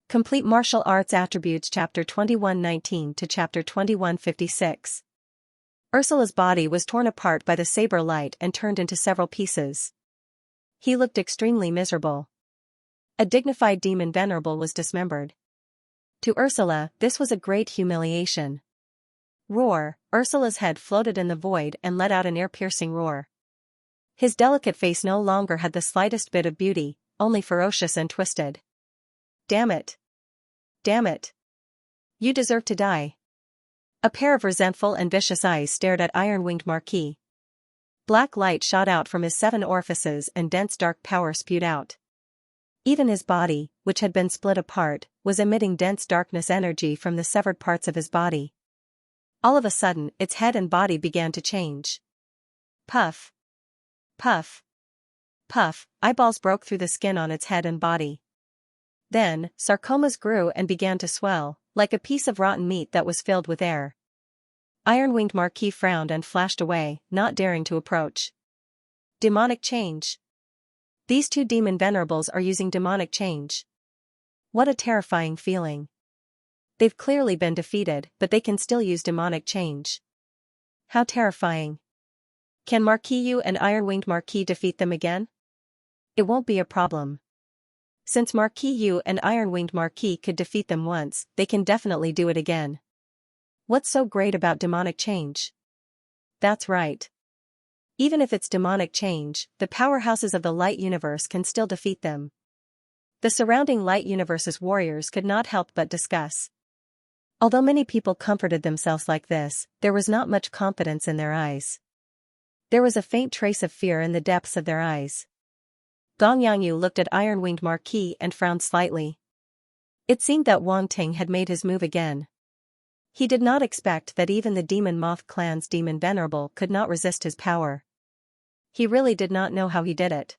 Complete Martial Arts Attributes Chapter 2119 to Chapter 2156. Ursula's body was torn apart by the saber light and turned into several pieces. He looked extremely miserable. A dignified demon venerable was dismembered. To Ursula, this was a great humiliation. Roar! Ursula's head floated in the void and let out an ear-piercing roar. His delicate face no longer had the slightest bit of beauty, only ferocious and twisted. Damn it! Damn it! You deserve to die. A pair of resentful and vicious eyes stared at Iron-Winged Marquis. Black light shot out from his 7 orifices and dense dark power spewed out. Even his body, which had been split apart, was emitting dense darkness energy from the severed parts of his body. All of a sudden, its head and body began to change. Puff! Puff! Puff! Eyeballs broke through the skin on its head and body. Then, sarcomas grew and began to swell, like a piece of rotten meat that was filled with air. Iron-Winged Marquis frowned and flashed away, not daring to approach. Demonic change. These 2 demon venerables are using demonic change. What a terrifying feeling. They've clearly been defeated, but they can still use demonic change. How terrifying. Can Marquis Yu and Iron-Winged Marquis defeat them again? It won't be a problem. Since Marquis Yu and Iron-Winged Marquis could defeat them once, they can definitely do it again. What's so great about demonic change? That's right. Even if it's demonic change, the powerhouses of the light universe can still defeat them. The surrounding light universe's warriors could not help but discuss. Although many people comforted themselves like this, there was not much confidence in their eyes. There was a faint trace of fear in the depths of their eyes. Gong Yangyu looked at Iron-Winged Marquis and frowned slightly. It seemed that Wang Ting had made his move again. He did not expect that even the Demon Moth clan's demon venerable could not resist his power. He really did not know how he did it.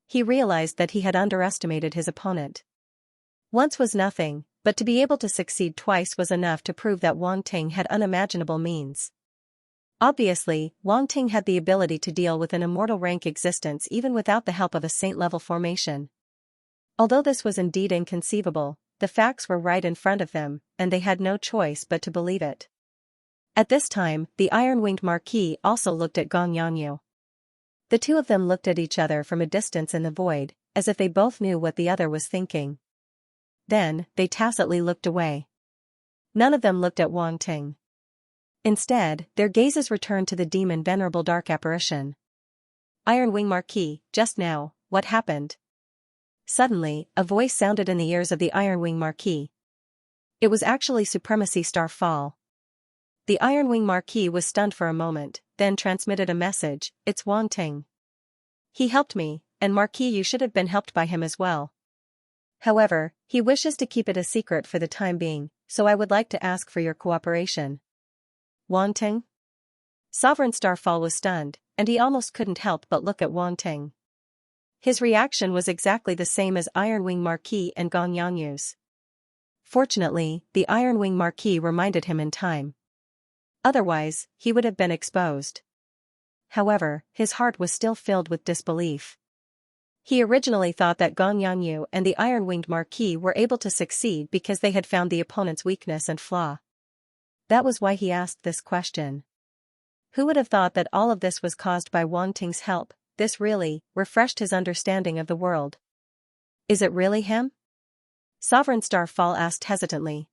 He realized that he had underestimated his opponent. Once was nothing, but to be able to succeed twice was enough to prove that Wang Ting had unimaginable means. Obviously, Wang Ting had the ability to deal with an immortal rank existence even without the help of a saint-level formation. Although this was indeed inconceivable, the facts were right in front of them, and they had no choice but to believe it. At this time, the Iron-Winged Marquis also looked at Gong Yangyu. The 2 of them looked at each other from a distance in the void, as if they both knew what the other was thinking. Then, they tacitly looked away. None of them looked at Wang Ting. Instead, their gazes returned to the demon venerable dark apparition. Iron-Winged Marquis, just now, what happened? Suddenly, a voice sounded in the ears of the Iron-Winged Marquis. It was actually Supremacy Star Fall. The Iron-Winged Marquis was stunned for a moment, then transmitted a message, "It's Wang Ting. He helped me, and Marquis you should have been helped by him as well. However, he wishes to keep it a secret for the time being, so I would like to ask for your cooperation." Wang Ting? Sovereign Starfall was stunned, and he almost couldn't help but look at Wang Ting. His reaction was exactly the same as Iron-Winged Marquis and Gong Yangyu's. Fortunately, the Iron-Winged Marquis reminded him in time. Otherwise, he would have been exposed. However, his heart was still filled with disbelief. He originally thought that Gong Yangyu and the Iron-Winged Marquis were able to succeed because they had found the opponent's weakness and flaw. That was why he asked this question. Who would have thought that all of this was caused by Wang Ting's help? This really refreshed his understanding of the world. Is it really him? Sovereign Starfall asked hesitantly.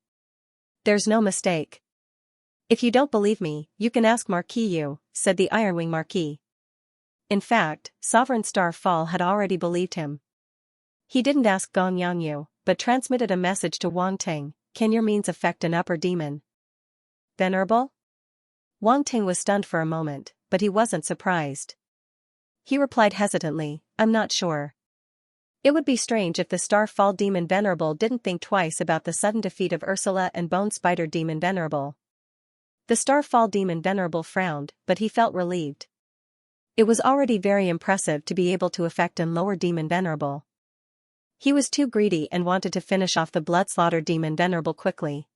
There's no mistake. If you don't believe me, you can ask Marquis Yu, said the Iron-Winged Marquis. In fact, Sovereign Starfall had already believed him. He didn't ask Gong Yangyu, but transmitted a message to Wang Ting. Can your means affect an upper demon? Venerable? Wang Ting was stunned for a moment, but he wasn't surprised. He replied hesitantly, I'm not sure. It would be strange if the Starfall Demon Venerable didn't think twice about the sudden defeat of Ursula and Bone Spider Demon Venerable. The Starfall Demon Venerable frowned, but he felt relieved. It was already very impressive to be able to affect an lower Demon Venerable. He was too greedy and wanted to finish off the Bloodslaughter Demon Venerable quickly.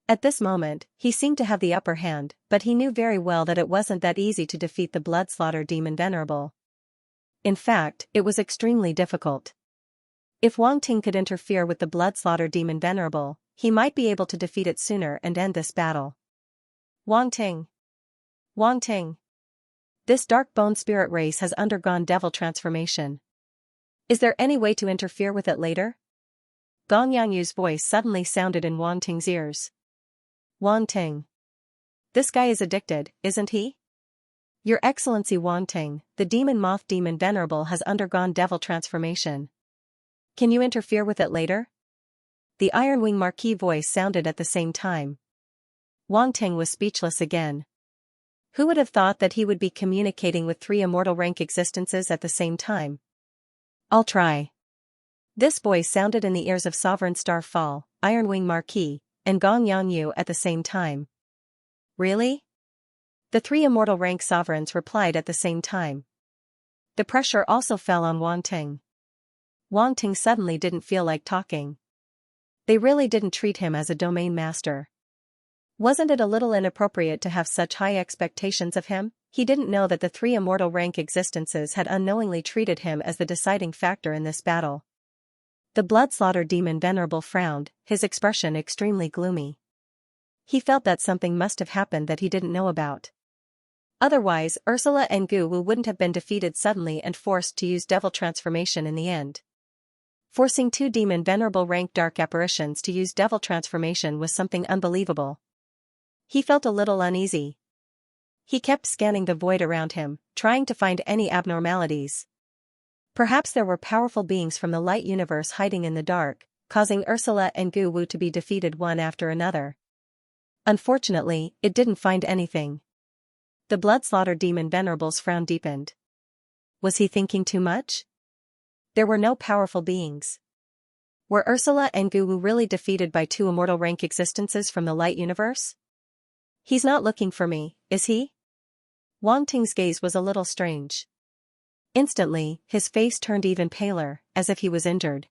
At this moment, he seemed to have the upper hand, but he knew very well that it wasn't that easy to defeat the Bloodslaughter Demon Venerable. In fact, it was extremely difficult. If Wang Ting could interfere with the blood-slaughter demon venerable, he might be able to defeat it sooner and end this battle. Wang Ting! Wang Ting! This dark bone spirit race has undergone devil transformation. Is there any way to interfere with it later? Gong Yangyu's voice suddenly sounded in Wang Ting's ears. Wang Ting. This guy is addicted, isn't he? Your Excellency Wang Ting, the demon moth demon venerable has undergone devil transformation. Can you interfere with it later? The Iron Wing Marquis voice sounded at the same time. Wang Ting was speechless again. Who would have thought that he would be communicating with 3 immortal rank existences at the same time? I'll try. This voice sounded in the ears of Sovereign Starfall, Iron Wing Marquis, and Gong Yangyu at the same time. Really? The 3 immortal rank sovereigns replied at the same time. The pressure also fell on Wang Ting. Wang Ting suddenly didn't feel like talking. They really didn't treat him as a domain master. Wasn't it a little inappropriate to have such high expectations of him? He didn't know that the 3 immortal rank existences had unknowingly treated him as the deciding factor in this battle. The blood-slaughter demon venerable frowned, his expression extremely gloomy. He felt that something must have happened that he didn't know about. Otherwise, Ursula and Gu Wu wouldn't have been defeated suddenly and forced to use devil transformation in the end. Forcing 2 demon venerable rank dark apparitions to use devil transformation was something unbelievable. He felt a little uneasy. He kept scanning the void around him, trying to find any abnormalities. Perhaps there were powerful beings from the light universe hiding in the dark, causing Ursula and Gu Wu to be defeated one after another. Unfortunately, it didn't find anything. The blood-slaughter demon venerable's frown deepened. Was he thinking too much? There were no powerful beings. Were Ursula and Gu Wu really defeated by 2 immortal rank existences from the light universe? He's not looking for me, is he? Wang Ting's gaze was a little strange. Instantly, his face turned even paler, as if he was injured.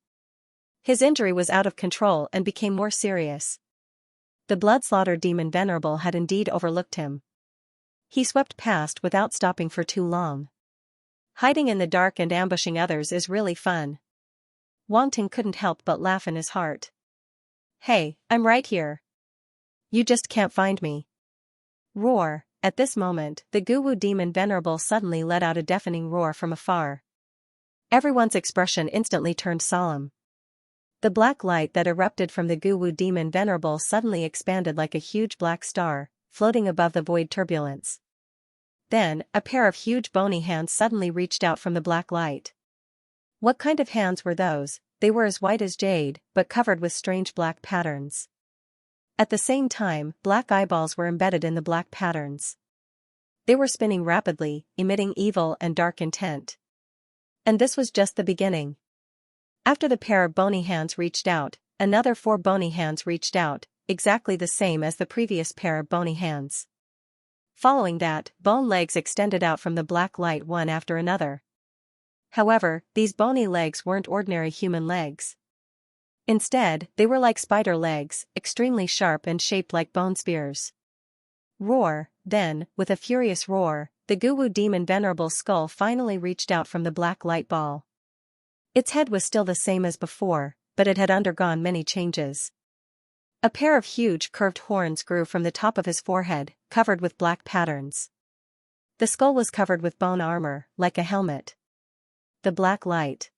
His injury was out of control and became more serious. The blood-slaughter demon venerable had indeed overlooked him. He swept past without stopping for too long. Hiding in the dark and ambushing others is really fun. Wang Ting couldn't help but laugh in his heart. Hey, I'm right here. You just can't find me. Roar! At this moment, the Gu Wu demon venerable suddenly let out a deafening roar from afar. Everyone's expression instantly turned solemn. The black light that erupted from the Gu Wu demon venerable suddenly expanded like a huge black star, floating above the void turbulence. Then, a pair of huge bony hands suddenly reached out from the black light. What kind of hands were those? They were as white as jade, but covered with strange black patterns. At the same time, black eyeballs were embedded in the black patterns. They were spinning rapidly, emitting evil and dark intent. And this was just the beginning. After the pair of bony hands reached out, another 4 bony hands reached out, exactly the same as the previous pair of bony hands. Following that, bone legs extended out from the black light one after another. However, these bony legs weren't ordinary human legs. Instead, they were like spider legs, extremely sharp and shaped like bone spears. Roar! Then, with a furious roar, the Gu Wu demon venerable's skull finally reached out from the black light ball. Its head was still the same as before, but it had undergone many changes. A pair of huge curved horns grew from the top of his forehead, covered with black patterns. The skull was covered with bone armor, like a helmet. The black light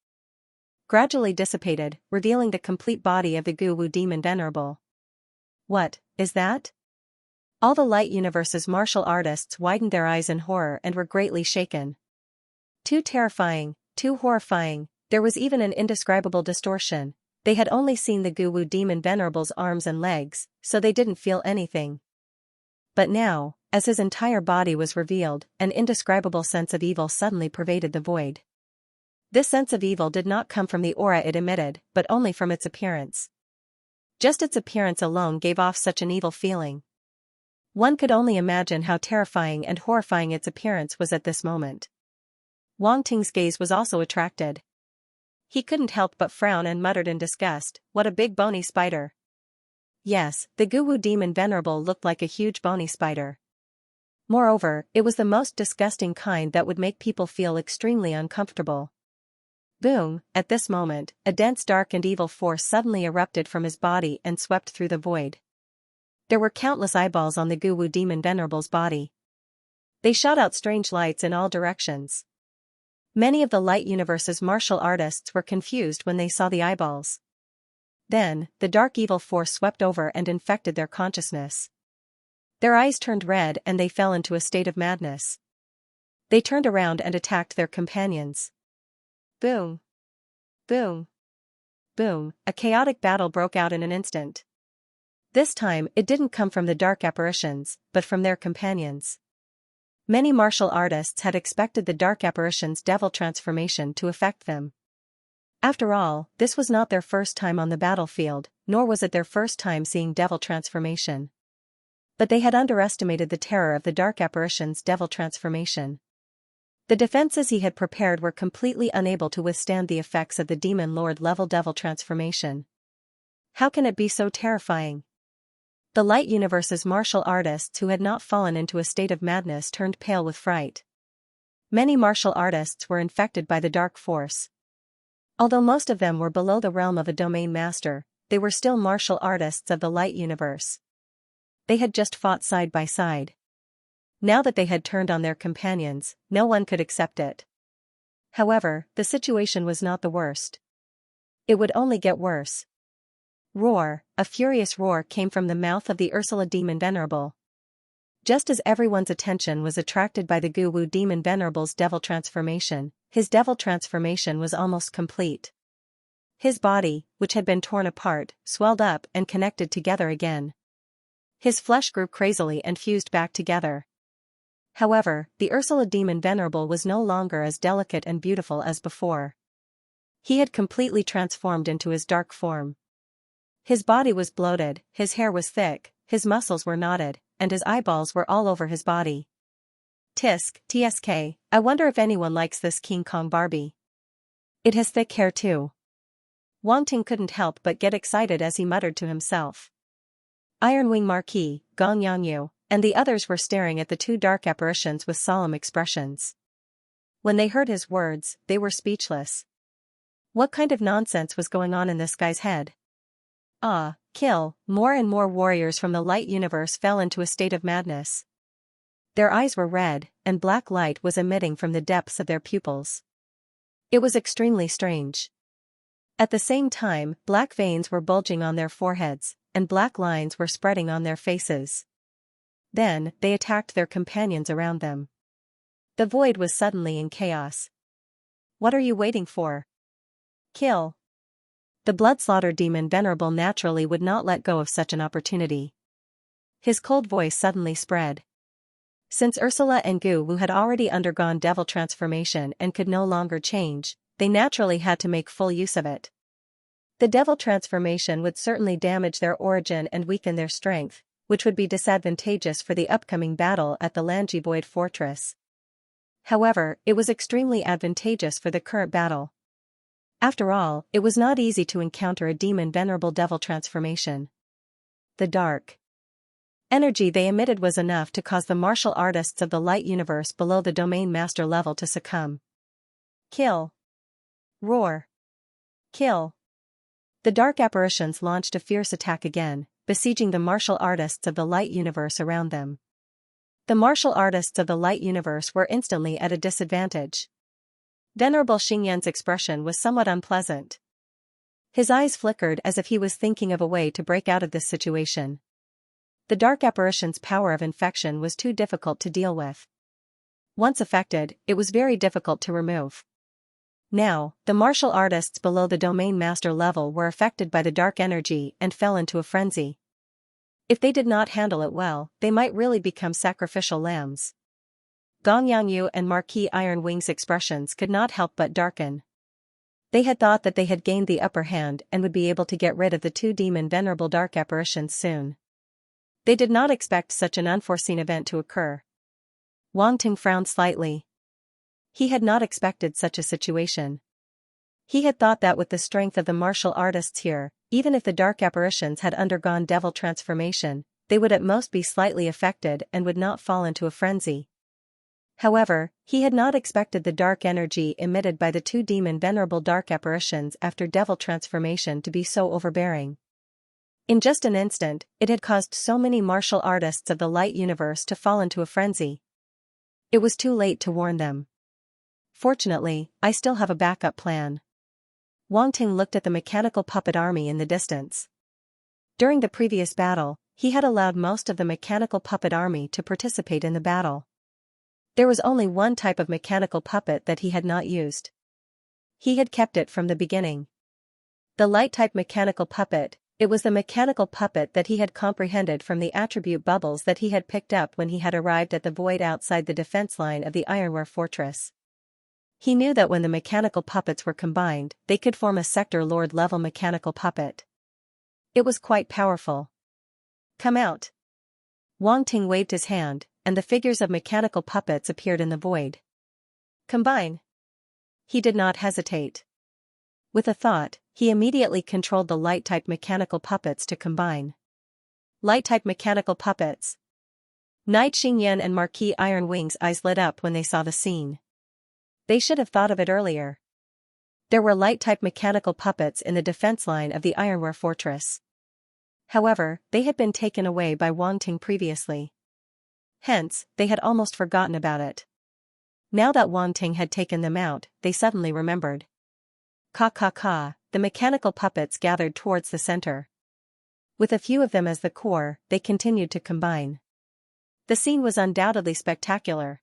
gradually dissipated, revealing the complete body of the Gu Wu demon venerable. What is that? All the light universe's martial artists widened their eyes in horror and were greatly shaken. Too terrifying, too horrifying, there was even an indescribable distortion. They had only seen the Gu Wu demon venerable's arms and legs, so they didn't feel anything. But now, as his entire body was revealed, an indescribable sense of evil suddenly pervaded the void. This sense of evil did not come from the aura it emitted, but only from its appearance. Just its appearance alone gave off such an evil feeling. One could only imagine how terrifying and horrifying its appearance was at this moment. Wang Ting's gaze was also attracted. He couldn't help but frown and muttered in disgust, "What a big bony spider." Yes, the Gu Wu demon venerable looked like a huge bony spider. Moreover, it was the most disgusting kind that would make people feel extremely uncomfortable. Boom! At this moment, a dense dark and evil force suddenly erupted from his body and swept through the void. There were countless eyeballs on the Gu-Wu demon venerable's body. They shot out strange lights in all directions. Many of the Light Universe's martial artists were confused when they saw the eyeballs. Then, the dark evil force swept over and infected their consciousness. Their eyes turned red and they fell into a state of madness. They turned around and attacked their companions. Boom! Boom! Boom! A chaotic battle broke out in an instant. This time, it didn't come from the dark apparitions, but from their companions. Many martial artists had expected the dark apparition's devil transformation to affect them. After all, this was not their first time on the battlefield, nor was it their first time seeing devil transformation. But they had underestimated the terror of the dark apparition's devil transformation. The defenses he had prepared were completely unable to withstand the effects of the demon lord-level devil transformation. How can it be so terrifying? The Light Universe's martial artists who had not fallen into a state of madness turned pale with fright. Many martial artists were infected by the dark force. Although most of them were below the realm of a domain master, they were still martial artists of the Light Universe. They had just fought side by side. Now that they had turned on their companions, no one could accept it. However, the situation was not the worst. It would only get worse. Roar! A furious roar came from the mouth of the Ursula Demon Venerable. Just as everyone's attention was attracted by the Gu-Wu Demon Venerable's devil transformation, his devil transformation was almost complete. His body, which had been torn apart, swelled up and connected together again. His flesh grew crazily and fused back together. However, the Ursula Demon Venerable was no longer as delicate and beautiful as before. He had completely transformed into his dark form. His body was bloated, his hair was thick, his muscles were knotted, and his eyeballs were all over his body. TSK, I wonder if anyone likes this King Kong Barbie. It has thick hair too. Wang Ting couldn't help but get excited as he muttered to himself. Iron Wing Marquis, Gong Yangyu, and the others were staring at the two dark apparitions with solemn expressions. When they heard his words, they were speechless. What kind of nonsense was going on in this guy's head? Kill! More and more warriors from the Light Universe fell into a state of madness. Their eyes were red, and black light was emitting from the depths of their pupils. It was extremely strange. At the same time, black veins were bulging on their foreheads, and black lines were spreading on their faces. Then, they attacked their companions around them. The void was suddenly in chaos. What are you waiting for? Kill! The blood-slaughter demon Venerable naturally would not let go of such an opportunity. His cold voice suddenly spread. Since Ursula and Gu-Wu had already undergone devil transformation and could no longer change, they naturally had to make full use of it. The devil transformation would certainly damage their origin and weaken their strength, which would be disadvantageous for the upcoming battle at the Lanji Void Fortress. However, it was extremely advantageous for the current battle. After all, it was not easy to encounter a demon venerable devil transformation. The dark energy they emitted was enough to cause the martial artists of the Light Universe below the Domain Master level to succumb. Kill! Roar! Kill! The dark apparitions launched a fierce attack again, besieging the martial artists of the Light Universe around them. The martial artists of the Light Universe were instantly at a disadvantage. Venerable Xingyan's expression was somewhat unpleasant. His eyes flickered as if he was thinking of a way to break out of this situation. The dark apparition's power of infection was too difficult to deal with. Once affected, it was very difficult to remove. Now, the martial artists below the Domain Master level were affected by the dark energy and fell into a frenzy. If they did not handle it well, they might really become sacrificial lambs. Gong Yangyu and Marquis Iron Wing's expressions could not help but darken. They had thought that they had gained the upper hand and would be able to get rid of the two demon venerable dark apparitions soon. They did not expect such an unforeseen event to occur. Wang Ting frowned slightly. He had not expected such a situation. He had thought that with the strength of the martial artists here, even if the dark apparitions had undergone devil transformation, they would at most be slightly affected and would not fall into a frenzy. However, he had not expected the dark energy emitted by the two demon venerable dark apparitions after devil transformation to be so overbearing. In just an instant, it had caused so many martial artists of the light universe to fall into a frenzy. It was too late to warn them. Fortunately, I still have a backup plan. Wang Ting looked at the mechanical puppet army in the distance. During the previous battle, he had allowed most of the mechanical puppet army to participate in the battle. There was only one type of mechanical puppet that he had not used. He had kept it from the beginning. The light-type mechanical puppet, it was the mechanical puppet that he had comprehended from the attribute bubbles that he had picked up when he had arrived at the void outside the defense line of the Ironware Fortress. He knew that when the mechanical puppets were combined, they could form a Sector Lord-level mechanical puppet. It was quite powerful. Come out. Wang Ting waved his hand, and the figures of mechanical puppets appeared in the void. Combine. He did not hesitate. With a thought, he immediately controlled the light-type mechanical puppets to combine. Light-type mechanical puppets. Knight Xingyun and Marquis Iron Wing's eyes lit up when they saw the scene. They should have thought of it earlier. There were light-type mechanical puppets in the defense line of the Ironware Fortress. However, they had been taken away by Wang Ting previously. Hence, they had almost forgotten about it. Now that Wang Ting had taken them out, they suddenly remembered. Ka, the mechanical puppets gathered towards the center. With a few of them as the core, they continued to combine. The scene was undoubtedly spectacular.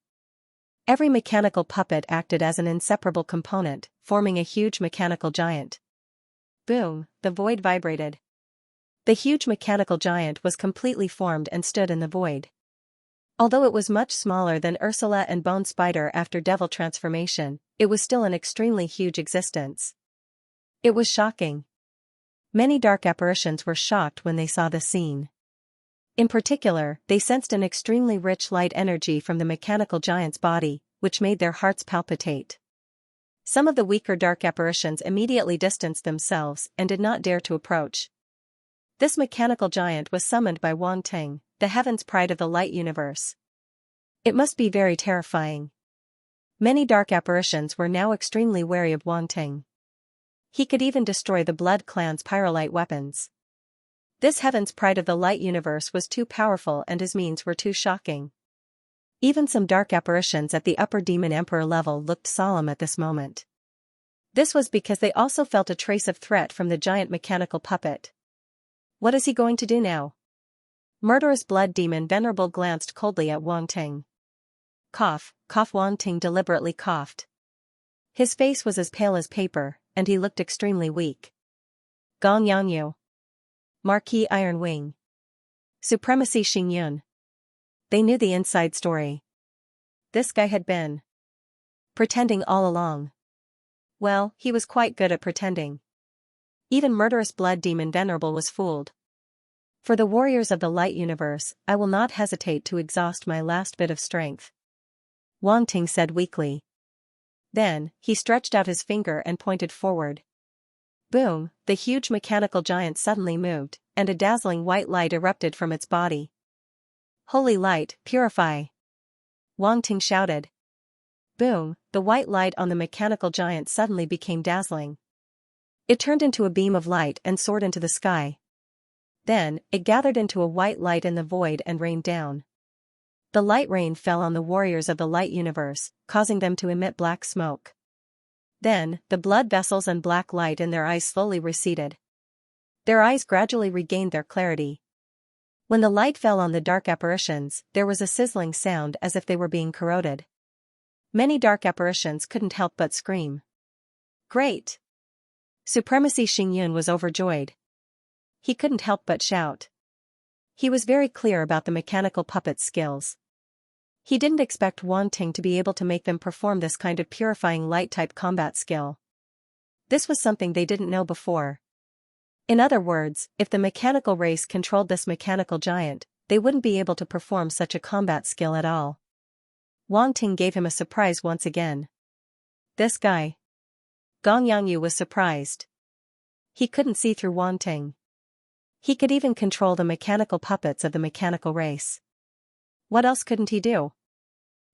Every mechanical puppet acted as an inseparable component, forming a huge mechanical giant. Boom, the void vibrated. The huge mechanical giant was completely formed and stood in the void. Although it was much smaller than Ursula and Bone Spider after devil transformation, it was still an extremely huge existence. It was shocking. Many dark apparitions were shocked when they saw the scene. In particular, they sensed an extremely rich light energy from the mechanical giant's body, which made their hearts palpitate. Some of the weaker dark apparitions immediately distanced themselves and did not dare to approach. This mechanical giant was summoned by Wang Ting, the heaven's pride of the light universe. It must be very terrifying. Many dark apparitions were now extremely wary of Wang Ting. He could even destroy the Blood Clan's pyrolite weapons. This heaven's pride of the light universe was too powerful and his means were too shocking. Even some dark apparitions at the upper demon emperor level looked solemn at this moment. This was because they also felt a trace of threat from the giant mechanical puppet. What is he going to do now? Murderous blood demon Venerable glanced coldly at Wang Ting. Cough, Wang Ting deliberately coughed. His face was as pale as paper, and he looked extremely weak. Gong Yangyu. Marquis Iron Wing. Supremacy Xingyun. They knew the inside story. This guy had been pretending all along. Well, he was quite good at pretending. Even murderous blood demon Venerable was fooled. For the warriors of the light universe, I will not hesitate to exhaust my last bit of strength. Wang Ting said weakly. Then, he stretched out his finger and pointed forward. Boom, the huge mechanical giant suddenly moved, and a dazzling white light erupted from its body. Holy light, purify! Wang Ting shouted. Boom, the white light on the mechanical giant suddenly became dazzling. It turned into a beam of light and soared into the sky. Then, it gathered into a white light in the void and rained down. The light rain fell on the warriors of the light universe, causing them to emit black smoke. Then, the blood vessels and black light in their eyes slowly receded. Their eyes gradually regained their clarity. When the light fell on the dark apparitions, there was a sizzling sound as if they were being corroded. Many dark apparitions couldn't help but scream. Great! Supremacy Xingyun was overjoyed. He couldn't help but shout. He was very clear about the mechanical puppet's skills. He didn't expect Wang Ting to be able to make them perform this kind of purifying light-type combat skill. This was something they didn't know before. In other words, if the mechanical race controlled this mechanical giant, they wouldn't be able to perform such a combat skill at all. Wang Ting gave him a surprise once again. This guy. Gong Yangyu was surprised. He couldn't see through Wang Ting. He could even control the mechanical puppets of the mechanical race. What else couldn't he do?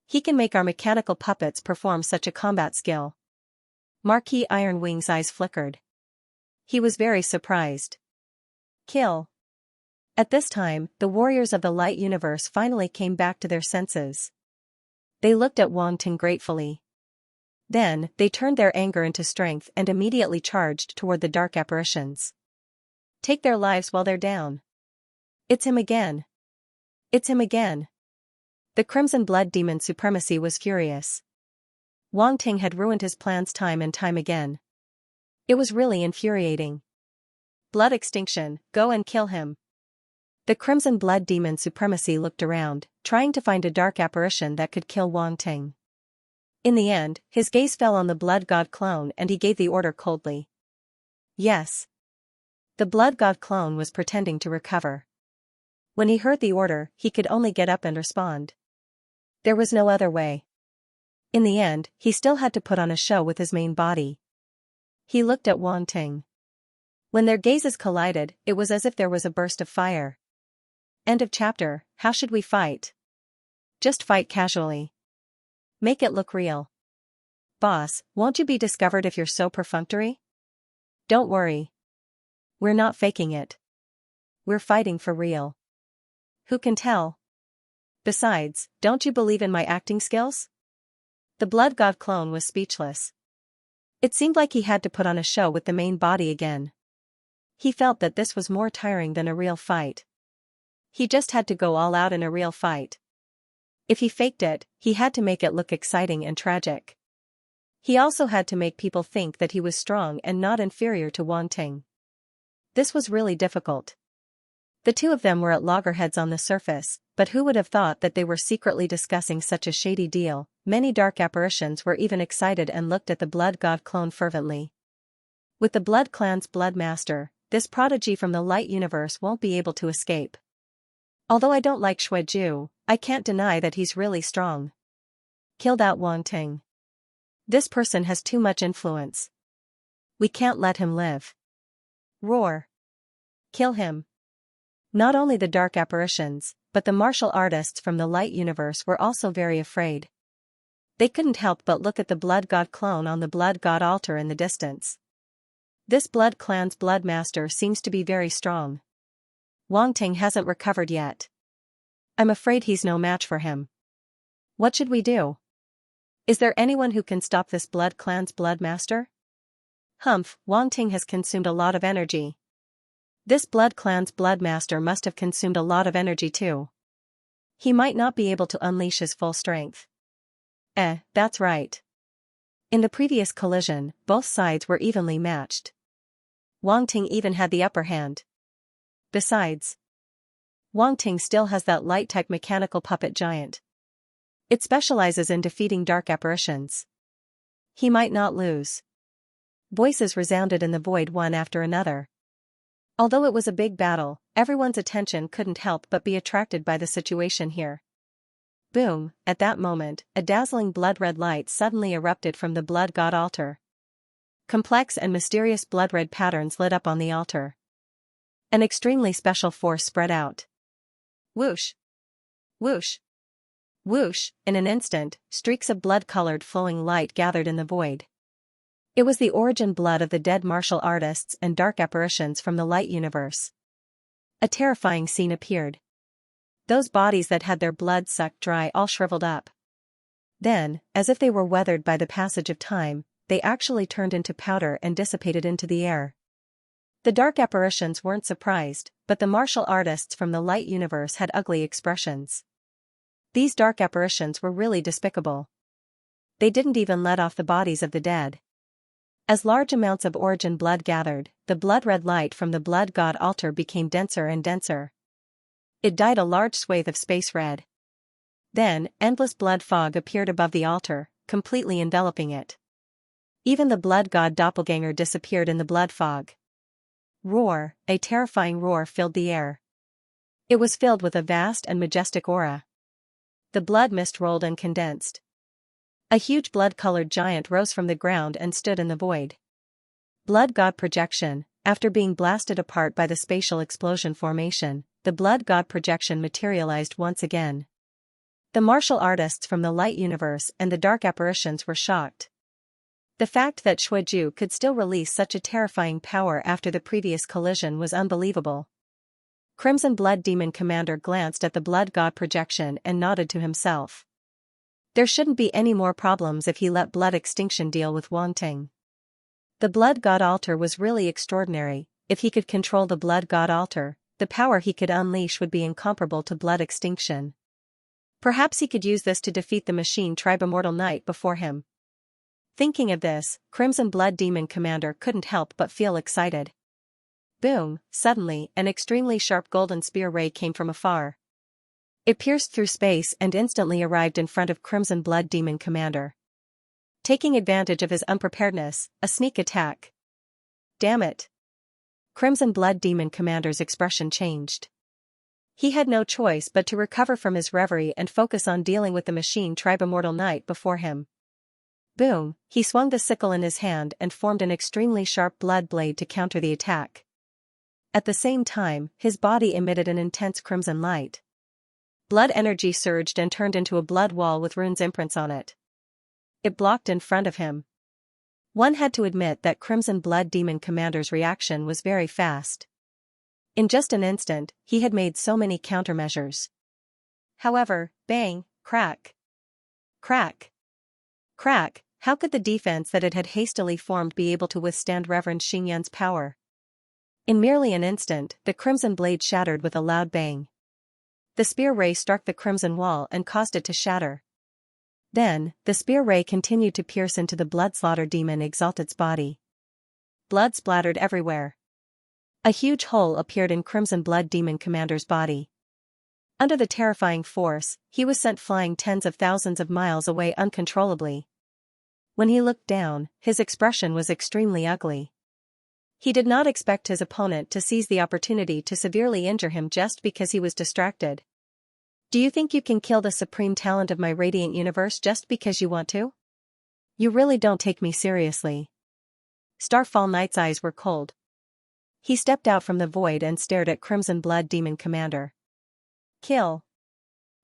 He can make our mechanical puppets perform such a combat skill. Marquis Ironwing's eyes flickered. He was very surprised. Kill. At this time, the warriors of the light universe finally came back to their senses. They looked at Wang Ting gratefully. Then, they turned their anger into strength and immediately charged toward the dark apparitions. Take their lives while they're down. It's him again. It's him again. The Crimson Blood Demon Supremacy was furious. Wang Ting had ruined his plans time and time again. It was really infuriating. Blood Extinction, go and kill him. The Crimson Blood Demon Supremacy looked around, trying to find a dark apparition that could kill Wang Ting. In the end, his gaze fell on the Blood God clone and he gave the order coldly. Yes. The Blood God clone was pretending to recover. When he heard the order, he could only get up and respond. There was no other way. In the end, he still had to put on a show with his main body. He looked at Wang Ting. When their gazes collided, it was as if there was a burst of fire. End of chapter. How should we fight? Just fight casually. Make it look real. Boss, won't you be discovered if you're so perfunctory? Don't worry. We're not faking it. We're fighting for real. Who can tell? Besides, don't you believe in my acting skills? The Blood God clone was speechless. It seemed like he had to put on a show with the main body again. He felt that this was more tiring than a real fight. He just had to go all out in a real fight. If he faked it, he had to make it look exciting and tragic. He also had to make people think that he was strong and not inferior to Wang Ting. This was really difficult. The two of them were at loggerheads on the surface, but who would have thought that they were secretly discussing such a shady deal? Many dark apparitions were even excited and looked at the Blood God clone fervently. With the Blood Clan's Blood Master, this prodigy from the light universe won't be able to escape. Although I don't like Xueju, I can't deny that he's really strong. Kill that Wang Ting. This person has too much influence. We can't let him live. Roar. Kill him. Not only the dark apparitions, but the martial artists from the light universe were also very afraid. They couldn't help but look at the Blood God clone on the Blood God altar in the distance. This Blood Clan's Blood Master seems to be very strong. Wang Ting hasn't recovered yet. I'm afraid he's no match for him. What should we do? Is there anyone who can stop this Blood Clan's Blood Master? Humph, Wang Ting has consumed a lot of energy. This Blood Clan's Blood Master must have consumed a lot of energy too. He might not be able to unleash his full strength. That's right. In the previous collision, both sides were evenly matched. Wang Ting even had the upper hand. Besides, Wang Ting still has that light-type mechanical puppet giant. It specializes in defeating dark apparitions. He might not lose. Voices resounded in the void one after another. Although it was a big battle, everyone's attention couldn't help but be attracted by the situation here. Boom, at that moment, a dazzling blood-red light suddenly erupted from the Blood God altar. Complex and mysterious blood-red patterns lit up on the altar. An extremely special force spread out. Whoosh! Whoosh! Whoosh! In an instant, streaks of blood-colored flowing light gathered in the void. It was the origin blood of the dead martial artists and dark apparitions from the light universe. A terrifying scene appeared. Those bodies that had their blood sucked dry all shriveled up. Then, as if they were weathered by the passage of time, they actually turned into powder and dissipated into the air. The dark apparitions weren't surprised, but the martial artists from the light universe had ugly expressions. These dark apparitions were really despicable. They didn't even let off the bodies of the dead. As large amounts of origin blood gathered, the blood-red light from the Blood God altar became denser and denser. It dyed a large swathe of space red. Then, endless blood fog appeared above the altar, completely enveloping it. Even the Blood God doppelganger disappeared in the blood fog. Roar, a terrifying roar filled the air. It was filled with a vast and majestic aura. The blood mist rolled and condensed. A huge blood-colored giant rose from the ground and stood in the void. Blood God projection. After being blasted apart by the spatial explosion formation, the Blood God projection materialized once again. The martial artists from the light universe and the dark apparitions were shocked. The fact that Xueju could still release such a terrifying power after the previous collision was unbelievable. Crimson Blood Demon Commander glanced at the Blood God projection and nodded to himself. There shouldn't be any more problems if he let Blood Extinction deal with Wang Ting. The Blood God Altar was really extraordinary. If he could control the Blood God Altar, the power he could unleash would be incomparable to Blood Extinction. Perhaps he could use this to defeat the Machine Tribe Immortal Knight before him. Thinking of this, Crimson Blood Demon Commander couldn't help but feel excited. Boom! Suddenly, an extremely sharp golden spear ray came from afar. It pierced through space and instantly arrived in front of Crimson Blood Demon Commander. Taking advantage of his unpreparedness, a sneak attack. Damn it! Crimson Blood Demon Commander's expression changed. He had no choice but to recover from his reverie and focus on dealing with the Machine Tribe Immortal Knight before him. Boom! He swung the sickle in his hand and formed an extremely sharp blood blade to counter the attack. At the same time, his body emitted an intense crimson light. Blood energy surged and turned into a blood wall with runes imprints on it. It blocked in front of him. One had to admit that Crimson Blood Demon Commander's reaction was very fast. In just an instant, he had made so many countermeasures. However, bang, crack. Crack. Crack, how could the defense that it had hastily formed be able to withstand Reverend Xinyan's power? In merely an instant, the crimson blade shattered with a loud bang. The spear ray struck the crimson wall and caused it to shatter. Then, the spear ray continued to pierce into the Bloodslaughter Demon Exalted's body. Blood splattered everywhere. A huge hole appeared in Crimson Blood Demon Commander's body. Under the terrifying force, he was sent flying tens of thousands of miles away uncontrollably. When he looked down, his expression was extremely ugly. He did not expect his opponent to seize the opportunity to severely injure him just because he was distracted. Do you think you can kill the supreme talent of my radiant universe just because you want to? You really don't take me seriously. Starfall Knight's eyes were cold. He stepped out from the void and stared at Crimson Blood Demon Commander. Kill.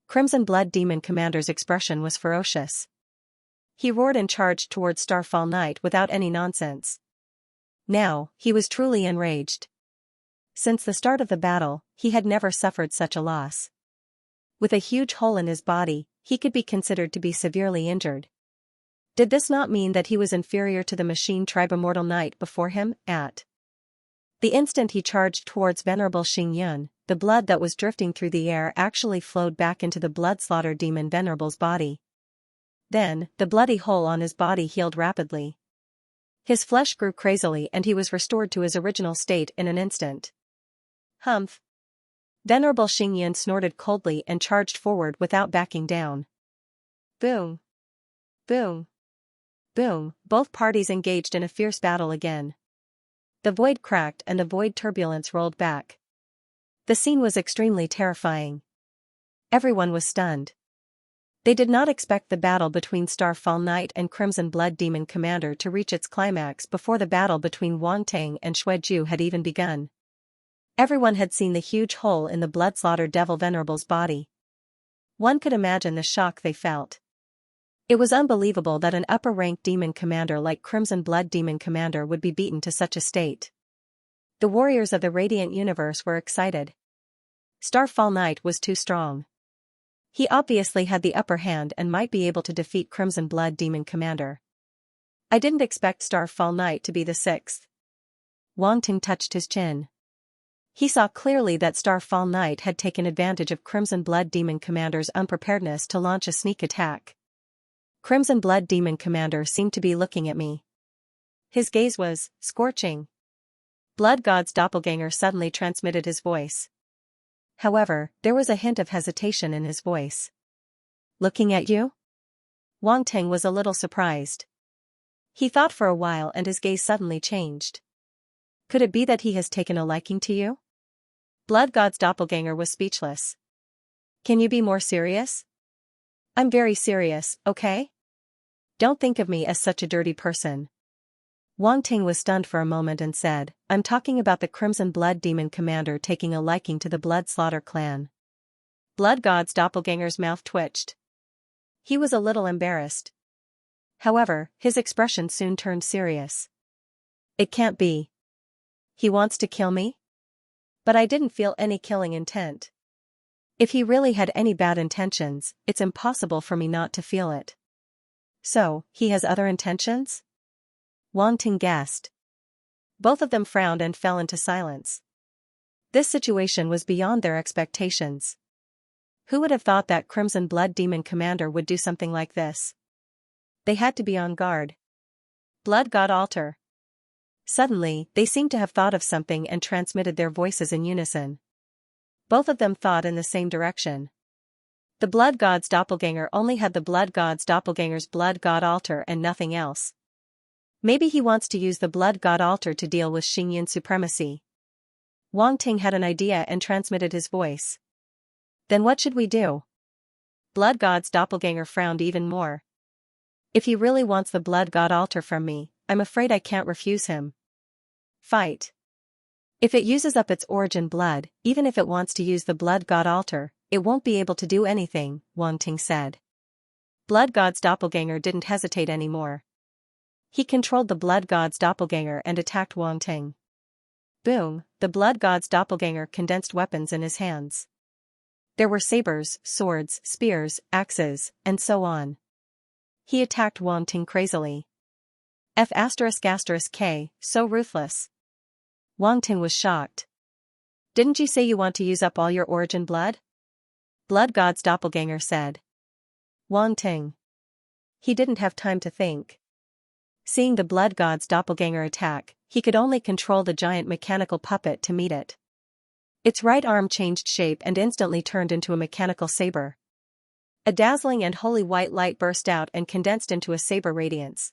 Crimson Blood Demon Commander's expression was ferocious. He roared and charged towards Starfall Knight without any nonsense. Now, he was truly enraged. Since the start of the battle, he had never suffered such a loss. With a huge hole in his body, he could be considered to be severely injured. Did this not mean that he was inferior to the Machine Tribe Immortal Knight before him? At the instant he charged towards Venerable Xingyun, the blood that was drifting through the air actually flowed back into the Bloodslaughter Demon Venerable's body. Then, the bloody hole on his body healed rapidly. His flesh grew crazily and he was restored to his original state in an instant. Humph! Venerable Xingyun snorted coldly and charged forward without backing down. Boom! Boom! Boom! Both parties engaged in a fierce battle again. The void cracked and the void turbulence rolled back. The scene was extremely terrifying. Everyone was stunned. They did not expect the battle between Starfall Knight and Crimson Blood Demon Commander to reach its climax before the battle between Wang Ting and Xueju had even begun. Everyone had seen the huge hole in the Bloodslaughter Devil Venerable's body. One could imagine the shock they felt. It was unbelievable that an upper-ranked demon commander like Crimson Blood Demon Commander would be beaten to such a state. The warriors of the Radiant Universe were excited. Starfall Knight was too strong. He obviously had the upper hand and might be able to defeat Crimson Blood Demon Commander. I didn't expect Starfall Knight to be the sixth. Wang Ting touched his chin. He saw clearly that Starfall Knight had taken advantage of Crimson Blood Demon Commander's unpreparedness to launch a sneak attack. Crimson Blood Demon Commander seemed to be looking at me. His gaze was scorching. Blood God's doppelganger suddenly transmitted his voice. However, there was a hint of hesitation in his voice. Looking at you? Wang Ting was a little surprised. He thought for a while and his gaze suddenly changed. Could it be that he has taken a liking to you? Blood God's doppelganger was speechless. Can you be more serious? I'm very serious, okay? Don't think of me as such a dirty person. Wang Ting was stunned for a moment and said, I'm talking about the Crimson Blood Demon Commander taking a liking to the Bloodslaughter clan. Blood God's doppelganger's mouth twitched. He was a little embarrassed. However, his expression soon turned serious. It can't be. He wants to kill me? But I didn't feel any killing intent. If he really had any bad intentions, it's impossible for me not to feel it. So, he has other intentions? Wang Ting guessed. Both of them frowned and fell into silence. This situation was beyond their expectations. Who would have thought that Crimson Blood Demon Commander would do something like this? They had to be on guard. Blood God Altar. Suddenly, they seemed to have thought of something and transmitted their voices in unison. Both of them thought in the same direction. The Blood God's doppelganger only had the Blood God's doppelganger's Blood God Altar and nothing else. Maybe he wants to use the Blood God Altar to deal with Xingyin supremacy. Wang Ting had an idea and transmitted his voice. Then what should we do? Blood God's doppelganger frowned even more. If he really wants the Blood God Altar from me, I'm afraid I can't refuse him. Fight. If it uses up its origin blood, even if it wants to use the Blood God Altar, it won't be able to do anything, Wang Ting said. Blood God's doppelganger didn't hesitate anymore. He controlled the Blood God's doppelganger and attacked Wang Ting. Boom, the Blood God's doppelganger condensed weapons in his hands. There were sabers, swords, spears, axes, and so on. He attacked Wang Ting crazily. F***K, so ruthless. Wang Ting was shocked. Didn't you say you want to use up all your origin blood? Blood God's doppelganger said. Wang Ting. He didn't have time to think. Seeing the Blood God's doppelganger attack, he could only control the giant mechanical puppet to meet it. Its right arm changed shape and instantly turned into a mechanical saber. A dazzling and holy white light burst out and condensed into a saber radiance.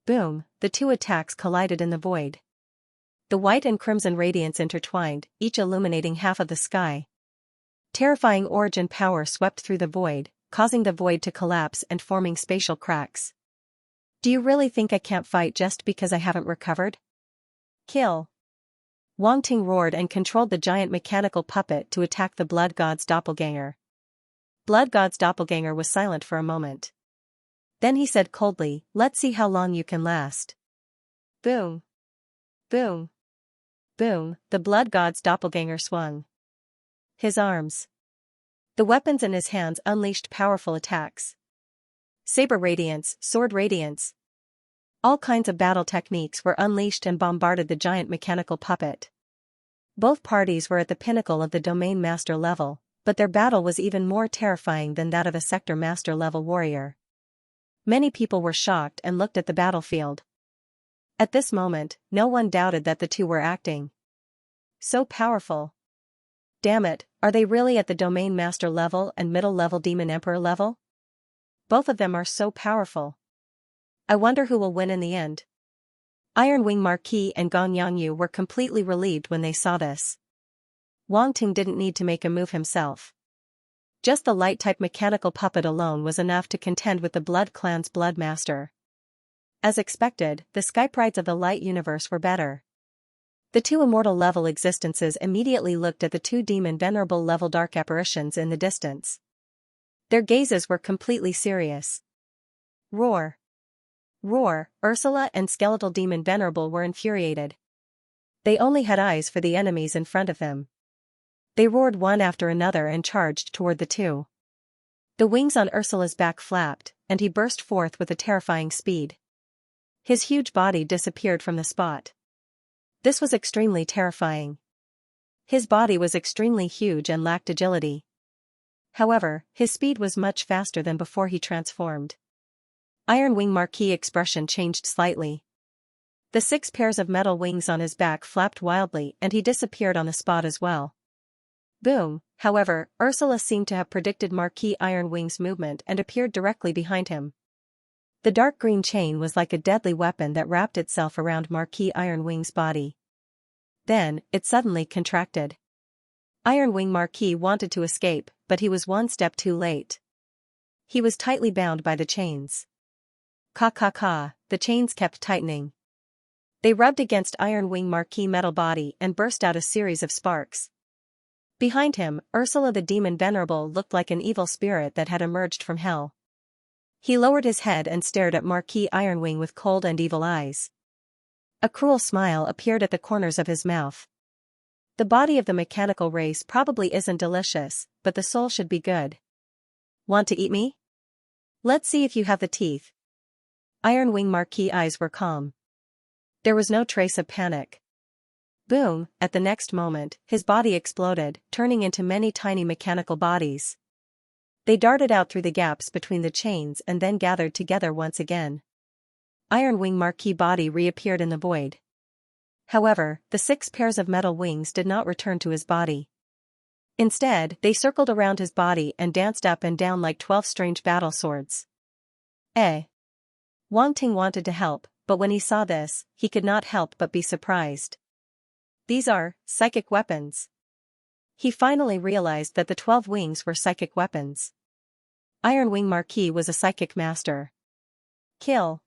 Boom, the two attacks collided in the void. The white and crimson radiance intertwined, each illuminating half of the sky. Terrifying origin power swept through the void, causing the void to collapse and forming spatial cracks. Do you really think I can't fight just because I haven't recovered? Kill. Wang Ting roared and controlled the giant mechanical puppet to attack the Blood God's doppelganger. Blood God's doppelganger was silent for a moment. Then he said coldly, "Let's see how long you can last." Boom. Boom. Boom, the Blood God's doppelganger swung his arms. The weapons in his hands unleashed powerful attacks. Saber radiance, sword radiance. All kinds of battle techniques were unleashed and bombarded the giant mechanical puppet. Both parties were at the pinnacle of the domain master level, but their battle was even more terrifying than that of a sector master level warrior. Many people were shocked and looked at the battlefield. At this moment, no one doubted that the two were acting. So powerful. Damn it, are they really at the domain master level and middle level demon emperor level? Both of them are so powerful. I wonder who will win in the end. Iron Wing Marquis and Gong Yangyu were completely relieved when they saw this. Wang Ting didn't need to make a move himself. Just the light-type mechanical puppet alone was enough to contend with the Blood Clan's Blood Master. As expected, the skyprides of the light universe were better. The two immortal-level existences immediately looked at the two demon venerable-level dark apparitions in the distance. Their gazes were completely serious. Roar. Roar, Ursula and skeletal demon venerable were infuriated. They only had eyes for the enemies in front of them. They roared one after another and charged toward the two. The wings on Ursula's back flapped, and he burst forth with a terrifying speed. His huge body disappeared from the spot. This was extremely terrifying. His body was extremely huge and lacked agility. However, his speed was much faster than before he transformed. Iron Wing Marquis expression changed slightly. The 6 pairs of metal wings on his back flapped wildly and he disappeared on the spot as well. Boom, however, Ursula seemed to have predicted Marquis Iron Wing's movement and appeared directly behind him. The dark green chain was like a deadly weapon that wrapped itself around Marquis Iron Wing's body. Then, it suddenly contracted. Iron Wing Marquis wanted to escape, but he was one step too late. He was tightly bound by the chains. Ka, the chains kept tightening. They rubbed against Iron Wing Marquis' metal body and burst out a series of sparks. Behind him, Ursula the Demon Venerable looked like an evil spirit that had emerged from hell. He lowered his head and stared at Marquis Ironwing with cold and evil eyes. A cruel smile appeared at the corners of his mouth. The body of the mechanical race probably isn't delicious, but the soul should be good. Want to eat me? Let's see if you have the teeth. Ironwing Marquis' eyes were calm. There was no trace of panic. Boom, at the next moment, his body exploded, turning into many tiny mechanical bodies. They darted out through the gaps between the chains and then gathered together once again. Ironwing Marquis' body reappeared in the void. However, the 6 pairs of metal wings did not return to his body. Instead, they circled around his body and danced up and down like 12 strange battle swords. Wang Ting wanted to help, but when he saw this, he could not help but be surprised. These are psychic weapons. He finally realized that the 12 wings were psychic weapons. Ironwing Marquis was a psychic master. Kill.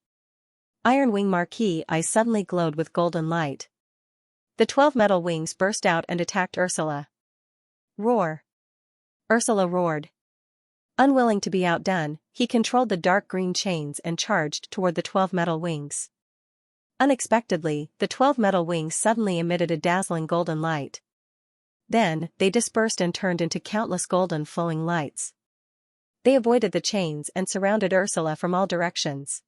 Ironwing Marquis' eyes suddenly glowed with golden light. The 12 metal wings burst out and attacked Ursula. Roar. Ursula roared. Unwilling to be outdone, he controlled the dark green chains and charged toward the 12 metal wings. Unexpectedly, the 12 metal wings suddenly emitted a dazzling golden light. Then, they dispersed and turned into countless golden flowing lights. They avoided the chains and surrounded Ursula from all directions.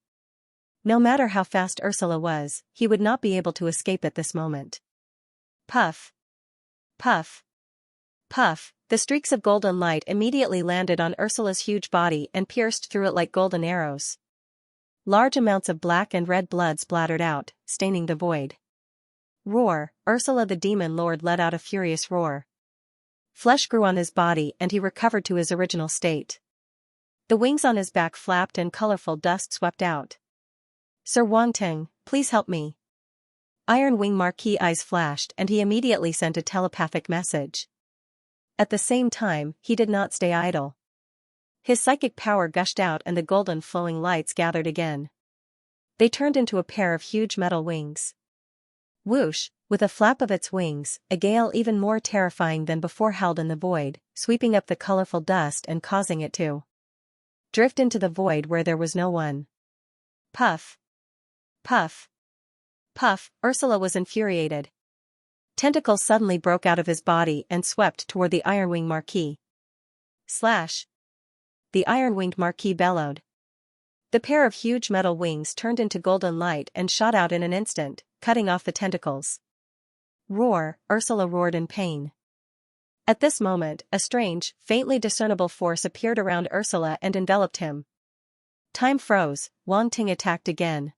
No matter how fast Ursula was, he would not be able to escape at this moment. Puff. Puff. Puff. The streaks of golden light immediately landed on Ursula's huge body and pierced through it like golden arrows. Large amounts of black and red blood splattered out, staining the void. Roar. Ursula the demon lord let out a furious roar. Flesh grew on his body and he recovered to his original state. The wings on his back flapped and colorful dust swept out. Sir Wang Ting, please help me. Ironwing Marquis' eyes flashed and he immediately sent a telepathic message. At the same time, he did not stay idle. His psychic power gushed out and the golden flowing lights gathered again. They turned into a pair of huge metal wings. Whoosh, with a flap of its wings, a gale even more terrifying than before held in the void, sweeping up the colorful dust and causing it to drift into the void where there was no one. Puff. Puff. Puff. Ursula was infuriated. Tentacles suddenly broke out of his body and swept toward the Ironwing Marquis. Slash. The Iron-Winged Marquis bellowed. The pair of huge metal wings turned into golden light and shot out in an instant, cutting off the tentacles. Roar. Ursula roared in pain. At this moment, a strange, faintly discernible force appeared around Ursula and enveloped him. Time froze. Wang Ting attacked again.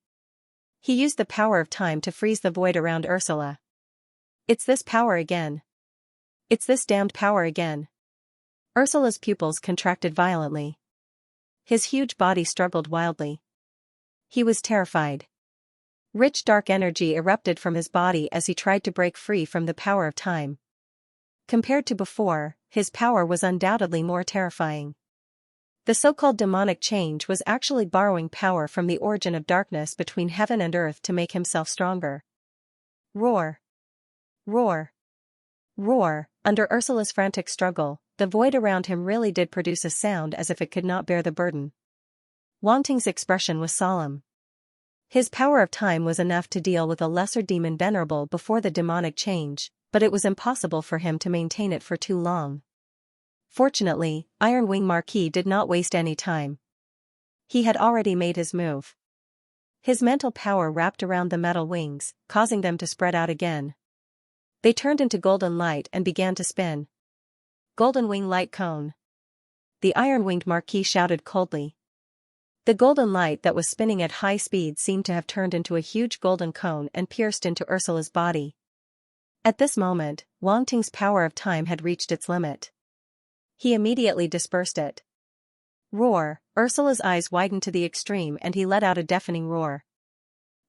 He used the power of time to freeze the void around Ursula. It's this power again. It's this damned power again. Ursula's pupils contracted violently. His huge body struggled wildly. He was terrified. Rich dark energy erupted from his body as he tried to break free from the power of time. Compared to before, his power was undoubtedly more terrifying. The so-called demonic change was actually borrowing power from the origin of darkness between heaven and earth to make himself stronger. Roar. Roar. Roar. Under Ursula's frantic struggle, the void around him really did produce a sound as if it could not bear the burden. Wang Ting's expression was solemn. His power of time was enough to deal with a lesser demon venerable before the demonic change, but it was impossible for him to maintain it for too long. Fortunately, Ironwing Marquis did not waste any time. He had already made his move. His mental power wrapped around the metal wings, causing them to spread out again. They turned into golden light and began to spin. Golden wing light cone. The iron-winged Marquis shouted coldly. The golden light that was spinning at high speed seemed to have turned into a huge golden cone and pierced into Ursula's body. At this moment, Wang Ting's power of time had reached its limit. He immediately dispersed it. Roar. Ursula's eyes widened to the extreme and he let out a deafening roar.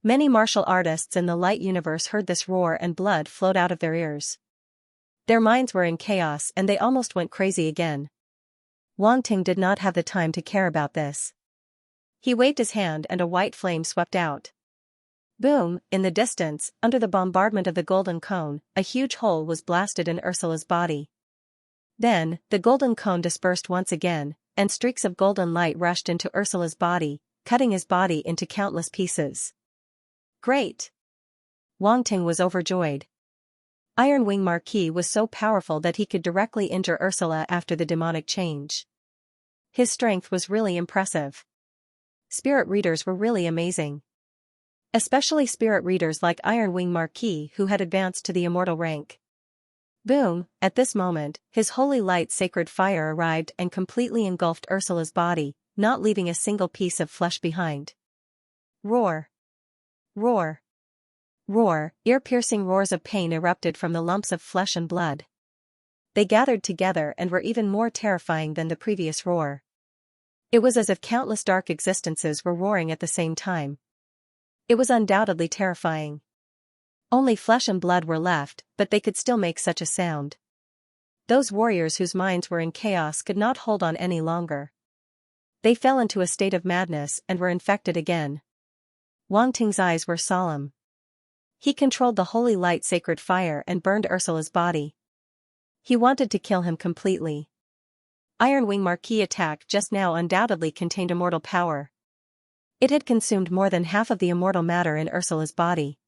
Many martial artists in the light universe heard this roar and blood flowed out of their ears. Their minds were in chaos and they almost went crazy again. Wang Ting did not have the time to care about this. He waved his hand and a white flame swept out. Boom, in the distance, under the bombardment of the golden cone, a huge hole was blasted in Ursula's body. Then, the golden cone dispersed once again, and streaks of golden light rushed into Ursula's body, cutting his body into countless pieces. Great! Wang Ting was overjoyed. Iron Wing Marquis was so powerful that he could directly injure Ursula after the demonic change. His strength was really impressive. Spirit readers were really amazing. Especially spirit readers like Iron Wing Marquis who had advanced to the immortal rank. Boom! At this moment, his holy light sacred fire arrived and completely engulfed Ursula's body, not leaving a single piece of flesh behind. Roar! Roar! Roar! Ear-piercing roars of pain erupted from the lumps of flesh and blood. They gathered together and were even more terrifying than the previous roar. It was as if countless dark existences were roaring at the same time. It was undoubtedly terrifying. Only flesh and blood were left, but they could still make such a sound. Those warriors whose minds were in chaos could not hold on any longer. They fell into a state of madness and were infected again. Wang Ting's eyes were solemn. He controlled the holy light sacred fire and burned Ursula's body. He wanted to kill him completely. Iron Wing Marquis attack just now undoubtedly contained immortal power. It had consumed more than half of the immortal matter in Ursula's body.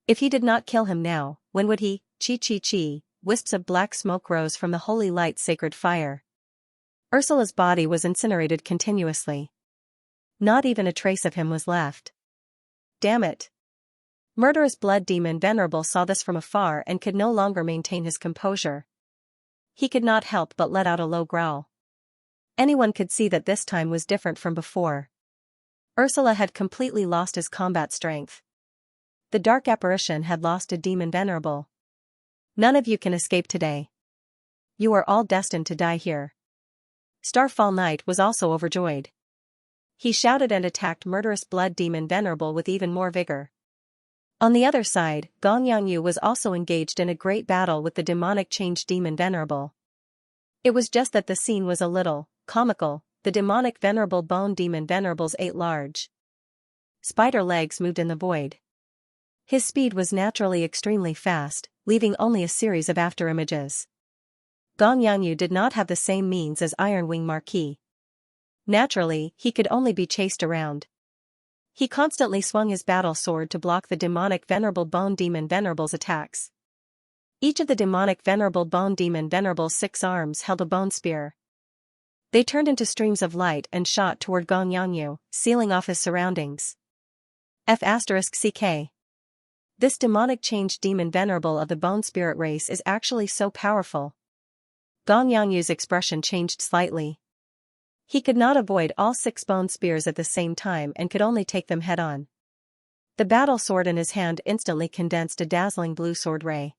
If he did not kill him now, when would he? Chi. Wisps of black smoke rose from the holy light sacred fire. Ursula's body was incinerated continuously. Not even a trace of him was left. Damn it! Murderous blood demon Venerable saw this from afar and could no longer maintain his composure. He could not help but let out a low growl. Anyone could see that this time was different from before. Ursula had completely lost his combat strength. The dark apparition had lost a demon Venerable. None of you can escape today. You are all destined to die here. Starfall Knight was also overjoyed. He shouted and attacked murderous blood demon Venerable with even more vigor. On the other side, Gong Yangyu was also engaged in a great battle with the demonic changed demon Venerable. It was just that the scene was a little comical. The demonic Venerable bone demon Venerables ate large spider legs moved in the void. His speed was naturally extremely fast, leaving only a series of afterimages. Gong Yangyu did not have the same means as Iron Wing Marquis. Naturally, he could only be chased around. He constantly swung his battle sword to block the demonic Venerable Bone Demon Venerable's attacks. Each of the demonic Venerable Bone Demon Venerable's 6 arms held a bone spear. They turned into streams of light and shot toward Gong Yangyu, sealing off his surroundings. F***CK. This demonic changed demon Venerable of the Bone Spirit race is actually so powerful. Gong Yangyu's expression changed slightly. He could not avoid all 6 bone spears at the same time and could only take them head-on. The battle sword in his hand instantly condensed a dazzling blue sword ray.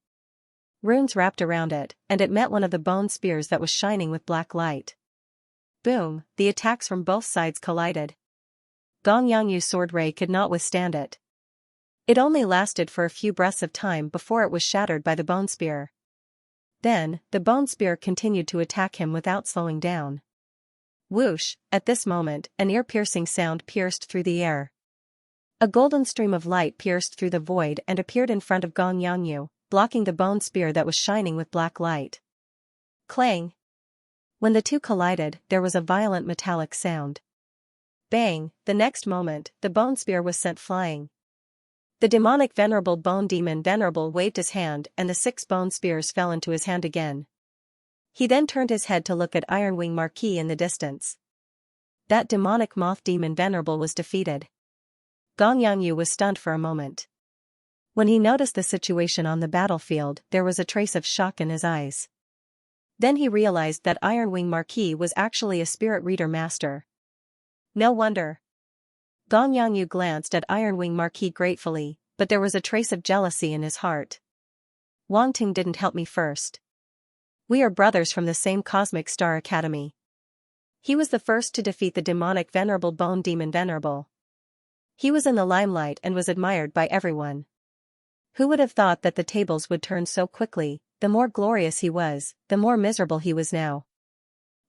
Runes wrapped around it, and it met one of the bone spears that was shining with black light. Boom, the attacks from both sides collided. Gong Yangyu's sword ray could not withstand it. It only lasted for a few breaths of time before it was shattered by the bone spear. Then, the bone spear continued to attack him without slowing down. Whoosh! At this moment, an ear-piercing sound pierced through the air. A golden stream of light pierced through the void and appeared in front of Gong Yangyu, blocking the bone spear that was shining with black light. Clang! When the two collided, there was a violent metallic sound. Bang! The next moment, the bone spear was sent flying. The demonic Venerable Bone Demon Venerable waved his hand and the 6 bone spears fell into his hand again. He then turned his head to look at Iron Wing Marquis in the distance. That demonic moth demon Venerable was defeated. Gong Yangyu was stunned for a moment. When he noticed the situation on the battlefield, there was a trace of shock in his eyes. Then he realized that Iron Wing Marquis was actually a spirit reader master. No wonder. Gong Yangyu glanced at Iron Wing Marquis gratefully, but there was a trace of jealousy in his heart. Wang Ting didn't help me first. We are brothers from the same Cosmic Star Academy. He was the first to defeat the demonic Venerable Bone Demon Venerable. He was in the limelight and was admired by everyone. Who would have thought that the tables would turn so quickly? The more glorious he was, the more miserable he was now.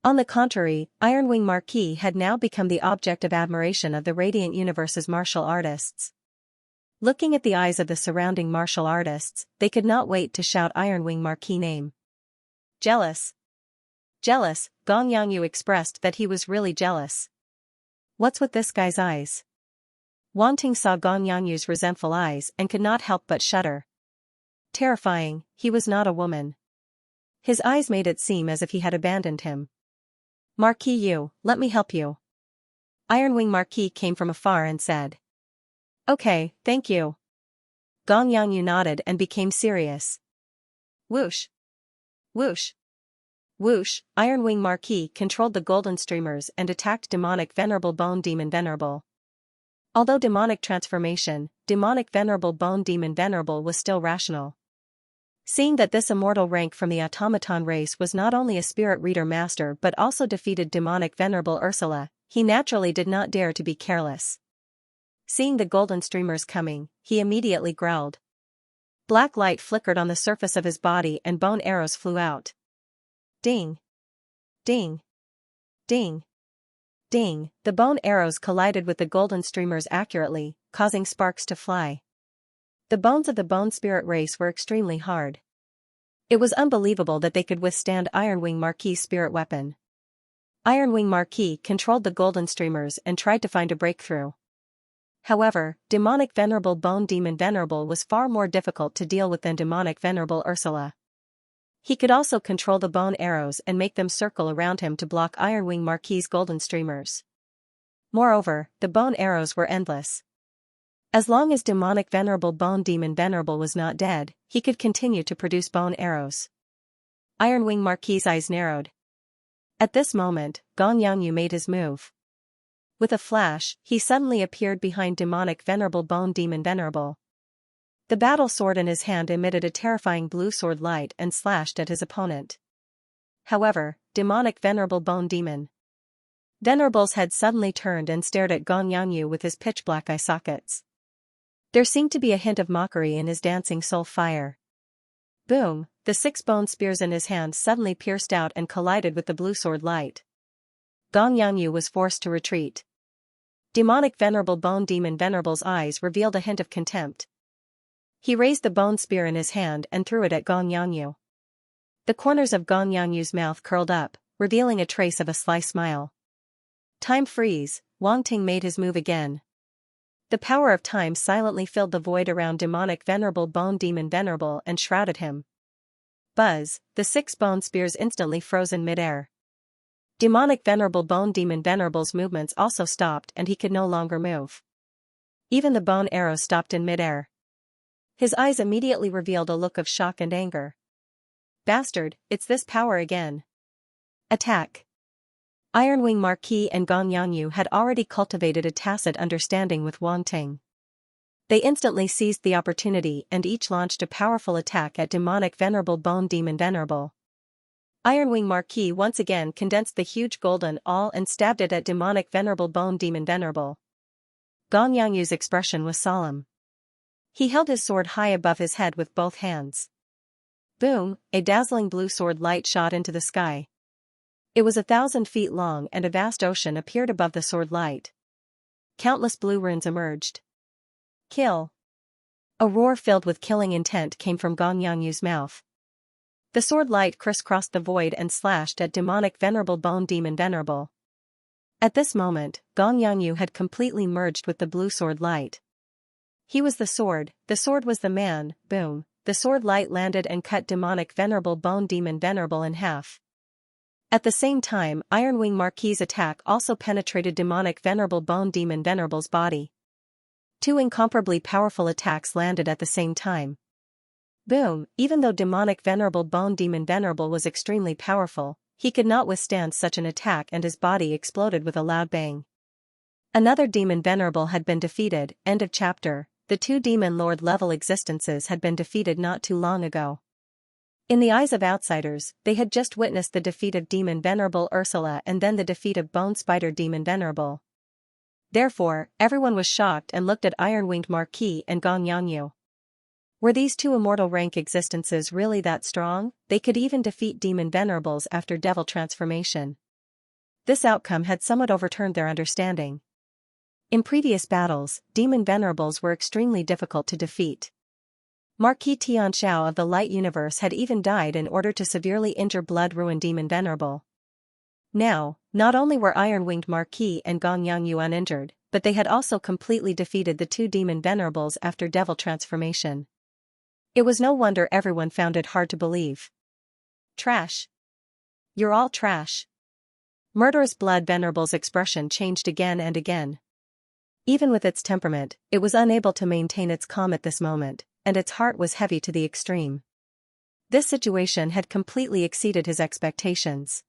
On the contrary, Iron Wing Marquis had now become the object of admiration of the Radiant Universe's martial artists. Looking at the eyes of the surrounding martial artists, they could not wait to shout Iron Wing Marquis' name. Jealous. Jealous, Gong Yangyu expressed that he was really jealous. What's with this guy's eyes? Wang Ting saw Gong Yangyu's resentful eyes and could not help but shudder. Terrifying, he was not a woman. His eyes made it seem as if he had abandoned him. Marquis Yu, let me help you. Ironwing Marquis came from afar and said. Okay, thank you. Gong Yangyu nodded and became serious. Whoosh. Whoosh. Whoosh, Ironwing Marquis controlled the golden streamers and attacked demonic Venerable Bone Demon Venerable. Although demonic transformation, demonic Venerable Bone Demon Venerable was still rational. Seeing that this immortal rank from the automaton race was not only a spirit reader master but also defeated demonic Venerable Ursula, he naturally did not dare to be careless. Seeing the golden streamers coming, he immediately growled. Black light flickered on the surface of his body and bone arrows flew out. Ding! Ding! Ding! Ding! The bone arrows collided with the golden streamers accurately, causing sparks to fly. The bones of the bone spirit race were extremely hard. It was unbelievable that they could withstand Ironwing Marquis' spirit weapon. Ironwing Marquis controlled the golden streamers and tried to find a breakthrough. However, demonic Venerable Bone Demon Venerable was far more difficult to deal with than demonic Venerable Ursula. He could also control the bone arrows and make them circle around him to block Ironwing Marquis' golden streamers. Moreover, the bone arrows were endless. As long as demonic Venerable Bone Demon Venerable was not dead, he could continue to produce bone arrows. Ironwing Marquis' eyes narrowed. At this moment, Gong Yangyu made his move. With a flash, he suddenly appeared behind demonic Venerable Bone Demon Venerable. The battle sword in his hand emitted a terrifying blue sword light and slashed at his opponent. However, demonic Venerable Bone Demon Venerable's head suddenly turned and stared at Gong Yangyu with his pitch-black eye sockets. There seemed to be a hint of mockery in his dancing soul fire. Boom! The 6 bone spears in his hand suddenly pierced out and collided with the blue sword light. Gong Yangyu was forced to retreat. Demonic Venerable Bone Demon Venerable's eyes revealed a hint of contempt. He raised the bone spear in his hand and threw it at Gong Yangyu. The corners of Gong Yangyu's mouth curled up, revealing a trace of a sly smile. Time freeze, Wang Ting made his move again. The power of time silently filled the void around demonic Venerable Bone Demon Venerable and shrouded him. Buzz, the 6 bone spears instantly froze in midair. Demonic Venerable Bone Demon Venerable's movements also stopped and he could no longer move. Even the bone arrows stopped in midair. His eyes immediately revealed a look of shock and anger. Bastard, it's this power again. Attack! Ironwing Marquis and Gong Yangyu had already cultivated a tacit understanding with Wang Ting. They instantly seized the opportunity and each launched a powerful attack at demonic Venerable Bone Demon Venerable. Ironwing Marquis once again condensed the huge golden awl and stabbed it at demonic Venerable Bone Demon Venerable. Gong Yangyu's expression was solemn. He held his sword high above his head with both hands. Boom! A dazzling blue sword light shot into the sky. It was 1,000 feet long and a vast ocean appeared above the sword light. Countless blue runes emerged. Kill! A roar filled with killing intent came from Gong Yangyu's mouth. The sword light crisscrossed the void and slashed at demonic Venerable Bone Demon Venerable. At this moment, Gong Yangyu had completely merged with the blue sword light. He was the sword was the man. Boom! The sword light landed and cut demonic Venerable Bone Demon Venerable in half. At the same time, Ironwing Marquis' attack also penetrated demonic Venerable Bone Demon Venerable's body. 2 incomparably powerful attacks landed at the same time. Boom! Even though demonic Venerable Bone Demon Venerable was extremely powerful, he could not withstand such an attack and his body exploded with a loud bang. Another Demon Venerable had been defeated. End of chapter. The 2 Demon Lord level existences had been defeated not too long ago. In the eyes of outsiders, they had just witnessed the defeat of Demon Venerable Ursula and then the defeat of Bone Spider Demon Venerable. Therefore, everyone was shocked and looked at Iron-Winged Marquis and Gong Yangyu. Were these 2 immortal rank existences really that strong? They could even defeat Demon Venerables after Devil transformation. This outcome had somewhat overturned their understanding. In previous battles, Demon Venerables were extremely difficult to defeat. Marquis Xianxia of the Light Universe had even died in order to severely injure Blood-Ruined Demon Venerable. Now, not only were Iron-Winged Marquis and Gong Yangyu uninjured, but they had also completely defeated the two Demon Venerables after Devil Transformation. It was no wonder everyone found it hard to believe. Trash. You're all trash. Murderous Blood Venerable's expression changed again and again. Even with its temperament, it was unable to maintain its calm at this moment, and its heart was heavy to the extreme. This situation had completely exceeded his expectations.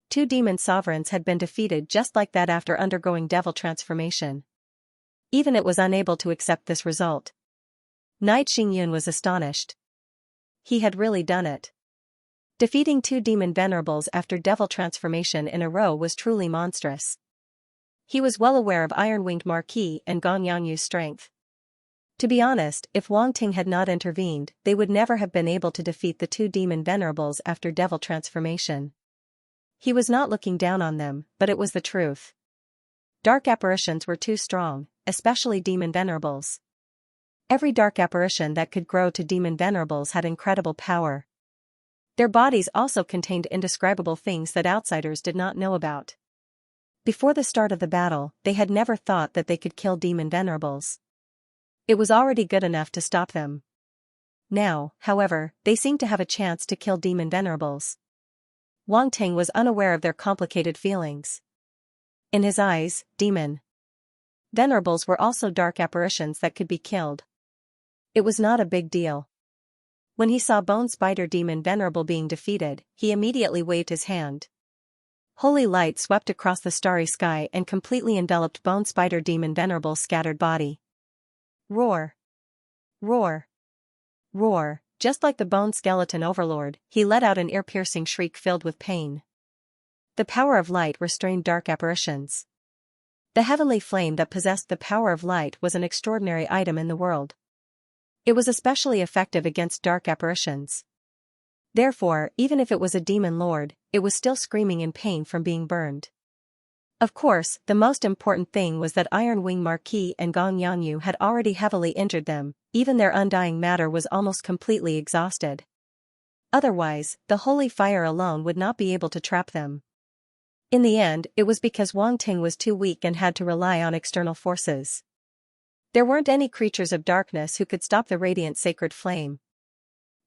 Two demon sovereigns had been defeated just like that after undergoing devil transformation. Even it was unable to accept this result. Knight Xingyun was astonished. He had really done it. Defeating two demon venerables after devil transformation in a row was truly monstrous. He was well aware of Iron-Winged Marquis and Gong Yangyu's strength. To be honest, if Wang Ting had not intervened, they would never have been able to defeat the two demon venerables after devil transformation. He was not looking down on them, but it was the truth. Dark apparitions were too strong, especially demon venerables. Every dark apparition that could grow to demon venerables had incredible power. Their bodies also contained indescribable things that outsiders did not know about. Before the start of the battle, they had never thought that they could kill demon venerables. It was already good enough to stop them. Now, however, they seemed to have a chance to kill demon venerables. Wang Ting was unaware of their complicated feelings. In his eyes, demon venerables were also dark apparitions that could be killed. It was not a big deal. When he saw Bone Spider Demon Venerable being defeated, he immediately waved his hand. Holy light swept across the starry sky and completely enveloped Bone Spider Demon Venerable's scattered body. Roar! Roar! Roar! Just like the Bone Skeleton Overlord, he let out an ear-piercing shriek filled with pain. The power of light restrained dark apparitions. The heavenly flame that possessed the power of light was an extraordinary item in the world. It was especially effective against dark apparitions. Therefore, even if it was a demon lord, it was still screaming in pain from being burned. Of course, the most important thing was that Iron-Wing Marquis and Gong Yangyu had already heavily injured them, even their undying matter was almost completely exhausted. Otherwise, the holy fire alone would not be able to trap them. In the end, it was because Wang Ting was too weak and had to rely on external forces. There weren't any creatures of darkness who could stop the radiant sacred flame.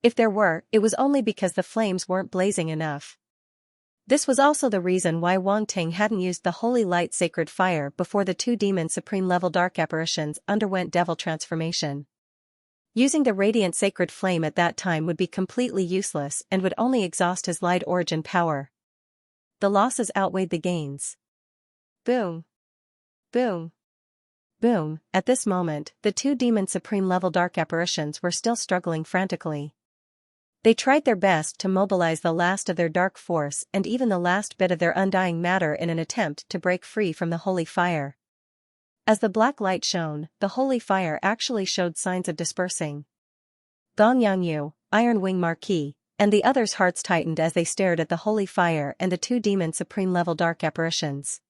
If there were, it was only because the flames weren't blazing enough. This was also the reason why Wang Ting hadn't used the holy light sacred fire before the two demon supreme level dark apparitions underwent devil transformation. Using the radiant sacred flame at that time would be completely useless and would only exhaust his light origin power. The losses outweighed the gains. Boom! Boom! Boom! At this moment, the two demon supreme level dark apparitions were still struggling frantically. They tried their best to mobilize the last of their dark force and even the last bit of their undying matter in an attempt to break free from the holy fire. As the black light shone, the holy fire actually showed signs of dispersing. Gong Yangyu, Iron-Wing Marquis, and the others' hearts tightened as they stared at the holy fire and the two demon supreme level dark apparitions.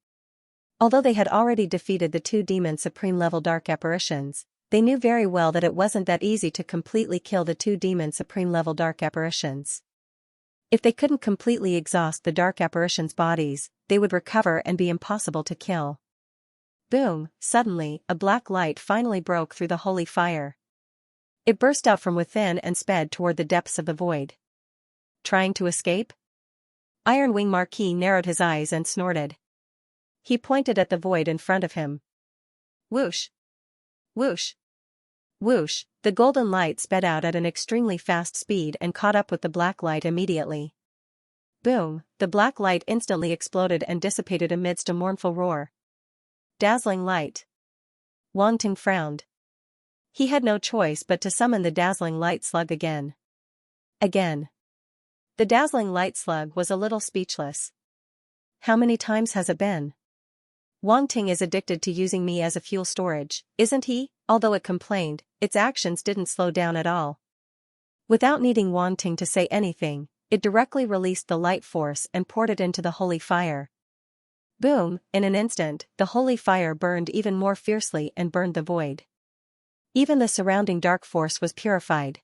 Although they had already defeated the two demon supreme level dark apparitions, they knew very well that it wasn't that easy to completely kill the two demon supreme level dark apparitions. If they couldn't completely exhaust the dark apparitions' bodies, they would recover and be impossible to kill. Boom! Suddenly, a black light finally broke through the holy fire. It burst out from within and sped toward the depths of the void. Trying to escape? Iron-Wing Marquis narrowed his eyes and snorted. He pointed at the void in front of him. Whoosh! Whoosh! Whoosh! The golden light sped out at an extremely fast speed and caught up with the black light immediately. Boom! The black light instantly exploded and dissipated amidst a mournful roar. Dazzling light. Wang Ting frowned. He had no choice but to summon the dazzling light slug again. Again. The dazzling light slug was a little speechless. How many times has it been? Wang Ting is addicted to using me as a fuel storage, isn't he? Although it complained, its actions didn't slow down at all. Without needing Wang Ting to say anything, it directly released the light force and poured it into the holy fire. Boom! In an instant, the holy fire burned even more fiercely and burned the void. Even the surrounding dark force was purified.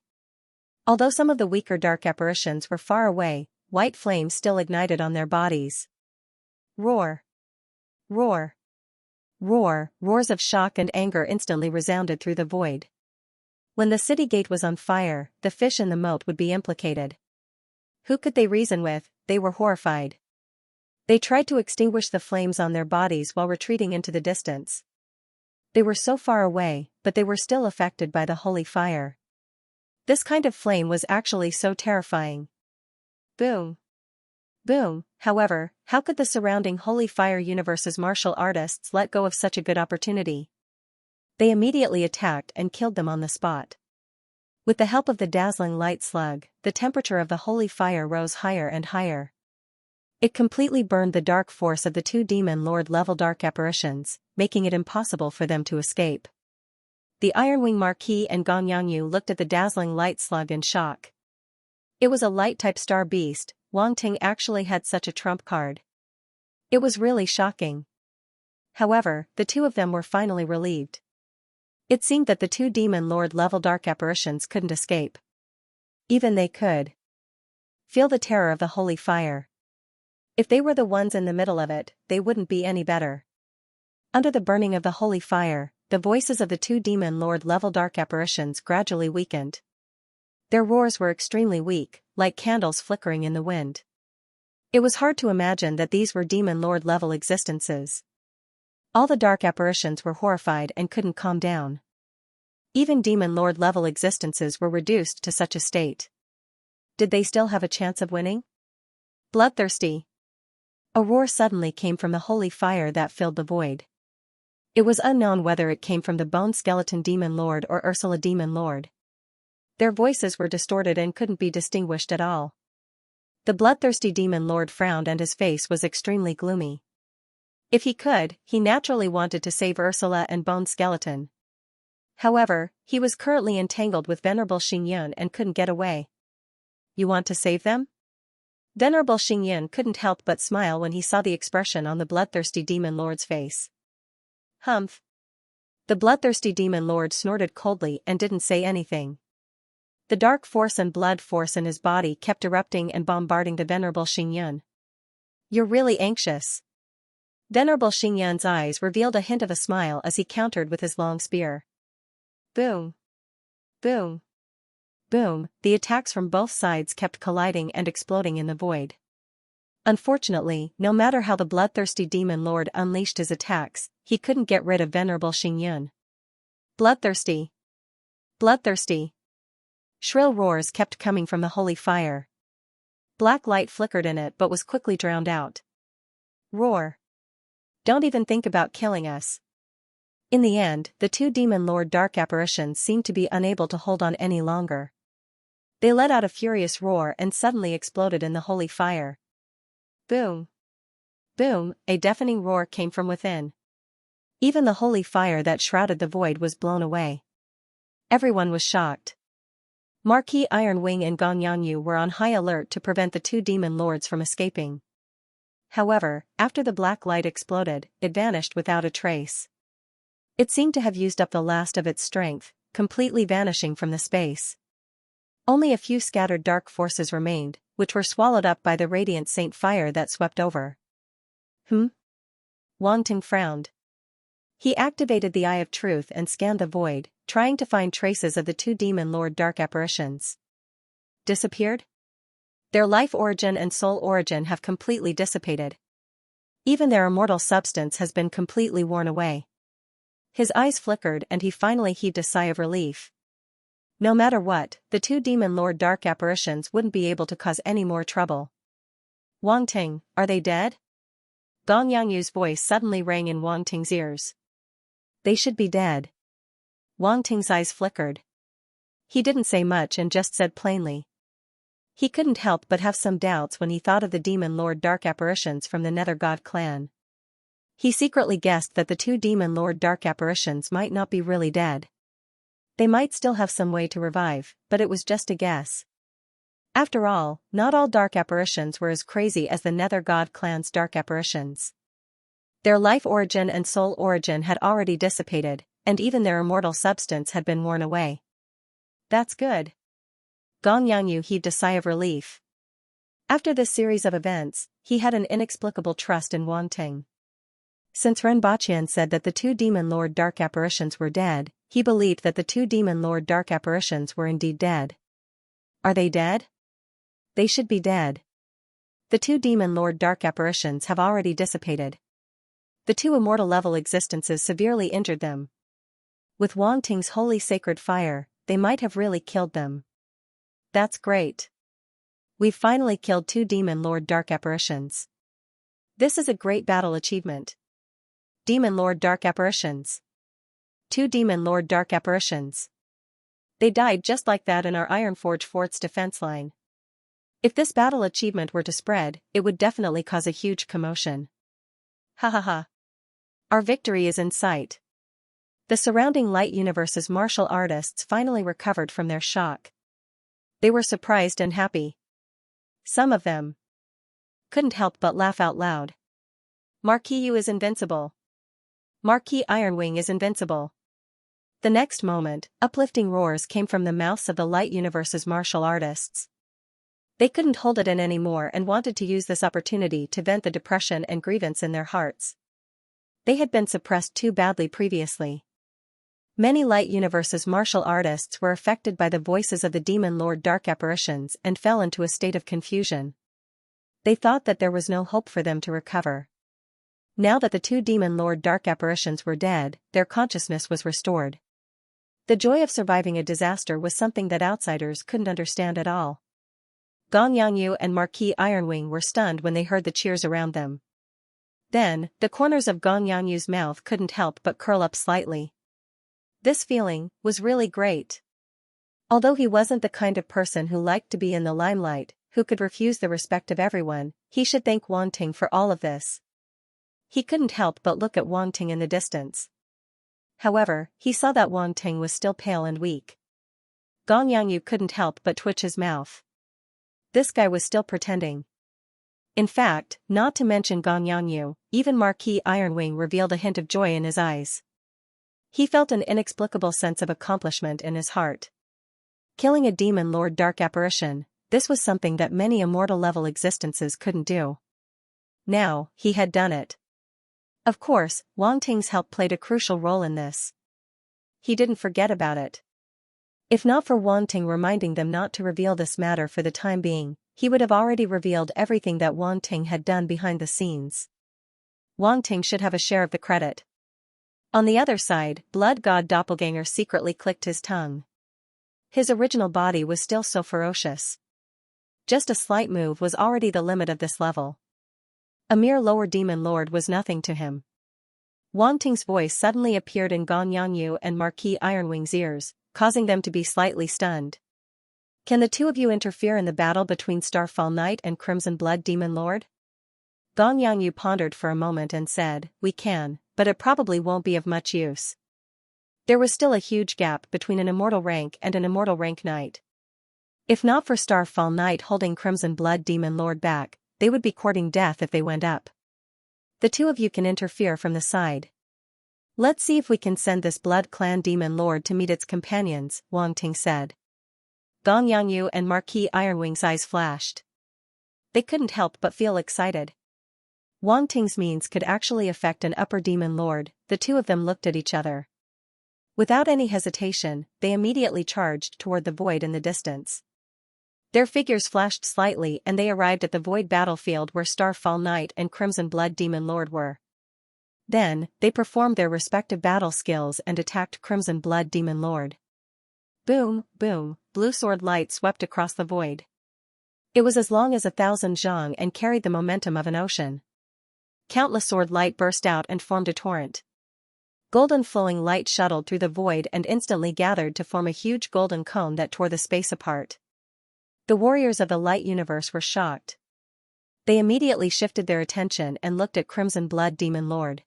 Although some of the weaker dark apparitions were far away, white flames still ignited on their bodies. Roar! Roar! Roar! Roars of shock and anger instantly resounded through the void. When the city gate was on fire, the fish in the moat would be implicated. Who could they reason with? They were horrified. They tried to extinguish the flames on their bodies while retreating into the distance. They were so far away, but they were still affected by the holy fire. This kind of flame was actually so terrifying. Boom! Boom! However, how could the surrounding holy fire universe's martial artists let go of such a good opportunity? They immediately attacked and killed them on the spot. With the help of the dazzling light slug, the temperature of the holy fire rose higher and higher. It completely burned the dark force of the two demon lord level dark apparitions, making it impossible for them to escape. The Ironwing Marquis and Gongyanyu looked at the dazzling light slug in shock. It was a light-type star beast. Wang Ting actually had such a trump card. It was really shocking. However, the two of them were finally relieved. It seemed that the two demon lord level dark apparitions couldn't escape. Even they could feel the terror of the holy fire. If they were the ones in the middle of it, they wouldn't be any better. Under the burning of the holy fire, the voices of the two demon lord level dark apparitions gradually weakened. Their roars were extremely weak, like candles flickering in the wind. It was hard to imagine that these were demon lord level existences. All the dark apparitions were horrified and couldn't calm down. Even demon lord level existences were reduced to such a state. Did they still have a chance of winning? Bloodthirsty! A roar suddenly came from the holy fire that filled the void. It was unknown whether it came from the Bone Skeleton Demon Lord or Ursula Demon Lord. Their voices were distorted and couldn't be distinguished at all. The bloodthirsty Demon Lord frowned and his face was extremely gloomy. If he could, he naturally wanted to save Ursula and Bone Skeleton. However, he was currently entangled with Venerable Xingyun and couldn't get away. You want to save them? Venerable Xingyun couldn't help but smile when he saw the expression on the bloodthirsty Demon Lord's face. Humph. The bloodthirsty Demon Lord snorted coldly and didn't say anything. The dark force and blood force in his body kept erupting and bombarding the Venerable Xingyun. You're really anxious. Venerable Xingyun's eyes revealed a hint of a smile as he countered with his long spear. Boom. Boom. Boom, the attacks from both sides kept colliding and exploding in the void. Unfortunately, no matter how the bloodthirsty Demon Lord unleashed his attacks, he couldn't get rid of Venerable Xingyun. Bloodthirsty! Bloodthirsty! Shrill roars kept coming from the holy fire. Black light flickered in it but was quickly drowned out. Roar! Don't even think about killing us. In the end, the two Demon Lord dark apparitions seemed to be unable to hold on any longer. They let out a furious roar and suddenly exploded in the holy fire. Boom! Boom! A deafening roar came from within. Even the holy fire that shrouded the void was blown away. Everyone was shocked. Marquis Ironwing and Gongyanyu were on high alert to prevent the two demon lords from escaping. However, after the black light exploded, it vanished without a trace. It seemed to have used up the last of its strength, completely vanishing from the space. Only a few scattered dark forces remained, which were swallowed up by the radiant saint fire that swept over. Wang Ting frowned. He activated the Eye of Truth and scanned the void, trying to find traces of the two Demon Lord dark apparitions. Disappeared? Their life origin and soul origin have completely dissipated. Even their immortal substance has been completely worn away. His eyes flickered and he finally heaved a sigh of relief. No matter what, the two Demon Lord dark apparitions wouldn't be able to cause any more trouble. Wang Ting, are they dead? Gongyanyu's voice suddenly rang in Wang Ting's ears. They should be dead. Wang Ting's eyes flickered. He didn't say much and just said plainly. He couldn't help but have some doubts when he thought of the Demon Lord dark apparitions from the Nether God clan. He secretly guessed that the two Demon Lord dark apparitions might not be really dead. They might still have some way to revive, but it was just a guess. After all, not all dark apparitions were as crazy as the Nether God clan's dark apparitions. Their life origin and soul origin had already dissipated, and even their immortal substance had been worn away. That's good. Gong Yangyu heaved a sigh of relief. After this series of events, he had an inexplicable trust in Wanting. Since Ren Baqian said that the two Demon Lord Dark Apparitions were dead, he believed that the two Demon Lord Dark Apparitions were indeed dead. Are they dead? They should be dead. The two Demon Lord Dark Apparitions have already dissipated. The two immortal level existences severely injured them. With Wang Ting's holy sacred fire, they might have really killed them. That's great. We've finally killed two Demon Lord Dark Apparitions. This is a great battle achievement. Demon Lord Dark Apparitions. Two Demon Lord Dark Apparitions. They died just like that in our Ironforge Fort's defense line. If this battle achievement were to spread, it would definitely cause a huge commotion. Ha ha ha. Our victory is in sight. The surrounding light universe's martial artists finally recovered from their shock. They were surprised and happy. Some of them couldn't help but laugh out loud. Marquis Yu is invincible. Marquis Ironwing is invincible. The next moment, uplifting roars came from the mouths of the light universe's martial artists. They couldn't hold it in anymore and wanted to use this opportunity to vent the depression and grievance in their hearts. They had been suppressed too badly previously. Many light universe's martial artists were affected by the voices of the Demon Lord Dark Apparitions and fell into a state of confusion. They thought that there was no hope for them to recover. Now that the two Demon Lord Dark Apparitions were dead, their consciousness was restored. The joy of surviving a disaster was something that outsiders couldn't understand at all. Gong Yangyu and Marquis Ironwing were stunned when they heard the cheers around them. Then, the corners of Gong Yangyu's mouth couldn't help but curl up slightly. This feeling was really great. Although he wasn't the kind of person who liked to be in the limelight, who could refuse the respect of everyone, he should thank Wanting for all of this. He couldn't help but look at Wanting in the distance. However, he saw that Wanting was still pale and weak. Gong Yangyu couldn't help but twitch his mouth. This guy was still pretending. In fact, not to mention Gong Yangyu, even Marquis Ironwing revealed a hint of joy in his eyes. He felt an inexplicable sense of accomplishment in his heart. Killing a Demon Lord Dark Apparition, this was something that many immortal level existences couldn't do. Now, he had done it. Of course, Wang Ting's help played a crucial role in this. He didn't forget about it. If not for Wang Ting reminding them not to reveal this matter for the time being, he would have already revealed everything that Wang Ting had done behind the scenes. Wang Ting should have a share of the credit. On the other side, Blood God Doppelganger secretly clicked his tongue. His original body was still so ferocious. Just a slight move was already the limit of this level. A mere lower demon lord was nothing to him. Wang Ting's voice suddenly appeared in Gong Yangyu and Marquis Ironwing's ears, causing them to be slightly stunned. Can the two of you interfere in the battle between Starfall Knight and Crimson Blood Demon Lord? Gong Yangyu pondered for a moment and said, we can, but it probably won't be of much use. There was still a huge gap between an immortal rank and an immortal rank knight. If not for Starfall Knight holding Crimson Blood Demon Lord back, they would be courting death if they went up. The two of you can interfere from the side. Let's see if we can send this Blood Clan Demon Lord to meet its companions, Wang Ting said. Gong Yangyu and Marquis Ironwing's eyes flashed. They couldn't help but feel excited. Wang Ting's means could actually affect an upper demon lord. The two of them looked at each other. Without any hesitation, they immediately charged toward the void in the distance. Their figures flashed slightly and they arrived at the void battlefield where Starfall Knight and Crimson Blood Demon Lord were. Then, they performed their respective battle skills and attacked Crimson Blood Demon Lord. Boom, boom, blue sword light swept across the void. It was as long as 1,000 zhang and carried the momentum of an ocean. Countless sword light burst out and formed a torrent. Golden flowing light shuttled through the void and instantly gathered to form a huge golden cone that tore the space apart. The warriors of the light universe were shocked. They immediately shifted their attention and looked at Crimson Blood Demon Lord.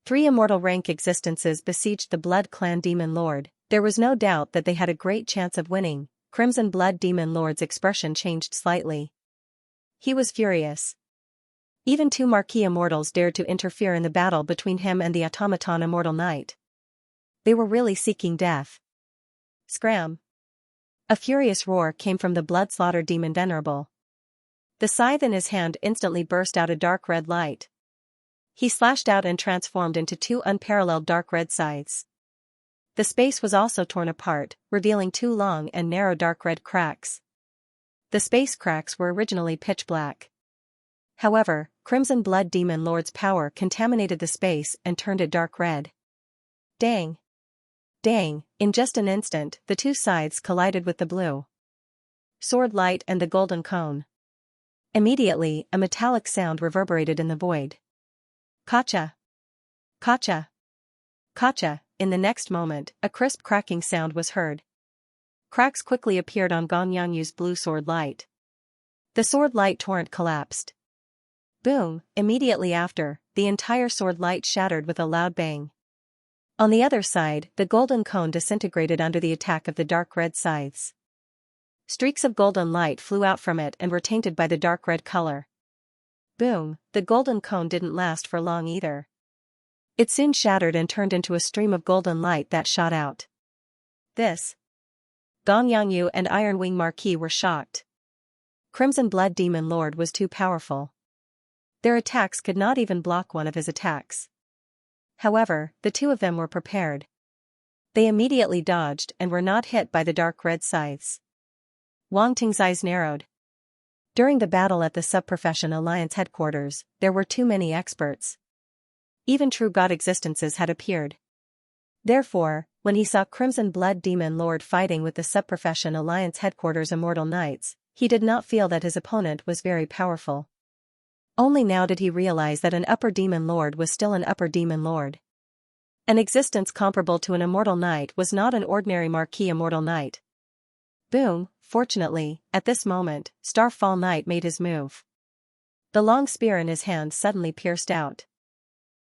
3 immortal rank existences besieged the Blood Clan Demon Lord. There was no doubt that they had a great chance of winning. Crimson Blood Demon Lord's expression changed slightly. He was furious. Even 2 Marquis Immortals dared to interfere in the battle between him and the automaton Immortal Knight. They were really seeking death. Scram! A furious roar came from the blood-slaughtered demon Venerable. The scythe in his hand instantly burst out a dark red light. He slashed out and transformed into two unparalleled dark red scythes. The space was also torn apart, revealing two long and narrow dark red cracks. The space cracks were originally pitch black. However, Crimson Blood Demon Lord's power contaminated the space and turned it dark red. Dang! Dang! In just an instant, the two scythes collided with the blue sword light and the golden cone. Immediately, a metallic sound reverberated in the void. Kacha! Kacha! Kacha! In the next moment, a crisp cracking sound was heard. Cracks quickly appeared on Gong Yangyu's blue sword light. The sword light torrent collapsed. Boom! Immediately after, the entire sword light shattered with a loud bang. On the other side, the golden cone disintegrated under the attack of the dark red scythes. Streaks of golden light flew out from it and were tainted by the dark red color. Boom! The golden cone didn't last for long either. It soon shattered and turned into a stream of golden light that shot out. This. Gong Yangyu and Iron Wing Marquis were shocked. Crimson Blood Demon Lord was too powerful. Their attacks could not even block one of his attacks. However, the two of them were prepared. They immediately dodged and were not hit by the dark red scythes. Wang Ting's eyes narrowed. During the battle at the Sub-Profession Alliance headquarters, there were too many experts. Even true god existences had appeared. Therefore, when he saw Crimson Blood Demon Lord fighting with the Sub-Profession Alliance headquarters Immortal Knights, he did not feel that his opponent was very powerful. Only now did he realize that an Upper Demon Lord was still an Upper Demon Lord. An existence comparable to an Immortal Knight was not an ordinary Marquis Immortal Knight. Boom! Fortunately, at this moment, Starfall Knight made his move. The long spear in his hand suddenly pierced out.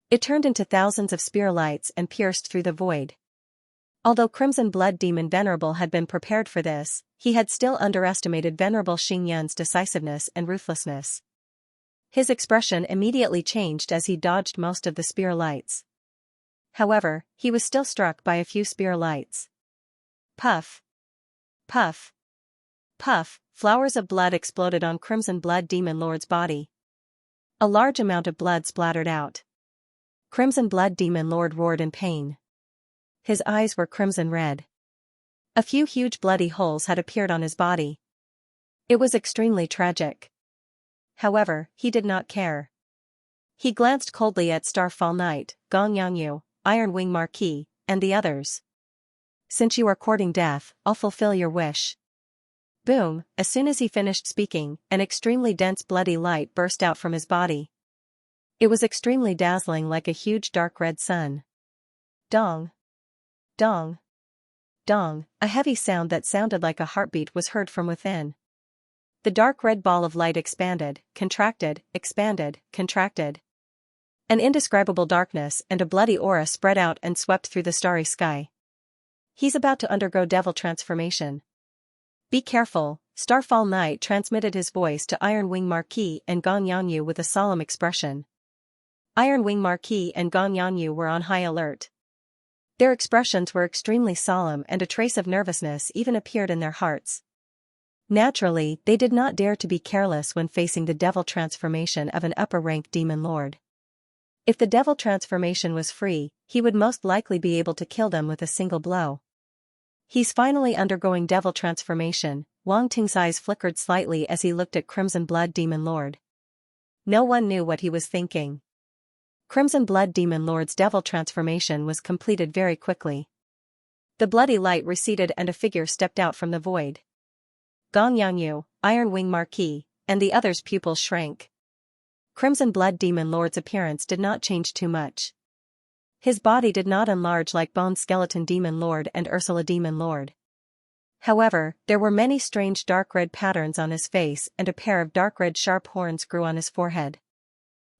It turned into thousands of spear lights and pierced through the void. Although Crimson Blood Demon Venerable had been prepared for this, he had still underestimated Venerable Xingyan's decisiveness and ruthlessness. His expression immediately changed as he dodged most of the spear lights. However, he was still struck by a few spear lights. Puff! Puff! Puff! Flowers of blood exploded on Crimson Blood Demon Lord's body. A large amount of blood splattered out. Crimson Blood Demon Lord roared in pain. His eyes were crimson red. A few huge bloody holes had appeared on his body. It was extremely tragic. However, he did not care. He glanced coldly at Starfall Knight, Gong Yangyu, Iron Wing Marquis, and the others. Since you are courting death, I'll fulfill your wish. Boom! As soon as he finished speaking, an extremely dense bloody light burst out from his body. It was extremely dazzling like a huge dark red sun. Dong! Dong! Dong! A heavy sound that sounded like a heartbeat was heard from within. The dark red ball of light expanded, contracted, expanded, contracted. An indescribable darkness and a bloody aura spread out and swept through the starry sky. He's about to undergo devil transformation. Be careful, Starfall Knight transmitted his voice to Iron Wing Marquis and Gong Yangyu with a solemn expression. Iron Wing Marquis and Gong Yangyu were on high alert. Their expressions were extremely solemn and a trace of nervousness even appeared in their hearts. Naturally, they did not dare to be careless when facing the devil transformation of an upper-rank demon lord. If the devil transformation was free, he would most likely be able to kill them with a single blow. He's finally undergoing devil transformation. Wang Ting's eyes flickered slightly as he looked at Crimson Blood Demon Lord. No one knew what he was thinking. Crimson Blood Demon Lord's devil transformation was completed very quickly. The bloody light receded and a figure stepped out from the void. Gong Yangyu, Iron Wing Marquis, and the others' pupils shrank. Crimson Blood Demon Lord's appearance did not change too much. His body did not enlarge like Bone Skeleton Demon Lord and Ursula Demon Lord. However, there were many strange dark red patterns on his face and a pair of dark red sharp horns grew on his forehead.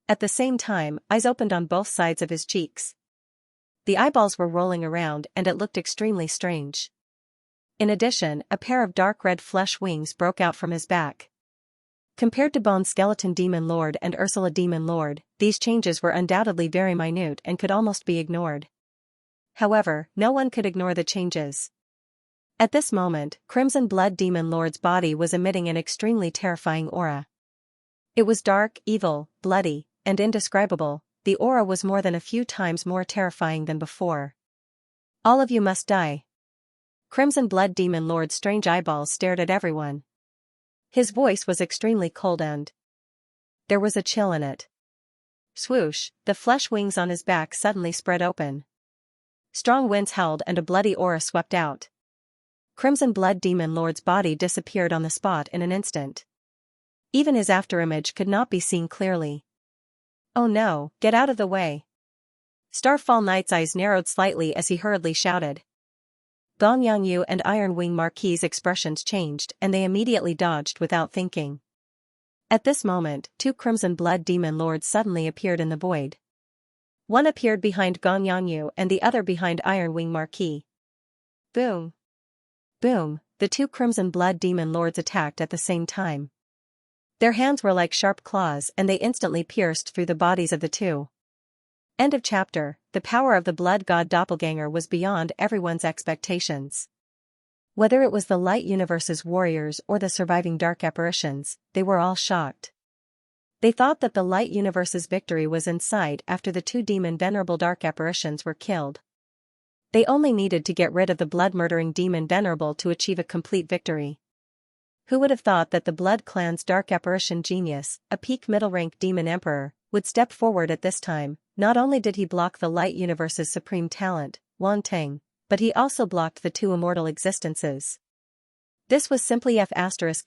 At the same time, eyes opened on both sides of his cheeks. The eyeballs were rolling around and it looked extremely strange. In addition, a pair of dark red flesh wings broke out from his back. Compared to Bone Skeleton Demon Lord and Ursula Demon Lord, these changes were undoubtedly very minute and could almost be ignored. However, no one could ignore the changes. At this moment, Crimson Blood Demon Lord's body was emitting an extremely terrifying aura. It was dark, evil, bloody, and indescribable. The aura was more than a few times more terrifying than before. All of you must die. Crimson Blood Demon Lord's strange eyeballs stared at everyone. His voice was extremely cold and there was a chill in it. Swoosh, the flesh wings on his back suddenly spread open. Strong winds howled and a bloody aura swept out. Crimson Blood Demon Lord's body disappeared on the spot in an instant. Even his afterimage could not be seen clearly. Oh no, get out of the way. Starfall Knight's eyes narrowed slightly as he hurriedly shouted. Gong Yangyu and Iron Wing Marquis's expressions changed and they immediately dodged without thinking. At this moment, two Crimson Blood Demon Lords suddenly appeared in the void. One appeared behind Gong Yangyu and the other behind Iron Wing Marquis. Boom! Boom! The two Crimson Blood Demon Lords attacked at the same time. Their hands were like sharp claws and they instantly pierced through the bodies of the two. End of chapter. The power of the Blood God Doppelganger was beyond everyone's expectations. Whether it was the Light Universe's warriors or the surviving dark apparitions, they were all shocked. They thought that the Light Universe's victory was in sight after the two demon Venerable Dark Apparitions were killed. They only needed to get rid of the blood-murdering demon Venerable to achieve a complete victory. Who would have thought that the Blood Clan's Dark Apparition Genius, a peak middle-rank demon emperor, would step forward at this time? Not only did he block the Light Universe's supreme talent, Wan Teng, but he also blocked the two immortal existences. This was simply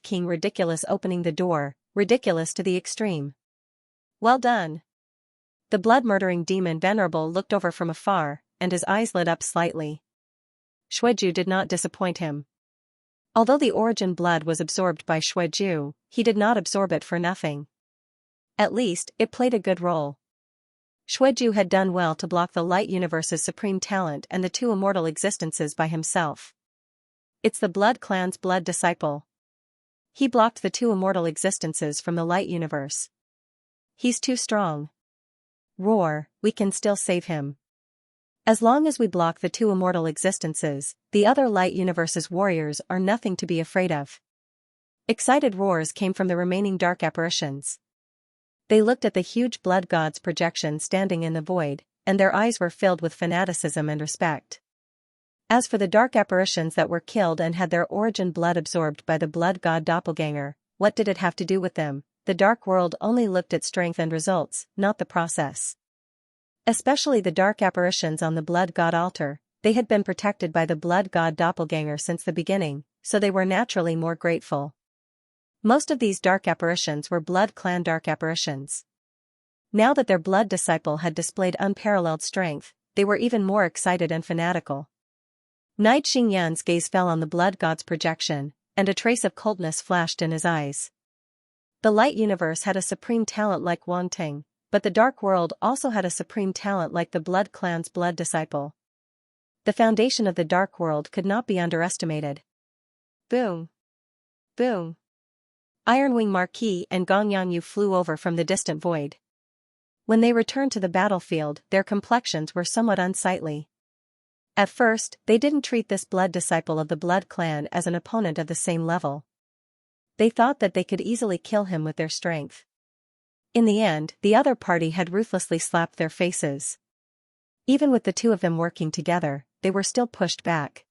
King ridiculous, opening the door, ridiculous to the extreme. Well done. The blood-murdering demon Venerable looked over from afar, and his eyes lit up slightly. Xueju did not disappoint him. Although the origin blood was absorbed by Xueju, he did not absorb it for nothing. At least, it played a good role. Xueju had done well to block the Light Universe's supreme talent and the two immortal existences by himself. It's the Blood Clan's blood disciple. He blocked the two immortal existences from the Light Universe. He's too strong. Roar, we can still save him. As long as we block the two immortal existences, the other Light Universe's warriors are nothing to be afraid of. Excited roars came from the remaining dark apparitions. They looked at the huge blood god's projection standing in the void, and their eyes were filled with fanaticism and respect. As for the dark apparitions that were killed and had their origin blood absorbed by the blood god doppelganger, what did it have to do with them? The dark world only looked at strength and results, not the process. Especially the dark apparitions on the blood god altar, they had been protected by the blood god doppelganger since the beginning, so they were naturally more grateful. Most of these dark apparitions were Blood Clan dark apparitions. Now that their blood disciple had displayed unparalleled strength, they were even more excited and fanatical. Knight Xingyan's gaze fell on the blood god's projection, and a trace of coldness flashed in his eyes. The Light Universe had a supreme talent like Wan Teng, but the Dark World also had a supreme talent like the Blood Clan's blood disciple. The foundation of the Dark World could not be underestimated. Boom! Boom! Iron Wing Marquis and Gong Yangyu flew over from the distant void. When they returned to the battlefield, their complexions were somewhat unsightly. At first, they didn't treat this blood disciple of the Blood Clan as an opponent of the same level. They thought that they could easily kill him with their strength. In the end, the other party had ruthlessly slapped their faces. Even with the two of them working together, they were still pushed back.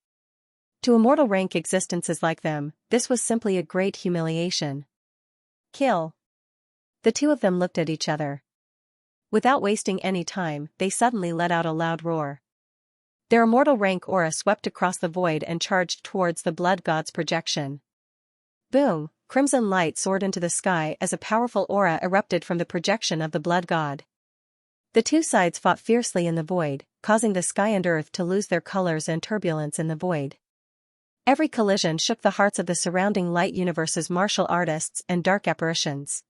To immortal rank existences like them, this was simply a great humiliation. Kill. The two of them looked at each other. Without wasting any time, they suddenly let out a loud roar. Their immortal rank aura swept across the void and charged towards the blood god's projection. Boom! Crimson light soared into the sky as a powerful aura erupted from the projection of the blood god. The two sides fought fiercely in the void, causing the sky and earth to lose their colors and turbulence in the void. Every collision shook the hearts of the surrounding Light Universe's martial artists and dark apparitions.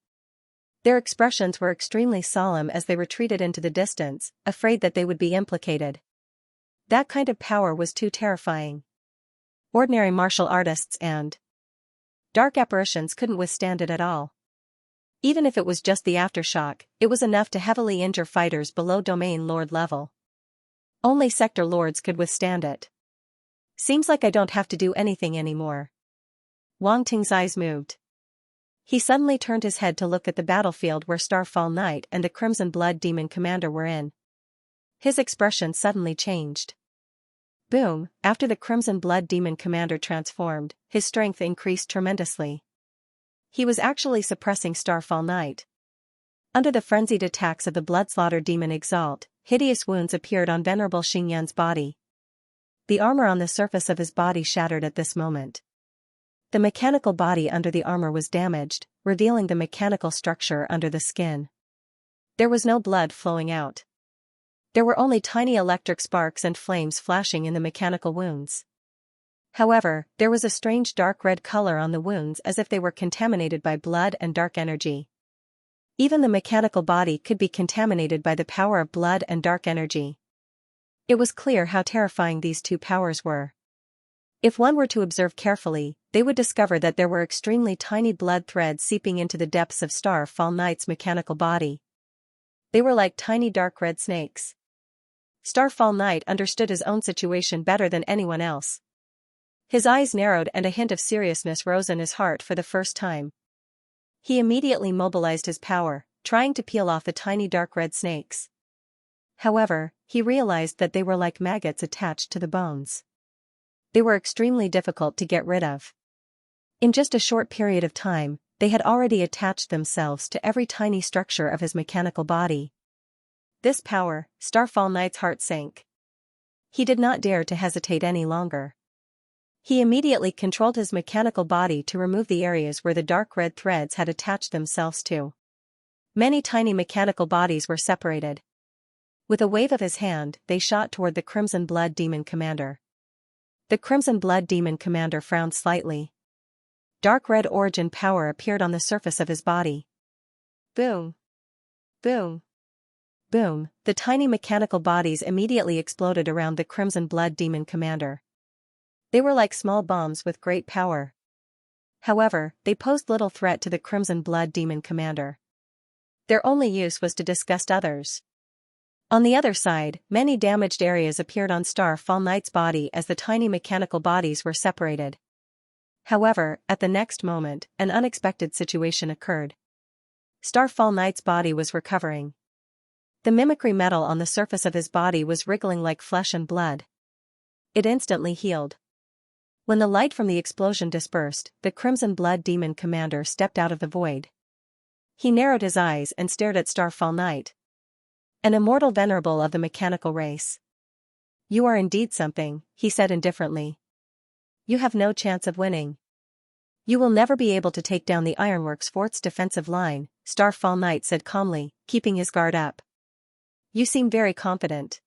Their expressions were extremely solemn as they retreated into the distance, afraid that they would be implicated. That kind of power was too terrifying. Ordinary martial artists and dark apparitions couldn't withstand it at all. Even if it was just the aftershock, it was enough to heavily injure fighters below Domain Lord level. Only sector lords could withstand it. Seems like I don't have to do anything anymore. Wang Ting's eyes moved. He suddenly turned his head to look at the battlefield where Starfall Knight and the Crimson Blood Demon Commander were in. His expression suddenly changed. Boom, after the Crimson Blood Demon Commander transformed, his strength increased tremendously. He was actually suppressing Starfall Knight. Under the frenzied attacks of the Bloodslaughter Demon Exalt, hideous wounds appeared on Venerable Xingyan's body. The armor on the surface of his body shattered at this moment. The mechanical body under the armor was damaged, revealing the mechanical structure under the skin. There was no blood flowing out. There were only tiny electric sparks and flames flashing in the mechanical wounds. However, there was a strange dark red color on the wounds as if they were contaminated by blood and dark energy. Even the mechanical body could be contaminated by the power of blood and dark energy. It was clear how terrifying these two powers were. If one were to observe carefully, they would discover that there were extremely tiny blood threads seeping into the depths of Starfall Knight's mechanical body. They were like tiny dark red snakes. Starfall Knight understood his own situation better than anyone else. His eyes narrowed and a hint of seriousness rose in his heart for the first time. He immediately mobilized his power, trying to peel off the tiny dark red snakes. However, he realized that they were like maggots attached to the bones. They were extremely difficult to get rid of. In just a short period of time, they had already attached themselves to every tiny structure of his mechanical body. This power, Starfall Knight's heart sank. He did not dare to hesitate any longer. He immediately controlled his mechanical body to remove the areas where the dark red threads had attached themselves to. Many tiny mechanical bodies were separated. With a wave of his hand, they shot toward the Crimson Blood Demon Commander. The Crimson Blood Demon Commander frowned slightly. Dark red origin power appeared on the surface of his body. Boom! Boom! Boom! The tiny mechanical bodies immediately exploded around the Crimson Blood Demon Commander. They were like small bombs with great power. However, they posed little threat to the Crimson Blood Demon Commander. Their only use was to disgust others. On the other side, many damaged areas appeared on Starfall Knight's body as the tiny mechanical bodies were separated. However, at the next moment, an unexpected situation occurred. Starfall Knight's body was recovering. The mimicry metal on the surface of his body was wriggling like flesh and blood. It instantly healed. When the light from the explosion dispersed, the Crimson Blood Demon Commander stepped out of the void. He narrowed his eyes and stared at Starfall Knight. An immortal venerable of the mechanical race. You are indeed something, he said indifferently. You have no chance of winning. You will never be able to take down the Ironworks fort's defensive line, Starfall Knight said calmly, keeping his guard up. You seem very confident.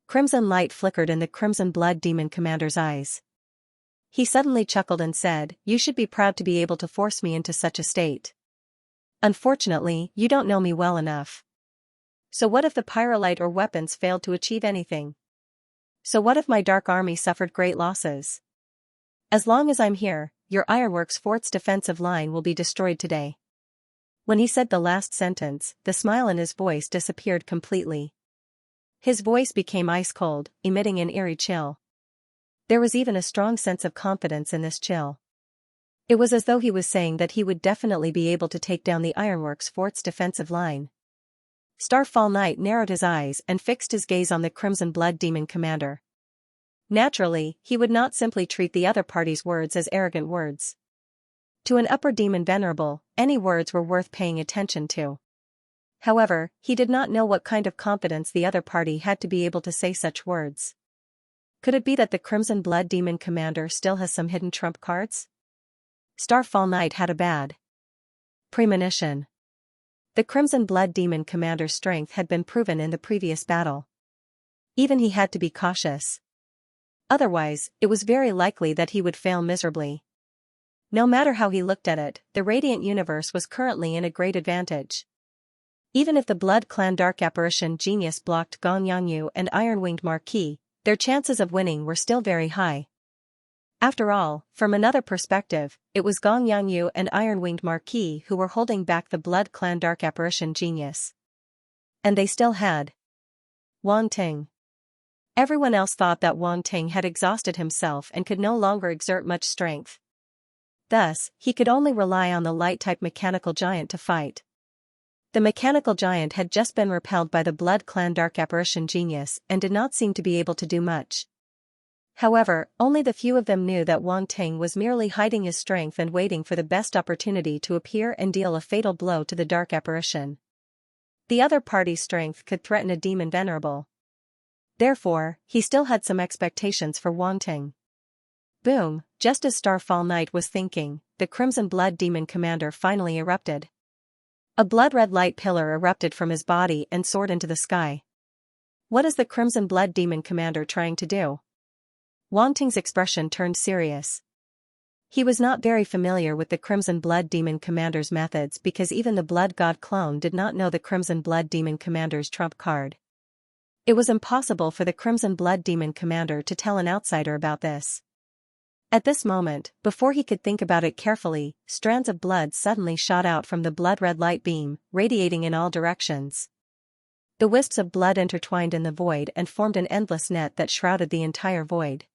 Crimson light flickered in the Crimson Blood Demon Commander's eyes. He suddenly chuckled and said, You should be proud to be able to force me into such a state. Unfortunately, you don't know me well enough. So what if the pyrolite or weapons failed to achieve anything? So what if my dark army suffered great losses? As long as I'm here, your Ironworks fort's defensive line will be destroyed today. When he said the last sentence, the smile in his voice disappeared completely. His voice became ice cold, emitting an eerie chill. There was even a strong sense of confidence in this chill. It was as though he was saying that he would definitely be able to take down the Ironworks fort's defensive line. Starfall Knight narrowed his eyes and fixed his gaze on the Crimson Blood Demon Commander. Naturally, he would not simply treat the other party's words as arrogant words. To an upper demon venerable, any words were worth paying attention to. However, he did not know what kind of confidence the other party had to be able to say such words. Could it be that the Crimson Blood Demon Commander still has some hidden trump cards? Starfall Knight had a bad premonition. The Crimson Blood Demon Commander's strength had been proven in the previous battle. Even he had to be cautious. Otherwise, it was very likely that he would fail miserably. No matter how he looked at it, the Radiant Universe was currently in a great advantage. Even if the Blood Clan Dark Apparition Genius blocked Gong Yangyu and Iron-Winged Marquis, their chances of winning were still very high. After all, from another perspective, it was Gong Yangyu and Iron-Winged Marquis who were holding back the Blood Clan Dark Apparition Genius. And they still had Wang Ting. Everyone else thought that Wang Ting had exhausted himself and could no longer exert much strength. Thus, he could only rely on the light-type mechanical giant to fight. The mechanical giant had just been repelled by the Blood Clan Dark Apparition genius and did not seem to be able to do much. However, only the few of them knew that Wang Ting was merely hiding his strength and waiting for the best opportunity to appear and deal a fatal blow to the Dark Apparition. The other party's strength could threaten a demon venerable. Therefore, he still had some expectations for Wang Ting. Boom, just as Starfall Knight was thinking, the Crimson Blood Demon Commander finally erupted. A blood-red light pillar erupted from his body and soared into the sky. What is the Crimson Blood Demon Commander trying to do? Wang Ting's expression turned serious. He was not very familiar with the Crimson Blood Demon Commander's methods because even the Blood God clone did not know the Crimson Blood Demon Commander's trump card. It was impossible for the Crimson Blood Demon Commander to tell an outsider about this. At this moment, before he could think about it carefully, strands of blood suddenly shot out from the blood-red light beam, radiating in all directions. The wisps of blood intertwined in the void and formed an endless net that shrouded the entire void.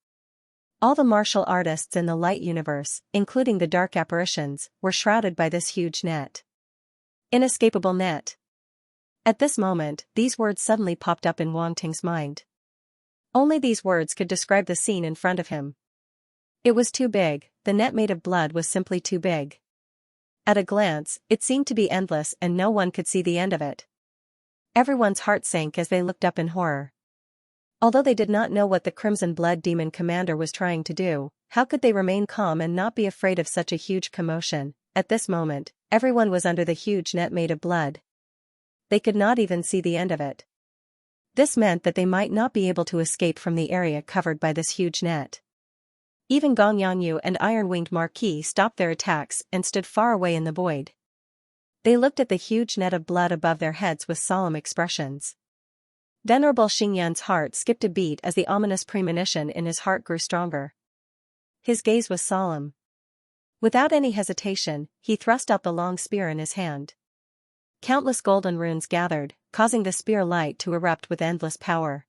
All the martial artists in the light universe, including the dark apparitions, were shrouded by this huge net. Inescapable net. At this moment, these words suddenly popped up in Wang Ting's mind. Only these words could describe the scene in front of him. It was too big, the net made of blood was simply too big. At a glance, it seemed to be endless and no one could see the end of it. Everyone's heart sank as they looked up in horror. Although they did not know what the Crimson Blood Demon Commander was trying to do, how could they remain calm and not be afraid of such a huge commotion? At this moment, everyone was under the huge net made of blood. They could not even see the end of it. This meant that they might not be able to escape from the area covered by this huge net. Even Gong Yangyu and Iron-Winged Marquis stopped their attacks and stood far away in the void. They looked at the huge net of blood above their heads with solemn expressions. Venerable Xingyan's heart skipped a beat as the ominous premonition in his heart grew stronger. His gaze was solemn. Without any hesitation, he thrust out the long spear in his hand. Countless golden runes gathered, causing the spear light to erupt with endless power.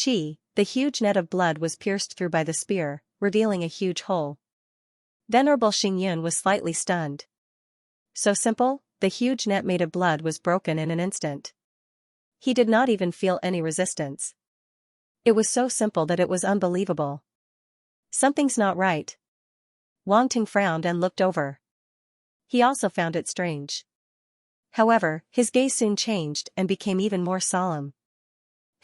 Chi, the huge net of blood was pierced through by the spear, revealing a huge hole. Venerable Xingyun was slightly stunned. So simple, the huge net made of blood was broken in an instant. He did not even feel any resistance. It was so simple that it was unbelievable. Something's not right. Wang Ting frowned and looked over. He also found it strange. However, his gaze soon changed and became even more solemn.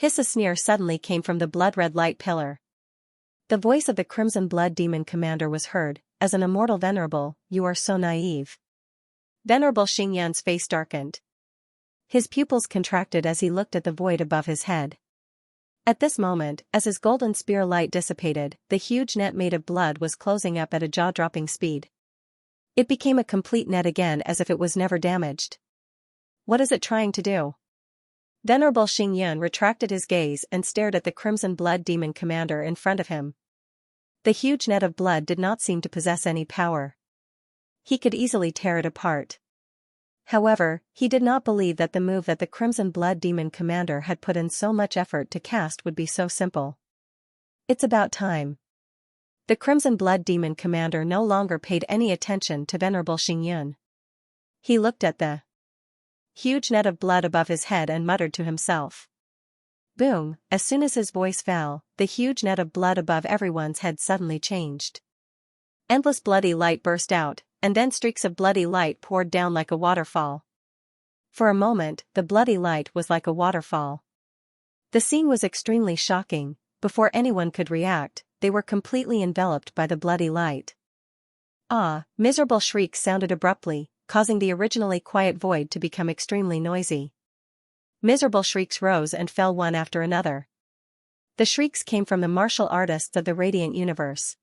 A sneer suddenly came from the blood-red light pillar. The voice of the Crimson Blood Demon Commander was heard, as an immortal venerable, you are so naive. Venerable Xingyan's face darkened. His pupils contracted as he looked at the void above his head. At this moment, as his golden spear light dissipated, the huge net made of blood was closing up at a jaw-dropping speed. It became a complete net again as if it was never damaged. What is it trying to do? Venerable Xingyun retracted his gaze and stared at the Crimson Blood Demon Commander in front of him. The huge net of blood did not seem to possess any power. He could easily tear it apart. However, he did not believe that the move that the Crimson Blood Demon Commander had put in so much effort to cast would be so simple. It's about time. The Crimson Blood Demon Commander no longer paid any attention to Venerable Xingyun. He looked at the huge net of blood above his head and muttered to himself. Boom, as soon as his voice fell, the huge net of blood above everyone's head suddenly changed. Endless bloody light burst out, and then streaks of bloody light poured down like a waterfall. For a moment, the bloody light was like a waterfall. The scene was extremely shocking. Before anyone could react, they were completely enveloped by the bloody light. Ah! Miserable shrieks sounded abruptly, causing the originally quiet void to become extremely noisy. Miserable shrieks rose and fell one after another. The shrieks came from the martial artists of the Radiant Universe.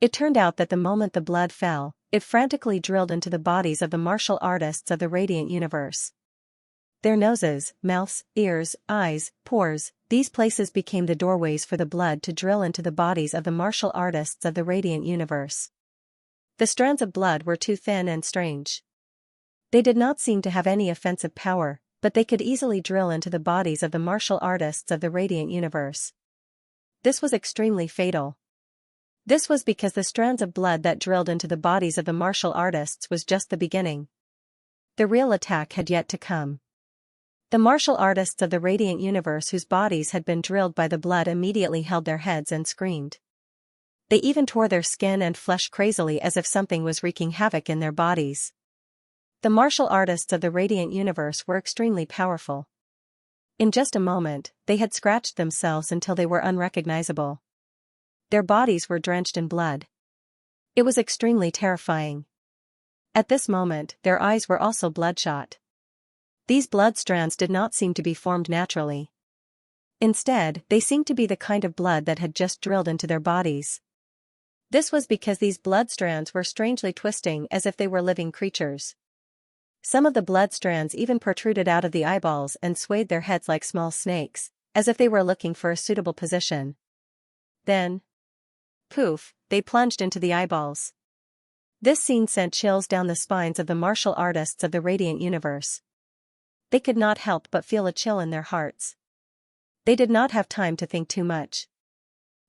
It turned out that the moment the blood fell, it frantically drilled into the bodies of the martial artists of the Radiant Universe. Their noses, mouths, ears, eyes, pores, these places became the doorways for the blood to drill into the bodies of the martial artists of the Radiant Universe. The strands of blood were too thin and strange. They did not seem to have any offensive power, but they could easily drill into the bodies of the martial artists of the radiant universe. This was extremely fatal. This was because the strands of blood that drilled into the bodies of the martial artists was just the beginning. The real attack had yet to come. The martial artists of the radiant universe whose bodies had been drilled by the blood immediately held their heads and screamed. They even tore their skin and flesh crazily as if something was wreaking havoc in their bodies. The martial artists of the radiant universe were extremely powerful. In just a moment, they had scratched themselves until they were unrecognizable. Their bodies were drenched in blood. It was extremely terrifying. At this moment, their eyes were also bloodshot. These blood strands did not seem to be formed naturally. Instead, they seemed to be the kind of blood that had just drilled into their bodies. This was because these blood strands were strangely twisting as if they were living creatures. Some of the blood strands even protruded out of the eyeballs and swayed their heads like small snakes, as if they were looking for a suitable position. Then, poof, they plunged into the eyeballs. This scene sent chills down the spines of the martial artists of the radiant universe. They could not help but feel a chill in their hearts. They did not have time to think too much.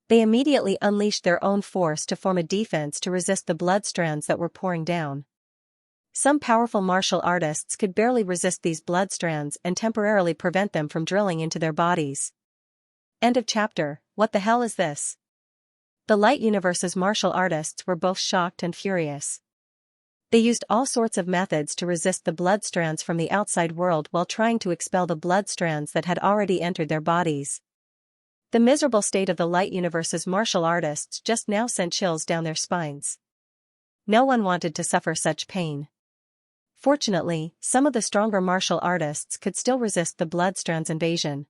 They immediately unleashed their own force to form a defense to resist the blood strands that were pouring down. Some powerful martial artists could barely resist these blood strands and temporarily prevent them from drilling into their bodies. End of chapter. What the hell is this? The Light Universe's martial artists were both shocked and furious. They used all sorts of methods to resist the blood strands from the outside world while trying to expel the blood strands that had already entered their bodies. The miserable state of the Light Universe's martial artists just now sent chills down their spines. No one wanted to suffer such pain. Fortunately, some of the stronger martial artists could still resist the blood strands' invasion.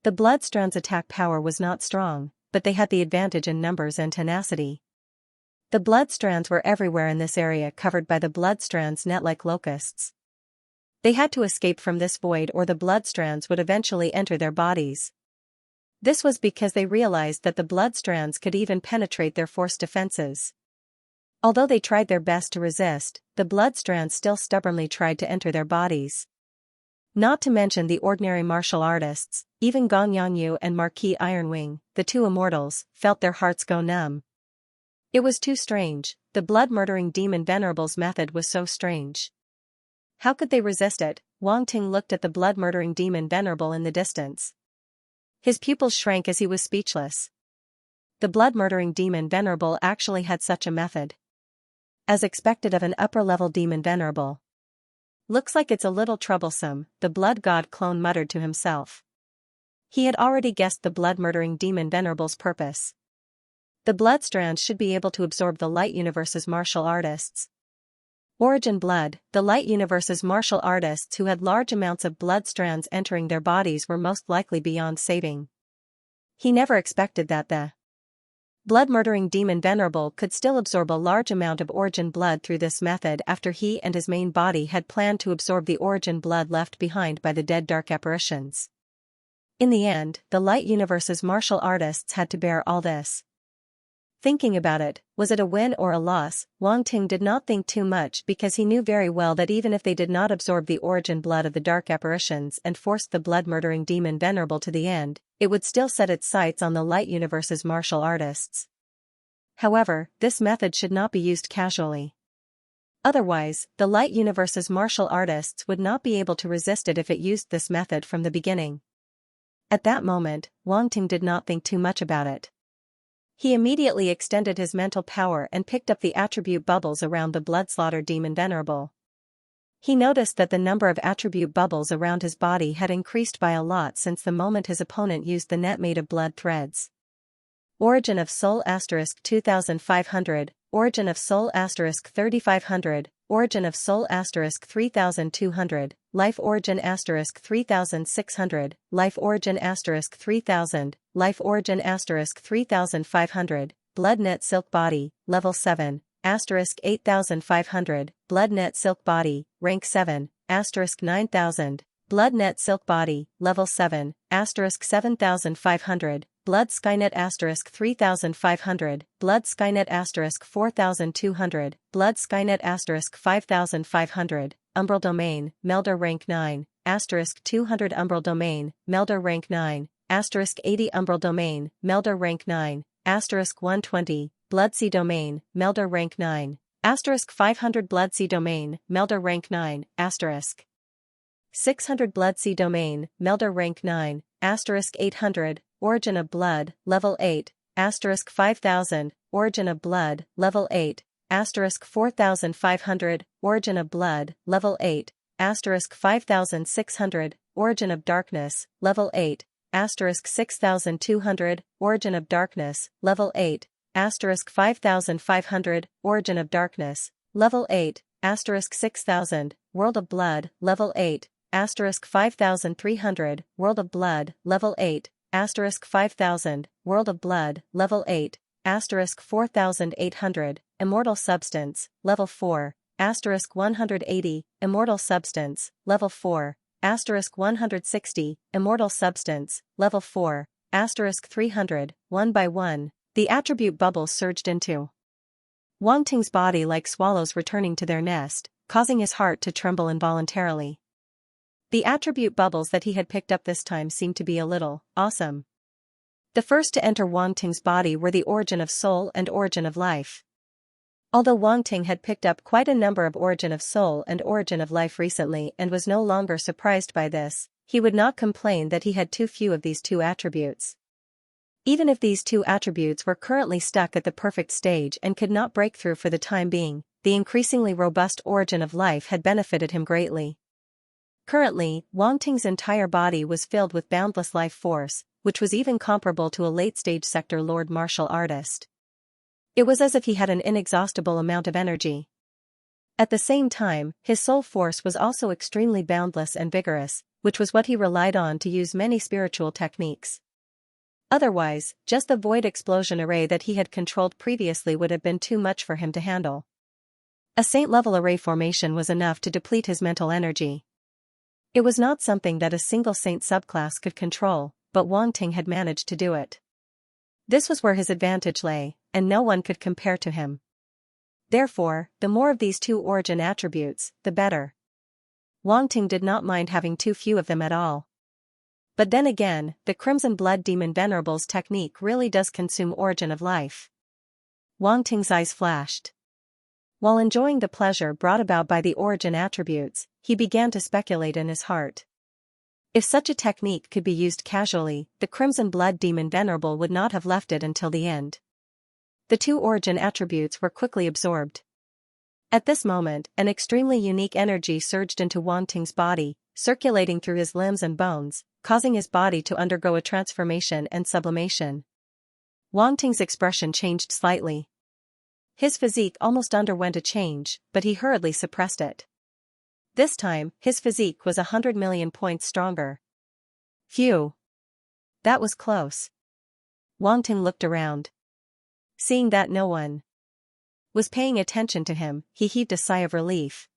The blood strands' attack power was not strong, but they had the advantage in numbers and tenacity. The blood strands were everywhere in this area, covered by the blood strands' net like locusts. They had to escape from this void or the blood strands would eventually enter their bodies. This was because they realized that the blood strands could even penetrate their forced defenses. Although they tried their best to resist, the blood strands still stubbornly tried to enter their bodies. Not to mention the ordinary martial artists, even Gong Yangyu and Marquis Ironwing, the two immortals, felt their hearts go numb. It was too strange. The blood-murdering demon Venerable's method was so strange. How could they resist it? Wang Ting looked at the blood-murdering demon Venerable in the distance. His pupils shrank as he was speechless. The blood-murdering demon Venerable actually had such a method. As expected of an upper-level demon Venerable. Looks like it's a little troublesome, the blood god clone muttered to himself. He had already guessed the blood-murdering demon Venerable's purpose. The blood strands should be able to absorb the Light Universe's martial artists. Origin blood, the Light Universe's martial artists who had large amounts of blood strands entering their bodies were most likely beyond saving. He never expected that the blood-murdering demon Venerable could still absorb a large amount of origin blood through this method after he and his main body had planned to absorb the origin blood left behind by the dead dark apparitions. In the end, the Light Universe's martial artists had to bear all this. Thinking about it, was it a win or a loss? Wang Ting did not think too much because he knew very well that even if they did not absorb the origin blood of the dark apparitions and forced the blood-murdering demon Venerable to the end, it would still set its sights on the Light Universe's martial artists. However, this method should not be used casually. Otherwise, the Light Universe's martial artists would not be able to resist it if it used this method from the beginning. At that moment, Wang Ting did not think too much about it. He immediately extended his mental power and picked up the attribute bubbles around the blood-slaughtered demon Venerable. He noticed that the number of attribute bubbles around his body had increased by a lot since the moment his opponent used the net made of blood threads. Origin of Soul * 2500, Origin of Soul * 3500, Origin of Soul * 3200, Life Origin * 3600, Life Origin * 3000, Life Origin * 3500, Blood Net Silk Body, Level 7, * 8500, Blood Net Silk Body, Rank 7, * 9000, Blood Net Silk Body, Level 7, * 7500, Blood Skynet * 3500, Blood Skynet * 4200, Blood Skynet * 5500, Umbral Domain, Melder Rank 9, asterisk 200 umbral domain, Melder rank 9, asterisk 80 umbral domain, Melder rank 9, asterisk 120, Bloodsea domain, Melder rank 9, asterisk 500 Bloodsea domain, Melder rank 9, asterisk 600 Bloodsea domain, Melder rank 9, asterisk 800, origin of blood, level 8, asterisk 5000, origin of blood, level 8, asterisk 4500, origin of blood, level 8, asterisk 5600, origin of darkness, level 8, asterisk 6200, origin of darkness, level 8, asterisk 5500, origin of darkness, level 8, asterisk 6000, world of blood, level 8, asterisk 5300, world of blood, level 8, asterisk 5000, world of blood, level 8, asterisk 4800, immortal substance, level 4, asterisk 180, immortal substance, level 4, asterisk 160, immortal substance, level 4, asterisk 300, one by one, the attribute bubbles surged into Wang Ting's body like swallows returning to their nest, causing his heart to tremble involuntarily. The attribute bubbles that he had picked up this time seemed to be a little awesome. The first to enter Wang Ting's body were the origin of soul and origin of life. Although Wang Ting had picked up quite a number of origin of soul and origin of life recently and was no longer surprised by this, he would not complain that he had too few of these two attributes. Even if these two attributes were currently stuck at the perfect stage and could not break through for the time being, the increasingly robust origin of life had benefited him greatly. Currently, Wang Ting's entire body was filled with boundless life force, which was even comparable to a late-stage sector Lord martial artist. It was as if he had an inexhaustible amount of energy. At the same time, his soul force was also extremely boundless and vigorous, which was what he relied on to use many spiritual techniques. Otherwise, just the void explosion array that he had controlled previously would have been too much for him to handle. A saint-level array formation was enough to deplete his mental energy. It was not something that a single saint subclass could control, but Wang Ting had managed to do it. This was where his advantage lay, and no one could compare to him. Therefore, the more of these two origin attributes, the better. Wang Ting did not mind having too few of them at all. But then again, the Crimson Blood Demon Venerable's technique really does consume origin of life. Wang Ting's eyes flashed. While enjoying the pleasure brought about by the origin attributes, he began to speculate in his heart. If such a technique could be used casually, the Crimson Blood Demon Venerable would not have left it until the end. The two origin attributes were quickly absorbed. At this moment, an extremely unique energy surged into Wang Ting's body, circulating through his limbs and bones, causing his body to undergo a transformation and sublimation. Wang Ting's expression changed slightly. His physique almost underwent a change, but he hurriedly suppressed it. This time, his physique was 100 million points stronger. Phew! That was close. Wang Ting looked around. Seeing that no one was paying attention to him, he heaved a sigh of relief.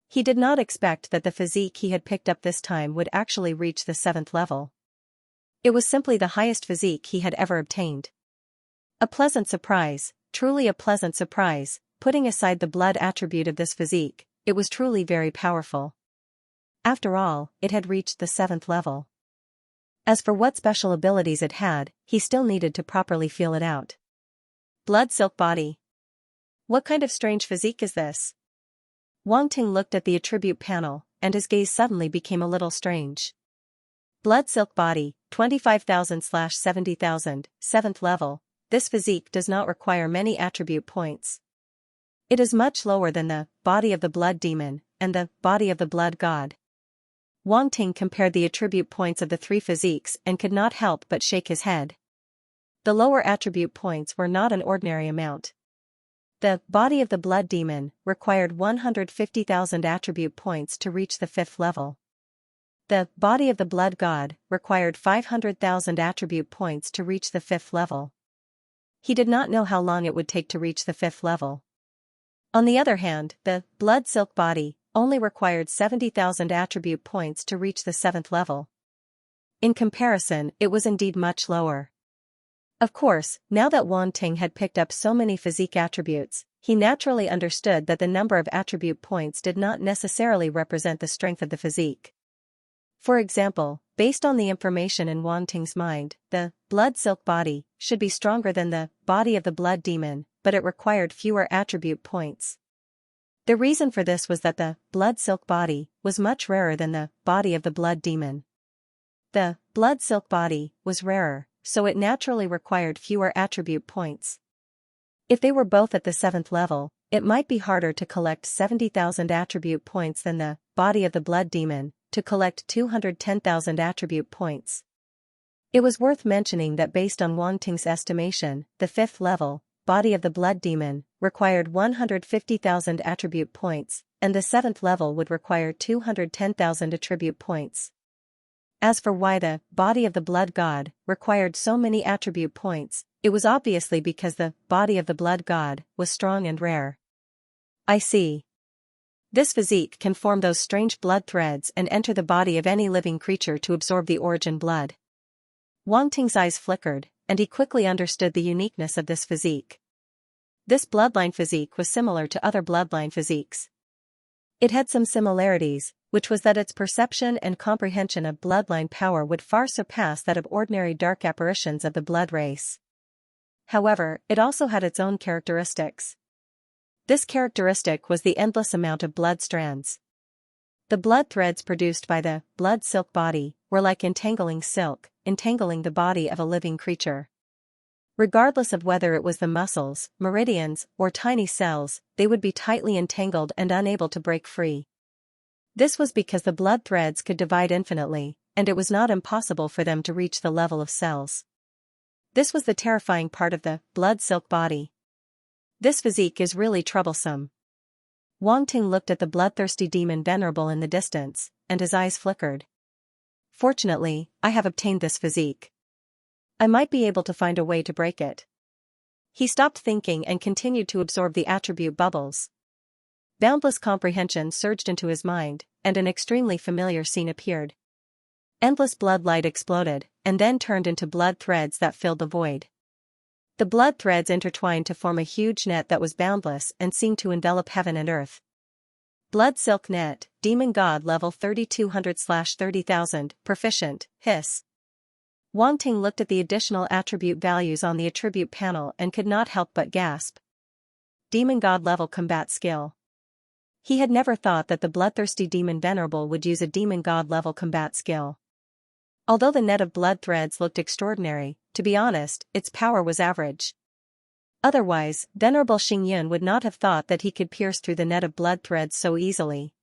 He did not expect that the physique he had picked up this time would actually reach the 7th level. It was simply the highest physique he had ever obtained. A pleasant surprise, truly a pleasant surprise, putting aside the blood attribute of this physique, it was truly very powerful. After all, it had reached the 7th level. As for what special abilities it had, he still needed to properly feel it out. Blood silk body. What kind of strange physique is this? Wang Ting looked at the attribute panel, and his gaze suddenly became a little strange. Blood silk body, 25,000/70,000, 7th level. This physique does not require many attribute points. It is much lower than the body of the blood demon and the body of the blood god. Wang Ting compared the attribute points of the three physiques and could not help but shake his head. The lower attribute points were not an ordinary amount. The body of the blood demon required 150,000 attribute points to reach the 5th level. The body of the blood god required 500,000 attribute points to reach the 5th level. He did not know how long it would take to reach the 5th level. On the other hand, the blood silk body only required 70,000 attribute points to reach the 7th level. In comparison, it was indeed much lower. Of course, now that Wang Ting had picked up so many physique attributes, he naturally understood that the number of attribute points did not necessarily represent the strength of the physique. For example, based on the information in Wang Ting's mind, the blood silk body should be stronger than the body of the blood demon, but it required fewer attribute points. The reason for this was that the blood silk body was much rarer than the body of the blood demon. The blood silk body was rarer, so it naturally required fewer attribute points. If they were both at the 7th level, it might be harder to collect 70,000 attribute points than the body of the blood demon to collect 210,000 attribute points. It was worth mentioning that based on Wang Ting's estimation, the 5th level body of the blood demon required 150,000 attribute points, and the 7th level would require 210,000 attribute points. As for why the body of the blood god required so many attribute points, it was obviously because the body of the blood god was strong and rare. I see. This physique can form those strange blood threads and enter the body of any living creature to absorb the origin blood. Wang Ting's eyes flickered, and he quickly understood the uniqueness of this physique. This bloodline physique was similar to other bloodline physiques. It had some similarities, which was that its perception and comprehension of bloodline power would far surpass that of ordinary dark apparitions of the blood race. However, it also had its own characteristics. This characteristic was the endless amount of blood strands. The blood threads produced by the blood silk body were like entangling silk, entangling the body of a living creature. Regardless of whether it was the muscles, meridians, or tiny cells, they would be tightly entangled and unable to break free. This was because the blood threads could divide infinitely, and it was not impossible for them to reach the level of cells. This was the terrifying part of the blood silk body. This physique is really troublesome. Wang Ting looked at the bloodthirsty demon venerable in the distance, and his eyes flickered. Fortunately, I have obtained this physique. I might be able to find a way to break it. He stopped thinking and continued to absorb the attribute bubbles. Boundless comprehension surged into his mind, and an extremely familiar scene appeared. Endless blood light exploded, and then turned into blood threads that filled the void. The blood threads intertwined to form a huge net that was boundless and seemed to envelop heaven and earth. Blood silk net, demon god level 3200/30,000, proficient, hiss. Wang Ting looked at the additional attribute values on the attribute panel and could not help but gasp. Demon god level combat skill. He had never thought that the bloodthirsty demon venerable would use a demon god level combat skill. Although the net of blood threads looked extraordinary, to be honest, its power was average. Otherwise, Venerable Xingyun would not have thought that he could pierce through the net of blood threads so easily.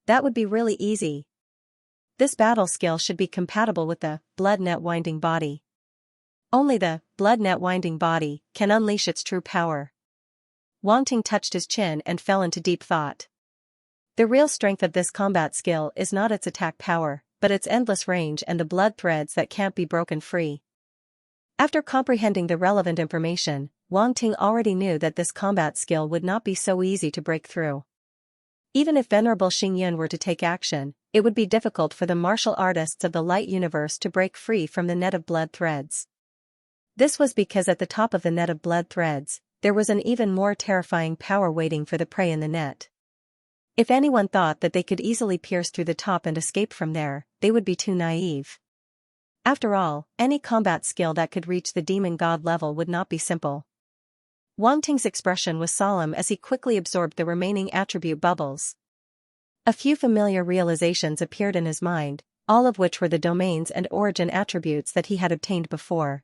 That would be really easy. This battle skill should be compatible with the blood net winding body. Only the blood net winding body can unleash its true power. Wang Ting touched his chin and fell into deep thought. The real strength of this combat skill is not its attack power, but its endless range and the blood threads that can't be broken free. After comprehending the relevant information, Wang Ting already knew that this combat skill would not be so easy to break through. Even if Venerable Xingyun were to take action, it would be difficult for the martial artists of the light universe to break free from the net of blood threads. This was because at the top of the net of blood threads, there was an even more terrifying power waiting for the prey in the net. If anyone thought that they could easily pierce through the top and escape from there, they would be too naive. After all, any combat skill that could reach the demon god level would not be simple. Wang Ting's expression was solemn as he quickly absorbed the remaining attribute bubbles. A few familiar realizations appeared in his mind, all of which were the domains and origin attributes that he had obtained before.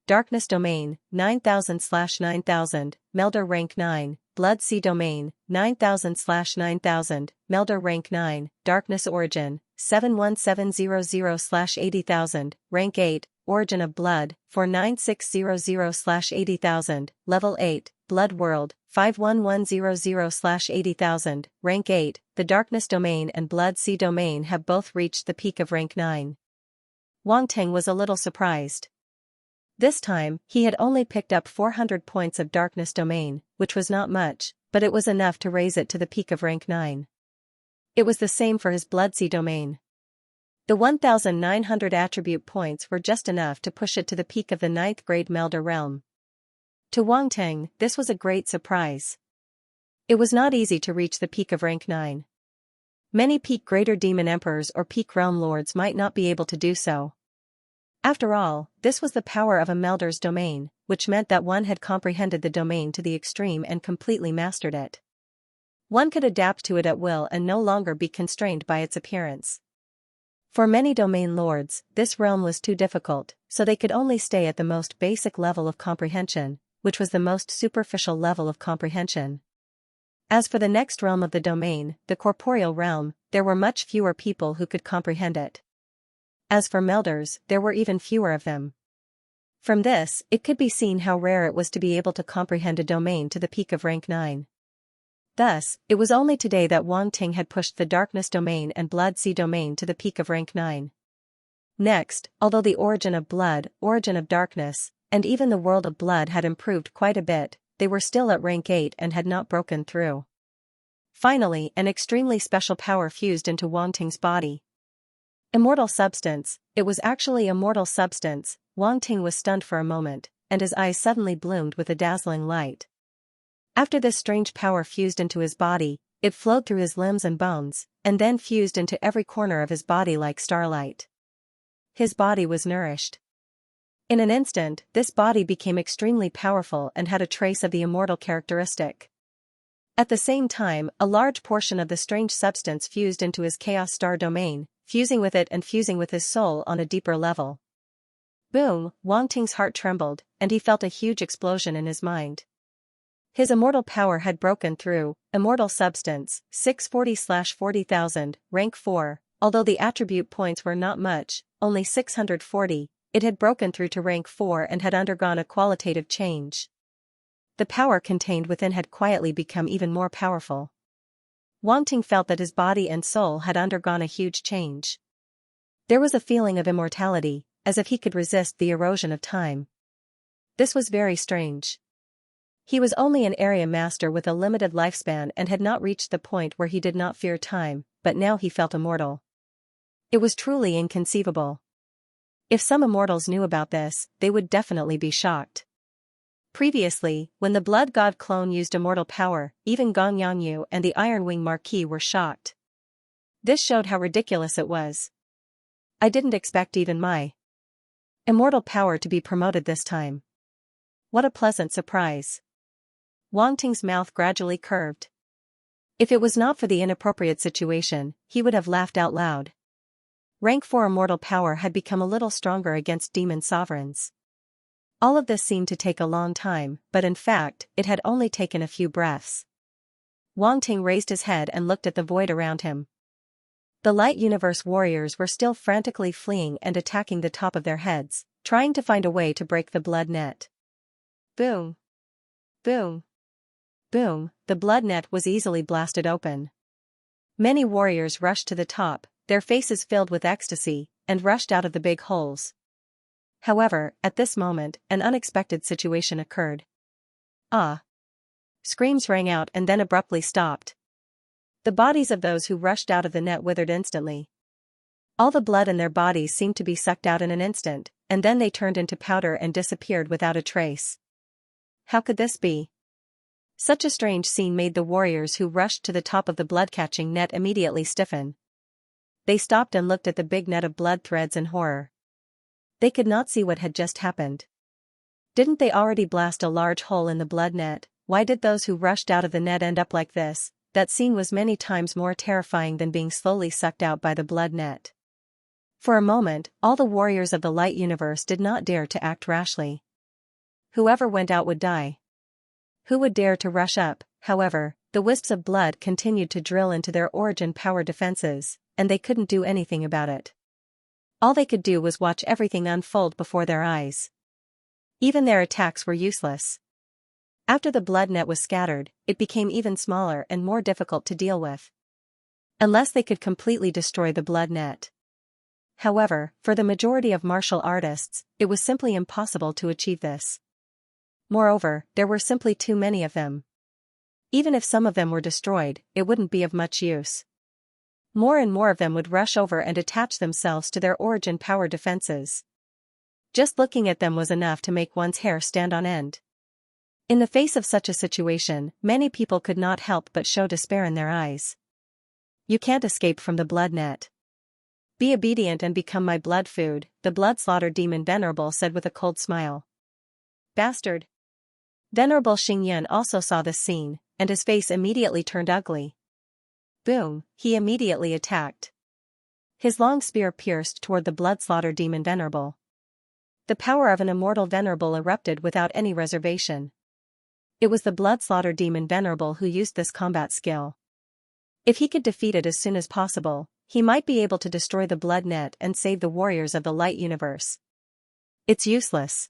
Darkness Domain, 9000/9000, Melder Rank 9, Blood Sea Domain, 9000/9000, Melder Rank 9, Darkness Origin, 71700/80,000, Rank 8, Origin of Blood, 49600/80,000, Level 8, Blood World, 51100/80,000, Rank 8, the Darkness Domain and Blood Sea Domain have both reached the peak of Rank 9. Wang Ting was a little surprised. This time, he had only picked up 400 points of Darkness Domain, which was not much, but it was enough to raise it to the peak of Rank 9. It was the same for his Blood Sea Domain. The 1,900 attribute points were just enough to push it to the peak of the 9th grade Melder realm. To Wang Ting, this was a great surprise. It was not easy to reach the peak of Rank 9. Many peak greater demon emperors or peak realm lords might not be able to do so. After all, this was the power of a melder's domain, which meant that one had comprehended the domain to the extreme and completely mastered it. One could adapt to it at will and no longer be constrained by its appearance. For many domain lords, this realm was too difficult, so they could only stay at the most basic level of comprehension, which was the most superficial level of comprehension. As for the next realm of the domain, the corporeal realm, there were much fewer people who could comprehend it. As for melders, there were even fewer of them. From this, it could be seen how rare it was to be able to comprehend a domain to the peak of rank 9. Thus, it was only today that Wang Ting had pushed the darkness domain and blood sea domain to the peak of rank 9. Next, although the origin of blood, origin of darkness, and even the world of blood had improved quite a bit, they were still at rank 8 and had not broken through. Finally, an extremely special power fused into Wang Ting's body. Immortal substance. It was actually immortal substance. Wang Ting was stunned for a moment, and his eyes suddenly bloomed with a dazzling light. After this strange power fused into his body, it flowed through his limbs and bones, and then fused into every corner of his body like starlight. His body was nourished. In an instant, this body became extremely powerful and had a trace of the immortal characteristic. At the same time, a large portion of the strange substance fused into his chaos star domain, fusing with it and fusing with his soul on a deeper level. Boom! Wang Ting's heart trembled, and he felt a huge explosion in his mind. His immortal power had broken through. Immortal substance, 640/40,000, rank 4, although the attribute points were not much, only 640, it had broken through to rank 4 and had undergone a qualitative change. The power contained within had quietly become even more powerful. Wang Ting felt that his body and soul had undergone a huge change. There was a feeling of immortality, as if he could resist the erosion of time. This was very strange. He was only an area master with a limited lifespan and had not reached the point where he did not fear time, but now he felt immortal. It was truly inconceivable. If some immortals knew about this, they would definitely be shocked. Previously, when the Blood God clone used immortal power, even Gong Yangyu and the Iron Wing Marquis were shocked. This showed how ridiculous it was. I didn't expect even my immortal power to be promoted this time. What a pleasant surprise. Wang Ting's mouth gradually curved. If it was not for the inappropriate situation, he would have laughed out loud. Rank 4 immortal power had become a little stronger against demon sovereigns. All of this seemed to take a long time, but in fact, it had only taken a few breaths. Wang Ting raised his head and looked at the void around him. The Light Universe warriors were still frantically fleeing and attacking the top of their heads, trying to find a way to break the blood net. Boom! Boom! Boom! The blood net was easily blasted open. Many warriors rushed to the top, their faces filled with ecstasy, and rushed out of the big holes. However, at this moment, an unexpected situation occurred. Ah! Screams rang out and then abruptly stopped. The bodies of those who rushed out of the net withered instantly. All the blood in their bodies seemed to be sucked out in an instant, and then they turned into powder and disappeared without a trace. How could this be? Such a strange scene made the warriors who rushed to the top of the blood-catching net immediately stiffen. They stopped and looked at the big net of blood threads in horror. They could not see what had just happened. Didn't they already blast a large hole in the blood net? Why did those who rushed out of the net end up like this? That scene was many times more terrifying than being slowly sucked out by the blood net. For a moment, all the warriors of the Light Universe did not dare to act rashly. Whoever went out would die. Who would dare to rush up? However, the wisps of blood continued to drill into their origin power defenses, and they couldn't do anything about it. All they could do was watch everything unfold before their eyes. Even their attacks were useless. After the blood net was scattered, it became even smaller and more difficult to deal with. Unless they could completely destroy the blood net. However, for the majority of martial artists, it was simply impossible to achieve this. Moreover, there were simply too many of them. Even if some of them were destroyed, it wouldn't be of much use. More and more of them would rush over and attach themselves to their origin power defenses. Just looking at them was enough to make one's hair stand on end. In the face of such a situation, many people could not help but show despair in their eyes. You can't escape from the blood net. Be obedient and become my blood food, the blood-slaughtered demon Venerable said with a cold smile. Bastard! Venerable Xingyan also saw this scene, and his face immediately turned ugly. Boom, he immediately attacked. His long spear pierced toward the blood-slaughtered demon Venerable. The power of an immortal Venerable erupted without any reservation. It was the blood-slaughtered demon Venerable who used this combat skill. If he could defeat it as soon as possible, he might be able to destroy the blood net and save the warriors of the light universe. It's useless.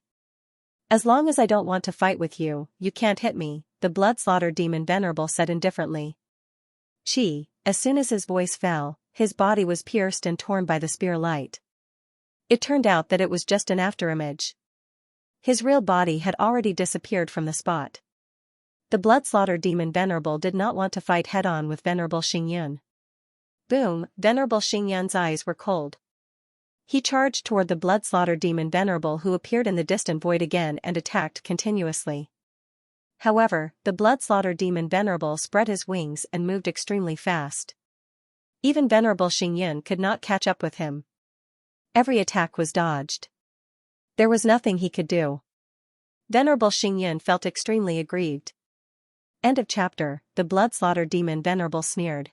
As long as I don't want to fight with you, you can't hit me, the blood-slaughtered demon Venerable said indifferently. As soon as his voice fell, his body was pierced and torn by the spear light. It turned out that it was just an afterimage. His real body had already disappeared from the spot. The blood-slaughtered demon Venerable did not want to fight head-on with Venerable Xingyan. Boom, Venerable Xingyan's eyes were cold. He charged toward the blood-slaughtered demon Venerable who appeared in the distant void again and attacked continuously. However, the blood-slaughtered demon Venerable spread his wings and moved extremely fast. Even Venerable Xingyan could not catch up with him. Every attack was dodged. There was nothing he could do. Venerable Xingyan felt extremely aggrieved. End of chapter. The blood-slaughtered demon Venerable sneered.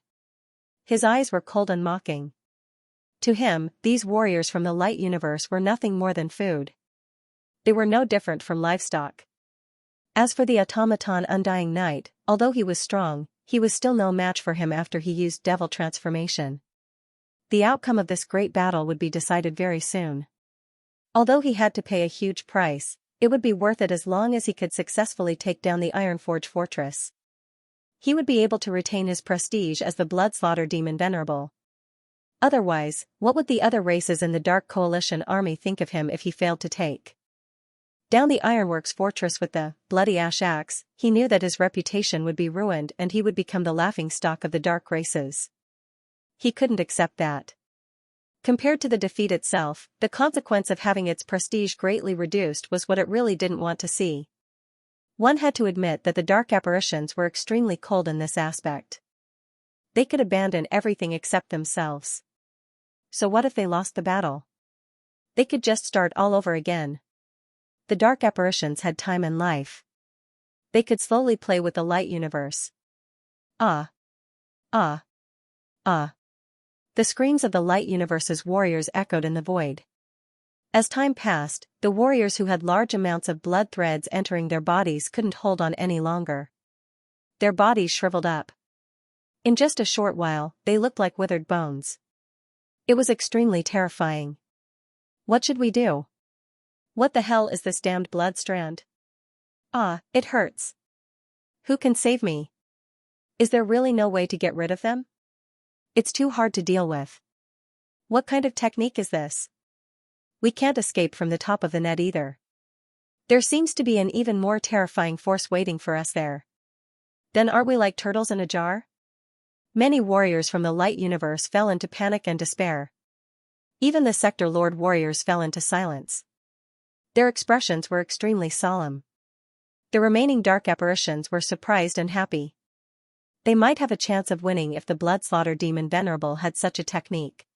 His eyes were cold and mocking. To him, these warriors from the light universe were nothing more than food. They were no different from livestock. As for the automaton Undying Knight, although he was strong, he was still no match for him after he used devil transformation. The outcome of this great battle would be decided very soon. Although he had to pay a huge price, it would be worth it as long as he could successfully take down the Ironforge fortress. He would be able to retain his prestige as the blood-slaughtered demon Venerable. Otherwise, what would the other races in the Dark Coalition army think of him if he failed to take down the Ironworks fortress with the bloody ash axe? He knew that his reputation would be ruined and he would become the laughingstock of the dark races. He couldn't accept that. Compared to the defeat itself, the consequence of having its prestige greatly reduced was what it really didn't want to see. One had to admit that the dark apparitions were extremely cold in this aspect. They could abandon everything except themselves. So what if they lost the battle? They could just start all over again. The dark apparitions had time and life. They could slowly play with the light universe. Ah. Ah. Ah. The screams of the light universe's warriors echoed in the void. As time passed, the warriors who had large amounts of blood threads entering their bodies couldn't hold on any longer. Their bodies shriveled up. In just a short while, they looked like withered bones. It was extremely terrifying. What should we do? What the hell is this damned blood strand? Ah, it hurts. Who can save me? Is there really no way to get rid of them? It's too hard to deal with. What kind of technique is this? We can't escape from the top of the net either. There seems to be an even more terrifying force waiting for us there. Then aren't we like turtles in a jar? Many warriors from the light universe fell into panic and despair. Even the Sector Lord warriors fell into silence. Their expressions were extremely solemn. The remaining dark apparitions were surprised and happy. They might have a chance of winning if the blood-slaughtered demon Venerable had such a technique.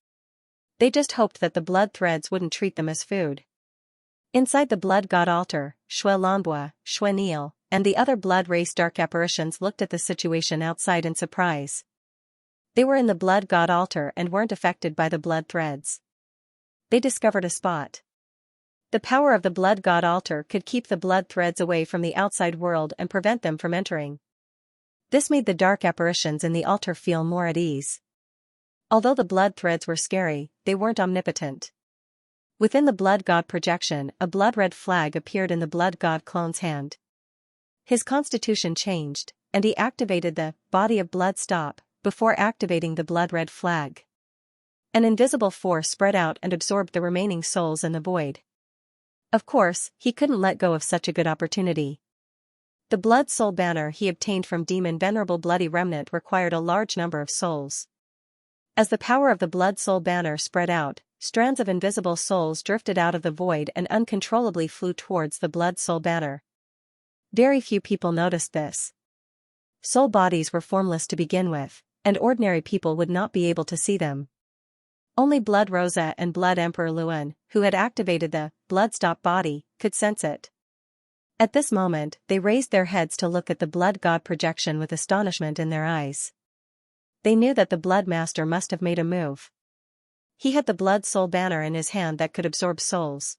They just hoped that the blood threads wouldn't treat them as food. Inside the blood god altar, Shui Lanbua, Shui Neil, and the other blood race dark apparitions looked at the situation outside in surprise. They were in the blood god altar and weren't affected by the blood threads. They discovered a spot. The power of the blood god altar could keep the blood threads away from the outside world and prevent them from entering. This made the dark apparitions in the altar feel more at ease. Although the blood threads were scary, they weren't omnipotent. Within the blood god projection, a blood-red flag appeared in the blood god clone's hand. His constitution changed, and he activated the body of blood stop before activating the blood-red flag. An invisible force spread out and absorbed the remaining souls in the void. Of course, he couldn't let go of such a good opportunity. The blood soul banner he obtained from Demon Venerable Bloody Remnant required a large number of souls. As the power of the blood soul banner spread out, strands of invisible souls drifted out of the void and uncontrollably flew towards the blood soul banner. Very few people noticed this. Soul bodies were formless to begin with, and ordinary people would not be able to see them. Only Blood Rosa and Blood Emperor Luan, who had activated the blood-stop body, could sense it. At this moment, they raised their heads to look at the Blood God projection with astonishment in their eyes. They knew that the Blood Master must have made a move. He had the Blood Soul banner in his hand that could absorb souls.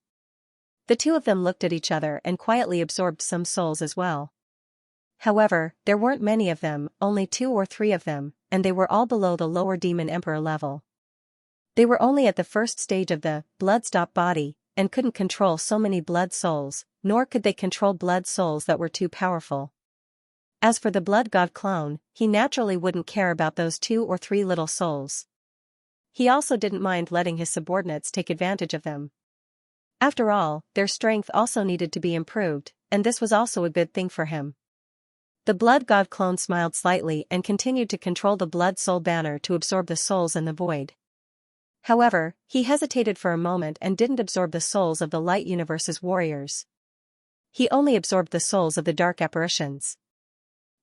The two of them looked at each other and quietly absorbed some souls as well. However, there weren't many of them, only 2 or 3 of them, and they were all below the lower Demon Emperor level. They were only at the first stage of the blood-stop body, and couldn't control so many blood souls, nor could they control blood souls that were too powerful. As for the Blood God clone, he naturally wouldn't care about those 2 or 3 little souls. He also didn't mind letting his subordinates take advantage of them. After all, their strength also needed to be improved, and this was also a good thing for him. The Blood God clone smiled slightly and continued to control the Blood Soul banner to absorb the souls in the void. However, he hesitated for a moment and didn't absorb the souls of the Light Universe's warriors. He only absorbed the souls of the dark apparitions.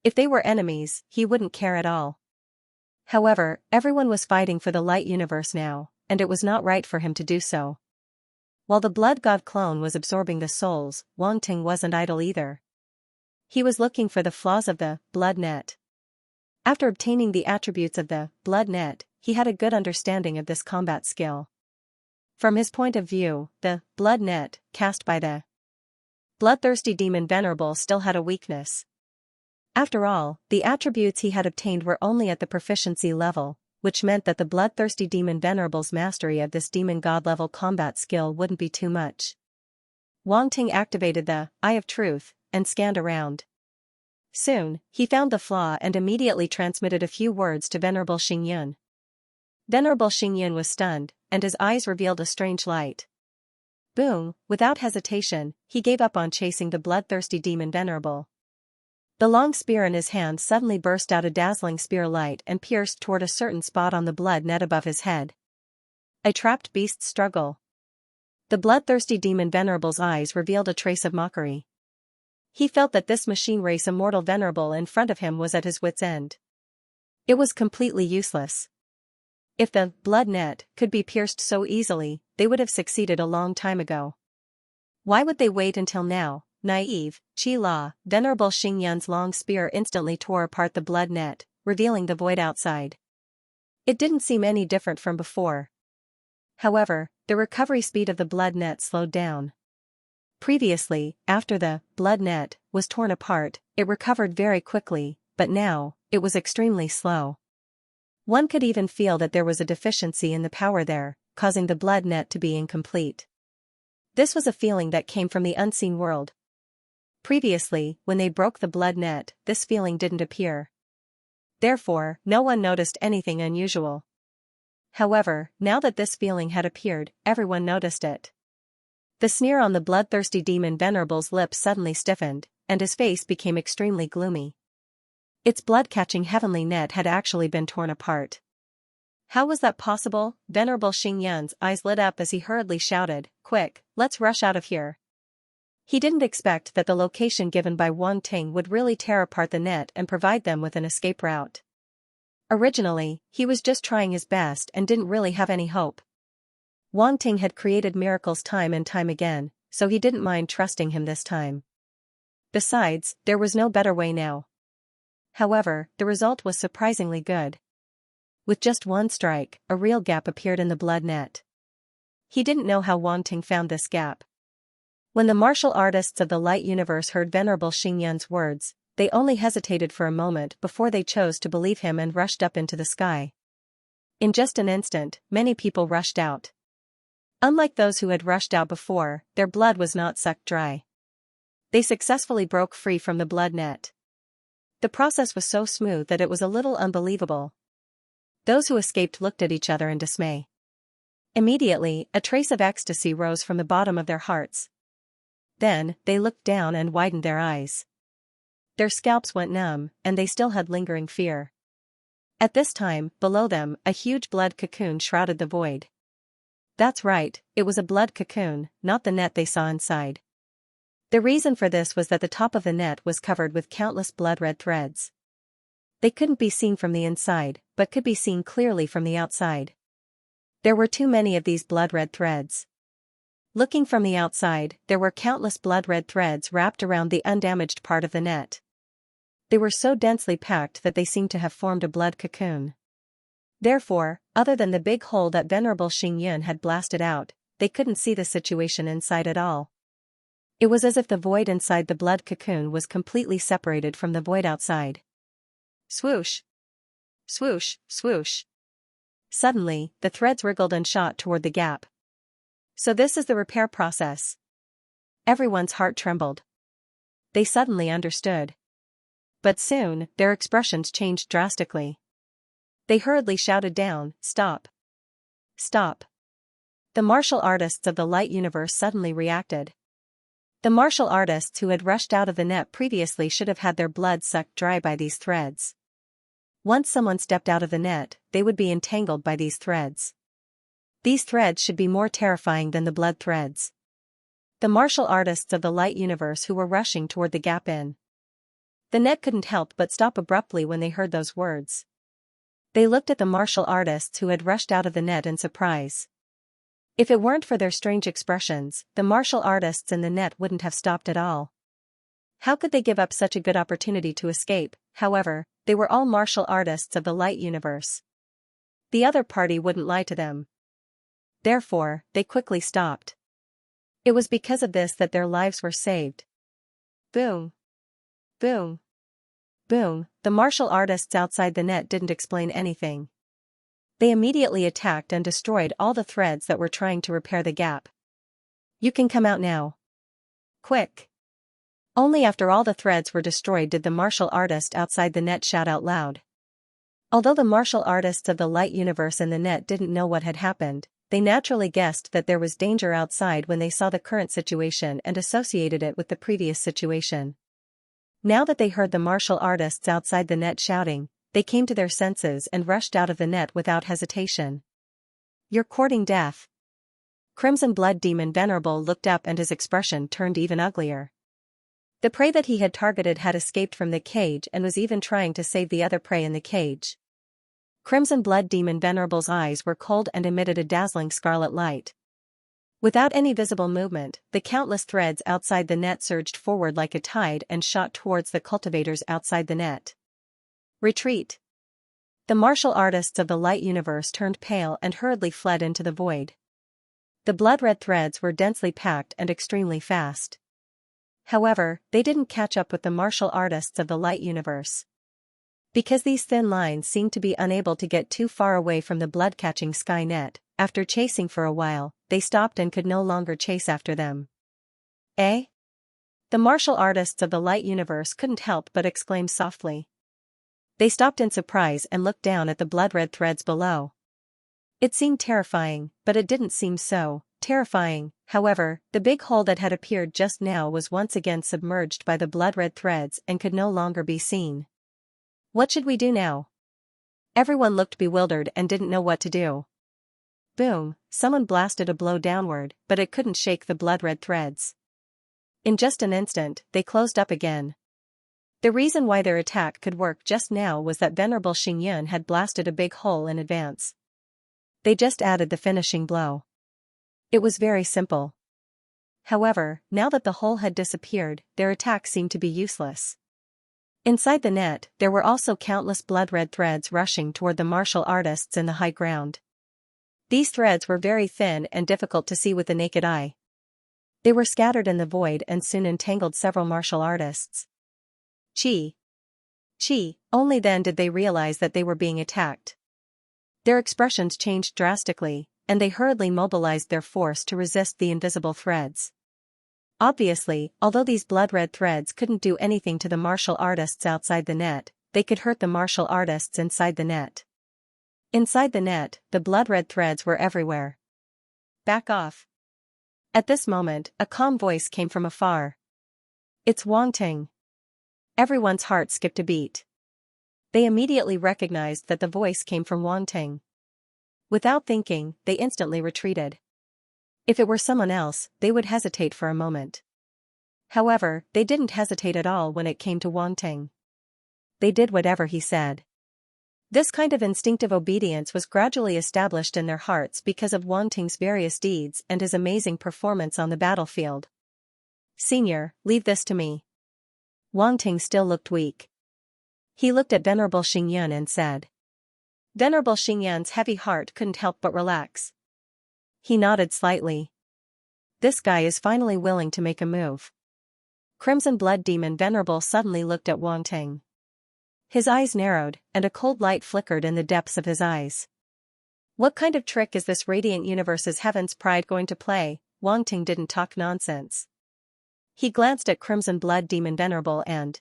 If they were enemies, he wouldn't care at all. However, everyone was fighting for the Light Universe now, and it was not right for him to do so. While the Blood God clone was absorbing the souls, Wang Ting wasn't idle either. He was looking for the flaws of the blood net. After obtaining the attributes of the blood net, he had a good understanding of this combat skill. From his point of view, the blood net, cast by the bloodthirsty demon Venerable, still had a weakness. After all, the attributes he had obtained were only at the proficiency level, which meant that the bloodthirsty demon Venerable's mastery of this demon god level combat skill wouldn't be too much. Wang Ting activated the Eye of Truth and scanned around. Soon, he found the flaw and immediately transmitted a few words to Venerable Xingyun. Venerable Xingyun was stunned, and his eyes revealed a strange light. Boom! Without hesitation, he gave up on chasing the bloodthirsty demon Venerable. The long spear in his hand suddenly burst out a dazzling spear light and pierced toward a certain spot on the blood net above his head. A trapped beast's struggle. The bloodthirsty demon Venerable's eyes revealed a trace of mockery. He felt that this machine race immortal Venerable in front of him was at his wit's end. It was completely useless. If the blood net could be pierced so easily, they would have succeeded a long time ago. Why would they wait until now? Naive, Qi La. Venerable Xingyun's long spear instantly tore apart the blood net, revealing the void outside. It didn't seem any different from before. However, the recovery speed of the blood net slowed down. Previously, after the blood net was torn apart, it recovered very quickly, but now, it was extremely slow. One could even feel that there was a deficiency in the power there, causing the blood net to be incomplete. This was a feeling that came from the unseen world. Previously, when they broke the blood net, this feeling didn't appear. Therefore, no one noticed anything unusual. However, now that this feeling had appeared, everyone noticed it. The sneer on the bloodthirsty demon Venerable's lips suddenly stiffened, and his face became extremely gloomy. Its blood-catching heavenly net had actually been torn apart. How was that possible? Venerable Xingyun's eyes lit up as he hurriedly shouted, "Quick, let's rush out of here." He didn't expect that the location given by Wang Ting would really tear apart the net and provide them with an escape route. Originally, he was just trying his best and didn't really have any hope. Wang Ting had created miracles time and time again, so he didn't mind trusting him this time. Besides, there was no better way now. However, the result was surprisingly good. With just one strike, a real gap appeared in the blood net. He didn't know how Wang Ting found this gap. When the martial artists of the Light Universe heard Venerable Xingyun's words, they only hesitated for a moment before they chose to believe him and rushed up into the sky. In just an instant, many people rushed out. Unlike those who had rushed out before, their blood was not sucked dry. They successfully broke free from the blood net. The process was so smooth that it was a little unbelievable. Those who escaped looked at each other in dismay. Immediately, a trace of ecstasy rose from the bottom of their hearts. Then, they looked down and widened their eyes. Their scalps went numb, and they still had lingering fear. At this time, below them, a huge blood cocoon shrouded the void. That's right, it was a blood cocoon, not the net they saw inside. The reason for this was that the top of the net was covered with countless blood-red threads. They couldn't be seen from the inside, but could be seen clearly from the outside. There were too many of these blood-red threads. Looking from the outside, there were countless blood-red threads wrapped around the undamaged part of the net. They were so densely packed that they seemed to have formed a blood cocoon. Therefore, other than the big hole that Venerable Xingyun had blasted out, they couldn't see the situation inside at all. It was as if the void inside the blood cocoon was completely separated from the void outside. Swoosh! Swoosh, swoosh. Suddenly, the threads wriggled and shot toward the gap. So this is the repair process. Everyone's heart trembled. They suddenly understood. But soon, their expressions changed drastically. They hurriedly shouted down, "Stop! Stop!" The martial artists of the light universe suddenly reacted. The martial artists who had rushed out of the net previously should have had their blood sucked dry by these threads. Once someone stepped out of the net, they would be entangled by these threads. These threads should be more terrifying than the blood threads. The martial artists of the light universe who were rushing toward the gap in the net couldn't help but stop abruptly when they heard those words. They looked at the martial artists who had rushed out of the net in surprise. If it weren't for their strange expressions, the martial artists in the net wouldn't have stopped at all. How could they give up such a good opportunity to escape? However, they were all martial artists of the light universe. The other party wouldn't lie to them. Therefore, they quickly stopped. It was because of this that their lives were saved. Boom! Boom! Boom! The martial artists outside the net didn't explain anything. They immediately attacked and destroyed all the threads that were trying to repair the gap. You can come out now. Quick! Only after all the threads were destroyed did the martial artist outside the net shout out loud. Although the martial artists of the light universe in the net didn't know what had happened, they naturally guessed that there was danger outside when they saw the current situation and associated it with the previous situation. Now that they heard the martial artists outside the net shouting, they came to their senses and rushed out of the net without hesitation. You're courting death. Crimson Blood Demon Venerable looked up and his expression turned even uglier. The prey that he had targeted had escaped from the cage and was even trying to save the other prey in the cage. Crimson Blood Demon Venerable's eyes were cold and emitted a dazzling scarlet light. Without any visible movement, the countless threads outside the net surged forward like a tide and shot towards the cultivators outside the net. Retreat! The martial artists of the light universe turned pale and hurriedly fled into the void. The blood-red threads were densely packed and extremely fast. However, they didn't catch up with the martial artists of the light universe. Because these thin lines seemed to be unable to get too far away from the blood-catching sky net, after chasing for a while, they stopped and could no longer chase after them. Eh? The martial artists of the light universe couldn't help but exclaim softly. They stopped in surprise and looked down at the blood-red threads below. It seemed terrifying, but it didn't seem so terrifying. However, the big hole that had appeared just now was once again submerged by the blood-red threads and could no longer be seen. What should we do now? Everyone looked bewildered and didn't know what to do. Boom, someone blasted a blow downward, but it couldn't shake the blood-red threads. In just an instant, they closed up again. The reason why their attack could work just now was that Venerable Xingyun had blasted a big hole in advance. They just added the finishing blow. It was very simple. However, now that the hole had disappeared, their attack seemed to be useless. Inside the net, there were also countless blood-red threads rushing toward the martial artists in the high ground. These threads were very thin and difficult to see with the naked eye. They were scattered in the void and soon entangled several martial artists. Chi! Chi! Only then did they realize that they were being attacked. Their expressions changed drastically, and they hurriedly mobilized their force to resist the invisible threads. Obviously, although these blood-red threads couldn't do anything to the martial artists outside the net, they could hurt the martial artists inside the net. Inside the net, the blood-red threads were everywhere. Back off. At this moment, a calm voice came from afar. It's Wang Ting. Everyone's heart skipped a beat. They immediately recognized that the voice came from Wang Ting. Without thinking, they instantly retreated. If it were someone else, they would hesitate for a moment. However, they didn't hesitate at all when it came to Wang Ting. They did whatever he said. This kind of instinctive obedience was gradually established in their hearts because of Wang Ting's various deeds and his amazing performance on the battlefield. "Senior, leave this to me." Wang Ting still looked weak. He looked at Venerable Xingyan and said. Venerable Xingyan's heavy heart couldn't help but relax. He nodded slightly. This guy is finally willing to make a move. Crimson Blood Demon Venerable suddenly looked at Wang Ting. His eyes narrowed, and a cold light flickered in the depths of his eyes. What kind of trick is this Radiant Universe's Heaven's Pride going to play? Wang Ting didn't talk nonsense. He glanced at Crimson Blood Demon Venerable and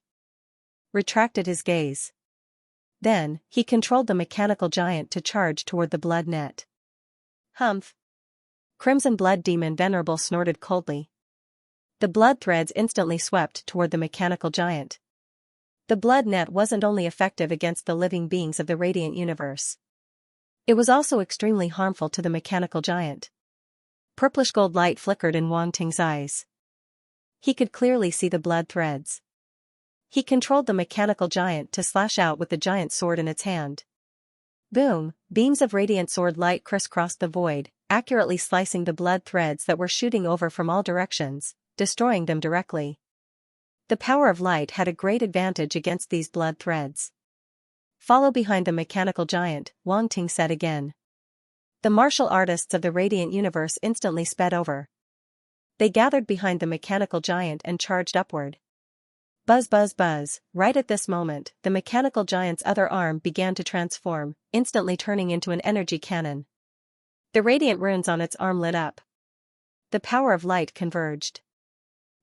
retracted his gaze. Then, he controlled the mechanical giant to charge toward the blood net. Humph! Crimson Blood Demon Venerable snorted coldly. The blood threads instantly swept toward the mechanical giant. The blood net wasn't only effective against the living beings of the Radiant Universe. It was also extremely harmful to the mechanical giant. Purplish gold light flickered in Wang Ting's eyes. He could clearly see the blood threads. He controlled the mechanical giant to slash out with the giant sword in its hand. Boom! Beams of radiant sword light crisscrossed the void, accurately slicing the blood threads that were shooting over from all directions, destroying them directly. The power of light had a great advantage against these blood threads. Follow behind the mechanical giant, Wang Ting said again. The martial artists of the Radiant Universe instantly sped over. They gathered behind the mechanical giant and charged upward. Buzz buzz buzz, right at this moment, the mechanical giant's other arm began to transform, instantly turning into an energy cannon. The radiant runes on its arm lit up. The power of light converged.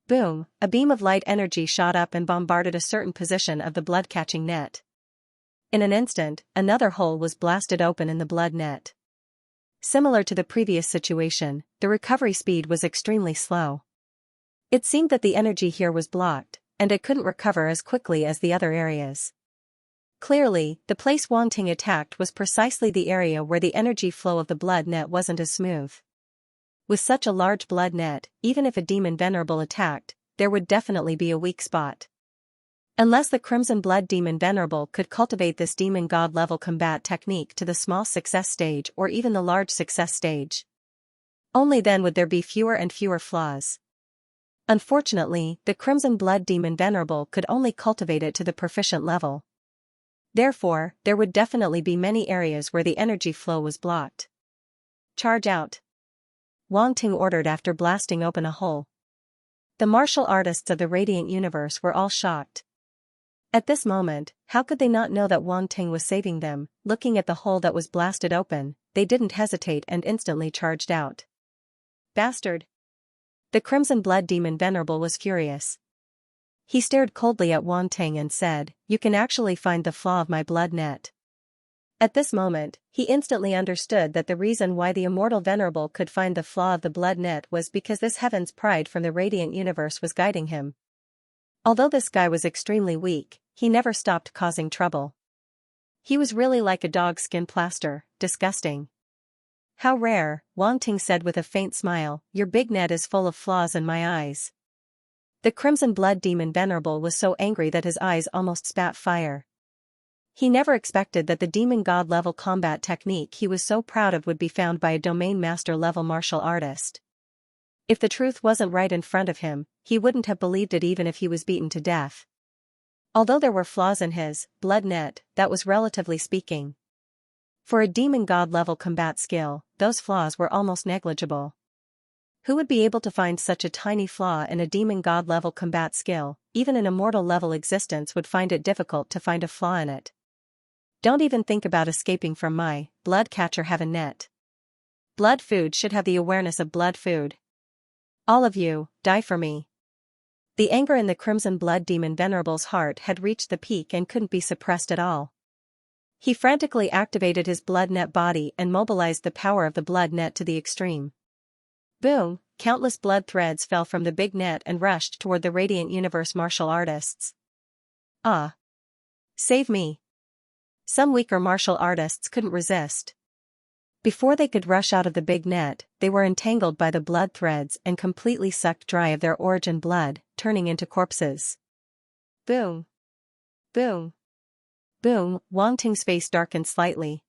Boom, a beam of light energy shot up and bombarded a certain position of the blood-catching net. In an instant, another hole was blasted open in the blood net. Similar to the previous situation, the recovery speed was extremely slow. It seemed that the energy here was blocked, and it couldn't recover as quickly as the other areas. Clearly, the place Wang Ting attacked was precisely the area where the energy flow of the blood net wasn't as smooth. With such a large blood net, even if a demon venerable attacked, there would definitely be a weak spot. Unless the Crimson Blood Demon Venerable could cultivate this demon god level combat technique to the small success stage or even the large success stage. Only then would there be fewer and fewer flaws. Unfortunately, the Crimson Blood Demon Venerable could only cultivate it to the proficient level. Therefore, there would definitely be many areas where the energy flow was blocked. Charge out! Wang Ting ordered after blasting open a hole. The martial artists of the Radiant Universe were all shocked. At this moment, how could they not know that Wang Ting was saving them? Looking at the hole that was blasted open, they didn't hesitate and instantly charged out. Bastard! The Crimson Blood Demon Venerable was furious. He stared coldly at Wang Ting and said, "You can actually find the flaw of my blood net." At this moment, he instantly understood that the reason why the Immortal Venerable could find the flaw of the blood net was because this Heaven's Pride from the Radiant Universe was guiding him. Although this guy was extremely weak, he never stopped causing trouble. He was really like a dog's skin plaster, disgusting. How rare, Wang Ting said with a faint smile, "Your big net is full of flaws in my eyes." The Crimson Blood Demon Venerable was so angry that his eyes almost spat fire. He never expected that the demon god level combat technique he was so proud of would be found by a domain master level martial artist. If the truth wasn't right in front of him, he wouldn't have believed it even if he was beaten to death. Although there were flaws in his blood net, that was relatively speaking. For a demon god level combat skill, those flaws were almost negligible. Who would be able to find such a tiny flaw in a demon god level combat skill? Even an immortal level existence would find it difficult to find a flaw in it. Don't even think about escaping from my blood catcher heaven net. Blood food should have the awareness of blood food. All of you, die for me. The anger in the Crimson Blood Demon Venerable's heart had reached the peak and couldn't be suppressed at all. He frantically activated his blood net body and mobilized the power of the blood net to the extreme. Boom! Countless blood threads fell from the big net and rushed toward the Radiant Universe martial artists. Ah! Save me! Some weaker martial artists couldn't resist. Before they could rush out of the big net, they were entangled by the blood threads and completely sucked dry of their origin blood, turning into corpses. Boom! Boom! Boom, Wang Ting's face darkened slightly.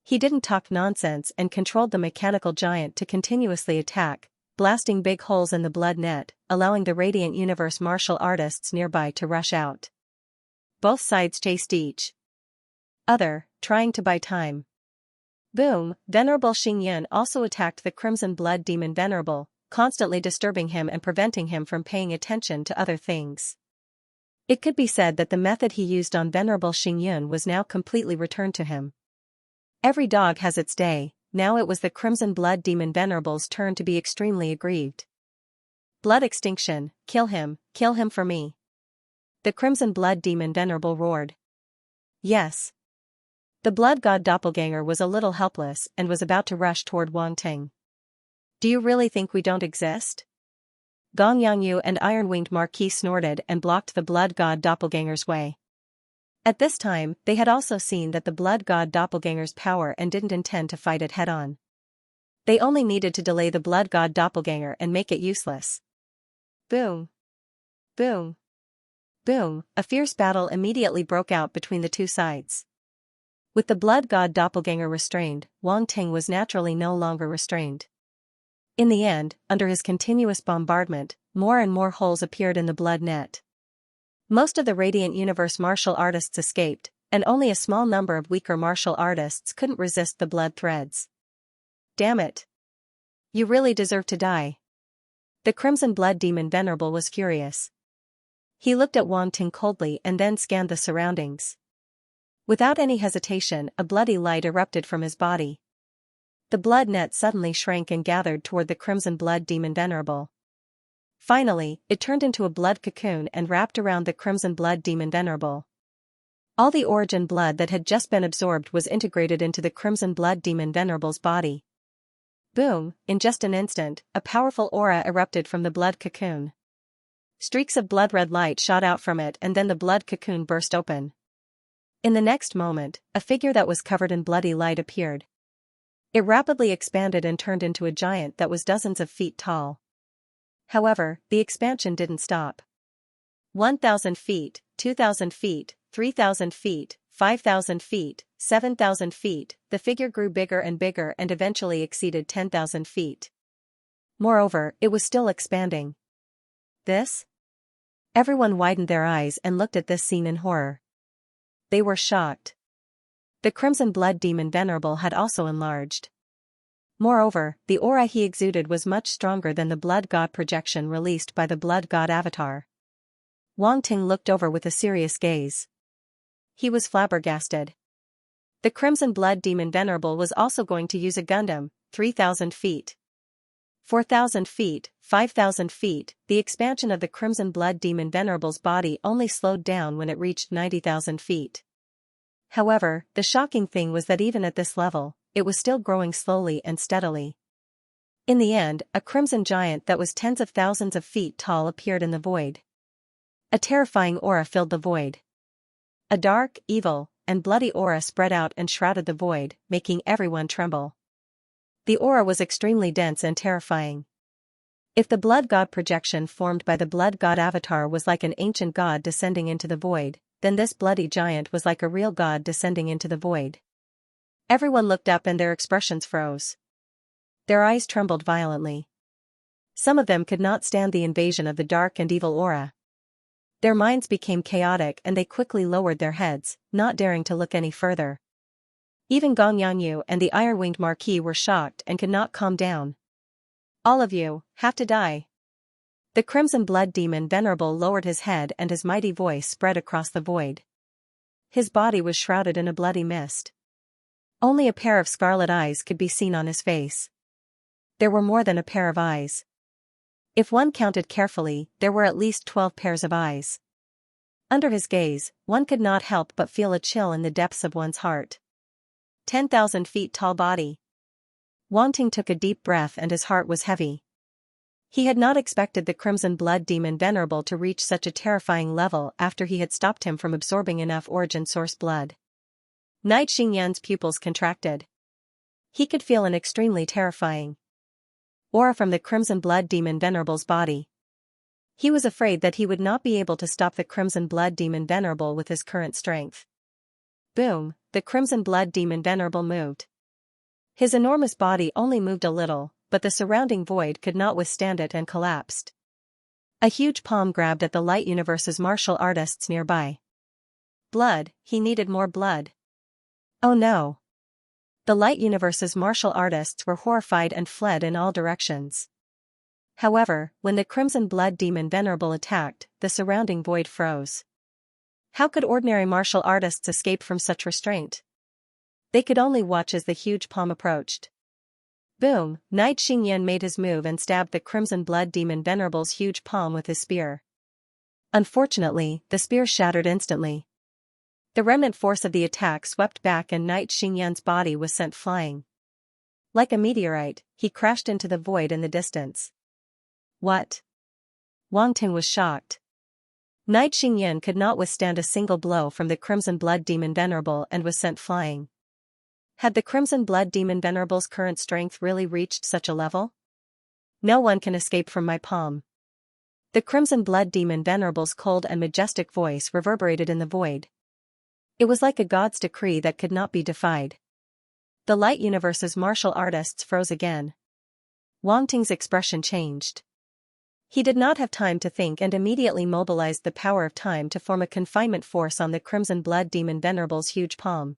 He didn't talk nonsense and controlled the mechanical giant to continuously attack, blasting big holes in the blood net, allowing the Radiant Universe martial artists nearby to rush out. Both sides chased each other, trying to buy time. Boom, Venerable Xingyan also attacked the Crimson Blood Demon Venerable, constantly disturbing him and preventing him from paying attention to other things. It could be said that the method he used on Venerable Xingyan was now completely returned to him. Every dog has its day, now it was the Crimson Blood Demon Venerable's turn to be extremely aggrieved. Blood extinction, kill him for me. The Crimson Blood Demon Venerable roared. Yes. The Blood God Doppelganger was a little helpless and was about to rush toward Wang Ting. Do you really think we don't exist? Gong Yangyu and Iron-Winged Marquis snorted and blocked the Blood God Doppelganger's way. At this time, they had also seen that the Blood God Doppelganger's power and didn't intend to fight it head-on. They only needed to delay the Blood God Doppelganger and make it useless. Boom. Boom. Boom, a fierce battle immediately broke out between the two sides. With the Blood God Doppelganger restrained, Wang Ting was naturally no longer restrained. In the end, under his continuous bombardment, more and more holes appeared in the blood net. Most of the Radiant Universe martial artists escaped, and only a small number of weaker martial artists couldn't resist the blood threads. Damn it! You really deserve to die. The Crimson Blood Demon Venerable was furious. He looked at Wang Ting coldly and then scanned the surroundings. Without any hesitation, a bloody light erupted from his body. The blood net suddenly shrank and gathered toward the Crimson Blood Demon Venerable. Finally, it turned into a blood cocoon and wrapped around the Crimson Blood Demon Venerable. All the origin blood that had just been absorbed was integrated into the Crimson Blood Demon Venerable's body. Boom, in just an instant, a powerful aura erupted from the blood cocoon. Streaks of blood-red light shot out from it and then the blood cocoon burst open. In the next moment, a figure that was covered in bloody light appeared. It rapidly expanded and turned into a giant that was dozens of feet tall. However, the expansion didn't stop. 1,000 feet, 2,000 feet, 3,000 feet, 5,000 feet, 7,000 feet, the figure grew bigger and bigger and eventually exceeded 10,000 feet. Moreover, it was still expanding. This? Everyone widened their eyes and looked at this scene in horror. They were shocked. The Crimson Blood Demon Venerable had also enlarged. Moreover, the aura he exuded was much stronger than the Blood God projection released by the Blood God avatar. Wang Ting looked over with a serious gaze. He was flabbergasted. The Crimson Blood Demon Venerable was also going to use a Gundam, 3,000 feet. 4,000 feet, 5,000 feet, the expansion of the Crimson Blood Demon Venerable's body only slowed down when it reached 90,000 feet. However, the shocking thing was that even at this level, it was still growing slowly and steadily. In the end, a crimson giant that was tens of thousands of feet tall appeared in the void. A terrifying aura filled the void. A dark, evil, and bloody aura spread out and shrouded the void, making everyone tremble. The aura was extremely dense and terrifying. If the Blood God projection formed by the Blood God avatar was like an ancient god descending into the void, then this bloody giant was like a real god descending into the void. Everyone looked up and their expressions froze. Their eyes trembled violently. Some of them could not stand the invasion of the dark and evil aura. Their minds became chaotic and they quickly lowered their heads, not daring to look any further. Even Gong Yangyu and the Iron-Winged Marquis were shocked and could not calm down. All of you have to die. The Crimson Blood Demon Venerable lowered his head and his mighty voice spread across the void. His body was shrouded in a bloody mist. Only a pair of scarlet eyes could be seen on his face. There were more than a pair of eyes. If one counted carefully, there were at least 12 pairs of eyes. Under his gaze, one could not help but feel a chill in the depths of one's heart. 10,000 feet tall body. Wang Ting took a deep breath and his heart was heavy. He had not expected the Crimson Blood Demon Venerable to reach such a terrifying level after he had stopped him from absorbing enough origin source blood. Knight Xingyan's pupils contracted. He could feel an extremely terrifying aura from the Crimson Blood Demon Venerable's body. He was afraid that he would not be able to stop the Crimson Blood Demon Venerable with his current strength. Boom, the crimson blood demon Venerable moved. His enormous body only moved a little, but the surrounding void could not withstand it and collapsed. A huge palm grabbed at the light universe's martial artists nearby. Blood, he needed more blood. Oh no. The light universe's martial artists were horrified and fled in all directions. However, when the crimson blood demon Venerable attacked, the surrounding void froze. How could ordinary martial artists escape from such restraint? They could only watch as the huge palm approached. Boom, Knight Xingyan made his move and stabbed the crimson blood demon Venerable's huge palm with his spear. Unfortunately, the spear shattered instantly. The remnant force of the attack swept back and Knight Xingyan's body was sent flying. Like a meteorite, he crashed into the void in the distance. What? Wang Ting was shocked. Knight Xingyan could not withstand a single blow from the crimson blood demon Venerable and was sent flying. Had the crimson blood demon Venerable's current strength really reached such a level? No one can escape from my palm. The crimson blood demon Venerable's cold and majestic voice reverberated in the void. It was like a god's decree that could not be defied. The light universe's martial artists froze again. Wang Ting's expression changed. He did not have time to think and immediately mobilized the power of time to form a confinement force on the crimson blood demon Venerable's huge palm.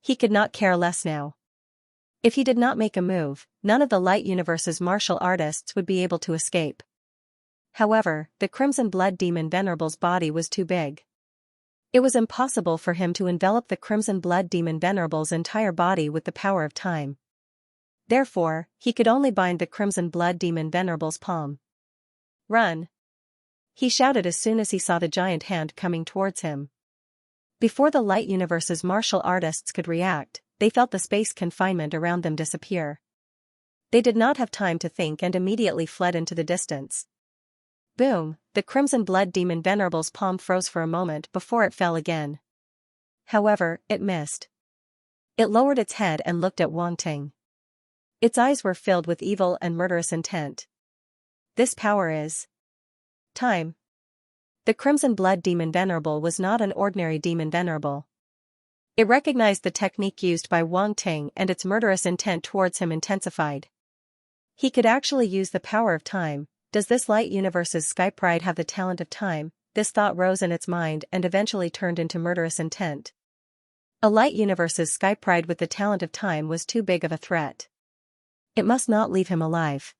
He could not care less now. If he did not make a move, none of the light universe's martial artists would be able to escape. However, the crimson blood demon Venerable's body was too big. It was impossible for him to envelop the crimson blood demon Venerable's entire body with the power of time. Therefore, he could only bind the crimson blood demon Venerable's palm. Run! He shouted as soon as he saw the giant hand coming towards him. Before the light universe's martial artists could react, they felt the space confinement around them disappear. They did not have time to think and immediately fled into the distance. Boom, the crimson blood demon Venerable's palm froze for a moment before it fell again. However, it missed. It lowered its head and looked at Wang Ting. Its eyes were filled with evil and murderous intent. This power is time. The crimson blood demon Venerable was not an ordinary demon Venerable. It recognized the technique used by Wang Ting and its murderous intent towards him intensified. He could actually use the power of time. Does this light universe's sky pride have the talent of time? This thought rose in its mind and eventually turned into murderous intent. A light universe's sky pride with the talent of time was too big of a threat. It must not leave him alive.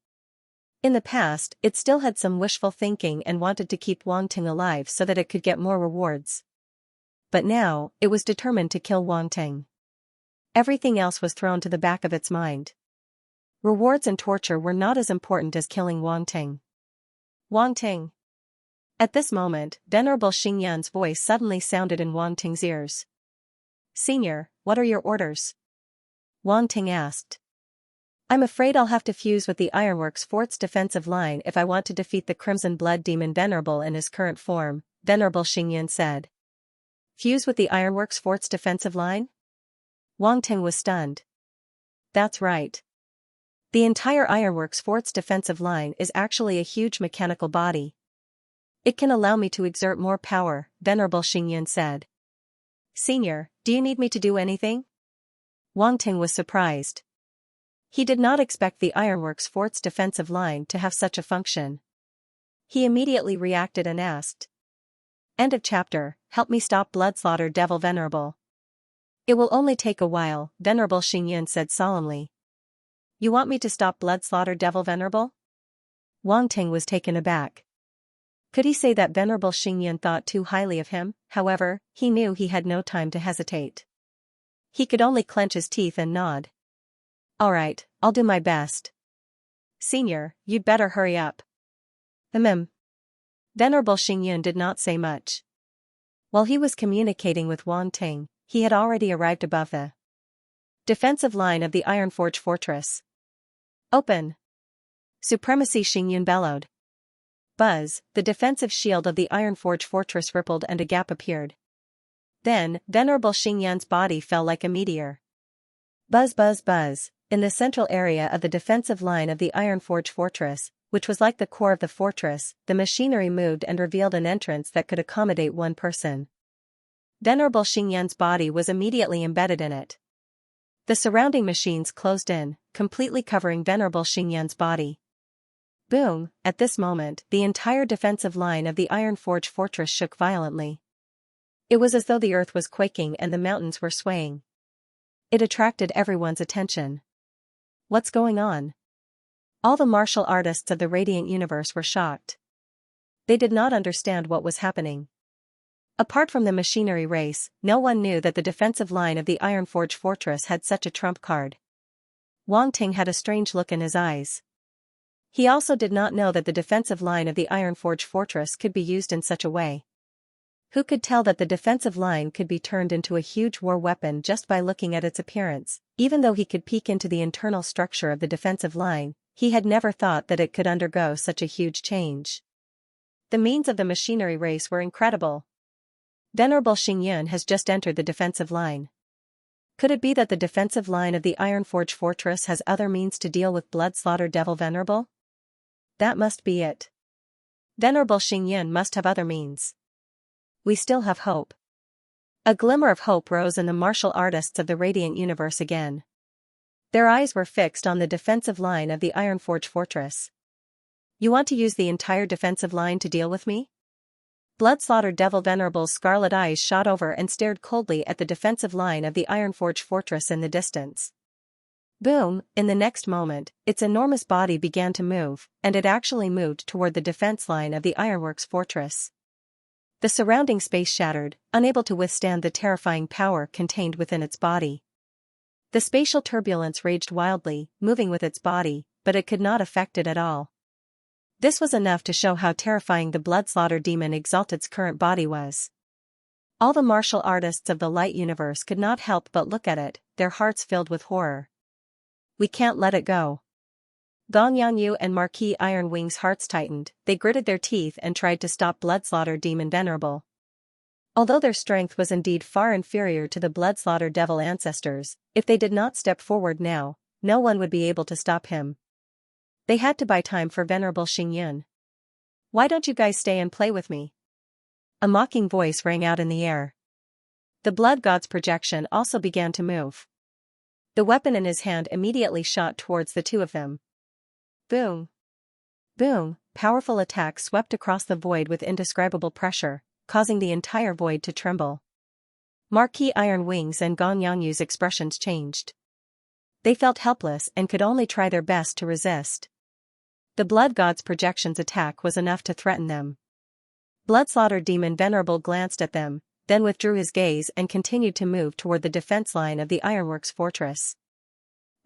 In the past, it still had some wishful thinking and wanted to keep Wang Ting alive so that it could get more rewards. But now, it was determined to kill Wang Ting. Everything else was thrown to the back of its mind. Rewards and torture were not as important as killing Wang Ting. Wang Ting. At this moment, Venerable Xingyan's voice suddenly sounded in Wang Ting's ears. Senior, what are your orders? Wang Ting asked. I'm afraid I'll have to fuse with the Ironworks fort's defensive line if I want to defeat the Crimson Blood Demon Venerable in his current form, Venerable Xingyan said. Fuse with the Ironworks fort's defensive line? Wang Ting was stunned. That's right. The entire Ironworks fort's defensive line is actually a huge mechanical body. It can allow me to exert more power, Venerable Xingyan said. Senior, do you need me to do anything? Wang Ting was surprised. He did not expect the Ironworks fort's defensive line to have such a function. He immediately reacted and asked. End of chapter, help me stop Bloodslaughter Devil Venerable. It will only take a while, Venerable Xingyan said solemnly. You want me to stop Bloodslaughter Devil Venerable? Wang Ting was taken aback. Could he say that Venerable Xingyan thought too highly of him? However, he knew he had no time to hesitate. He could only clench his teeth and nod. All right, I'll do my best. Senior, you'd better hurry up. Venerable Xingyan did not say much. While he was communicating with Wang Ting, he had already arrived above the defensive line of the Ironforge fortress. Open! Supremacy, Xingyan bellowed. Buzz, the defensive shield of the Ironforge fortress rippled and a gap appeared. Then, Venerable Xingyan's body fell like a meteor. Buzz buzz buzz, in the central area of the defensive line of the Ironforge fortress, which was like the core of the fortress, the machinery moved and revealed an entrance that could accommodate one person. Venerable Xingyan's body was immediately embedded in it. The surrounding machines closed in, completely covering Venerable Xingyan's body. Boom! At this moment, the entire defensive line of the Iron Forge fortress shook violently. It was as though the earth was quaking and the mountains were swaying. It attracted everyone's attention. What's going on? All the martial artists of the Radiant Universe were shocked. They did not understand what was happening. Apart from the machinery race, no one knew that the defensive line of the Iron Forge fortress had such a trump card. Wang Ting had a strange look in his eyes. He also did not know that the defensive line of the Iron Forge fortress could be used in such a way. Who could tell that the defensive line could be turned into a huge war weapon just by looking at its appearance? Even though he could peek into the internal structure of the defensive line, he had never thought that it could undergo such a huge change. The means of the machinery race were incredible. Venerable Xingyan has just entered the defensive line. Could it be that the defensive line of the Iron Forge fortress has other means to deal with Blood-Slaughter Devil Venerable? That must be it. Venerable Xingyan must have other means. We still have hope. A glimmer of hope rose in the martial artists of the Radiant Universe again. Their eyes were fixed on the defensive line of the Iron Forge fortress. You want to use the entire defensive line to deal with me? Blood-Slaughter Devil Venerable's scarlet eyes shot over and stared coldly at the defensive line of the Iron Forge fortress in the distance. Boom! In the next moment, its enormous body began to move, and it actually moved toward the defense line of the Ironworks fortress. The surrounding space shattered, unable to withstand the terrifying power contained within its body. The spatial turbulence raged wildly, moving with its body, but it could not affect it at all. This was enough to show how terrifying the Blood-Slaughter Demon Exalted's current body was. All the martial artists of the Light Universe could not help but look at it, their hearts filled with horror. We can't let it go. Gong Yanyu and Marquis Iron Wing's hearts tightened, they gritted their teeth and tried to stop Blood-Slaughter Demon Venerable. Although their strength was indeed far inferior to the Blood-Slaughter Devil ancestors, if they did not step forward now, no one would be able to stop him. They had to buy time for Venerable Xingyan. Why don't you guys stay and play with me? A mocking voice rang out in the air. The Blood God's projection also began to move. The weapon in his hand immediately shot towards the two of them. Boom! Boom! Powerful attacks swept across the void with indescribable pressure, causing the entire void to tremble. Marquis Iron Wings and Gong Yangyu's expressions changed. They felt helpless and could only try their best to resist. The Blood God's projection's attack was enough to threaten them. Blood-Slaughter Demon Venerable glanced at them, then withdrew his gaze and continued to move toward the defense line of the Ironworks fortress.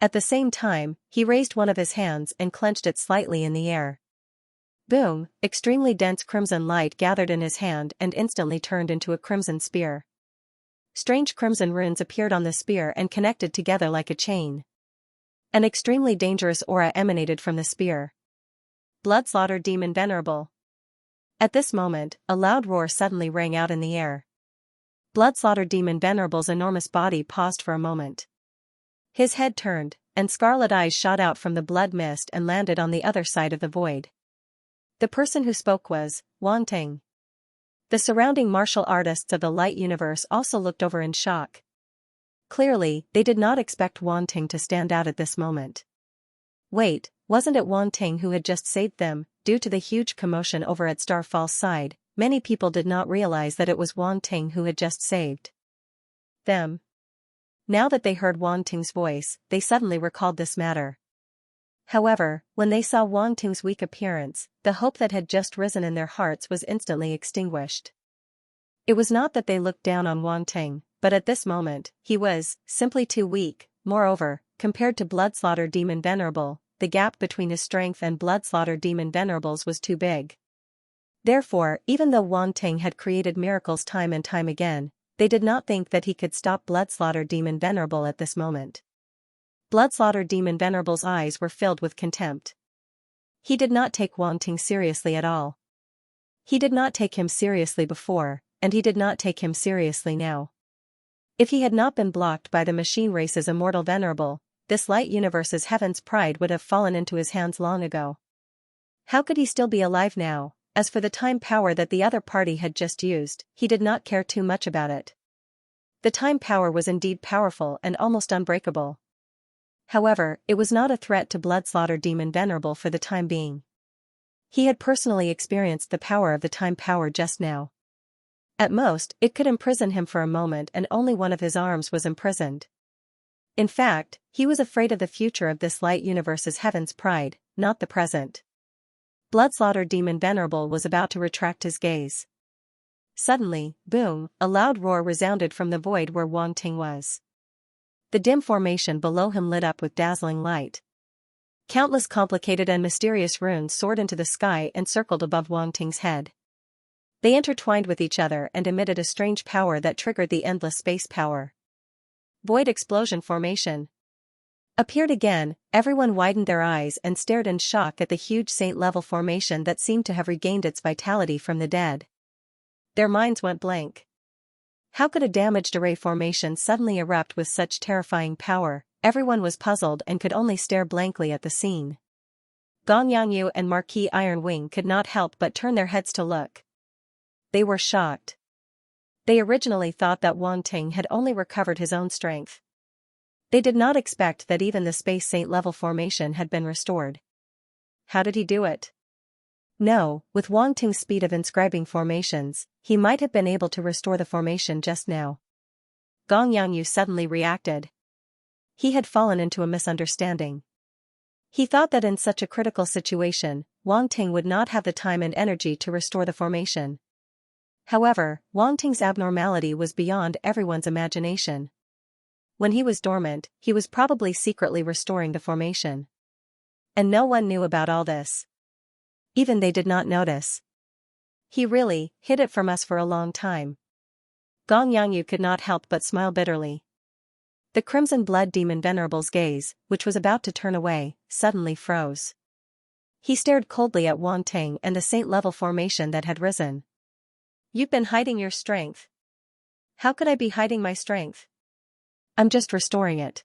At the same time, he raised one of his hands and clenched it slightly in the air. Boom! Extremely dense crimson light gathered in his hand and instantly turned into a crimson spear. Strange crimson runes appeared on the spear and connected together like a chain. An extremely dangerous aura emanated from the spear. Blood-Slaughter Demon Venerable. At this moment, a loud roar suddenly rang out in the air. Blood-Slaughter Demon Venerable's enormous body paused for a moment. His head turned, and scarlet eyes shot out from the blood mist and landed on the other side of the void. The person who spoke was Wang Ting. The surrounding martial artists of the Light Universe also looked over in shock. Clearly, they did not expect Wang Ting to stand out at this moment. Wait, wasn't it Wang Ting who had just saved them? Due to the huge commotion over at Starfall's side, many people did not realize that it was Wang Ting who had just saved them. Now that they heard Wang Ting's voice, they suddenly recalled this matter. However, when they saw Wang Ting's weak appearance, the hope that had just risen in their hearts was instantly extinguished. It was not that they looked down on Wang Ting, but at this moment, he was simply too weak. Moreover, compared to Blood-Slaughter Demon Venerable, the gap between his strength and Blood-Slaughter Demon Venerable's was too big. Therefore, even though Wang Ting had created miracles time and time again, they did not think that he could stop Blood-Slaughter Demon Venerable at this moment. Blood-Slaughter Demon Venerable's eyes were filled with contempt. He did not take Wang Ting seriously at all. He did not take him seriously before, and he did not take him seriously now. If he had not been blocked by the machine race's immortal Venerable, this Light Universe's heaven's pride would have fallen into his hands long ago. How could he still be alive now? As for the time power that the other party had just used, he did not care too much about it. The time power was indeed powerful and almost unbreakable. However, it was not a threat to Bloodslaughter Demon Venerable for the time being. He had personally experienced the power of the time power just now. At most, it could imprison him for a moment, and only one of his arms was imprisoned. In fact, he was afraid of the future of this light universe's heaven's pride, not the present. Bloodslaughter Demon Venerable was about to retract his gaze. Suddenly, boom, a loud roar resounded from the void where Wang Ting was. The dim formation below him lit up with dazzling light. Countless complicated and mysterious runes soared into the sky and circled above Wang Ting's head. They intertwined with each other and emitted a strange power that triggered the endless space power. Void explosion formation appeared again. Everyone widened their eyes and stared in shock at the huge saint-level formation that seemed to have regained its vitality from the dead. Their minds went blank. How could a damaged array formation suddenly erupt with such terrifying power? Everyone was puzzled and could only stare blankly at the scene. Gong Yangyu and Marquis Iron Wing could not help but turn their heads to look. They were shocked. They originally thought that Wang Ting had only recovered his own strength. They did not expect that even the Space Saint level formation had been restored. How did he do it? No, with Wang Ting's speed of inscribing formations, he might have been able to restore the formation just now. Gong Yangyu suddenly reacted. He had fallen into a misunderstanding. He thought that in such a critical situation, Wang Ting would not have the time and energy to restore the formation. However, Wang Ting's abnormality was beyond everyone's imagination. When he was dormant, he was probably secretly restoring the formation. And no one knew about all this. Even they did not notice. He really hid it from us for a long time. Gong Yangyu could not help but smile bitterly. The Crimson Blood Demon Venerable's gaze, which was about to turn away, suddenly froze. He stared coldly at Wang Ting and the saint-level formation that had risen. You've been hiding your strength. How could I be hiding my strength? I'm just restoring it.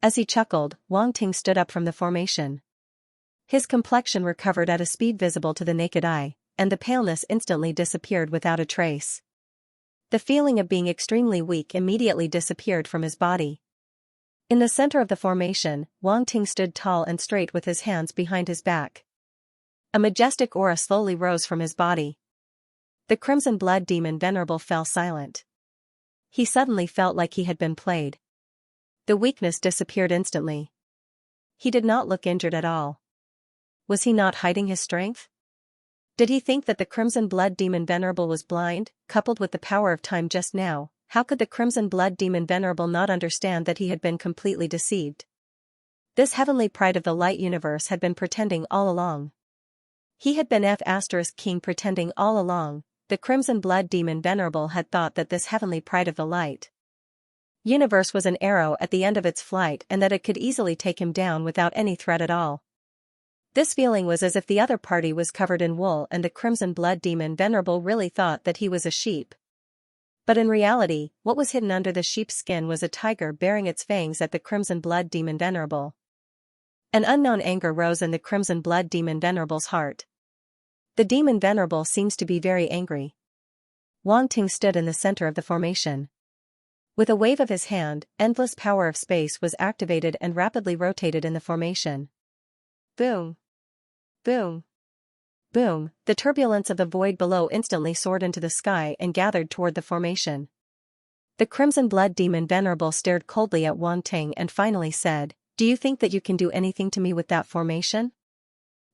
As he chuckled, Wang Ting stood up from the formation. His complexion recovered at a speed visible to the naked eye, and the paleness instantly disappeared without a trace. The feeling of being extremely weak immediately disappeared from his body. In the center of the formation, Wang Ting stood tall and straight with his hands behind his back. A majestic aura slowly rose from his body. The Crimson Blood Demon Venerable fell silent. He suddenly felt like he had been played. The weakness disappeared instantly. He did not look injured at all. Was he not hiding his strength? Did he think that the Crimson Blood Demon Venerable was blind, coupled with the power of time just now? How could the Crimson Blood Demon Venerable not understand that he had been completely deceived? This heavenly pride of the light universe had been pretending all along. He had been King pretending all along. The Crimson Blood Demon Venerable had thought that this heavenly pride of the light universe was an arrow at the end of its flight and that it could easily take him down without any threat at all. This feeling was as if the other party was covered in wool and the Crimson Blood Demon Venerable really thought that he was a sheep. But in reality, what was hidden under the sheep's skin was a tiger baring its fangs at the Crimson Blood Demon Venerable. An unknown anger rose in the Crimson Blood Demon Venerable's heart. The Demon Venerable seems to be very angry. Wang Ting stood in the center of the formation. With a wave of his hand, endless power of space was activated and rapidly rotated in the formation. Boom! Boom! Boom! The turbulence of the void below instantly soared into the sky and gathered toward the formation. The Crimson Blood Demon Venerable stared coldly at Wang Ting and finally said, "Do you think that you can do anything to me with that formation?"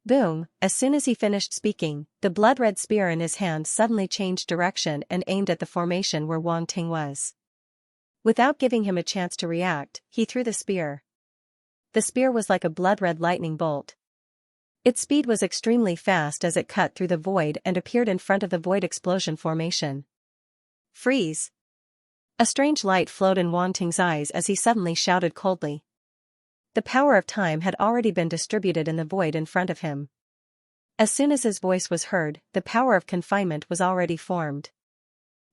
Boom! As soon as he finished speaking, the blood-red spear in his hand suddenly changed direction and aimed at the formation where Wang Ting was. Without giving him a chance to react, he threw the spear. The spear was like a blood-red lightning bolt. Its speed was extremely fast as it cut through the void and appeared in front of the void explosion formation. Freeze! A strange light flowed in Wang Ting's eyes as he suddenly shouted coldly. The power of time had already been distributed in the void in front of him. As soon as his voice was heard, the power of confinement was already formed.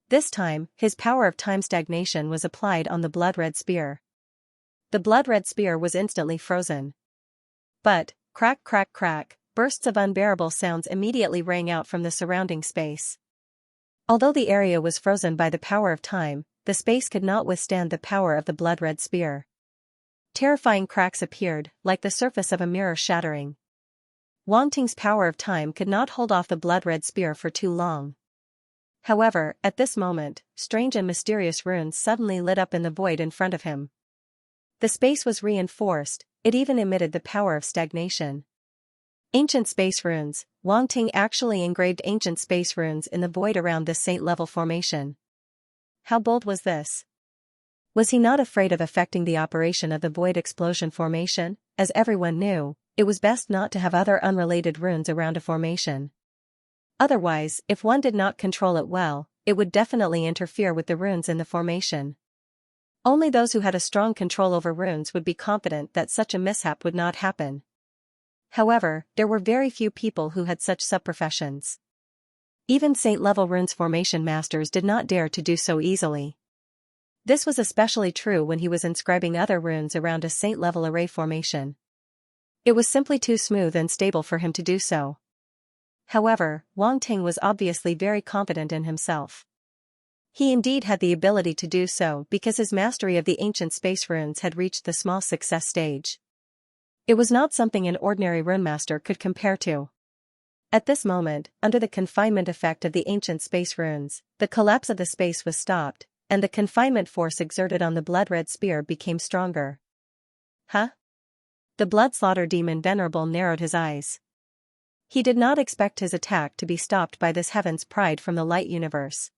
This time, his power of time stagnation was applied on the blood-red spear. The blood-red spear was instantly frozen. But, crack crack crack, bursts of unbearable sounds immediately rang out from the surrounding space. Although the area was frozen by the power of time, the space could not withstand the power of the blood-red spear. Terrifying cracks appeared, like the surface of a mirror shattering. Wang Ting's power of time could not hold off the blood-red spear for too long. However, at this moment, strange and mysterious runes suddenly lit up in the void in front of him. The space was reinforced, it even emitted the power of stagnation. Ancient space runes. Wang Ting actually engraved ancient space runes in the void around this saint-level formation. How bold was this? Was he not afraid of affecting the operation of the void explosion formation? As everyone knew, it was best not to have other unrelated runes around a formation. Otherwise, if one did not control it well, it would definitely interfere with the runes in the formation. Only those who had a strong control over runes would be confident that such a mishap would not happen. However, there were very few people who had such sub-professions. Even saint-level runes formation masters did not dare to do so easily. This was especially true when he was inscribing other runes around a saint-level array formation. It was simply too smooth and stable for him to do so. However, Wang Ting was obviously very confident in himself. He indeed had the ability to do so because his mastery of the ancient space runes had reached the small success stage. It was not something an ordinary runemaster could compare to. At this moment, under the confinement effect of the ancient space runes, the collapse of the space was stopped, and the confinement force exerted on the blood-red spear became stronger. Huh? The blood-slaughter demon Venerable narrowed his eyes. He did not expect his attack to be stopped by this heaven's pride from the light universe.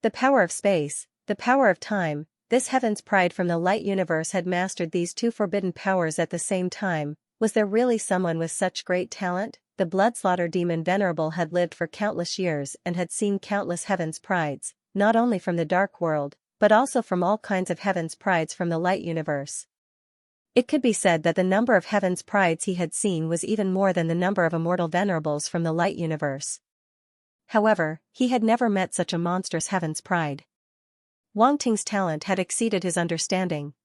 The power of space, the power of time, this heaven's pride from the light universe had mastered these two forbidden powers at the same time. Was there really someone with such great talent? The blood-slaughter demon Venerable had lived for countless years and had seen countless heaven's prides, not only from the dark world, but also from all kinds of heaven's prides from the light universe. It could be said that the number of heaven's prides he had seen was even more than the number of immortal venerables from the light universe. However, he had never met such a monstrous heaven's pride. Wang Ting's talent had exceeded his understanding.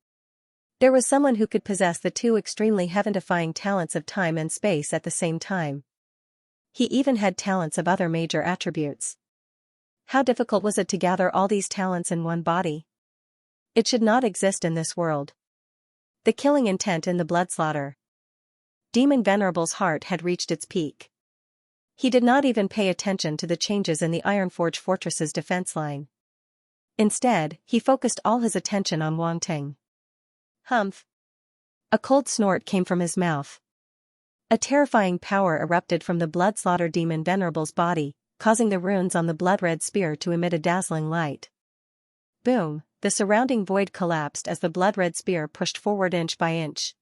There was someone who could possess the two extremely heaven-defying talents of time and space at the same time. He even had talents of other major attributes. How difficult was it to gather all these talents in one body? It should not exist in this world. The killing intent in the blood-slaughter. Demon Venerable's heart had reached its peak. He did not even pay attention to the changes in the Ironforge Fortress's defense line. Instead, he focused all his attention on Wang Ting. Humph! A cold snort came from his mouth. A terrifying power erupted from the blood-slaughter demon Venerable's body, causing the runes on the blood-red spear to emit a dazzling light. Boom! The surrounding void collapsed as the blood-red spear pushed forward inch by inch.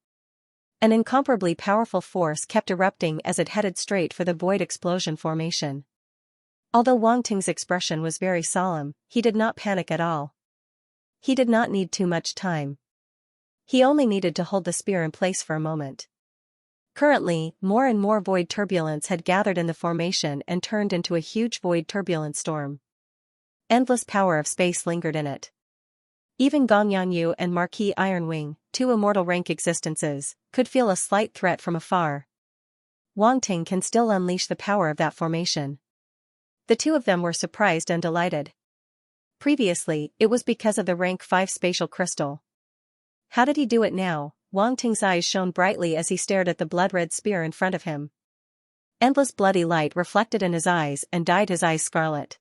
An incomparably powerful force kept erupting as it headed straight for the void explosion formation. Although Wang Ting's expression was very solemn, he did not panic at all. He did not need too much time. He only needed to hold the spear in place for a moment. Currently, more and more void turbulence had gathered in the formation and turned into a huge void turbulence storm. Endless power of space lingered in it. Even Gong Yanyu and Marquis Ironwing, two immortal rank existences, could feel a slight threat from afar. Wang Ting can still unleash the power of that formation. The two of them were surprised and delighted. Previously, it was because of the rank 5 spatial crystal. How did he do it now? Wang Ting's eyes shone brightly as he stared at the blood-red spear in front of him. Endless bloody light reflected in his eyes and dyed his eyes scarlet.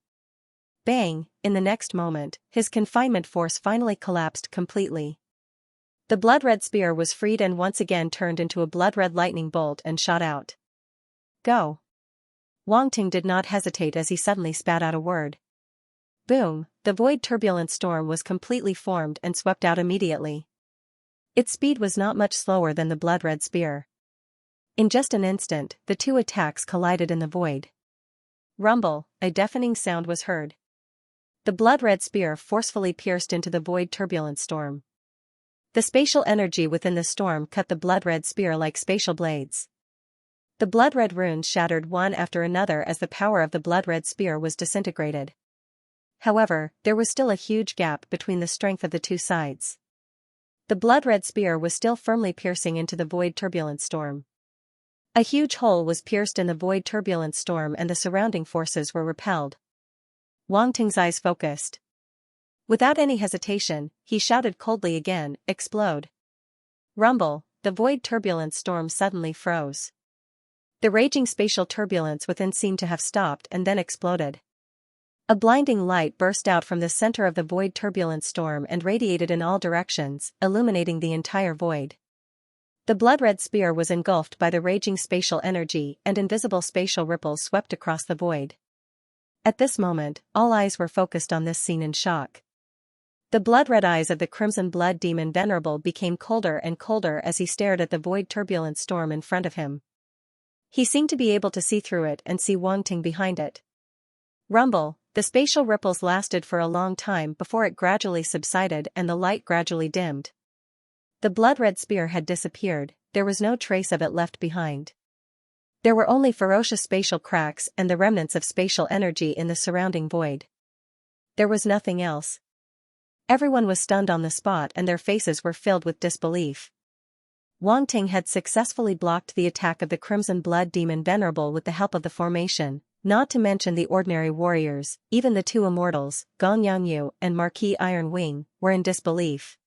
Bang! In the next moment, his confinement force finally collapsed completely. The blood-red spear was freed and once again turned into a blood-red lightning bolt and shot out. Go! Wang Ting did not hesitate as he suddenly spat out a word. Boom! The void turbulence storm was completely formed and swept out immediately. Its speed was not much slower than the blood-red spear. In just an instant, the two attacks collided in the void. Rumble! A deafening sound was heard. The blood-red spear forcefully pierced into the void turbulence storm. The spatial energy within the storm cut the blood-red spear like spatial blades. The blood-red runes shattered one after another as the power of the blood-red spear was disintegrated. However, there was still a huge gap between the strength of the two sides. The blood-red spear was still firmly piercing into the void turbulence storm. A huge hole was pierced in the void turbulence storm and the surrounding forces were repelled. Wang Ting's eyes focused. Without any hesitation, he shouted coldly again, "Explode!" Rumble, the void turbulence storm suddenly froze. The raging spatial turbulence within seemed to have stopped and then exploded. A blinding light burst out from the center of the void turbulence storm and radiated in all directions, illuminating the entire void. The blood-red sphere was engulfed by the raging spatial energy, and invisible spatial ripples swept across the void. At this moment, all eyes were focused on this scene in shock. The blood-red eyes of the crimson blood demon Venerable became colder and colder as he stared at the void turbulence storm in front of him. He seemed to be able to see through it and see Wang Ting behind it. Rumble, the spatial ripples lasted for a long time before it gradually subsided and the light gradually dimmed. The blood-red spear had disappeared, there was no trace of it left behind. There were only ferocious spatial cracks and the remnants of spatial energy in the surrounding void. There was nothing else. Everyone was stunned on the spot and their faces were filled with disbelief. Wang Ting had successfully blocked the attack of the Crimson Blood Demon Venerable with the help of the formation, not to mention the ordinary warriors, even the two immortals, Gong Yangyu and Marquis Iron Wing, were in disbelief.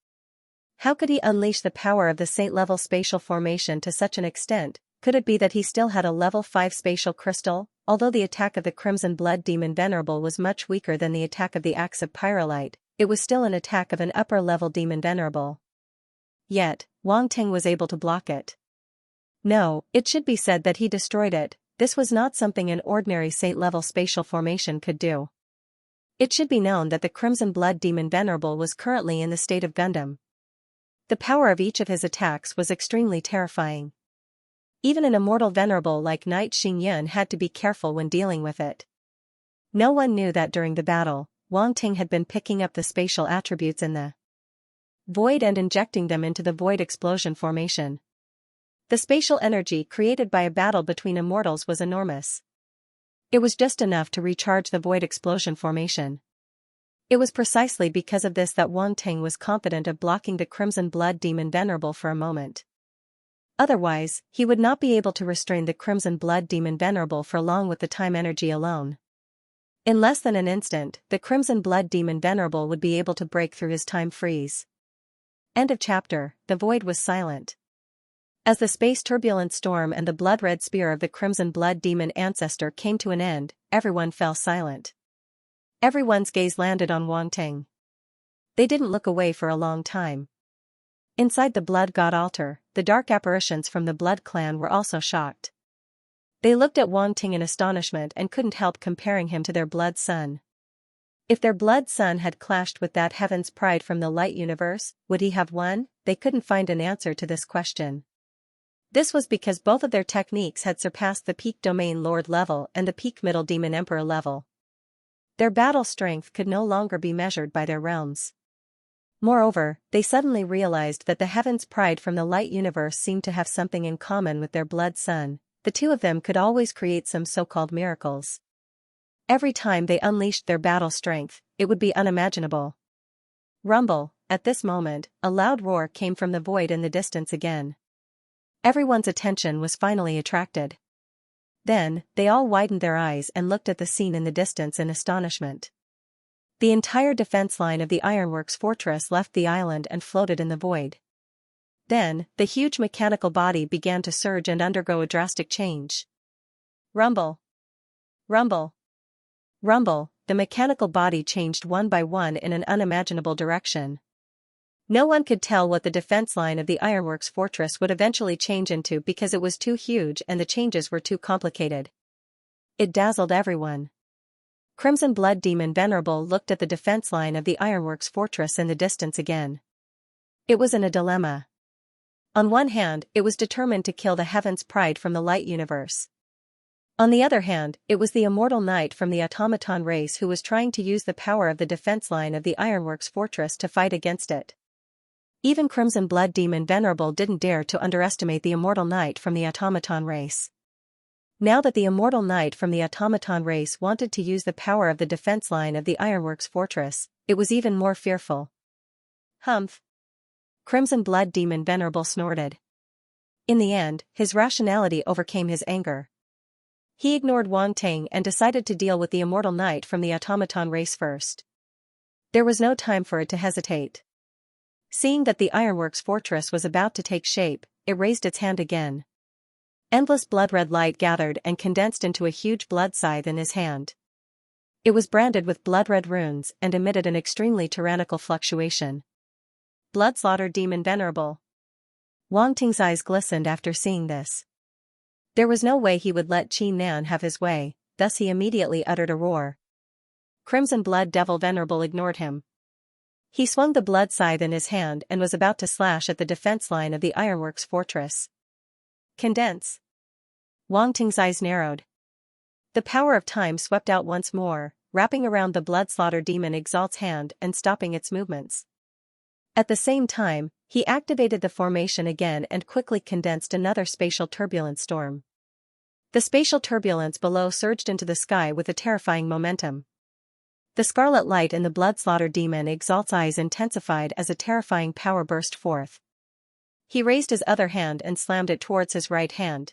How could he unleash the power of the saint-level spatial formation to such an extent? Could it be that he still had a level 5 spatial crystal? Although the attack of the Crimson Blood Demon Venerable was much weaker than the attack of the Axe of Pyrolite, it was still an attack of an upper-level Demon Venerable. Yet, Wang Ting was able to block it. No, it should be said that he destroyed it. This was not something an ordinary saint-level spatial formation could do. It should be known that the Crimson Blood Demon Venerable was currently in the state of Gundam. The power of each of his attacks was extremely terrifying. Even an immortal venerable like Knight Xingyun had to be careful when dealing with it. No one knew that during the battle, Wang Ting had been picking up the spatial attributes in the void and injecting them into the void explosion formation. The spatial energy created by a battle between immortals was enormous. It was just enough to recharge the void explosion formation. It was precisely because of this that Wang Ting was confident of blocking the Crimson Blood Demon Venerable for a moment. Otherwise, he would not be able to restrain the Crimson Blood Demon Venerable for long with the time energy alone. In less than an instant, the Crimson Blood Demon Venerable would be able to break through his time freeze. End of chapter. The void was silent. As the space turbulent storm and the blood-red spear of the Crimson Blood Demon Ancestor came to an end, everyone fell silent. Everyone's gaze landed on Wang Ting. They didn't look away for a long time. Inside the Blood God altar, the dark apparitions from the Blood Clan were also shocked. They looked at Wang Ting in astonishment and couldn't help comparing him to their blood son. If their blood son had clashed with that Heaven's Pride from the Light Universe, would he have won? They couldn't find an answer to this question. This was because both of their techniques had surpassed the peak Domain Lord level and the peak Middle Demon Emperor level. Their battle strength could no longer be measured by their realms. Moreover, they suddenly realized that the Heaven's Pride from the Light Universe seemed to have something in common with their blood son. The two of them could always create some so-called miracles. Every time they unleashed their battle strength, it would be unimaginable. Rumble, at this moment, a loud roar came from the void in the distance again. Everyone's attention was finally attracted. Then, they all widened their eyes and looked at the scene in the distance in astonishment. The entire defense line of the Ironworks fortress left the island and floated in the void. Then, the huge mechanical body began to surge and undergo a drastic change. Rumble! Rumble! Rumble! The mechanical body changed one by one in an unimaginable direction. No one could tell what the defense line of the Ironworks fortress would eventually change into because it was too huge and the changes were too complicated. It dazzled everyone. Crimson Blood Demon Venerable looked at the defense line of the Ironworks fortress in the distance again. It was in a dilemma. On one hand, it was determined to kill the Heaven's Pride from the Light Universe. On the other hand, it was the immortal knight from the automaton race who was trying to use the power of the defense line of the Ironworks fortress to fight against it. Even Crimson Blood Demon Venerable didn't dare to underestimate the immortal knight from the automaton race. Now that the immortal knight from the automaton race wanted to use the power of the defense line of the Ironworks fortress, it was even more fearful. Humph! Crimson Blood Demon Venerable snorted. In the end, his rationality overcame his anger. He ignored Wang Ting and decided to deal with the immortal knight from the automaton race first. There was no time for it to hesitate. Seeing that the ironworks fortress was about to take shape, it raised its hand again. Endless blood-red light gathered and condensed into a huge blood scythe in his hand. It was branded with blood-red runes and emitted an extremely tyrannical fluctuation. Blood-slaughtered demon venerable. Wang Ting's eyes glistened after seeing this. There was no way he would let Qi Nan have his way, thus he immediately uttered a roar. Crimson Blood Devil Venerable ignored him. He swung the blood scythe in his hand and was about to slash at the defense line of the ironworks fortress. Condense. Wang Ting's eyes narrowed. The power of time swept out once more, wrapping around the blood-slaughter demon Exalt's hand and stopping its movements. At the same time, he activated the formation again and quickly condensed another spatial turbulence storm. The spatial turbulence below surged into the sky with a terrifying momentum. The scarlet light in the blood-slaughter demon Exalt's eyes intensified as a terrifying power burst forth. He raised his other hand and slammed it towards his right hand.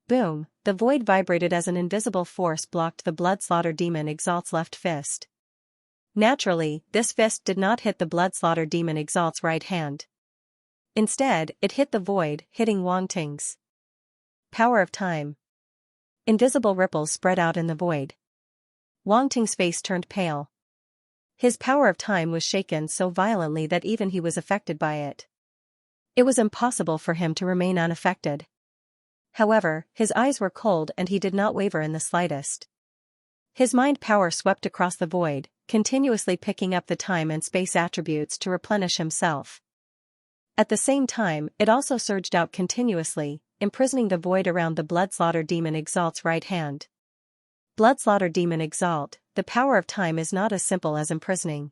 Boom, the void vibrated as an invisible force blocked the blood-slaughter demon Exalt's left fist. Naturally, this fist did not hit the blood-slaughter demon Exalt's right hand. Instead, it hit the void, hitting Wang Ting's. Power of time. Invisible ripples spread out in the void. Wang Ting's face turned pale. His power of time was shaken so violently that even he was affected by it. It was impossible for him to remain unaffected. However, his eyes were cold and he did not waver in the slightest. His mind power swept across the void, continuously picking up the time and space attributes to replenish himself. At the same time, it also surged out continuously, imprisoning the void around the blood-slaughter demon Exalt's right hand. Blood-slaughter demon Exalt, the power of time is not as simple as imprisoning.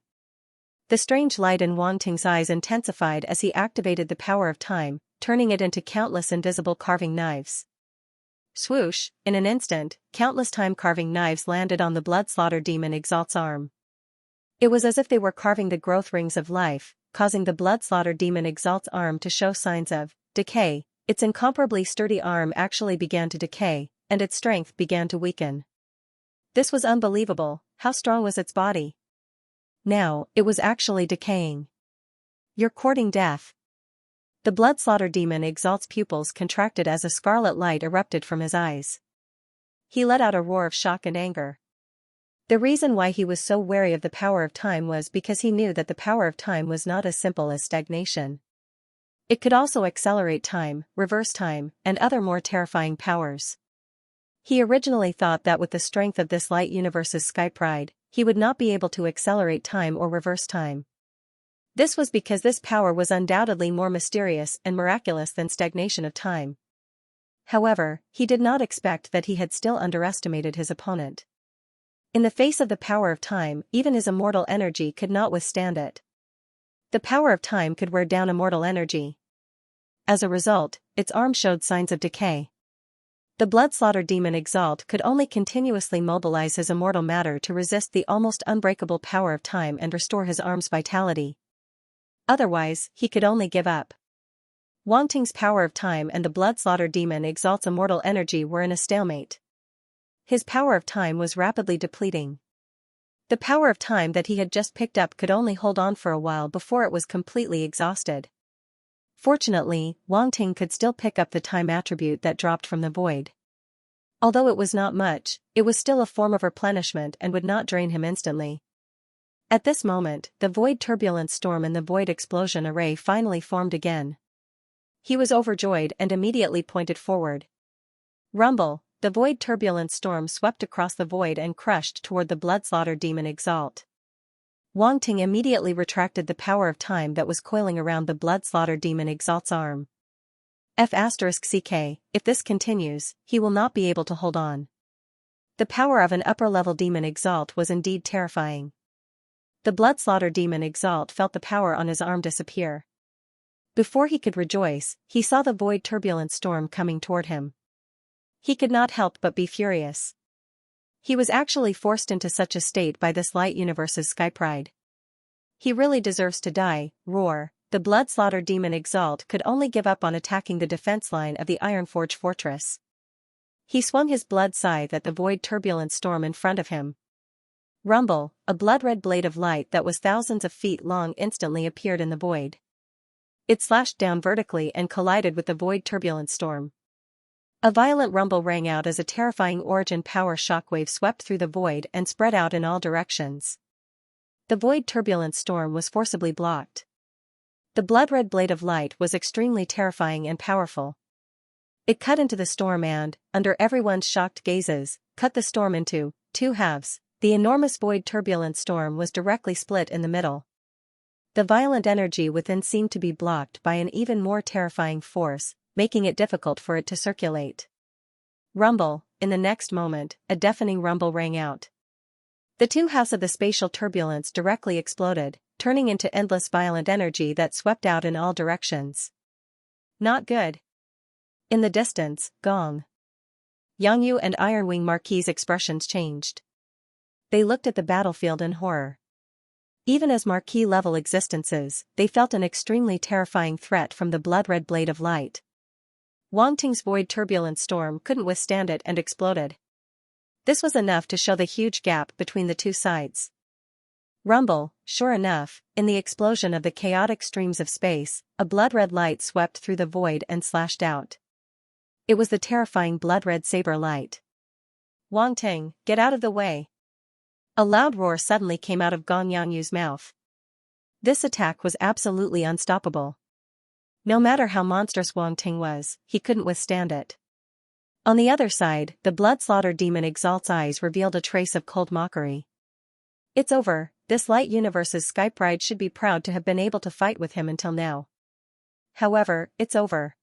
The strange light in Wang Ting's eyes intensified as he activated the power of time, turning it into countless invisible carving knives. Swoosh, in an instant, countless time-carving knives landed on the blood-slaughter demon Exalt's arm. It was as if they were carving the growth rings of life, causing the blood-slaughter demon Exalt's arm to show signs of decay. Its incomparably sturdy arm actually began to decay, and its strength began to weaken. This was unbelievable. How strong was its body? Now, it was actually decaying. You're courting death. The blood-slaughter demon Exalt's pupils contracted as a scarlet light erupted from his eyes. He let out a roar of shock and anger. The reason why he was so wary of the power of time was because he knew that the power of time was not as simple as stagnation. It could also accelerate time, reverse time, and other more terrifying powers. He originally thought that with the strength of this light universe's sky pride, he would not be able to accelerate time or reverse time. This was because this power was undoubtedly more mysterious and miraculous than stagnation of time. However, he did not expect that he had still underestimated his opponent. In the face of the power of time, even his immortal energy could not withstand it. The power of time could wear down immortal energy. As a result, its arm showed signs of decay. The blood-slaughter demon Exalt could only continuously mobilize his immortal matter to resist the almost unbreakable power of time and restore his arm's vitality. Otherwise, he could only give up. Wang Ting's power of time and the blood-slaughter demon Exalt's immortal energy were in a stalemate. His power of time was rapidly depleting. The power of time that he had just picked up could only hold on for a while before it was completely exhausted. Fortunately, Wang Ting could still pick up the time attribute that dropped from the void. Although it was not much, it was still a form of replenishment and would not drain him instantly. At this moment, the void turbulence storm and the void explosion array finally formed again. He was overjoyed and immediately pointed forward. Rumble, the void turbulence storm swept across the void and crushed toward the blood-slaughter demon Exalt. Wang Ting immediately retracted the power of time that was coiling around the blood-slaughter demon Exalt's arm. F***CK, if this continues, he will not be able to hold on. The power of an upper-level demon Exalt was indeed terrifying. The blood-slaughter demon Exalt felt the power on his arm disappear. Before he could rejoice, he saw the void turbulence storm coming toward him. He could not help but be furious. He was actually forced into such a state by this light universe's sky pride. He really deserves to die. Roar. The blood-slaughter demon Exalt could only give up on attacking the defense line of the Ironforge fortress. He swung his blood scythe at the void turbulence storm in front of him. Rumble, a blood-red blade of light that was thousands of feet long instantly appeared in the void. It slashed down vertically and collided with the void turbulence storm. A violent rumble rang out as a terrifying origin power shockwave swept through the void and spread out in all directions. The void turbulence storm was forcibly blocked. The blood-red blade of light was extremely terrifying and powerful. It cut into the storm and, under everyone's shocked gazes, cut the storm into two halves. The enormous void turbulence storm was directly split in the middle. The violent energy within seemed to be blocked by an even more terrifying force, making it difficult for it to circulate. Rumble, in the next moment, a deafening rumble rang out. The two halves of the spatial turbulence directly exploded, turning into endless violent energy that swept out in all directions. Not good. In the distance, Gong, Yangyu and Ironwing Marquis's expressions changed. They looked at the battlefield in horror. Even as Marquis-level existences, they felt an extremely terrifying threat from the blood-red blade of light. Wang Ting's void turbulence storm couldn't withstand it and exploded. This was enough to show the huge gap between the two sides. Rumble, sure enough, in the explosion of the chaotic streams of space, a blood-red light swept through the void and slashed out. It was the terrifying blood-red saber light. Wang Ting, get out of the way! A loud roar suddenly came out of Gong Yangyu's mouth. This attack was absolutely unstoppable. No matter how monstrous Wang Ting was, he couldn't withstand it. On the other side, the blood-slaughter demon Exalt's eyes revealed a trace of cold mockery. It's over, this light universe's Skype bride should be proud to have been able to fight with him until now. However, it's over.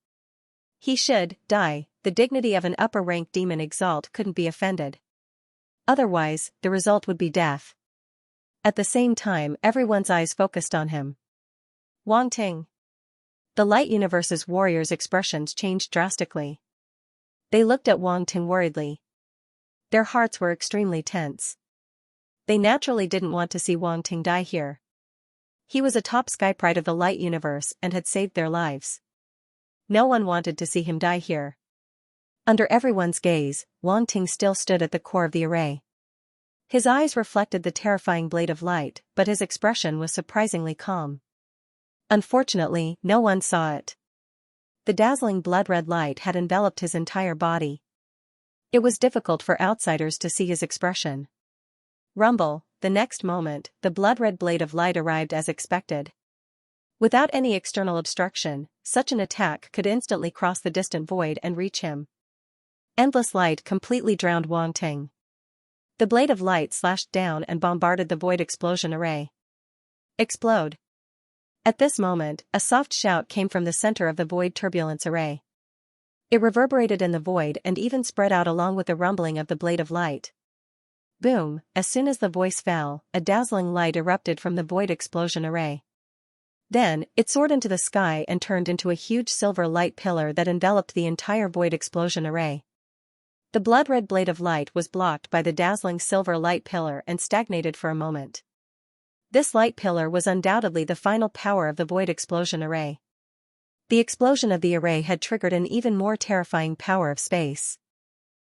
He should die, the dignity of an upper-rank demon Exalt couldn't be offended. Otherwise, the result would be death. At the same time, everyone's eyes focused on him. Wang Ting. The light universe's warriors' expressions changed drastically. They looked at Wang Ting worriedly. Their hearts were extremely tense. They naturally didn't want to see Wang Ting die here. He was a top skypride of the light universe and had saved their lives. No one wanted to see him die here. Under everyone's gaze, Wang Ting still stood at the core of the array. His eyes reflected the terrifying blade of light, but his expression was surprisingly calm. Unfortunately, no one saw it. The dazzling blood-red light had enveloped his entire body. It was difficult for outsiders to see his expression. Rumble, the next moment, the blood-red blade of light arrived as expected. Without any external obstruction, such an attack could instantly cross the distant void and reach him. Endless light completely drowned Wang Ting. The blade of light slashed down and bombarded the void explosion array. Explode. At this moment, a soft shout came from the center of the void turbulence array. It reverberated in the void and even spread out along with the rumbling of the blade of light. Boom, as soon as the voice fell, a dazzling light erupted from the void explosion array. Then, it soared into the sky and turned into a huge silver light pillar that enveloped the entire void explosion array. The blood-red blade of light was blocked by the dazzling silver light pillar and stagnated for a moment. This light pillar was undoubtedly the final power of the void explosion array. The explosion of the array had triggered an even more terrifying power of space.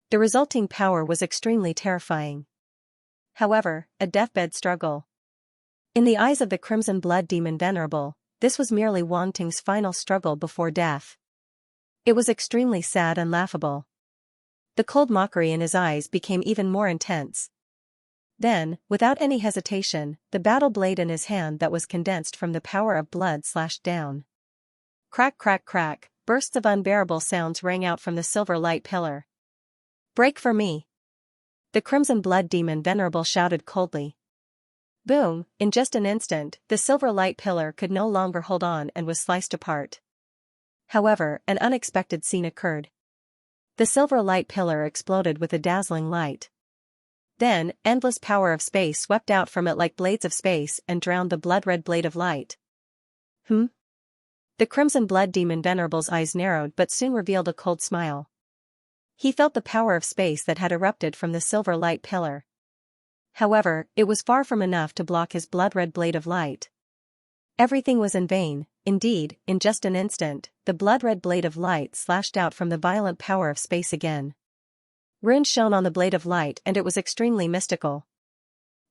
The resulting power was extremely terrifying. However, a deathbed struggle. In the eyes of the Crimson Blood Demon Venerable, this was merely Wang Ting's final struggle before death. It was extremely sad and laughable. The cold mockery in his eyes became even more intense. Then, without any hesitation, the battle blade in his hand that was condensed from the power of blood slashed down. Crack, crack, crack, bursts of unbearable sounds rang out from the silver light pillar. Break for me! The Crimson Blood Demon Venerable shouted coldly. Boom, in just an instant, the silver light pillar could no longer hold on and was sliced apart. However, an unexpected scene occurred. The silver light pillar exploded with a dazzling light. Then, endless power of space swept out from it like blades of space and drowned the blood-red blade of light. The Crimson Blood Demon Venerable's eyes narrowed but soon revealed a cold smile. He felt the power of space that had erupted from the silver light pillar. However, it was far from enough to block his blood-red blade of light. Everything was in vain. Indeed, in just an instant, the blood-red blade of light slashed out from the violent power of space again. Runes shone on the blade of light and it was extremely mystical.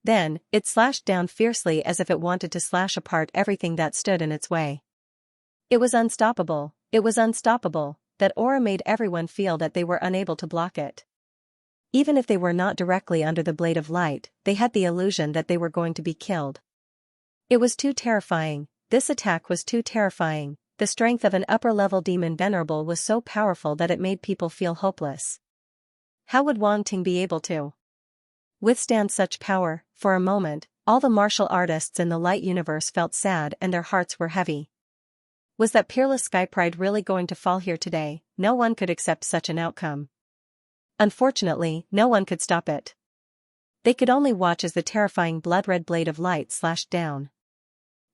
Then, it slashed down fiercely as if it wanted to slash apart everything that stood in its way. It was unstoppable, that aura made everyone feel that they were unable to block it. Even if they were not directly under the blade of light, they had the illusion that they were going to be killed. It was too terrifying, this attack was too terrifying, the strength of an upper-level demon venerable was so powerful that it made people feel hopeless. How would Wang Ting be able to withstand such power? For a moment, all the martial artists in the light universe felt sad and their hearts were heavy. Was that peerless sky pride really going to fall here today? No one could accept such an outcome. Unfortunately, no one could stop it. They could only watch as the terrifying blood-red blade of light slashed down.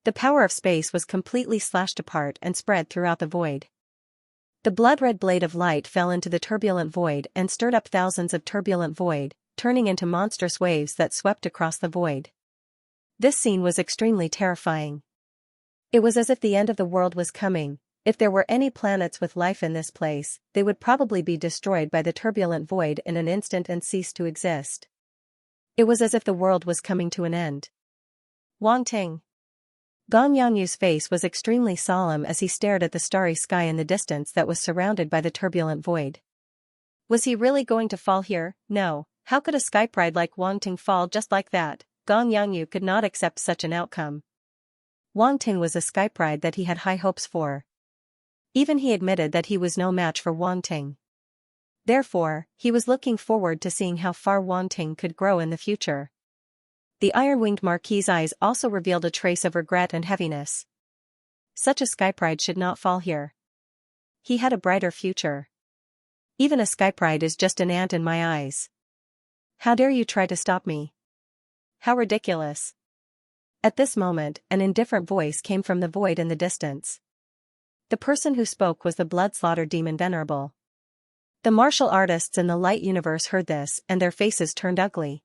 The power of space was completely slashed apart and spread throughout the void. The blood-red blade of light fell into the turbulent void and stirred up thousands of turbulent void, turning into monstrous waves that swept across the void. This scene was extremely terrifying. It was as if the end of the world was coming. If there were any planets with life in this place, they would probably be destroyed by the turbulent void in an instant and cease to exist. It was as if the world was coming to an end. Wang Ting. Gong Yangyu's face was extremely solemn as he stared at the starry sky in the distance that was surrounded by the turbulent void. Was he really going to fall here? No. How could a sky pride like Wang Ting fall just like that? Gong Yangyu could not accept such an outcome. Wang Ting was a sky pride that he had high hopes for. Even he admitted that he was no match for Wang Ting. Therefore, he was looking forward to seeing how far Wang Ting could grow in the future. The iron-winged Marquis's eyes also revealed a trace of regret and heaviness. Such a sky pride should not fall here. He had a brighter future. Even a sky pride is just an ant in my eyes. How dare you try to stop me? How ridiculous. At this moment, an indifferent voice came from the void in the distance. The person who spoke was the blood-slaughtered demon venerable. The martial artists in the light universe heard this and their faces turned ugly.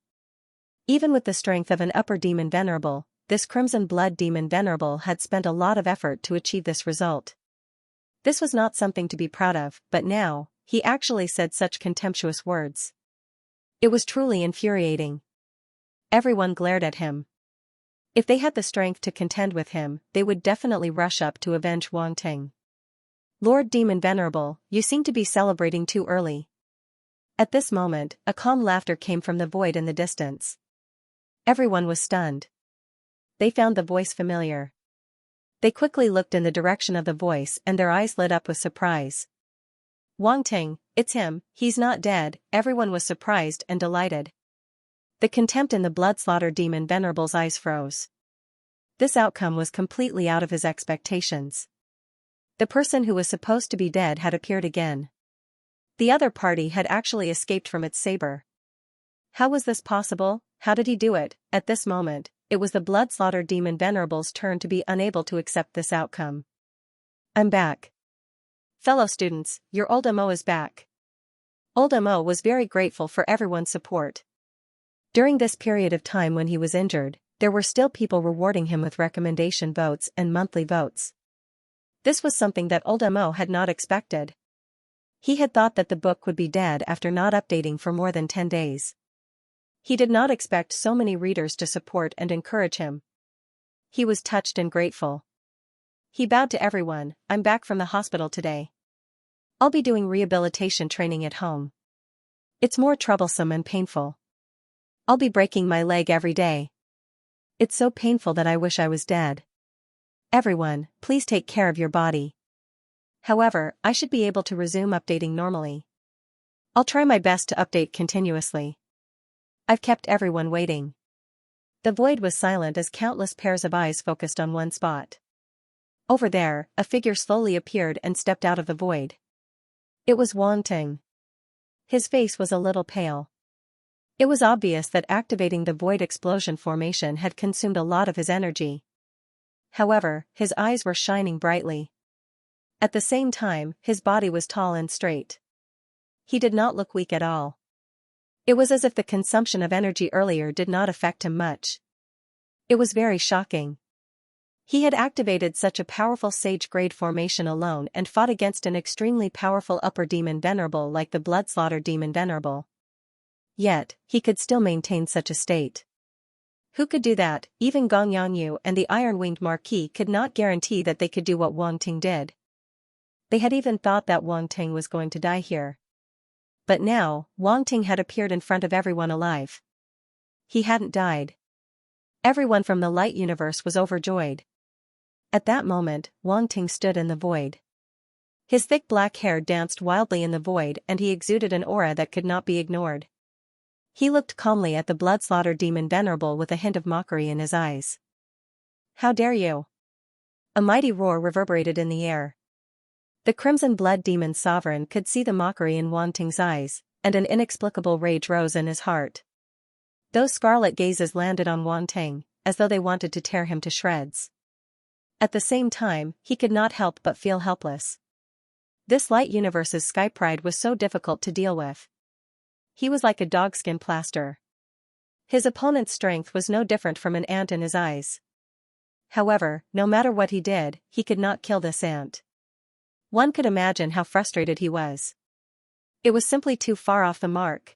Even with the strength of an upper demon venerable, this crimson blood demon venerable had spent a lot of effort to achieve this result. This was not something to be proud of, but now, he actually said such contemptuous words. It was truly infuriating. Everyone glared at him. If they had the strength to contend with him, they would definitely rush up to avenge Wang Ting. Lord Demon Venerable, you seem to be celebrating too early. At this moment, a calm laughter came from the void in the distance. Everyone was stunned. They found the voice familiar. They quickly looked in the direction of the voice and their eyes lit up with surprise. Wang Ting, it's him, he's not dead. Everyone was surprised and delighted. The contempt in the blood-slaughtered demon venerable's eyes froze. This outcome was completely out of his expectations. The person who was supposed to be dead had appeared again. The other party had actually escaped from its saber. How was this possible? How did he do it? At this moment, it was the blood-slaughtered demon venerable's turn to be unable to accept this outcome. I'm back. Fellow students, your old MO is back. Old MO was very grateful for everyone's support. During this period of time when he was injured, there were still people rewarding him with recommendation votes and monthly votes. This was something that Old MO had not expected. He had thought that the book would be dead after not updating for more than 10 days. He did not expect so many readers to support and encourage him. He was touched and grateful. He bowed to everyone. I'm back from the hospital today. I'll be doing rehabilitation training at home. It's more troublesome and painful. I'll be breaking my leg every day. It's so painful that I wish I was dead. Everyone, please take care of your body. However, I should be able to resume updating normally. I'll try my best to update continuously. I've kept everyone waiting. The void was silent as countless pairs of eyes focused on one spot. Over there, a figure slowly appeared and stepped out of the void. It was Wang Ting. His face was a little pale. It was obvious that activating the void explosion formation had consumed a lot of his energy. However, his eyes were shining brightly. At the same time, his body was tall and straight. He did not look weak at all. It was as if the consumption of energy earlier did not affect him much. It was very shocking. He had activated such a powerful sage-grade formation alone and fought against an extremely powerful upper demon venerable like the blood-slaughter demon venerable. Yet, he could still maintain such a state. Who could do that? Even Gong Yanyu and the iron-winged Marquis could not guarantee that they could do what Wang Ting did. They had even thought that Wang Ting was going to die here. But now, Wang Ting had appeared in front of everyone alive. He hadn't died. Everyone from the light universe was overjoyed. At that moment, Wang Ting stood in the void. His thick black hair danced wildly in the void and he exuded an aura that could not be ignored. He looked calmly at the blood-slaughter demon Venerable with a hint of mockery in his eyes. How dare you? A mighty roar reverberated in the air. The crimson blood demon sovereign could see the mockery in Wang Ting's eyes, and an inexplicable rage rose in his heart. Those scarlet gazes landed on Wang Ting, as though they wanted to tear him to shreds. At the same time, he could not help but feel helpless. This light universe's sky pride was so difficult to deal with. He was like a dogskin plaster. His opponent's strength was no different from an ant in his eyes. However, no matter what he did, he could not kill this ant. One could imagine how frustrated he was. It was simply too far off the mark.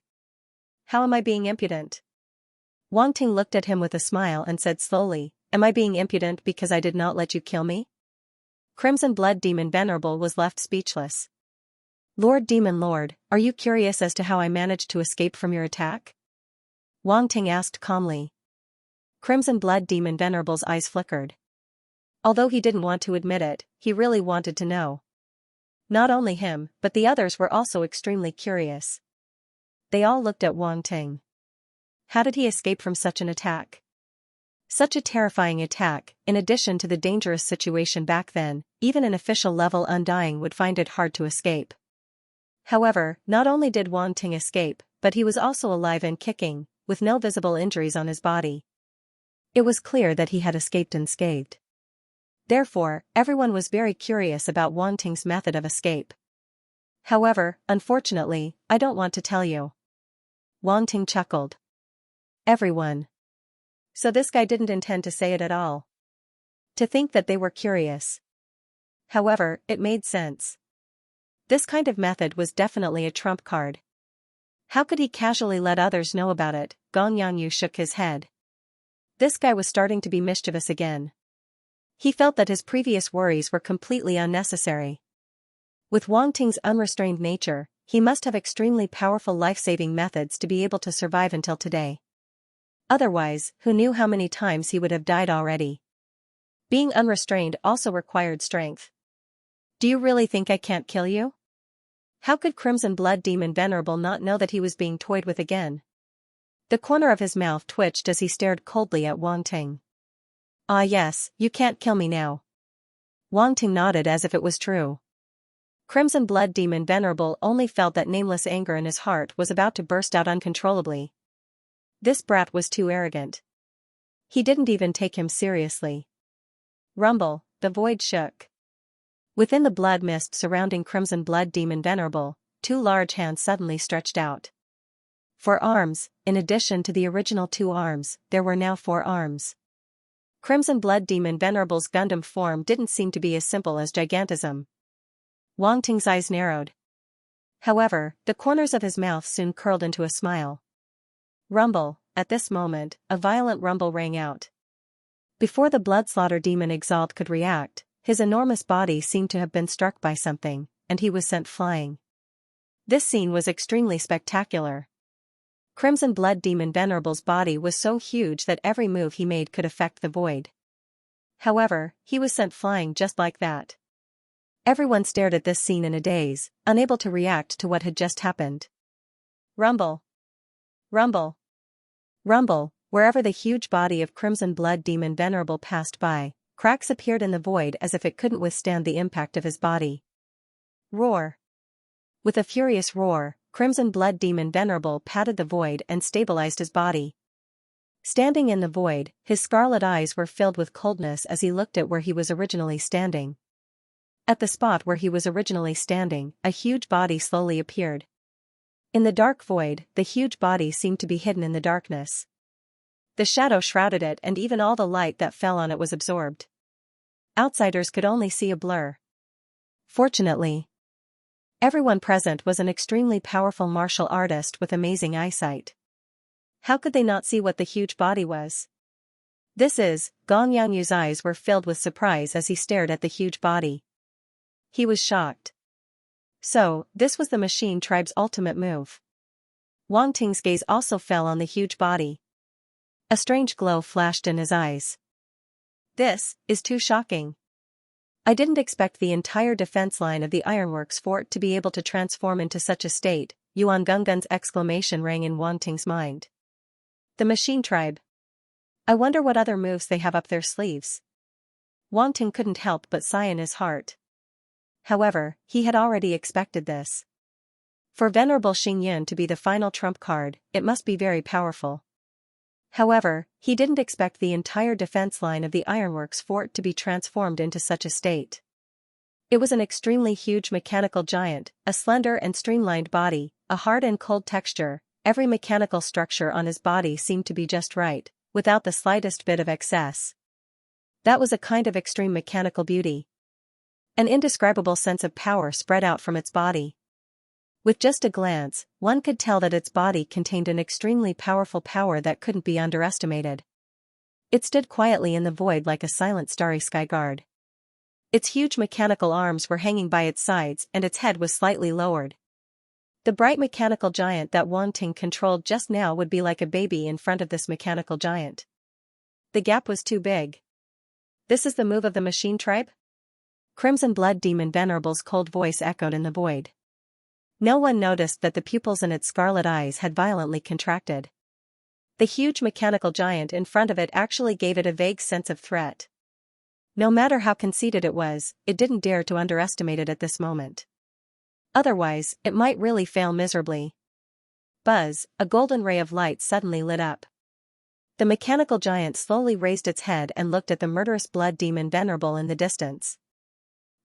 How am I being impudent? Wang Ting looked at him with a smile and said slowly, am I being impudent because I did not let you kill me? Crimson Blood Demon Venerable was left speechless. Lord Demon Lord, are you curious as to how I managed to escape from your attack? Wang Ting asked calmly. Crimson Blood Demon Venerable's eyes flickered. Although he didn't want to admit it, he really wanted to know. Not only him, but the others were also extremely curious. They all looked at Wang Ting. How did he escape from such an attack? Such a terrifying attack, in addition to the dangerous situation back then, even an official-level Undying would find it hard to escape. However, not only did Wang Ting escape, but he was also alive and kicking, with no visible injuries on his body. It was clear that he had escaped unscathed. Therefore, everyone was very curious about Wang Ting's method of escape. However, unfortunately, I don't want to tell you. Wang Ting chuckled. Everyone. So this guy didn't intend to say it at all. To think that they were curious. However, it made sense. This kind of method was definitely a trump card. How could he casually let others know about it? Gong Yanyu shook his head. This guy was starting to be mischievous again. He felt that his previous worries were completely unnecessary. With Wang Ting's unrestrained nature, he must have extremely powerful life-saving methods to be able to survive until today. Otherwise, who knew how many times he would have died already? Being unrestrained also required strength. Do you really think I can't kill you? How could Crimson Blood Demon Venerable not know that he was being toyed with again? The corner of his mouth twitched as he stared coldly at Wang Ting. Ah yes, you can't kill me now. Wang Ting nodded as if it was true. Crimson Blood Demon Venerable only felt that nameless anger in his heart was about to burst out uncontrollably. This brat was too arrogant. He didn't even take him seriously. Rumble, the void shook. Within the blood mist surrounding Crimson Blood Demon Venerable, two large hands suddenly stretched out. 4 arms, in addition to the original 2 arms, there were now 4 arms. Crimson Blood Demon Venerable's Gundam form didn't seem to be as simple as gigantism. Wang Ting's eyes narrowed. However, the corners of his mouth soon curled into a smile. Rumble, at this moment, a violent rumble rang out. Before the Bloodslaughter Demon Exalt could react, his enormous body seemed to have been struck by something, and he was sent flying. This scene was extremely spectacular. Crimson Blood Demon Venerable's body was so huge that every move he made could affect the void. However, he was sent flying just like that. Everyone stared at this scene in a daze, unable to react to what had just happened. Rumble. Rumble. Rumble, wherever the huge body of Crimson Blood Demon Venerable passed by, cracks appeared in the void as if it couldn't withstand the impact of his body. Roar. With a furious roar, Crimson Blood Demon Venerable patted the void and stabilized his body. Standing in the void, his scarlet eyes were filled with coldness as he looked at where he was originally standing. At the spot where he was originally standing, a huge body slowly appeared. In the dark void, the huge body seemed to be hidden in the darkness. The shadow shrouded it and even all the light that fell on it was absorbed. Outsiders could only see a blur. Fortunately, everyone present was an extremely powerful martial artist with amazing eyesight. How could they not see what the huge body was? Gong Yangyu's eyes were filled with surprise as he stared at the huge body. He was shocked. So, this was the machine tribe's ultimate move. Wang Ting's gaze also fell on the huge body. A strange glow flashed in his eyes. This is too shocking. I didn't expect the entire defense line of the ironworks fort to be able to transform into such a state. Yuan Gunggun's exclamation rang in Wang Ting's mind. The machine tribe. I wonder what other moves they have up their sleeves. Wang Ting couldn't help but sigh in his heart. However, he had already expected this. For Venerable Xingyan to be the final trump card, it must be very powerful. However, he didn't expect the entire defense line of the ironworks fort to be transformed into such a state. It was an extremely huge mechanical giant, a slender and streamlined body, a hard and cold texture. Every mechanical structure on his body seemed to be just right, without the slightest bit of excess. That was a kind of extreme mechanical beauty. An indescribable sense of power spread out from its body. With just a glance, one could tell that its body contained an extremely powerful power that couldn't be underestimated. It stood quietly in the void like a silent starry sky guard. Its huge mechanical arms were hanging by its sides and its head was slightly lowered. The bright mechanical giant that Wang Ting controlled just now would be like a baby in front of this mechanical giant. The gap was too big. This is the move of the machine tribe? Crimson Blood Demon Venerable's cold voice echoed in the void. No one noticed that the pupils in its scarlet eyes had violently contracted. The huge mechanical giant in front of it actually gave it a vague sense of threat. No matter how conceited it was, it didn't dare to underestimate it at this moment. Otherwise, it might really fail miserably. Buzz, a golden ray of light suddenly lit up. The mechanical giant slowly raised its head and looked at the murderous blood demon Venerable in the distance.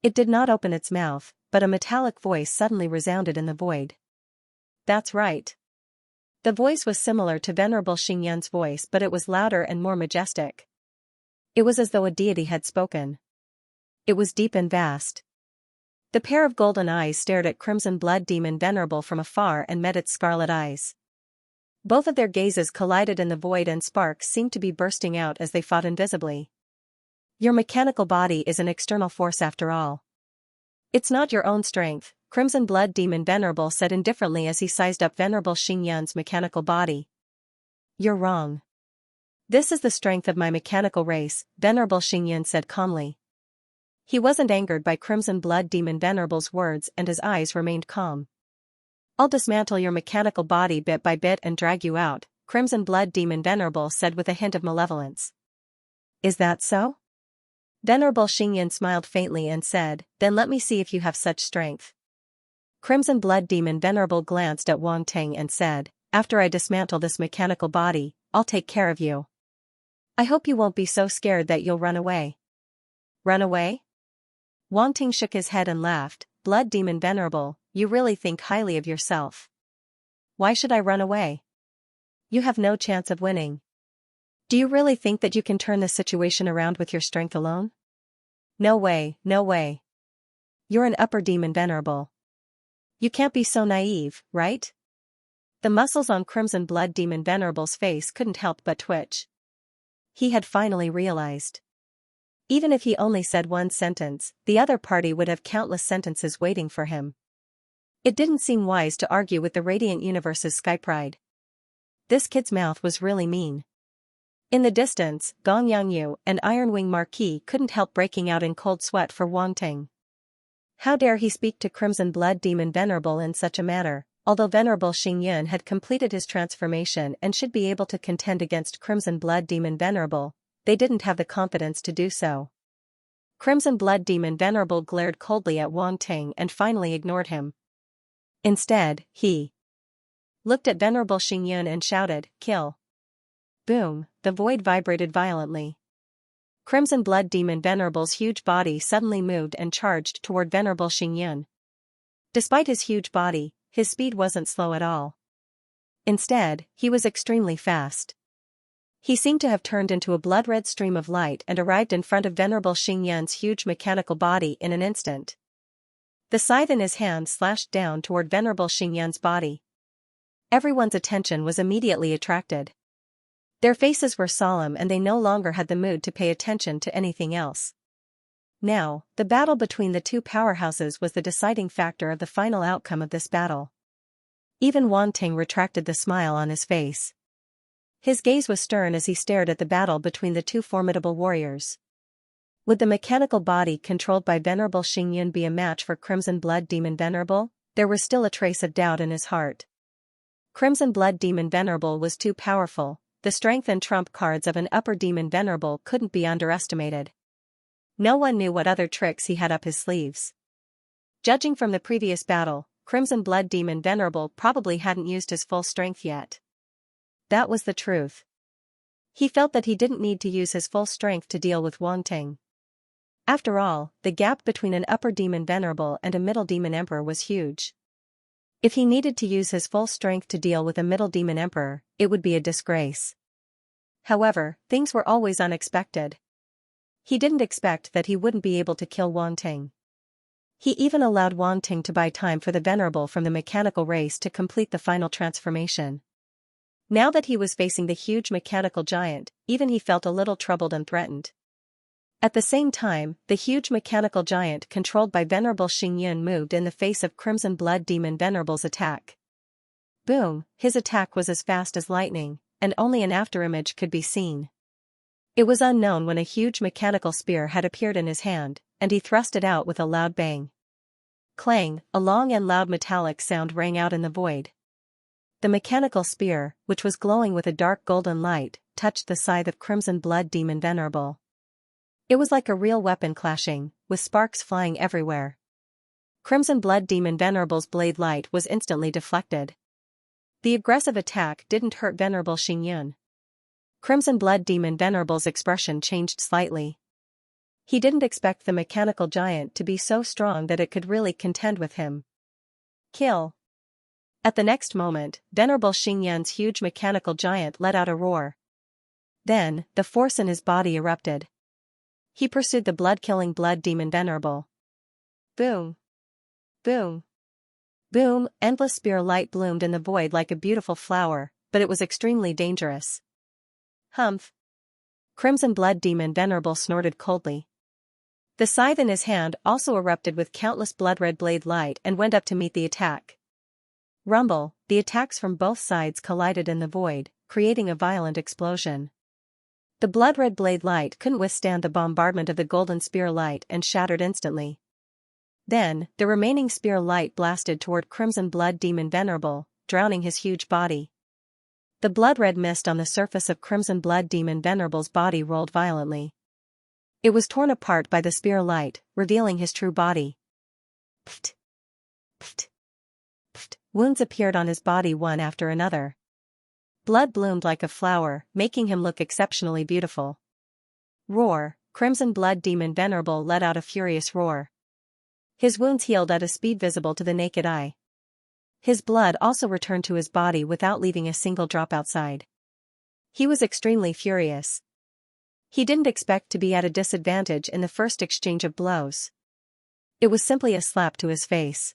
It did not open its mouth, but a metallic voice suddenly resounded in the void. That's right. The voice was similar to Venerable Xingyan's voice, but it was louder and more majestic. It was as though a deity had spoken. It was deep and vast. The pair of golden eyes stared at Crimson Blood Demon Venerable from afar and met its scarlet eyes. Both of their gazes collided in the void and sparks seemed to be bursting out as they fought invisibly. Your mechanical body is an external force after all. It's not your own strength, Crimson Blood Demon Venerable said indifferently as he sized up Venerable Xingyan's mechanical body. You're wrong. This is the strength of my mechanical race, Venerable Xingyan said calmly. He wasn't angered by Crimson Blood Demon Venerable's words and his eyes remained calm. I'll dismantle your mechanical body bit by bit and drag you out, Crimson Blood Demon Venerable said with a hint of malevolence. Is that so? Venerable Xingyan smiled faintly and said, then let me see if you have such strength. Crimson Blood Demon Venerable glanced at Wang Ting and said, after I dismantle this mechanical body, I'll take care of you. I hope you won't be so scared that you'll run away. Run away? Wang Ting shook his head and laughed. Blood Demon Venerable, you really think highly of yourself. Why should I run away? You have no chance of winning. Do you really think that you can turn the situation around with your strength alone? No way, no way. You're an upper demon Venerable. You can't be so naive, right? The muscles on Crimson Blood Demon Venerable's face couldn't help but twitch. He had finally realized. Even if he only said one sentence, the other party would have countless sentences waiting for him. It didn't seem wise to argue with the Radiant Universe's Sky Pride. This kid's mouth was really mean. In the distance, Gong Yangyu and Ironwing Marquis couldn't help breaking out in cold sweat for Wang Ting. How dare he speak to Crimson Blood Demon Venerable in such a manner? Although Venerable Xingyan had completed his transformation and should be able to contend against Crimson Blood Demon Venerable, they didn't have the confidence to do so. Crimson Blood Demon Venerable glared coldly at Wang Ting and finally ignored him. Instead, he looked at Venerable Xingyan and shouted, "Kill!" Boom, the void vibrated violently. Crimson Blood Demon Venerable's huge body suddenly moved and charged toward Venerable Xingyan. Despite his huge body, his speed wasn't slow at all. Instead, he was extremely fast. He seemed to have turned into a blood-red stream of light and arrived in front of Venerable Xingyan's huge mechanical body in an instant. The scythe in his hand slashed down toward Venerable Xingyan's body. Everyone's attention was immediately attracted. Their faces were solemn and they no longer had the mood to pay attention to anything else. Now, the battle between the two powerhouses was the deciding factor of the final outcome of this battle. Even Wan Ting retracted the smile on his face. His gaze was stern as he stared at the battle between the two formidable warriors. Would the mechanical body controlled by Venerable Xingyun be a match for Crimson Blood Demon Venerable? There was still a trace of doubt in his heart. Crimson Blood Demon Venerable was too powerful. The strength and trump cards of an upper demon Venerable couldn't be underestimated. No one knew what other tricks he had up his sleeves. Judging from the previous battle, Crimson Blood Demon Venerable probably hadn't used his full strength yet. That was the truth. He felt that he didn't need to use his full strength to deal with Wan Ting. After all, the gap between an upper demon Venerable and a middle demon Emperor was huge. If he needed to use his full strength to deal with a middle demon Emperor, it would be a disgrace. However, things were always unexpected. He didn't expect that he wouldn't be able to kill Wan Ting. He even allowed Wan Ting to buy time for the Venerable from the mechanical race to complete the final transformation. Now that he was facing the huge mechanical giant, even he felt a little troubled and threatened. At the same time, the huge mechanical giant controlled by Venerable Xingyun moved in the face of Crimson Blood Demon Venerable's attack. Boom, his attack was as fast as lightning, and only an afterimage could be seen. It was unknown when a huge mechanical spear had appeared in his hand, and he thrust it out with a loud bang. Clang, a long and loud metallic sound rang out in the void. The mechanical spear, which was glowing with a dark golden light, touched the scythe of Crimson Blood Demon Venerable. It was like a real weapon clashing, with sparks flying everywhere. Crimson Blood Demon Venerable's blade light was instantly deflected. The aggressive attack didn't hurt Venerable Xingyun. Crimson Blood Demon Venerable's expression changed slightly. He didn't expect the mechanical giant to be so strong that it could really contend with him. Kill. At the next moment, Venerable Xingyun's huge mechanical giant let out a roar. Then, the force in his body erupted. He pursued the blood-killing Blood Demon Venerable. Boom. Boom. Boom, endless spear light bloomed in the void like a beautiful flower, but it was extremely dangerous. Humph. Crimson Blood Demon Venerable snorted coldly. The scythe in his hand also erupted with countless blood-red blade light and went up to meet the attack. Rumble, the attacks from both sides collided in the void, creating a violent explosion. The blood-red blade light couldn't withstand the bombardment of the golden spear light and shattered instantly. Then, the remaining spear light blasted toward Crimson Blood Demon Venerable, drowning his huge body. The blood-red mist on the surface of Crimson Blood Demon Venerable's body rolled violently. It was torn apart by the spear light, revealing his true body. Pft. Pft. Pft. Wounds appeared on his body one after another. Blood bloomed like a flower, making him look exceptionally beautiful. Roar, Crimson Blood Demon Venerable let out a furious roar. His wounds healed at a speed visible to the naked eye. His blood also returned to his body without leaving a single drop outside. He was extremely furious. He didn't expect to be at a disadvantage in the first exchange of blows. It was simply a slap to his face.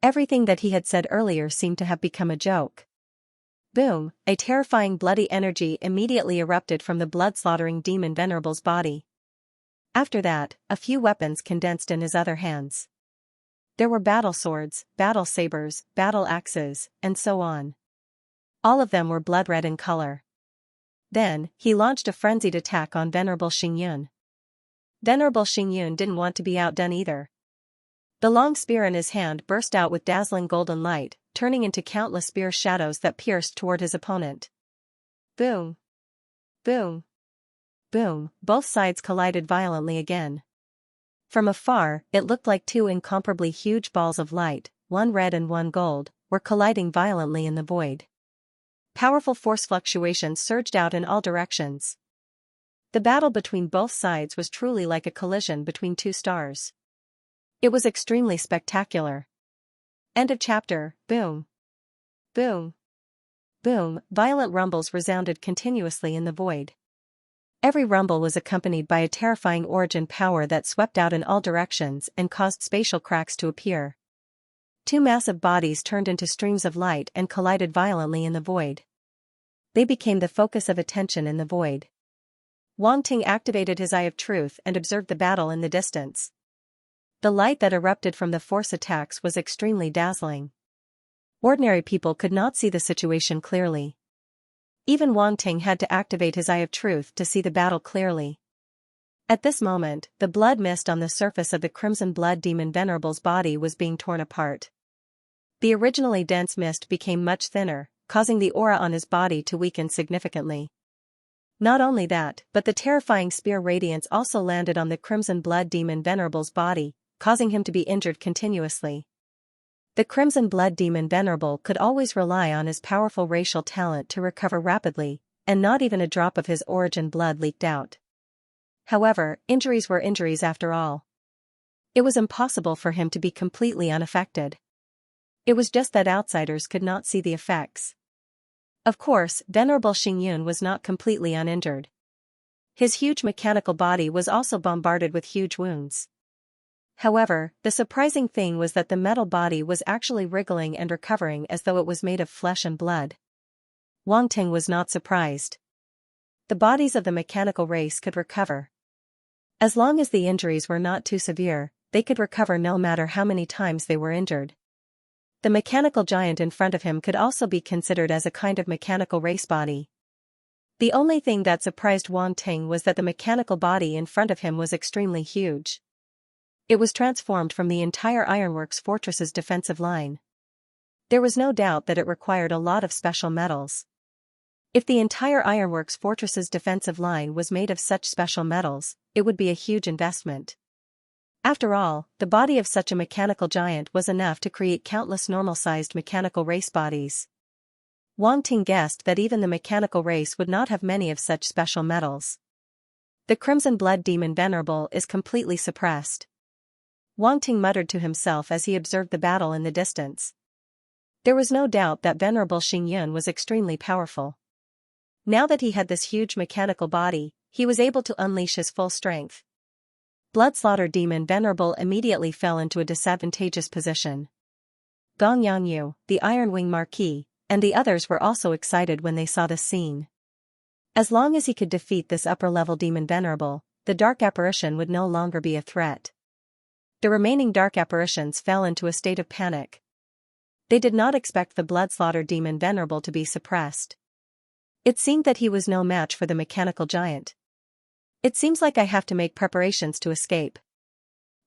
Everything that he had said earlier seemed to have become a joke. Boom, a terrifying bloody energy immediately erupted from the blood-slaughtering demon Venerable's body. After that, a few weapons condensed in his other hands. There were battle swords, battle sabers, battle axes, and so on. All of them were blood-red in color. Then, he launched a frenzied attack on Venerable Xingyun. Venerable Xingyun didn't want to be outdone either. The long spear in his hand burst out with dazzling golden light, turning into countless spear shadows that pierced toward his opponent. Boom. Boom. Boom, both sides collided violently again. From afar, it looked like two incomparably huge balls of light, one red and one gold, were colliding violently in the void. Powerful force fluctuations surged out in all directions. The battle between both sides was truly like a collision between two stars. It was extremely spectacular. End of chapter. Boom. Boom. Boom, violent rumbles resounded continuously in the void. Every rumble was accompanied by a terrifying origin power that swept out in all directions and caused spatial cracks to appear. Two massive bodies turned into streams of light and collided violently in the void. They became the focus of attention in the void. Wang Ting activated his Eye of Truth and observed the battle in the distance. The light that erupted from the force attacks was extremely dazzling. Ordinary people could not see the situation clearly. Even Wang Ting had to activate his Eye of Truth to see the battle clearly. At this moment, the blood mist on the surface of the Crimson Blood Demon Venerable's body was being torn apart. The originally dense mist became much thinner, causing the aura on his body to weaken significantly. Not only that, but the terrifying spear radiance also landed on the Crimson Blood Demon Venerable's body, causing him to be injured continuously. The Crimson Blood Demon Venerable could always rely on his powerful racial talent to recover rapidly, and not even a drop of his origin blood leaked out. However, injuries were injuries after all. It was impossible for him to be completely unaffected. It was just that outsiders could not see the effects. Of course, Venerable Xingyun was not completely uninjured. His huge mechanical body was also bombarded with huge wounds. However, the surprising thing was that the metal body was actually wriggling and recovering as though it was made of flesh and blood. Wang Ting was not surprised. The bodies of the mechanical race could recover. As long as the injuries were not too severe, they could recover no matter how many times they were injured. The mechanical giant in front of him could also be considered as a kind of mechanical race body. The only thing that surprised Wang Ting was that the mechanical body in front of him was extremely huge. It was transformed from the entire Ironworks fortress's defensive line. There was no doubt that it required a lot of special metals. If the entire Ironworks fortress's defensive line was made of such special metals, it would be a huge investment. After all, the body of such a mechanical giant was enough to create countless normal-sized mechanical race bodies. Wang Ting guessed that even the mechanical race would not have many of such special metals. The Crimson Blood Demon Venerable is completely suppressed. Wang Ting muttered to himself as he observed the battle in the distance. There was no doubt that Venerable Xingyun was extremely powerful. Now that he had this huge mechanical body, he was able to unleash his full strength. Bloodslaughter Demon Venerable immediately fell into a disadvantageous position. Gong Yangyu, the Iron Wing Marquis, and the others were also excited when they saw this scene. As long as he could defeat this upper-level Demon Venerable, the Dark Apparition would no longer be a threat. The remaining Dark Apparitions fell into a state of panic. They did not expect the Bloodslaughter Demon Venerable to be suppressed. It seemed that he was no match for the mechanical giant. It seems like I have to make preparations to escape.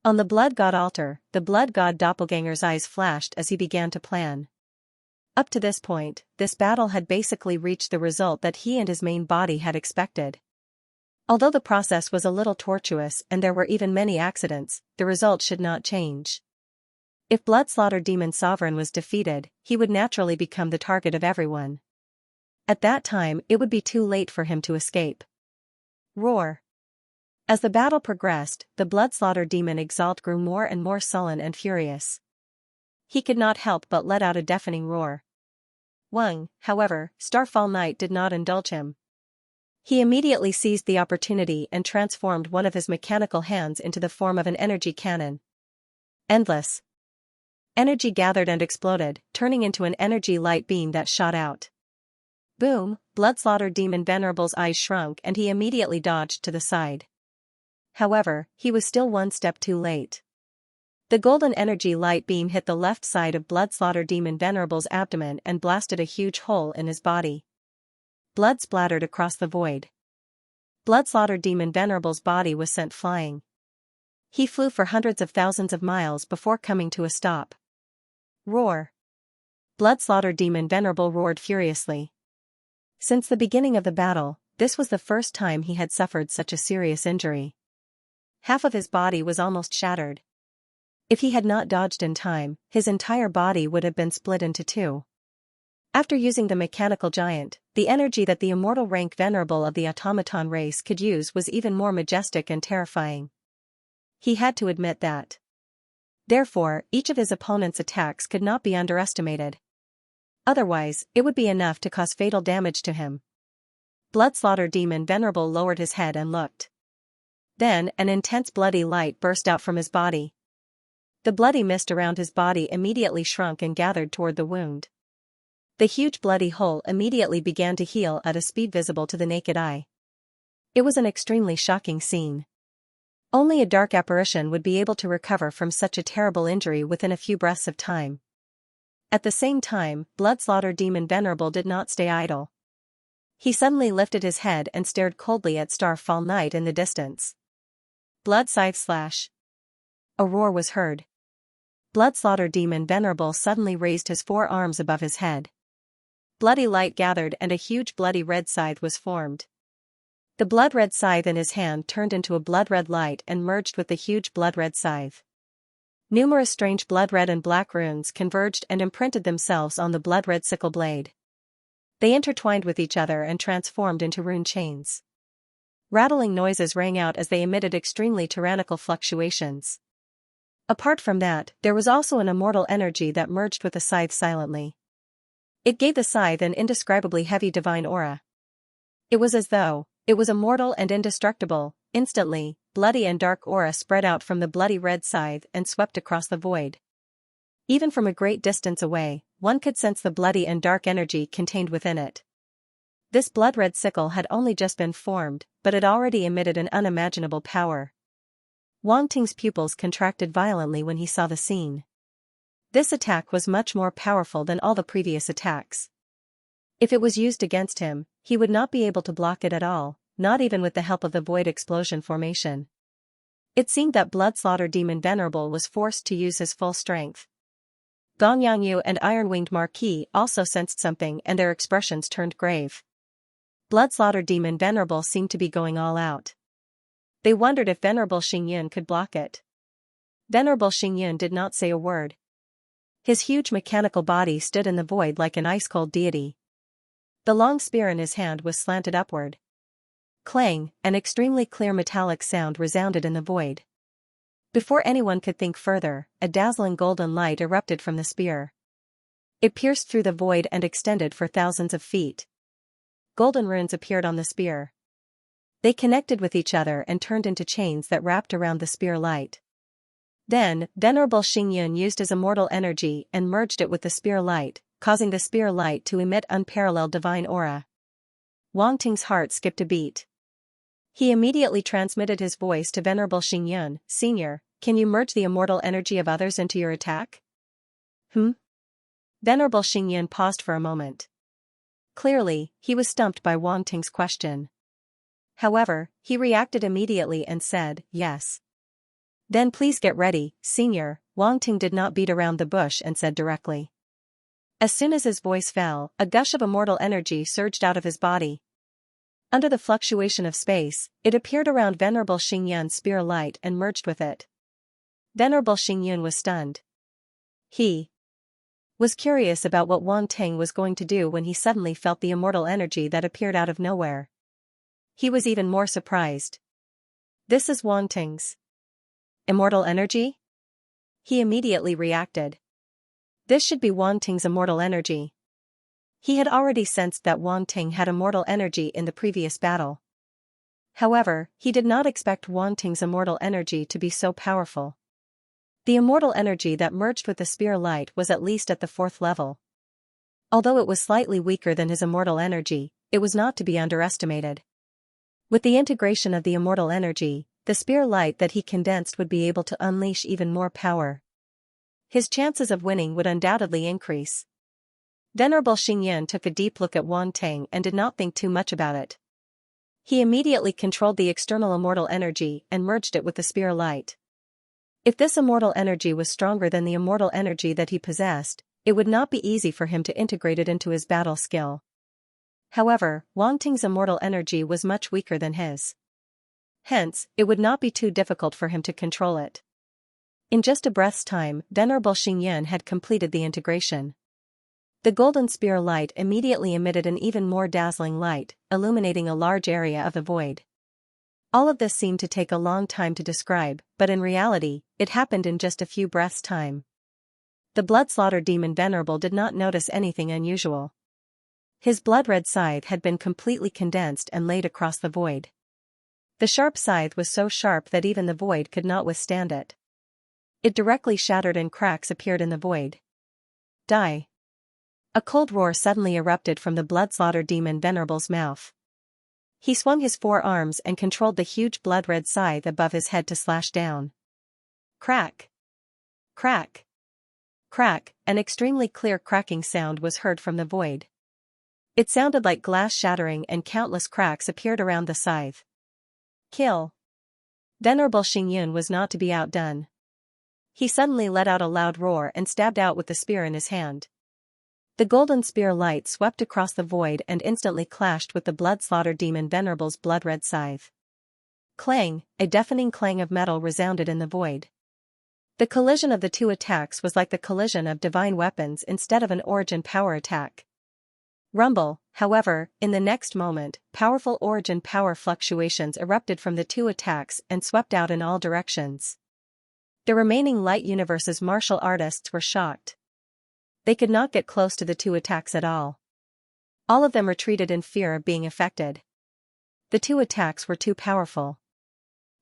On the Blood God altar, the Blood God Doppelganger's eyes flashed as he began to plan. Up to this point, this battle had basically reached the result that he and his main body had expected. Although the process was a little tortuous and there were even many accidents, the result should not change. If Bloodslaughter Demon Sovereign was defeated, he would naturally become the target of everyone. At that time, it would be too late for him to escape. Roar. As the battle progressed, the Bloodslaughter Demon Exalt grew more and more sullen and furious. He could not help but let out a deafening roar. Wang, however, Starfall Knight did not indulge him. He immediately seized the opportunity and transformed one of his mechanical hands into the form of an energy cannon. Endless energy gathered and exploded, turning into an energy light beam that shot out. Boom, Bloodslaughter Demon Venerable's eyes shrunk and he immediately dodged to the side. However, he was still one step too late. The golden energy light beam hit the left side of Bloodslaughter Demon Venerable's abdomen and blasted a huge hole in his body. Blood splattered across the void. Bloodslaughter Demon Venerable's body was sent flying. He flew for hundreds of thousands of miles before coming to a stop. Roar. Bloodslaughter Demon Venerable roared furiously. Since the beginning of the battle, this was the first time he had suffered such a serious injury. Half of his body was almost shattered. If he had not dodged in time, his entire body would have been split into two. After using the mechanical giant, the energy that the immortal rank venerable of the automaton race could use was even more majestic and terrifying. He had to admit that. Therefore, each of his opponent's attacks could not be underestimated. Otherwise, it would be enough to cause fatal damage to him. Bloodslaughter Demon Venerable lowered his head and looked. Then, an intense bloody light burst out from his body. The bloody mist around his body immediately shrunk and gathered toward the wound. The huge bloody hole immediately began to heal at a speed visible to the naked eye. It was an extremely shocking scene. Only a dark apparition would be able to recover from such a terrible injury within a few breaths of time. At the same time, Bloodslaughter Demon Venerable did not stay idle. He suddenly lifted his head and stared coldly at Starfall Night in the distance. Blood scythe slash. A roar was heard. Bloodslaughter Demon Venerable suddenly raised his forearms above his head. Bloody light gathered and a huge bloody red scythe was formed. The blood-red scythe in his hand turned into a blood-red light and merged with the huge blood-red scythe. Numerous strange blood-red and black runes converged and imprinted themselves on the blood-red sickle blade. They intertwined with each other and transformed into rune chains. Rattling noises rang out as they emitted extremely tyrannical fluctuations. Apart from that, there was also an immortal energy that merged with the scythe silently. It gave the scythe an indescribably heavy divine aura. It was as though it was immortal and indestructible. Instantly, bloody and dark aura spread out from the bloody red scythe and swept across the void. Even from a great distance away, one could sense the bloody and dark energy contained within it. This blood-red sickle had only just been formed, but it already emitted an unimaginable power. Wang Ting's pupils contracted violently when he saw the scene. This attack was much more powerful than all the previous attacks. If it was used against him, he would not be able to block it at all, not even with the help of the void explosion formation. It seemed that Bloodslaughter Demon Venerable was forced to use his full strength. Gong Yangyu and Iron-Winged Marquis also sensed something and their expressions turned grave. Bloodslaughter Demon Venerable seemed to be going all out. They wondered if Venerable Xingyun could block it. Venerable Xingyun did not say a word. His huge mechanical body stood in the void like an ice-cold deity. The long spear in his hand was slanted upward. Clang, an extremely clear metallic sound resounded in the void. Before anyone could think further, a dazzling golden light erupted from the spear. It pierced through the void and extended for thousands of feet. Golden runes appeared on the spear. They connected with each other and turned into chains that wrapped around the spear light. Then, Venerable Xingyun used his immortal energy and merged it with the spear light, causing the spear light to emit unparalleled divine aura. Wang Ting's heart skipped a beat. He immediately transmitted his voice to Venerable Xingyun. "Senior, can you merge the immortal energy of others into your attack?" Venerable Xingyun paused for a moment. Clearly, he was stumped by Wang Ting's question. However, he reacted immediately and said, "Yes." "Then please get ready, Senior." Wang Ting did not beat around the bush and said directly. As soon as his voice fell, a gush of immortal energy surged out of his body. Under the fluctuation of space, it appeared around Venerable Xingyun's spear light and merged with it. Venerable Xingyun was stunned. He was curious about what Wang Ting was going to do when he suddenly felt the immortal energy that appeared out of nowhere. He was even more surprised. "This is Wang Ting's immortal energy?" He immediately reacted. This should be Wang Ting's immortal energy. He had already sensed that Wang Ting had immortal energy in the previous battle. However, he did not expect Wang Ting's immortal energy to be so powerful. The immortal energy that merged with the spear light was at least at the 4th level. Although it was slightly weaker than his immortal energy, it was not to be underestimated. With the integration of the immortal energy, the spear light that he condensed would be able to unleash even more power. His chances of winning would undoubtedly increase. Venerable Xingyun took a deep look at Wang Ting and did not think too much about it. He immediately controlled the external immortal energy and merged it with the spear light. If this immortal energy was stronger than the immortal energy that he possessed, it would not be easy for him to integrate it into his battle skill. However, Wang Ting's immortal energy was much weaker than his. Hence, it would not be too difficult for him to control it. In just a breath's time, Venerable Xingyun had completed the integration. The golden spear light immediately emitted an even more dazzling light, illuminating a large area of the void. All of this seemed to take a long time to describe, but in reality, it happened in just a few breaths' time. The Bloodslaughter Demon Venerable did not notice anything unusual. His blood-red scythe had been completely condensed and laid across the void. The sharp scythe was so sharp that even the void could not withstand it. It directly shattered and cracks appeared in the void. Die. A cold roar suddenly erupted from the blood-slaughter demon Venerable's mouth. He swung his forearms and controlled the huge blood-red scythe above his head to slash down. Crack! Crack! Crack! An extremely clear cracking sound was heard from the void. It sounded like glass shattering and countless cracks appeared around the scythe. Kill! Venerable Xingyun was not to be outdone. He suddenly let out a loud roar and stabbed out with the spear in his hand. The golden spear light swept across the void and instantly clashed with the blood-slaughter demon Venerable's blood-red scythe. Clang! A deafening clang of metal resounded in the void. The collision of the two attacks was like the collision of divine weapons instead of an origin power attack. Rumble, however, in the next moment, powerful origin power fluctuations erupted from the two attacks and swept out in all directions. The remaining Light Universe's martial artists were shocked. They could not get close to the two attacks at all. All of them retreated in fear of being affected. The two attacks were too powerful.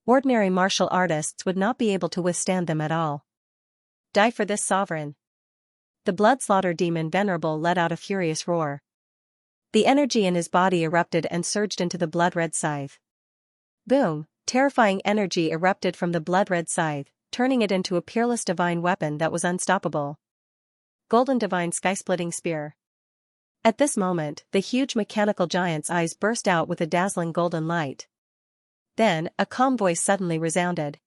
Ordinary martial artists would not be able to withstand them at all. Die for this sovereign! The blood-slaughter demon Venerable let out a furious roar. The energy in his body erupted and surged into the blood-red scythe. Boom! Terrifying energy erupted from the blood-red scythe, turning it into a peerless divine weapon that was unstoppable. Golden divine sky-splitting spear. At this moment, the huge mechanical giant's eyes burst out with a dazzling golden light. Then, a calm voice suddenly resounded.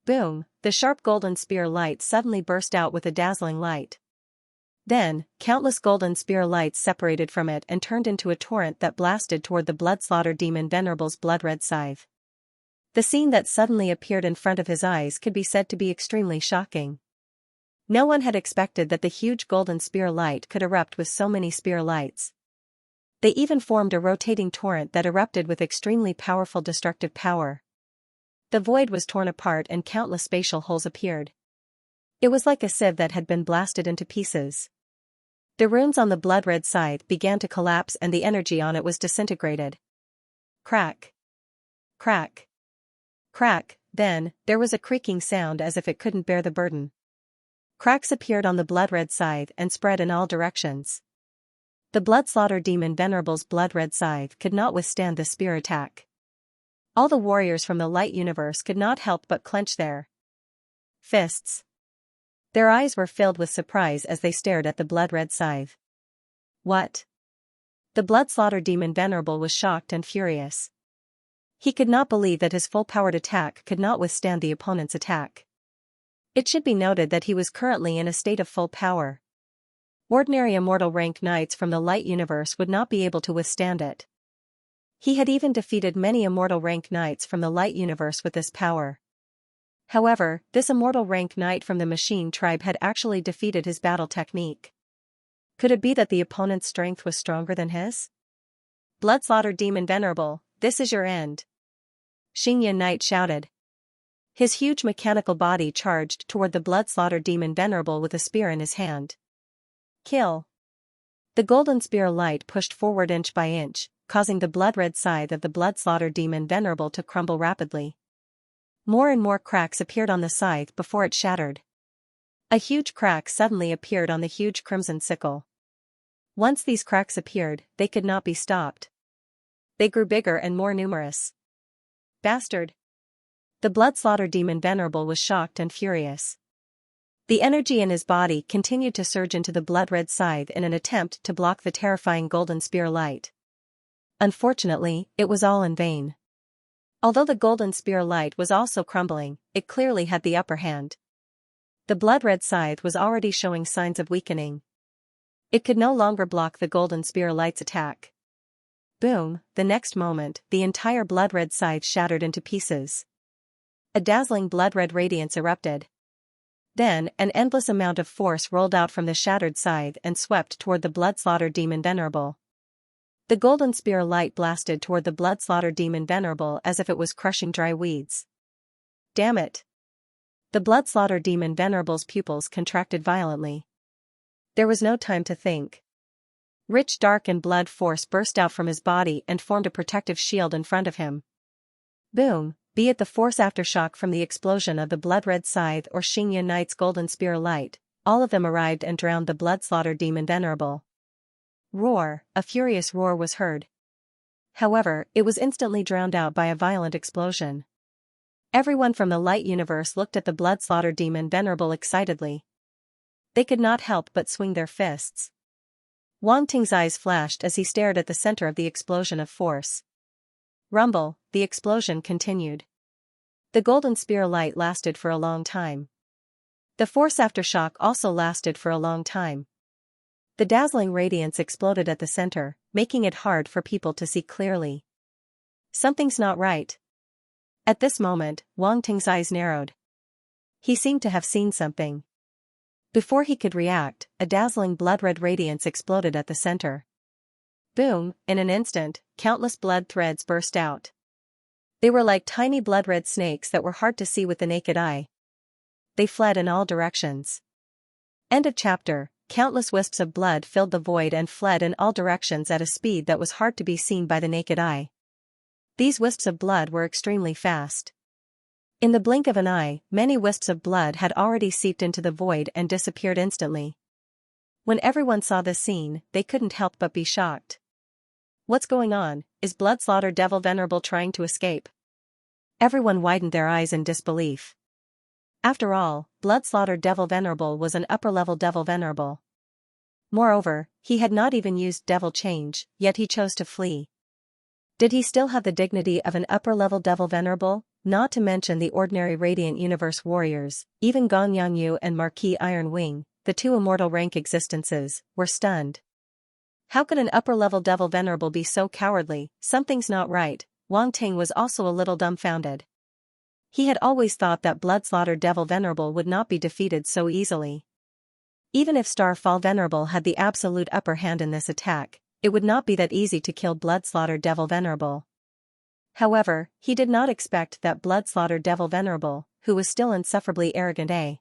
Boom! The sharp golden spear light suddenly burst out with a dazzling light. Then, countless golden spear lights separated from it and turned into a torrent that blasted toward the blood-slaughter demon Venerable's blood-red scythe. The scene that suddenly appeared in front of his eyes could be said to be extremely shocking. No one had expected that the huge golden spear light could erupt with so many spear lights. They even formed a rotating torrent that erupted with extremely powerful destructive power. The void was torn apart and countless spatial holes appeared. It was like a sieve that had been blasted into pieces. The runes on the blood-red scythe began to collapse and the energy on it was disintegrated. Crack! Crack! Crack! Then, there was a creaking sound as if it couldn't bear the burden. Cracks appeared on the blood-red scythe and spread in all directions. The blood-slaughter demon Venerable's blood-red scythe could not withstand the spear attack. All the warriors from the Light Universe could not help but clench their fists. Their eyes were filled with surprise as they stared at the blood-red scythe. What? The blood-slaughter demon Venerable was shocked and furious. He could not believe that his full-powered attack could not withstand the opponent's attack. It should be noted that he was currently in a state of full power. Ordinary immortal rank knights from the Light Universe would not be able to withstand it. He had even defeated many immortal rank knights from the Light Universe with this power. However, this immortal rank knight from the Machine tribe had actually defeated his battle technique. Could it be that the opponent's strength was stronger than his? Blood-slaughter demon Venerable, this is your end! Xingyun Knight shouted. His huge mechanical body charged toward the blood-slaughter demon Venerable with a spear in his hand. Kill! The golden spear light pushed forward inch by inch, causing the blood-red scythe of the blood-slaughter demon Venerable to crumble rapidly. More and more cracks appeared on the scythe before it shattered. A huge crack suddenly appeared on the huge crimson sickle. Once these cracks appeared, they could not be stopped. They grew bigger and more numerous. Bastard! The blood-slaughter demon Venerable was shocked and furious. The energy in his body continued to surge into the blood-red scythe in an attempt to block the terrifying golden spear light. Unfortunately, it was all in vain. Although the golden spear light was also crumbling, it clearly had the upper hand. The blood-red scythe was already showing signs of weakening. It could no longer block the golden spear light's attack. Boom! The next moment, the entire blood-red scythe shattered into pieces. A dazzling blood-red radiance erupted. Then, an endless amount of force rolled out from the shattered scythe and swept toward the blood-slaughter demon Venerable. The golden spear light blasted toward the blood-slaughter demon Venerable as if it was crushing dry weeds. Damn it! The blood-slaughter demon Venerable's pupils contracted violently. There was no time to think. Rich dark and blood force burst out from his body and formed a protective shield in front of him. Boom! Be it the force aftershock from the explosion of the blood-red scythe or Xingyun Knight's golden spear light, all of them arrived and drowned the blood-slaughter demon Venerable. Roar, a furious roar was heard. However, it was instantly drowned out by a violent explosion. Everyone from the light universe looked at the blood-slaughter demon Venerable excitedly. They could not help but swing their fists. Wang Ting's eyes flashed as he stared at the center of the explosion of force. Rumble, the explosion continued. The golden spear light lasted for a long time. The force aftershock also lasted for a long time. The dazzling radiance exploded at the center, making it hard for people to see clearly. Something's not right. At this moment, Wang Ting's eyes narrowed. He seemed to have seen something. Before he could react, a dazzling blood-red radiance exploded at the center. Boom, in an instant, countless blood threads burst out. They were like tiny blood-red snakes that were hard to see with the naked eye. They fled in all directions. End of chapter. Countless wisps of blood filled the void and fled in all directions at a speed that was hard to be seen by the naked eye. These wisps of blood were extremely fast. In the blink of an eye, many wisps of blood had already seeped into the void and disappeared instantly. When everyone saw this scene, they couldn't help but be shocked. What's going on? Is Blood-Slaughter Devil Venerable trying to escape? Everyone widened their eyes in disbelief. After all, Blood-Slaughter Devil Venerable was an upper-level Devil Venerable. Moreover, he had not even used Devil Change, yet he chose to flee. Did he still have the dignity of an upper-level Devil Venerable? Not to mention the ordinary Radiant Universe warriors, even Gong Yangyu and Marquis Iron Wing, the two immortal rank existences, were stunned. How could an upper-level Devil Venerable be so cowardly? Something's not right. Wang Ting was also a little dumbfounded. He had always thought that Blood-Slaughter Devil Venerable would not be defeated so easily. Even if Starfall Venerable had the absolute upper hand in this attack, it would not be that easy to kill Blood-Slaughter Devil Venerable. However, he did not expect that Blood-Slaughter Devil Venerable, who was still insufferably arrogant a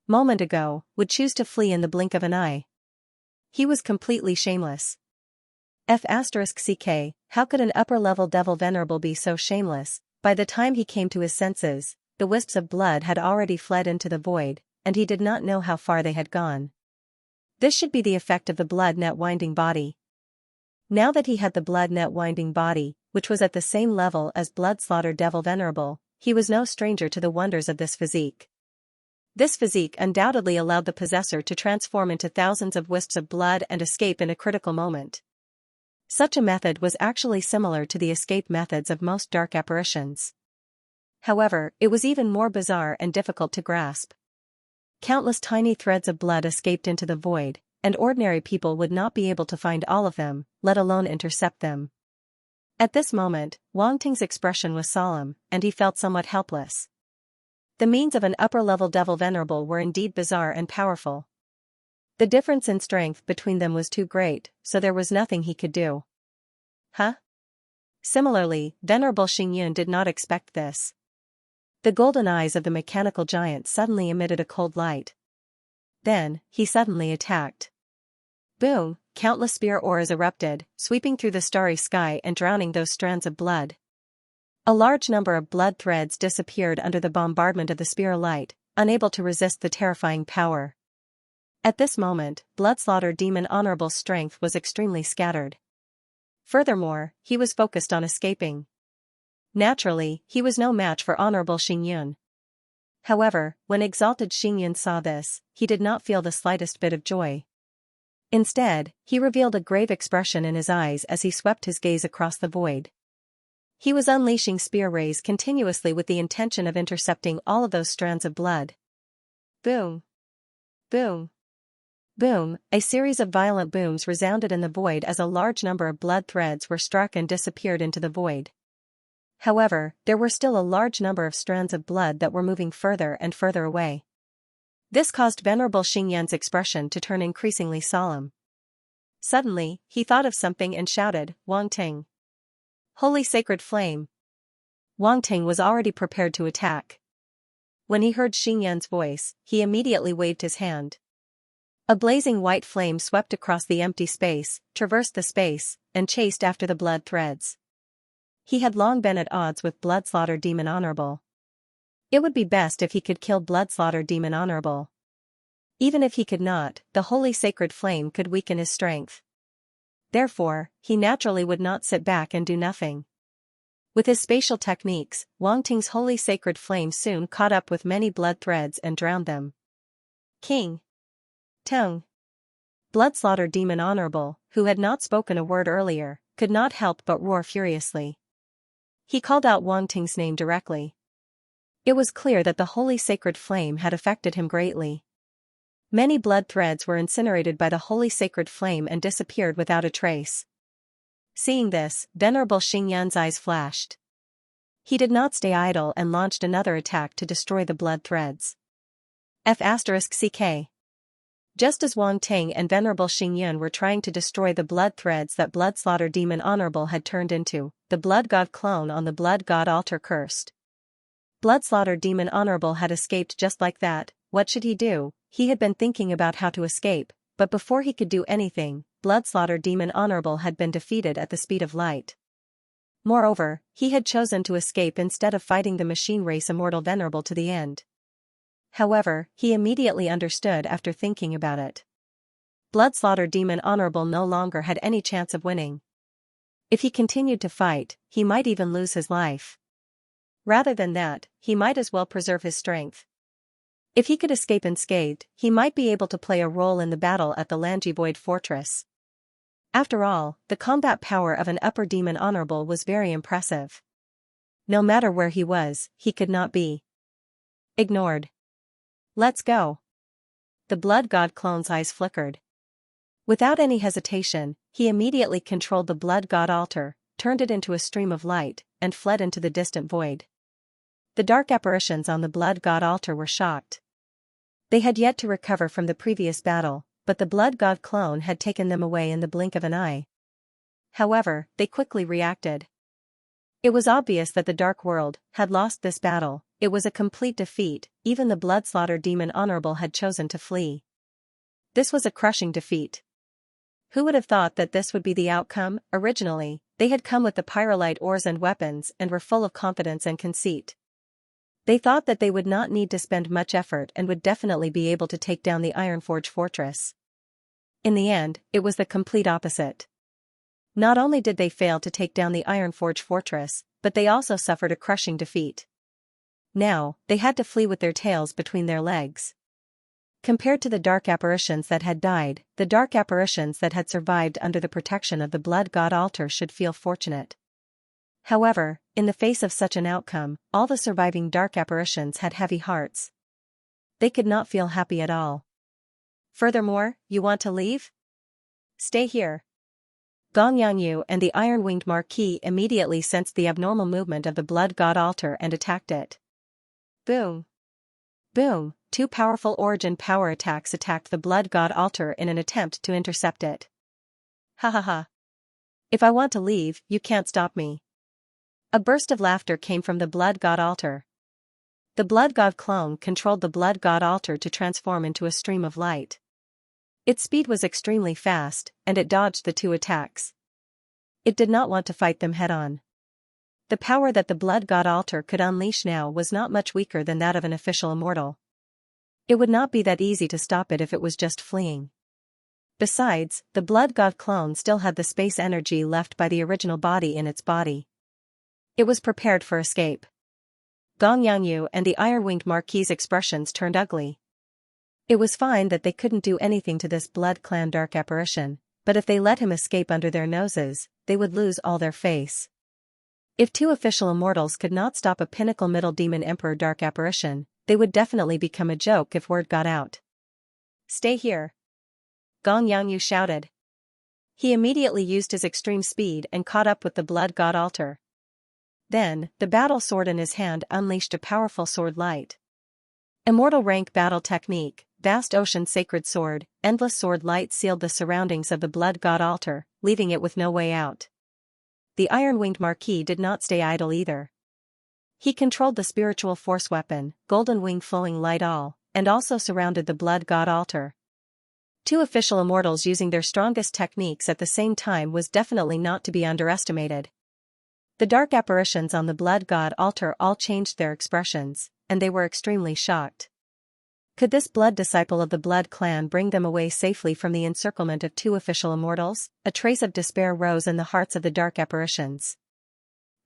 moment ago, would choose to flee in the blink of an eye. He was completely shameless. F***ck, how could an upper-level Devil Venerable be so shameless? By the time he came to his senses, the wisps of blood had already fled into the void, and he did not know how far they had gone. This should be the effect of the blood net winding body. Now that he had the blood net winding body, which was at the same level as Blood-Slaughter Devil Venerable, he was no stranger to the wonders of this physique. This physique undoubtedly allowed the possessor to transform into thousands of wisps of blood and escape in a critical moment. Such a method was actually similar to the escape methods of most dark apparitions. However, it was even more bizarre and difficult to grasp. Countless tiny threads of blood escaped into the void, and ordinary people would not be able to find all of them, let alone intercept them. At this moment, Wang Ting's expression was solemn, and he felt somewhat helpless. The means of an upper-level Devil Venerable were indeed bizarre and powerful. The difference in strength between them was too great, so there was nothing he could do. Huh? Similarly, Venerable Xingyun did not expect this. The golden eyes of the mechanical giant suddenly emitted a cold light. Then, he suddenly attacked. Boom! Countless spear auras erupted, sweeping through the starry sky and drowning those strands of blood. A large number of blood threads disappeared under the bombardment of the spear light, unable to resist the terrifying power. At this moment, Blood-Slaughter Demon Honorable's strength was extremely scattered. Furthermore, he was focused on escaping. Naturally, he was no match for Honorable Xingyun. However, when exalted Xingyun saw this, he did not feel the slightest bit of joy. Instead, he revealed a grave expression in his eyes as he swept his gaze across the void. He was unleashing spear rays continuously with the intention of intercepting all of those strands of blood. Boom! Boom! Boom! A series of violent booms resounded in the void as a large number of blood threads were struck and disappeared into the void. However, there were still a large number of strands of blood that were moving further and further away. This caused Venerable Xingyun's expression to turn increasingly solemn. Suddenly, he thought of something and shouted, "Wang Ting! Holy Sacred Flame!" Wang Ting was already prepared to attack. When he heard Xingyun's voice, he immediately waved his hand. A blazing white flame swept across the empty space, traversed the space, and chased after the blood threads. He had long been at odds with Blood-Slaughter Demon Honorable. It would be best if he could kill Blood-Slaughter Demon Honorable. Even if he could not, the holy sacred flame could weaken his strength. Therefore, he naturally would not sit back and do nothing. With his spatial techniques, Wang Ting's holy sacred flame soon caught up with many blood threads and drowned them. King Tung. Blood-slaughter demon honorable, who had not spoken a word earlier, could not help but roar furiously. He called out Wang Ting's name directly. It was clear that the holy sacred flame had affected him greatly. Many blood threads were incinerated by the holy sacred flame and disappeared without a trace. Seeing this, Venerable Xingyan's eyes flashed. He did not stay idle and launched another attack to destroy the blood threads. F***CK. Just as Wang Ting and Venerable Xingyan were trying to destroy the blood threads that Bloodslaughter Demon Honorable had turned into, the blood god clone on the blood god altar cursed. Bloodslaughter Demon Honorable had escaped just like that. What should he do? He had been thinking about how to escape, but before he could do anything, Bloodslaughter Demon Honorable had been defeated at the speed of light. Moreover, he had chosen to escape instead of fighting the machine race immortal Venerable to the end. However, he immediately understood after thinking about it. Bloodslaughter Demon Honorable no longer had any chance of winning. If he continued to fight, he might even lose his life. Rather than that, he might as well preserve his strength. If he could escape unscathed, he might be able to play a role in the battle at the Langivoid Fortress. After all, the combat power of an upper demon honorable was very impressive. No matter where he was, he could not be ignored. Let's go. The blood god clone's eyes flickered. Without any hesitation, he immediately controlled the blood god altar, turned it into a stream of light, and fled into the distant void. The dark apparitions on the blood god altar were shocked. They had yet to recover from the previous battle, but the blood god clone had taken them away in the blink of an eye. However, they quickly reacted. It was obvious that the Dark World had lost this battle. It was a complete defeat. Even the Bloodslaughter Demon Honorable had chosen to flee. This was a crushing defeat. Who would have thought that this would be the outcome? Originally, they had come with the pyrolite ores and weapons and were full of confidence and conceit. They thought that they would not need to spend much effort and would definitely be able to take down the Ironforge Fortress. In the end, it was the complete opposite. Not only did they fail to take down the Ironforge Fortress, but they also suffered a crushing defeat. Now, they had to flee with their tails between their legs. Compared to the dark apparitions that had died, the dark apparitions that had survived under the protection of the blood god altar should feel fortunate. However, in the face of such an outcome, all the surviving dark apparitions had heavy hearts. They could not feel happy at all. Furthermore, you want to leave? Stay here. Gong Yangyu and the Iron-Winged Marquis immediately sensed the abnormal movement of the blood god altar and attacked it. Boom! Boom! Two powerful origin power attacks attacked the blood god altar in an attempt to intercept it. Ha ha ha! If I want to leave, you can't stop me. A burst of laughter came from the blood god altar. The blood god clone controlled the blood god altar to transform into a stream of light. Its speed was extremely fast, and it dodged the two attacks. It did not want to fight them head-on. The power that the blood god altar could unleash now was not much weaker than that of an official immortal. It would not be that easy to stop it if it was just fleeing. Besides, the blood god clone still had the space energy left by the original body in its body. It was prepared for escape. Gong Yangyu and the Iron-Winged Marquis' expressions turned ugly. It was fine that they couldn't do anything to this blood clan dark apparition, but if they let him escape under their noses, they would lose all their face. If two official immortals could not stop a pinnacle middle demon emperor dark apparition, they would definitely become a joke if word got out. Stay here. Gong Yangyu shouted. He immediately used his extreme speed and caught up with the blood god altar. Then, the battle sword in his hand unleashed a powerful sword light. Immortal rank battle technique, vast ocean sacred sword, endless sword light sealed the surroundings of the blood god altar, leaving it with no way out. The Iron-Winged Marquis did not stay idle either. He controlled the spiritual force weapon, golden wing flowing light all, and also surrounded the blood god altar. Two official immortals using their strongest techniques at the same time was definitely not to be underestimated. The dark apparitions on the blood god altar all changed their expressions, and they were extremely shocked. Could this blood disciple of the Blood clan bring them away safely from the encirclement of two official immortals? A trace of despair rose in the hearts of the dark apparitions.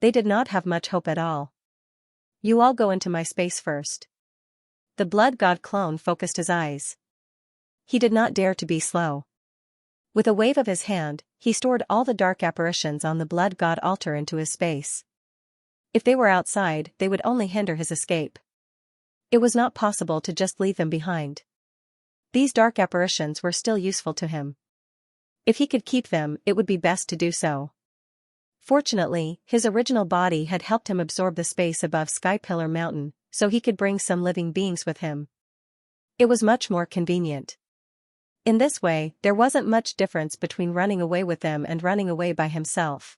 They did not have much hope at all. You all go into my space first. The Blood God clone focused his eyes. He did not dare to be slow. With a wave of his hand, he stored all the dark apparitions on the Blood God altar into his space. If they were outside, they would only hinder his escape. It was not possible to just leave them behind. These dark apparitions were still useful to him. If he could keep them, it would be best to do so. Fortunately, his original body had helped him absorb the space above Sky Pillar Mountain, so he could bring some living beings with him. It was much more convenient. In this way, there wasn't much difference between running away with them and running away by himself.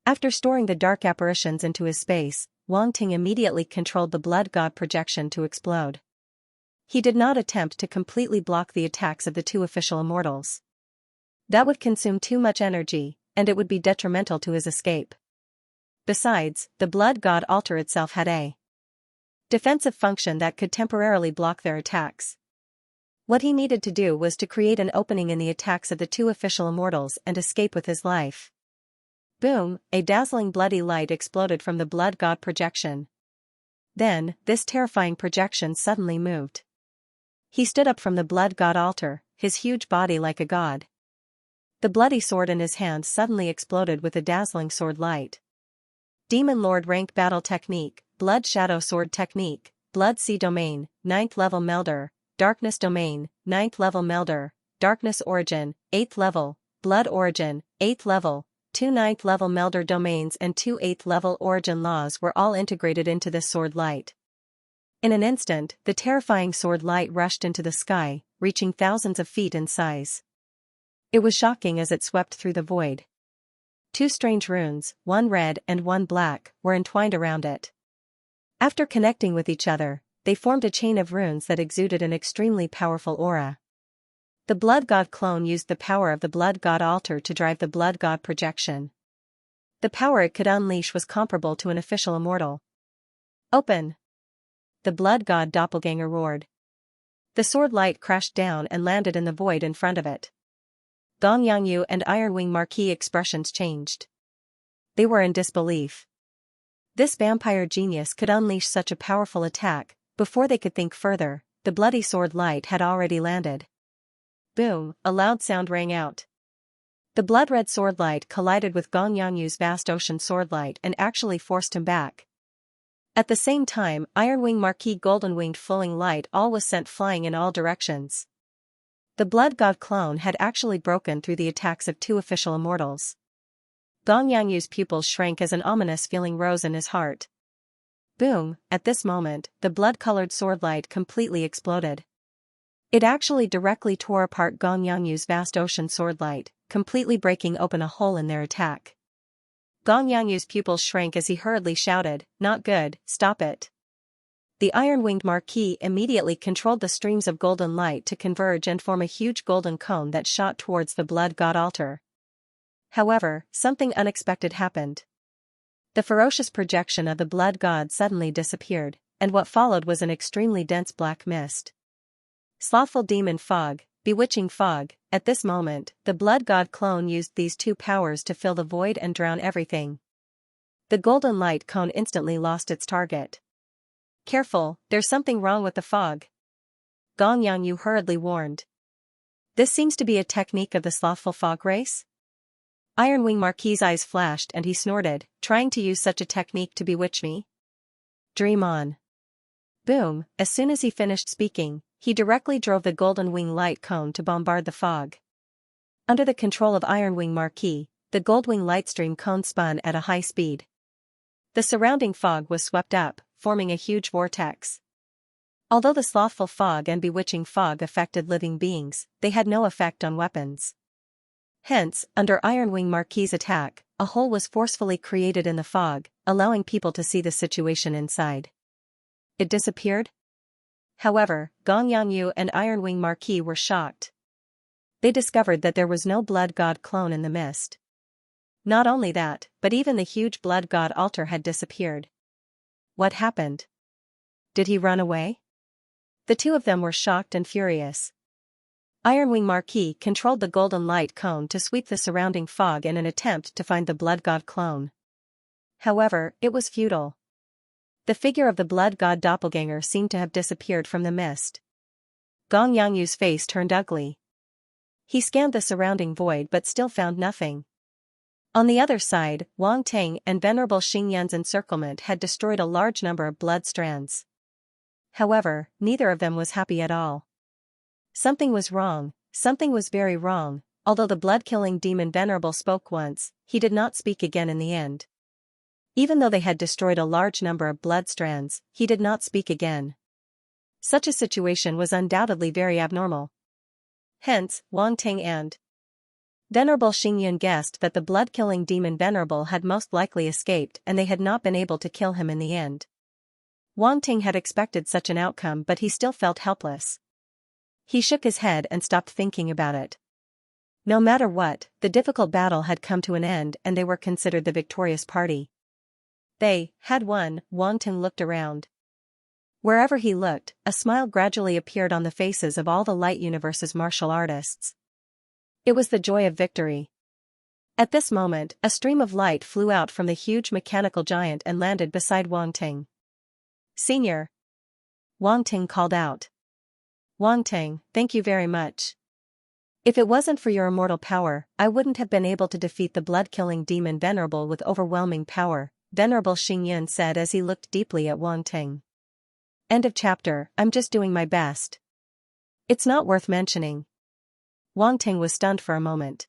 After storing the dark apparitions into his space, Wang Ting immediately controlled the Blood God projection to explode. He did not attempt to completely block the attacks of the two official immortals. That would consume too much energy, and it would be detrimental to his escape. Besides, the Blood God altar itself had a defensive function that could temporarily block their attacks. What he needed to do was to create an opening in the attacks of the two official immortals and escape with his life. Boom, a dazzling bloody light exploded from the Blood God projection. Then, this terrifying projection suddenly moved. He stood up from the Blood God altar, his huge body like a god. The bloody sword in his hand suddenly exploded with a dazzling sword light. Demon Lord rank battle technique, Blood Shadow Sword technique, Blood Sea domain, 9th level melder, Darkness domain, 9th level melder, Darkness origin, 8th level, Blood origin, 8th level. 2 9th level melder domains and 2 8th level origin laws were all integrated into this sword light. In an instant, the terrifying sword light rushed into the sky, reaching thousands of feet in size. It was shocking as it swept through the void. Two strange runes, one red and one black, were entwined around it. After connecting with each other, they formed a chain of runes that exuded an extremely powerful aura. The Blood God clone used the power of the Blood God altar to drive the Blood God projection. The power it could unleash was comparable to an official immortal. Open! The Blood God doppelganger roared. The sword light crashed down and landed in the void in front of it. Gong Yangyu and Ironwing Marquis expressions changed. They were in disbelief. This vampire genius could unleash such a powerful attack. Before they could think further, the bloody sword light had already landed. Boom, a loud sound rang out. The blood-red sword light collided with Gong Yangyu's vast ocean sword light and actually forced him back. At the same time, Ironwing Marquis golden-winged flowing light all was sent flying in all directions. The Blood God clone had actually broken through the attacks of two official immortals. Gong Yangyu's pupils shrank as an ominous feeling rose in his heart. Boom, at this moment, the blood-colored sword light completely exploded. It actually directly tore apart Gong Yangyu's vast ocean sword light, completely breaking open a hole in their attack. Gong Yangyu's pupils shrank as he hurriedly shouted, "Not good, stop it." The iron-winged Marquis immediately controlled the streams of golden light to converge and form a huge golden cone that shot towards the Blood God altar. However, something unexpected happened. The ferocious projection of the Blood God suddenly disappeared, and what followed was an extremely dense black mist. Slothful demon fog, bewitching fog. At this moment, the Blood God clone used these two powers to fill the void and drown everything. The golden light cone instantly lost its target. Careful, there's something wrong with the fog. Gong Yangyu hurriedly warned. This seems to be a technique of the slothful fog race? Ironwing Marquis' eyes flashed and he snorted, trying to use such a technique to bewitch me? Dream on. Boom, as soon as he finished speaking, he directly drove the golden wing light cone to bombard the fog. Under the control of Ironwing Marquis, the goldwing lightstream cone spun at a high speed. The surrounding fog was swept up, forming a huge vortex. Although the slothful fog and bewitching fog affected living beings, they had no effect on weapons. Hence, under Ironwing Marquis' attack, a hole was forcefully created in the fog, allowing people to see the situation inside. It disappeared? However, Gong Yangyu and Ironwing Marquis were shocked. They discovered that there was no Blood God clone in the mist. Not only that, but even the huge Blood God altar had disappeared. What happened? Did he run away? The two of them were shocked and furious. Ironwing Marquis controlled the golden light cone to sweep the surrounding fog in an attempt to find the blood god clone. However, it was futile. The figure of the blood god doppelganger seemed to have disappeared from the mist. Gong Yangyu's face turned ugly. He scanned the surrounding void but still found nothing. On the other side, Wang Ting and Venerable Xingyan's encirclement had destroyed a large number of blood strands. However, neither of them was happy at all. Something was wrong, something was very wrong. Although the blood-killing demon Venerable spoke once, he did not speak again in the end. Even though they had destroyed a large number of blood strands, he did not speak again. Such a situation was undoubtedly very abnormal. Hence, Wang Ting and Venerable Xingyan guessed that the blood-killing demon Venerable had most likely escaped and they had not been able to kill him in the end. Wang Ting had expected such an outcome, but he still felt helpless. He shook his head and stopped thinking about it. No matter what, the difficult battle had come to an end and they were considered the victorious party. They had won. Wang Ting looked around. Wherever he looked, a smile gradually appeared on the faces of all the Light Universe's martial artists. It was the joy of victory. At this moment, a stream of light flew out from the huge mechanical giant and landed beside Wang Ting. "Senior!" Wang Ting called out. "Wang Ting, thank you very much. If it wasn't for your immortal power, I wouldn't have been able to defeat the blood-killing demon Venerable with overwhelming power," Venerable Xingyan said as he looked deeply at Wang Ting. End of chapter. I'm just doing my best. It's not worth mentioning. Wang Ting was stunned for a moment.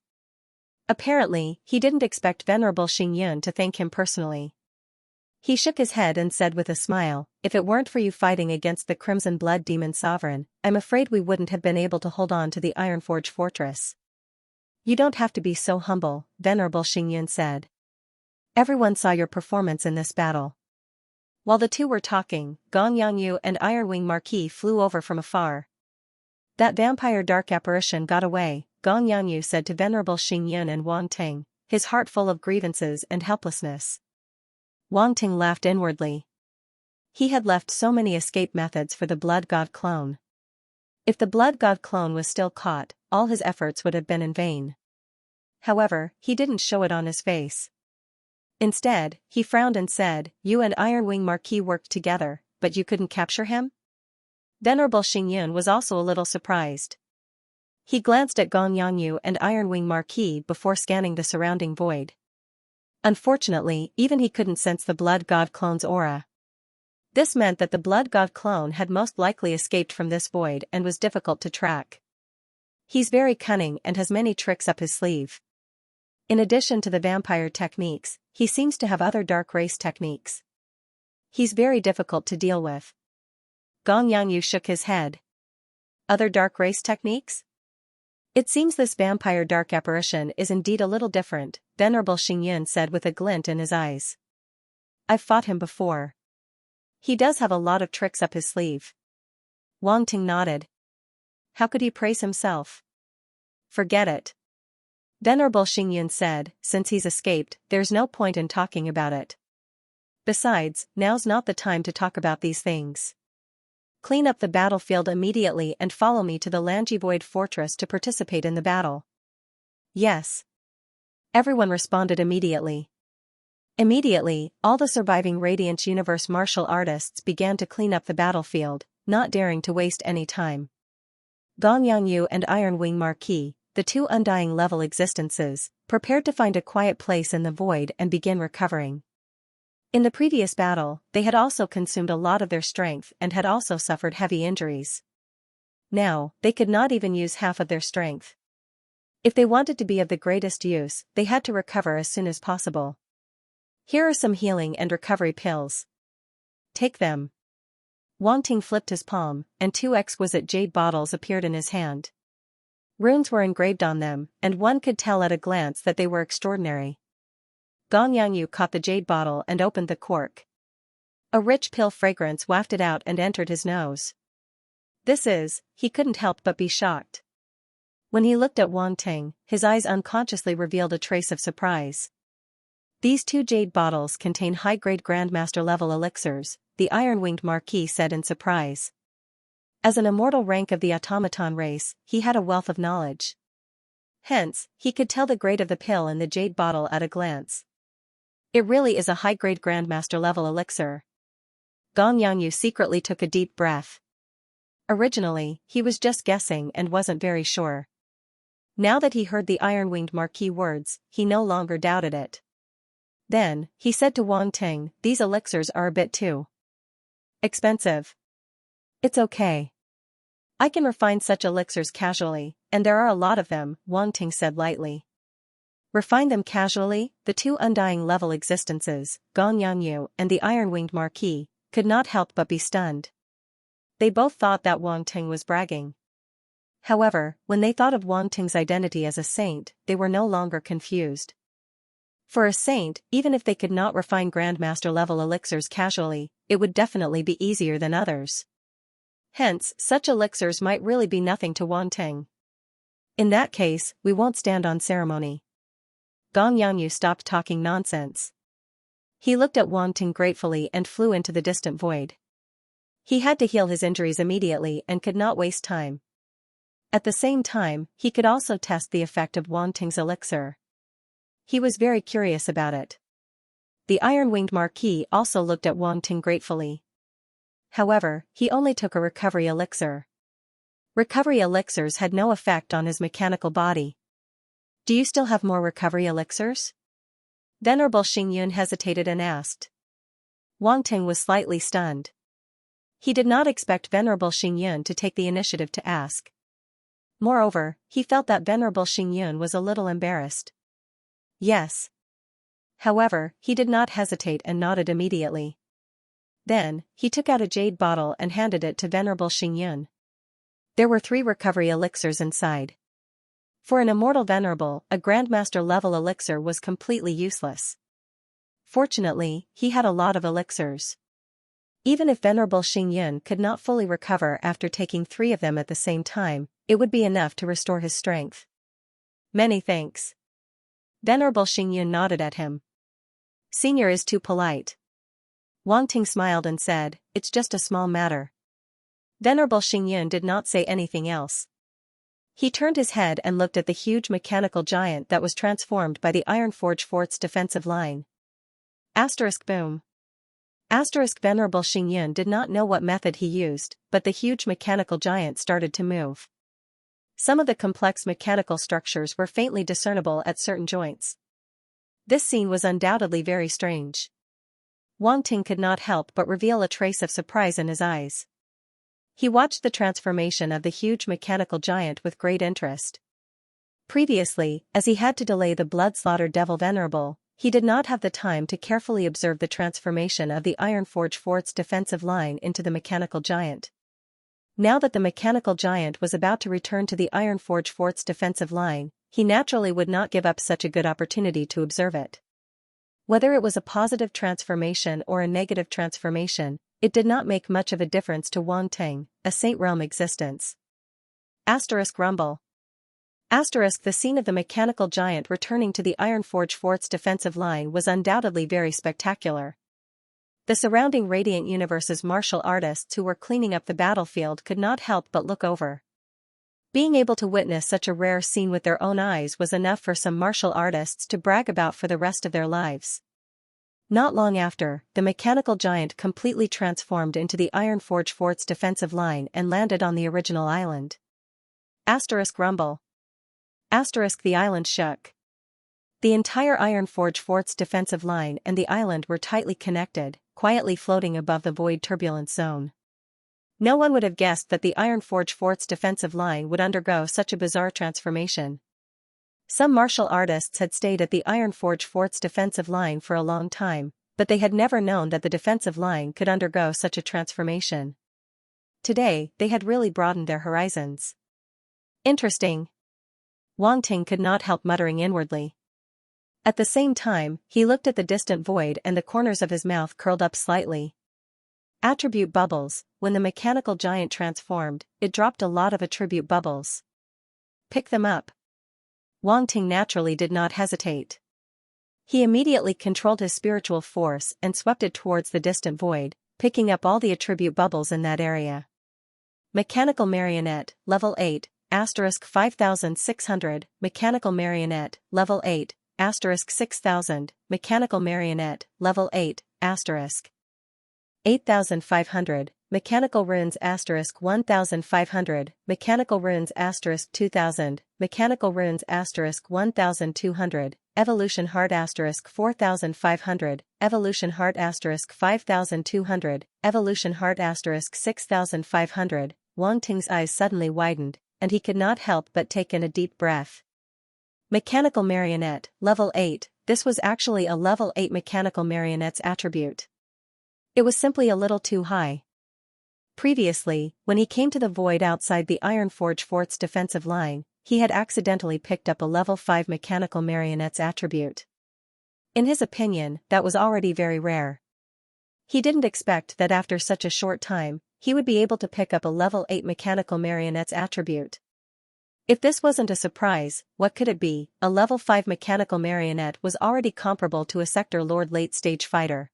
Apparently, he didn't expect Venerable Xingyan to thank him personally. He shook his head and said with a smile, "If it weren't for you fighting against the Crimson Blood Demon Sovereign, I'm afraid we wouldn't have been able to hold on to the Ironforge Fortress." "You don't have to be so humble," Venerable Xingyan said. "Everyone saw your performance in this battle." While the two were talking, Gong Yangyu and Ironwing Marquis flew over from afar. "That vampire dark apparition got away," Gong Yangyu said to Venerable Xingyan and Wang Ting, his heart full of grievances and helplessness. Wang Ting laughed inwardly. He had left so many escape methods for the blood god clone. If the blood god clone was still caught, all his efforts would have been in vain. However, he didn't show it on his face. Instead, he frowned and said, "You and Ironwing Marquis worked together, but you couldn't capture him?" Venerable Xingyan was also a little surprised. He glanced at Gong Yangyu and Ironwing Marquis before scanning the surrounding void. Unfortunately, even he couldn't sense the blood god clone's aura. This meant that the blood god clone had most likely escaped from this void and was difficult to track. He's very cunning and has many tricks up his sleeve. In addition to the vampire techniques, he seems to have other dark race techniques. He's very difficult to deal with. Gong Yangyu shook his head. Other dark race techniques? It seems this vampire dark apparition is indeed a little different, Venerable Xingyan said with a glint in his eyes. I've fought him before. He does have a lot of tricks up his sleeve. Wang Ting nodded. How could he praise himself? Forget it. Venerable Xingyan said, since he's escaped, there's no point in talking about it. Besides, now's not the time to talk about these things. Clean up the battlefield immediately and follow me to the Langivoid Fortress to participate in the battle. Yes. Everyone responded immediately. Immediately, all the surviving Radiant Universe martial artists began to clean up the battlefield, not daring to waste any time. Gong Yangyu and Ironwing Marquis, the two undying level existences, prepared to find a quiet place in the void and begin recovering. In the previous battle, they had also consumed a lot of their strength and had also suffered heavy injuries. Now, they could not even use half of their strength. If they wanted to be of the greatest use, they had to recover as soon as possible. Here are some healing and recovery pills. Take them. Wang Ting flipped his palm, and 2 exquisite jade bottles appeared in his hand. Runes were engraved on them, and one could tell at a glance that they were extraordinary. Gong Yangyu caught the jade bottle and opened the cork. A rich pill fragrance wafted out and entered his nose. He couldn't help but be shocked. When he looked at Wang Ting, his eyes unconsciously revealed a trace of surprise. These 2 jade bottles contain high-grade Grandmaster-level elixirs, the Iron-Winged Marquis said in surprise. As an immortal rank of the automaton race, he had a wealth of knowledge. Hence, he could tell the grade of the pill in the jade bottle at a glance. It really is a high-grade Grandmaster level elixir. Gong Yangyu secretly took a deep breath. Originally, he was just guessing and wasn't very sure. Now that he heard the iron-winged Marquis words, he no longer doubted it. Then, he said to Wang Ting, "These elixirs are a bit too expensive." "It's okay. I can refine such elixirs casually, and there are a lot of them," Wang Ting said lightly. Refine them casually? The two undying level existences, Gong Yangyu and the iron-winged Marquis, could not help but be stunned. They both thought that Wang Ting was bragging. However, when they thought of Wang Ting's identity as a saint, they were no longer confused. For a saint, even if they could not refine Grandmaster-level elixirs casually, it would definitely be easier than others. Hence, such elixirs might really be nothing to Wang Ting. In that case, we won't stand on ceremony. Gong Yangyu stopped talking nonsense. He looked at Wang Ting gratefully and flew into the distant void. He had to heal his injuries immediately and could not waste time. At the same time, he could also test the effect of Wang Ting's elixir. He was very curious about it. The iron-winged Marquis also looked at Wang Ting gratefully. However, he only took a recovery elixir. Recovery elixirs had no effect on his mechanical body. "Do you still have more recovery elixirs?" Venerable Xingyun hesitated and asked. Wang Ting was slightly stunned. He did not expect Venerable Xingyun to take the initiative to ask. Moreover, he felt that Venerable Xingyun was a little embarrassed. Yes. However, he did not hesitate and nodded immediately. Then, he took out a jade bottle and handed it to Venerable Xingyun. There were 3 recovery elixirs inside. For an immortal venerable, a Grandmaster-level elixir was completely useless. Fortunately, he had a lot of elixirs. Even if Venerable Xingyun could not fully recover after taking 3 of them at the same time, it would be enough to restore his strength. "Many thanks." Venerable Xingyun nodded at him. "Senior is too polite." Wang Ting smiled and said, "It's just a small matter." Venerable Xingyun did not say anything else. He turned his head and looked at the huge mechanical giant that was transformed by the Iron Forge Fort's defensive line. Boom. Venerable Xingyun did not know what method he used, but the huge mechanical giant started to move. Some of the complex mechanical structures were faintly discernible at certain joints. This scene was undoubtedly very strange. Wang Ting could not help but reveal a trace of surprise in his eyes. He watched the transformation of the huge mechanical giant with great interest. Previously, as he had to delay the blood-slaughtered devil venerable, he did not have the time to carefully observe the transformation of the Iron Forge Fort's defensive line into the mechanical giant. Now that the mechanical giant was about to return to the Iron Forge Fort's defensive line, he naturally would not give up such a good opportunity to observe it. Whether it was a positive transformation or a negative transformation, it did not make much of a difference to Wang Ting, a Saint Realm existence. Rumble. The scene of the mechanical giant returning to the Iron Forge Fort's defensive line was undoubtedly very spectacular. The surrounding Radiant Universe's martial artists who were cleaning up the battlefield could not help but look over. Being able to witness such a rare scene with their own eyes was enough for some martial artists to brag about for the rest of their lives. Not long after, the mechanical giant completely transformed into the Iron Forge Fort's defensive line and landed on the original island. Rumble. The island shook. The entire Iron Forge Fort's defensive line and the island were tightly connected, quietly floating above the void turbulence zone. No one would have guessed that the Iron Forge Fort's defensive line would undergo such a bizarre transformation. Some martial artists had stayed at the Iron Forge Fort's defensive line for a long time, but they had never known that the defensive line could undergo such a transformation. Today, they had really broadened their horizons. Interesting. Wang Ting could not help muttering inwardly. At the same time, he looked at the distant void and the corners of his mouth curled up slightly. Attribute bubbles. When the mechanical giant transformed, it dropped a lot of attribute bubbles. Pick them up. Wang Ting naturally did not hesitate. He immediately controlled his spiritual force and swept it towards the distant void, picking up all the attribute bubbles in that area. Mechanical Marionette, Level 8, Asterisk 5600, Mechanical Marionette, Level 8, Asterisk 6000, Mechanical Marionette, Level 8, Asterisk 8500, Mechanical Runes Asterisk 1500, Mechanical Runes Asterisk 2000, Mechanical Runes Asterisk 1200, Evolution Heart Asterisk 4500, Evolution Heart Asterisk 5200, Evolution Heart Asterisk 6500. Wang Ting's eyes suddenly widened, and he could not help but take in a deep breath. Mechanical Marionette, Level 8, this was actually a Level 8 Mechanical Marionette's attribute. It was simply a little too high. Previously, when he came to the void outside the Ironforge Fort's defensive line, he had accidentally picked up a Level 5 Mechanical Marionette's attribute. In his opinion, that was already very rare. He didn't expect that after such a short time, he would be able to pick up a Level 8 Mechanical Marionette's attribute. If this wasn't a surprise, what could it be? A Level 5 Mechanical Marionette was already comparable to a Sector Lord late-stage fighter.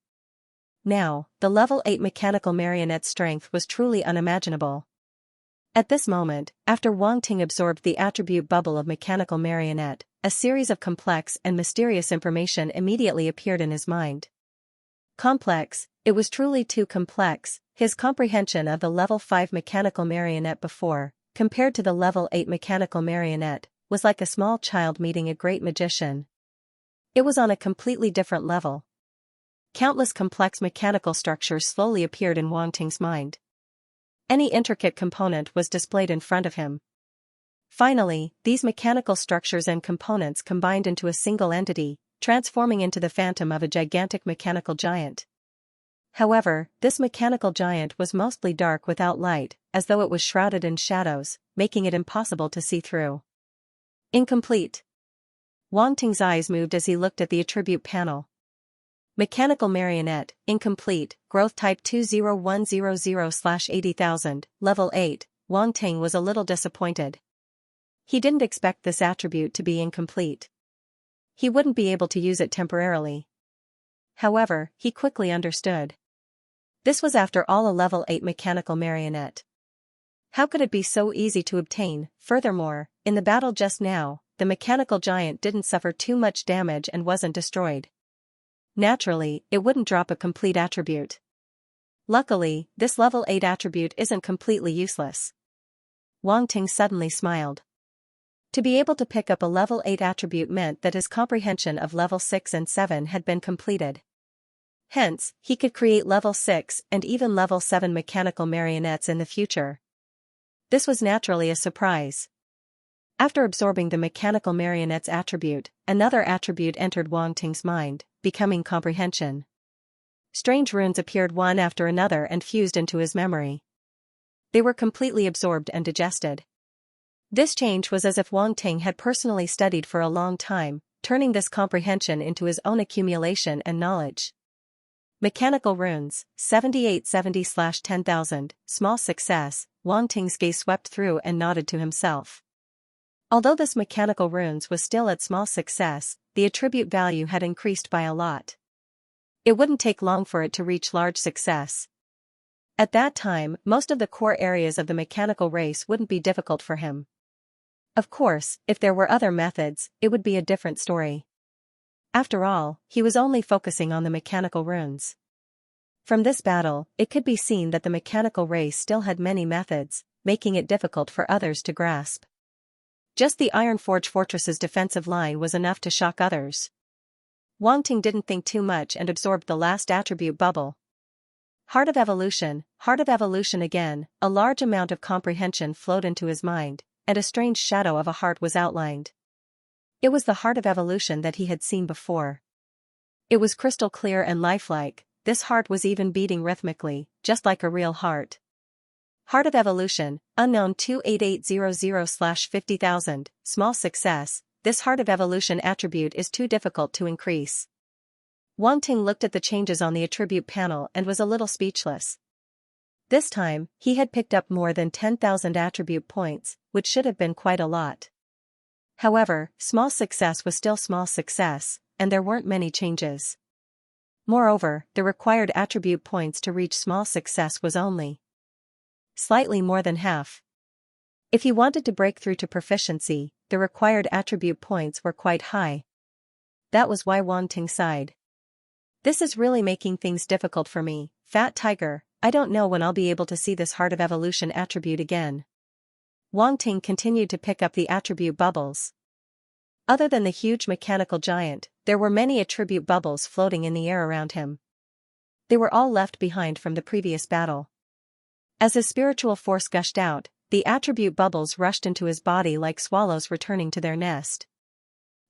Now, the Level 8 Mechanical Marionette's strength was truly unimaginable. At this moment, after Wang Ting absorbed the attribute bubble of Mechanical Marionette, a series of complex and mysterious information immediately appeared in his mind. Complex, it was truly too complex. His comprehension of the Level 5 Mechanical Marionette before, compared to the Level 8 Mechanical Marionette, was like a small child meeting a great magician. It was on a completely different level. Countless complex mechanical structures slowly appeared in Wang Ting's mind. Any intricate component was displayed in front of him. Finally, these mechanical structures and components combined into a single entity, transforming into the phantom of a gigantic mechanical giant. However, this mechanical giant was mostly dark without light, as though it was shrouded in shadows, making it impossible to see through. Incomplete. Wang Ting's eyes moved as he looked at the attribute panel. Mechanical Marionette, Incomplete, Growth Type 20100/80,000, Level 8, Wang Ting was a little disappointed. He didn't expect this attribute to be incomplete. He wouldn't be able to use it temporarily. However, he quickly understood. This was after all a Level 8 Mechanical Marionette. How could it be so easy to obtain? Furthermore, in the battle just now, the mechanical giant didn't suffer too much damage and wasn't destroyed. Naturally, it wouldn't drop a complete attribute. Luckily, this Level 8 attribute isn't completely useless. Wang Ting suddenly smiled. To be able to pick up a Level 8 attribute meant that his comprehension of Level 6 and 7 had been completed. Hence, he could create Level 6 and even Level 7 mechanical marionettes in the future. This was naturally a surprise. After absorbing the mechanical marionette's attribute, another attribute entered Wang Ting's mind, becoming comprehension. Strange runes appeared one after another and fused into his memory. They were completely absorbed and digested. This change was as if Wang Ting had personally studied for a long time, turning this comprehension into his own accumulation and knowledge. Mechanical runes, 7870/10,000, small success. Wang Ting's gaze swept through and nodded to himself. Although this mechanical runes was still at small success, the attribute value had increased by a lot. It wouldn't take long for it to reach large success. At that time, most of the core areas of the mechanical race wouldn't be difficult for him. Of course, if there were other methods, it would be a different story. After all, he was only focusing on the mechanical runes. From this battle, it could be seen that the mechanical race still had many methods, making it difficult for others to grasp. Just the Ironforge Fortress's defensive line was enough to shock others. Wang Ting didn't think too much and absorbed the last attribute bubble. Heart of Evolution again, a large amount of comprehension flowed into his mind, and a strange shadow of a heart was outlined. It was the Heart of Evolution that he had seen before. It was crystal clear and lifelike. This heart was even beating rhythmically, just like a real heart. Heart of Evolution, unknown 28800/50,000, small success. This Heart of Evolution attribute is too difficult to increase. Wang Ting looked at the changes on the attribute panel and was a little speechless. This time, he had picked up more than 10,000 attribute points, which should have been quite a lot. However, small success was still small success, and there weren't many changes. Moreover, the required attribute points to reach small success was only slightly more than half. If he wanted to break through to proficiency, the required attribute points were quite high. That was why Wang Ting sighed. This is really making things difficult for me, Fat Tiger. I don't know when I'll be able to see this Heart of Evolution attribute again. Wang Ting continued to pick up the attribute bubbles. Other than the huge mechanical giant, there were many attribute bubbles floating in the air around him. They were all left behind from the previous battle. As his spiritual force gushed out, the attribute bubbles rushed into his body like swallows returning to their nest.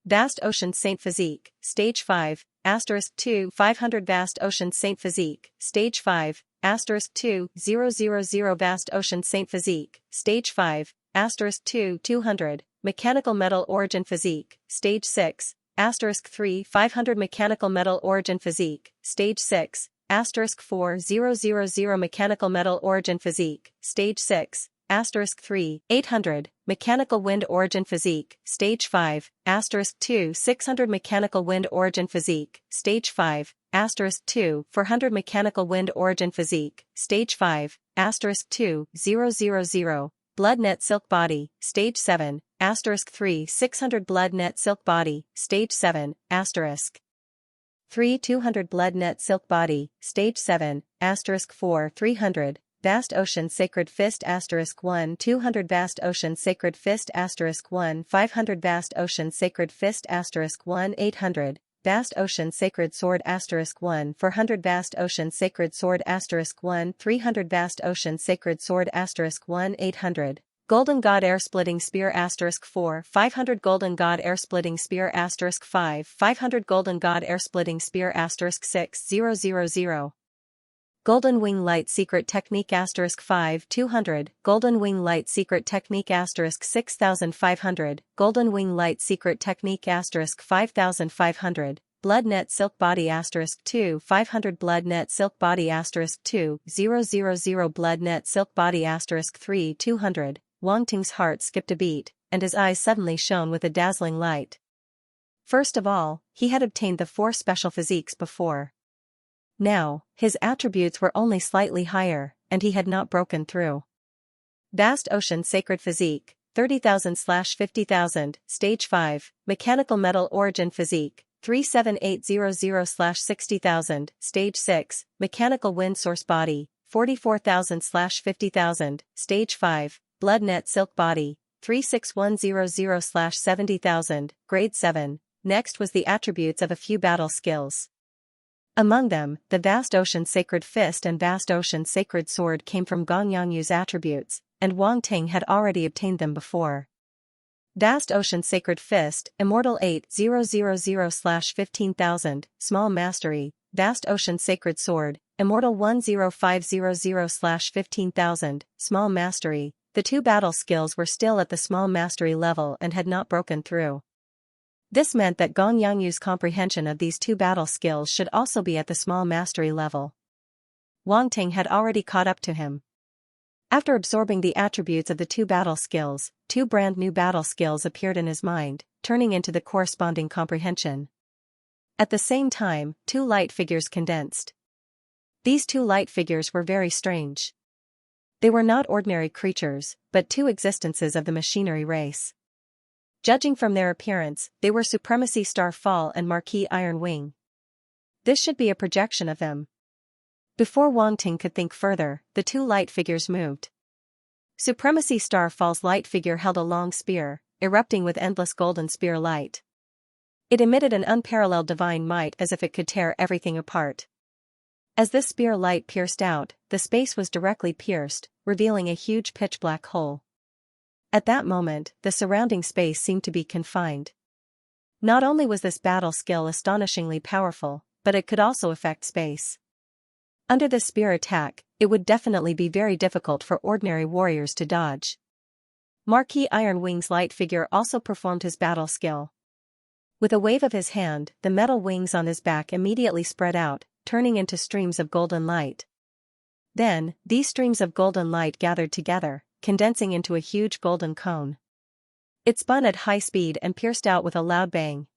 Vast Ocean Saint Physique, Stage 5, *2, 500 Vast Ocean Saint Physique, Stage 5, *2, 000 Vast Ocean Saint Physique, Stage 5, *2, 200, Mechanical Metal Origin Physique, Stage 6, *3, 500 Mechanical Metal Origin Physique, Stage 6, *4, 000 Mechanical Metal Origin Physique, Stage 6, *3, 800, Mechanical Wind Origin Physique, Stage 5, *2, 600 Mechanical Wind Origin Physique, Stage 5, *2, 400 Mechanical Wind Origin Physique, Stage 5, *2, 000, Blood Net Silk Body, Stage 7, *3, 600 Blood Net Silk Body, Stage 7, *3, 200 Blood Net Silk Body, Stage 7, *4, 300, Vast Ocean Sacred Fist *1 200 Vast Ocean Sacred Fist *1 500 Vast Ocean Sacred Fist *1 800 Vast Ocean Sacred Sword *1 400 Vast Ocean Sacred Sword *1 300 Vast Ocean Sacred Sword *1 800 Golden God Air Splitting Spear *4 500 Golden God Air Splitting Spear *5 500 Golden God Air Splitting Spear *6000 Golden Wing Light Secret Technique *5 200 Golden Wing Light Secret Technique *6500 Golden Wing Light Secret Technique *5500 Blood Net Silk Body *2 500 Blood Net Silk Body *2 000 Blood Net Silk Body *3 200 Wang Ting's heart skipped a beat, and his eyes suddenly shone with a dazzling light. First of all, he had obtained the 4 special physiques before. Now, his attributes were only slightly higher, and he had not broken through. Vast Ocean Sacred Physique, 30,000/50,000, Stage 5, Mechanical Metal Origin Physique, 37800/60,000, Stage 6, Mechanical Wind Source Body, 44,000/50,000, Stage 5, Blood Net Silk Body, 36100/70,000, Grade 7. Next was the attributes of a few battle skills. Among them, the Vast Ocean Sacred Fist and Vast Ocean Sacred Sword came from Gong Yangyu's attributes, and Wang Ting had already obtained them before. Vast Ocean Sacred Fist, Immortal 8000/15,000, Small Mastery, Vast Ocean Sacred Sword, Immortal 10500/15,000, Small Mastery. The 2 battle skills were still at the small mastery level and had not broken through. This meant that Gong Yangyu's comprehension of these 2 battle skills should also be at the small mastery level. Wang Ting had already caught up to him. After absorbing the attributes of the 2 battle skills, 2 brand new battle skills appeared in his mind, turning into the corresponding comprehension. At the same time, 2 light figures condensed. These 2 light figures were very strange. They were not ordinary creatures, but 2 existences of the machinery race. Judging from their appearance, they were Supremacy Star Fall and Marquis Iron Wing. This should be a projection of them. Before Wang Ting could think further, the 2 light figures moved. Supremacy Star Fall's light figure held a long spear, erupting with endless golden spear light. It emitted an unparalleled divine might as if it could tear everything apart. As this spear light pierced out, the space was directly pierced, revealing a huge pitch-black hole. At that moment, the surrounding space seemed to be confined. Not only was this battle skill astonishingly powerful, but it could also affect space. Under the spear attack, it would definitely be very difficult for ordinary warriors to dodge. Marquis Iron Wing's light figure also performed his battle skill. With a wave of his hand, the metal wings on his back immediately spread out, turning into streams of golden light. Then, these streams of golden light gathered together, condensing into a huge golden cone. It spun at high speed and pierced out with a loud bang.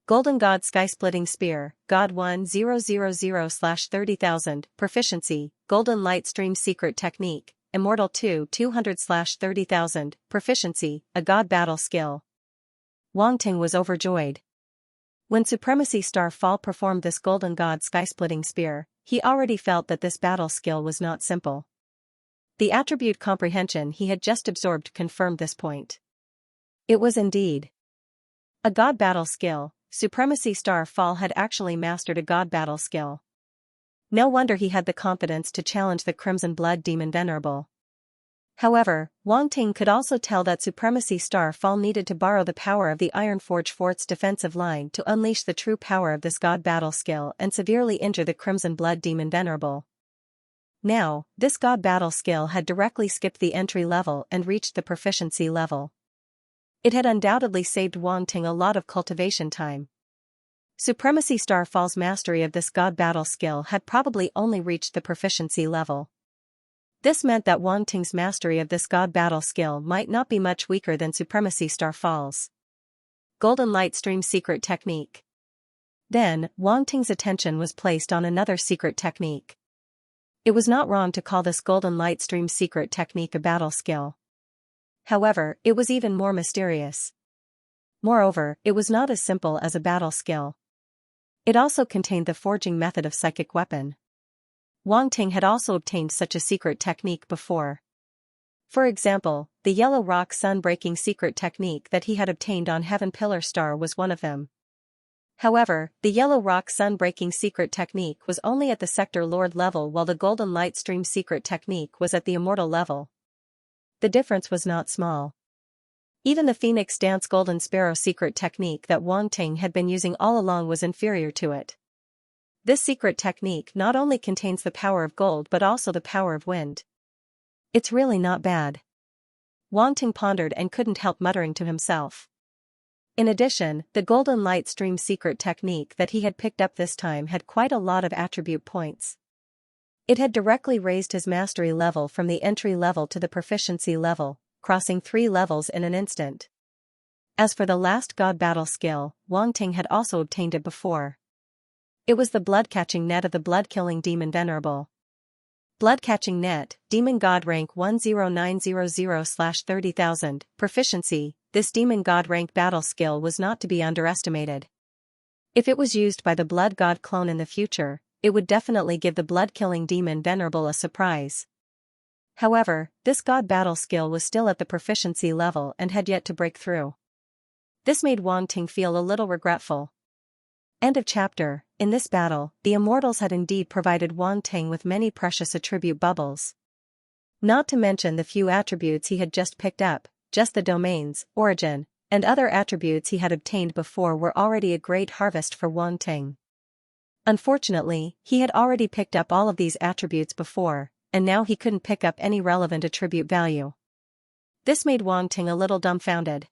Golden God Sky-Splitting Spear, God 1000/30,000, Proficiency, Golden Light Stream Secret Technique, Immortal 2 200/30,000, Proficiency, a God Battle Skill. Wang Ting was overjoyed. When Supremacy Star Fall performed this Golden God Sky-Splitting Spear, he already felt that this battle skill was not simple. The attribute comprehension he had just absorbed confirmed this point. It was indeed a God Battle Skill. Supremacy Star Fall had actually mastered a God Battle Skill. No wonder he had the confidence to challenge the Crimson Blood Demon Venerable. However, Wang Ting could also tell that Supremacy Star Fall needed to borrow the power of the Ironforge Fort's defensive line to unleash the true power of this God Battle Skill and severely injure the Crimson Blood Demon Venerable. Now, this God Battle Skill had directly skipped the entry level and reached the proficiency level. It had undoubtedly saved Wang Ting a lot of cultivation time. Supremacy Star Fall's mastery of this God Battle Skill had probably only reached the proficiency level. This meant that Wang Ting's mastery of this God Battle Skill might not be much weaker than Supremacy Star Fall's. Golden Light Stream Secret Technique. Then, Wang Ting's attention was placed on another secret technique. It was not wrong to call this Golden Light Stream Secret Technique a battle skill. However, it was even more mysterious. Moreover, it was not as simple as a battle skill. It also contained the forging method of psychic weapon. Wang Ting had also obtained such a secret technique before. For example, the Yellow Rock Sun Breaking secret technique that he had obtained on Heaven Pillar Star was one of them. However, the Yellow Rock Sun Breaking secret technique was only at the Sector Lord level while the Golden Light Stream secret technique was at the Immortal level. The difference was not small. Even the Phoenix Dance Golden Sparrow secret technique that Wang Ting had been using all along was inferior to it. This secret technique not only contains the power of gold but also the power of wind. It's really not bad. Wang Ting pondered and couldn't help muttering to himself. In addition, the Golden Light Stream secret technique that he had picked up this time had quite a lot of attribute points. It had directly raised his mastery level from the entry level to the proficiency level, crossing 3 levels in an instant. As for the last God Battle Skill, Wang Ting had also obtained it before. It was the Blood-Catching Net of the Blood-Killing Demon Venerable. Blood-Catching Net, Demon God Rank 10900/30,000, Proficiency. This Demon God Rank battle skill was not to be underestimated. If it was used by the Blood God clone in the future, it would definitely give the Blood-Killing Demon Venerable a surprise. However, this God Battle Skill was still at the proficiency level and had yet to break through. This made Wang Ting feel a little regretful. End of chapter. In this battle, the Immortals had indeed provided Wang Ting with many precious attribute bubbles. Not to mention the few attributes he had just picked up, just the domains, origin, and other attributes he had obtained before were already a great harvest for Wang Ting. Unfortunately, he had already picked up all of these attributes before, and now he couldn't pick up any relevant attribute value. This made Wang Ting a little dumbfounded.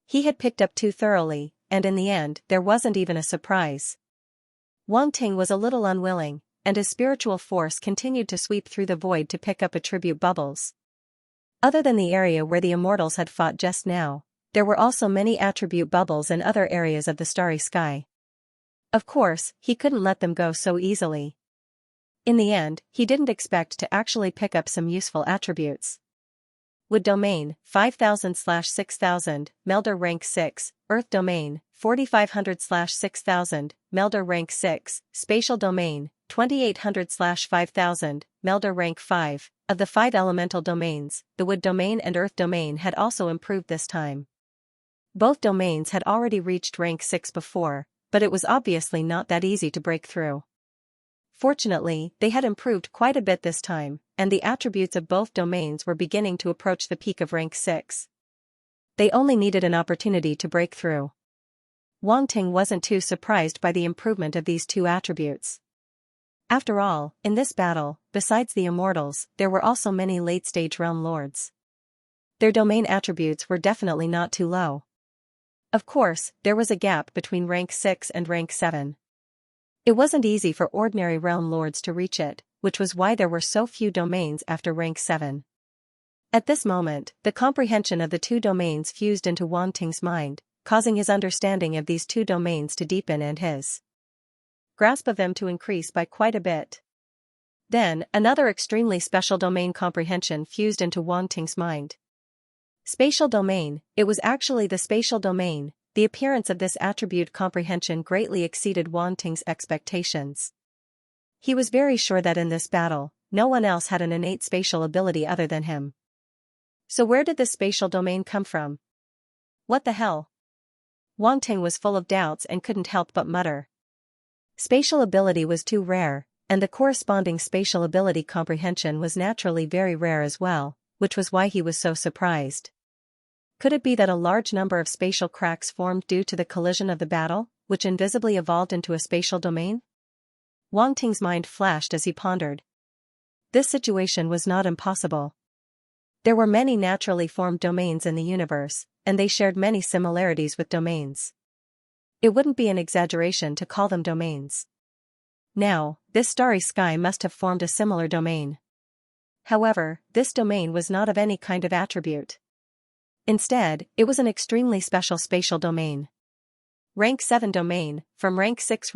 He had picked up too thoroughly, and in the end, there wasn't even a surprise. Wang Ting was a little unwilling, and his spiritual force continued to sweep through the void to pick up attribute bubbles. Other than the area where the Immortals had fought just now, there were also many attribute bubbles in other areas of the starry sky. Of course, he couldn't let them go so easily. In the end, he didn't expect to actually pick up some useful attributes. Wood Domain, 5000/6000, Melder Rank 6, Earth Domain, 4500/6000, Melder Rank 6, Spatial Domain, 2800/5000, Melder Rank 5. Of the 5 elemental domains, the Wood Domain and Earth Domain had also improved this time. Both domains had already reached Rank 6 before, but it was obviously not that easy to break through. Fortunately, they had improved quite a bit this time, and the attributes of both domains were beginning to approach the peak of Rank 6. They only needed an opportunity to break through. Wang Ting wasn't too surprised by the improvement of these two attributes. After all, in this battle, besides the Immortals, there were also many late-stage realm lords. Their domain attributes were definitely not too low. Of course, there was a gap between Rank 6 and Rank 7. It wasn't easy for ordinary realm lords to reach it, which was why there were so few domains after Rank 7. At this moment, the comprehension of the two domains fused into Wang Ting's mind, causing his understanding of these two domains to deepen and his grasp of them to increase by quite a bit. Then, another extremely special domain comprehension fused into Wang Ting's mind. Spatial domain. It was actually the spatial domain. The appearance of this attribute comprehension greatly exceeded Wang Ting's expectations. He was very sure that in this battle, no one else had an innate spatial ability other than him. So where did this spatial domain come from? What the hell? Wang Ting was full of doubts and couldn't help but mutter. Spatial ability was too rare, and the corresponding spatial ability comprehension was naturally very rare as well, which was why he was so surprised. Could it be that a large number of spatial cracks formed due to the collision of the battle, which invisibly evolved into a spatial domain? Wang Ting's mind flashed as he pondered. This situation was not impossible. There were many naturally formed domains in the universe, and they shared many similarities with domains. It wouldn't be an exaggeration to call them domains. Now, this starry sky must have formed a similar domain. However, this domain was not of any kind of attribute. Instead, it was an extremely special spatial domain. Rank 7 domain, from rank 6,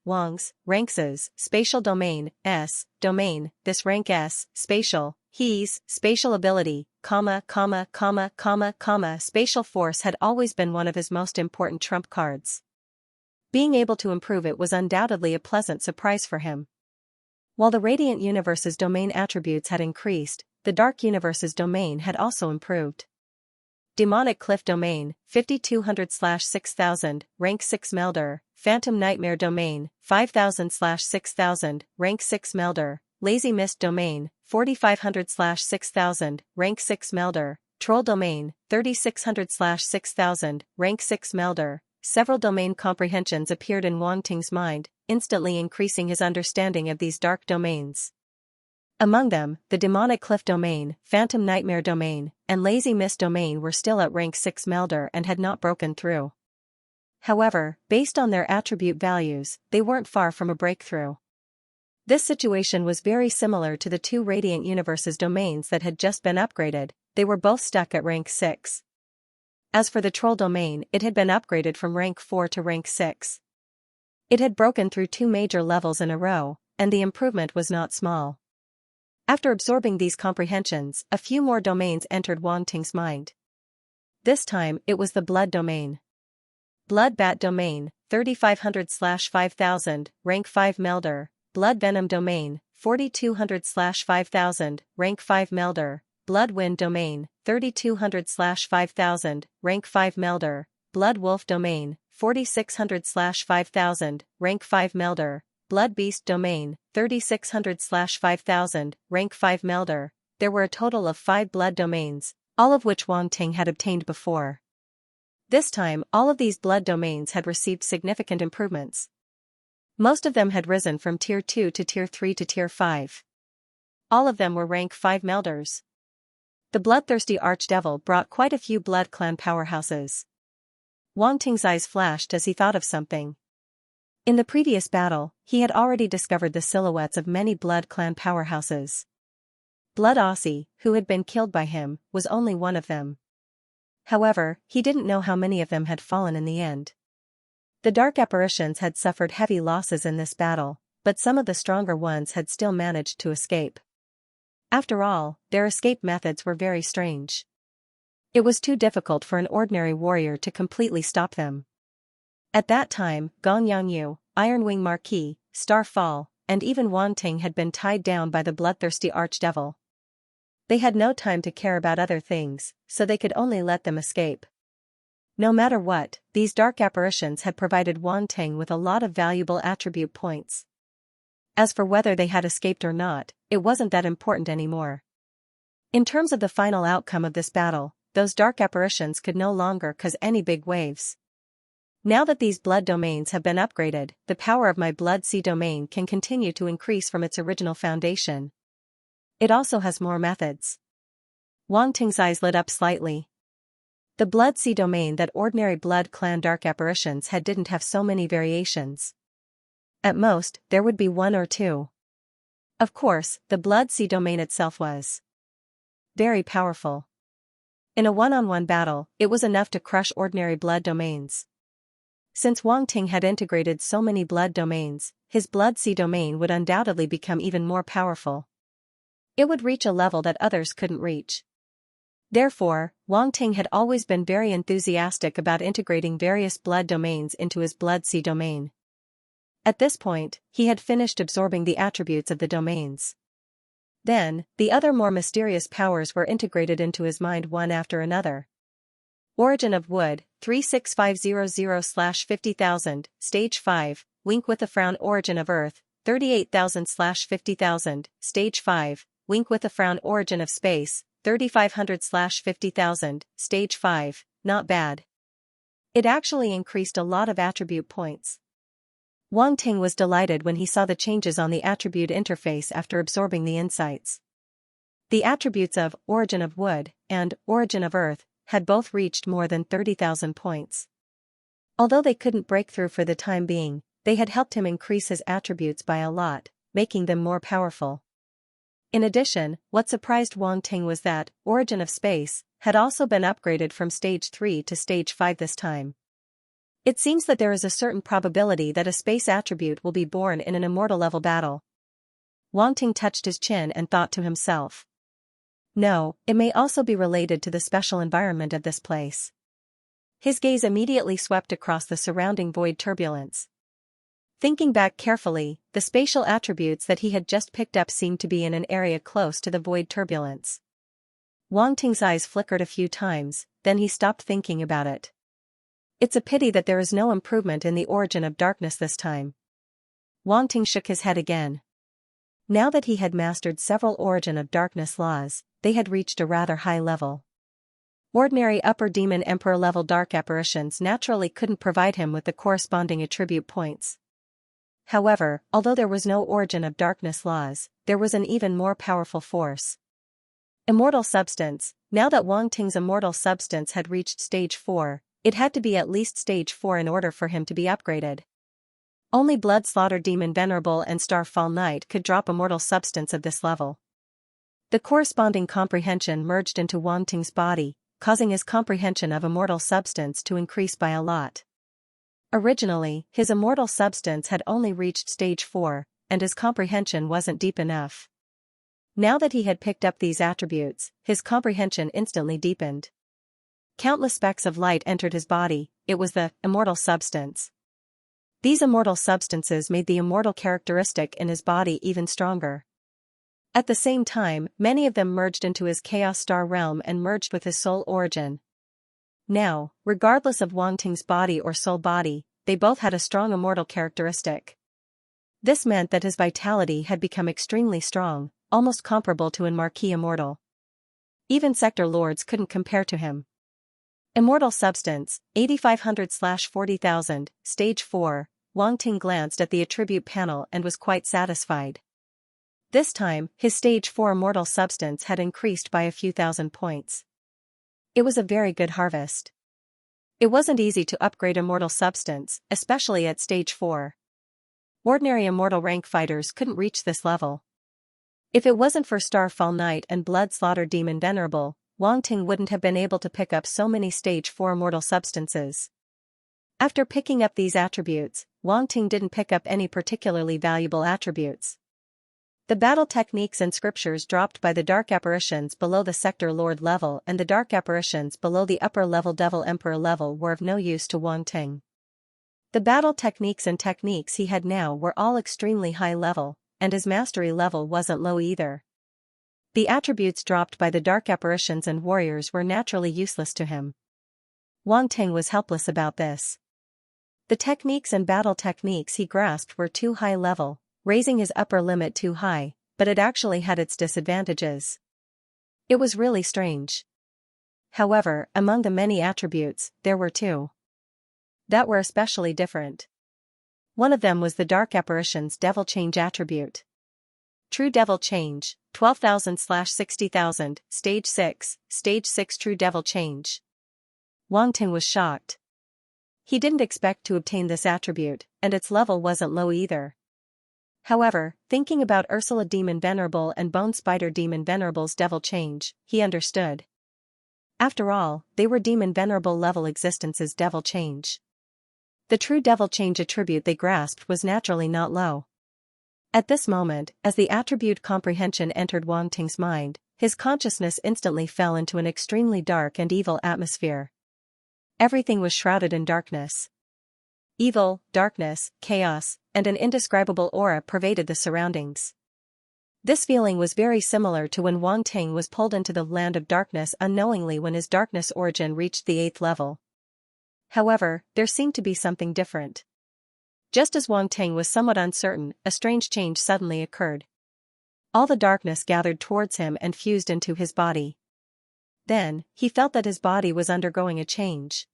Wang's, ranks as, spatial domain, S, domain, this rank S, spatial, he's, spatial ability, spatial force had always been one of his most important trump cards. Being able to improve it was undoubtedly a pleasant surprise for him. While the Radiant Universe's domain attributes had increased, the Dark Universe's domain had also improved. Demonic Cliff Domain, 5200/6000, rank 6 Melder, Phantom Nightmare Domain, 5000/6000, rank 6 Melder, Lazy Mist Domain, 4500/6000, rank 6 Melder, Troll Domain, 3600/6000, rank 6 Melder. Several domain comprehensions appeared in Wang Ting's mind, instantly increasing his understanding of these dark domains. Among them, the Demonic Cliff Domain, Phantom Nightmare Domain, and Lazy Mist Domain were still at rank 6 Melder and had not broken through. However, based on their attribute values, they weren't far from a breakthrough. This situation was very similar to the two Radiant Universe's domains that had just been upgraded. They were both stuck at rank 6. As for the Troll Domain, it had been upgraded from rank 4 to rank 6. It had broken through 2 major levels in a row, and the improvement was not small. After absorbing these comprehensions, a few more domains entered Wang Ting's mind. This time, it was the Blood Domain. Blood Bat Domain, 3500/5000, rank 5 Melder, Blood Venom Domain, 4200/5000, rank 5 Melder, Blood Wind Domain, 3200/5000, rank 5 Melder, Blood Wolf Domain, 4600/5000, rank 5 Melder, Blood Beast Domain, 3600/5000, rank 5 Melder. There were a total of 5 blood domains, all of which Wang Ting had obtained before. This time, all of these blood domains had received significant improvements. Most of them had risen from Tier 2 to Tier 3 to Tier 5. All of them were rank 5 Melders. The bloodthirsty Archdevil brought quite a few Blood Clan powerhouses. Wang Ting's eyes flashed as he thought of something. In the previous battle, he had already discovered the silhouettes of many Blood Clan powerhouses. Blood Aussie, who had been killed by him, was only one of them. However, he didn't know how many of them had fallen in the end. The Dark Apparitions had suffered heavy losses in this battle, but some of the stronger ones had still managed to escape. After all, their escape methods were very strange. It was too difficult for an ordinary warrior to completely stop them. At that time, Gong Yangyu, Ironwing Marquis, Starfall, and even Wang Ting had been tied down by the bloodthirsty Archdevil. They had no time to care about other things, so they could only let them escape. No matter what, these dark apparitions had provided Wang Ting with a lot of valuable attribute points. As for whether they had escaped or not, it wasn't that important anymore. In terms of the final outcome of this battle, those dark apparitions could no longer cause any big waves. Now that these blood domains have been upgraded, the power of my Blood Sea domain can continue to increase from its original foundation. It also has more methods. Wang Ting's eyes lit up slightly. The Blood Sea domain that ordinary Blood Clan dark apparitions had didn't have so many variations. At most, there would be 1 or 2. Of course, the Blood Sea domain itself was very powerful. In a one-on-one battle, it was enough to crush ordinary blood domains. Since Wang Ting had integrated so many blood domains, his blood sea domain would undoubtedly become even more powerful. It would reach a level that others couldn't reach. Therefore, Wang Ting had always been very enthusiastic about integrating various blood domains into his blood sea domain. At this point, he had finished absorbing the attributes of the domains. Then, the other more mysterious powers were integrated into his mind one after another. Origin of Wood, 36500/50,000, Stage 5, Wink with a Frown. Origin of Earth, 38,000/50,000, Stage 5, Wink with a Frown. Origin of Space, 3,500/50,000, Stage 5, not bad. It actually increased a lot of attribute points. Wang Ting was delighted when he saw the changes on the attribute interface after absorbing the insights. The attributes of Origin of Wood and Origin of Earth had both reached more than 30,000 points. Although they couldn't break through for the time being, they had helped him increase his attributes by a lot, making them more powerful. In addition, what surprised Wang Ting was that Origin of Space had also been upgraded from Stage 3 to Stage 5 this time. It seems that there is a certain probability that a space attribute will be born in an immortal level battle. Wang Ting touched his chin and thought to himself. No, it may also be related to the special environment of this place. His gaze immediately swept across the surrounding void turbulence. Thinking back carefully, the spatial attributes that he had just picked up seemed to be in an area close to the void turbulence. Wang Ting's eyes flickered a few times, then he stopped thinking about it. It's a pity that there is no improvement in the Origin of Darkness this time. Wang Ting shook his head again. Now that he had mastered several Origin of Darkness laws, they had reached a rather high level. Ordinary Upper Demon Emperor level dark apparitions naturally couldn't provide him with the corresponding attribute points. However, although there was no Origin of Darkness laws, there was an even more powerful force. Immortal Substance. Now that Wang Ting's immortal substance had reached Stage 4, it had to be at least Stage 4 in order for him to be upgraded. Only Blood Slaughter Demon Venerable and Starfall Knight could drop immortal substance of this level. The corresponding comprehension merged into Wang Ting's body, causing his comprehension of immortal substance to increase by a lot. Originally, his immortal substance had only reached Stage 4, and his comprehension wasn't deep enough. Now that he had picked up these attributes, his comprehension instantly deepened. Countless specks of light entered his body. It was the immortal substance. These immortal substances made the immortal characteristic in his body even stronger. At the same time, many of them merged into his Chaos Star realm and merged with his soul origin. Now, regardless of Wang Ting's body or soul body, they both had a strong immortal characteristic. This meant that his vitality had become extremely strong, almost comparable to an Marquis Immortal. Even Sector Lords couldn't compare to him. Immortal Substance, 8,500/40,000, Stage 4, Wang Ting glanced at the attribute panel and was quite satisfied. This time, his Stage 4 immortal substance had increased by a few thousand points. It was a very good harvest. It wasn't easy to upgrade immortal substance, especially at Stage 4. Ordinary immortal rank fighters couldn't reach this level. If it wasn't for Starfall Knight and Blood Slaughter Demon Venerable, Wang Ting wouldn't have been able to pick up so many Stage 4 immortal substances. After picking up these attributes, Wang Ting didn't pick up any particularly valuable attributes. The battle techniques and scriptures dropped by the Dark Apparitions below the Sector Lord level and the Dark Apparitions below the upper level Devil Emperor level were of no use to Wang Ting. The battle techniques and techniques he had now were all extremely high level, and his mastery level wasn't low either. The attributes dropped by the Dark Apparitions and warriors were naturally useless to him. Wang Ting was helpless about this. The techniques and battle techniques he grasped were too high level, raising his upper limit too high, but it actually had its disadvantages. It was really strange. However, among the many attributes, there were two that were especially different. One of them was the Dark Apparition's Devil Change attribute. True Devil Change, 12,000/60,000, Stage 6, Stage 6 True Devil Change. Wang Ting was shocked. He didn't expect to obtain this attribute, and its level wasn't low either. However, thinking about Ursula Demon Venerable and Bone Spider Demon Venerable's Devil Change, he understood. After all, they were Demon Venerable level existence's Devil Change. The true devil change attribute they grasped was naturally not low. At this moment, as the attribute comprehension entered Wang Ting's mind, his consciousness instantly fell into an extremely dark and evil atmosphere. Everything was shrouded in darkness. Evil, darkness, chaos, and an indescribable aura pervaded the surroundings. This feeling was very similar to when Wang Ting was pulled into the land of darkness unknowingly when his darkness origin reached the 8th level. However, there seemed to be something different. Just as Wang Ting was somewhat uncertain, a strange change suddenly occurred. All the darkness gathered towards him and fused into his body. Then, he felt that his body was undergoing a change.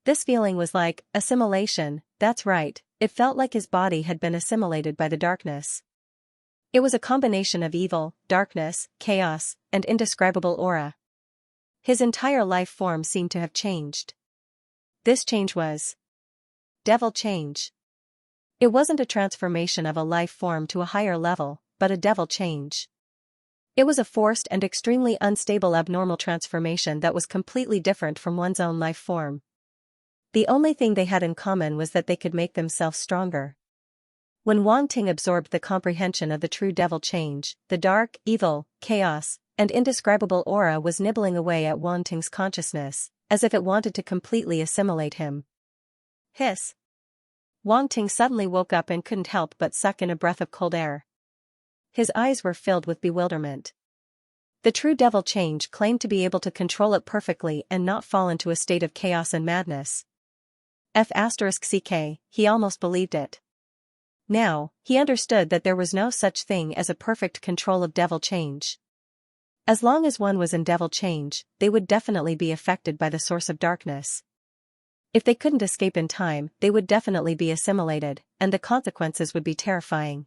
This feeling was like assimilation. That's right, it felt like his body had been assimilated by the darkness. It was a combination of evil, darkness, chaos, and indescribable aura. His entire life form seemed to have changed. This change was devil change. It wasn't a transformation of a life form to a higher level, but a devil change. It was a forced and extremely unstable abnormal transformation that was completely different from one's own life form. The only thing they had in common was that they could make themselves stronger. When Wang Ting absorbed the comprehension of the true devil change, the dark, evil, chaos, and indescribable aura was nibbling away at Wang Ting's consciousness, as if it wanted to completely assimilate him. Hiss! Wang Ting suddenly woke up and couldn't help but suck in a breath of cold air. His eyes were filled with bewilderment. The true devil change claimed to be able to control it perfectly and not fall into a state of chaos and madness. F*ck, he almost believed it. Now, he understood that there was no such thing as a perfect control of devil change. As long as one was in devil change, they would definitely be affected by the source of darkness. If they couldn't escape in time, they would definitely be assimilated, and the consequences would be terrifying.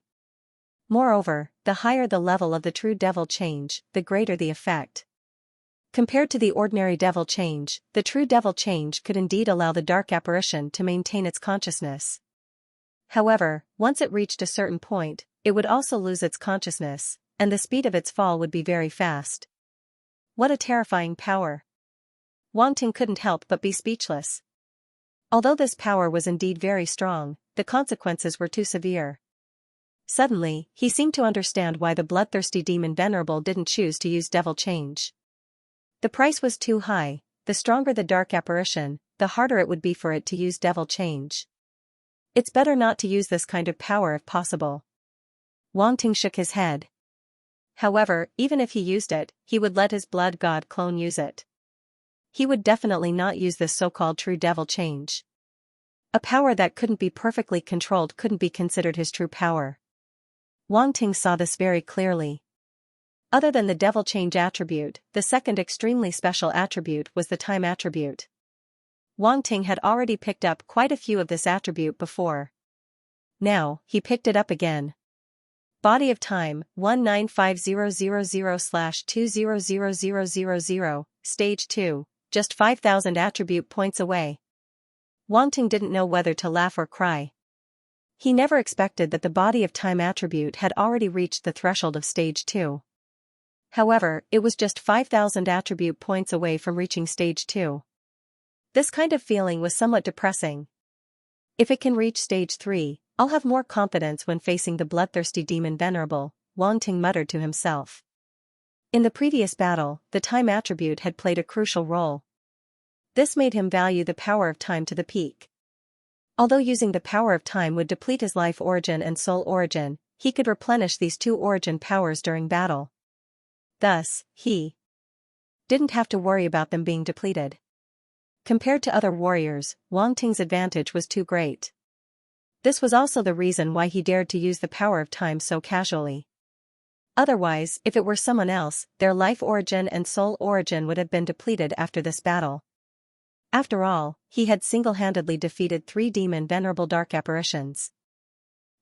Moreover, the higher the level of the true devil change, the greater the effect. Compared to the ordinary devil change, the true devil change could indeed allow the dark apparition to maintain its consciousness. However, once it reached a certain point, it would also lose its consciousness, and the speed of its fall would be very fast. What a terrifying power! Wang Ting couldn't help but be speechless. Although this power was indeed very strong, the consequences were too severe. Suddenly, he seemed to understand why the bloodthirsty demon Venerable didn't choose to use devil change. The price was too high. The stronger the dark apparition, the harder it would be for it to use devil change. It's better not to use this kind of power if possible. Wang Ting shook his head. However, even if he used it, he would let his blood god clone use it. He would definitely not use this so-called true devil change. A power that couldn't be perfectly controlled couldn't be considered his true power. Wang Ting saw this very clearly. Other than the devil change attribute, the second extremely special attribute was the time attribute. Wang Ting had already picked up quite a few of this attribute before. Now, he picked it up again. Body of time, 195000/200000, Stage 2, just 5,000 attribute points away. Wang Ting didn't know whether to laugh or cry. He never expected that the body of time attribute had already reached the threshold of Stage 2. However, it was just 5,000 attribute points away from reaching Stage 2. This kind of feeling was somewhat depressing. If it can reach Stage 3, I'll have more confidence when facing the bloodthirsty demon Venerable, Wang Ting muttered to himself. In the previous battle, the time attribute had played a crucial role. This made him value the power of time to the peak. Although using the power of time would deplete his life origin and soul origin, he could replenish these two origin powers during battle. Thus, he didn't have to worry about them being depleted. Compared to other warriors, Wang Ting's advantage was too great. This was also the reason why he dared to use the power of time so casually. Otherwise, if it were someone else, their life origin and soul origin would have been depleted after this battle. After all, he had single-handedly defeated 3 demon Venerable dark apparitions.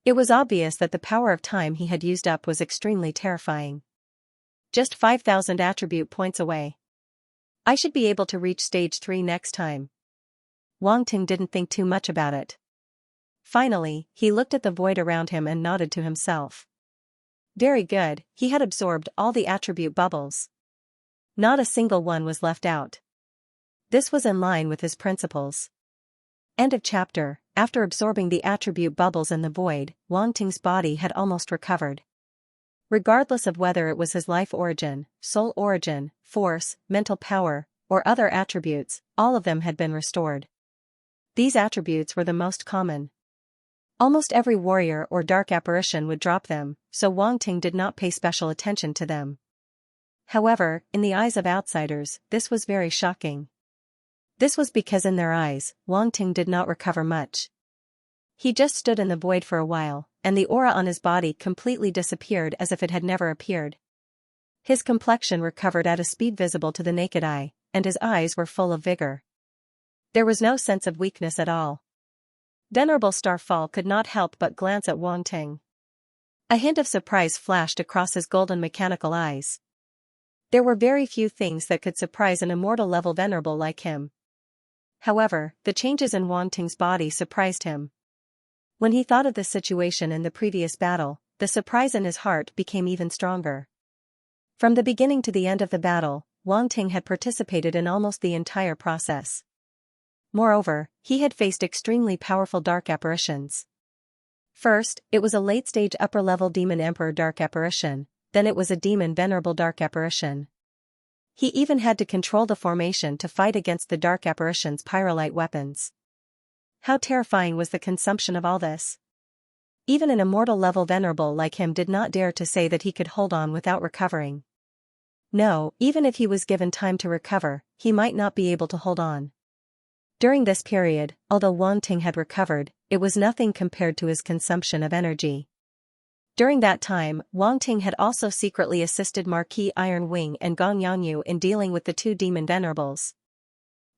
It was obvious that the power of time he had used up was extremely terrifying. Just 5,000 attribute points away. I should be able to reach Stage 3 next time. Wang Ting didn't think too much about it. Finally, he looked at the void around him and nodded to himself. Very good, he had absorbed all the attribute bubbles. Not a single one was left out. This was in line with his principles. End of chapter. After absorbing the attribute bubbles in the void, Wang Ting's body had almost recovered. Regardless of whether it was his life origin, soul origin, force, mental power, or other attributes, all of them had been restored. These attributes were the most common. Almost every warrior or dark apparition would drop them, so Wang Ting did not pay special attention to them. However, in the eyes of outsiders, this was very shocking. This was because in their eyes, Wang Ting did not recover much. He just stood in the void for a while, and the aura on his body completely disappeared as if it had never appeared. His complexion recovered at a speed visible to the naked eye, and his eyes were full of vigor. There was no sense of weakness at all. Venerable Starfall could not help but glance at Wang Ting. A hint of surprise flashed across his golden mechanical eyes. There were very few things that could surprise an immortal-level venerable like him. However, the changes in Wang Ting's body surprised him. When he thought of the situation in the previous battle, the surprise in his heart became even stronger. From the beginning to the end of the battle, Wang Ting had participated in almost the entire process. Moreover, he had faced extremely powerful dark apparitions. First, it was a late-stage upper-level Demon Emperor dark apparition, then it was a Demon Venerable dark apparition. He even had to control the formation to fight against the dark apparition's pyrolite weapons. How terrifying was the consumption of all this? Even an immortal-level venerable like him did not dare to say that he could hold on without recovering. No, even if he was given time to recover, he might not be able to hold on. During this period, although Wang Ting had recovered, it was nothing compared to his consumption of energy. During that time, Wang Ting had also secretly assisted Marquis Iron Wing and Gong Yangyu in dealing with the two demon venerables.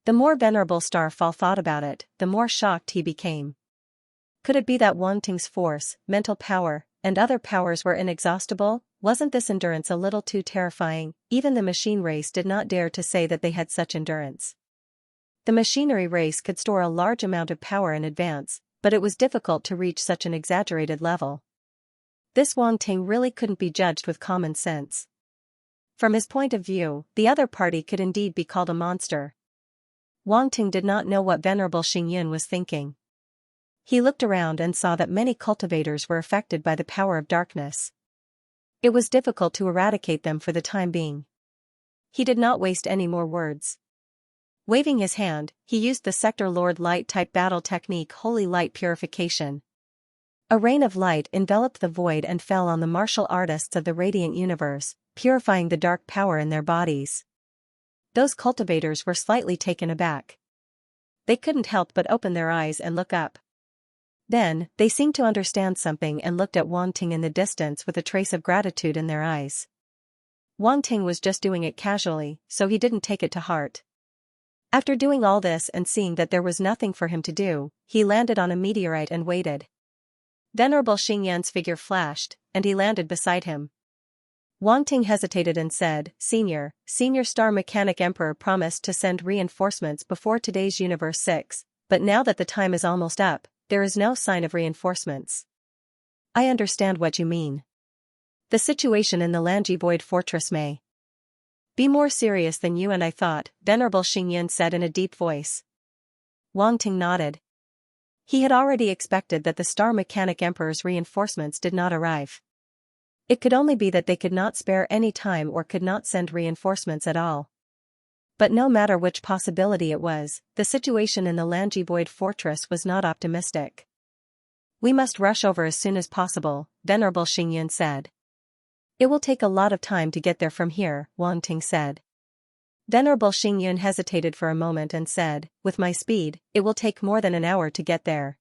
The more Venerable Starfall thought about it, the more shocked he became. Could it be that Wang Ting's force, mental power, and other powers were inexhaustible? Wasn't this endurance a little too terrifying? Even the machine race did not dare to say that they had such endurance. The machinery race could store a large amount of power in advance, but it was difficult to reach such an exaggerated level. This Wang Ting really couldn't be judged with common sense. From his point of view, the other party could indeed be called a monster. Wang Ting did not know what Venerable Xingyun was thinking. He looked around and saw that many cultivators were affected by the power of darkness. It was difficult to eradicate them for the time being. He did not waste any more words. Waving his hand, he used the Sector Lord Light-type battle technique Holy Light Purification. A rain of light enveloped the void and fell on the martial artists of the radiant universe, purifying the dark power in their bodies. Those cultivators were slightly taken aback. They couldn't help but open their eyes and look up. Then, they seemed to understand something and looked at Wang Ting in the distance with a trace of gratitude in their eyes. Wang Ting was just doing it casually, so he didn't take it to heart. After doing all this and seeing that there was nothing for him to do, he landed on a meteorite and waited. Venerable Xingyuan's figure flashed, and he landed beside him. Wang Ting hesitated and said, Senior Star Mechanic Emperor promised to send reinforcements before today's Universe 6, but now that the time is almost up, there is no sign of reinforcements. I understand what you mean. The situation in the Lanji Void Fortress may be more serious than you and I thought, Venerable Xingyun said in a deep voice. Wang Ting nodded. He had already expected that the Star Mechanic Emperor's reinforcements did not arrive. It could only be that they could not spare any time or could not send reinforcements at all. But no matter which possibility it was, the situation in the Lanji Void Fortress was not optimistic. We must rush over as soon as possible, Venerable Xingyun said. It will take a lot of time to get there from here, Wang Ting said. Venerable Xingyun hesitated for a moment and said, with my speed, it will take more than an hour to get there.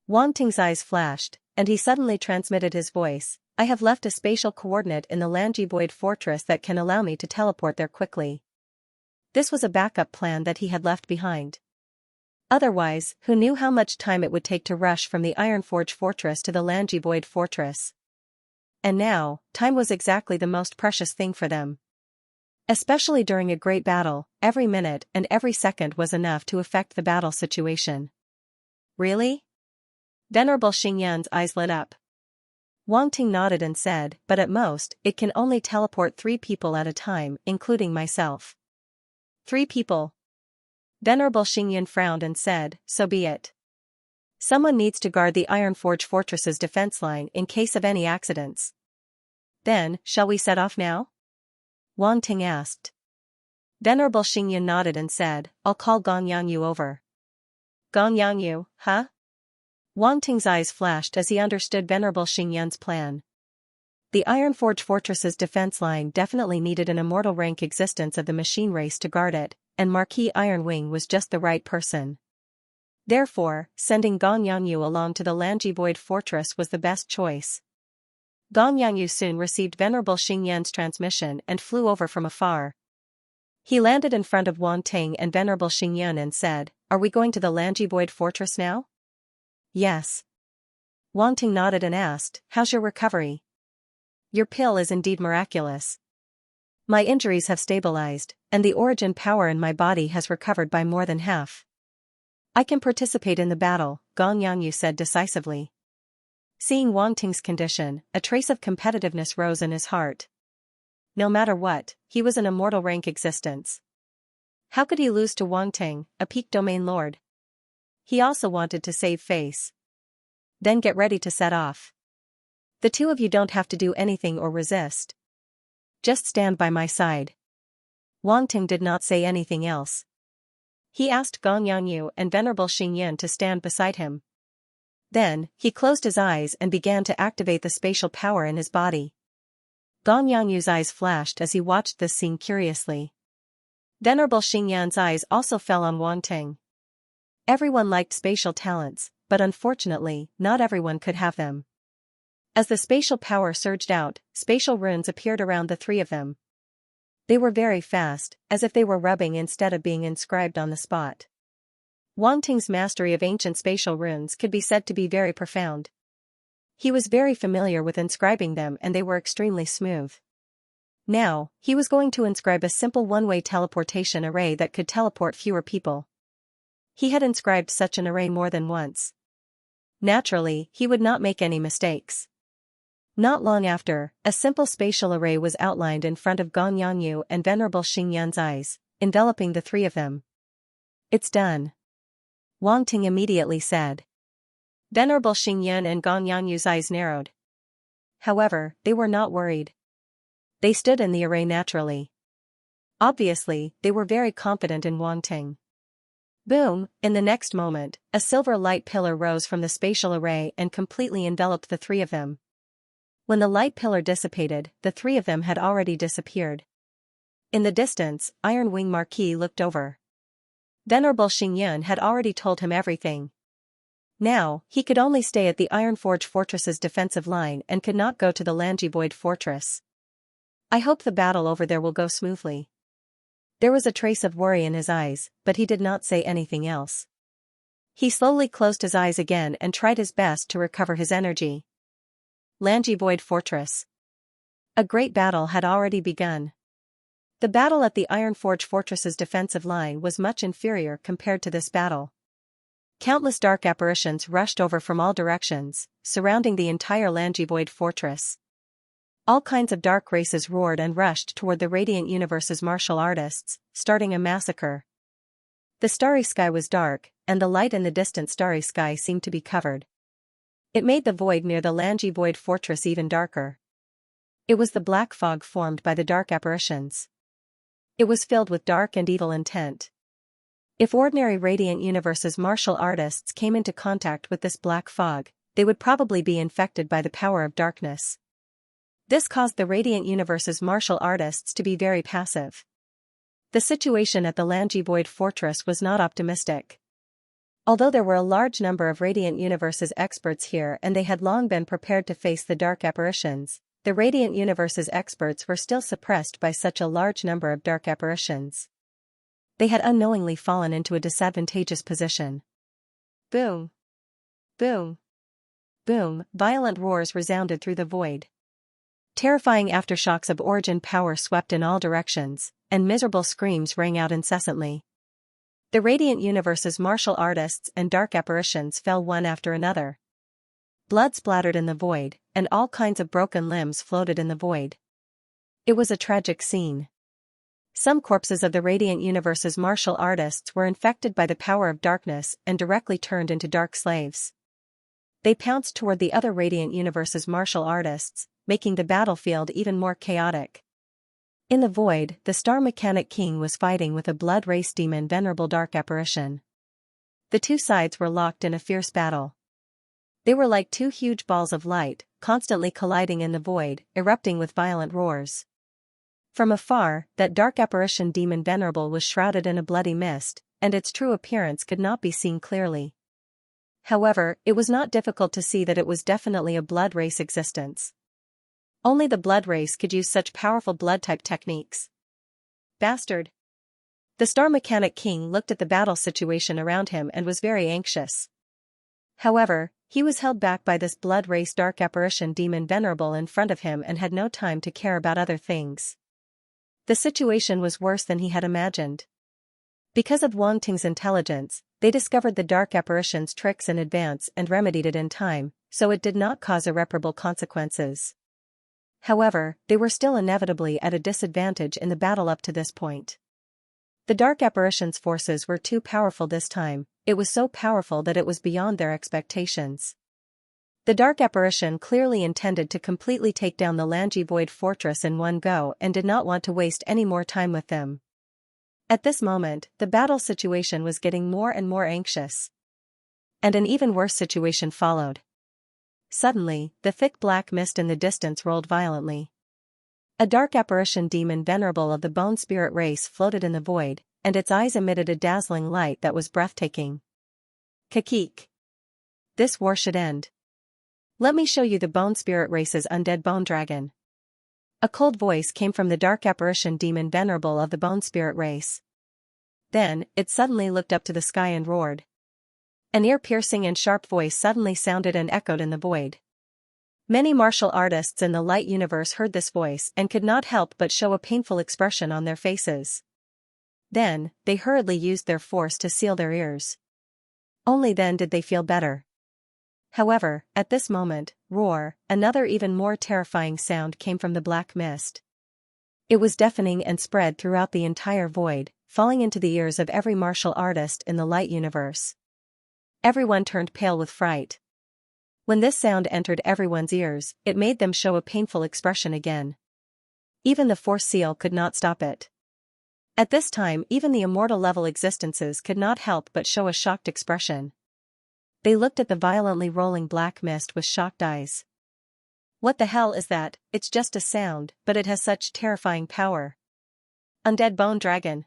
Wang Ting's eyes flashed, and he suddenly transmitted his voice. I have left a spatial coordinate in the Lanji Void Fortress that can allow me to teleport there quickly. This was a backup plan that he had left behind. Otherwise, who knew how much time it would take to rush from the Ironforge Fortress to the Lanji Void Fortress? And now, time was exactly the most precious thing for them. Especially during a great battle, every minute and every second was enough to affect the battle situation. Really? Venerable Xingyuan's eyes lit up. Wang Ting nodded and said, but at most, it can only teleport 3 people at a time, including myself. 3 people. Venerable Xingyan frowned and said, "So be it. Someone needs to guard the Ironforge Fortress's defense line in case of any accidents." "Then, shall we set off now?" Wang Ting asked. Venerable Xingyan nodded and said, "I'll call Gong Yangyu over." "Gong Yangyu, huh?" Wang Ting's eyes flashed as he understood Venerable Xingyan's plan. The Ironforge Fortress's defense line definitely needed an immortal rank existence of the machine race to guard it, and Marquis Iron Wing was just the right person. Therefore, sending Gong Yangyu along to the Lanji Void Fortress was the best choice. Gong Yangyu soon received Venerable Xingyan's transmission and flew over from afar. He landed in front of Wang Ting and Venerable Xingyan and said, "Are we going to the Lanji Void Fortress now?" "Yes." Wang Ting nodded and asked, "How's your recovery?" "Your pill is indeed miraculous. My injuries have stabilized, and the origin power in my body has recovered by more than half. I can participate in the battle," Gong Yangyu said decisively. Seeing Wang Ting's condition, a trace of competitiveness rose in his heart. No matter what, he was an immortal rank existence. How could he lose to Wang Ting, a peak domain lord? He also wanted to save face. "Then get ready to set off. The two of you don't have to do anything or resist. Just stand by my side." Wang Ting did not say anything else. He asked Gong Yangyu and Venerable Xingyan to stand beside him. Then, he closed his eyes and began to activate the spatial power in his body. Gong Yangyu's eyes flashed as he watched this scene curiously. Venerable Xingyan's eyes also fell on Wang Ting. Everyone liked spatial talents, but unfortunately, not everyone could have them. As the spatial power surged out, spatial runes appeared around the three of them. They were very fast, as if they were rubbing instead of being inscribed on the spot. Wang Ting's mastery of ancient spatial runes could be said to be very profound. He was very familiar with inscribing them and they were extremely smooth. Now, he was going to inscribe a simple one-way teleportation array that could teleport fewer people. He had inscribed such an array more than once. Naturally, he would not make any mistakes. Not long after, a simple spatial array was outlined in front of Gong Yangyu and Venerable Xingyan's eyes, enveloping the three of them. "It's done," Wang Ting immediately said. Venerable Xingyan and Gong Yangyu's eyes narrowed. However, they were not worried. They stood in the array naturally. Obviously, they were very confident in Wang Ting. Boom! In the next moment, a silver light pillar rose from the spatial array and completely enveloped the three of them. When the light pillar dissipated, the three of them had already disappeared. In the distance, Iron Wing Marquis looked over. Venerable Xingyan had already told him everything. Now, he could only stay at the Ironforge Fortress's defensive line and could not go to the Lanji Void Fortress. "I hope the battle over there will go smoothly." There was a trace of worry in his eyes, but he did not say anything else. He slowly closed his eyes again and tried his best to recover his energy. Lanji Void Fortress. A great battle had already begun. The battle at the Ironforge Fortress's defensive line was much inferior compared to this battle. Countless dark apparitions rushed over from all directions, surrounding the entire Lanji Void Fortress. All kinds of dark races roared and rushed toward the Radiant Universe's martial artists, starting a massacre. The starry sky was dark, and the light in the distant starry sky seemed to be covered. It made the void near the Lanji Void Fortress even darker. It was the black fog formed by the dark apparitions. It was filled with dark and evil intent. If ordinary Radiant Universe's martial artists came into contact with this black fog, they would probably be infected by the power of darkness. This caused the Radiant Universe's martial artists to be very passive. The situation at the Lanji Void Fortress was not optimistic. Although there were a large number of Radiant Universe's experts here and they had long been prepared to face the dark apparitions, the Radiant Universe's experts were still suppressed by such a large number of dark apparitions. They had unknowingly fallen into a disadvantageous position. Boom! Boom! Boom! Violent roars resounded through the void. Terrifying aftershocks of origin power swept in all directions, and miserable screams rang out incessantly. The Radiant Universe's martial artists and dark apparitions fell one after another. Blood splattered in the void, and all kinds of broken limbs floated in the void. It was a tragic scene. Some corpses of the Radiant Universe's martial artists were infected by the power of darkness and directly turned into dark slaves. They pounced toward the other Radiant Universe's martial artists, making the battlefield even more chaotic. In the void, the Star Mechanic King was fighting with a blood race demon Venerable Dark Apparition. The two sides were locked in a fierce battle. They were like two huge balls of light, constantly colliding in the void, erupting with violent roars. From afar, that dark apparition demon Venerable was shrouded in a bloody mist, and its true appearance could not be seen clearly. However, it was not difficult to see that it was definitely a blood race existence. Only the blood race could use such powerful blood-type techniques. Bastard! The Star Mechanic King looked at the battle situation around him and was very anxious. However, he was held back by this blood race dark apparition demon Venerable in front of him and had no time to care about other things. The situation was worse than he had imagined. Because of Wang Ting's intelligence, they discovered the dark apparition's tricks in advance and remedied it in time, so it did not cause irreparable consequences. However, they were still inevitably at a disadvantage in the battle up to this point. The dark apparition's forces were too powerful this time. It was so powerful that it was beyond their expectations. The dark apparition clearly intended to completely take down the Lanji Void Fortress in one go and did not want to waste any more time with them. At this moment, the battle situation was getting more and more anxious. And an even worse situation followed. Suddenly, the thick black mist in the distance rolled violently. A dark apparition demon Venerable of the Bone Spirit race floated in the void, and its eyes emitted a dazzling light that was breathtaking. Kakik! This war should end. Let me show you the Bone Spirit race's undead bone dragon. A cold voice came from the dark apparition demon Venerable of the Bone Spirit race. Then, it suddenly looked up to the sky and roared. An ear-piercing and sharp voice suddenly sounded and echoed in the void. Many martial artists in the light universe heard this voice and could not help but show a painful expression on their faces. Then, they hurriedly used their force to seal their ears. Only then did they feel better. However, at this moment, roar, another even more terrifying sound came from the black mist. It was deafening and spread throughout the entire void, falling into the ears of every martial artist in the light universe. Everyone turned pale with fright. When this sound entered everyone's ears, it made them show a painful expression again. Even the Force Seal could not stop it. At this time even the immortal-level existences could not help but show a shocked expression. They looked at the violently rolling black mist with shocked eyes. What the hell is that? It's just a sound, but it has such terrifying power. Undead Bone Dragon.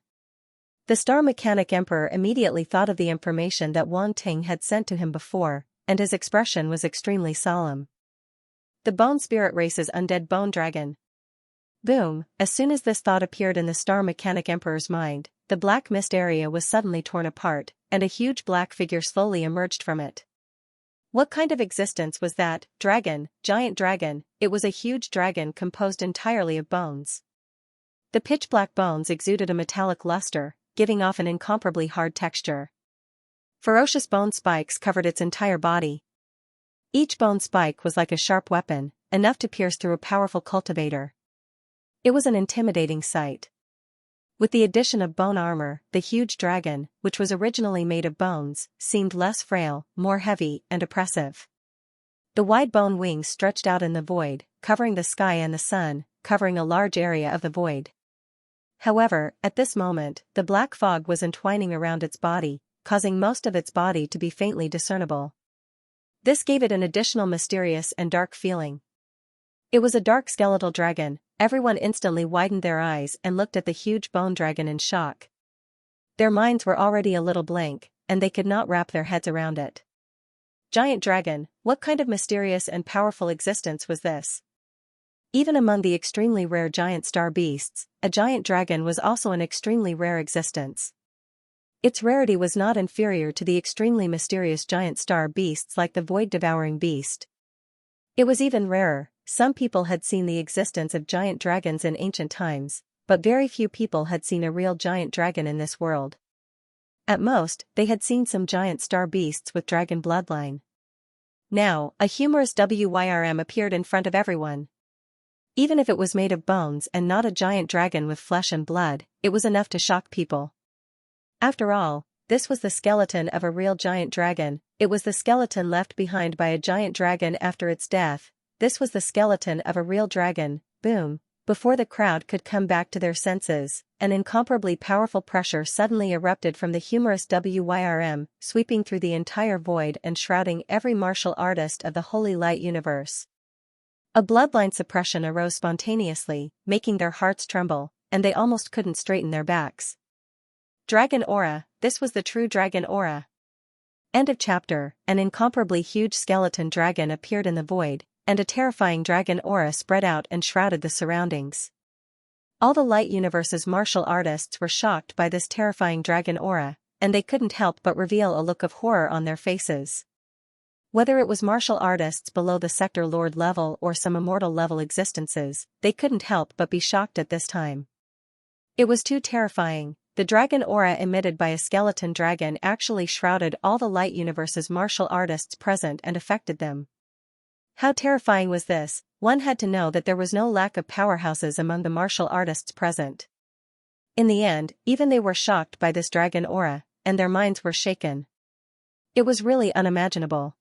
The Star Mechanic Emperor immediately thought of the information that Wang Ting had sent to him before, and his expression was extremely solemn. The Bone Spirit race's undead bone dragon. Boom! As soon as this thought appeared in the Star Mechanic Emperor's mind, the black mist area was suddenly torn apart, and a huge black figure slowly emerged from it. What kind of existence was that? Dragon, giant dragon. It was a huge dragon composed entirely of bones. The pitch-black bones exuded a metallic luster, giving off an incomparably hard texture. Ferocious bone spikes covered its entire body. Each bone spike was like a sharp weapon, enough to pierce through a powerful cultivator. It was an intimidating sight. With the addition of bone armor, the huge dragon, which was originally made of bones, seemed less frail, more heavy, and oppressive. The wide bone wings stretched out in the void, covering the sky and the sun, covering a large area of the void. However, at this moment, the black fog was entwining around its body, causing most of its body to be faintly discernible. This gave it an additional mysterious and dark feeling. It was a dark skeletal dragon. Everyone instantly widened their eyes and looked at the huge bone dragon in shock. Their minds were already a little blank, and they could not wrap their heads around it. Giant dragon, what kind of mysterious and powerful existence was this? Even among the extremely rare giant star beasts, a giant dragon was also an extremely rare existence. Its rarity was not inferior to the extremely mysterious giant star beasts like the void-devouring beast. It was even rarer. Some people had seen the existence of giant dragons in ancient times, but very few people had seen a real giant dragon in this world. At most, they had seen some giant star beasts with dragon bloodline. Now, a humorous WYRM appeared in front of everyone. Even if it was made of bones and not a giant dragon with flesh and blood, it was enough to shock people. After all, this was the skeleton of a real giant dragon. It was the skeleton left behind by a giant dragon after its death. This was the skeleton of a real dragon. Boom. Before the crowd could come back to their senses, an incomparably powerful pressure suddenly erupted from the humorous WYRM, sweeping through the entire void and shrouding every martial artist of the Holy Light universe. A bloodline suppression arose spontaneously, making their hearts tremble, and they almost couldn't straighten their backs. Dragon aura, this was the true dragon aura. End of chapter. An incomparably huge skeleton dragon appeared in the void, and a terrifying dragon aura spread out and shrouded the surroundings. All the Light Universe's martial artists were shocked by this terrifying dragon aura, and they couldn't help but reveal a look of horror on their faces. Whether it was martial artists below the Sector Lord level or some immortal level existences, they couldn't help but be shocked at this time. It was too terrifying. The dragon aura emitted by a skeleton dragon actually shrouded all the Light Universe's martial artists present and affected them. How terrifying was this? One had to know that there was no lack of powerhouses among the martial artists present. In the end, even they were shocked by this dragon aura, and their minds were shaken. It was really unimaginable.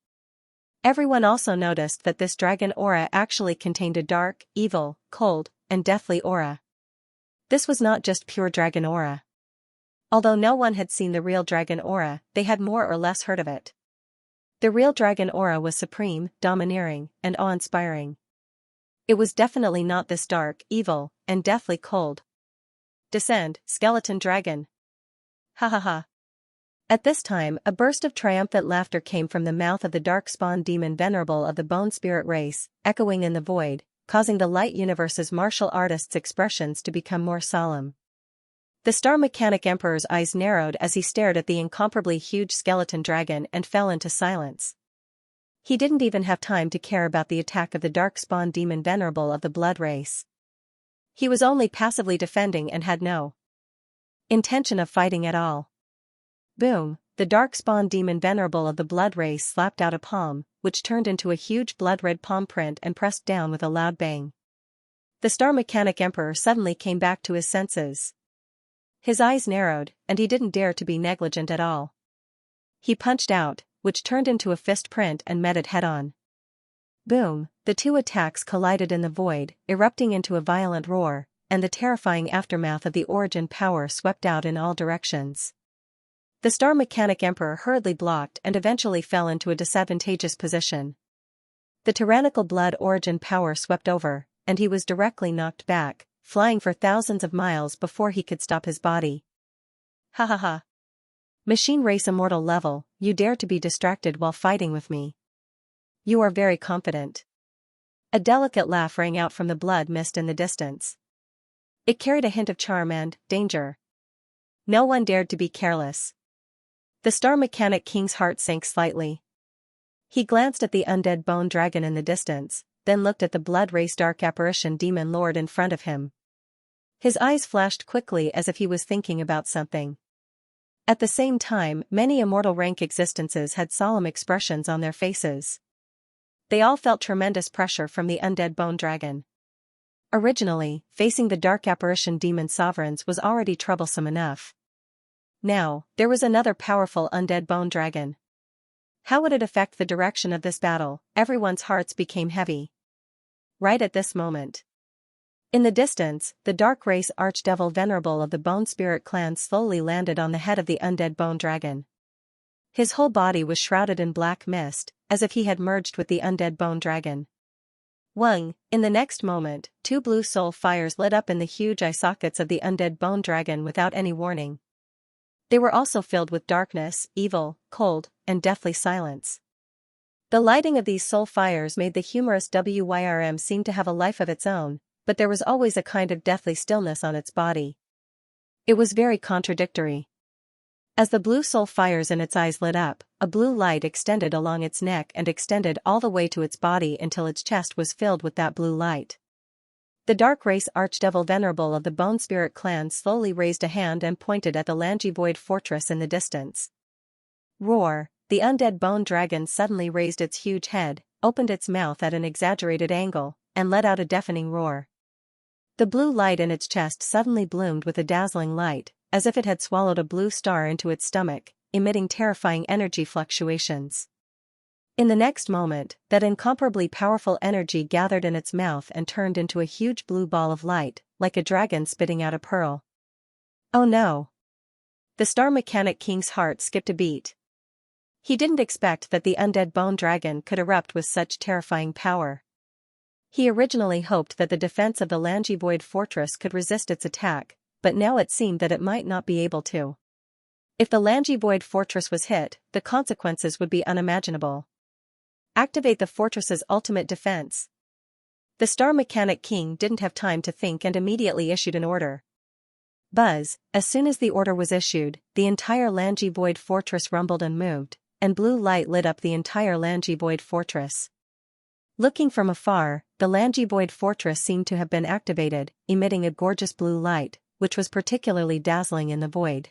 Everyone also noticed that this dragon aura actually contained a dark, evil, cold, and deathly aura. This was not just pure dragon aura. Although no one had seen the real dragon aura, they had more or less heard of it. The real dragon aura was supreme, domineering, and awe-inspiring. It was definitely not this dark, evil, and deathly cold. Descend, skeleton dragon. Ha ha ha. At this time, a burst of triumphant laughter came from the mouth of the dark-spawn demon venerable of the bone spirit race, echoing in the void, causing the Light Universe's martial artists' expressions to become more solemn. The Star Mechanic Emperor's eyes narrowed as he stared at the incomparably huge skeleton dragon and fell into silence. He didn't even have time to care about the attack of the dark-spawn demon venerable of the blood race. He was only passively defending and had no intention of fighting at all. Boom, the dark-spawn demon venerable of the blood race slapped out a palm, which turned into a huge blood-red palm print and pressed down with a loud bang. The Star Mechanic Emperor suddenly came back to his senses. His eyes narrowed, and he didn't dare to be negligent at all. He punched out, which turned into a fist print and met it head-on. Boom, the two attacks collided in the void, erupting into a violent roar, and the terrifying aftermath of the origin power swept out in all directions. The Star Mechanic Emperor hurriedly blocked and eventually fell into a disadvantageous position. The tyrannical blood origin power swept over, and he was directly knocked back, flying for thousands of miles before he could stop his body. Ha ha ha. Machine race immortal level, you dare to be distracted while fighting with me. You are very confident. A delicate laugh rang out from the blood mist in the distance. It carried a hint of charm and danger. No one dared to be careless. The Star Mechanic King's heart sank slightly. He glanced at the undead bone dragon in the distance, then looked at the blood race dark apparition demon lord in front of him. His eyes flashed quickly as if he was thinking about something. At the same time, many immortal rank existences had solemn expressions on their faces. They all felt tremendous pressure from the undead bone dragon. Originally, facing the dark apparition demon sovereigns was already troublesome enough. Now, there was another powerful undead bone dragon. How would it affect the direction of this battle? Everyone's hearts became heavy. Right at this moment. In the distance, the dark race archdevil venerable of the bone spirit clan slowly landed on the head of the undead bone dragon. His whole body was shrouded in black mist, as if he had merged with the undead bone dragon. Wung, in the next moment, two blue soul fires lit up in the huge eye sockets of the undead bone dragon without any warning. They were also filled with darkness, evil, cold, and deathly silence. The lighting of these soul fires made the humorous WYRM seem to have a life of its own, but there was always a kind of deathly stillness on its body. It was very contradictory. As the blue soul fires in its eyes lit up, a blue light extended along its neck and extended all the way to its body until its chest was filled with that blue light. The dark race archdevil venerable of the bone spirit clan slowly raised a hand and pointed at the Langi void fortress in the distance. Roar! The undead bone dragon suddenly raised its huge head, opened its mouth at an exaggerated angle, and let out a deafening roar. The blue light in its chest suddenly bloomed with a dazzling light, as if it had swallowed a blue star into its stomach, emitting terrifying energy fluctuations. In the next moment, that incomparably powerful energy gathered in its mouth and turned into a huge blue ball of light, like a dragon spitting out a pearl. Oh no! The Star Mechanic King's heart skipped a beat. He didn't expect that the undead bone dragon could erupt with such terrifying power. He originally hoped that the defense of the Langi Void Fortress could resist its attack, but now it seemed that it might not be able to. If the Langi Void Fortress was hit, the consequences would be unimaginable. Activate the fortress's ultimate defense. The Star Mechanic King didn't have time to think and immediately issued an order. Buzz, as soon as the order was issued, the entire Langi Void Fortress rumbled and moved, and blue light lit up the entire Langi Void Fortress. Looking from afar, the Langi Void Fortress seemed to have been activated, emitting a gorgeous blue light, which was particularly dazzling in the void.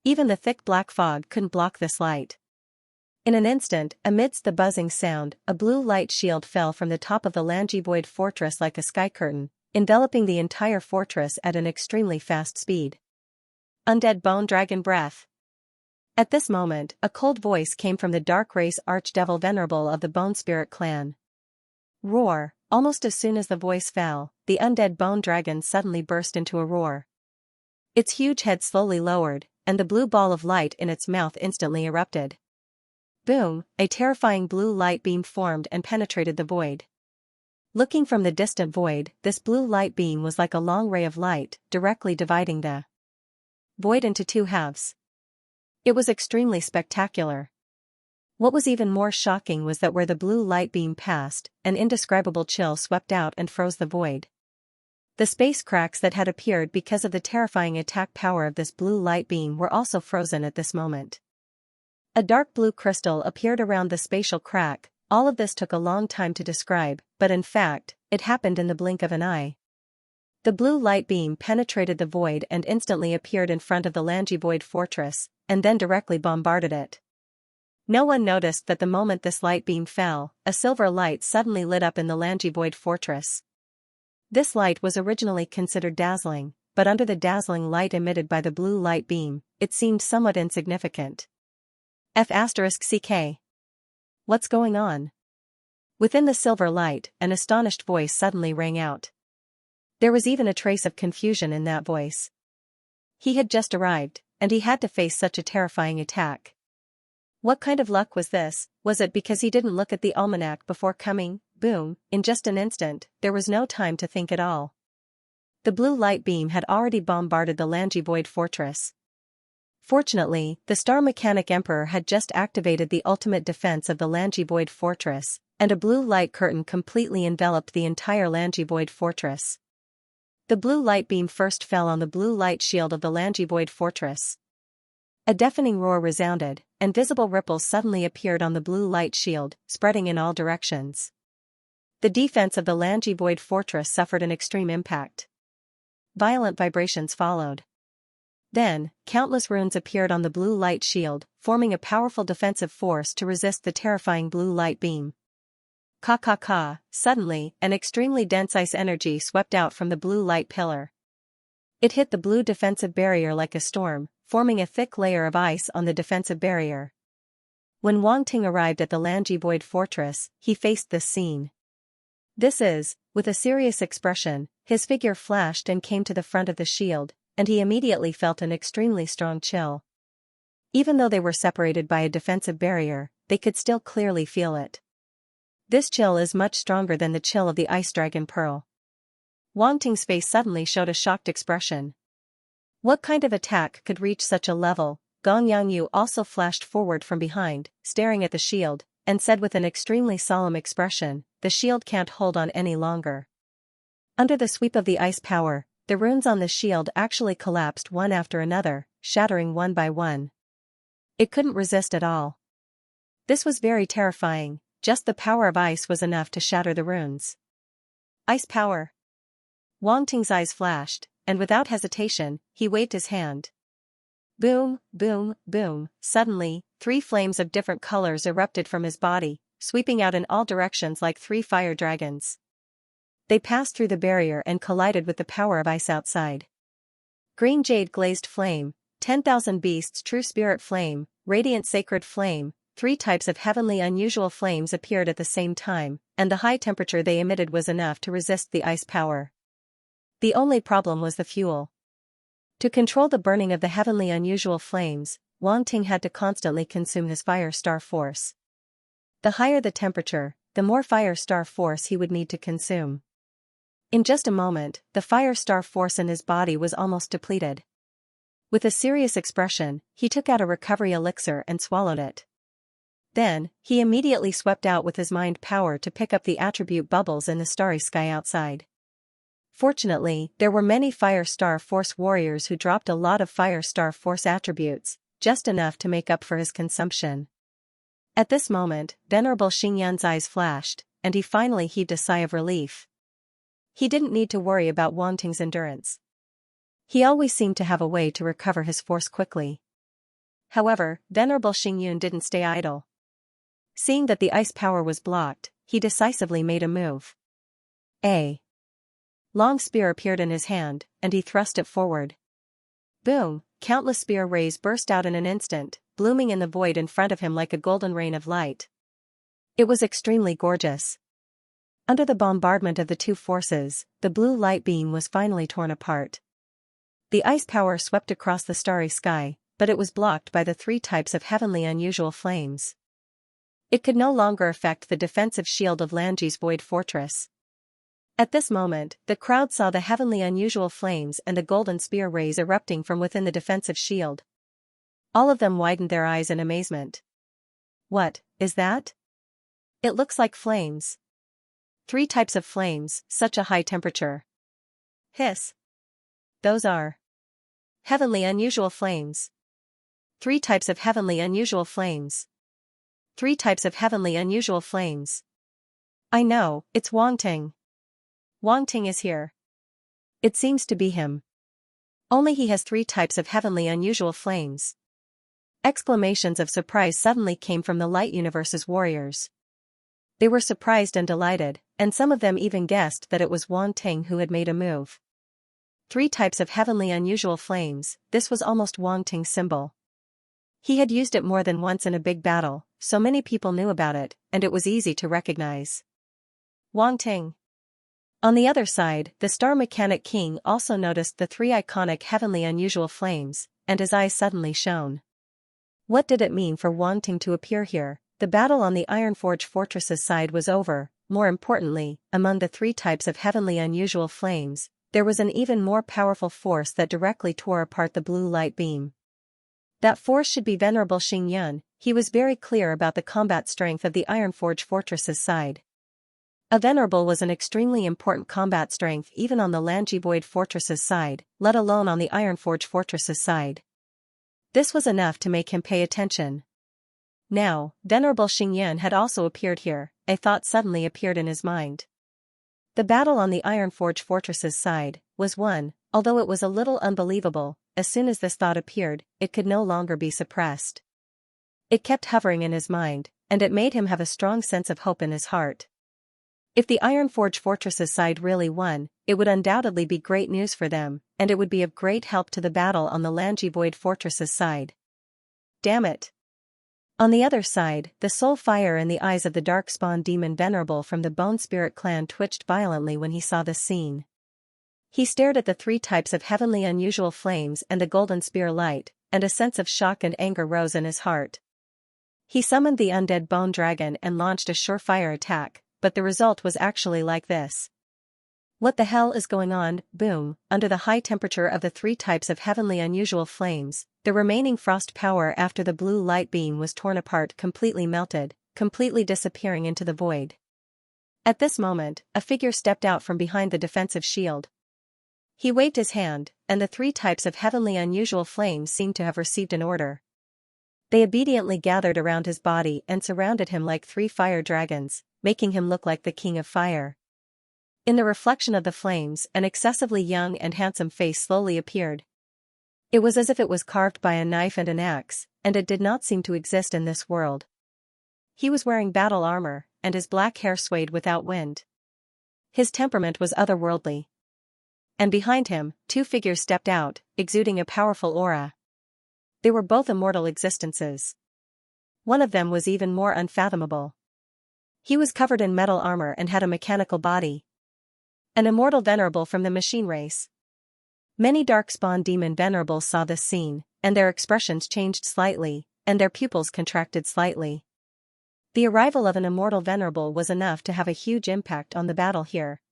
Even the thick black fog couldn't block this light. In an instant, amidst the buzzing sound, a blue light shield fell from the top of the Langi Void Fortress like a sky curtain, enveloping the entire fortress at an extremely fast speed. Undead Bone Dragon Breath. At this moment, a cold voice came from the dark race Archdevil Venerable of the Bone Spirit clan. Roar! Almost as soon as the voice fell, the undead bone dragon suddenly burst into a roar. Its huge head slowly lowered, and the blue ball of light in its mouth instantly erupted. Boom! A terrifying blue light beam formed and penetrated the void. Looking from the distant void, this blue light beam was like a long ray of light, directly dividing the void into two halves. It was extremely spectacular. What was even more shocking was that where the blue light beam passed, an indescribable chill swept out and froze the void. The space cracks that had appeared because of the terrifying attack power of this blue light beam were also frozen at this moment. A dark blue crystal appeared around the spatial crack. All of this took a long time to describe, but in fact, it happened in the blink of an eye. The blue light beam penetrated the void and instantly appeared in front of the Langi Void Fortress, and then directly bombarded it. No one noticed that the moment this light beam fell, a silver light suddenly lit up in the Langi Void Fortress. This light was originally considered dazzling, but under the dazzling light emitted by the blue light beam, it seemed somewhat insignificant. F***ck. What's going on? Within the silver light, an astonished voice suddenly rang out. There was even a trace of confusion in that voice. He had just arrived, and he had to face such a terrifying attack. What kind of luck was this? Was it because he didn't look at the almanac before coming? Boom! In just an instant, there was no time to think at all. The blue light beam had already bombarded the Langi Void Fortress. Fortunately, the Star Mechanic Emperor had just activated the ultimate defense of the Langi Void Fortress, and a blue light curtain completely enveloped the entire Langi Void Fortress. The blue light beam first fell on the blue light shield of the Langi Void Fortress. A deafening roar resounded, and visible ripples suddenly appeared on the blue light shield, spreading in all directions. The defense of the Langi Void Fortress suffered an extreme impact. Violent vibrations followed. Then, countless runes appeared on the blue light shield, forming a powerful defensive force to resist the terrifying blue light beam. Suddenly, an extremely dense ice energy swept out from the blue light pillar. It hit the blue defensive barrier like a storm, forming a thick layer of ice on the defensive barrier. When Wang Ting arrived at the Langi Void Fortress, he faced this scene. With a serious expression, his figure flashed and came to the front of the shield, and he immediately felt an extremely strong chill. Even though they were separated by a defensive barrier, they could still clearly feel it. This chill is much stronger than the chill of the Ice Dragon Pearl. Wang Ting's face suddenly showed a shocked expression. What kind of attack could reach such a level? Gong Yangyu also flashed forward from behind, staring at the shield, and said with an extremely solemn expression, "The shield can't hold on any longer." Under the sweep of the ice power, the runes on the shield actually collapsed one after another, shattering one by one. It couldn't resist at all. This was very terrifying. Just the power of ice was enough to shatter the runes. Ice power. Wang Ting's eyes flashed, and without hesitation, he waved his hand. Boom, boom, boom. Suddenly, 3 flames of different colors erupted from his body, sweeping out in all directions like 3 fire dragons. They passed through the barrier and collided with the power of ice outside. Green jade glazed flame, 10,000 beasts true spirit flame, radiant sacred flame, 3 types of heavenly unusual flames appeared at the same time, and the high temperature they emitted was enough to resist the ice power. The only problem was the fuel. To control the burning of the heavenly unusual flames, Wang Ting had to constantly consume his fire star force. The higher the temperature, the more fire star force he would need to consume. In just a moment, the fire star force in his body was almost depleted. With a serious expression, he took out a recovery elixir and swallowed it. Then, he immediately swept out with his mind power to pick up the attribute bubbles in the starry sky outside. Fortunately, there were many Fire Star Force warriors who dropped a lot of Fire Star Force attributes, just enough to make up for his consumption. At this moment, Venerable Xingyan's eyes flashed, and he finally heaved a sigh of relief. He didn't need to worry about Wang Ting's endurance. He always seemed to have a way to recover his force quickly. However, Venerable Xingyun didn't stay idle. Seeing that the ice power was blocked, he decisively made a move. A long spear appeared in his hand, and he thrust it forward. Boom! Countless spear rays burst out in an instant, blooming in the void in front of him like a golden rain of light. It was extremely gorgeous. Under the bombardment of the two forces, the blue light beam was finally torn apart. The ice power swept across the starry sky, but it was blocked by the 3 types of heavenly unusual flames. It could no longer affect the defensive shield of Lanji's void fortress. At this moment, the crowd saw the heavenly unusual flames and the golden spear rays erupting from within the defensive shield. All of them widened their eyes in amazement. What is that? It looks like flames. 3 types of flames, such a high temperature. Hiss. Those are heavenly unusual flames. 3 types of heavenly unusual flames. 3 types of heavenly unusual flames. I know, it's Wang Ting. Wang Ting is here. It seems to be him. Only he has 3 types of heavenly unusual flames. Exclamations of surprise suddenly came from the Light Universe's warriors. They were surprised and delighted, and some of them even guessed that it was Wang Ting who had made a move. 3 types of heavenly unusual flames, this was almost Wang Ting's symbol. He had used it more than once in a big battle, so many people knew about it, and it was easy to recognize. Wang Ting. On the other side, the Star Mechanic King also noticed the 3 iconic heavenly unusual flames, and his eyes suddenly shone. What did it mean for Wang Ting to appear here? The battle on the Ironforge Fortress's side was over. More importantly, among the 3 types of heavenly unusual flames, there was an even more powerful force that directly tore apart the blue light beam. That force should be Venerable Xingyun. He was very clear about the combat strength of the Ironforge Fortress's side. A Venerable was an extremely important combat strength even on the Lanji Void Fortress's side, let alone on the Ironforge Fortress's side. This was enough to make him pay attention. Now, Venerable Xingyun had also appeared here. A thought suddenly appeared in his mind. The battle on the Ironforge Fortress's side was won, although it was a little unbelievable. As soon as this thought appeared, it could no longer be suppressed. It kept hovering in his mind, and it made him have a strong sense of hope in his heart. If the Ironforge Fortress's side really won, it would undoubtedly be great news for them, and it would be of great help to the battle on the Lanji Void Fortress's side. Damn it! On the other side, the soul fire in the eyes of the Darkspawn Demon Venerable from the Bone Spirit clan twitched violently when he saw this scene. He stared at the 3 types of heavenly unusual flames and the golden spear light, and a sense of shock and anger rose in his heart. He summoned the undead bone dragon and launched a surefire attack, but the result was actually like this. What the hell is going on? Boom! Under the high temperature of the 3 types of heavenly unusual flames, the remaining frost power after the blue light beam was torn apart completely melted, completely disappearing into the void. At this moment, a figure stepped out from behind the defensive shield. He waved his hand, and the 3 types of heavenly unusual flames seemed to have received an order. They obediently gathered around his body and surrounded him like 3 fire dragons, making him look like the King of Fire. In the reflection of the flames, an excessively young and handsome face slowly appeared. It was as if it was carved by a knife and an axe, and it did not seem to exist in this world. He was wearing battle armor, and his black hair swayed without wind. His temperament was otherworldly. And behind him, two figures stepped out, exuding a powerful aura. They were both immortal existences. One of them was even more unfathomable. He was covered in metal armor and had a mechanical body. An immortal venerable from the machine race. Many darkspawn demon venerables saw this scene, and their expressions changed slightly, and their pupils contracted slightly. The arrival of an immortal venerable was enough to have a huge impact on the battle here.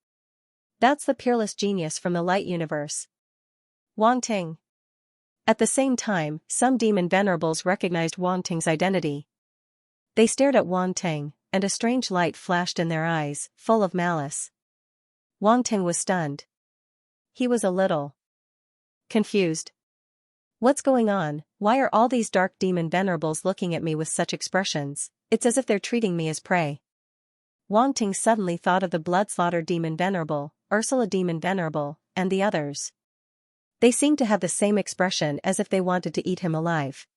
That's the peerless genius from the light universe. Wang Ting. At the same time, some demon venerables recognized Wang Ting's identity. They stared at Wang Ting, and a strange light flashed in their eyes, full of malice. Wang Ting was stunned. He was a little confused. What's going on? Why are all these dark demon venerables looking at me with such expressions? It's as if they're treating me as prey. Wang Ting suddenly thought of the Bloodslaughter demon venerable, Ursula demon venerable, and the others. They seemed to have the same expression as if they wanted to eat him alive.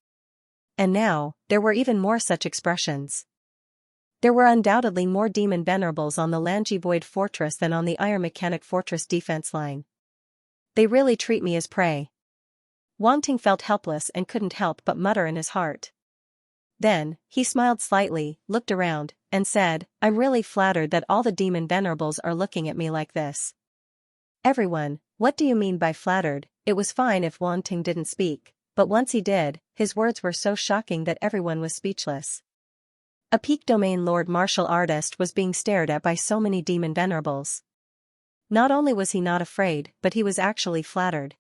And now, there were even more such expressions. There were undoubtedly more demon venerables on the Lanji Void Fortress than on the Iron Mechanic Fortress defense line. They really treat me as prey. Wang Ting felt helpless and couldn't help but mutter in his heart. Then, he smiled slightly, looked around, and said, I'm really flattered that all the demon venerables are looking at me like this. Everyone, what do you mean by flattered? It was fine if Wang Ting didn't speak, but once he did, his words were so shocking that everyone was speechless. A peak domain lord martial artist was being stared at by so many demon venerables. Not only was he not afraid, but he was actually flattered.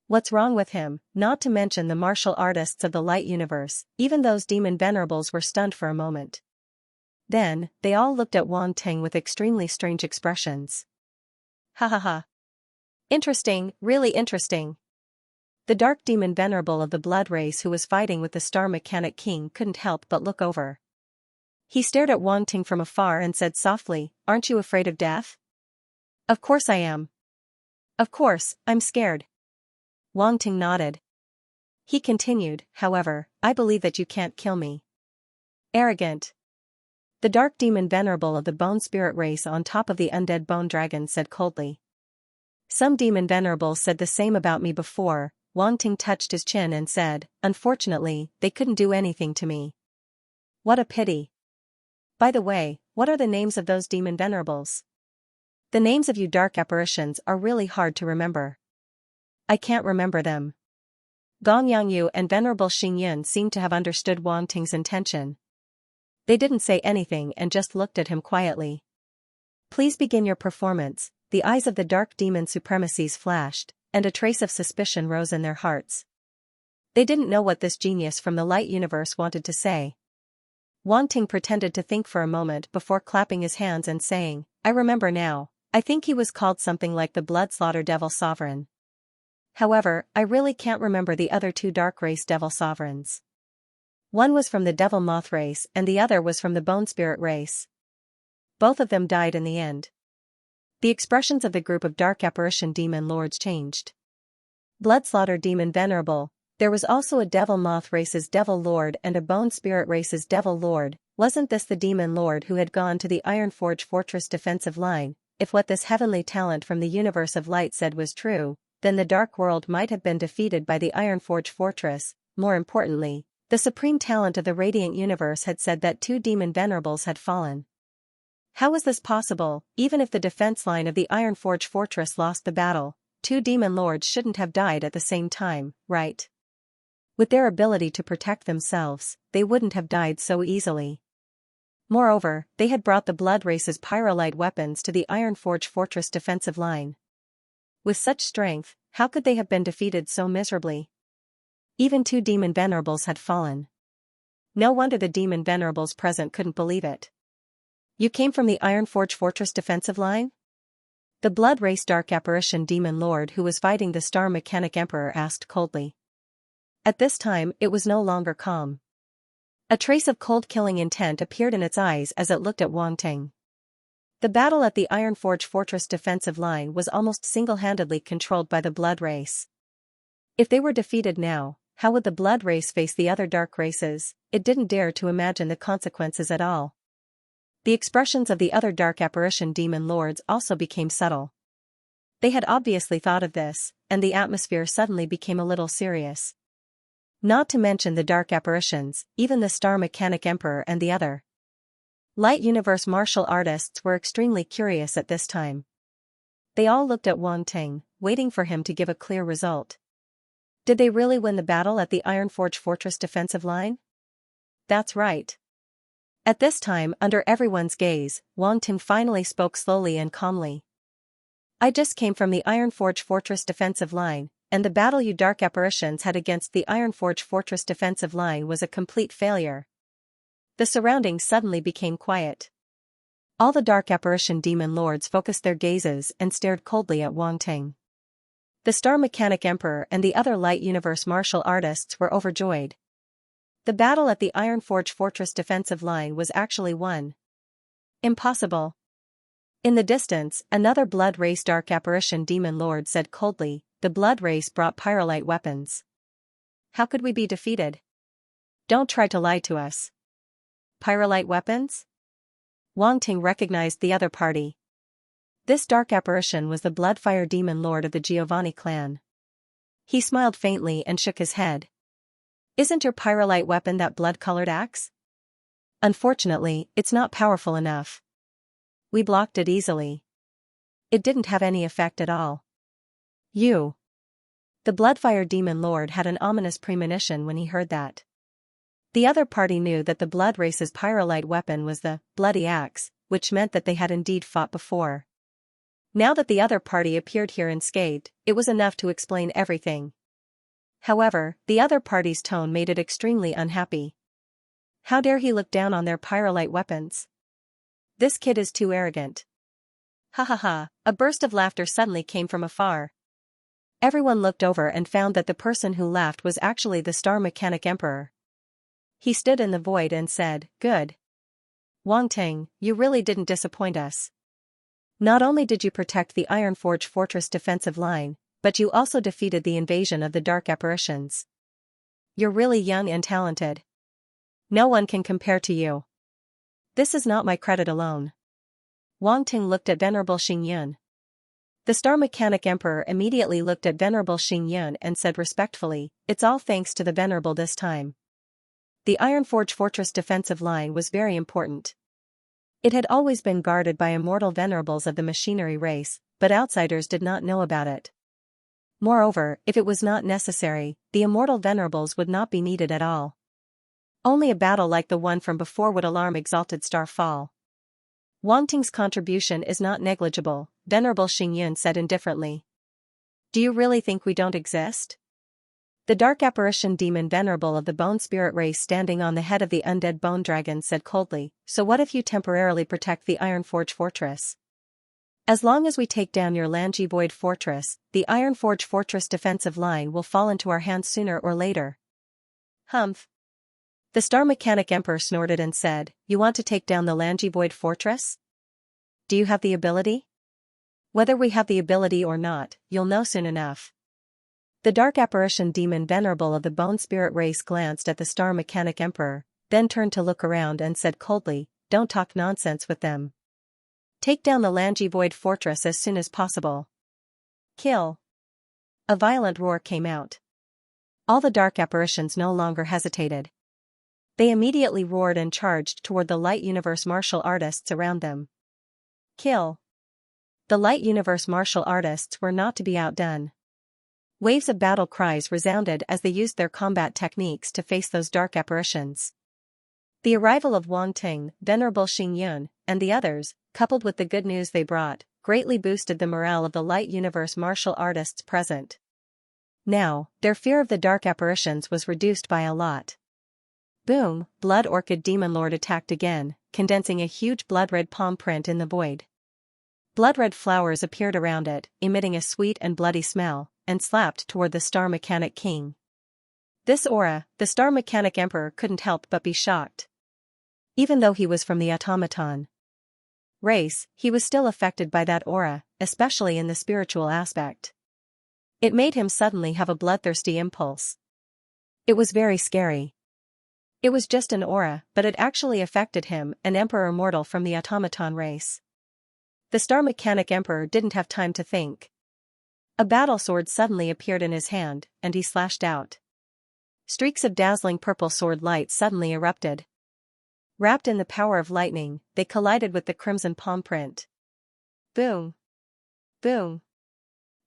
What's wrong with him? Not to mention the martial artists of the light universe, even those demon venerables were stunned for a moment. Then, they all looked at Wang Ting with extremely strange expressions. Ha ha ha. Interesting, really interesting. The dark demon venerable of the blood race who was fighting with the Star Mechanic King couldn't help but look over. He stared at Wang Ting from afar and said softly, Aren't you afraid of death? Of course I am. Of course, I'm scared. Wang Ting nodded. He continued, however, I believe that you can't kill me. Arrogant. The dark demon venerable of the bone spirit race on top of the undead bone dragon said coldly. Some demon venerables said the same about me before. Wang Ting touched his chin and said, Unfortunately, they couldn't do anything to me. What a pity. By the way, what are the names of those demon venerables? The names of you dark apparitions are really hard to remember. I can't remember them. Gong Yangyu and Venerable Xingyun seemed to have understood Wang Ting's intention. They didn't say anything and just looked at him quietly. Please begin your performance. The eyes of the dark demon supremacies flashed, and a trace of suspicion rose in their hearts. They didn't know what this genius from the light universe wanted to say. Wang Ting pretended to think for a moment before clapping his hands and saying, I remember now, I think he was called something like the Bloodslaughter Devil Sovereign. However, I really can't remember the other two dark race devil sovereigns. One was from the Devil Moth race and the other was from the Bone Spirit race. Both of them died in the end. The expressions of the group of dark apparition demon lords changed. Bloodslaughter demon venerable, there was also a Devil Moth race's devil lord and a Bone Spirit race's devil lord. Wasn't this the demon lord who had gone to the Ironforge Fortress defensive line? If what this heavenly talent from the universe of light said was true, then the dark world might have been defeated by the Ironforge Fortress. More importantly, the supreme talent of the radiant universe had said that two demon venerables had fallen. How was this possible? Even if the defense line of the Ironforge Fortress lost the battle, two demon lords shouldn't have died at the same time, right? With their ability to protect themselves, they wouldn't have died so easily. Moreover, they had brought the Blood Race's pyrolite weapons to the Ironforge Fortress defensive line. With such strength, how could they have been defeated so miserably? Even two demon venerables had fallen. No wonder the demon venerables present couldn't believe it. You came from the Ironforge Fortress defensive line? The Blood Race Dark Apparition demon lord who was fighting the Star Mechanic Emperor asked coldly. At this time, it was no longer calm. A trace of cold-killing intent appeared in its eyes as it looked at Wang Ting. The battle at the Ironforge Fortress defensive line was almost single-handedly controlled by the Blood Race. If they were defeated now, how would the Blood Race face the other dark races? It didn't dare to imagine the consequences at all. The expressions of the other dark apparition demon lords also became subtle. They had obviously thought of this, and the atmosphere suddenly became a little serious. Not to mention the dark apparitions, even the Star Mechanic Emperor and the other Light Universe martial artists were extremely curious at this time. They all looked at Wang Ting, waiting for him to give a clear result. Did they really win the battle at the Ironforge Fortress defensive line? That's right. At this time, under everyone's gaze, Wang Ting finally spoke slowly and calmly. I just came from the Ironforge Fortress defensive line, and the battle you dark apparitions had against the Ironforge Fortress defensive line was a complete failure. The surroundings suddenly became quiet. All the dark apparition demon lords focused their gazes and stared coldly at Wang Ting. The Star Mechanic Emperor and the other Light Universe martial artists were overjoyed. The battle at the Ironforge Fortress defensive line was actually won. Impossible. In the distance, another Blood Race dark apparition demon lord said coldly, the Blood Race brought pyrolite weapons. How could we be defeated? Don't try to lie to us. Pyrolite weapons? Wang Ting recognized the other party. This dark apparition was the Bloodfire demon lord of the Giovanni clan. He smiled faintly and shook his head. Isn't your pyrolite weapon that blood-colored axe? Unfortunately, it's not powerful enough. We blocked it easily. It didn't have any effect at all. You. The Bloodfire demon lord had an ominous premonition when he heard that. The other party knew that the Blood Race's pyrolite weapon was the bloody axe, which meant that they had indeed fought before. Now that the other party appeared here unscathed, it was enough to explain everything. However, the other party's tone made it extremely unhappy. How dare he look down on their pyrolite weapons? This kid is too arrogant. Ha ha ha, a burst of laughter suddenly came from afar. Everyone looked over and found that the person who laughed was actually the Star Mechanic Emperor. He stood in the void and said, Good. Wang Ting, you really didn't disappoint us. Not only did you protect the Ironforge Fortress defensive line, but you also defeated the invasion of the dark apparitions. You're really young and talented. No one can compare to you. This is not my credit alone. Wang Ting looked at Venerable Xingyun. The Star Mechanic Emperor immediately looked at Venerable Xingyun and said respectfully, It's all thanks to the Venerable this time. The Ironforge Fortress defensive line was very important. It had always been guarded by immortal venerables of the machinery race, but outsiders did not know about it. Moreover, if it was not necessary, the immortal venerables would not be needed at all. Only a battle like the one from before would alarm Exalted Star fall. Wang Ting's contribution is not negligible, Venerable Xingyun said indifferently. Do you really think we don't exist? The dark apparition demon venerable of the bone spirit race standing on the head of the undead bone dragon said coldly, So what if you temporarily protect the Ironforge Fortress? As long as we take down your Lanji Void Fortress, the Ironforge Fortress defensive line will fall into our hands sooner or later. Humph. The Star Mechanic Emperor snorted and said, You want to take down the Lanji Void Fortress? Do you have the ability? Whether we have the ability or not, you'll know soon enough. The dark apparition demon venerable of the bone spirit race glanced at the Star Mechanic Emperor, then turned to look around and said coldly, Don't talk nonsense with them. Take down the Lanji Void Fortress as soon as possible. Kill. A violent roar came out. All the dark apparitions no longer hesitated. They immediately roared and charged toward the Light Universe martial artists around them. Kill. The Light Universe martial artists were not to be outdone. Waves of battle cries resounded as they used their combat techniques to face those dark apparitions. The arrival of Wang Ting, Venerable Xingyun, and the others, coupled with the good news they brought, greatly boosted the morale of the Light Universe martial artists present. Now, their fear of the dark apparitions was reduced by a lot. Boom, Blood Orchid Demon Lord attacked again, condensing a huge blood-red palm print in the void. Blood-red flowers appeared around it, emitting a sweet and bloody smell, and slapped toward the Star Mechanic King. This aura, the Star Mechanic Emperor couldn't help but be shocked. Even though he was from the automaton race, he was still affected by that aura, especially in the spiritual aspect. It made him suddenly have a bloodthirsty impulse. It was very scary. It was just an aura, but it actually affected him, an emperor mortal from the automaton race. The star mechanic emperor didn't have time to think. A battle sword suddenly appeared in his hand, and he slashed out. Streaks of dazzling purple sword light suddenly erupted. Wrapped in the power of lightning, they collided with the crimson palm print. Boom! Boom!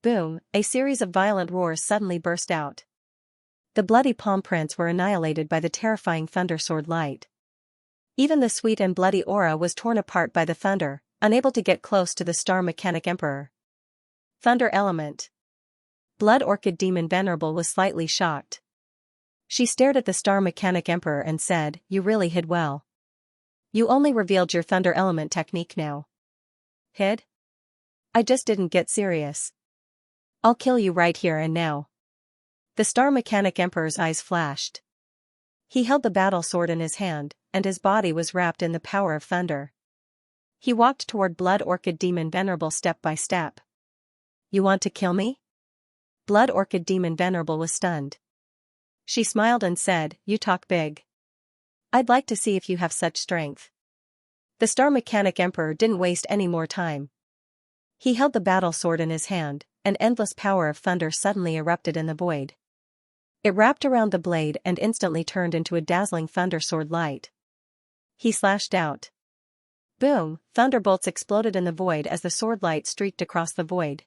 Boom! A series of violent roars suddenly burst out. The bloody palm prints were annihilated by the terrifying thunder sword light. Even the sweet and bloody aura was torn apart by the thunder, unable to get close to the star mechanic emperor. Thunder element. Blood Orchid Demon Venerable was slightly shocked. She stared at the star mechanic emperor and said, "You really hid well. You only revealed your thunder element technique now." Hid? I just didn't get serious. I'll kill you right here and now. The star mechanic emperor's eyes flashed. He held the battle sword in his hand, and his body was wrapped in the power of thunder. He walked toward Blood Orchid Demon Venerable step by step. You want to kill me? Blood Orchid Demon Venerable was stunned. She smiled and said, "You talk big. I'd like to see if you have such strength." The star mechanic emperor didn't waste any more time. He held the battle sword in his hand, and endless power of thunder suddenly erupted in the void. It wrapped around the blade and instantly turned into a dazzling thunder sword light. He slashed out. Boom! Thunderbolts exploded in the void as the sword light streaked across the void.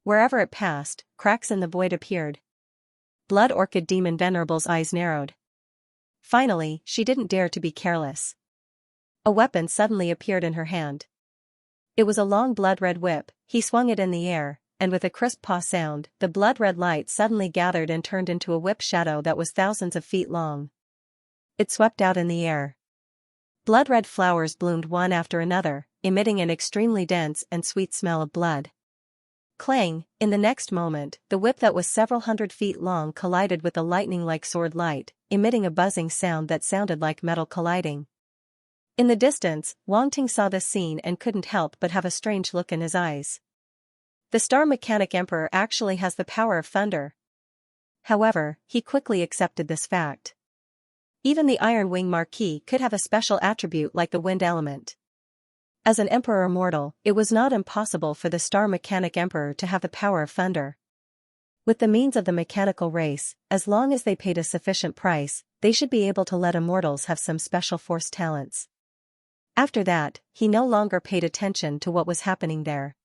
Wherever it passed, cracks in the void appeared. Blood Orchid Demon Venerable's eyes narrowed. Finally, she didn't dare to be careless. A weapon suddenly appeared in her hand. It was a long blood-red whip. He swung it in the air, and with a crisp paw sound, the blood-red light suddenly gathered and turned into a whip shadow that was thousands of feet long. It swept out in the air. Blood-red flowers bloomed one after another, emitting an extremely dense and sweet smell of blood. Clang! In the next moment, the whip that was several hundred feet long collided with the lightning-like sword light, emitting a buzzing sound that sounded like metal colliding. In the distance, Wang Ting saw this scene and couldn't help but have a strange look in his eyes. The star mechanic emperor actually has the power of thunder. However, he quickly accepted this fact. Even the Iron Wing Marquis could have a special attribute like the wind element. As an emperor mortal, it was not impossible for the star mechanic emperor to have the power of thunder. With the means of the mechanical race, as long as they paid a sufficient price, they should be able to let immortals have some special force talents. After that, he no longer paid attention to what was happening there.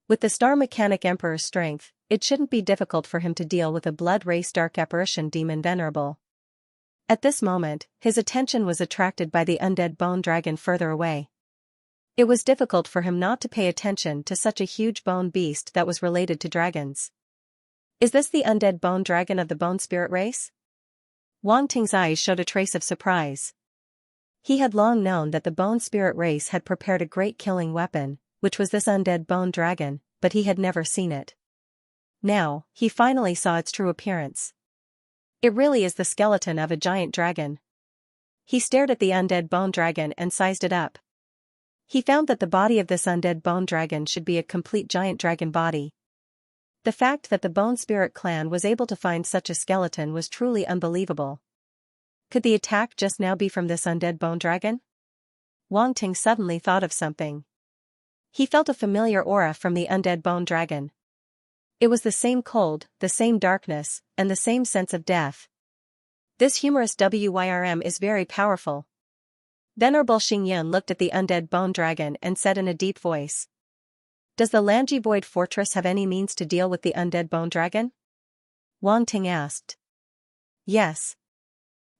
With the star mechanic emperor's strength, it shouldn't be difficult for him to deal with a blood race dark apparition demon venerable. At this moment, his attention was attracted by the undead bone dragon further away. It was difficult for him not to pay attention to such a huge bone beast that was related to dragons. Is this the undead bone dragon of the bone spirit race? Wang Ting's eyes showed a trace of surprise. He had long known that the bone spirit race had prepared a great killing weapon, which was this undead bone dragon, but he had never seen it. Now, he finally saw its true appearance. It really is the skeleton of a giant dragon. He stared at the undead bone dragon and sized it up. He found that the body of this undead bone dragon should be a complete giant dragon body. The fact that the Bone Spirit clan was able to find such a skeleton was truly unbelievable. Could the attack just now be from this undead bone dragon? Wang Ting suddenly thought of something. He felt a familiar aura from the undead bone dragon. It was the same cold, the same darkness, and the same sense of death. This humorous WYRM is very powerful. Venerable Xingyun looked at the undead bone dragon and said in a deep voice. Does the Lanji Void Fortress have any means to deal with the undead bone dragon? Wang Ting asked. Yes.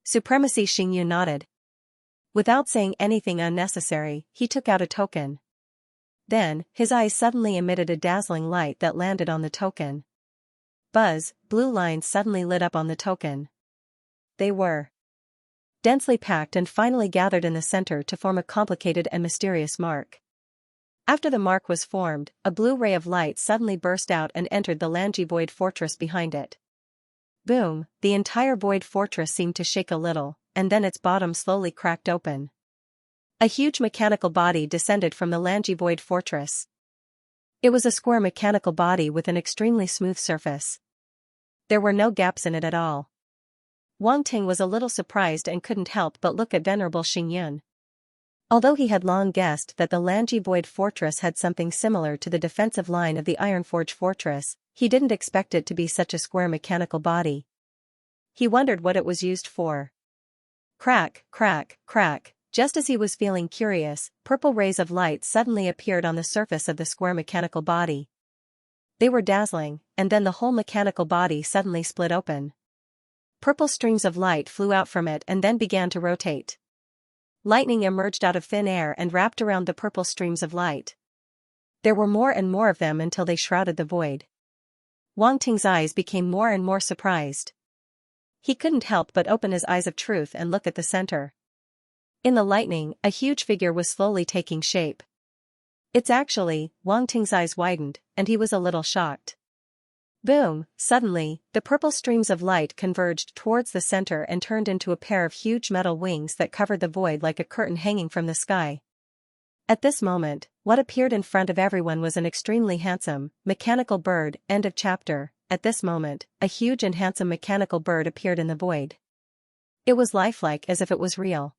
Supremacy Xingyun nodded. Without saying anything unnecessary, he took out a token. Then, his eyes suddenly emitted a dazzling light that landed on the token. Buzz, blue lines suddenly lit up on the token. They were densely packed and finally gathered in the center to form a complicated and mysterious mark. After the mark was formed, a blue ray of light suddenly burst out and entered the Lanji Void Fortress behind it. Boom, the entire Void Fortress seemed to shake a little, and then its bottom slowly cracked open. A huge mechanical body descended from the Lanji Void Fortress. It was a square mechanical body with an extremely smooth surface. There were no gaps in it at all. Wang Ting was a little surprised and couldn't help but look at Venerable Xingyun. Although he had long guessed that the Lanji Void Fortress had something similar to the defensive line of the Ironforge Fortress, he didn't expect it to be such a square mechanical body. He wondered what it was used for. Crack, crack, crack. Just as he was feeling curious, purple rays of light suddenly appeared on the surface of the square mechanical body. They were dazzling, and then the whole mechanical body suddenly split open. Purple streams of light flew out from it and then began to rotate. Lightning emerged out of thin air and wrapped around the purple streams of light. There were more and more of them until they shrouded the void. Wang Ting's eyes became more and more surprised. He couldn't help but open his eyes of truth and look at the center. In the lightning, a huge figure was slowly taking shape. It's actually, Wang Ting's eyes widened, and he was a little shocked. Boom! Suddenly, the purple streams of light converged towards the center and turned into a pair of huge metal wings that covered the void like a curtain hanging from the sky. At this moment, what appeared in front of everyone was an extremely handsome, mechanical bird. End of chapter. At this moment, a huge and handsome mechanical bird appeared in the void. It was lifelike as if it was real.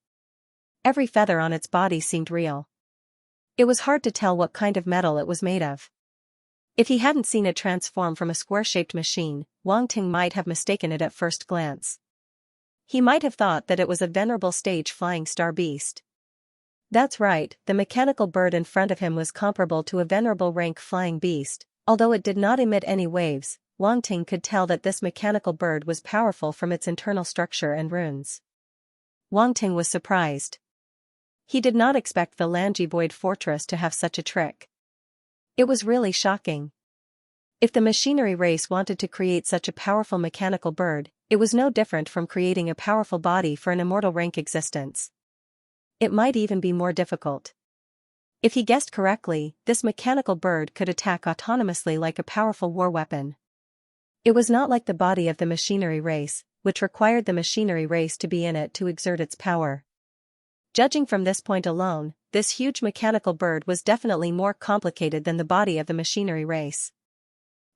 Every feather on its body seemed real. It was hard to tell what kind of metal it was made of. If he hadn't seen it transform from a square-shaped machine, Wang Ting might have mistaken it at first glance. He might have thought that it was a venerable stage flying star beast. That's right, the mechanical bird in front of him was comparable to a venerable rank flying beast. Although it did not emit any waves, Wang Ting could tell that this mechanical bird was powerful from its internal structure and runes. Wang Ting was surprised. He did not expect the Lanji Void Fortress to have such a trick. It was really shocking. If the machinery race wanted to create such a powerful mechanical bird, it was no different from creating a powerful body for an immortal rank existence. It might even be more difficult. If he guessed correctly, this mechanical bird could attack autonomously like a powerful war weapon. It was not like the body of the machinery race, which required the machinery race to be in it to exert its power. Judging from this point alone, this huge mechanical bird was definitely more complicated than the body of the machinery race.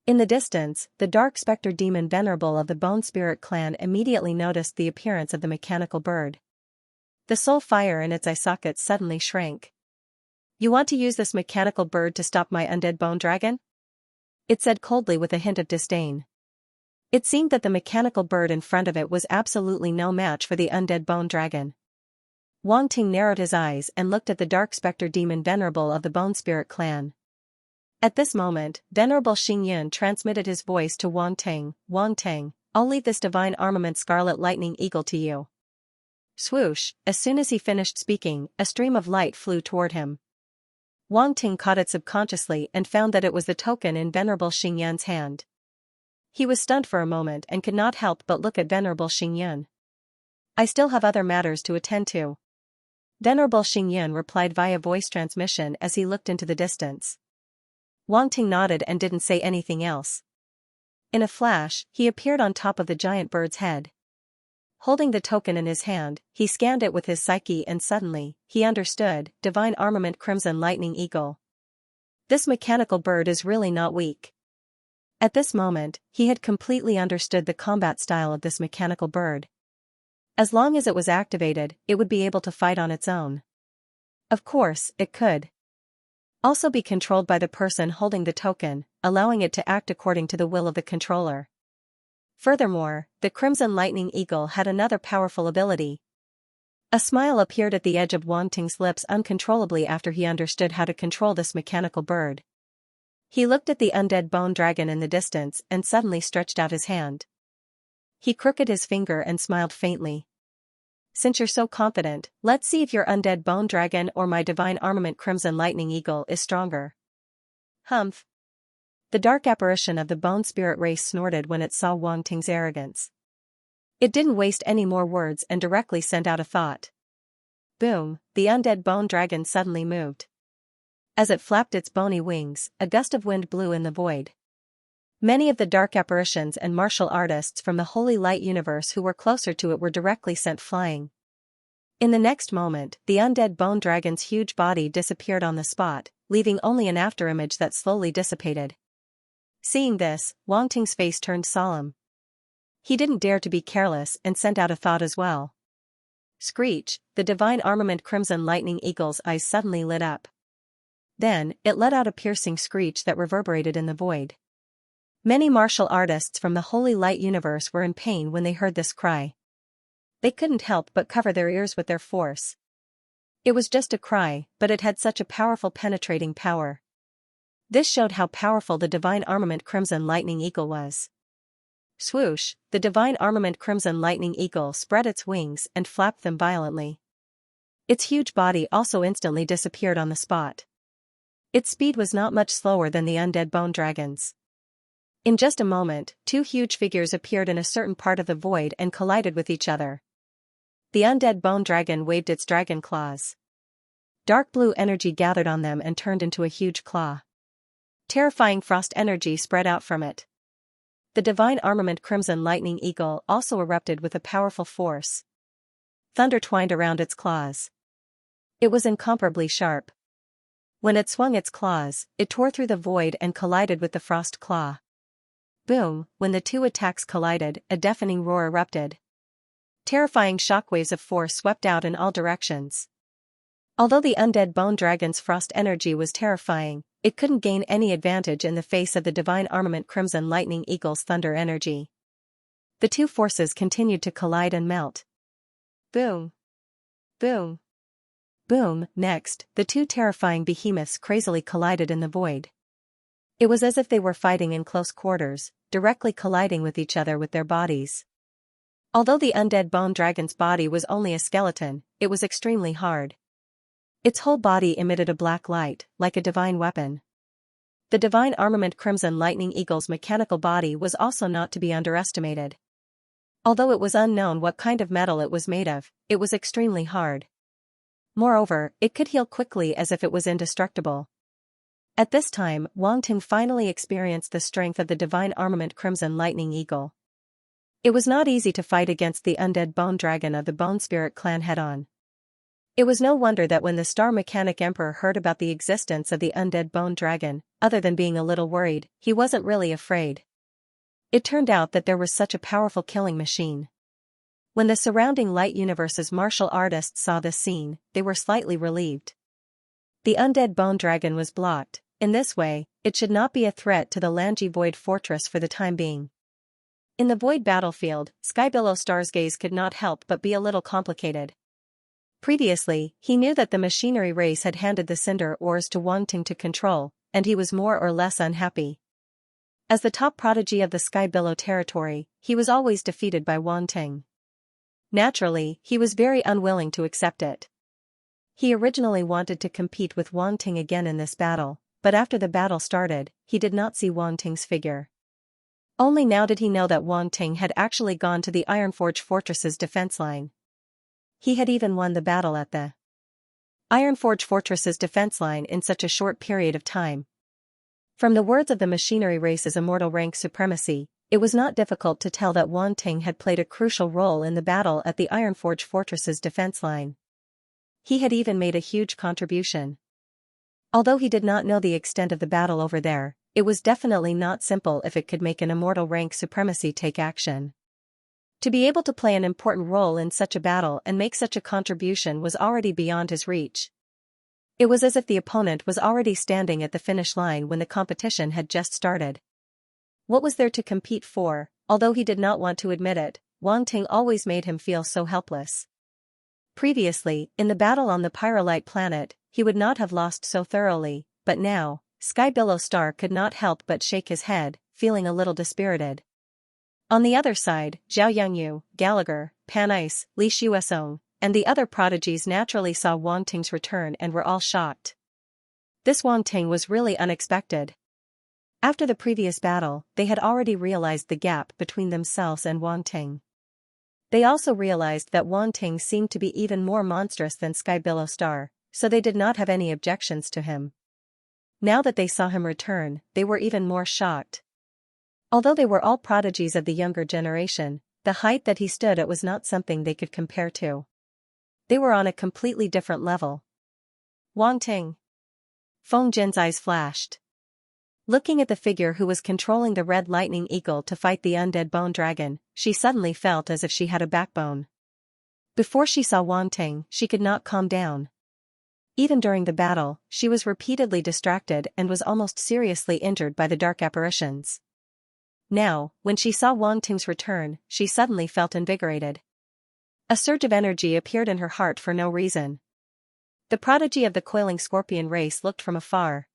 In the distance, the dark specter demon Venerable of the Bone Spirit clan immediately noticed the appearance of the mechanical bird. The soul fire in its eye sockets suddenly shrank. "You want to use this mechanical bird to stop my undead bone dragon?" It said coldly with a hint of disdain. It seemed that the mechanical bird in front of it was absolutely no match for the undead bone dragon. Wang Ting narrowed his eyes and looked at the dark specter demon Venerable of the Bone Spirit clan. At this moment, Venerable Xingyun transmitted his voice to Wang Ting. "Wang Ting, I'll leave this divine armament Scarlet Lightning Eagle to you." Swoosh! As soon as he finished speaking, a stream of light flew toward him. Wang Ting caught it subconsciously and found that it was the token in Venerable Xingyun's hand. He was stunned for a moment and could not help but look at Venerable Xingyun. "I still have other matters to attend to," Venerable Xingyun replied via voice transmission as he looked into the distance. Wang Ting nodded and didn't say anything else. In a flash, he appeared on top of the giant bird's head. Holding the token in his hand, he scanned it with his psyche and suddenly, he understood, Divine Armament Crimson Lightning Eagle. This mechanical bird is really not weak. At this moment, he had completely understood the combat style of this mechanical bird. As long as it was activated, it would be able to fight on its own. Of course, it could also be controlled by the person holding the token, allowing it to act according to the will of the controller. Furthermore, the Crimson Lightning Eagle had another powerful ability. A smile appeared at the edge of Wang Ting's lips uncontrollably after he understood how to control this mechanical bird. He looked at the undead bone dragon in the distance and suddenly stretched out his hand. He crooked his finger and smiled faintly. "Since you're so confident, let's see if your undead bone dragon or my divine armament Crimson Lightning Eagle is stronger." Humph. The dark apparition of the bone spirit race snorted when it saw Wang Ting's arrogance. It didn't waste any more words and directly sent out a thought. Boom, the undead bone dragon suddenly moved. As it flapped its bony wings, a gust of wind blew in the void. Many of the dark apparitions and martial artists from the Holy Light universe who were closer to it were directly sent flying. In the next moment, the undead bone dragon's huge body disappeared on the spot, leaving only an afterimage that slowly dissipated. Seeing this, Wang Ting's face turned solemn. He didn't dare to be careless and sent out a thought as well. Screech, the divine armament Crimson Lightning Eagle's eyes suddenly lit up. Then, it let out a piercing screech that reverberated in the void. Many martial artists from the Holy Light universe were in pain when they heard this cry. They couldn't help but cover their ears with their force. It was just a cry, but it had such a powerful penetrating power. This showed how powerful the divine armament Crimson Lightning Eagle was. Swoosh, the divine armament Crimson Lightning Eagle spread its wings and flapped them violently. Its huge body also instantly disappeared on the spot. Its speed was not much slower than the undead bone dragon's. In just a moment, two huge figures appeared in a certain part of the void and collided with each other. The undead bone dragon waved its dragon claws. Dark blue energy gathered on them and turned into a huge claw. Terrifying frost energy spread out from it. The divine armament Crimson Lightning Eagle also erupted with a powerful force. Thunder twined around its claws. It was incomparably sharp. When it swung its claws, it tore through the void and collided with the frost claw. Boom, when the two attacks collided, a deafening roar erupted. Terrifying shockwaves of force swept out in all directions. Although the undead bone dragon's frost energy was terrifying, it couldn't gain any advantage in the face of the divine armament Crimson Lightning Eagle's thunder energy. The two forces continued to collide and melt. Boom. Boom. Boom. Next, the two terrifying behemoths crazily collided in the void. It was as if they were fighting in close quarters, directly colliding with each other with their bodies. Although the undead bone dragon's body was only a skeleton, it was extremely hard. Its whole body emitted a black light, like a divine weapon. The divine armament Crimson Lightning Eagle's mechanical body was also not to be underestimated. Although it was unknown what kind of metal it was made of, it was extremely hard. Moreover, it could heal quickly as if it was indestructible. At this time, Wang Ting finally experienced the strength of the divine armament Crimson Lightning Eagle. It was not easy to fight against the undead bone dragon of the Bone Spirit clan head-on. It was no wonder that when the Star Mechanic Emperor heard about the existence of the undead bone dragon, other than being a little worried, he wasn't really afraid. It turned out that there was such a powerful killing machine. When the surrounding light universe's martial artists saw this scene, they were slightly relieved. The undead bone dragon was blocked. In this way, it should not be a threat to the Lanji Void Fortress for the time being. In the Void battlefield, Skybillow Star's gaze could not help but be a little complicated. Previously, he knew that the machinery race had handed the cinder ores to Wang Ting to control, and he was more or less unhappy. As the top prodigy of the Skybillow territory, he was always defeated by Wang Ting. Naturally, he was very unwilling to accept it. He originally wanted to compete with Wang Ting again in this battle, but after the battle started, he did not see Wang Ting's figure. Only now did he know that Wang Ting had actually gone to the Ironforge Fortress's defense line. He had even won the battle at the Ironforge Fortress's defense line in such a short period of time. From the words of the machinery race's immortal rank supremacy, it was not difficult to tell that Wang Ting had played a crucial role in the battle at the Ironforge Fortress's defense line. He had even made a huge contribution. Although he did not know the extent of the battle over there, it was definitely not simple if it could make an immortal rank supremacy take action. To be able to play an important role in such a battle and make such a contribution was already beyond his reach. It was as if the opponent was already standing at the finish line when the competition had just started. What was there to compete for? Although he did not want to admit it, Wang Ting always made him feel so helpless. Previously, in the battle on the Pyrolite planet, he would not have lost so thoroughly, but now, Skybillow Star could not help but shake his head, feeling a little dispirited. On the other side, Zhao Yangyu, Gallagher, Pan Ice, Li Shuesong, and the other prodigies naturally saw Wang Ting's return and were all shocked. This Wang Ting was really unexpected. After the previous battle, they had already realized the gap between themselves and Wang Ting. They also realized that Wang Ting seemed to be even more monstrous than Skybillow Star, so they did not have any objections to him. Now that they saw him return, they were even more shocked. Although they were all prodigies of the younger generation, the height that he stood at was not something they could compare to. They were on a completely different level. Wang Ting. Feng Jin's eyes flashed. Looking at the figure who was controlling the red lightning eagle to fight the undead bone dragon, she suddenly felt as if she had a backbone. Before she saw Wanting, she could not calm down. Even during the battle, she was repeatedly distracted and was almost seriously injured by the dark apparitions. Now, when she saw Wanting's return, she suddenly felt invigorated. A surge of energy appeared in her heart for no reason. The prodigy of the coiling scorpion race looked from afar.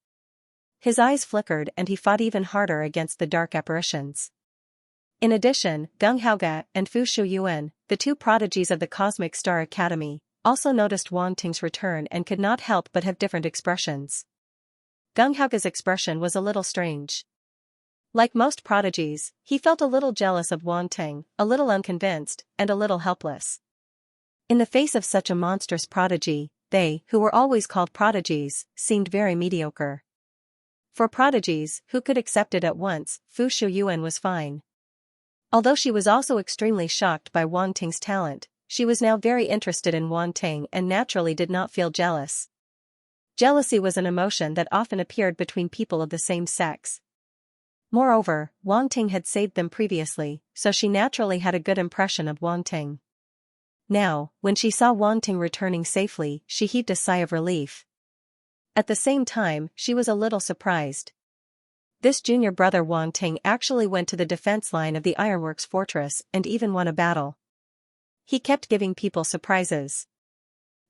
His eyes flickered and he fought even harder against the dark apparitions. In addition, Gung Haoge and Fu Shuyuan, the two prodigies of the Cosmic Star Academy, also noticed Wanting's return and could not help but have different expressions. Gung Haoge's expression was a little strange. Like most prodigies, he felt a little jealous of Wanting, a little unconvinced, and a little helpless. In the face of such a monstrous prodigy, they, who were always called prodigies, seemed very mediocre. For prodigies, who could accept it at once, Fu Shuyuan was fine. Although she was also extremely shocked by Wanting's talent, she was now very interested in Wanting and naturally did not feel jealous. Jealousy was an emotion that often appeared between people of the same sex. Moreover, Wanting had saved them previously, so she naturally had a good impression of Wanting. Now, when she saw Wanting returning safely, she heaved a sigh of relief. At the same time, she was a little surprised. This junior brother Wanting actually went to the defense line of the Ironworks fortress and even won a battle. He kept giving people surprises.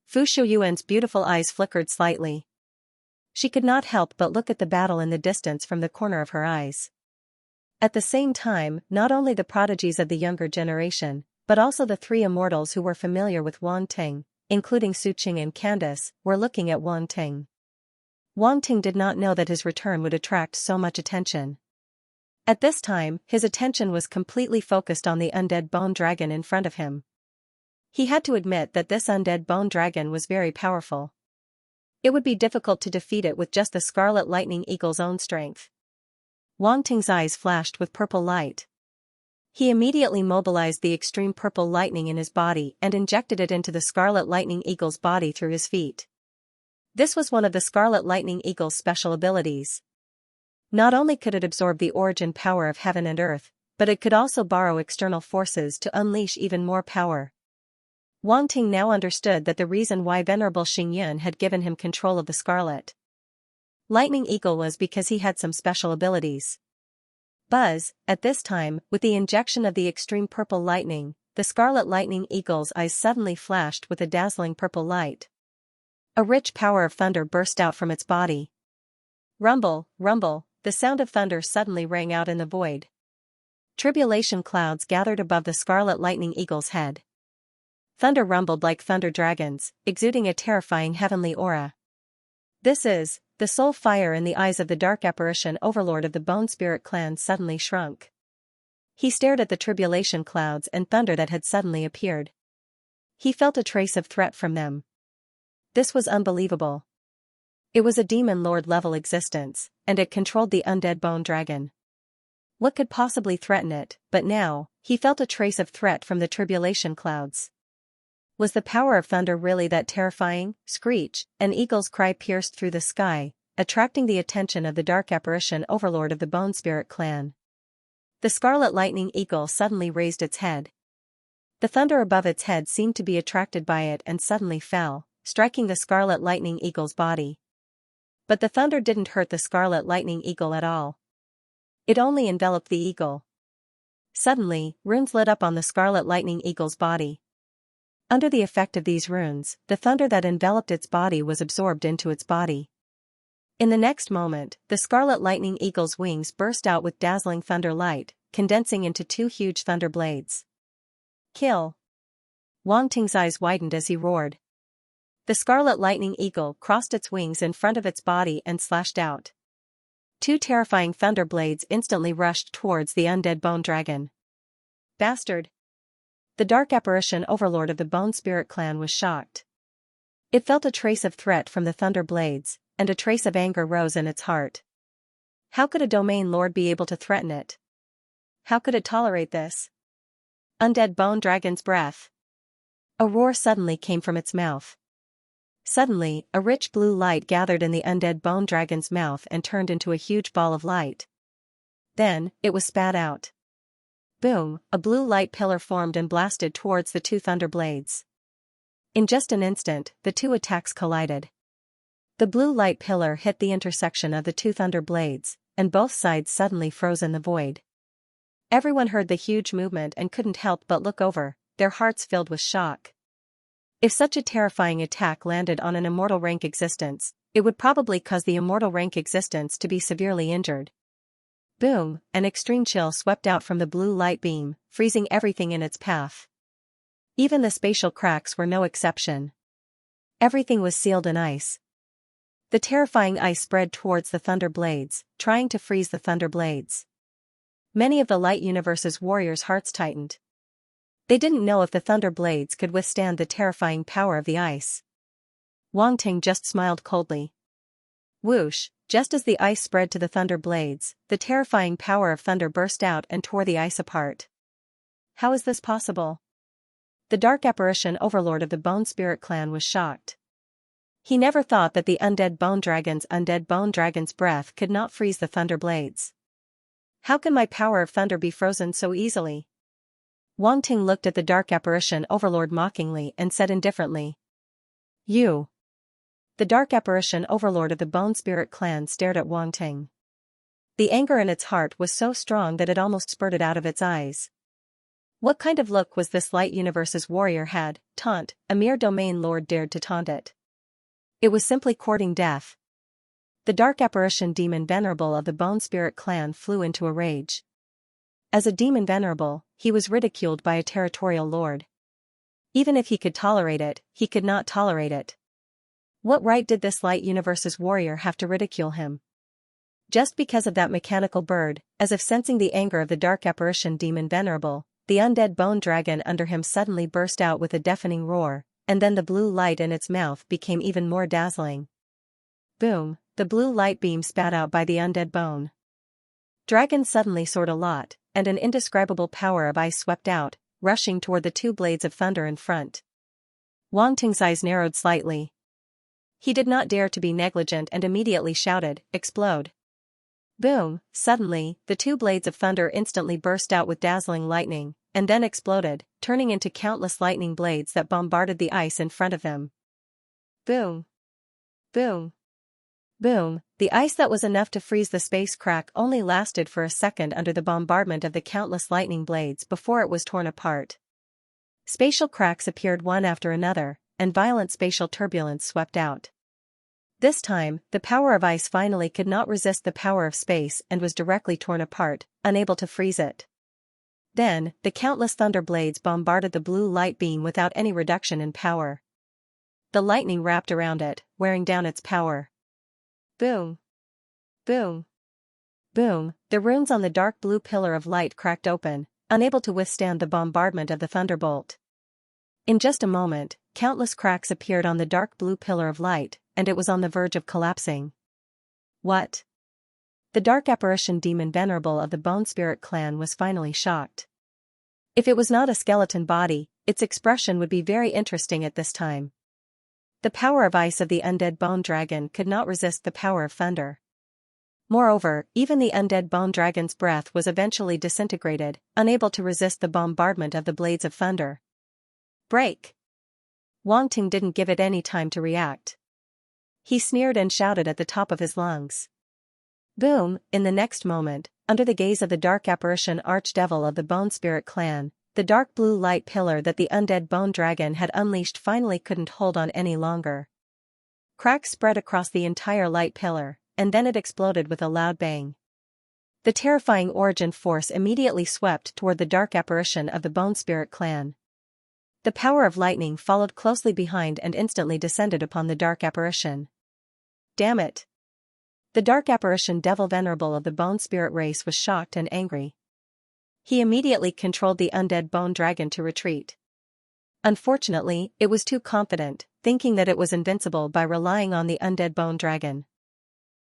Fu Shuyuan's beautiful eyes flickered slightly. She could not help but look at the battle in the distance from the corner of her eyes. At the same time, not only the prodigies of the younger generation, but also the three immortals who were familiar with Wanting, including Suqing and Candace, were looking at Wanting. Wanting did not know that his return would attract so much attention. At this time, his attention was completely focused on the undead bone dragon in front of him. He had to admit that this undead bone dragon was very powerful. It would be difficult to defeat it with just the Scarlet Lightning Eagle's own strength. Wanting's eyes flashed with purple light. He immediately mobilized the extreme purple lightning in his body and injected it into the Scarlet Lightning Eagle's body through his feet. This was one of the Scarlet Lightning Eagle's special abilities. Not only could it absorb the origin power of heaven and earth, but it could also borrow external forces to unleash even more power. Wanting now understood that the reason why Venerable Xingyun had given him control of the Scarlet Lightning Eagle was because he had some special abilities. Buzz, at this time, with the injection of the extreme purple lightning, the Scarlet Lightning Eagle's eyes suddenly flashed with a dazzling purple light. A rich power of thunder burst out from its body. Rumble, rumble, the sound of thunder suddenly rang out in the void. Tribulation clouds gathered above the Scarlet Lightning Eagle's head. Thunder rumbled like thunder dragons, exuding a terrifying heavenly aura. This is, the soul fire in the eyes of the dark apparition overlord of the Bone Spirit clan suddenly shrunk. He stared at the tribulation clouds and thunder that had suddenly appeared. He felt a trace of threat from them. This was unbelievable. It was a demon lord level existence, and it controlled the undead bone dragon. What could possibly threaten it? But now, he felt a trace of threat from the tribulation clouds. Was the power of thunder really that terrifying? Screech, an eagle's cry pierced through the sky, attracting the attention of the dark apparition overlord of the Bone Spirit clan. The Scarlet Lightning Eagle suddenly raised its head. The thunder above its head seemed to be attracted by it and suddenly fell, striking the Scarlet Lightning Eagle's body. But the thunder didn't hurt the Scarlet Lightning Eagle at all. It only enveloped the eagle. Suddenly, runes lit up on the Scarlet Lightning Eagle's body. Under the effect of these runes, the thunder that enveloped its body was absorbed into its body. In the next moment, the Scarlet Lightning Eagle's wings burst out with dazzling thunder light, condensing into two huge thunder blades. Kill! Wanting's eyes widened as he roared. The Scarlet Lightning Eagle crossed its wings in front of its body and slashed out. Two terrifying thunder blades instantly rushed towards the undead bone dragon. Bastard! The dark apparition overlord of the Bone Spirit clan was shocked. It felt a trace of threat from the thunder blades, and a trace of anger rose in its heart. How could a domain lord be able to threaten it? How could it tolerate this? Undead bone dragon's breath. A roar suddenly came from its mouth. Suddenly, a rich blue light gathered in the undead bone dragon's mouth and turned into a huge ball of light. Then, it was spat out. Boom, a blue light pillar formed and blasted towards the two thunder blades. In just an instant, the two attacks collided. The blue light pillar hit the intersection of the two thunder blades, and both sides suddenly froze in the void. Everyone heard the huge movement and couldn't help but look over, their hearts filled with shock. If such a terrifying attack landed on an immortal rank existence, it would probably cause the immortal rank existence to be severely injured. Boom, an extreme chill swept out from the blue light beam, freezing everything in its path. Even the spatial cracks were no exception. Everything was sealed in ice. The terrifying ice spread towards the thunder blades, trying to freeze the thunder blades. Many of the light universe's warriors' hearts tightened. They didn't know if the thunder blades could withstand the terrifying power of the ice. Wang Ting just smiled coldly. Whoosh, just as the ice spread to the thunder blades, the terrifying power of thunder burst out and tore the ice apart. How is this possible? The dark apparition overlord of the Bone Spirit clan was shocked. He never thought that the undead bone dragon's breath could not freeze the thunder blades. How can my power of thunder be frozen so easily? Wang Ting looked at the dark apparition overlord mockingly and said indifferently. You. The dark apparition overlord of the Bone Spirit clan stared at Wang Ting. The anger in its heart was so strong that it almost spurted out of its eyes. What kind of look was this light universe's warrior had? Taunt, a mere domain lord dared to taunt it. It was simply courting death. The dark apparition demon venerable of the Bone Spirit clan flew into a rage. As a demon venerable, he was ridiculed by a territorial lord. Even if he could tolerate it, he could not tolerate it. What right did this light universe's warrior have to ridicule him? Just because of that mechanical bird, as if sensing the anger of the dark apparition demon venerable, the undead bone dragon under him suddenly burst out with a deafening roar, and then the blue light in its mouth became even more dazzling. Boom, the blue light beam spat out by the undead bone dragon suddenly soared aloft, and an indescribable power of ice swept out, rushing toward the two blades of thunder in front. Wang Ting's eyes narrowed slightly. He did not dare to be negligent and immediately shouted, "Explode!" Boom, suddenly, the two blades of thunder instantly burst out with dazzling lightning, and then exploded, turning into countless lightning blades that bombarded the ice in front of them. Boom! Boom! Boom, the ice that was enough to freeze the space crack only lasted for a second under the bombardment of the countless lightning blades before it was torn apart. Spatial cracks appeared one after another, and violent spatial turbulence swept out. This time, the power of ice finally could not resist the power of space and was directly torn apart, unable to freeze it. Then, the countless thunder blades bombarded the blue light beam without any reduction in power. The lightning wrapped around it, wearing down its power. Boom! Boom! Boom, the runes on the dark blue pillar of light cracked open, unable to withstand the bombardment of the thunderbolt. In just a moment, countless cracks appeared on the dark blue pillar of light, and it was on the verge of collapsing. What? The dark apparition demon venerable of the Bone Spirit clan was finally shocked. If it was not a skeleton body, its expression would be very interesting at this time. The power of ice of the undead bone dragon could not resist the power of thunder. Moreover, even the undead bone dragon's breath was eventually disintegrated, unable to resist the bombardment of the blades of thunder. Break! Wang Ting didn't give it any time to react. He sneered and shouted at the top of his lungs. Boom, in the next moment, under the gaze of the dark apparition archdevil of the Bone Spirit clan, the dark blue light pillar that the undead bone dragon had unleashed finally couldn't hold on any longer. Cracks spread across the entire light pillar, and then it exploded with a loud bang. The terrifying origin force immediately swept toward the dark apparition of the Bone Spirit clan. The power of lightning followed closely behind and instantly descended upon the dark apparition. Damn it! The dark apparition devil venerable of the Bone Spirit race was shocked and angry. He immediately controlled the undead bone dragon to retreat. Unfortunately, it was too confident, thinking that it was invincible by relying on the undead bone dragon.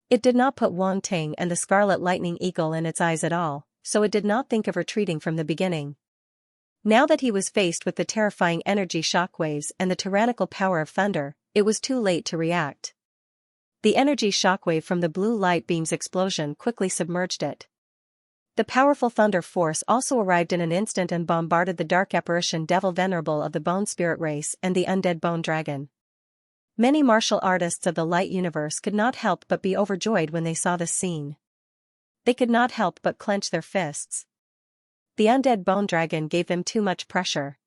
It did not put Wang Ting and the scarlet lightning eagle in its eyes at all, so it did not think of retreating from the beginning. Now that he was faced with the terrifying energy shockwaves and the tyrannical power of thunder, it was too late to react. The energy shockwave from the blue light beam's explosion quickly submerged it. The powerful thunder force also arrived in an instant and bombarded the dark apparition devil venerable of the bone spirit race and the undead bone dragon. Many martial artists of the light universe could not help but be overjoyed when they saw this scene. They could not help but clench their fists. The undead bone dragon gave them too much pressure.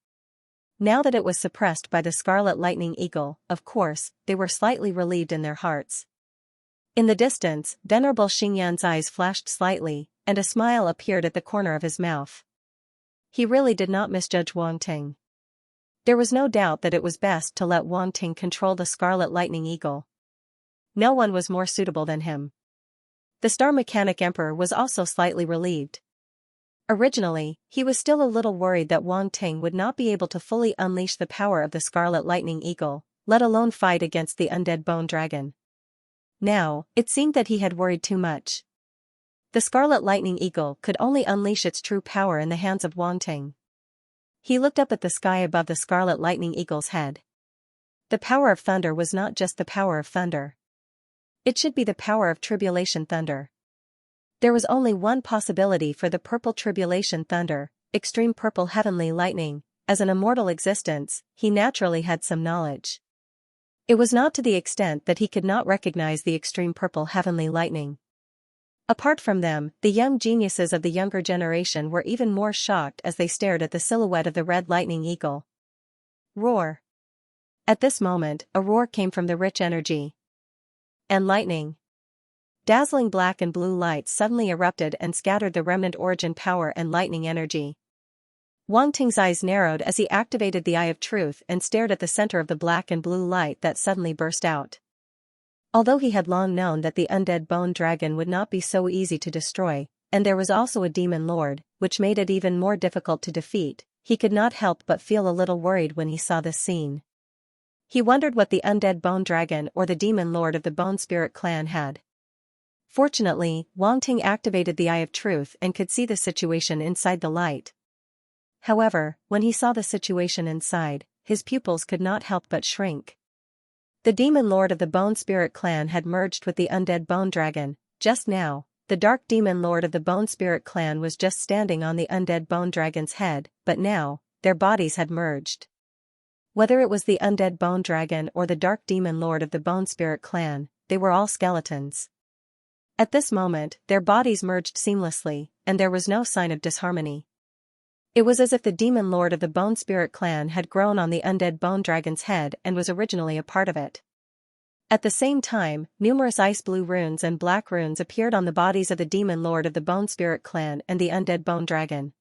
Now that it was suppressed by the scarlet lightning eagle, of course, they were slightly relieved in their hearts. In the distance, Venerable Xingyan's eyes flashed slightly, and a smile appeared at the corner of his mouth. He really did not misjudge Wang Ting. There was no doubt that it was best to let Wang Ting control the scarlet lightning eagle. No one was more suitable than him. The Star Mechanic Emperor was also slightly relieved. Originally, he was still a little worried that Wang Ting would not be able to fully unleash the power of the scarlet lightning eagle, let alone fight against the undead bone dragon. Now, it seemed that he had worried too much. The scarlet lightning eagle could only unleash its true power in the hands of Wang Ting. He looked up at the sky above the scarlet lightning eagle's head. The power of thunder was not just the power of thunder. It should be the power of tribulation thunder. There was only one possibility for the purple tribulation thunder, extreme purple heavenly lightning. As an immortal existence, he naturally had some knowledge. It was not to the extent that he could not recognize the extreme purple heavenly lightning. Apart from them, the young geniuses of the younger generation were even more shocked as they stared at the silhouette of the red lightning eagle. Roar! At this moment, a roar came from the rich energy. And lightning. Dazzling black and blue lights suddenly erupted and scattered the remnant origin power and lightning energy. Wang Ting's eyes narrowed as he activated the Eye of Truth and stared at the center of the black and blue light that suddenly burst out. Although he had long known that the undead bone dragon would not be so easy to destroy, and there was also a demon lord, which made it even more difficult to defeat, he could not help but feel a little worried when he saw this scene. He wondered what the undead bone dragon or the demon lord of the bone spirit clan had. Fortunately, Wang Ting activated the Eye of Truth and could see the situation inside the light. However, when he saw the situation inside, his pupils could not help but shrink. The demon lord of the bone spirit clan had merged with the undead bone dragon. Just now, the dark demon lord of the bone spirit clan was just standing on the undead bone dragon's head, but now, their bodies had merged. Whether it was the undead bone dragon or the dark demon lord of the bone spirit clan, they were all skeletons. At this moment, their bodies merged seamlessly, and there was no sign of disharmony. It was as if the demon lord of the bone spirit clan had grown on the undead bone dragon's head and was originally a part of it. At the same time, numerous ice blue runes and black runes appeared on the bodies of the demon lord of the bone spirit clan and the undead bone dragon.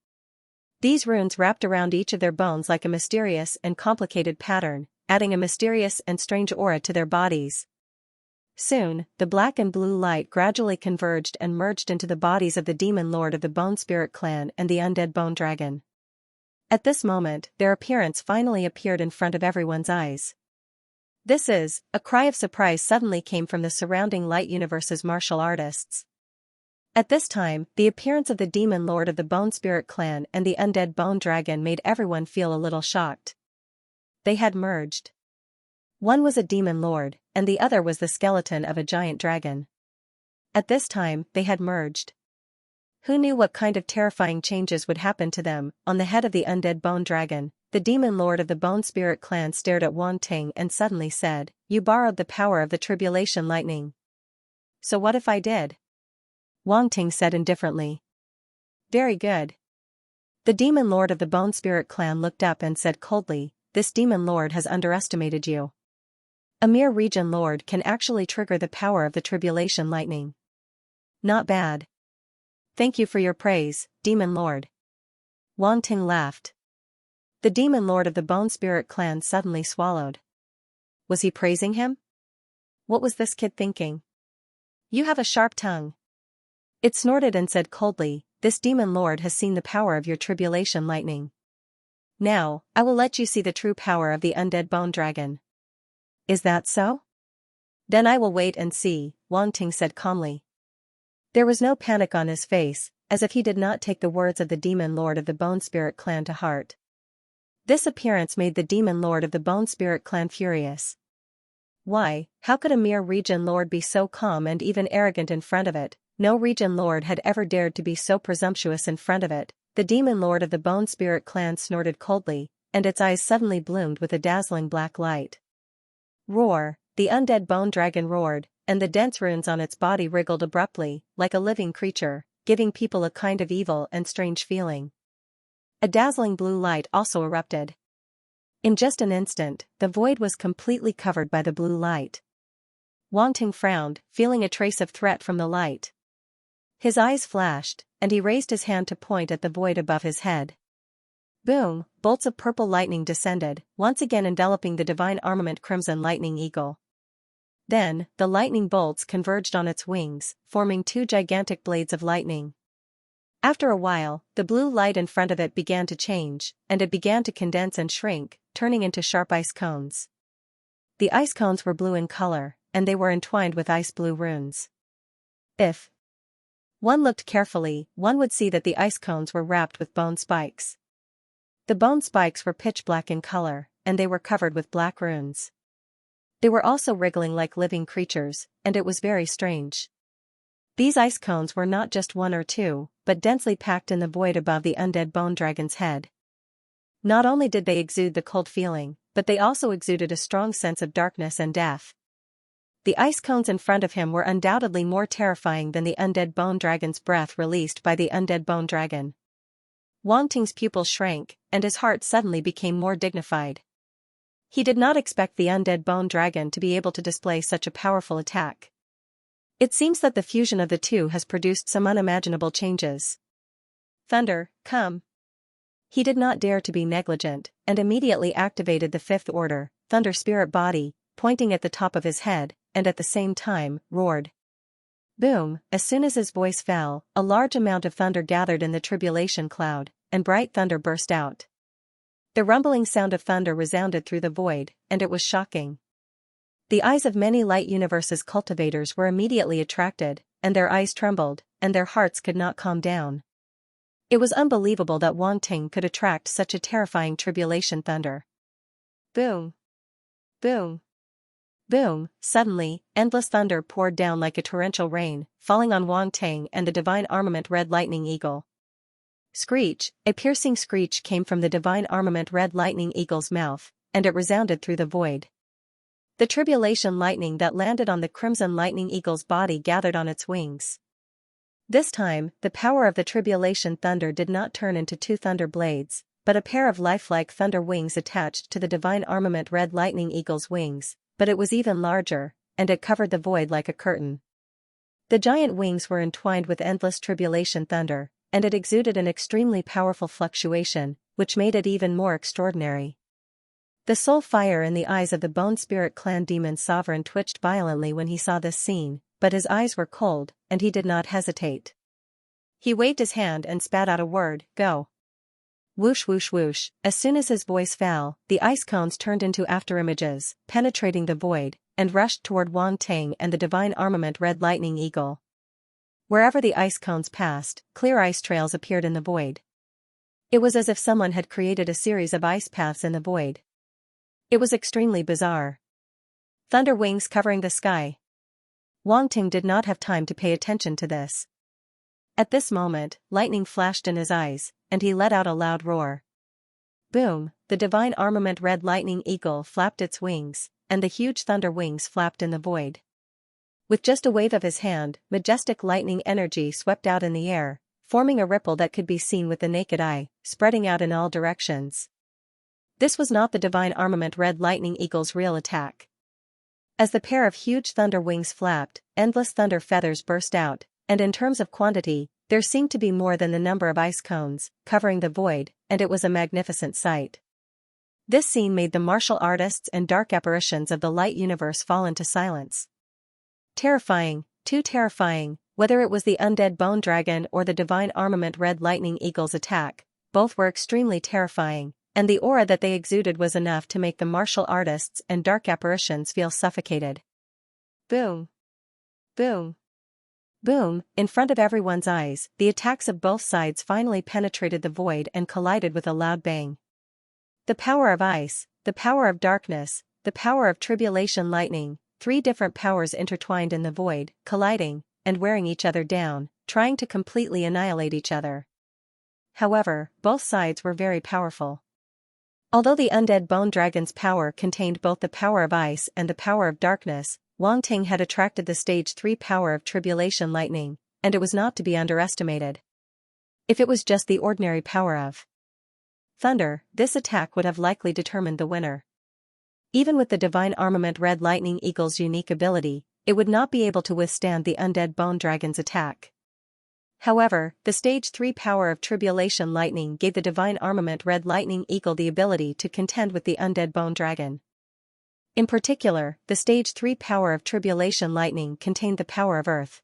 These runes wrapped around each of their bones like a mysterious and complicated pattern, adding a mysterious and strange aura to their bodies. Soon, the black and blue light gradually converged and merged into the bodies of the demon lord of the bone spirit clan and the undead bone dragon. At this moment, their appearance finally appeared in front of everyone's eyes. A cry of surprise suddenly came from the surrounding light universe's martial artists. At this time, the appearance of the demon lord of the bone spirit clan and the undead bone dragon made everyone feel a little shocked. They had merged. One was a demon lord, and the other was the skeleton of a giant dragon. At this time, they had merged. Who knew what kind of terrifying changes would happen to them? On the head of the undead bone dragon, the demon lord of the bone spirit clan stared at Wang Ting and suddenly said, "You borrowed the power of the tribulation lightning." "So what if I did?" Wang Ting said indifferently. "Very good." The demon lord of the bone spirit clan looked up and said coldly, "This demon lord has underestimated you. A mere region lord can actually trigger the power of the tribulation lightning. Not bad. Thank you for your praise, demon lord." Wang Ting laughed. The demon lord of the bone spirit clan suddenly swallowed. Was he praising him? What was this kid thinking? "You have a sharp tongue." It snorted and said coldly, "This demon lord has seen the power of your tribulation lightning. Now, I will let you see the true power of the undead bone dragon." "Is that so?" "Then I will wait and see," Wang Ting said calmly. There was no panic on his face, as if he did not take the words of the demon lord of the bone spirit clan to heart. This appearance made the demon lord of the bone spirit clan furious. Why, how could a mere region lord be so calm and even arrogant in front of it? No region lord had ever dared to be so presumptuous in front of it. The demon lord of the Bone Spirit clan snorted coldly, and its eyes suddenly bloomed with a dazzling black light. Roar! The undead bone dragon roared, and the dense runes on its body wriggled abruptly, like a living creature, giving people a kind of evil and strange feeling. A dazzling blue light also erupted. In just an instant, the void was completely covered by the blue light. Wang Ting frowned, feeling a trace of threat from the light. His eyes flashed, and he raised his hand to point at the void above his head. Boom! Bolts of purple lightning descended, once again enveloping the divine armament Crimson Lightning Eagle. Then, the lightning bolts converged on its wings, forming two gigantic blades of lightning. After a while, the blue light in front of it began to change, and it began to condense and shrink, turning into sharp ice cones. The ice cones were blue in color, and they were entwined with ice blue runes. If one looked carefully, one would see that the ice cones were wrapped with bone spikes. The bone spikes were pitch black in color, and they were covered with black runes. They were also wriggling like living creatures, and it was very strange. These ice cones were not just one or two, but densely packed in the void above the undead bone dragon's head. Not only did they exude the cold feeling, but they also exuded a strong sense of darkness and death. The ice cones in front of him were undoubtedly more terrifying than the undead bone dragon's breath released by the undead bone dragon. Wang Ting's pupils shrank, and his heart suddenly became more dignified. He did not expect the undead bone dragon to be able to display such a powerful attack. It seems that the fusion of the two has produced some unimaginable changes. Thunder, come! He did not dare to be negligent, and immediately activated the fifth order, Thunder Spirit Body, pointing at the top of his head, and at the same time, roared. Boom! As soon as his voice fell, a large amount of thunder gathered in the tribulation cloud, and bright thunder burst out. The rumbling sound of thunder resounded through the void, and it was shocking. The eyes of many light universes cultivators were immediately attracted, and their eyes trembled, and their hearts could not calm down. It was unbelievable that Wang Ting could attract such a terrifying tribulation thunder. Boom! Boom! Boom! Suddenly, endless thunder poured down like a torrential rain, falling on Wang Ting and the divine armament Red Lightning Eagle. Screech! A piercing screech came from the divine armament Red Lightning Eagle's mouth, and it resounded through the void. The tribulation lightning that landed on the Crimson Lightning Eagle's body gathered on its wings. This time, the power of the tribulation thunder did not turn into two thunder blades, but a pair of lifelike thunder wings attached to the divine armament Red Lightning Eagle's wings, but it was even larger, and it covered the void like a curtain. The giant wings were entwined with endless tribulation thunder, and it exuded an extremely powerful fluctuation, which made it even more extraordinary. The soul fire in the eyes of the Bone Spirit Clan Demon Sovereign twitched violently when he saw this scene, but his eyes were cold, and he did not hesitate. He waved his hand and spat out a word, go. Whoosh whoosh whoosh, as soon as his voice fell, the ice cones turned into afterimages, penetrating the void, and rushed toward Wang Ting and the divine armament Red Lightning Eagle. Wherever the ice cones passed, clear ice trails appeared in the void. It was as if someone had created a series of ice paths in the void. It was extremely bizarre. Thunder wings covering the sky. Wang Ting did not have time to pay attention to this. At this moment, lightning flashed in his eyes, and he let out a loud roar. Boom! The divine armament Red Lightning Eagle flapped its wings, and the huge thunder wings flapped in the void. With just a wave of his hand, majestic lightning energy swept out in the air, forming a ripple that could be seen with the naked eye, spreading out in all directions. This was not the divine armament Red Lightning Eagle's real attack. As the pair of huge thunder wings flapped, endless thunder feathers burst out, and in terms of quantity, there seemed to be more than the number of ice cones, covering the void, and it was a magnificent sight. This scene made the martial artists and dark apparitions of the light universe fall into silence. Terrifying, too terrifying, whether it was the undead bone dragon or the divine armament Red Lightning Eagle's attack, both were extremely terrifying, and the aura that they exuded was enough to make the martial artists and dark apparitions feel suffocated. Boom! Boom! Boom! In front of everyone's eyes, the attacks of both sides finally penetrated the void and collided with a loud bang. The power of ice, the power of darkness, the power of tribulation lightning, three different powers intertwined in the void, colliding, and wearing each other down, trying to completely annihilate each other. However, both sides were very powerful. Although the undead bone dragon's power contained both the power of ice and the power of darkness, Wang Ting had attracted the stage 3 power of tribulation lightning, and it was not to be underestimated. If it was just the ordinary power of thunder, this attack would have likely determined the winner. Even with the divine armament Red Lightning Eagle's unique ability, it would not be able to withstand the undead bone dragon's attack. However, the stage 3 power of tribulation lightning gave the divine armament Red Lightning Eagle the ability to contend with the undead bone dragon. In particular, the stage 3 power of tribulation lightning contained the power of earth.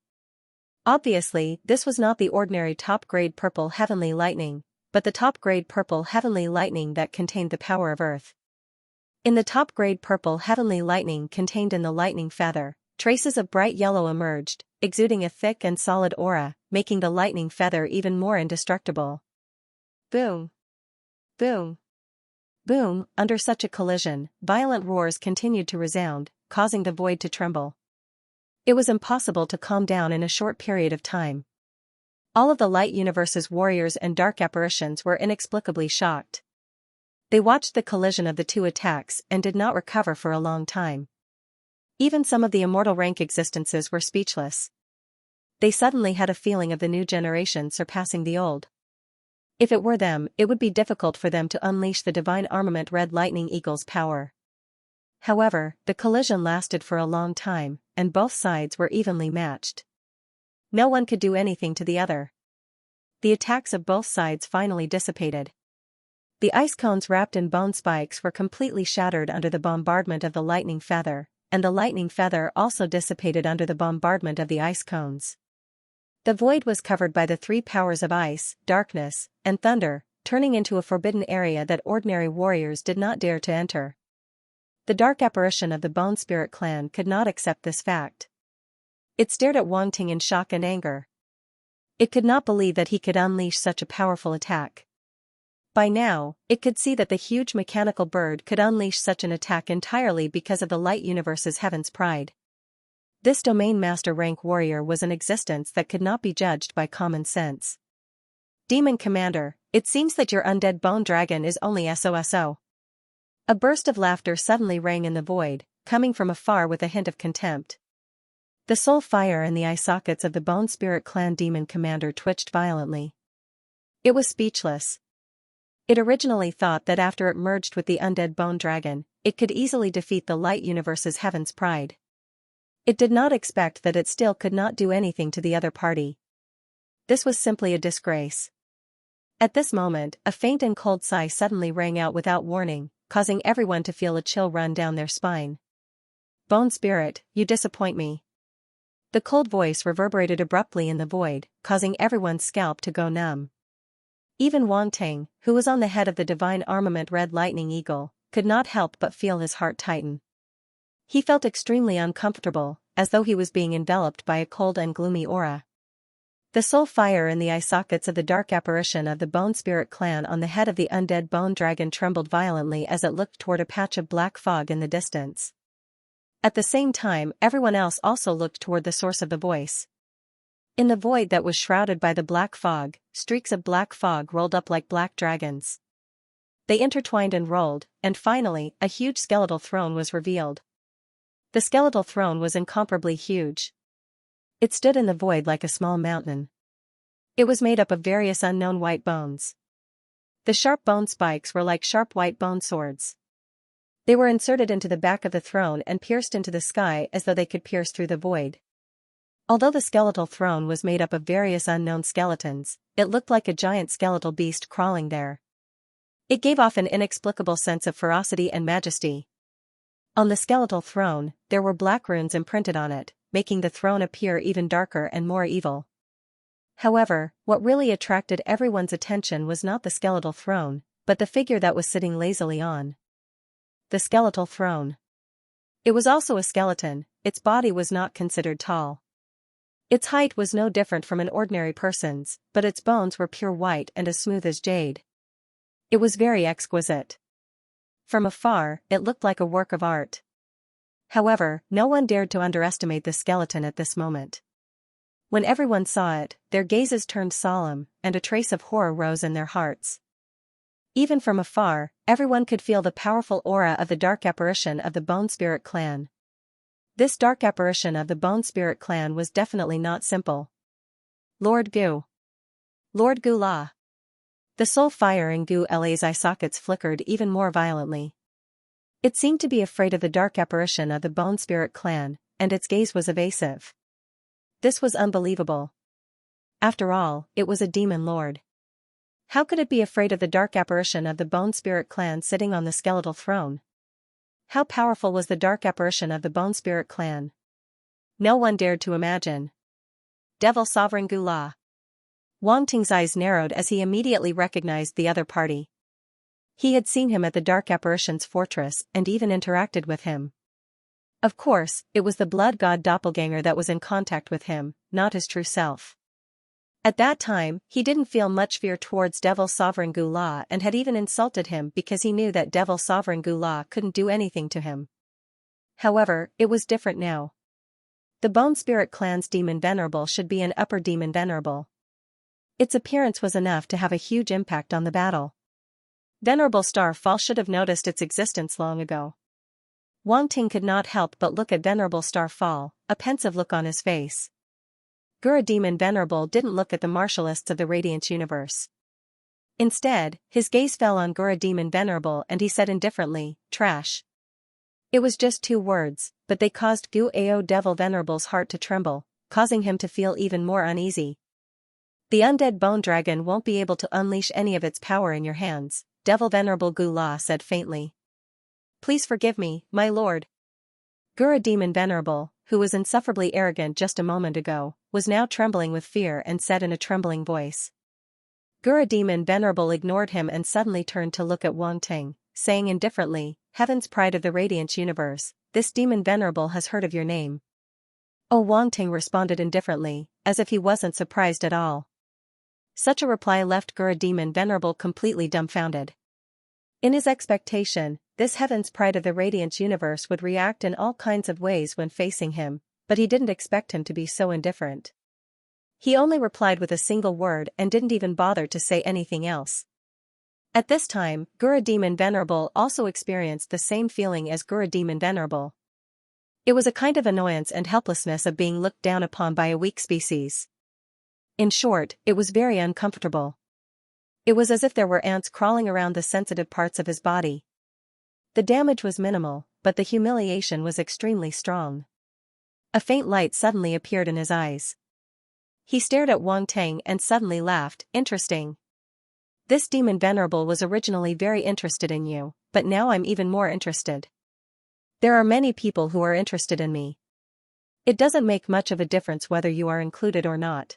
Obviously, this was not the ordinary top-grade purple heavenly lightning, but the top-grade purple heavenly lightning that contained the power of earth. In the top-grade purple heavenly lightning contained in the lightning feather, traces of bright yellow emerged, exuding a thick and solid aura, making the lightning feather even more indestructible. Boom! Boom! Boom! Under such a collision, violent roars continued to resound, causing the void to tremble. It was impossible to calm down in a short period of time. All of the light universe's warriors and dark apparitions were inexplicably shocked. They watched the collision of the two attacks and did not recover for a long time. Even some of the immortal rank existences were speechless. They suddenly had a feeling of the new generation surpassing the old. If it were them, it would be difficult for them to unleash the divine armament Red Lightning Eagle's power. However, the collision lasted for a long time, and both sides were evenly matched. No one could do anything to the other. The attacks of both sides finally dissipated. The ice cones wrapped in bone spikes were completely shattered under the bombardment of the lightning feather, and the lightning feather also dissipated under the bombardment of the ice cones. The void was covered by the three powers of ice, darkness, and thunder, turning into a forbidden area that ordinary warriors did not dare to enter. The dark apparition of the Bone Spirit clan could not accept this fact. It stared at Wang Ting in shock and anger. It could not believe that he could unleash such a powerful attack. By now, it could see that the huge mechanical bird could unleash such an attack entirely because of the light universe's heaven's pride. This domain master rank warrior was an existence that could not be judged by common sense. Demon Commander, it seems that your undead bone dragon is only SOSO. A burst of laughter suddenly rang in the void, coming from afar with a hint of contempt. The soul fire in the eye sockets of the Bone Spirit clan Demon Commander twitched violently. It was speechless. It originally thought that after it merged with the undead bone dragon, it could easily defeat the light universe's heaven's pride. It did not expect that it still could not do anything to the other party. This was simply a disgrace. At this moment, a faint and cold sigh suddenly rang out without warning, causing everyone to feel a chill run down their spine. Bone Spirit, you disappoint me. The cold voice reverberated abruptly in the void, causing everyone's scalp to go numb. Even Wang Ting, who was on the head of the divine armament Red Lightning Eagle, could not help but feel his heart tighten. He felt extremely uncomfortable, as though he was being enveloped by a cold and gloomy aura. The soul fire in the eye sockets of the dark apparition of the Bone Spirit clan on the head of the undead bone dragon trembled violently as it looked toward a patch of black fog in the distance. At the same time, everyone else also looked toward the source of the voice. In the void that was shrouded by the black fog, streaks of black fog rolled up like black dragons. They intertwined and rolled, and finally, a huge skeletal throne was revealed. The skeletal throne was incomparably huge. It stood in the void like a small mountain. It was made up of various unknown white bones. The sharp bone spikes were like sharp white bone swords. They were inserted into the back of the throne and pierced into the sky as though they could pierce through the void. Although the skeletal throne was made up of various unknown skeletons, it looked like a giant skeletal beast crawling there. It gave off an inexplicable sense of ferocity and majesty. On the skeletal throne, there were black runes imprinted on it, making the throne appear even darker and more evil. However, what really attracted everyone's attention was not the skeletal throne, but the figure that was sitting lazily on the skeletal throne. It was also a skeleton. Its body was not considered tall. Its height was no different from an ordinary person's, but its bones were pure white and as smooth as jade. It was very exquisite. From afar, it looked like a work of art. However, no one dared to underestimate the skeleton at this moment. When everyone saw it, their gazes turned solemn, and a trace of horror rose in their hearts. Even from afar, everyone could feel the powerful aura of the dark apparition of the Bone Spirit clan. This dark apparition of the Bone Spirit clan was definitely not simple. Lord Gu. Lord Gu La. The soul fire in Gu La's eye sockets flickered even more violently. It seemed to be afraid of the dark apparition of the Bone Spirit clan, and its gaze was evasive. This was unbelievable. After all, it was a demon lord. How could it be afraid of the dark apparition of the Bone Spirit clan sitting on the skeletal throne? How powerful was the dark apparition of the Bone Spirit clan? No one dared to imagine. Devil Sovereign Gu La. Wang Ting's eyes narrowed as he immediately recognized the other party. He had seen him at the dark apparition's fortress and even interacted with him. Of course, it was the blood god doppelganger that was in contact with him, not his true self. At that time, he didn't feel much fear towards Devil Sovereign Gu La and had even insulted him because he knew that Devil Sovereign Gu La couldn't do anything to him. However, it was different now. The Bone Spirit clan's demon venerable should be an upper demon venerable. Its appearance was enough to have a huge impact on the battle. Venerable Starfall should have noticed its existence long ago. Wang Ting could not help but look at Venerable Starfall, a pensive look on his face. Gura Demon Venerable didn't look at the martialists of the Radiant Universe. Instead, his gaze fell on Gura Demon Venerable and he said indifferently, "Trash." It was just 2 words, but they caused Gu Ao Devil Venerable's heart to tremble, causing him to feel even more uneasy. "The undead bone dragon won't be able to unleash any of its power in your hands," Devil Venerable Gu La said faintly. "Please forgive me, my lord." Gura Demon Venerable, who was insufferably arrogant just a moment ago, was now trembling with fear and said in a trembling voice. Gura Demon Venerable ignored him and suddenly turned to look at Wang Ting, saying indifferently, "Heaven's pride of the Radiant Universe, this Demon Venerable has heard of your name." Oh, Wang Ting responded indifferently, as if he wasn't surprised at all. Such a reply left Gura Demon Venerable completely dumbfounded. In his expectation, this Heaven's pride of the Radiant Universe would react in all kinds of ways when facing him, but he didn't expect him to be so indifferent. He only replied with a single word and didn't even bother to say anything else. At this time, Gura Demon Venerable also experienced the same feeling as Gura Demon Venerable. It was a kind of annoyance and helplessness of being looked down upon by a weak species. In short, it was very uncomfortable. It was as if there were ants crawling around the sensitive parts of his body. The damage was minimal, but the humiliation was extremely strong. A faint light suddenly appeared in his eyes. He stared at Wang Ting and suddenly laughed, "Interesting. This Demon Venerable was originally very interested in you, but now I'm even more interested. There are many people who are interested in me. It doesn't make much of a difference whether you are included or not."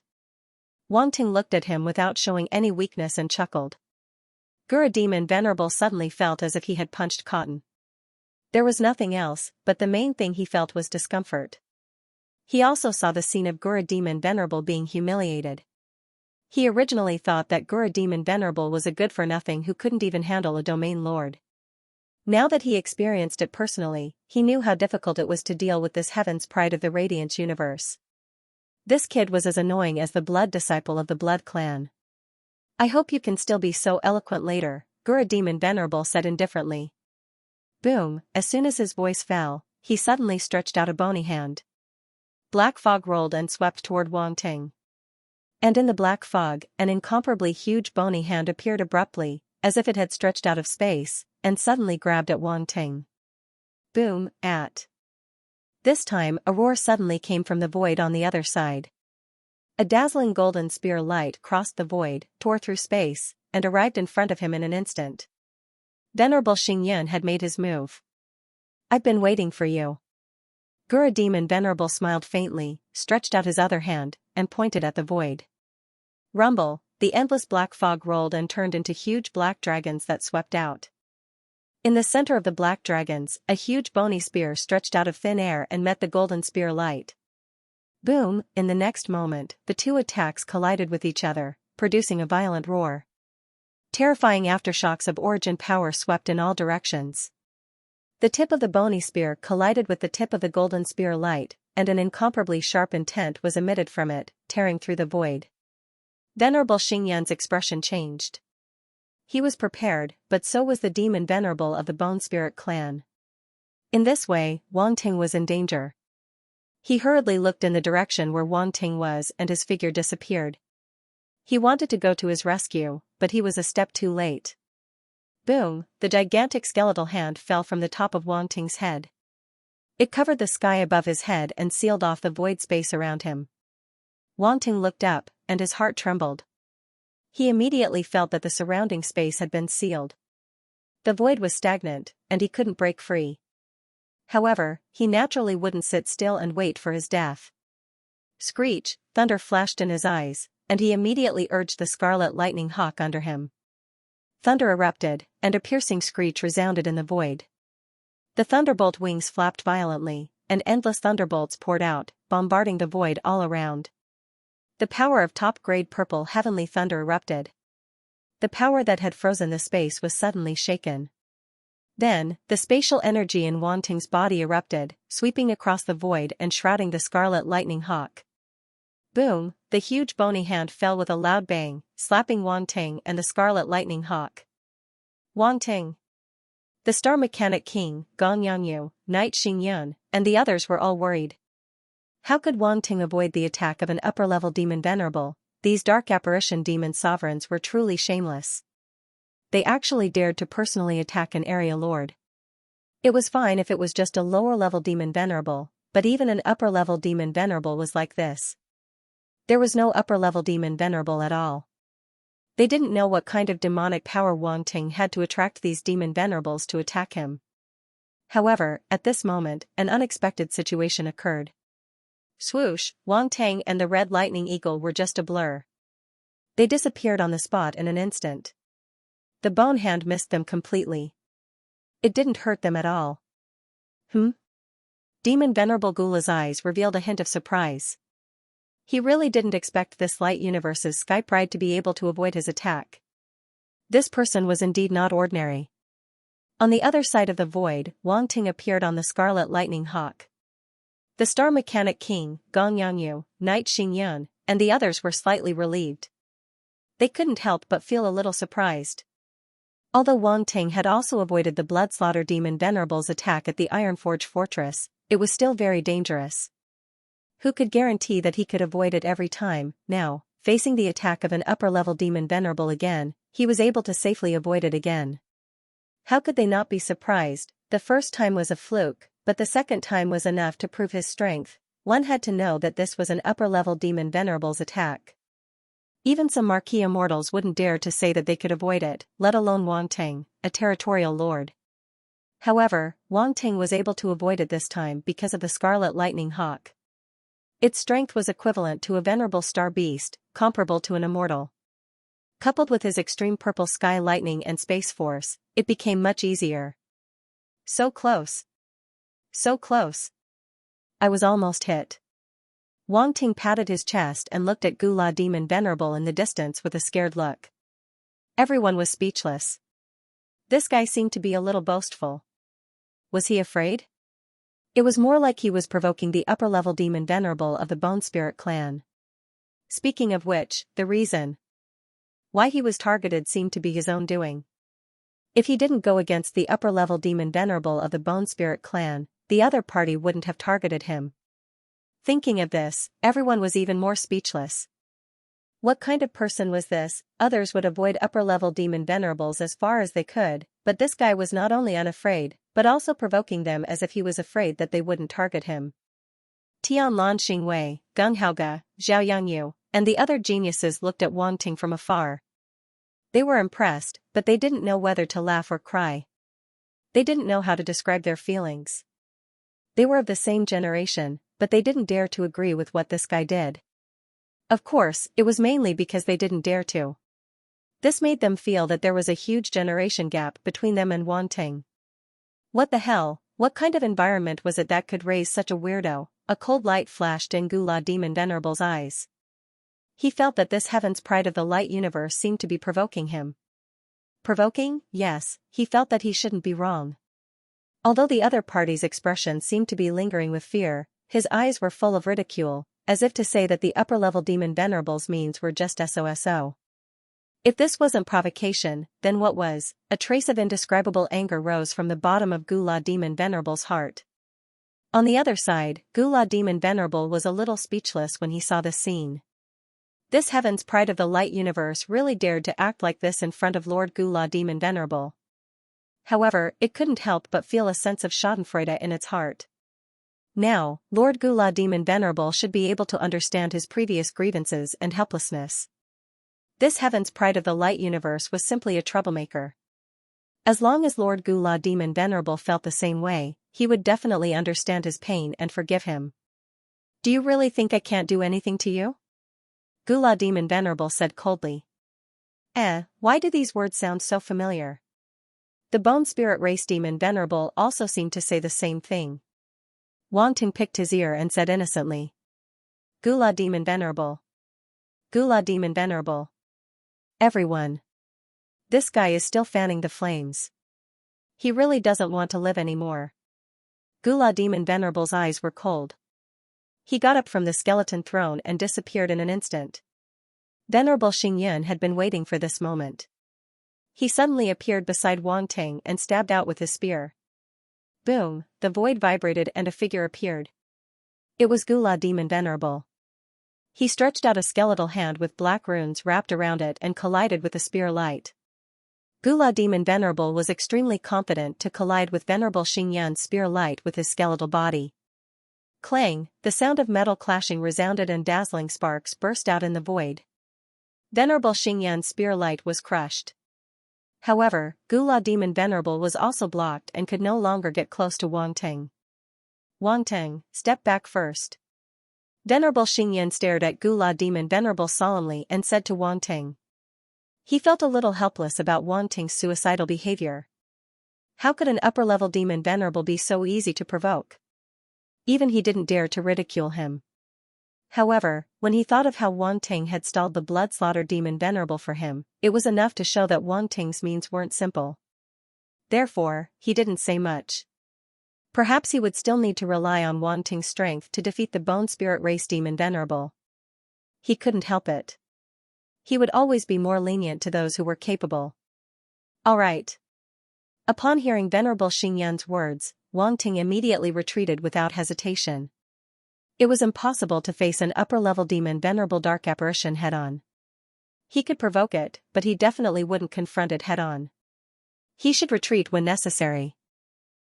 Wang Ting looked at him without showing any weakness and chuckled. Gura Demon Venerable suddenly felt as if he had punched cotton. There was nothing else, but the main thing he felt was discomfort. He also saw the scene of Gura Demon Venerable being humiliated. He originally thought that Gura Demon Venerable was a good-for-nothing who couldn't even handle a domain lord. Now that he experienced it personally, he knew how difficult it was to deal with this Heaven's pride of the Radiant Universe. This kid was as annoying as the blood disciple of the Blood Clan. "I hope you can still be so eloquent later," Gura Demon Venerable said indifferently. Boom, as soon as his voice fell, he suddenly stretched out a bony hand. Black fog rolled and swept toward Wang Ting. And in the black fog, an incomparably huge bony hand appeared abruptly, as if it had stretched out of space, and suddenly grabbed at Wang Ting. Boom, at. This time a roar suddenly came from the void on the other side. A dazzling golden spear light crossed the void, tore through space, and arrived in front of him in an instant. Venerable Xingyun had made his move. "I've been waiting for you." Gura Demon Venerable smiled faintly, stretched out his other hand, and pointed at the void. Rumble, the endless black fog rolled and turned into huge black dragons that swept out. In the center of the black dragons, a huge bony spear stretched out of thin air and met the golden spear light. Boom, in the next moment, the two attacks collided with each other, producing a violent roar. Terrifying aftershocks of origin power swept in all directions. The tip of the bony spear collided with the tip of the golden spear light, and an incomparably sharp intent was emitted from it, tearing through the void. Venerable Xingyan's expression changed. He was prepared, but so was the demon Venerable of the Bone Spirit clan. In this way, Wang Ting was in danger. He hurriedly looked in the direction where Wang Ting was and his figure disappeared. He wanted to go to his rescue, but he was a step too late. Boom, the gigantic skeletal hand fell from the top of Wang Ting's head. It covered the sky above his head and sealed off the void space around him. Wang Ting looked up, and his heart trembled. He immediately felt that the surrounding space had been sealed. The void was stagnant, and he couldn't break free. However, he naturally wouldn't sit still and wait for his death. Screech, thunder flashed in his eyes, and he immediately urged the scarlet lightning hawk under him. Thunder erupted, and a piercing screech resounded in the void. The thunderbolt wings flapped violently, and endless thunderbolts poured out, bombarding the void all around. The power of top-grade purple heavenly thunder erupted. The power that had frozen the space was suddenly shaken. Then, the spatial energy in Wang Ting's body erupted, sweeping across the void and shrouding the scarlet lightning hawk. Boom, the huge bony hand fell with a loud bang, slapping Wang Ting and the scarlet lightning hawk. Wang Ting, the Star Mechanic King, Gong Yangyu, Knight Xingyun, and the others were all worried. How could Wang Ting avoid the attack of an upper-level demon Venerable? These dark apparition demon sovereigns were truly shameless. They actually dared to personally attack an area lord. It was fine if it was just a lower-level demon Venerable, but even an upper-level demon Venerable was like this. There was no upper-level demon Venerable at all. They didn't know what kind of demonic power Wang Ting had to attract these demon Venerables to attack him. However, at this moment, an unexpected situation occurred. Swoosh, Wang Ting and the red lightning eagle were just a blur. They disappeared on the spot in an instant. The bone hand missed them completely. It didn't hurt them at all. Demon Venerable Gula's eyes revealed a hint of surprise. He really didn't expect this light universe's Skype ride to be able to avoid his attack. This person was indeed not ordinary. On the other side of the void, Wang Ting appeared on the scarlet lightning hawk. The Star Mechanic King, Gong Yangyu, Knight Xingyun, and the others were slightly relieved. They couldn't help but feel a little surprised. Although Wang Ting had also avoided the Bloodslaughter Demon Venerable's attack at the Ironforge Fortress, it was still very dangerous. Who could guarantee that he could avoid it every time? Now, facing the attack of an upper-level Demon Venerable again, he was able to safely avoid it again. How could they not be surprised? The first time was a fluke, but the second time was enough to prove his strength. One had to know that this was an upper-level Demon Venerable's attack. Even some marquee immortals wouldn't dare to say that they could avoid it, let alone Wang Ting, a territorial lord. However, Wang Ting was able to avoid it this time because of the Scarlet Lightning Hawk. Its strength was equivalent to a venerable star beast, comparable to an immortal. Coupled with his extreme purple sky lightning and space force, it became much easier. So close. So close. I was almost hit. Wang Ting patted his chest and looked at Gula Demon Venerable in the distance with a scared look. Everyone was speechless. This guy seemed to be a little boastful. Was he afraid? It was more like he was provoking the upper-level Demon Venerable of the Bone Spirit clan. Speaking of which, the reason why he was targeted seemed to be his own doing. If he didn't go against the upper-level Demon Venerable of the Bone Spirit clan, the other party wouldn't have targeted him. Thinking of this, everyone was even more speechless. What kind of person was this? Others would avoid upper-level Demon Venerables as far as they could, but this guy was not only unafraid, but also provoking them as if he was afraid that they wouldn't target him. Tianlan Xingwei, Gung Haoge, Zhao Yangyu, and the other geniuses looked at Wang Ting from afar. They were impressed, but they didn't know whether to laugh or cry. They didn't know how to describe their feelings. They were of the same generation, but they didn't dare to agree with what this guy did. Of course, it was mainly because they didn't dare to. This made them feel that there was a huge generation gap between them and Wang Ting. What the hell, what kind of environment was it that could raise such a weirdo? A cold light flashed in Gula Demon Venerable's eyes. He felt that this heaven's pride of the light universe seemed to be provoking him. Provoking? Yes, he felt that he shouldn't be wrong. Although the other party's expression seemed to be lingering with fear, his eyes were full of ridicule, as if to say that the upper-level demon Venerable's means were just so. If this wasn't provocation, then what was? A trace of indescribable anger rose from the bottom of Gula Demon Venerable's heart. On the other side, Gula Demon Venerable was a little speechless when he saw this scene. This heaven's pride of the light universe really dared to act like this in front of Lord Gula Demon Venerable. However, it couldn't help but feel a sense of schadenfreude in its heart. Now, Lord Gula Demon Venerable should be able to understand his previous grievances and helplessness. This heaven's pride of the light universe was simply a troublemaker. As long as Lord Gula Demon Venerable felt the same way, he would definitely understand his pain and forgive him. Do you really think I can't do anything to you? Gula Demon Venerable said coldly. Why do these words sound so familiar? The Bone Spirit Race Demon Venerable also seemed to say the same thing. Wang Ting picked his ear and said innocently. Gula Demon Venerable. Gula Demon Venerable. Everyone. This guy is still fanning the flames. He really doesn't want to live anymore. Gula Demon Venerable's eyes were cold. He got up from the skeleton throne and disappeared in an instant. Venerable Xingyan had been waiting for this moment. He suddenly appeared beside Wang Ting and stabbed out with his spear. Boom, the void vibrated and a figure appeared. It was Gula Demon Venerable. He stretched out a skeletal hand with black runes wrapped around it and collided with the spear light. Gula Demon Venerable was extremely confident to collide with Venerable Xingyan's spear light with his skeletal body. Clang, the sound of metal clashing resounded and dazzling sparks burst out in the void. Venerable Xingyan's spear light was crushed. However, Gula Demon Venerable was also blocked and could no longer get close to Wang Ting. Wang Ting, step back first. Venerable Xingyan stared at Gula Demon Venerable solemnly and said to Wang Ting. He felt a little helpless about Wang Ting's suicidal behavior. How could an upper-level demon Venerable be so easy to provoke? Even he didn't dare to ridicule him. However, when he thought of how Wang Ting had stalled the blood-slaughtered demon Venerable for him, it was enough to show that Wang Ting's means weren't simple. Therefore, he didn't say much. Perhaps he would still need to rely on Wang Ting's strength to defeat the Bone Spirit Race Demon Venerable. He couldn't help it. He would always be more lenient to those who were capable. All right. Upon hearing Venerable Xingyan's words, Wang Ting immediately retreated without hesitation. It was impossible to face an upper-level demon Venerable Dark Apparition head-on. He could provoke it, but he definitely wouldn't confront it head-on. He should retreat when necessary.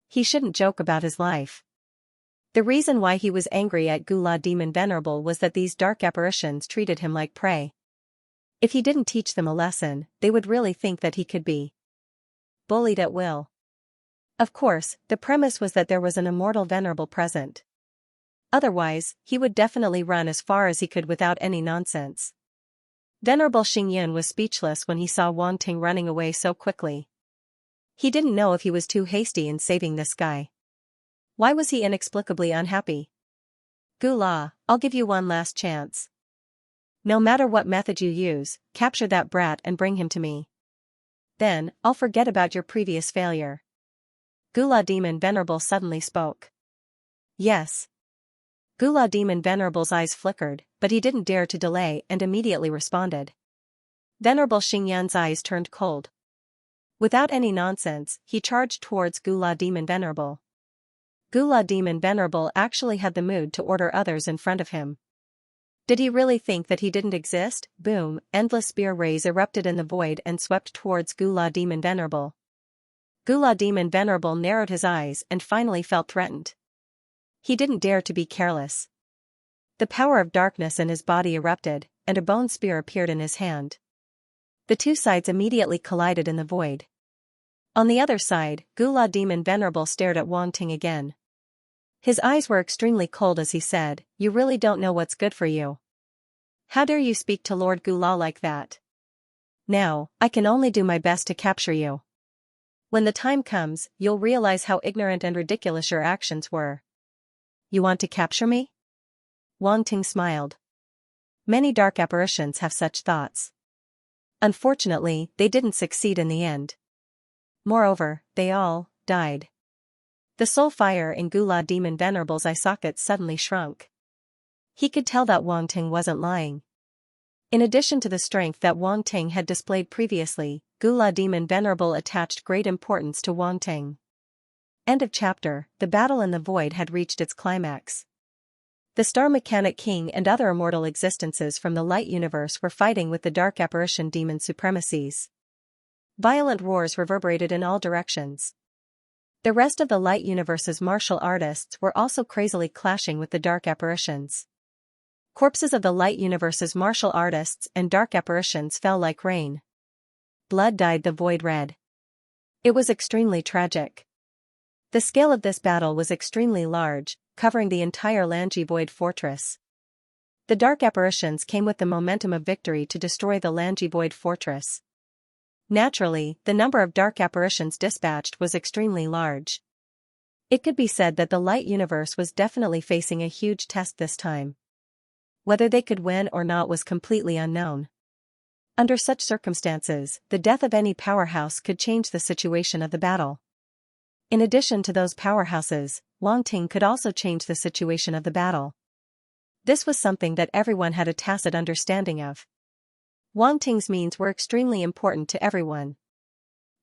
He shouldn't joke about his life. The reason why he was angry at Gula Demon Venerable was that these dark apparitions treated him like prey. If he didn't teach them a lesson, they would really think that he could be bullied at will. Of course, the premise was that there was an immortal Venerable present. Otherwise, he would definitely run as far as he could without any nonsense. Venerable Xingyan was speechless when he saw Wang Ting running away so quickly. He didn't know if he was too hasty in saving this guy. Why was he inexplicably unhappy? Gula, I'll give you one last chance. No matter what method you use, capture that brat and bring him to me. Then, I'll forget about your previous failure. Gula Demon Venerable suddenly spoke. Yes. Gula Demon Venerable's eyes flickered, but he didn't dare to delay and immediately responded. Venerable Xingyan's eyes turned cold. Without any nonsense, he charged towards Gula Demon Venerable. Gula Demon Venerable actually had the mood to order others in front of him. Did he really think that he didn't exist? Boom, endless spear rays erupted in the void and swept towards Gula Demon Venerable. Gula Demon Venerable narrowed his eyes and finally felt threatened. He didn't dare to be careless. The power of darkness in his body erupted, and a bone spear appeared in his hand. The two sides immediately collided in the void. On the other side, Gula Demon Venerable stared at Wang Ting again. His eyes were extremely cold as he said, "You really don't know what's good for you. How dare you speak to Lord Gula like that? Now, I can only do my best to capture you. When the time comes, you'll realize how ignorant and ridiculous your actions were." You want to capture me? Wang Ting smiled. Many dark apparitions have such thoughts. Unfortunately, they didn't succeed in the end. Moreover, they all died. The soul fire in Gula demon Venerable's eye sockets suddenly shrunk. He could tell that Wang Ting wasn't lying. In addition to the strength that Wang Ting had displayed previously, Gula demon Venerable attached great importance to Wang Ting. End of chapter. The battle in the void had reached its climax. The Star Mechanic King and other immortal existences from the light universe were fighting with the dark apparition demon supremacies. Violent roars reverberated in all directions. The rest of the light universe's martial artists were also crazily clashing with the dark apparitions. Corpses of the light universe's martial artists and dark apparitions fell like rain. Blood dyed the void red. It was extremely tragic. The scale of this battle was extremely large, covering the entire Lanji Void Fortress. The dark apparitions came with the momentum of victory to destroy the Lanji Void Fortress. Naturally, the number of dark apparitions dispatched was extremely large. It could be said that the light universe was definitely facing a huge test this time. Whether they could win or not was completely unknown. Under such circumstances, the death of any powerhouse could change the situation of the battle. In addition to those powerhouses, Wang Ting could also change the situation of the battle. This was something that everyone had a tacit understanding of. Wang Ting's means were extremely important to everyone.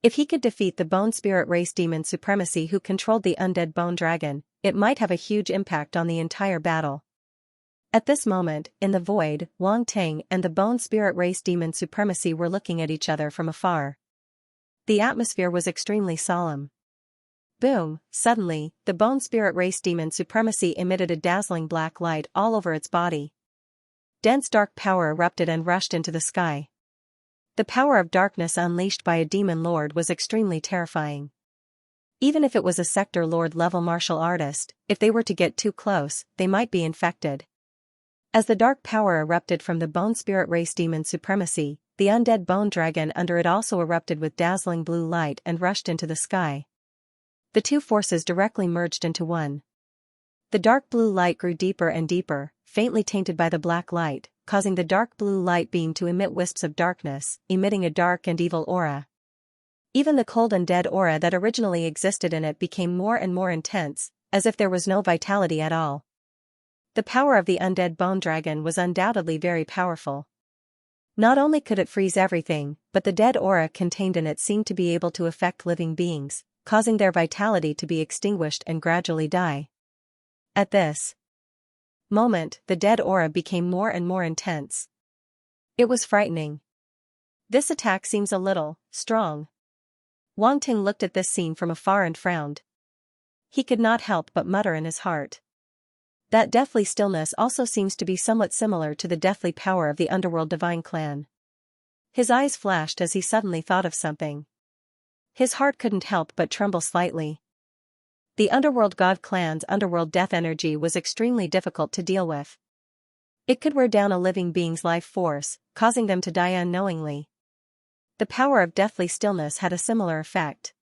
If he could defeat the Bone Spirit Race Demon Supremacy who controlled the undead Bone Dragon, it might have a huge impact on the entire battle. At this moment, in the void, Wang Ting and the Bone Spirit Race Demon Supremacy were looking at each other from afar. The atmosphere was extremely solemn. Boom! Suddenly, the Bone Spirit Race Demon Supremacy emitted a dazzling black light all over its body. Dense dark power erupted and rushed into the sky. The power of darkness unleashed by a demon lord was extremely terrifying. Even if it was a sector lord level martial artist, if they were to get too close, they might be infected. As the dark power erupted from the Bone Spirit Race Demon Supremacy, the undead bone dragon under it also erupted with dazzling blue light and rushed into the sky. The two forces directly merged into one. The dark blue light grew deeper and deeper, faintly tainted by the black light, causing the dark blue light beam to emit wisps of darkness, emitting a dark and evil aura. Even the cold and dead aura that originally existed in it became more and more intense, as if there was no vitality at all. The power of the undead bone dragon was undoubtedly very powerful. Not only could it freeze everything, but the dead aura contained in it seemed to be able to affect living beings, causing their vitality to be extinguished and gradually die. At this moment, the dead aura became more and more intense. It was frightening. This attack seems a little strong. Wang Ting looked at this scene from afar and frowned. He could not help but mutter in his heart. That deathly stillness also seems to be somewhat similar to the deathly power of the Underworld Divine Clan. His eyes flashed as he suddenly thought of something. His heart couldn't help but tremble slightly. The Underworld God Clan's underworld death energy was extremely difficult to deal with. It could wear down a living being's life force, causing them to die unknowingly. The power of deathly stillness had a similar effect.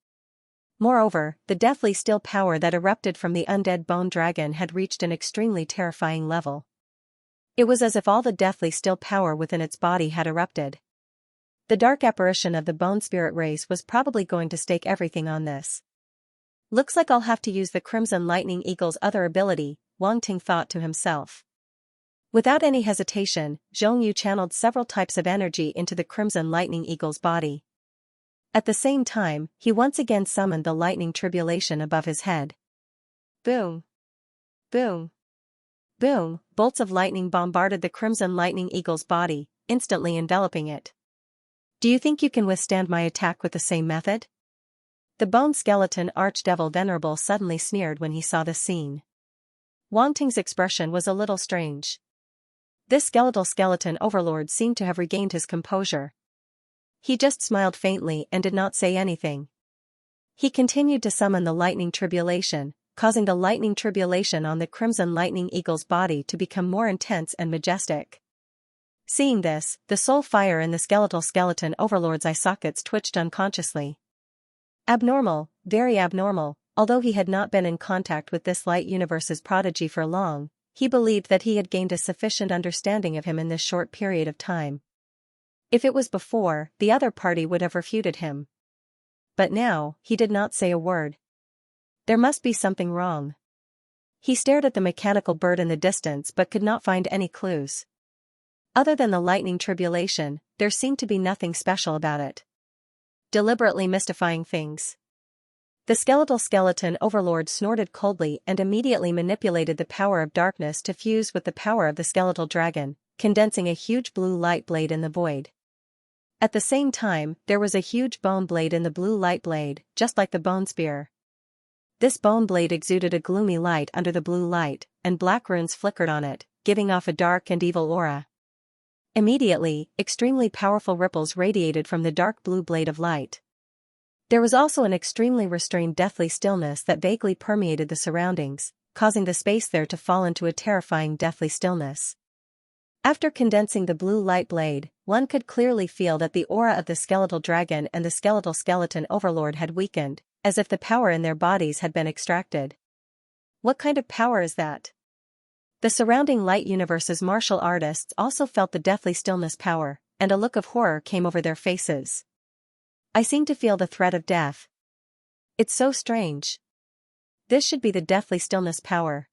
Moreover, the deathly still power that erupted from the undead bone dragon had reached an extremely terrifying level. It was as if all the deathly still power within its body had erupted. The dark apparition of the bone spirit race was probably going to stake everything on this. Looks like I'll have to use the Crimson Lightning Eagle's other ability, Wang Ting thought to himself. Without any hesitation, Zhong Yu channeled several types of energy into the Crimson Lightning Eagle's body. At the same time, he once again summoned the lightning tribulation above his head. Boom! Boom! Boom! Bolts of lightning bombarded the Crimson Lightning Eagle's body, instantly enveloping it. Do you think you can withstand my attack with the same method? The bone skeleton archdevil Venerable suddenly sneered when he saw this scene. Wang Ting's expression was a little strange. This skeletal skeleton overlord seemed to have regained his composure. He just smiled faintly and did not say anything. He continued to summon the lightning tribulation, causing the lightning tribulation on the Crimson Lightning Eagle's body to become more intense and majestic. Seeing this, the soul fire in the skeleton overlord's eye sockets twitched unconsciously. Abnormal, very abnormal. Although he had not been in contact with this light universe's prodigy for long, he believed that he had gained a sufficient understanding of him in this short period of time. If it was before, the other party would have refuted him. But now, he did not say a word. There must be something wrong. He stared at the mechanical bird in the distance but could not find any clues. Other than the lightning tribulation, there seemed to be nothing special about it. Deliberately mystifying things. The skeleton overlord snorted coldly and immediately manipulated the power of darkness to fuse with the power of the skeletal dragon, condensing a huge blue light blade in the void. At the same time, there was a huge bone blade in the blue light blade, just like the bone spear. This bone blade exuded a gloomy light under the blue light, and black runes flickered on it, giving off a dark and evil aura. Immediately, extremely powerful ripples radiated from the dark blue blade of light. There was also an extremely restrained deathly stillness that vaguely permeated the surroundings, causing the space there to fall into a terrifying deathly stillness. After condensing the blue light blade, one could clearly feel that the aura of the skeletal dragon and the skeleton overlord had weakened, as if the power in their bodies had been extracted. What kind of power is that? The surrounding light universe's martial artists also felt the deathly stillness power, and a look of horror came over their faces. I seem to feel the threat of death. It's so strange. This should be the deathly stillness power.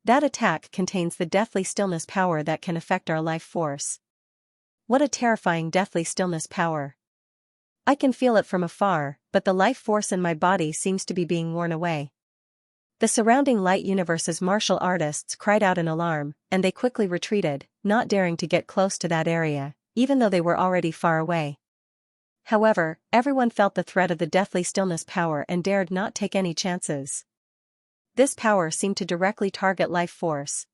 That attack contains the deathly stillness power that can affect our life force. What a terrifying deathly stillness power. I can feel it from afar, but the life force in my body seems to be being worn away. The surrounding light universe's martial artists cried out in alarm, and they quickly retreated, not daring to get close to that area, even though they were already far away. However, everyone felt the threat of the deathly stillness power and dared not take any chances. This power seemed to directly target life force.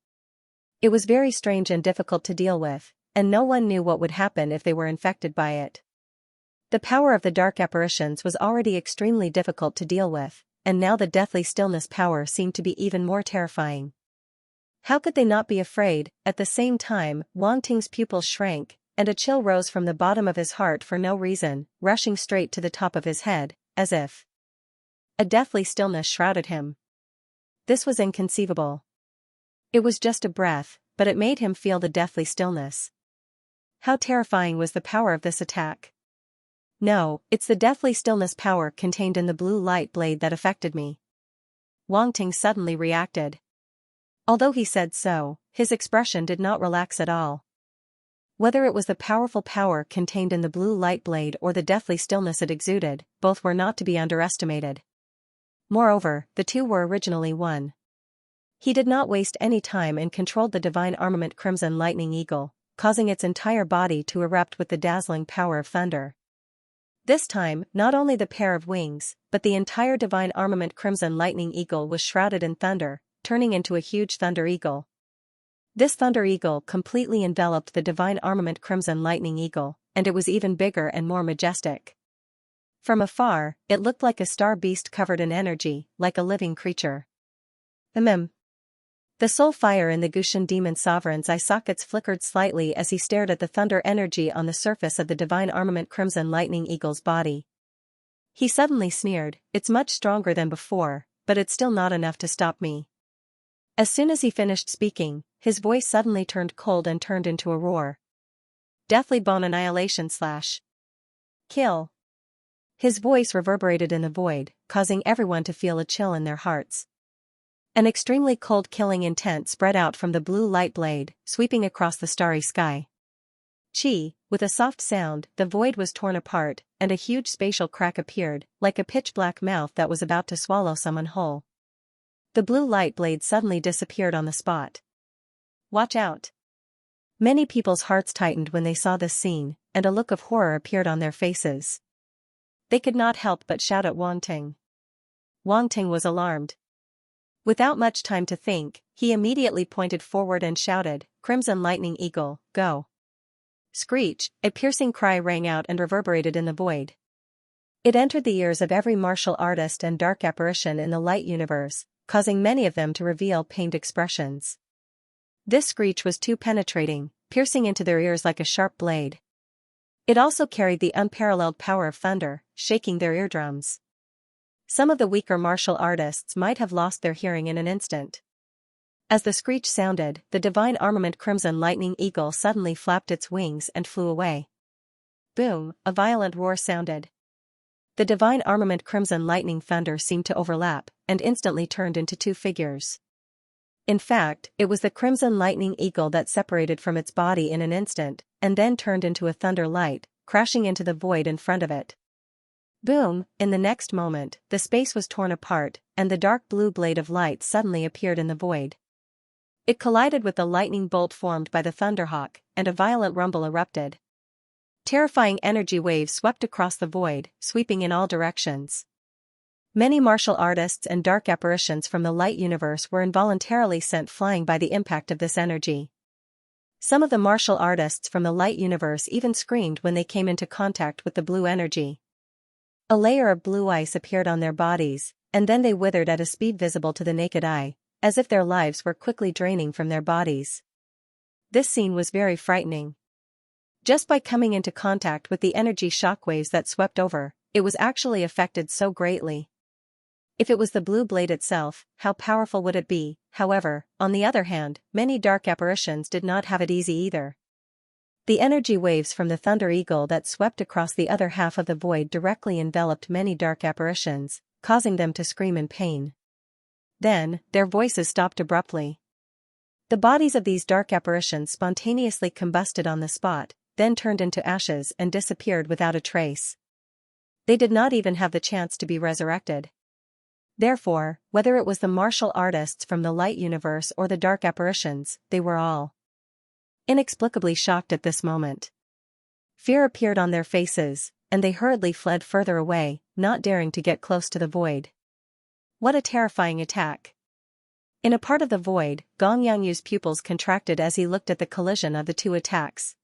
It was very strange and difficult to deal with, and no one knew what would happen if they were infected by it. The power of the dark apparitions was already extremely difficult to deal with, and now the deathly stillness power seemed to be even more terrifying. How could they not be afraid? At the same time, Wang Ting's pupils shrank, and a chill rose from the bottom of his heart for no reason, rushing straight to the top of his head, as if a deathly stillness shrouded him. This was inconceivable. It was just a breath, but it made him feel the deathly stillness. How terrifying was the power of this attack? No, it's the deathly stillness power contained in the blue light blade that affected me. Wang Ting suddenly reacted. Although he said so, his expression did not relax at all. Whether it was the powerful power contained in the blue light blade or the deathly stillness it exuded, both were not to be underestimated. Moreover, the two were originally one. He did not waste any time and controlled the divine armament Crimson Lightning Eagle, causing its entire body to erupt with the dazzling power of thunder. This time, not only the pair of wings, but the entire divine armament Crimson Lightning Eagle was shrouded in thunder, turning into a huge thunder eagle. This thunder eagle completely enveloped the divine armament Crimson Lightning Eagle, and it was even bigger and more majestic. From afar, it looked like a star beast covered in energy, like a living creature. The soul fire in the Gushan demon sovereign's eye sockets flickered slightly as he stared at the thunder energy on the surface of the divine armament Crimson Lightning Eagle's body. He suddenly sneered, "It's much stronger than before, but it's still not enough to stop me." As soon as he finished speaking, his voice suddenly turned cold and turned into a roar. Deathly bone annihilation / kill. His voice reverberated in the void, causing everyone to feel a chill in their hearts. An extremely cold killing intent spread out from the blue light blade, sweeping across the starry sky. With a soft sound, the void was torn apart, and a huge spatial crack appeared, like a pitch-black mouth that was about to swallow someone whole. The blue light blade suddenly disappeared on the spot. Watch out! Many people's hearts tightened when they saw this scene, and a look of horror appeared on their faces. They could not help but shout at Wang Ting. Wang Ting was alarmed. Without much time to think, he immediately pointed forward and shouted, "Crimson Lightning Eagle, go!" Screech, a piercing cry rang out and reverberated in the void. It entered the ears of every martial artist and dark apparition in the light universe, causing many of them to reveal pained expressions. This screech was too penetrating, piercing into their ears like a sharp blade. It also carried the unparalleled power of thunder, shaking their eardrums. Some of the weaker martial artists might have lost their hearing in an instant. As the screech sounded, the divine armament Crimson Lightning Eagle suddenly flapped its wings and flew away. Boom, a violent roar sounded. The divine armament crimson lightning thunder seemed to overlap, and instantly turned into two figures. In fact, it was the crimson lightning eagle that separated from its body in an instant, and then turned into a thunder light, crashing into the void in front of it. Boom, in the next moment, the space was torn apart, and the dark blue blade of light suddenly appeared in the void. It collided with the lightning bolt formed by the Thunderhawk, and a violent rumble erupted. Terrifying energy waves swept across the void, sweeping in all directions. Many martial artists and dark apparitions from the light universe were involuntarily sent flying by the impact of this energy. Some of the martial artists from the light universe even screamed when they came into contact with the blue energy. A layer of blue ice appeared on their bodies, and then they withered at a speed visible to the naked eye, as if their lives were quickly draining from their bodies. This scene was very frightening. Just by coming into contact with the energy shockwaves that swept over, it was actually affected so greatly. If it was the blue blade itself, how powerful would it be? However, on the other hand, many dark apparitions did not have it easy either. The energy waves from the Thunder Eagle that swept across the other half of the void directly enveloped many dark apparitions, causing them to scream in pain. Then, their voices stopped abruptly. The bodies of these dark apparitions spontaneously combusted on the spot, then turned into ashes and disappeared without a trace. They did not even have the chance to be resurrected. Therefore, whether it was the martial artists from the light universe or the dark apparitions, they were all inexplicably shocked at this moment. Fear appeared on their faces, and they hurriedly fled further away, not daring to get close to the void. What a terrifying attack! In a part of the void, Gong Yangyu's pupils contracted as he looked at the collision of the two attacks.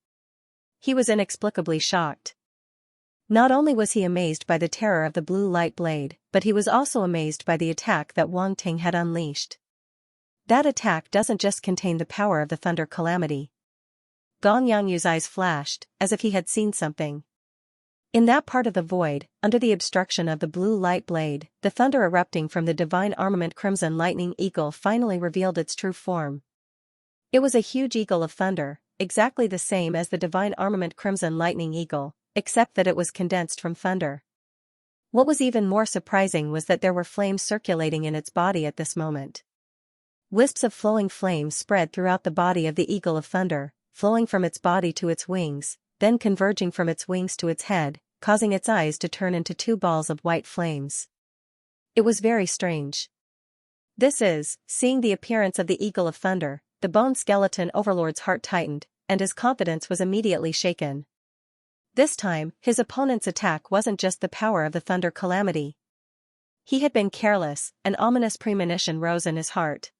He was inexplicably shocked. Not only was he amazed by the terror of the blue light blade, but he was also amazed by the attack that Wang Ting had unleashed. That attack doesn't just contain the power of the thunder calamity. Gong Yangyu's eyes flashed, as if he had seen something. In that part of the void, under the obstruction of the blue light blade, the thunder erupting from the divine armament crimson lightning eagle finally revealed its true form. It was a huge eagle of thunder, exactly the same as the divine armament crimson lightning eagle, except that it was condensed from thunder. What was even more surprising was that there were flames circulating in its body at this moment. Wisps of flowing flames spread throughout the body of the eagle of thunder, flowing from its body to its wings, then converging from its wings to its head, causing its eyes to turn into two balls of white flames. It was very strange. Seeing the appearance of the eagle of thunder, the bone skeleton overlord's heart tightened, and his confidence was immediately shaken. This time, his opponent's attack wasn't just the power of the thunder calamity. He had been careless, an ominous premonition rose in his heart.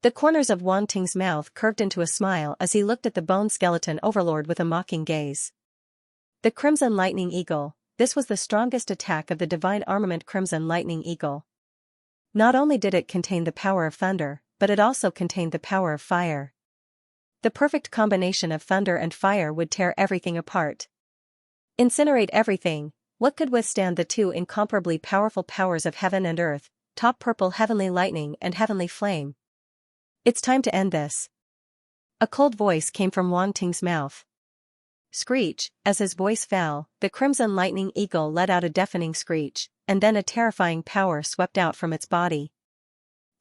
The corners of Wang Ting's mouth curved into a smile as he looked at the bone skeleton overlord with a mocking gaze. The Crimson Lightning Eagle, this was the strongest attack of the divine armament Crimson Lightning Eagle. Not only did it contain the power of thunder, but it also contained the power of fire. The perfect combination of thunder and fire would tear everything apart. Incinerate everything. What could withstand the two incomparably powerful powers of heaven and earth, top purple heavenly lightning and heavenly flame? It's time to end this. A cold voice came from Wang Ting's mouth. Screech, as his voice fell, the Crimson Lightning Eagle let out a deafening screech, and then a terrifying power swept out from its body.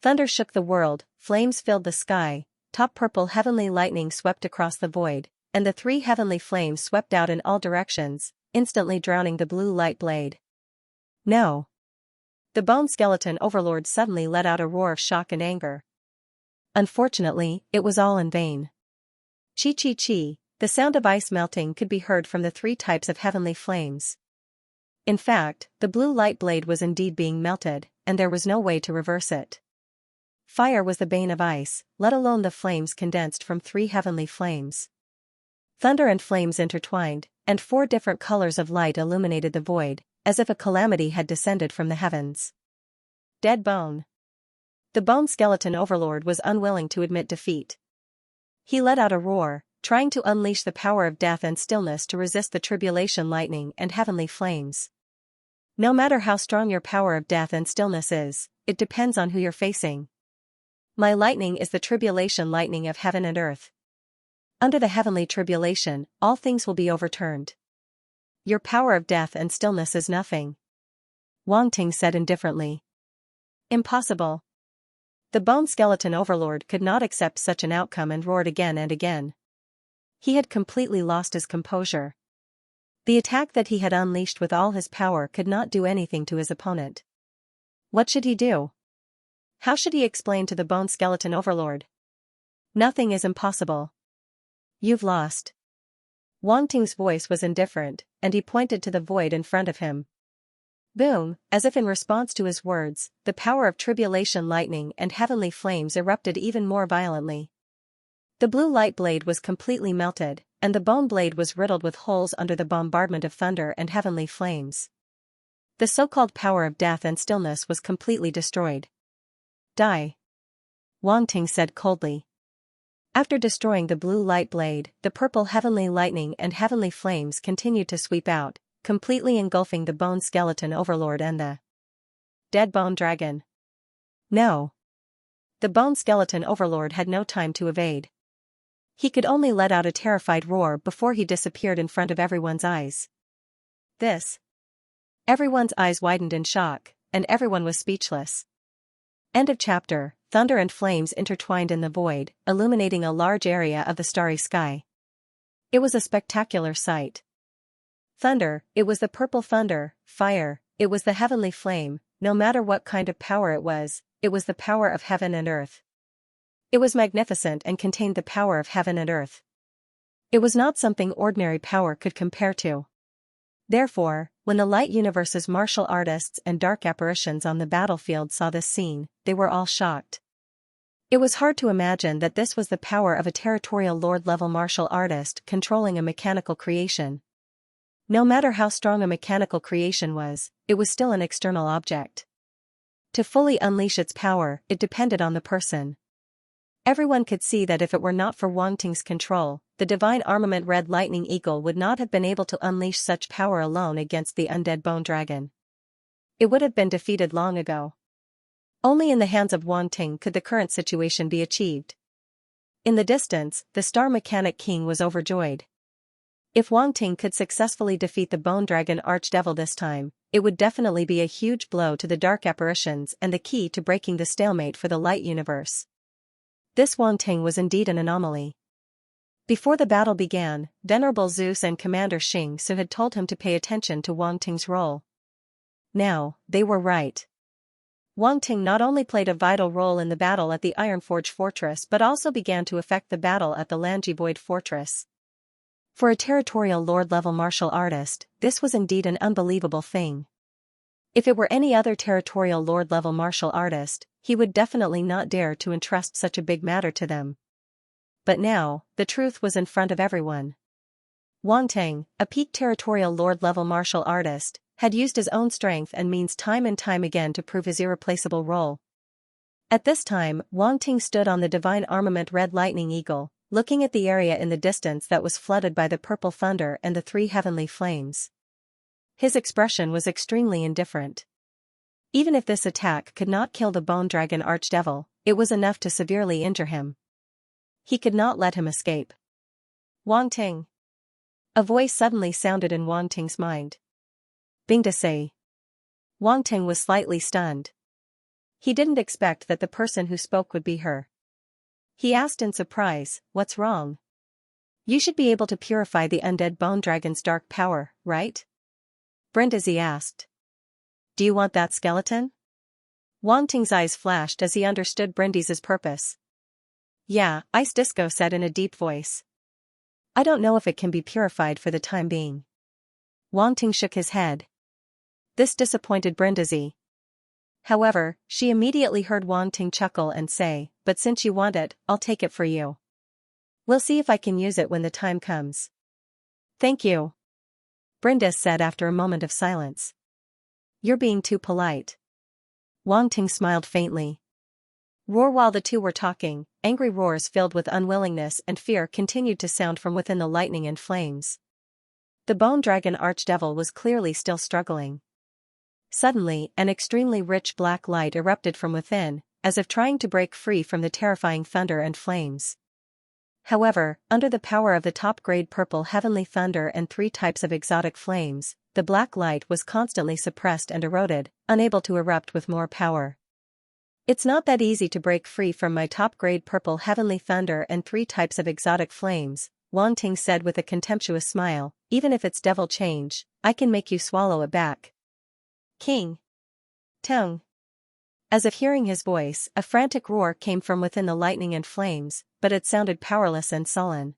Thunder shook the world, flames filled the sky, top purple heavenly lightning swept across the void, and the three heavenly flames swept out in all directions, instantly drowning the blue light blade. No! The bone skeleton overlord suddenly let out a roar of shock and anger. Unfortunately, it was all in vain. Chi-chi-chi, the sound of ice melting could be heard from the three types of heavenly flames. In fact, the blue light blade was indeed being melted, and there was no way to reverse it. Fire was the bane of ice, let alone the flames condensed from three heavenly flames. Thunder and flames intertwined, and four different colors of light illuminated the void, as if a calamity had descended from the heavens. Dead bone. The bone skeleton overlord was unwilling to admit defeat. He let out a roar, trying to unleash the power of death and stillness to resist the tribulation lightning and heavenly flames. No matter how strong your power of death and stillness is, it depends on who you're facing. My lightning is the tribulation lightning of heaven and earth. Under the heavenly tribulation, all things will be overturned. Your power of death and stillness is nothing. Wang Ting said indifferently. Impossible. The bone skeleton overlord could not accept such an outcome and roared again and again. He had completely lost his composure. The attack that he had unleashed with all his power could not do anything to his opponent. What should he do? How should he explain to the bone skeleton overlord? Nothing is impossible. You've lost. Wang Ting's voice was indifferent, and he pointed to the void in front of him. Boom, as if in response to his words, the power of tribulation lightning and heavenly flames erupted even more violently. The blue light blade was completely melted, and the bone blade was riddled with holes under the bombardment of thunder and heavenly flames. The so-called power of death and stillness was completely destroyed. Die. Wang Ting said coldly. After destroying the blue light blade, the purple heavenly lightning and heavenly flames continued to sweep out, completely engulfing the bone skeleton overlord and the dead bone dragon. No. The bone skeleton overlord had no time to evade. He could only let out a terrified roar before he disappeared in front of everyone's eyes. This. Everyone's eyes widened in shock, and everyone was speechless. End of chapter. Thunder and flames intertwined in the void, illuminating a large area of the starry sky. It was a spectacular sight. Thunder, it was the purple thunder; fire, it was the heavenly flame. No matter what kind of power it was the power of heaven and earth. It was magnificent and contained the power of heaven and earth. It was not something ordinary power could compare to. Therefore, when the light universe's martial artists and dark apparitions on the battlefield saw this scene, they were all shocked. It was hard to imagine that this was the power of a territorial lord-level martial artist controlling a mechanical creation. No matter how strong a mechanical creation was, it was still an external object. To fully unleash its power, it depended on the person. Everyone could see that if it were not for Wang Ting's control, the divine armament Red Lightning Eagle would not have been able to unleash such power alone against the undead bone dragon. It would have been defeated long ago. Only in the hands of Wang Ting could the current situation be achieved. In the distance, the Star Mechanic King was overjoyed. If Wang Ting could successfully defeat the Bone Dragon Archdevil this time, it would definitely be a huge blow to the dark apparitions and the key to breaking the stalemate for the light universe. This Wang Ting was indeed an anomaly. Before the battle began, Venerable Zeus and Commander Xianxia had told him to pay attention to Wang Ting's role. Now, they were right. Wang Ting not only played a vital role in the battle at the Ironforge Fortress but also began to affect the battle at the Lanji Void Fortress. For a territorial lord-level martial artist, this was indeed an unbelievable thing. If it were any other territorial lord-level martial artist, he would definitely not dare to entrust such a big matter to them. But now, the truth was in front of everyone. Wang Ting, a peak territorial lord-level martial artist, had used his own strength and means time and time again to prove his irreplaceable role. At this time, Wang Ting stood on the divine armament Red Lightning Eagle, looking at the area in the distance that was flooded by the purple thunder and the three heavenly flames. His expression was extremely indifferent. Even if this attack could not kill the Bone Dragon Archdevil, it was enough to severely injure him. He could not let him escape. Wang Ting. A voice suddenly sounded in Wang Ting's mind. Bing to say. Wang Ting was slightly stunned. He didn't expect that the person who spoke would be her. He asked in surprise, "What's wrong?" "You should be able to purify the undead bone dragon's dark power, right?" Brindisi asked. "Do you want that skeleton?" Wang Ting's eyes flashed as he understood Brindisi's purpose. "Yeah," Ice Disco said in a deep voice. "I don't know if it can be purified for the time being." Wang Ting shook his head. This disappointed Brindisi. However, she immediately heard Wang Ting chuckle and say, "But since you want it, I'll take it for you. We'll see if I can use it when the time comes." "Thank you," Brindis said after a moment of silence. "You're being too polite." Wang Ting smiled faintly. Roar. While the two were talking, angry roars filled with unwillingness and fear continued to sound from within the lightning and flames. The Bone Dragon Archdevil was clearly still struggling. Suddenly, an extremely rich black light erupted from within, as if trying to break free from the terrifying thunder and flames. However, under the power of the top-grade purple heavenly thunder and 3 types of exotic flames, the black light was constantly suppressed and eroded, unable to erupt with more power. It's not that easy to break free from my top-grade purple heavenly thunder and 3 types of exotic flames, Wang Ting said with a contemptuous smile. Even if it's devil change, I can make you swallow it back. King. Tongue. As if hearing his voice, a frantic roar came from within the lightning and flames, but it sounded powerless and sullen.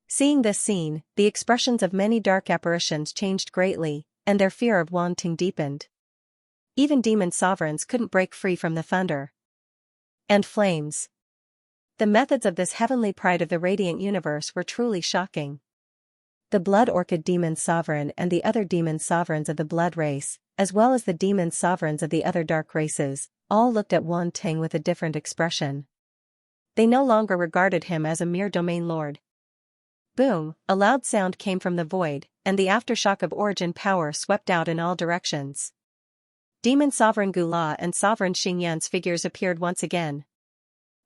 Seeing this scene, the expressions of many dark apparitions changed greatly, and their fear of Wang Ting deepened. Even demon sovereigns couldn't break free from the thunder and flames. The methods of this heavenly pride of the radiant universe were truly shocking. The Blood Orchid demon sovereign and the other demon sovereigns of the blood race, as well as the demon sovereigns of the other dark races, all looked at Wang Ting with a different expression. They no longer regarded him as a mere domain lord. Boom, a loud sound came from the void, and the aftershock of origin power swept out in all directions. Demon Sovereign Gula and Sovereign Xingyan's figures appeared once again.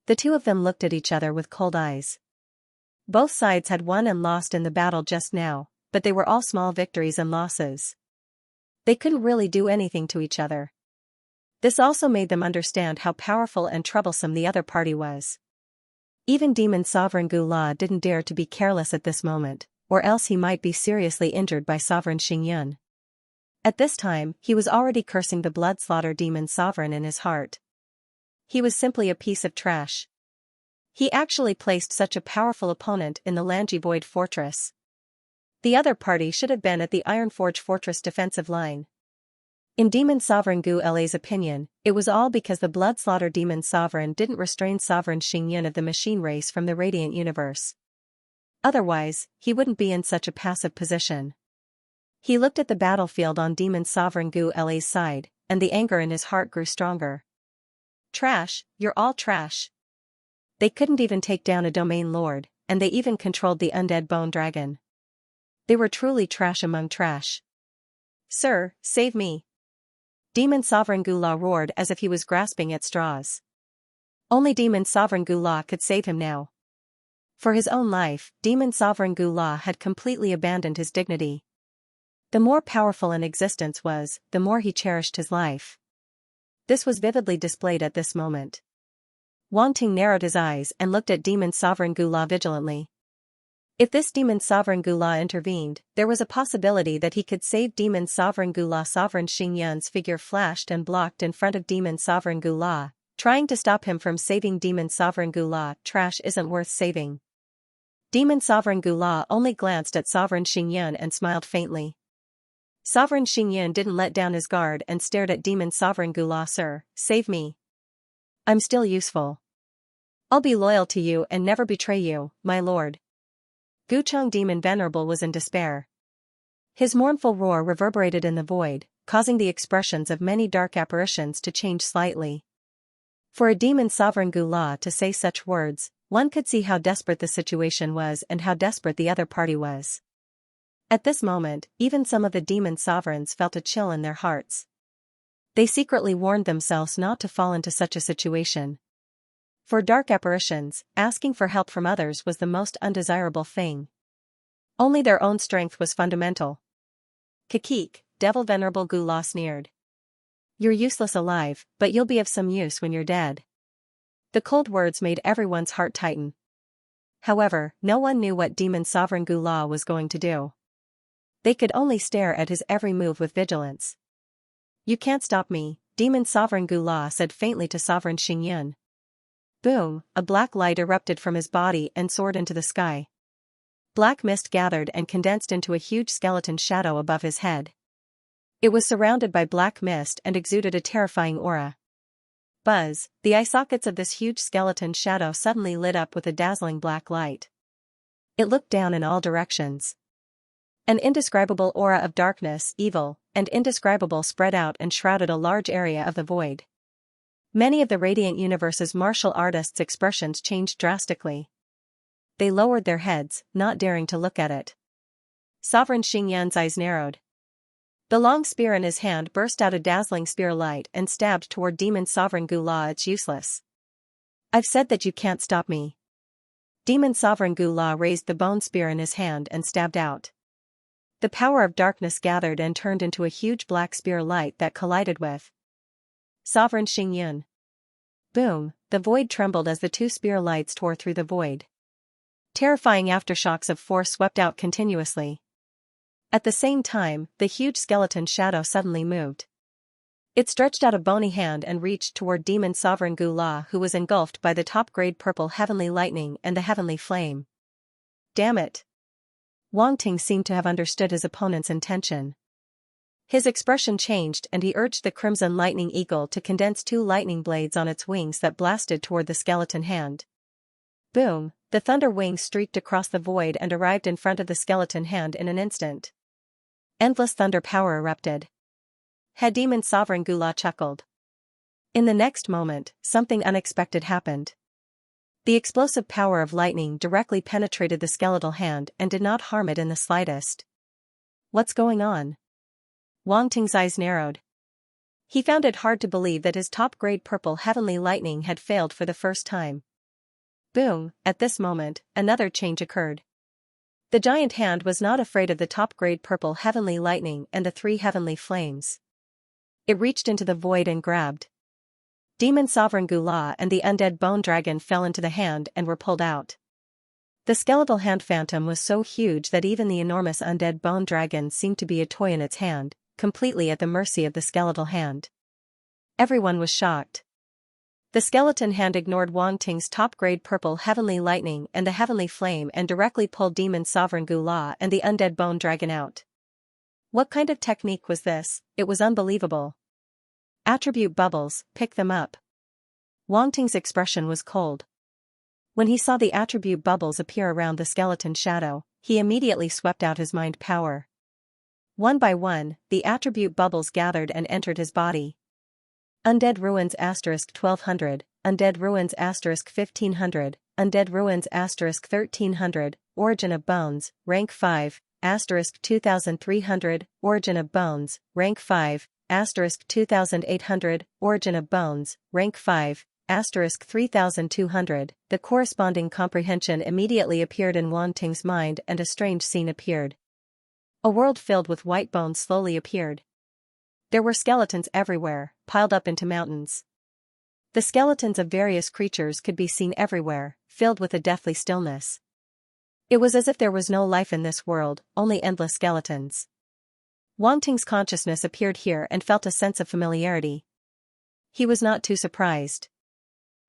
The two of them looked at each other with cold eyes. Both sides had won and lost in the battle just now, but they were all small victories and losses. They couldn't really do anything to each other. This also made them understand how powerful and troublesome the other party was. Even Demon Sovereign Gula didn't dare to be careless at this moment, or else he might be seriously injured by Sovereign Xingyan. At this time, he was already cursing the Bloodslaughter Demon Sovereign in his heart. He was simply a piece of trash. He actually placed such a powerful opponent in the Lanji Void Fortress. The other party should have been at the Ironforge Fortress defensive line. In Demon Sovereign Gu Le's opinion, it was all because the Bloodslaughter Demon Sovereign didn't restrain Sovereign Xingyan of the machine race from the Radiant Universe. Otherwise, he wouldn't be in such a passive position. He looked at the battlefield on Demon Sovereign Gu Le's side, and the anger in his heart grew stronger. Trash, you're all trash. They couldn't even take down a domain lord, and they even controlled the undead bone dragon. They were truly trash among trash. Sir, save me. Demon Sovereign Gula roared as if he was grasping at straws. Only Demon Sovereign Gula could save him now. For his own life, Demon Sovereign Gula had completely abandoned his dignity. The more powerful an existence was, the more he cherished his life. This was vividly displayed at this moment. Wang Ting narrowed his eyes and looked at Demon Sovereign Gula vigilantly. If this Demon Sovereign Gula intervened, there was a possibility that he could save Demon Sovereign Gula. Sovereign Xingyan's figure flashed and blocked in front of Demon Sovereign Gula, trying to stop him from saving Demon Sovereign Gula. Trash isn't worth saving. Demon Sovereign Gula only glanced at Sovereign Xingyan and smiled faintly. Sovereign Xingyan didn't let down his guard and stared at Demon Sovereign Gula. Sir, save me. I'm still useful. I'll be loyal to you and never betray you, my lord. Gucheng Demon Venerable was in despair. His mournful roar reverberated in the void, causing the expressions of many dark apparitions to change slightly. For a Demon Sovereign Gula to say such words, one could see how desperate the situation was and how desperate the other party was. At this moment, even some of the demon sovereigns felt a chill in their hearts. They secretly warned themselves not to fall into such a situation. For dark apparitions, asking for help from others was the most undesirable thing. Only their own strength was fundamental. Kakik, Devil Venerable Gula sneered. You're useless alive, but you'll be of some use when you're dead. The cold words made everyone's heart tighten. However, no one knew what Demon Sovereign Gula was going to do. They could only stare at his every move with vigilance. You can't stop me, Demon Sovereign Gula said faintly to Sovereign Xingyan. Boom, a black light erupted from his body and soared into the sky. Black mist gathered and condensed into a huge skeleton shadow above his head. It was surrounded by black mist and exuded a terrifying aura. Buzz, the eye sockets of this huge skeleton shadow suddenly lit up with a dazzling black light. It looked down in all directions. An indescribable aura of darkness, evil, and indescribable spread out and shrouded a large area of the void. Many of the Radiant Universe's martial artists' expressions changed drastically. They lowered their heads, not daring to look at it. Sovereign Xingyan's eyes narrowed. The long spear in his hand burst out a dazzling spear light and stabbed toward Demon Sovereign Gula. It's useless. I've said that you can't stop me. Demon Sovereign Gula raised the bone spear in his hand and stabbed out. The power of darkness gathered and turned into a huge black spear light that collided with Sovereign Xingyun. Boom, the void trembled as the two spear lights tore through the void. Terrifying aftershocks of force swept out continuously. At the same time, the huge skeleton shadow suddenly moved. It stretched out a bony hand and reached toward Demon Sovereign Gula, who was engulfed by the top-grade purple heavenly lightning and the heavenly flame. Damn it! Wang Ting seemed to have understood his opponent's intention. His expression changed and he urged the Crimson Lightning Eagle to condense two lightning blades on its wings that blasted toward the skeleton hand. Boom, the thunder wings streaked across the void and arrived in front of the skeleton hand in an instant. Endless thunder power erupted. Head Demon Sovereign Gula chuckled. In the next moment, something unexpected happened. The explosive power of lightning directly penetrated the skeletal hand and did not harm it in the slightest. What's going on? Wang Ting's eyes narrowed. He found it hard to believe that his top-grade purple heavenly lightning had failed for the first time. Boom, at this moment, another change occurred. The giant hand was not afraid of the top-grade purple heavenly lightning and the three heavenly flames. It reached into the void and grabbed. Demon Sovereign Gula and the undead bone dragon fell into the hand and were pulled out. The skeletal hand phantom was so huge that even the enormous undead bone dragon seemed to be a toy in its hand, completely at the mercy of the skeletal hand. Everyone was shocked. The skeleton hand ignored Wang Ting's top-grade purple heavenly lightning and the heavenly flame and directly pulled Demon Sovereign Gula and the undead bone dragon out. What kind of technique was this? It was unbelievable. Attribute bubbles, pick them up. Wang Ting's expression was cold. When he saw the attribute bubbles appear around the skeleton shadow, he immediately swept out his mind power. One by one, the attribute bubbles gathered and entered his body. Undead Ruins *1200, Undead Ruins *1500, Undead Ruins *1300, Origin of Bones, Rank 5, *2300, Origin of Bones, Rank 5, *2800, Origin of Bones, Rank 5, *3200. The corresponding comprehension immediately appeared in Wang Ting's mind and a strange scene appeared. A world filled with white bones slowly appeared. There were skeletons everywhere, piled up into mountains. The skeletons of various creatures could be seen everywhere, filled with a deathly stillness. It was as if there was no life in this world, only endless skeletons. Wang Ting's consciousness appeared here and felt a sense of familiarity. He was not too surprised.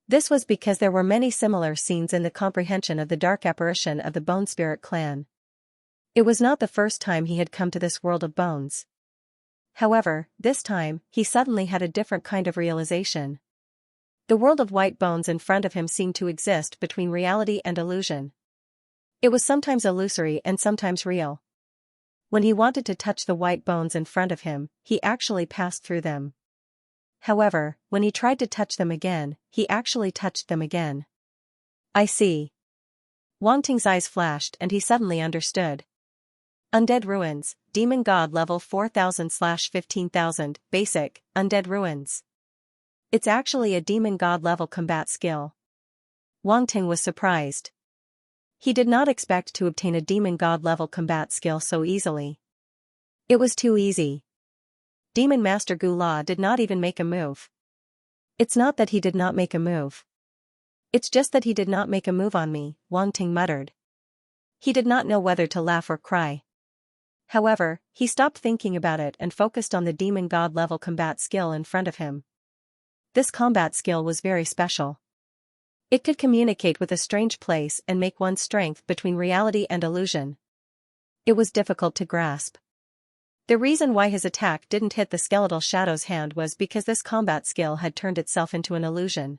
This was because there were many similar scenes in the comprehension of the dark apparition of the Bone Spirit clan. It was not the first time he had come to this world of bones. However, this time, he suddenly had a different kind of realization. The world of white bones in front of him seemed to exist between reality and illusion. It was sometimes illusory and sometimes real. When he wanted to touch the white bones in front of him, he actually passed through them. However, when he tried to touch them again, he actually touched them again. I see. Wang Ting's eyes flashed and he suddenly understood. Undead Ruins, Demon God level 4000/15,000, basic, Undead Ruins. It's actually a Demon God level combat skill. Wang Ting was surprised. He did not expect to obtain a Demon God level combat skill so easily. It was too easy. Demon Master Gula did not even make a move. It's not that he did not make a move. It's just that he did not make a move on me, Wang Ting muttered. He did not know whether to laugh or cry. However, he stopped thinking about it and focused on the Demon God level combat skill in front of him. This combat skill was very special. It could communicate with a strange place and make one's strength between reality and illusion. It was difficult to grasp. The reason why his attack didn't hit the skeletal shadow's hand was because this combat skill had turned itself into an illusion.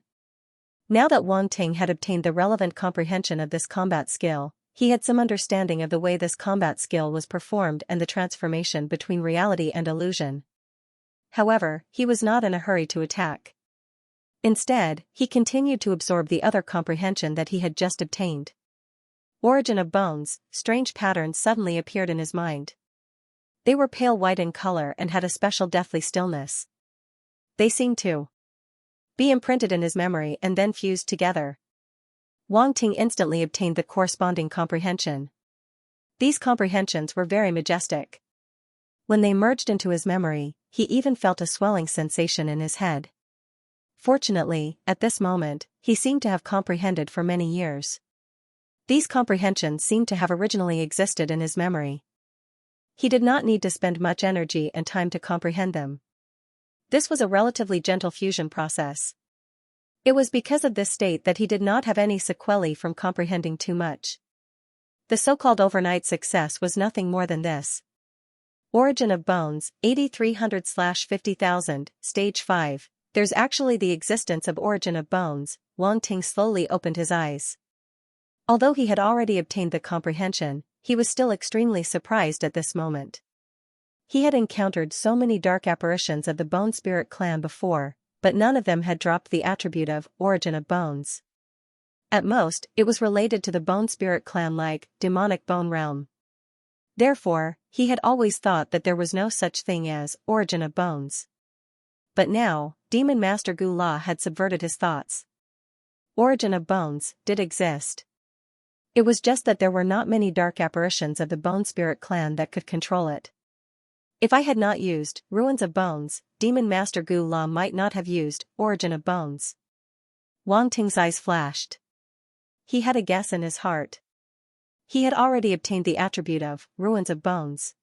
Now that Wang Ting had obtained the relevant comprehension of this combat skill, he had some understanding of the way this combat skill was performed and the transformation between reality and illusion. However, he was not in a hurry to attack. Instead, he continued to absorb the other comprehension that he had just obtained. Origin of Bones, strange patterns suddenly appeared in his mind. They were pale white in color and had a special deathly stillness. They seemed to be imprinted in his memory and then fused together. Wang Ting instantly obtained the corresponding comprehension. These comprehensions were very majestic. When they merged into his memory, he even felt a swelling sensation in his head. Fortunately, at this moment, he seemed to have comprehended for many years. These comprehensions seemed to have originally existed in his memory. He did not need to spend much energy and time to comprehend them. This was a relatively gentle fusion process. It was because of this state that he did not have any sequelae from comprehending too much. The so-called overnight success was nothing more than this. Origin of Bones, 8300/50,000, Stage 5. There's actually the existence of Origin of Bones. Wang Ting slowly opened his eyes. Although he had already obtained the comprehension, he was still extremely surprised at this moment. He had encountered so many dark apparitions of the Bone Spirit clan before, but none of them had dropped the attribute of Origin of Bones. At most, it was related to the Bone Spirit clan like demonic bone realm. Therefore, he had always thought that there was no such thing as Origin of Bones. But now, Demon Master Gu La had subverted his thoughts. Origin of Bones did exist. It was just that there were not many dark apparitions of the Bone Spirit clan that could control it. If I had not used Ruins of Bones, Demon Master Gu La might not have used Origin of Bones. Wang Ting's eyes flashed. He had a guess in his heart. He had already obtained the attribute of Ruins of Bones.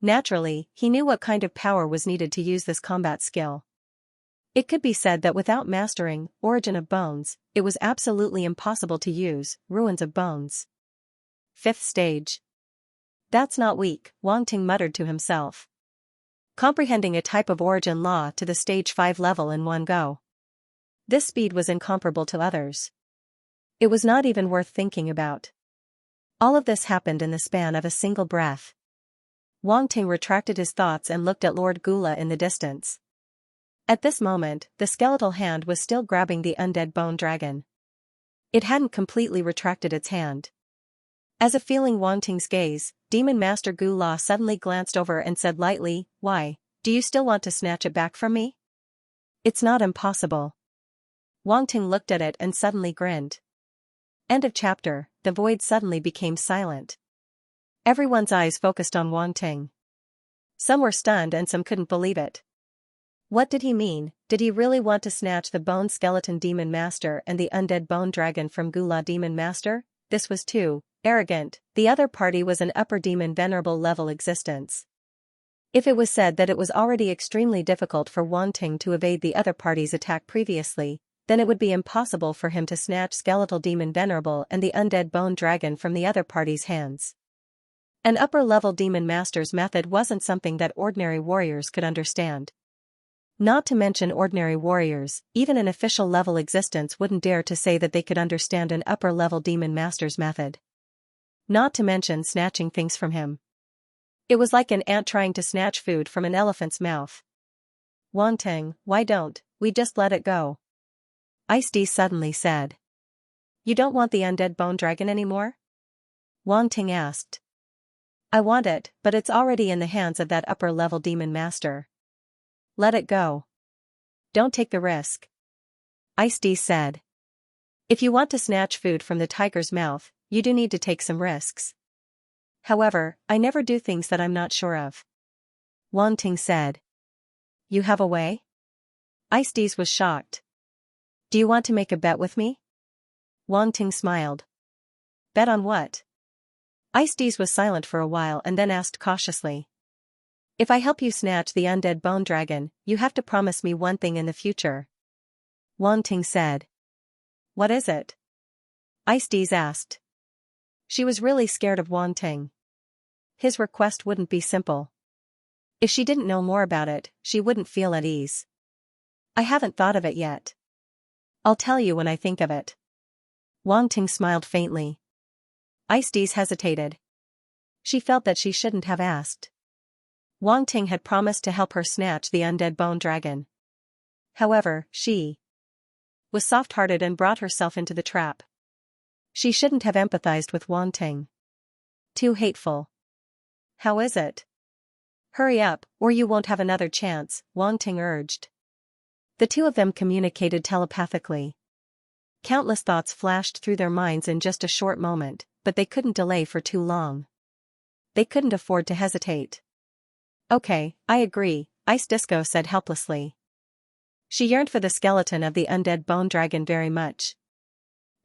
Naturally, he knew what kind of power was needed to use this combat skill. It could be said that without mastering Origin of Bones, it was absolutely impossible to use Ruins of Bones. 5th stage. That's not weak, Wang Ting muttered to himself. Comprehending a type of origin law to the stage 5 level in one go. This speed was incomparable to others. It was not even worth thinking about. All of this happened in the span of a single breath. Wang Ting retracted his thoughts and looked at Lord Gula in the distance. At this moment, the skeletal hand was still grabbing the undead bone dragon. It hadn't completely retracted its hand. As if feeling Wang Ting's gaze, Demon Master Gu La suddenly glanced over and said lightly, "Why, do you still want to snatch it back from me?" "It's not impossible." Wang Ting looked at it and suddenly grinned. End of chapter. The void suddenly became silent. Everyone's eyes focused on Wang Ting. Some were stunned and some couldn't believe it. What did he mean? Did he really want to snatch the Bone Skeleton Demon Master and the Undead Bone Dragon from Gula Demon Master? This was too arrogant. The other party was an upper demon venerable level existence. If it was said that it was already extremely difficult for Wang Ting to evade the other party's attack previously, then it would be impossible for him to snatch Skeletal Demon Venerable and the Undead Bone Dragon from the other party's hands. An upper-level demon master's method wasn't something that ordinary warriors could understand. Not to mention ordinary warriors, even an official-level existence wouldn't dare to say that they could understand an upper-level demon master's method. Not to mention snatching things from him. It was like an ant trying to snatch food from an elephant's mouth. "Wang Ting, why don't we just let it go?" Ice D suddenly said. "You don't want the undead bone dragon anymore?" Wang Ting asked. "I want it, but it's already in the hands of that upper-level demon master. Let it go. Don't take the risk." Ice D said. "If you want to snatch food from the tiger's mouth, you do need to take some risks. However, I never do things that I'm not sure of." Wang Ting said. "You have a way?" Ice D was shocked. "Do you want to make a bet with me?" Wang Ting smiled. "Bet on what?" Ice D was silent for a while and then asked cautiously. "If I help you snatch the undead bone dragon, you have to promise me one thing in the future." Wang Ting said. "What is it?" Ice D asked. She was really scared of Wang Ting. His request wouldn't be simple. If she didn't know more about it, she wouldn't feel at ease. "I haven't thought of it yet. I'll tell you when I think of it." Wang Ting smiled faintly. Ice D hesitated. She felt that she shouldn't have asked. Wang Ting had promised to help her snatch the undead bone dragon. However, she was soft-hearted and brought herself into the trap. She shouldn't have empathized with Wang Ting. Too hateful. "How is it?" "Hurry up, or you won't have another chance," Wang Ting urged. The two of them communicated telepathically. Countless thoughts flashed through their minds in just a short moment, but they couldn't delay for too long. They couldn't afford to hesitate. Okay, I agree, Ice Disco said helplessly. She yearned for the skeleton of the undead bone dragon very much.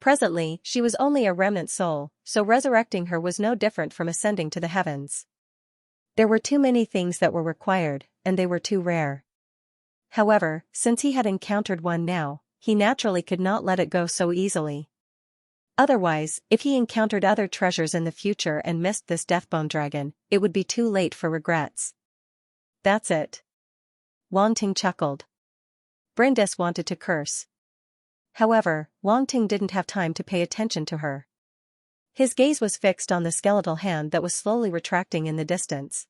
Presently, she was only a remnant soul, so resurrecting her was no different from ascending to the heavens. There were too many things that were required, and they were too rare. However, since he had encountered one now, he naturally could not let it go so easily. Otherwise, if he encountered other treasures in the future and missed this deathbone dragon, it would be too late for regrets. That's it. Wang Ting chuckled. Brindis wanted to curse. However, Wang Ting didn't have time to pay attention to her. His gaze was fixed on the skeletal hand that was slowly retracting in the distance.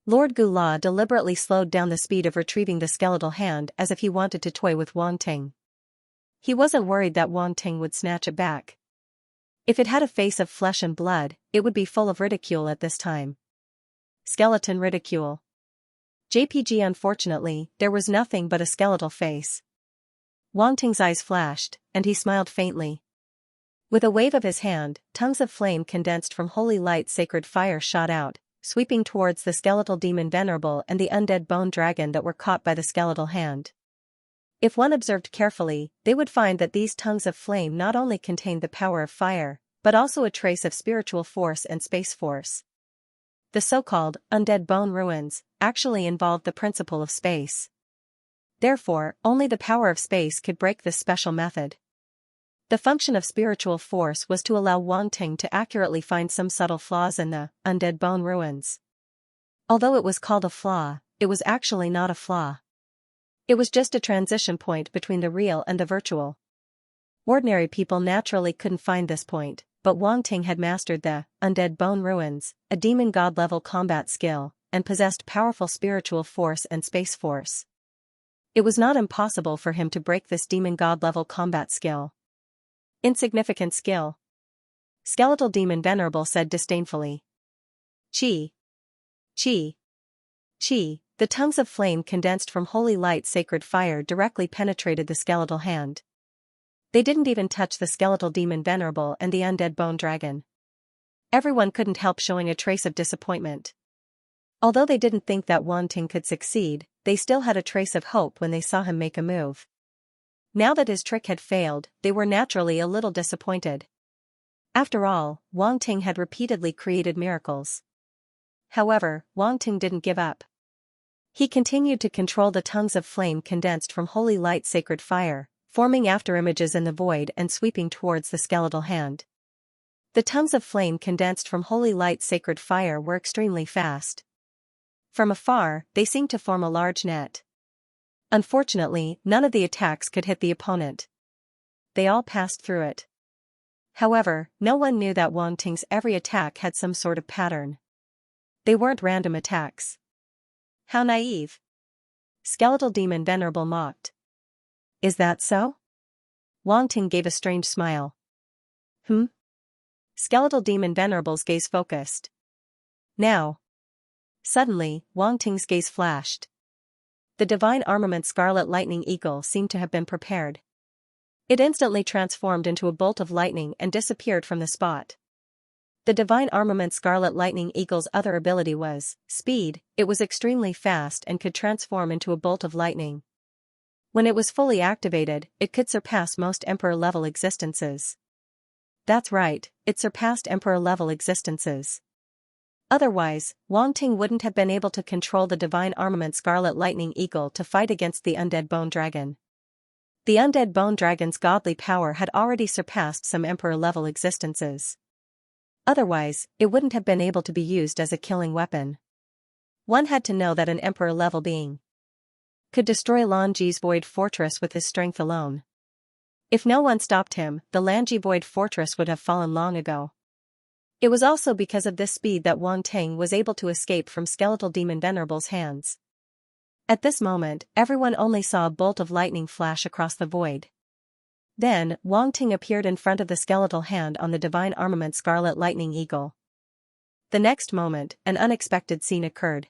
Lord Gula deliberately slowed down the speed of retrieving the skeletal hand as if he wanted to toy with Wang Ting. He wasn't worried that Wang Ting would snatch it back. If it had a face of flesh and blood, it would be full of ridicule at this time. Skeleton ridicule. JPG. Unfortunately, there was nothing but a skeletal face. Wang Ting's eyes flashed, and he smiled faintly. With a wave of his hand, tongues of flame condensed from holy light sacred fire shot out, sweeping towards the skeletal demon Venerable and the undead bone dragon that were caught by the skeletal hand. If one observed carefully, they would find that these tongues of flame not only contained the power of fire, but also a trace of spiritual force and space force. The so-called undead bone ruins actually involved the principle of space. Therefore, only the power of space could break this special method. The function of spiritual force was to allow Wang Ting to accurately find some subtle flaws in the undead bone ruins. Although it was called a flaw, it was actually not a flaw. It was just a transition point between the real and the virtual. Ordinary people naturally couldn't find this point, but Wang Ting had mastered the undead bone ruins, a demon god-level combat skill, and possessed powerful spiritual force and space force. It was not impossible for him to break this demon god-level combat skill. Insignificant skill. Skeletal demon Venerable said disdainfully. Chi. Chi. Chi. The tongues of flame condensed from holy light sacred fire directly penetrated the skeletal hand. They didn't even touch the skeletal demon Venerable and the undead bone dragon. Everyone couldn't help showing a trace of disappointment. Although they didn't think that Wang Ting could succeed, they still had a trace of hope when they saw him make a move. Now that his trick had failed, they were naturally a little disappointed. After all, Wang Ting had repeatedly created miracles. However, Wang Ting didn't give up. He continued to control the tongues of flame condensed from holy light sacred fire, forming afterimages in the void and sweeping towards the skeletal hand. The tongues of flame condensed from holy light sacred fire were extremely fast. From afar, they seemed to form a large net. Unfortunately, none of the attacks could hit the opponent. They all passed through it. However, no one knew that Wang Ting's every attack had some sort of pattern. They weren't random attacks. How naive. Skeletal demon Venerable mocked. Is that so? Wang Ting gave a strange smile. Skeletal demon Venerable's gaze focused. Now. Suddenly, Wang Ting's gaze flashed. The divine armament Scarlet Lightning Eagle seemed to have been prepared. It instantly transformed into a bolt of lightning and disappeared from the spot. The divine armament Scarlet Lightning Eagle's other ability was speed. It was extremely fast and could transform into a bolt of lightning. When it was fully activated, it could surpass most Emperor-level existences. That's right, it surpassed Emperor-level existences. Otherwise, Wang Ting wouldn't have been able to control the divine armament Scarlet Lightning Eagle to fight against the undead bone dragon. The undead bone dragon's godly power had already surpassed some Emperor-level existences. Otherwise, it wouldn't have been able to be used as a killing weapon. One had to know that an Emperor-level being could destroy Lanji's Void Fortress with his strength alone. If no one stopped him, the Lanji Void Fortress would have fallen long ago. It was also because of this speed that Wang Ting was able to escape from Skeletal Demon Venerable's hands. At this moment, everyone only saw a bolt of lightning flash across the void. Then, Wang Ting appeared in front of the skeletal hand on the divine armament Scarlet Lightning Eagle. The next moment, an unexpected scene occurred.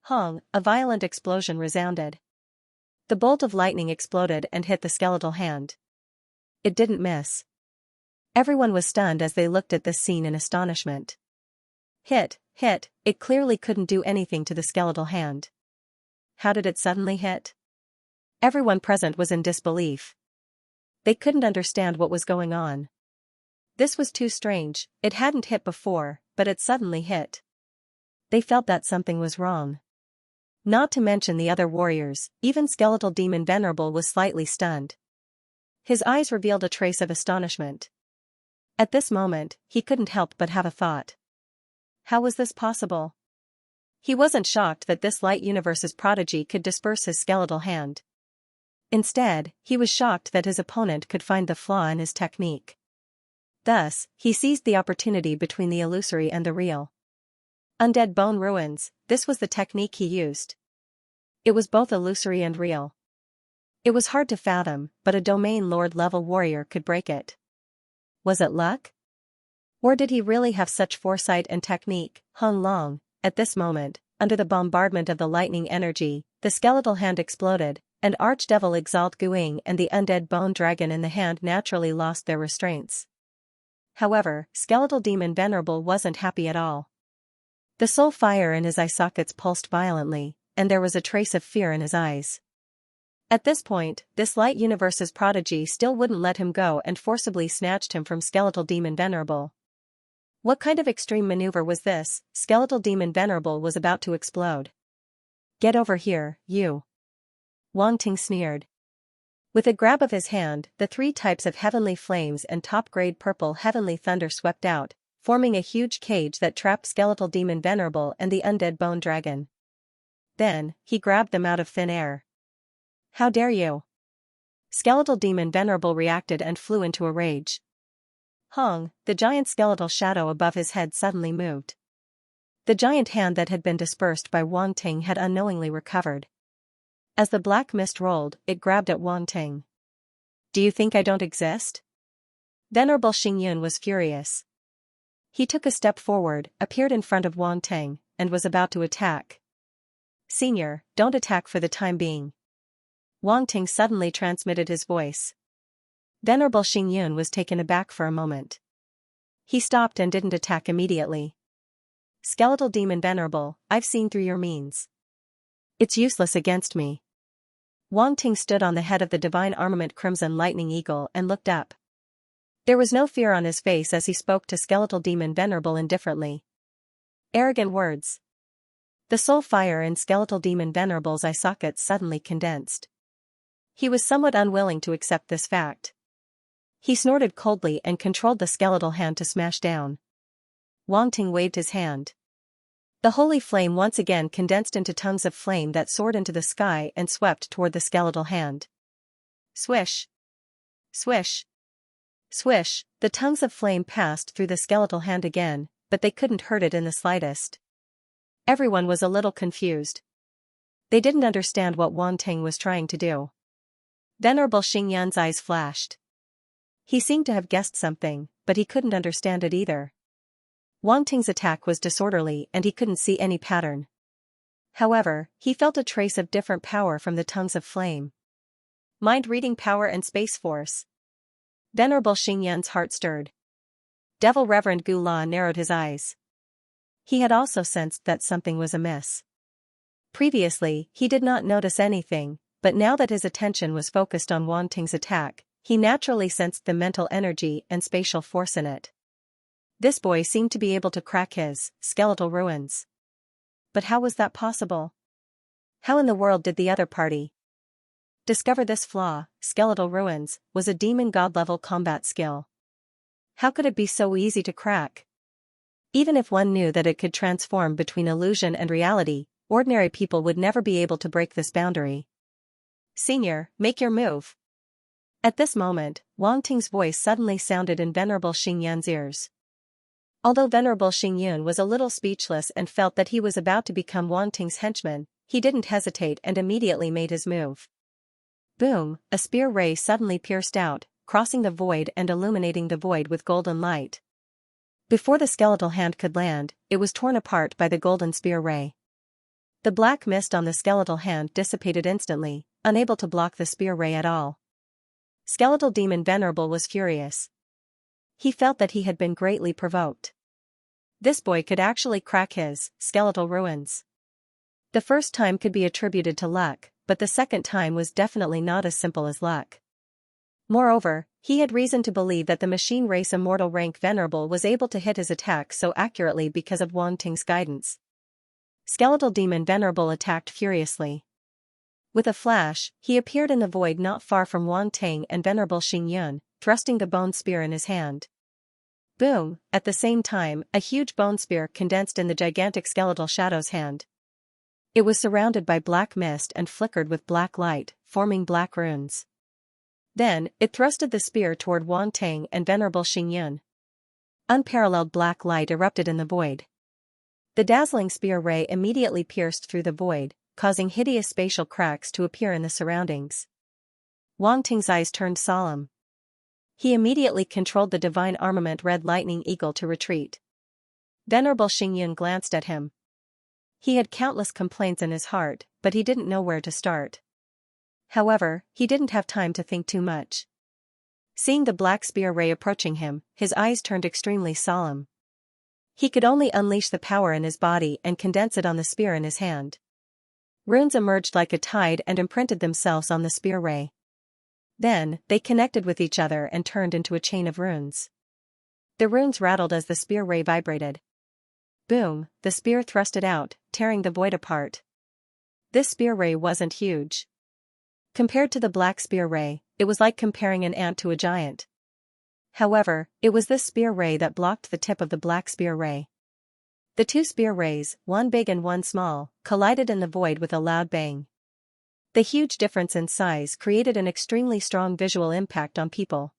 Hong, a violent explosion resounded. The bolt of lightning exploded and hit the skeletal hand. it didn't miss. Everyone was stunned as they looked at this scene in astonishment. Hit, it clearly couldn't do anything to the skeletal hand. How did it suddenly hit? Everyone present was in disbelief. They couldn't understand what was going on. This was too strange, it hadn't hit before, but it suddenly hit. They felt that something was wrong. Not to mention the other warriors, even Skeletal Demon Venerable was slightly stunned. His eyes revealed a trace of astonishment. At this moment, he couldn't help but have a thought. How was this possible? He wasn't shocked that this light universe's prodigy could disperse his skeletal hand. Instead, he was shocked that his opponent could find the flaw in his technique. Thus, he seized the opportunity between the illusory and the real. Undead bone ruins, this was the technique he used. It was both illusory and real. It was hard to fathom, but a domain lord-level warrior could break it. Was it luck? Or did he really have such foresight and technique? Hung Long, at this moment, under the bombardment of the lightning energy, the skeletal hand exploded, and Archdevil Exalt Guing and the undead bone dragon in the hand naturally lost their restraints. However, Skeletal Demon Venerable wasn't happy at all. The soul fire in his eye sockets pulsed violently, and there was a trace of fear in his eyes. At this point, this light universe's prodigy still wouldn't let him go and forcibly snatched him from Skeletal Demon Venerable. What kind of extreme maneuver was this? Skeletal Demon Venerable was about to explode. Get over here, you. Wang Ting sneered. With a grab of his hand, the 3 types of heavenly flames and top-grade purple heavenly thunder swept out, forming a huge cage that trapped Skeletal Demon Venerable and the undead bone dragon. Then, he grabbed them out of thin air. How dare you? Skeletal Demon Venerable reacted and flew into a rage. Hung, the giant skeletal shadow above his head suddenly moved. The giant hand that had been dispersed by Wang Ting had unknowingly recovered. As the black mist rolled, it grabbed at Wang Ting. Do you think I don't exist? Venerable Xingyun was furious. He took a step forward, appeared in front of Wang Ting, and was about to attack. Senior, don't attack for the time being. Wang Ting suddenly transmitted his voice. Venerable Xingyun was taken aback for a moment. He stopped and didn't attack immediately. Skeletal Demon Venerable, I've seen through your means. It's useless against me. Wang Ting stood on the head of the divine armament Crimson Lightning Eagle and looked up. There was no fear on his face as he spoke to Skeletal Demon Venerable indifferently. Arrogant words. The soul fire in Skeletal Demon Venerable's eye sockets suddenly condensed. He was somewhat unwilling to accept this fact. He snorted coldly and controlled the skeletal hand to smash down. Wang Ting waved his hand. The holy flame once again condensed into tongues of flame that soared into the sky and swept toward the skeletal hand. Swish! Swish! Swish! The tongues of flame passed through the skeletal hand again, but they couldn't hurt it in the slightest. Everyone was a little confused. They didn't understand what Wang Ting was trying to do. Venerable Xingyun's eyes flashed. He seemed to have guessed something, but he couldn't understand it either. Wang Ting's attack was disorderly and he couldn't see any pattern. However, he felt a trace of different power from the tongues of flame. Mind-reading power and space force. Venerable Xingyun's heart stirred. Devil Reverend Gu La narrowed his eyes. He had also sensed that something was amiss. Previously, he did not notice anything, but now that his attention was focused on Wang Ting's attack, he naturally sensed the mental energy and spatial force in it. This boy seemed to be able to crack his skeletal ruins. But how was that possible? How in the world did the other party discover this flaw? Skeletal ruins was a demon god-level combat skill. How could it be so easy to crack? Even if one knew that it could transform between illusion and reality, ordinary people would never be able to break this boundary. Senior, make your move. At this moment, Wang Ting's voice suddenly sounded in Venerable Xingyun's ears. Although Venerable Xingyun was a little speechless and felt that he was about to become Wang Ting's henchman, he didn't hesitate and immediately made his move. Boom, a spear ray suddenly pierced out, crossing the void and illuminating the void with golden light. Before the skeletal hand could land, it was torn apart by the golden spear ray. The black mist on the skeletal hand dissipated instantly, unable to block the spear ray at all. Skeletal Demon Venerable was furious. He felt that he had been greatly provoked. This boy could actually crack his skeletal ruins. The first time could be attributed to luck, but the second time was definitely not as simple as luck. Moreover, he had reason to believe that the machine race Immortal Rank Venerable was able to hit his attack so accurately because of Wang Ting's guidance. Skeletal Demon Venerable attacked furiously. With a flash, he appeared in the void not far from Wang Ting and Venerable Xingyun, thrusting the bone spear in his hand. Boom! At the same time, a huge bone spear condensed in the gigantic skeletal shadow's hand. It was surrounded by black mist and flickered with black light, forming black runes. Then, it thrusted the spear toward Wang Ting and Venerable Xingyun. Unparalleled black light erupted in the void. The dazzling spear ray immediately pierced through the void, causing hideous spatial cracks to appear in the surroundings. Wang Ting's eyes turned solemn. He immediately controlled the divine armament Red Lightning Eagle to retreat. Venerable Xingyun glanced at him. He had countless complaints in his heart, but he didn't know where to start. However, he didn't have time to think too much. Seeing the black spear ray approaching him, his eyes turned extremely solemn. He could only unleash the power in his body and condense it on the spear in his hand. Runes emerged like a tide and imprinted themselves on the spear ray. Then, they connected with each other and turned into a chain of runes. The runes rattled as the spear ray vibrated. Boom, the spear thrusted out, tearing the void apart. This spear ray wasn't huge. Compared to the black spear ray, it was like comparing an ant to a giant. However, it was this spear ray that blocked the tip of the black spear ray. The two spear rays, one big and one small, collided in the void with a loud bang. The huge difference in size created an extremely strong visual impact on people.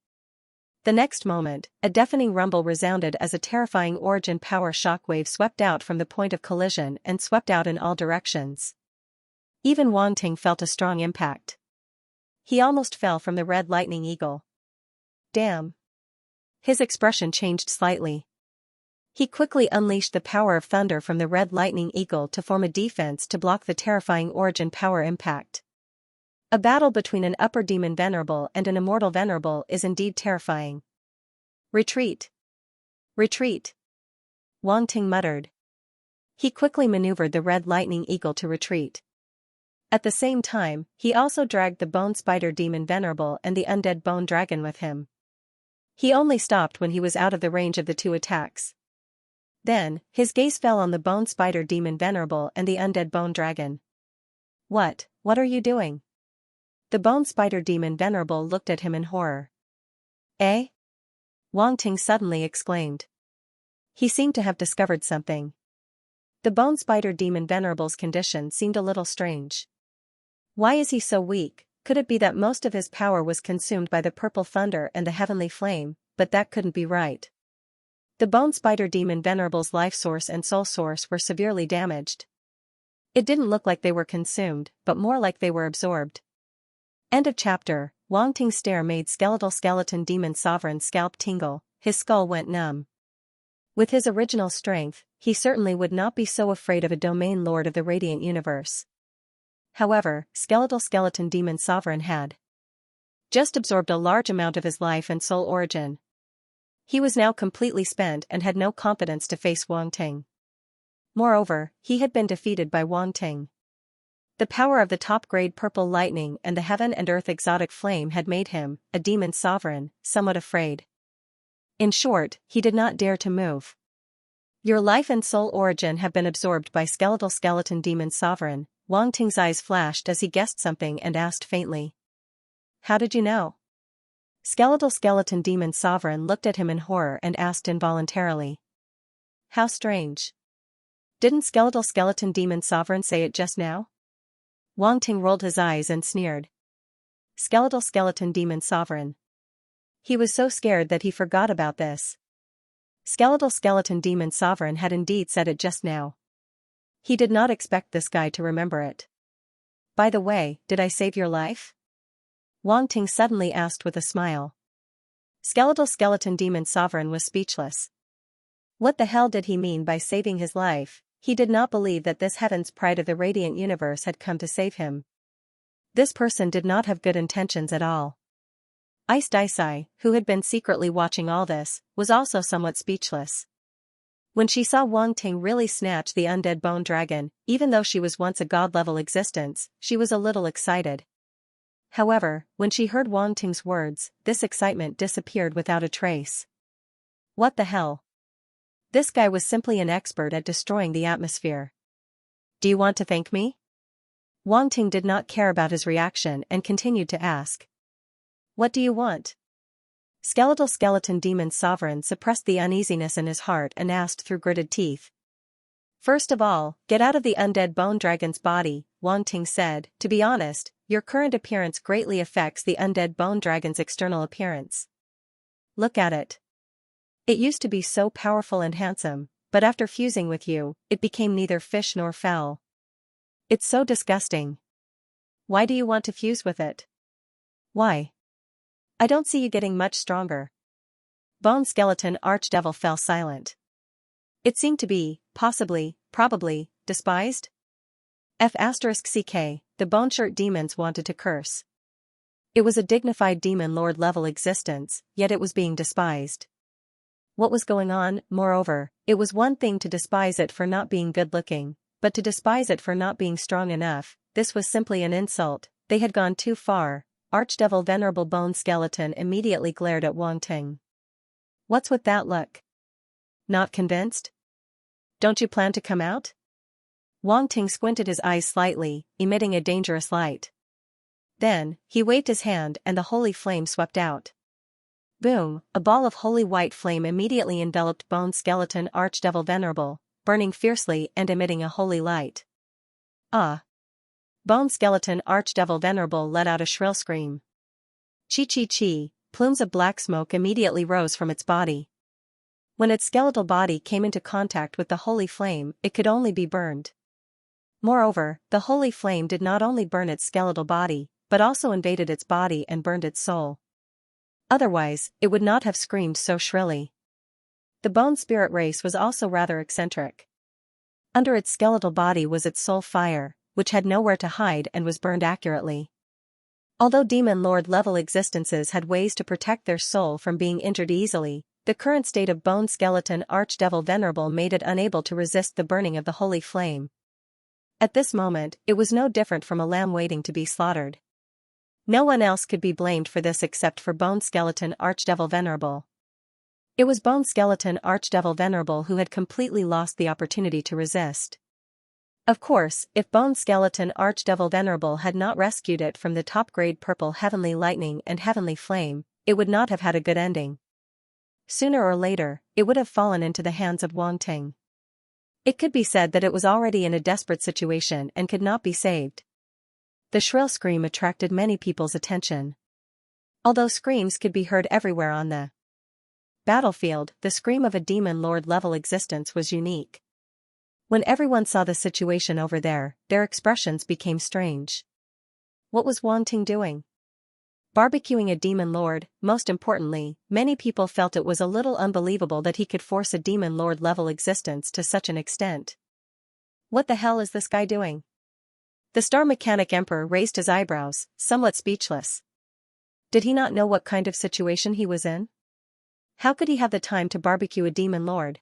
The next moment, a deafening rumble resounded as a terrifying origin power shockwave swept out from the point of collision and swept out in all directions. Even Wang Ting felt a strong impact. He almost fell from the Red Lightning Eagle. Damn! His expression changed slightly. He quickly unleashed the power of thunder from the Red Lightning Eagle to form a defense to block the terrifying origin power impact. A battle between an upper demon venerable and an immortal venerable is indeed terrifying. Retreat! Retreat! Wang Ting muttered. He quickly maneuvered the Red Lightning Eagle to retreat. At the same time, he also dragged the Bone Spider Demon Venerable and the Undead Bone Dragon with him. He only stopped when he was out of the range of the two attacks. Then, his gaze fell on the Bone Spider Demon Venerable and the Undead Bone Dragon. What are you doing? The Bone Spider Demon Venerable looked at him in horror. Eh? Wang Ting suddenly exclaimed. He seemed to have discovered something. The Bone Spider Demon Venerable's condition seemed a little strange. Why is he so weak? Could it be that most of his power was consumed by the purple thunder and the heavenly flame, but that couldn't be right. The Bone Spider Demon Venerable's life source and soul source were severely damaged. It didn't look like they were consumed, but more like they were absorbed. End of chapter. Wang Ting's stare made Skeleton Demon Sovereign's scalp tingle, his skull went numb. With his original strength, he certainly would not be so afraid of a domain lord of the Radiant Universe. However, Skeleton Demon Sovereign had just absorbed a large amount of his life and soul origin. He was now completely spent and had no confidence to face Wang Ting. Moreover, he had been defeated by Wang Ting. The power of the top-grade purple lightning and the heaven and earth exotic flame had made him, a demon sovereign, somewhat afraid. In short, he did not dare to move. Your life and soul origin have been absorbed by Skeleton Demon Sovereign. Wang Ting's eyes flashed as he guessed something and asked faintly. How did you know? Skeleton Demon Sovereign looked at him in horror and asked involuntarily. How strange. Didn't Skeleton Demon Sovereign say it just now? Wang Ting rolled his eyes and sneered. Skeleton Demon Sovereign. He was so scared that he forgot about this. Skeleton Demon Sovereign had indeed said it just now. He did not expect this guy to remember it. By the way, did I save your life? Wang Ting suddenly asked with a smile. Skeleton Demon Sovereign was speechless. What the hell did he mean by saving his life? He did not believe that this heaven's pride of the Radiant Universe had come to save him. This person did not have good intentions at all. Ice Daisai, who had been secretly watching all this, was also somewhat speechless. When she saw Wang Ting really snatch the undead bone dragon, even though she was once a god-level existence, she was a little excited. However, when she heard Wang Ting's words, this excitement disappeared without a trace. What the hell? This guy was simply an expert at destroying the atmosphere. Do you want to thank me? Wang Ting did not care about his reaction and continued to ask. What do you want? Skeleton demon sovereign suppressed the uneasiness in his heart and asked through gritted teeth. First of all, get out of the undead bone dragon's body, Wang Ting said. To be honest, your current appearance greatly affects the undead bone dragon's external appearance. Look at it. It used to be so powerful and handsome, but after fusing with you, it became neither fish nor fowl. It's so disgusting. Why do you want to fuse with it? Why? I don't see you getting much stronger. Bone skeleton archdevil fell silent. It seemed to be, possibly, probably, despised? F*CK, the bone shirt demons wanted to curse. It was a dignified demon lord level existence, yet it was being despised. What was going on? Moreover, it was one thing to despise it for not being good-looking, but to despise it for not being strong enough, this was simply an insult. They had gone too far. Archdevil Venerable Bone Skeleton immediately glared at Wang Ting. What's with that look? Not convinced? Don't you plan to come out? Wang Ting squinted his eyes slightly, emitting a dangerous light. Then, he waved his hand and the holy flame swept out. Boom, a ball of holy white flame immediately enveloped Bone Skeleton Archdevil Venerable, burning fiercely and emitting a holy light. Ah! Bone Skeleton Archdevil Venerable let out a shrill scream. Chi, plumes of black smoke immediately rose from its body. When its skeletal body came into contact with the holy flame, it could only be burned. Moreover, the holy flame did not only burn its skeletal body, but also invaded its body and burned its soul. Otherwise, it would not have screamed so shrilly. The bone spirit race was also rather eccentric. Under its skeletal body was its soul fire, which had nowhere to hide and was burned accurately. Although demon lord level existences had ways to protect their soul from being injured easily, the current state of Bone Skeleton Archdevil Venerable made it unable to resist the burning of the holy flame. At this moment, it was no different from a lamb waiting to be slaughtered. No one else could be blamed for this except for Bone Skeleton Archdevil Venerable. It was Bone Skeleton Archdevil Venerable who had completely lost the opportunity to resist. Of course, if Bone Skeleton Archdevil Venerable had not rescued it from the top-grade purple heavenly lightning and heavenly flame, it would not have had a good ending. Sooner or later, it would have fallen into the hands of Wang Ting. It could be said that it was already in a desperate situation and could not be saved. The shrill scream attracted many people's attention. Although screams could be heard everywhere on the battlefield, the scream of a demon lord level existence was unique. When everyone saw the situation over there, their expressions became strange. What was Wang Ting doing? Barbecuing a demon lord. Most importantly, many people felt it was a little unbelievable that he could force a demon lord level existence to such an extent. What the hell is this guy doing? The Star Mechanic Emperor raised his eyebrows, somewhat speechless. Did he not know what kind of situation he was in? How could he have the time to barbecue a demon lord?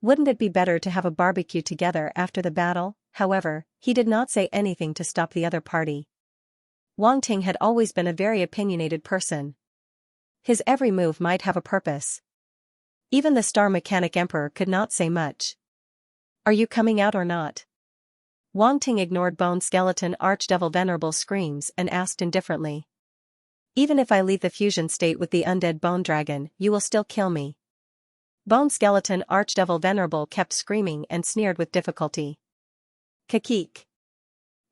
Wouldn't it be better to have a barbecue together after the battle? However, he did not say anything to stop the other party. Wang Ting had always been a very opinionated person. His every move might have a purpose. Even the Star Mechanic Emperor could not say much. Are you coming out or not? Wang Ting ignored Bone Skeleton Archdevil Venerable's screams and asked indifferently. Even if I leave the fusion state with the undead bone dragon, you will still kill me. Bone Skeleton Archdevil Venerable kept screaming and sneered with difficulty. Kakik.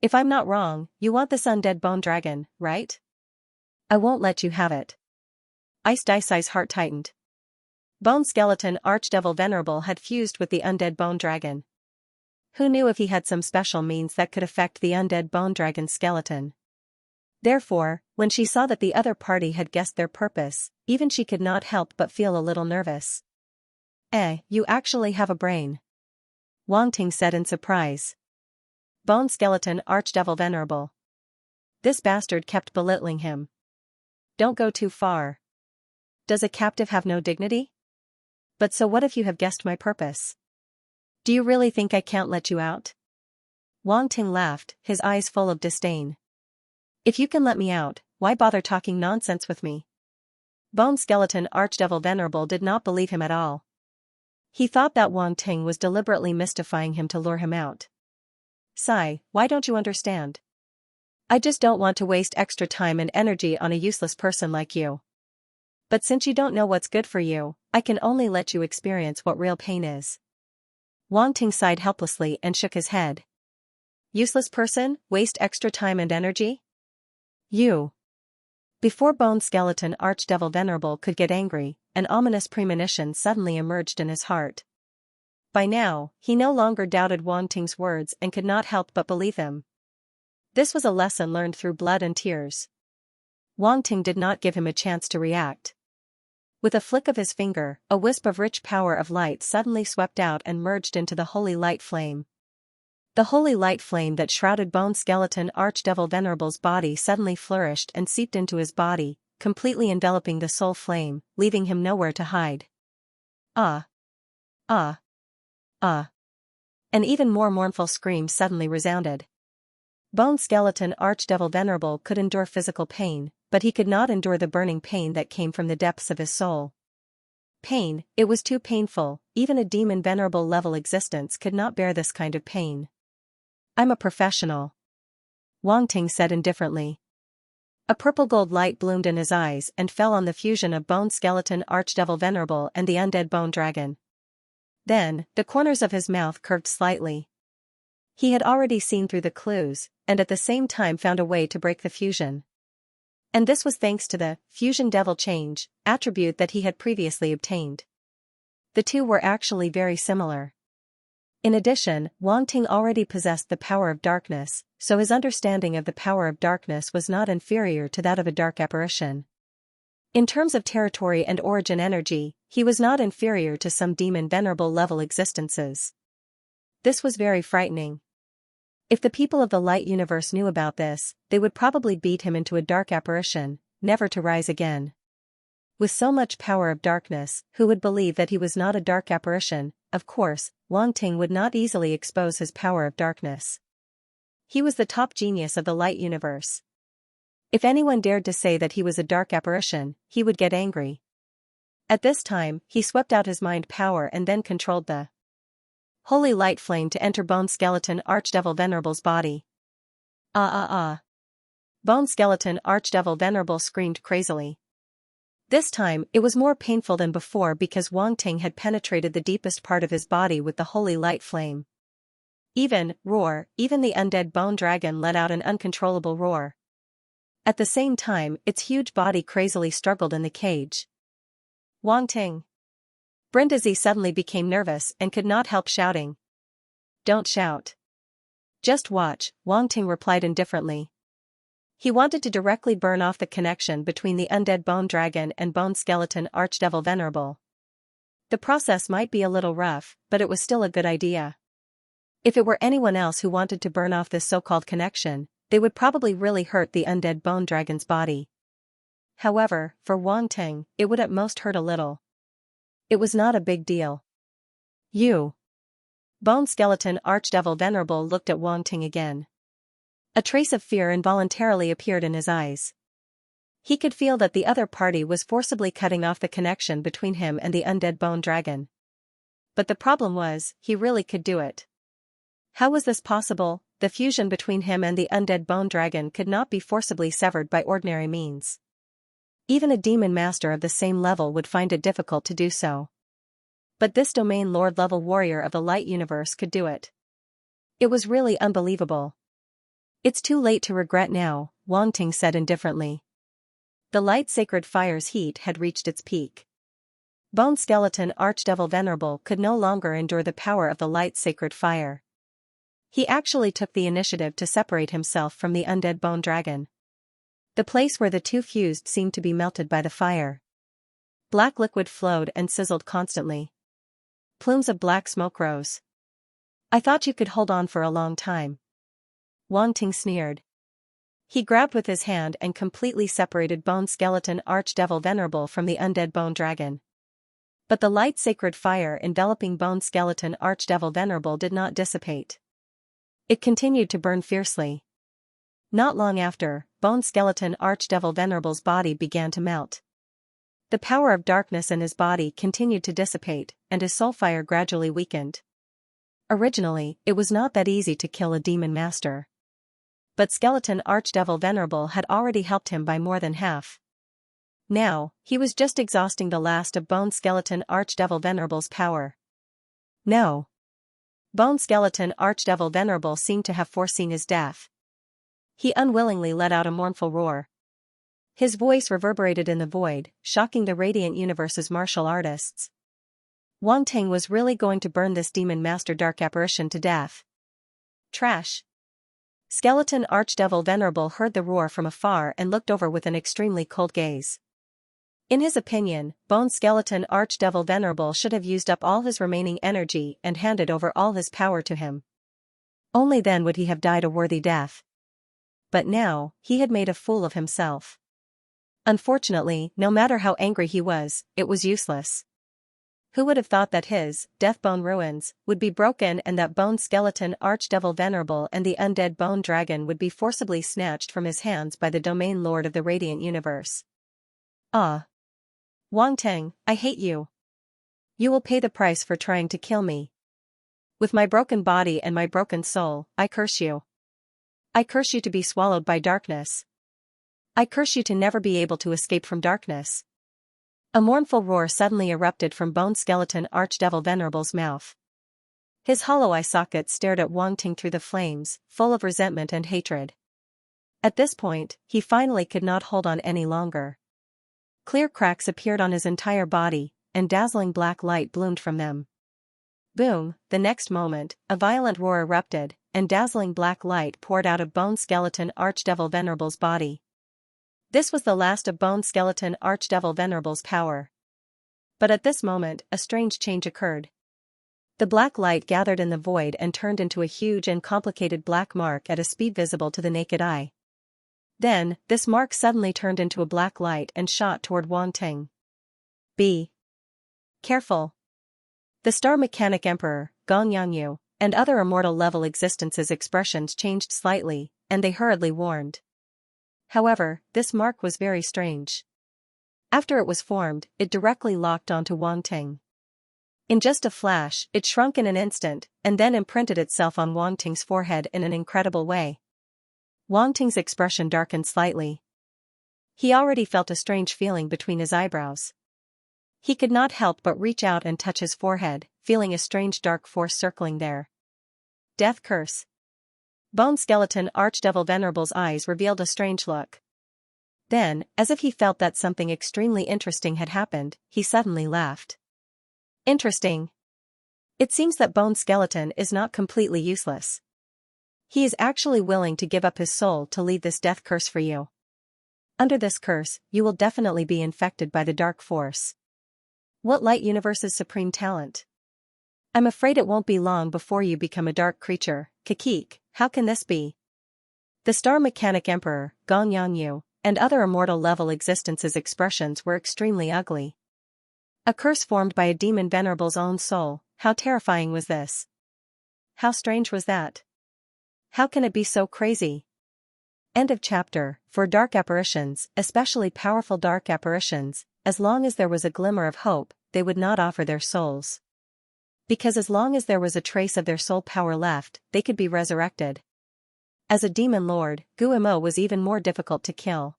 If I'm not wrong, you want this undead bone dragon, right? I won't let you have it. Ice Daisai's heart tightened. Bone Skeleton Archdevil Venerable had fused with the undead bone dragon. Who knew if he had some special means that could affect the undead bone dragon's skeleton? Therefore, when she saw that the other party had guessed their purpose, even she could not help but feel a little nervous. You actually have a brain. Wang Ting said in surprise. Bone Skeleton Archdevil Venerable. This bastard kept belittling him. Don't go too far. Does a captive have no dignity? But so what if you have guessed my purpose? Do you really think I can't let you out? Wang Ting laughed, his eyes full of disdain. If you can let me out, why bother talking nonsense with me? Bone Skeleton Archdevil Venerable did not believe him at all. He thought that Wang Ting was deliberately mystifying him to lure him out. Sigh, why don't you understand? I just don't want to waste extra time and energy on a useless person like you. But since you don't know what's good for you, I can only let you experience what real pain is. Wang Ting sighed helplessly and shook his head. Useless person, waste extra time and energy? You. Before Bone Skeleton Archdevil Venerable could get angry, an ominous premonition suddenly emerged in his heart. By now, he no longer doubted Wang Ting's words and could not help but believe him. This was a lesson learned through blood and tears. Wang Ting did not give him a chance to react. With a flick of his finger, a wisp of rich power of light suddenly swept out and merged into the holy light flame. The holy light flame that shrouded Bone Skeleton Archdevil Venerable's body suddenly flourished and seeped into his body, completely enveloping the soul flame, leaving him nowhere to hide. Ah! Ah! Ah! An even more mournful scream suddenly resounded. Bone Skeleton Archdevil Venerable could endure physical pain, but he could not endure the burning pain that came from the depths of his soul. Pain, it was too painful, even a demon venerable level existence could not bear this kind of pain. I'm a professional. Wang Ting said indifferently. A purple-gold light bloomed in his eyes and fell on the fusion of Bone Skeleton Archdevil Venerable and the undead Bone Dragon. Then, the corners of his mouth curved slightly. He had already seen through the clues, and at the same time found a way to break the fusion. And this was thanks to the Fusion Devil Change attribute that he had previously obtained. The two were actually very similar. In addition, Wang Ting already possessed the power of darkness, so his understanding of the power of darkness was not inferior to that of a dark apparition. In terms of territory and origin energy, he was not inferior to some demon venerable level existences. This was very frightening. If the people of the light universe knew about this, they would probably beat him into a dark apparition, never to rise again. With so much power of darkness, who would believe that he was not a dark apparition? Of course, Wang Ting would not easily expose his power of darkness. He was the top genius of the light universe. If anyone dared to say that he was a dark apparition, he would get angry. At this time, he swept out his mind power and then controlled the holy light flame to enter Bone Skeleton Archdevil Venerable's body. Ah! Bone Skeleton Archdevil Venerable screamed crazily. This time, it was more painful than before because Wang Ting had penetrated the deepest part of his body with the holy light flame. Even the undead Bone Dragon let out an uncontrollable roar. At the same time, its huge body crazily struggled in the cage. Wang Ting. Brindisi suddenly became nervous and could not help shouting. Don't shout. Just watch, Wang Ting replied indifferently. He wanted to directly burn off the connection between the undead Bone Dragon and Bone Skeleton Archdevil Venerable. The process might be a little rough, but it was still a good idea. If it were anyone else who wanted to burn off this so-called connection, they would probably really hurt the undead Bone Dragon's body. However, for Wang Ting, it would at most hurt a little. It was not a big deal. You. Bone Skeleton Archdevil Venerable looked at Wang Ting again. A trace of fear involuntarily appeared in his eyes. He could feel that the other party was forcibly cutting off the connection between him and the undead Bone Dragon. But the problem was, he really could do it. How was this possible? The fusion between him and the undead Bone Dragon could not be forcibly severed by ordinary means. Even a demon master of the same level would find it difficult to do so. But this domain lord level warrior of the light universe could do it. It was really unbelievable. It's too late to regret now, Wang Ting said indifferently. The light sacred fire's heat had reached its peak. Bone Skeleton Archdevil Venerable could no longer endure the power of the light sacred fire. He actually took the initiative to separate himself from the undead Bone Dragon. The place where the two fused seemed to be melted by the fire. Black liquid flowed and sizzled constantly. Plumes of black smoke rose. I thought you could hold on for a long time. Wang Ting sneered. He grabbed with his hand and completely separated Bone Skeleton Archdevil Venerable from the undead Bone Dragon. But the light sacred fire enveloping Bone Skeleton Archdevil Venerable did not dissipate. It continued to burn fiercely. Not long after, Bone Skeleton Archdevil Venerable's body began to melt. The power of darkness in his body continued to dissipate, and his soul fire gradually weakened. Originally, it was not that easy to kill a demon master. But Skeleton Archdevil Venerable had already helped him by more than half. Now, he was just exhausting the last of Bone Skeleton Archdevil Venerable's power. No. Bone Skeleton Archdevil Venerable seemed to have foreseen his death. He unwillingly let out a mournful roar. His voice reverberated in the void, shocking the Radiant Universe's martial artists. Wang Ting was really going to burn this demon master dark apparition to death. Trash. Skeleton Archdevil Venerable heard the roar from afar and looked over with an extremely cold gaze. In his opinion, Bone Skeleton Archdevil Venerable should have used up all his remaining energy and handed over all his power to him. Only then would he have died a worthy death. But now, he had made a fool of himself. Unfortunately, no matter how angry he was, it was useless. Who would have thought that his Deathbone ruins would be broken and that Bone Skeleton Archdevil Venerable and the undead Bone Dragon would be forcibly snatched from his hands by the Domain Lord of the Radiant Universe? Ah. Wang Ting, I hate you. You will pay the price for trying to kill me. With my broken body and my broken soul, I curse you. I curse you to be swallowed by darkness. I curse you to never be able to escape from darkness. A mournful roar suddenly erupted from Bone Skeleton Archdevil Venerable's mouth. His hollow eye sockets stared at Wang Ting through the flames, full of resentment and hatred. At this point, he finally could not hold on any longer. Clear cracks appeared on his entire body, and dazzling black light bloomed from them. Boom, the next moment, a violent roar erupted, and dazzling black light poured out of Bone Skeleton Archdevil Venerable's body. This was the last of Bone Skeleton Archdevil Venerable's power. But at this moment, a strange change occurred. The black light gathered in the void and turned into a huge and complicated black mark at a speed visible to the naked eye. Then, this mark suddenly turned into a black light and shot toward Wang Ting. Be careful. The Star Mechanic Emperor, Gong Yangyu, and other immortal-level existences' expressions changed slightly, and they hurriedly warned. However, this mark was very strange. After it was formed, it directly locked onto Wang Ting. In just a flash, it shrunk in an instant, and then imprinted itself on Wang Ting's forehead in an incredible way. Wang Ting's expression darkened slightly. He already felt a strange feeling between his eyebrows. He could not help but reach out and touch his forehead, feeling a strange dark force circling there. Death curse. Bone Skeleton Archdevil Venerable's eyes revealed a strange look. Then, as if he felt that something extremely interesting had happened, he suddenly laughed. Interesting. It seems that Bone Skeleton is not completely useless. He is actually willing to give up his soul to leave this death curse for you. Under this curse, you will definitely be infected by the dark force. What Light Universe's supreme talent? I'm afraid it won't be long before you become a dark creature. Kikik, how can this be? The Star Mechanic Emperor, Gong Yangyu, and other immortal-level existences' expressions were extremely ugly. A curse formed by a demon venerable's own soul, how terrifying was this? How strange was that? How can it be so crazy? End of chapter. For dark apparitions, especially powerful dark apparitions, as long as there was a glimmer of hope, they would not offer their souls. Because as long as there was a trace of their soul power left, they could be resurrected. As a demon lord, Guimo was even more difficult to kill.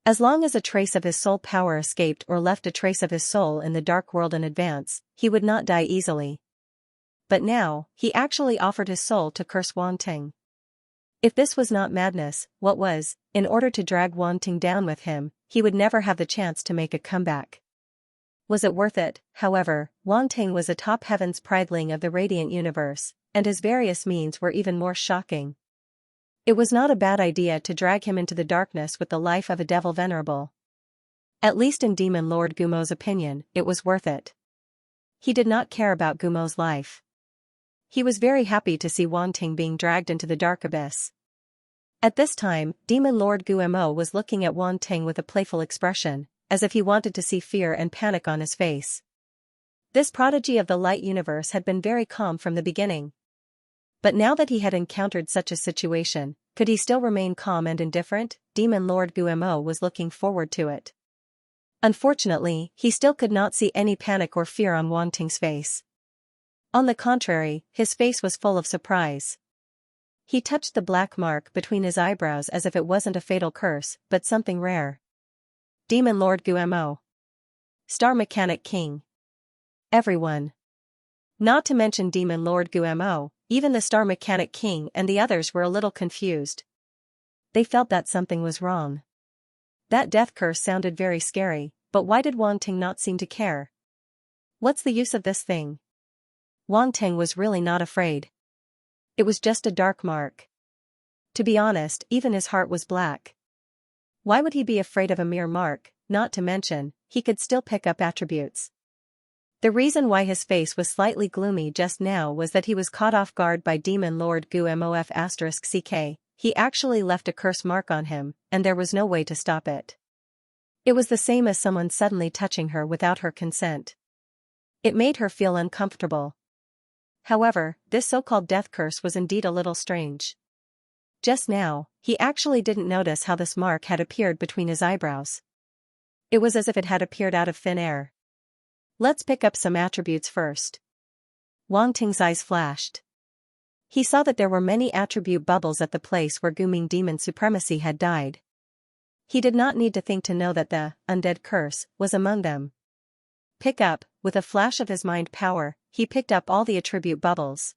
As long as a trace of his soul power escaped or left a trace of his soul in the dark world in advance, he would not die easily. But now, he actually offered his soul to curse Wang Ting. If this was not madness, what was? In order to drag Wang Ting down with him, he would never have the chance to make a comeback. Was it worth it? However, Wang Ting was a top heavens prideling of the Radiant Universe, and his various means were even more shocking. It was not a bad idea to drag him into the darkness with the life of a devil venerable. At least in Demon Lord Gumo's opinion, it was worth it. He did not care about Gumo's life. He was very happy to see Wang Ting being dragged into the dark abyss. At this time, Demon Lord Gumo was looking at Wang Ting with a playful expression, as if he wanted to see fear and panic on his face. This prodigy of the light universe had been very calm from the beginning. But now that he had encountered such a situation, could he still remain calm and indifferent? Demon Lord Gumo was looking forward to it. Unfortunately, he still could not see any panic or fear on Wang Ting's face. On the contrary, his face was full of surprise. He touched the black mark between his eyebrows as if it wasn't a fatal curse, but something rare. Demon Lord Gumo. Star Mechanic King. Everyone. Not to mention Demon Lord Gumo, even the Star Mechanic King and the others were a little confused. They felt that something was wrong. That death curse sounded very scary, but why did Wang Ting not seem to care? What's the use of this thing? Wang Ting was really not afraid. It was just a dark mark. To be honest, even his heart was black. Why would he be afraid of a mere mark? Not to mention, he could still pick up attributes. The reason why his face was slightly gloomy just now was that he was caught off guard by Demon Lord Gumof*ck. He actually left a curse mark on him, and there was no way to stop it. It was the same as someone suddenly touching her without her consent. It made her feel uncomfortable. However, this so-called death curse was indeed a little strange. Just now, he actually didn't notice how this mark had appeared between his eyebrows. It was as if it had appeared out of thin air. Let's pick up some attributes first. Wang Ting's eyes flashed. He saw that there were many attribute bubbles at the place where Guming Demon Supremacy had died. He did not need to think to know that the undead curse was among them. Pick up, with a flash of his mind power, he picked up all the attribute bubbles.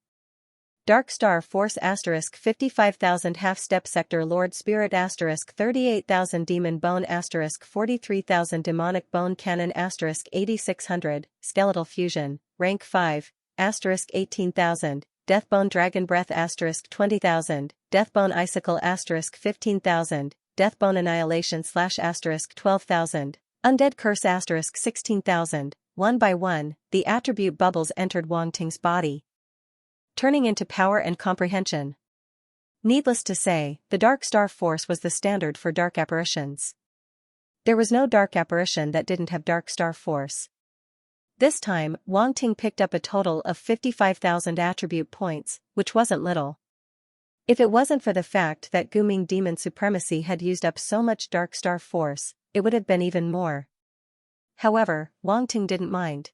Dark Star Force * 55,000 Half-Step Sector Lord Spirit * 38,000 Demon Bone * 43,000 Demonic Bone Cannon * 8,600 Skeletal Fusion, Rank 5, * 18,000 Deathbone Dragon Breath * 20,000 Deathbone Icicle * 15,000 Deathbone Annihilation / * 12,000 Undead Curse * 16,000. One by one, the attribute bubbles entered Wang Ting's body, turning into power and comprehension. Needless to say, the Dark Star Force was the standard for dark apparitions. There was no dark apparition that didn't have Dark Star Force. This time, Wang Ting picked up a total of 55,000 attribute points, which wasn't little. If it wasn't for the fact that Guming Demon Supremacy had used up so much Dark Star Force, it would have been even more. However, Wang Ting didn't mind.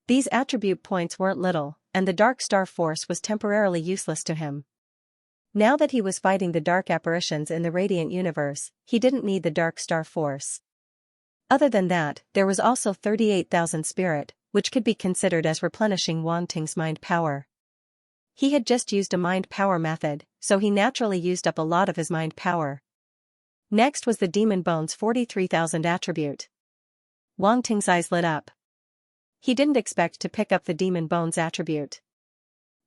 These attribute points weren't little, and the Dark Star Force was temporarily useless to him. Now that he was fighting the dark apparitions in the Radiant Universe, he didn't need the Dark Star Force. Other than that, there was also 38,000 spirit, which could be considered as replenishing Wang Ting's mind power. He had just used a mind power method, so he naturally used up a lot of his mind power. Next was the Demon Bones 43,000 attribute. Wang Ting's eyes lit up. He didn't expect to pick up the Demon Bones attribute.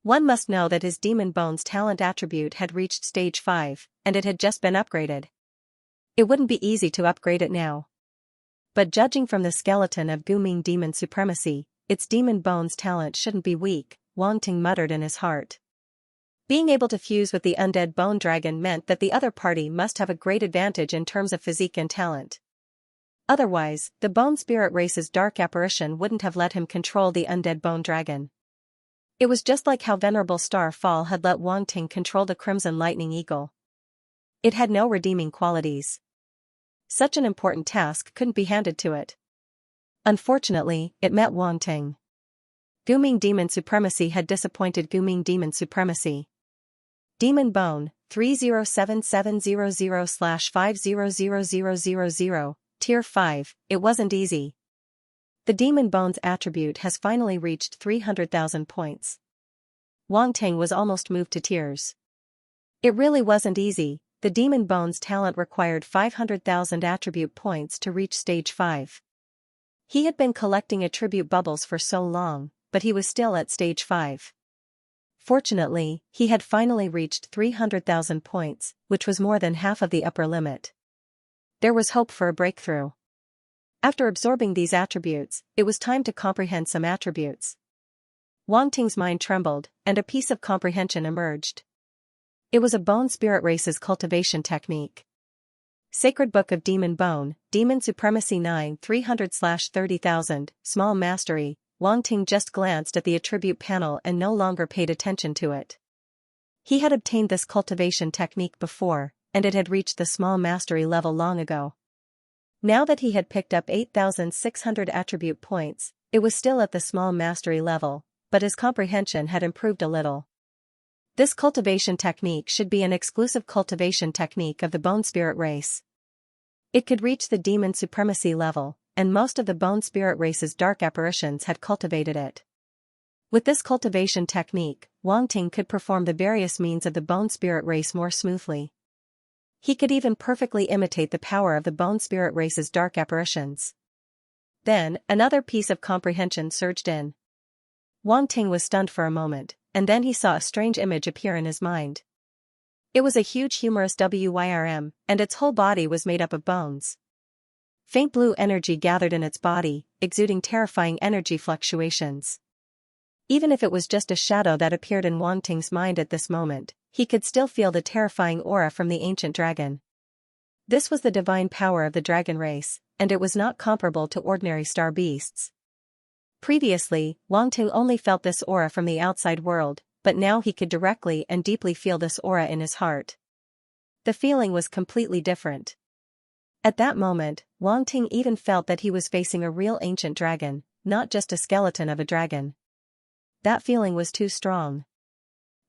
One must know that his Demon Bones talent attribute had reached stage 5, and it had just been upgraded. It wouldn't be easy to upgrade it now. But judging from the skeleton of Guming Demon Supremacy, its Demon Bones talent shouldn't be weak, Wang Ting muttered in his heart. Being able to fuse with the undead bone dragon meant that the other party must have a great advantage in terms of physique and talent. Otherwise, the Bone Spirit race's dark apparition wouldn't have let him control the undead bone dragon. It was just like how Venerable Star Fall had let Wang Ting control the Crimson Lightning Eagle. It had no redeeming qualities. Such an important task couldn't be handed to it. Unfortunately, it met Wang Ting. Guming Demon Supremacy had disappointed Guming Demon Supremacy. Demon Bone, 307700/500000, Tier 5, it wasn't easy. The Demon Bones attribute has finally reached 300,000 points. Wang Ting was almost moved to tears. It really wasn't easy. The Demon Bones talent required 500,000 attribute points to reach stage 5. He had been collecting attribute bubbles for so long, but he was still at stage 5. Fortunately, he had finally reached 300,000 points, which was more than half of the upper limit. There was hope for a breakthrough. After absorbing these attributes, it was time to comprehend some attributes. Wang Ting's mind trembled, and a piece of comprehension emerged. It was a bone spirit race's cultivation technique. Sacred Book of Demon Bone, Demon Supremacy 9 300/30,000, Small Mastery. Wang Ting just glanced at the attribute panel and no longer paid attention to it. He had obtained this cultivation technique before, and it had reached the small mastery level long ago. Now that he had picked up 8,600 attribute points, it was still at the small mastery level, but his comprehension had improved a little. This cultivation technique should be an exclusive cultivation technique of the bone spirit race. It could reach the demon supremacy level, and most of the bone spirit race's dark apparitions had cultivated it. With this cultivation technique, Wang Ting could perform the various means of the bone spirit race more smoothly. He could even perfectly imitate the power of the bone spirit race's dark apparitions. Then, another piece of comprehension surged in. Wang Ting was stunned for a moment, and then he saw a strange image appear in his mind. It was a huge humorous WYRM, and its whole body was made up of bones. Faint blue energy gathered in its body, exuding terrifying energy fluctuations. Even if it was just a shadow that appeared in Wang Ting's mind at this moment, he could still feel the terrifying aura from the ancient dragon. This was the divine power of the dragon race, and it was not comparable to ordinary star beasts. Previously, Wang Ting only felt this aura from the outside world, but now he could directly and deeply feel this aura in his heart. The feeling was completely different. At that moment, Wang Ting even felt that he was facing a real ancient dragon, not just a skeleton of a dragon. That feeling was too strong.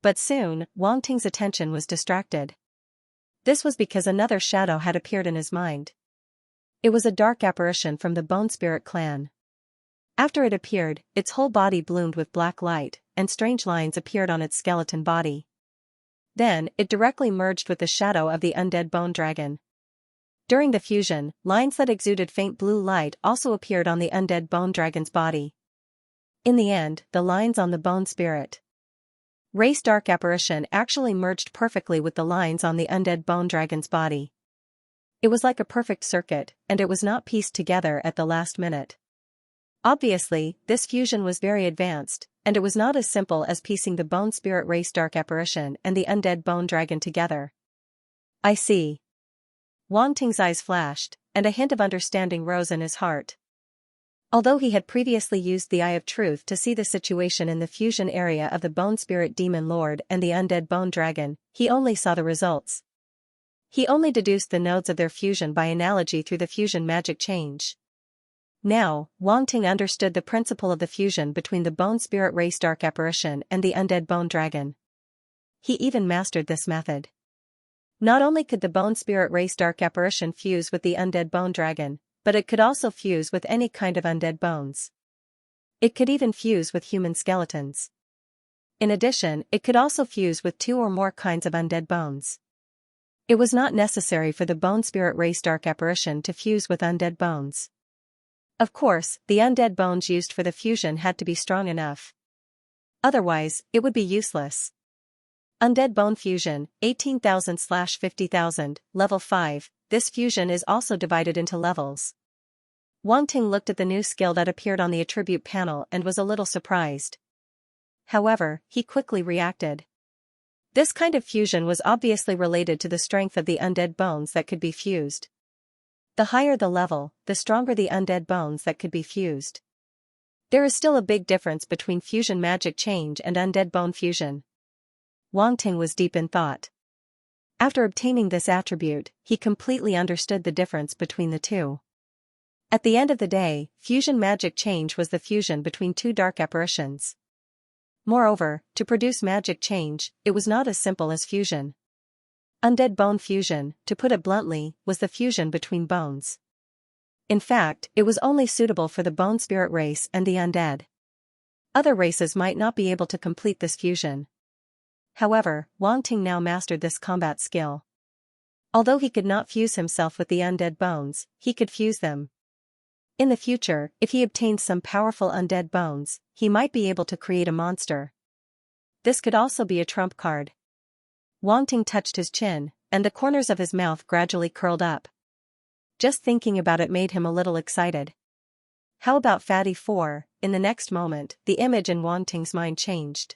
But soon, Wang Ting's attention was distracted. This was because another shadow had appeared in his mind. It was a dark apparition from the Bone Spirit clan. After it appeared, its whole body bloomed with black light, and strange lines appeared on its skeleton body. Then, it directly merged with the shadow of the undead bone dragon. During the fusion, lines that exuded faint blue light also appeared on the undead bone dragon's body. In the end, the lines on the bone spirit race dark apparition actually merged perfectly with the lines on the undead bone dragon's body. It was like a perfect circuit, and it was not pieced together at the last minute. Obviously, this fusion was very advanced, and it was not as simple as piecing the bone spirit race dark apparition and the undead bone dragon together. I see. Wang Ting's eyes flashed, and a hint of understanding rose in his heart. Although he had previously used the Eye of Truth to see the situation in the fusion area of the Bone Spirit Demon Lord and the Undead Bone Dragon, he only saw the results. He only deduced the nodes of their fusion by analogy through the fusion magic change. Now, Wang Ting understood the principle of the fusion between the Bone Spirit Race Dark Apparition and the Undead Bone Dragon. He even mastered this method. Not only could the Bone Spirit Race Dark Apparition fuse with the Undead Bone Dragon, but it could also fuse with any kind of undead bones. It could even fuse with human skeletons. In addition, it could also fuse with 2 or more kinds of undead bones. It was not necessary for the Bone Spirit Race Dark Apparition to fuse with undead bones. Of course, the undead bones used for the fusion had to be strong enough. Otherwise, it would be useless. Undead Bone Fusion, 18,000/50,000, Level 5, this fusion is also divided into levels. Wang Ting looked at the new skill that appeared on the attribute panel and was a little surprised. However, he quickly reacted. This kind of fusion was obviously related to the strength of the undead bones that could be fused. The higher the level, the stronger the undead bones that could be fused. There is still a big difference between fusion magic change and undead bone fusion. Wang Ting was deep in thought. After obtaining this attribute, he completely understood the difference between the two. At the end of the day, fusion magic change was the fusion between 2 dark apparitions. Moreover, to produce magic change, it was not as simple as fusion. Undead bone fusion, to put it bluntly, was the fusion between bones. In fact, it was only suitable for the bone spirit race and the undead. Other races might not be able to complete this fusion. However, Wang Ting now mastered this combat skill. Although he could not fuse himself with the undead bones, he could fuse them. In the future, if he obtained some powerful undead bones, he might be able to create a monster. This could also be a trump card. Wang Ting touched his chin, and the corners of his mouth gradually curled up. Just thinking about it made him a little excited. How about Fatty 4? In the next moment, the image in Wang Ting's mind changed.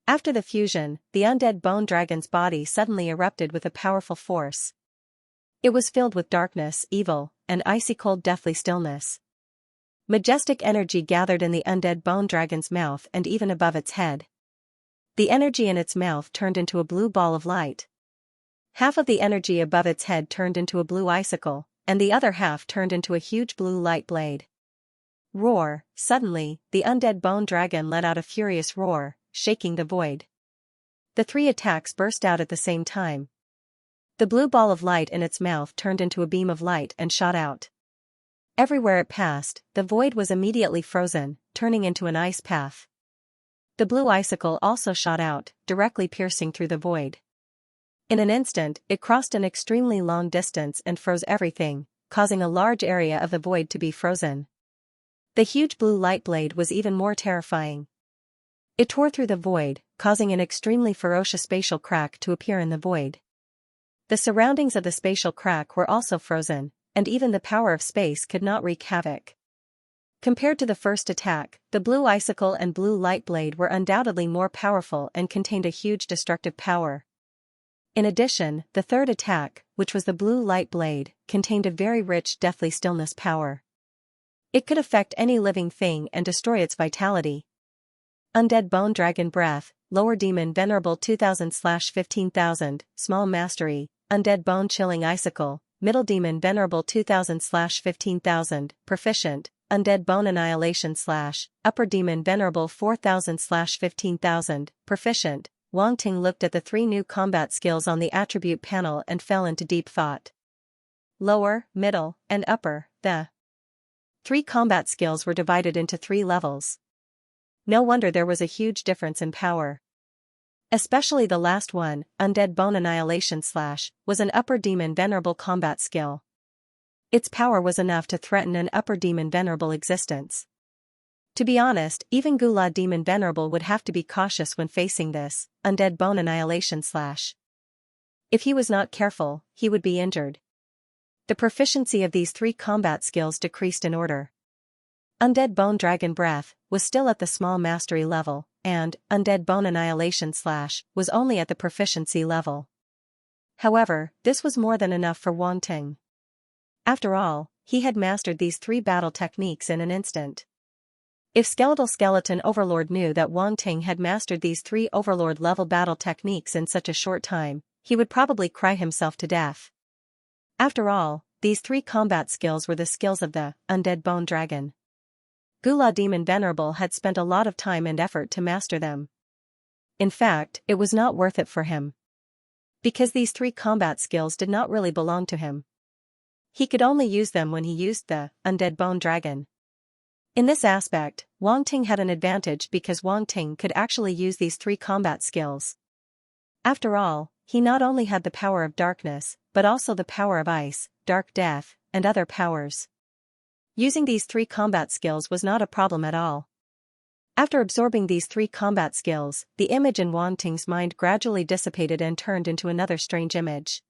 After the fusion, the undead bone dragon's body suddenly erupted with a powerful force. It was filled with darkness, evil, and icy-cold deathly stillness. Majestic energy gathered in the undead bone dragon's mouth and even above its head. The energy in its mouth turned into a blue ball of light. Half of the energy above its head turned into a blue icicle, and the other half turned into a huge blue light blade. Roar! Suddenly, the undead bone dragon let out a furious roar, shaking the void. The three attacks burst out at the same time. The blue ball of light in its mouth turned into a beam of light and shot out. Everywhere it passed, the void was immediately frozen, turning into an ice path. The blue icicle also shot out, directly piercing through the void. In an instant, it crossed an extremely long distance and froze everything, causing a large area of the void to be frozen. The huge blue light blade was even more terrifying. It tore through the void, causing an extremely ferocious spatial crack to appear in the void. The surroundings of the spatial crack were also frozen, and even the power of space could not wreak havoc. Compared to the first attack, the blue icicle and blue light blade were undoubtedly more powerful and contained a huge destructive power. In addition, the third attack, which was the blue light blade, contained a very rich deathly stillness power. It could affect any living thing and destroy its vitality. Undead Bone Dragon Breath, Lower Demon Venerable 2000/15000, Small Mastery, Undead Bone Chilling Icicle, Middle Demon Venerable 2000/15000, Proficient, Undead Bone Annihilation / Upper Demon Venerable 4000/15000, Proficient. Wang Ting looked at the three new combat skills on the attribute panel and fell into deep thought. Lower, middle, and upper, the three combat skills were divided into 3 levels. No wonder there was a huge difference in power. Especially the last one, Undead Bone Annihilation / was an upper demon venerable combat skill. Its power was enough to threaten an upper demon venerable existence. To be honest, even Gula Demon Venerable would have to be cautious when facing this, Undead Bone Annihilation / If he was not careful, he would be injured. The proficiency of these 3 combat skills decreased in order. Undead Bone Dragon Breath was still at the small mastery level, and Undead Bone Annihilation / was only at the proficiency level. However, this was more than enough for Wang Ting. After all, he had mastered these 3 battle techniques in an instant. If Skeleton Overlord knew that Wang Ting had mastered these 3 Overlord-level battle techniques in such a short time, he would probably cry himself to death. After all, these 3 combat skills were the skills of the Undead Bone Dragon. Gula Demon Venerable had spent a lot of time and effort to master them. In fact, it was not worth it for him. Because these 3 combat skills did not really belong to him. He could only use them when he used the Undead Bone Dragon. In this aspect, Wang Ting had an advantage because Wang Ting could actually use these 3 combat skills. After all, he not only had the power of darkness, but also the power of ice, dark death, and other powers. Using these 3 combat skills was not a problem at all. After absorbing these 3 combat skills, the image in Wang Ting's mind gradually dissipated and turned into another strange image.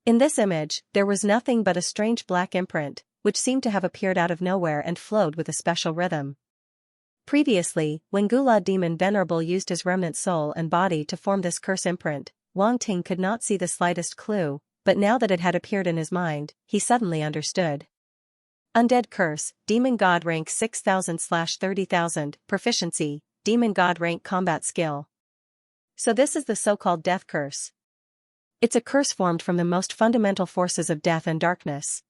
In this image, there was nothing but a strange black imprint, which seemed to have appeared out of nowhere and flowed with a special rhythm. Previously, when Gula Demon Venerable used his remnant soul and body to form this curse imprint, Wang Ting could not see the slightest clue, but now that it had appeared in his mind, he suddenly understood. Undead Curse, Demon God Rank 6000/30,000, Proficiency, Demon God Rank Combat Skill. So this is the so-called Death Curse. It's a curse formed from the most fundamental forces of death and darkness.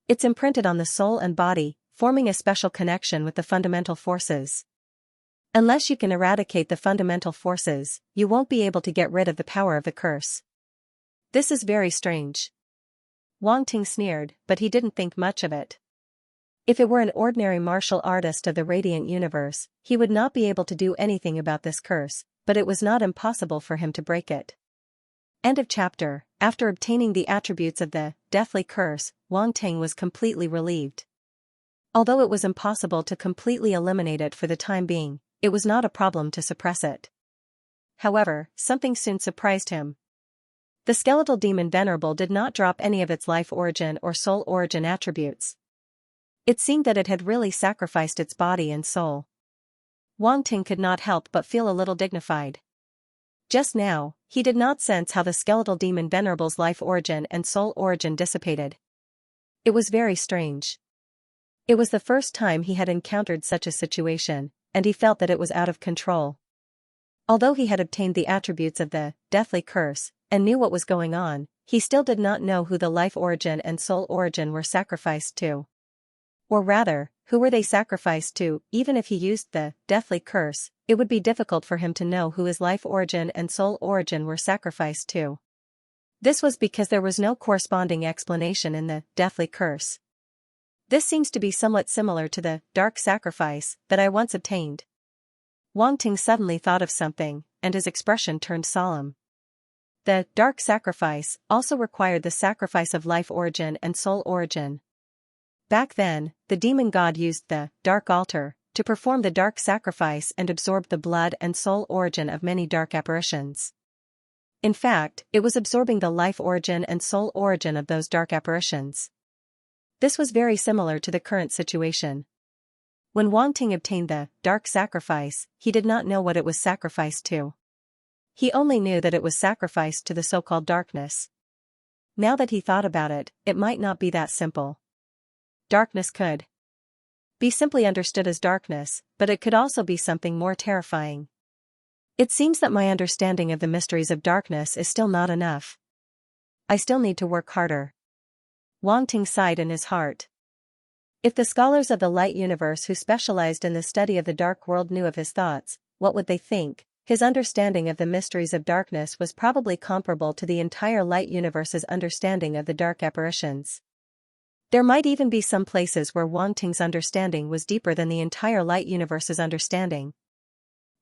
It's imprinted on the soul and body, forming a special connection with the fundamental forces. Unless you can eradicate the fundamental forces, you won't be able to get rid of the power of the curse. This is very strange. Wang Ting sneered, but he didn't think much of it. If it were an ordinary martial artist of the Radiant Universe, he would not be able to do anything about this curse, but it was not impossible for him to break it. End of chapter. After obtaining the attributes of the deathly curse, Wang Ting was completely relieved. Although it was impossible to completely eliminate it for the time being, it was not a problem to suppress it. However, something soon surprised him. The skeletal demon Venerable did not drop any of its life origin or soul origin attributes. It seemed that it had really sacrificed its body and soul. Wang Ting could not help but feel a little dignified. Just now, he did not sense how the skeletal demon Venerable's life origin and soul origin dissipated. It was very strange. It was the first time he had encountered such a situation, and he felt that it was out of control. Although he had obtained the attributes of the deathly curse and knew what was going on, he still did not know who the life origin and soul origin were sacrificed to. Or rather, who were they sacrificed to? Even if he used the deathly curse, it would be difficult for him to know who his life origin and soul origin were sacrificed to. This was because there was no corresponding explanation in the deathly curse. This seems to be somewhat similar to the dark sacrifice that I once obtained. Wang Ting suddenly thought of something, and his expression turned solemn. The dark sacrifice also required the sacrifice of life origin and soul origin. Back then, the demon god used the dark altar to perform the dark sacrifice and absorb the blood and soul origin of many dark apparitions. In fact, it was absorbing the life origin and soul origin of those dark apparitions. This was very similar to the current situation. When Wang Ting obtained the dark sacrifice, he did not know what it was sacrificed to. He only knew that it was sacrificed to the so-called darkness. Now that he thought about it, it might not be that simple. Darkness could be simply understood as darkness, but it could also be something more terrifying. It seems that my understanding of the mysteries of darkness is still not enough. I still need to work harder. Wang Ting sighed in his heart. If the scholars of the light universe who specialized in the study of the dark world knew of his thoughts, what would they think? His understanding of the mysteries of darkness was probably comparable to the entire light universe's understanding of the dark apparitions. There might even be some places where Wang Ting's understanding was deeper than the entire light universe's understanding.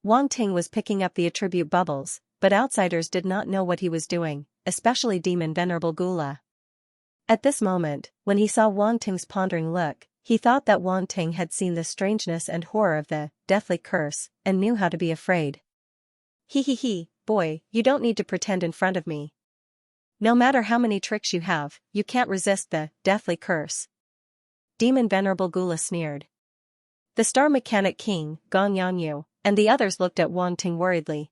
Wang Ting was picking up the attribute bubbles, but outsiders did not know what he was doing, especially Demon Venerable Gula. At this moment, when he saw Wang Ting's pondering look, he thought that Wang Ting had seen the strangeness and horror of the deathly curse and knew how to be afraid. He, boy, you don't need to pretend in front of me. No matter how many tricks you have, you can't resist the deathly curse. Demon Venerable Gula sneered. The Star Mechanic King, Gong Yanyu, and the others looked at Wang Ting worriedly.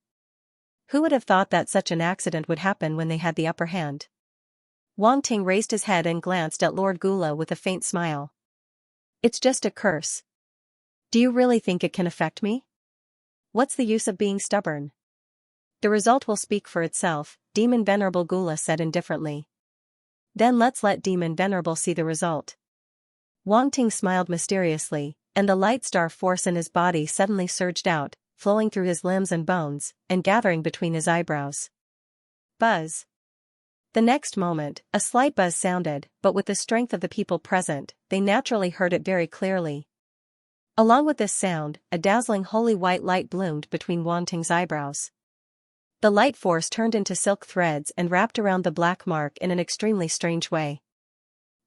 Who would have thought that such an accident would happen when they had the upper hand? Wang Ting raised his head and glanced at Lord Gula with a faint smile. It's just a curse. Do you really think it can affect me? What's the use of being stubborn? The result will speak for itself, Demon Venerable Gula said indifferently. Then let's let Demon Venerable see the result. Wang Ting smiled mysteriously, and the light star force in his body suddenly surged out, flowing through his limbs and bones, and gathering between his eyebrows. Buzz. The next moment, a slight buzz sounded, but with the strength of the people present, they naturally heard it very clearly. Along with this sound, a dazzling holy white light bloomed between Wang Ting's eyebrows. The light force turned into silk threads and wrapped around the black mark in an extremely strange way.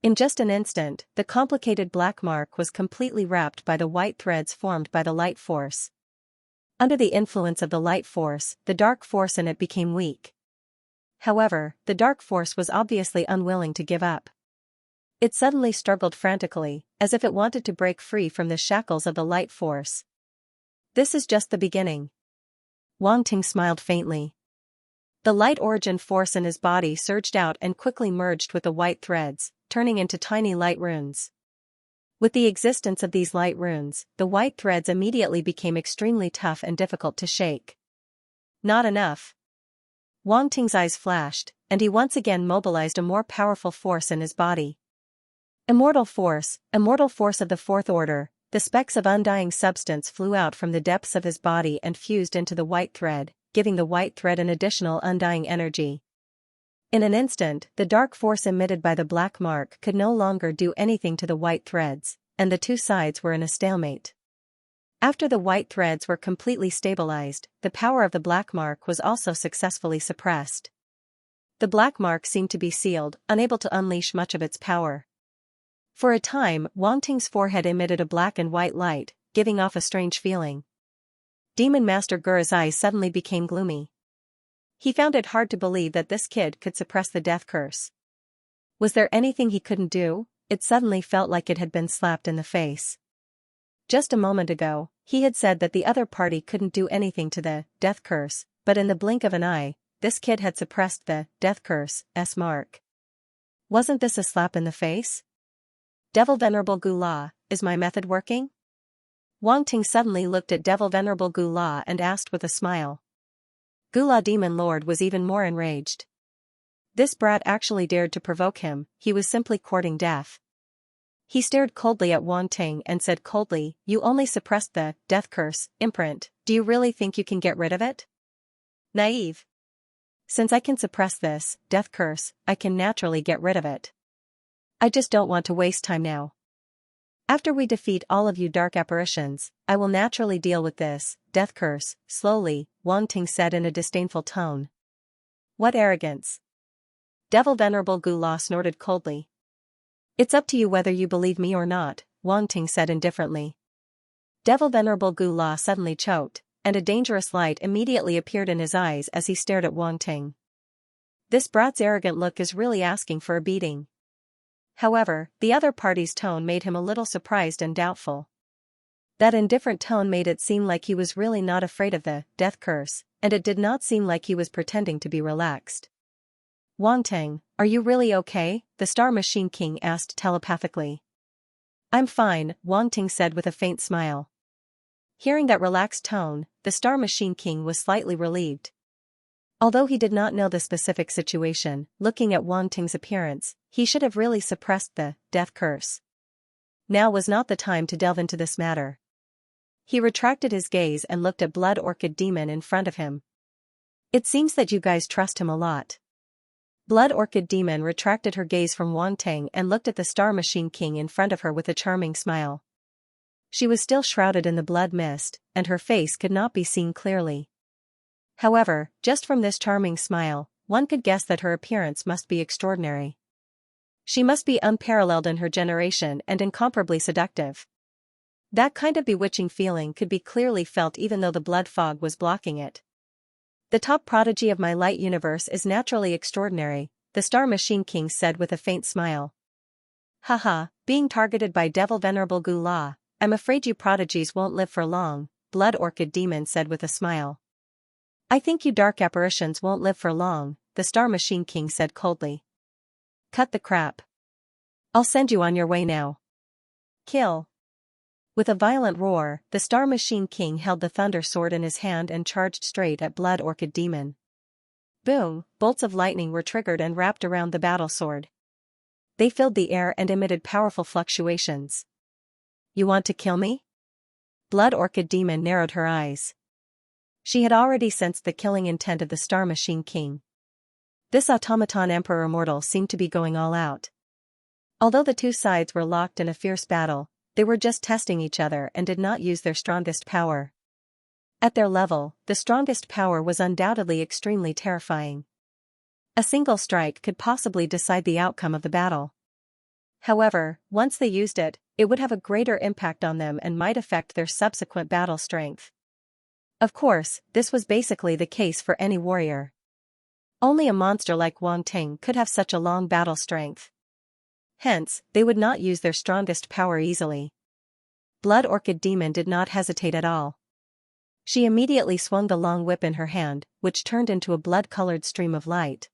In just an instant, the complicated black mark was completely wrapped by the white threads formed by the light force. Under the influence of the light force, the dark force in it became weak. However, the dark force was obviously unwilling to give up. It suddenly struggled frantically, as if it wanted to break free from the shackles of the light force. This is just the beginning. Wang Ting smiled faintly. The light origin force in his body surged out and quickly merged with the white threads, turning into tiny light runes. With the existence of these light runes, the white threads immediately became extremely tough and difficult to shake. Not enough. Wang Ting's eyes flashed, and he once again mobilized a more powerful force in his body. Immortal force of the fourth order. The specks of undying substance flew out from the depths of his body and fused into the white thread, giving the white thread an additional undying energy. In an instant, the dark force emitted by the black mark could no longer do anything to the white threads, and the two sides were in a stalemate. After the white threads were completely stabilized, the power of the black mark was also successfully suppressed. The black mark seemed to be sealed, unable to unleash much of its power. For a time, Wang Ting's forehead emitted a black and white light, giving off a strange feeling. Demon Master Gura's eyes suddenly became gloomy. He found it hard to believe that this kid could suppress the death curse. Was there anything he couldn't do? It suddenly felt like it had been slapped in the face. Just a moment ago, He had said that the other party couldn't do anything to the death curse, but in the blink of an eye, this kid had suppressed the death curse's mark. Wasn't this a slap in the face? Devil Venerable Gula, is my method working? Wang Ting suddenly looked at Devil Venerable Gula and asked with a smile. Gula Demon Lord was even more enraged. This brat actually dared to provoke him, he was simply courting death. He stared coldly at Wang Ting and said coldly, "You only suppressed the death curse imprint, do you really think you can get rid of it? Naive. Since I can suppress this death curse, I can naturally get rid of it. I just don't want to waste time now. After we defeat all of you dark apparitions, I will naturally deal with this death curse." Slowly, Wang Ting said in a disdainful tone. What arrogance! Devil Venerable Gula snorted coldly. It's up to you whether you believe me or not, Wang Ting said indifferently. Devil Venerable Gula suddenly choked, and a dangerous light immediately appeared in his eyes as he stared at Wang Ting. This brat's arrogant look is really asking for a beating. However, the other party's tone made him a little surprised and doubtful. That indifferent tone made it seem like he was really not afraid of the death curse, and it did not seem like he was pretending to be relaxed. Wang Ting, are you really okay? The Star Machine King asked telepathically. I'm fine, Wang Ting said with a faint smile. Hearing that relaxed tone, the Star Machine King was slightly relieved. Although he did not know the specific situation, looking at Wang Ting's appearance, he should have really suppressed the death curse. Now was not the time to delve into this matter. He retracted his gaze and looked at Blood Orchid Demon in front of him. It seems that you guys trust him a lot. Blood Orchid Demon retracted her gaze from Wang Ting and looked at the Star Machine King in front of her with a charming smile. She was still shrouded in the blood mist, and her face could not be seen clearly. However, just from this charming smile, one could guess that her appearance must be extraordinary. She must be unparalleled in her generation and incomparably seductive. That kind of bewitching feeling could be clearly felt even though the blood fog was blocking it. The top prodigy of my light universe is naturally extraordinary, the Star Machine King said with a faint smile. Haha, being targeted by Devil Venerable Gula, I'm afraid you prodigies won't live for long, Blood Orchid Demon said with a smile. I think you dark apparitions won't live for long, the Star Machine King said coldly. Cut the crap. I'll send you on your way now. Kill. With a violent roar, the Star Machine King held the Thunder Sword in his hand and charged straight at Blood Orchid Demon. Boom, bolts of lightning were triggered and wrapped around the battle sword. They filled the air and emitted powerful fluctuations. You want to kill me? Blood Orchid Demon narrowed her eyes. She had already sensed the killing intent of the Star Machine King. This automaton Emperor Immortal seemed to be going all out. Although the two sides were locked in a fierce battle, they were just testing each other and did not use their strongest power. At their level, the strongest power was undoubtedly extremely terrifying. A single strike could possibly decide the outcome of the battle. However, once they used it, it would have a greater impact on them and might affect their subsequent battle strength. Of course, this was basically the case for any warrior. Only a monster like Wang Ting could have such a long battle strength. Hence, they would not use their strongest power easily. Blood Orchid Demon did not hesitate at all. She immediately swung the long whip in her hand, which turned into a blood-colored stream of light.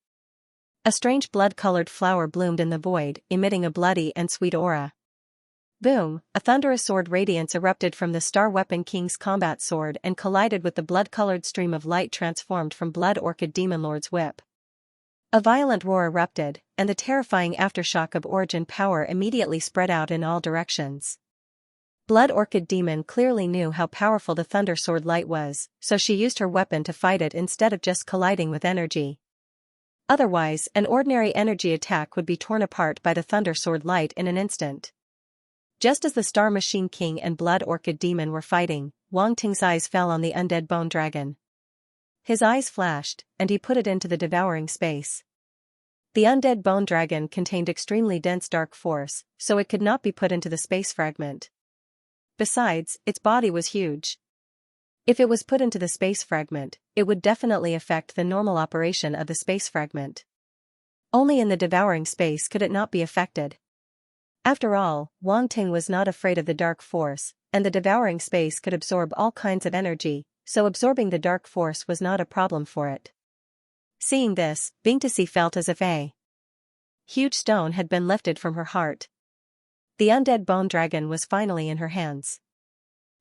A strange blood-colored flower bloomed in the void, emitting a bloody and sweet aura. Boom, a thunderous sword radiance erupted from the Star Weapon King's combat sword and collided with the blood-colored stream of light transformed from Blood Orchid Demon Lord's whip. A violent roar erupted, and the terrifying aftershock of origin power immediately spread out in all directions. Blood Orchid Demon clearly knew how powerful the Thunder Sword light was, so she used her weapon to fight it instead of just colliding with energy. Otherwise, an ordinary energy attack would be torn apart by the Thunder Sword light in an instant. Just as the Star Machine King and Blood Orchid Demon were fighting, Wang Ting's eyes fell on the undead bone dragon. His eyes flashed, and he put it into the devouring space. The undead bone dragon contained extremely dense dark force, so it could not be put into the space fragment. Besides, its body was huge. If it was put into the space fragment, it would definitely affect the normal operation of the space fragment. Only in the devouring space could it not be affected. After all, Wang Ting was not afraid of the dark force, and the devouring space could absorb all kinds of energy, so absorbing the dark force was not a problem for it. Seeing this, Bingtisi felt as if a huge stone had been lifted from her heart. The undead bone dragon was finally in her hands.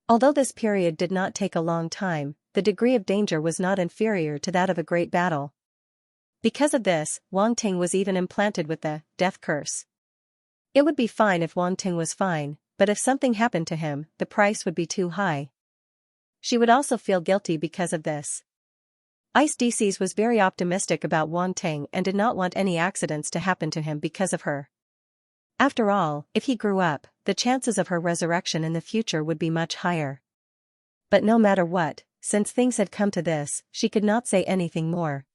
Although this period did not take a long time, the degree of danger was not inferior to that of a great battle. Because of this, Wang Ting was even implanted with the death curse. It would be fine if Wang Ting was fine, but if something happened to him, the price would be too high. She would also feel guilty because of this. Ice DCs was very optimistic about Wang Ting and did not want any accidents to happen to him because of her. After all, if he grew up, the chances of her resurrection in the future would be much higher. But no matter what, since things had come to this, she could not say anything more.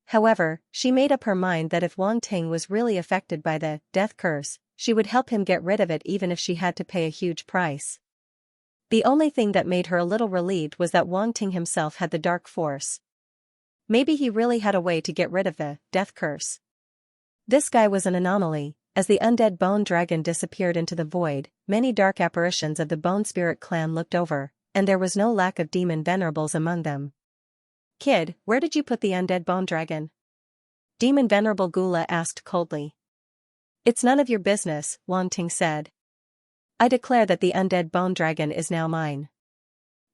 However, she made up her mind that if Wang Ting was really affected by the death curse, she would help him get rid of it even if she had to pay a huge price. The only thing that made her a little relieved was that Wang Ting himself had the dark force. Maybe he really had a way to get rid of the death curse. This guy was an anomaly. As the undead bone dragon disappeared into the void, many dark apparitions of the Bone Spirit clan looked over, and there was no lack of demon venerables among them. "Kid, where did you put the undead bone dragon?" Demon Venerable Gula asked coldly. "It's none of your business," Wang Ting said. "I declare that the undead bone dragon is now mine."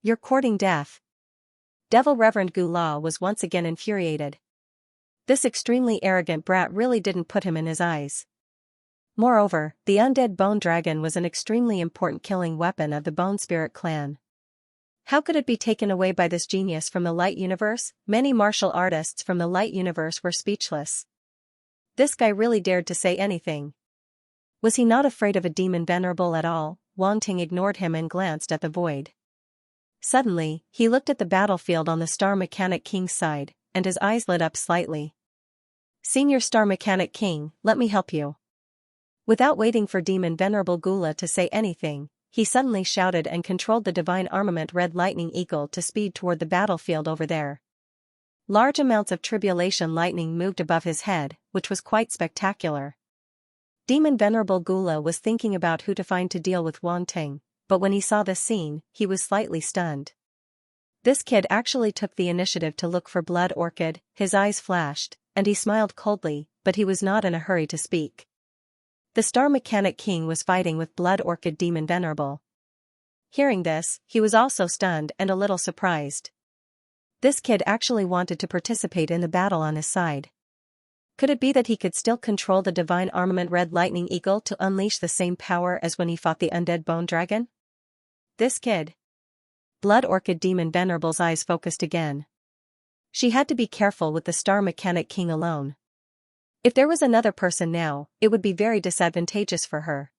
"You're courting death." Devil Reverend Gula was once again infuriated. This extremely arrogant brat really didn't put him in his eyes. Moreover, the undead bone dragon was an extremely important killing weapon of the Bone Spirit clan. How could it be taken away by this genius from the light universe? Many martial artists from the light universe were speechless. This guy really dared to say anything. Was he not afraid of a demon venerable at all? Wang Ting ignored him and glanced at the void. Suddenly, he looked at the battlefield on the Star Mechanic King's side, and his eyes lit up slightly. "Senior Star Mechanic King, let me help you." Without waiting for Demon Venerable Gula to say anything, he suddenly shouted and controlled the divine armament Red Lightning Eagle to speed toward the battlefield over there. Large amounts of tribulation lightning moved above his head, which was quite spectacular. Demon Venerable Gula was thinking about who to find to deal with Wang Ting, but when he saw this scene, he was slightly stunned. This kid actually took the initiative to look for Blood Orchid. His eyes flashed, and he smiled coldly, but he was not in a hurry to speak. The Star Mechanic King was fighting with Blood Orchid Demon Venerable. Hearing this, he was also stunned and a little surprised. This kid actually wanted to participate in the battle on his side. Could it be that he could still control the divine armament Red Lightning Eagle to unleash the same power as when he fought the undead bone dragon? This kid. Blood Orchid Demon Venerable's eyes focused again. She had to be careful with the Star Mechanic King alone. If there was another person now, it would be very disadvantageous for her.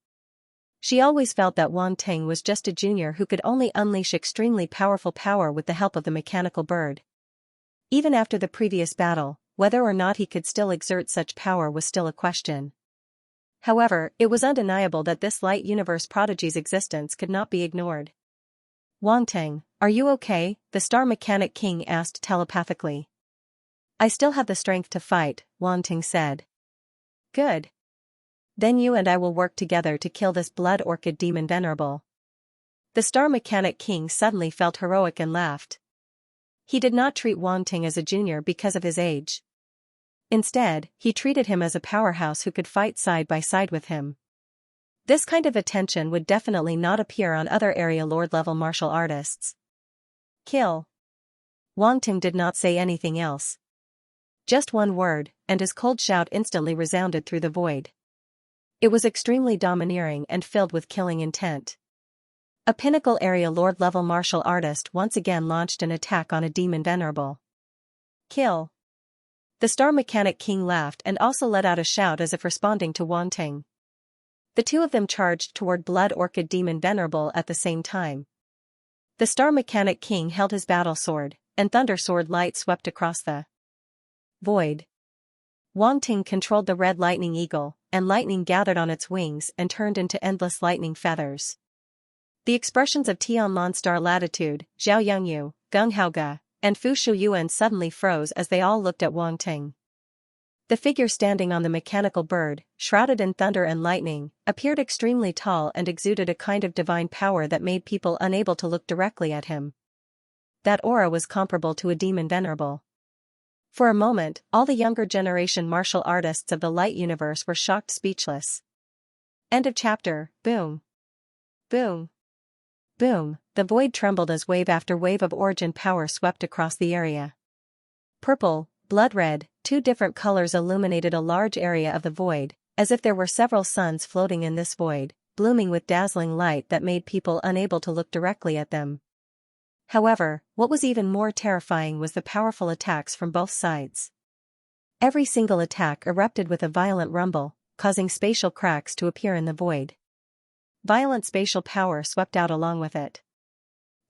She always felt that Wang Ting was just a junior who could only unleash extremely powerful power with the help of the mechanical bird. Even after the previous battle, whether or not he could still exert such power was still a question. However, it was undeniable that this light universe prodigy's existence could not be ignored. "Wang Ting, are you okay?" the Star Mechanic King asked telepathically. "I still have the strength to fight," Wang Ting said. "Good. Then you and I will work together to kill this Blood Orchid Demon Venerable." The Star Mechanic King suddenly felt heroic and laughed. He did not treat Wang Ting as a junior because of his age. Instead, he treated him as a powerhouse who could fight side by side with him. This kind of attention would definitely not appear on other area lord-level martial artists. "Kill." Wang Ting did not say anything else. Just one word, and his cold shout instantly resounded through the void. It was extremely domineering and filled with killing intent. A pinnacle area lord-level martial artist once again launched an attack on a demon venerable. "Kill." The Star Mechanic King laughed and also let out a shout as if responding to Wang Ting. The two of them charged toward Blood Orchid Demon Venerable at the same time. The Star Mechanic King held his battle sword, and thunder sword light swept across the void. Wang Ting controlled the Red Lightning Eagle, and lightning gathered on its wings and turned into endless lightning feathers. The expressions of Tianlan Star Latitude, Zhao Yangyu, Gung Haoge, and Fu Shuyuan suddenly froze as they all looked at Wang Ting. The figure standing on the mechanical bird, shrouded in thunder and lightning, appeared extremely tall and exuded a kind of divine power that made people unable to look directly at him. That aura was comparable to a demon venerable. For a moment, all the younger generation martial artists of the light universe were shocked speechless. End of chapter. Boom. Boom. Boom. The void trembled as wave after wave of origin power swept across the area. Purple, blood red, two different colors illuminated a large area of the void, as if there were several suns floating in this void, blooming with dazzling light that made people unable to look directly at them. However, what was even more terrifying was the powerful attacks from both sides. Every single attack erupted with a violent rumble, causing spatial cracks to appear in the void. Violent spatial power swept out along with it.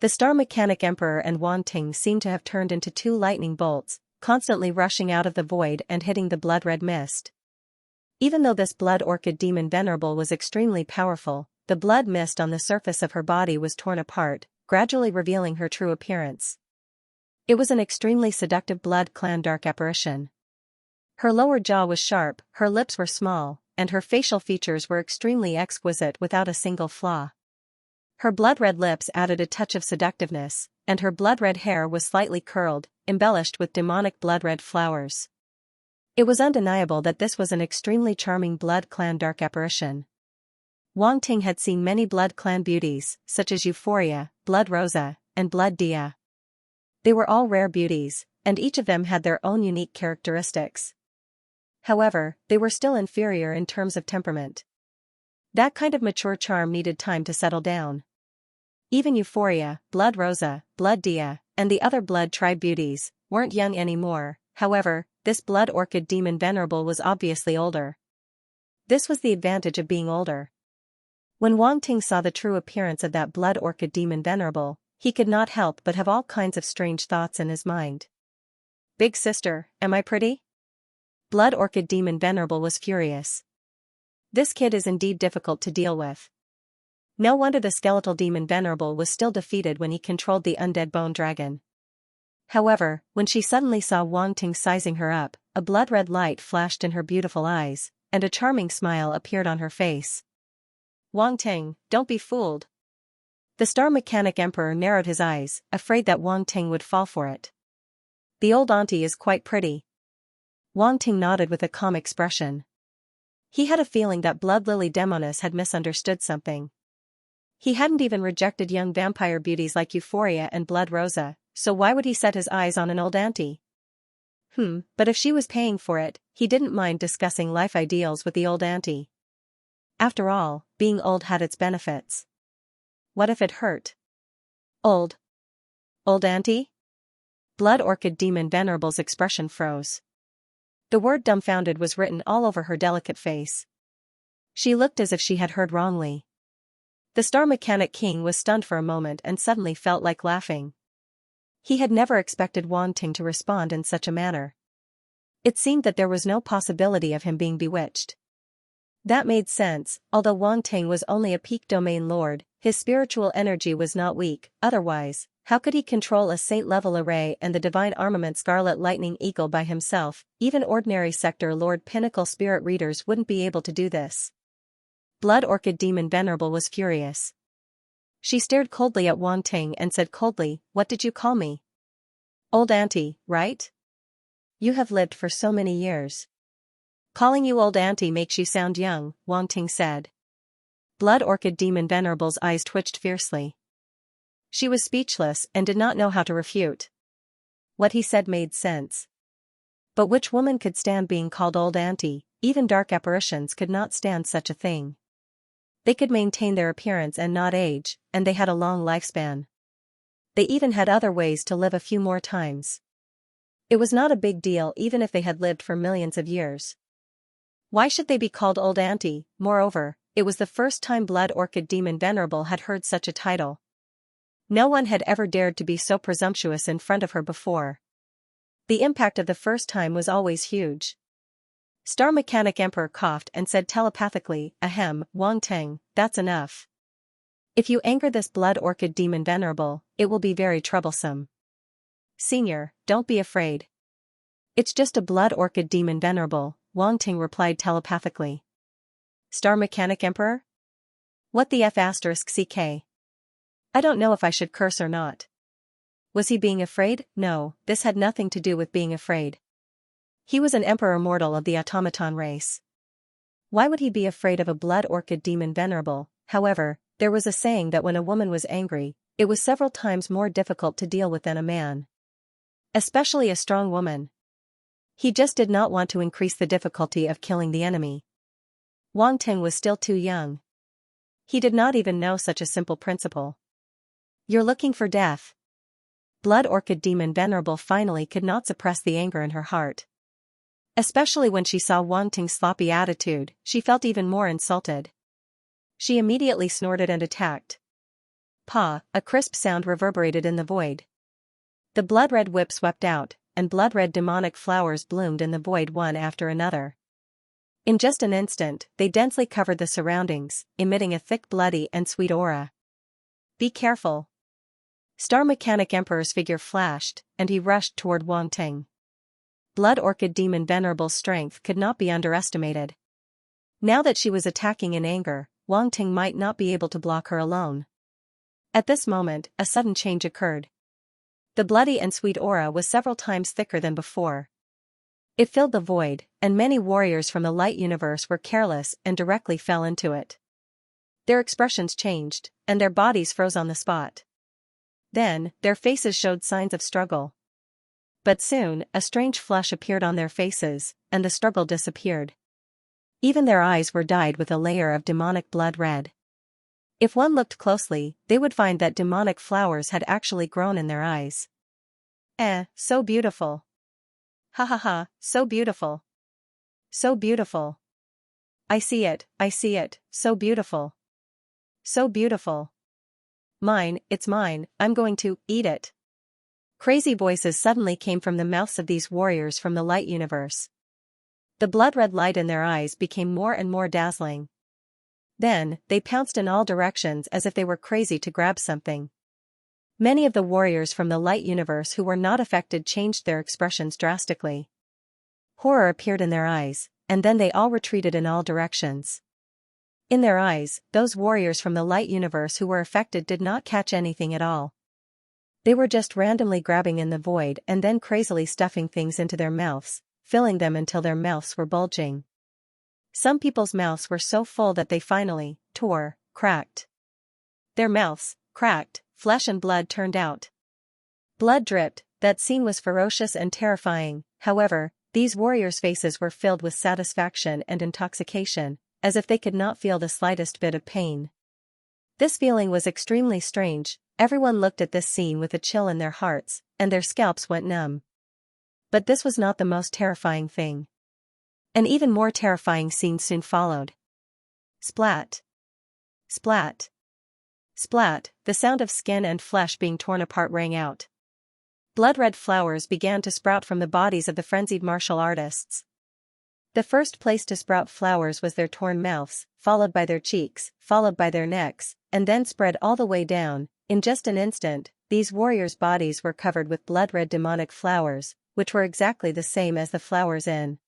The Star Mechanic Emperor and Wang Ting seemed to have turned into two lightning bolts, constantly rushing out of the void and hitting the blood-red mist. Even though this blood orchid demon venerable was extremely powerful, the blood mist on the surface of her body was torn apart, gradually revealing her true appearance. It was an extremely seductive blood-clad dark apparition. Her lower jaw was sharp, her lips were small, and her facial features were extremely exquisite without a single flaw. Her blood-red lips added a touch of seductiveness, and her blood-red hair was slightly curled, embellished with demonic blood-red flowers. It was undeniable that this was an extremely charming blood-clan dark apparition. Wang Ting had seen many blood-clan beauties, such as Euphoria, Blood Rosa, and Blood Dia. They were all rare beauties, and each of them had their own unique characteristics. However, they were still inferior in terms of temperament. That kind of mature charm needed time to settle down. Even Euphoria, Blood Rosa, Blood Dia, and the other blood tribe beauties weren't young anymore. However, this blood orchid demon venerable was obviously older. This was the advantage of being older. When Wang Ting saw the true appearance of that blood orchid demon venerable, he could not help but have all kinds of strange thoughts in his mind. Big sister, am I pretty? Blood orchid demon venerable was furious. This kid is indeed difficult to deal with. No wonder the skeletal demon venerable was still defeated when he controlled the undead bone dragon. However, when she suddenly saw Wang Ting sizing her up, a blood-red light flashed in her beautiful eyes, and a charming smile appeared on her face. Wang Ting, don't be fooled. The Star Mechanic Emperor narrowed his eyes, afraid that Wang Ting would fall for it. The old auntie is quite pretty. Wang Ting nodded with a calm expression. He had a feeling that Blood Lily Demoness had misunderstood something. He hadn't even rejected young vampire beauties like Euphoria and Blood Rosa, so why would he set his eyes on an old auntie? But if she was paying for it, he didn't mind discussing life ideals with the old auntie. After all, being old had its benefits. What if it hurt? Old auntie? Blood orchid demon venerable's expression froze. The word dumbfounded was written all over her delicate face. She looked as if she had heard wrongly. The Star Mechanic King was stunned for a moment and suddenly felt like laughing. He had never expected Wang Ting to respond in such a manner. It seemed that there was no possibility of him being bewitched. That made sense. Although Wang Ting was only a peak domain lord, his spiritual energy was not weak. Otherwise, how could he control a saint-level array and the divine armament Scarlet Lightning Eagle by himself? Even ordinary Sector Lord Pinnacle Spirit readers wouldn't be able to do this. Blood Orchid Demon Venerable was furious. She stared coldly at Wang Ting and said coldly, "What did you call me?" "Old auntie, right? You have lived for so many years." "Calling you old auntie makes you sound young," Wang Ting said. Blood Orchid Demon Venerable's eyes twitched fiercely. She was speechless and did not know how to refute. What he said made sense. But which woman could stand being called old auntie? Even dark apparitions could not stand such a thing. They could maintain their appearance and not age, and they had a long lifespan. They even had other ways to live a few more times. It was not a big deal even if they had lived for millions of years. Why should they be called old auntie? Moreover, it was the first time Blood Orchid Demon Venerable had heard such a title. No one had ever dared to be so presumptuous in front of her before. The impact of the first time was always huge. Star Mechanic Emperor coughed and said telepathically, "Ahem, Wang Ting, that's enough. If you anger this Blood Orchid Demon Venerable, it will be very troublesome. Senior, don't be afraid. It's just a blood orchid demon venerable, Wang Ting replied telepathically. Star Mechanic Emperor? What the F***? I don't know if I should curse or not. Was he being afraid? No, this had nothing to do with being afraid. He was an emperor mortal of the automaton race. Why would he be afraid of a blood orchid demon venerable? However, there was a saying that when a woman was angry, it was several times more difficult to deal with than a man. Especially a strong woman. He just did not want to increase the difficulty of killing the enemy. Wang Ting was still too young. He did not even know such a simple principle. You're looking for death. Blood orchid demon venerable finally could not suppress the anger in her heart. Especially when she saw Wang Ting's sloppy attitude, she felt even more insulted. She immediately snorted and attacked. Pa! A crisp sound reverberated in the void. The blood-red whip swept out, and blood-red demonic flowers bloomed in the void one after another. In just an instant, they densely covered the surroundings, emitting a thick bloody and sweet aura. Be careful. Star Mechanic Emperor's figure flashed, and he rushed toward Wang Ting. Blood orchid demon venerable's strength could not be underestimated. Now that she was attacking in anger, Wang Ting might not be able to block her alone. At this moment, a sudden change occurred. The bloody and sweet aura was several times thicker than before. It filled the void, and many warriors from the light universe were careless and directly fell into it. Their expressions changed, and their bodies froze on the spot. Then, their faces showed signs of struggle. But soon, a strange flush appeared on their faces, and the struggle disappeared. Even their eyes were dyed with a layer of demonic blood red. If one looked closely, they would find that demonic flowers had actually grown in their eyes. So beautiful. Ha ha ha, so beautiful. So beautiful. I see it, so beautiful. So beautiful. Mine, it's mine, I'm going to eat it. Crazy voices suddenly came from the mouths of these warriors from the light universe. The blood-red light in their eyes became more and more dazzling. Then, they pounced in all directions as if they were crazy to grab something. Many of the warriors from the light universe who were not affected changed their expressions drastically. Horror appeared in their eyes, and then they all retreated in all directions. In their eyes, those warriors from the light universe who were affected did not catch anything at all. They were just randomly grabbing in the void and then crazily stuffing things into their mouths, filling them until their mouths were bulging. Some people's mouths were so full that they finally cracked. Their mouths cracked, flesh and blood turned out. Blood dripped. That scene was ferocious and terrifying. However, these warriors' faces were filled with satisfaction and intoxication, as if they could not feel the slightest bit of pain. This feeling was extremely strange. Everyone looked at this scene with a chill in their hearts, and their scalps went numb. But this was not the most terrifying thing. An even more terrifying scene soon followed. Splat. Splat. Splat, the sound of skin and flesh being torn apart rang out. Blood-red flowers began to sprout from the bodies of the frenzied martial artists. The first place to sprout flowers was their torn mouths, followed by their cheeks, followed by their necks, and then spread all the way down. In just an instant, these warriors' bodies were covered with blood-red demonic flowers, which were exactly the same as the flowers in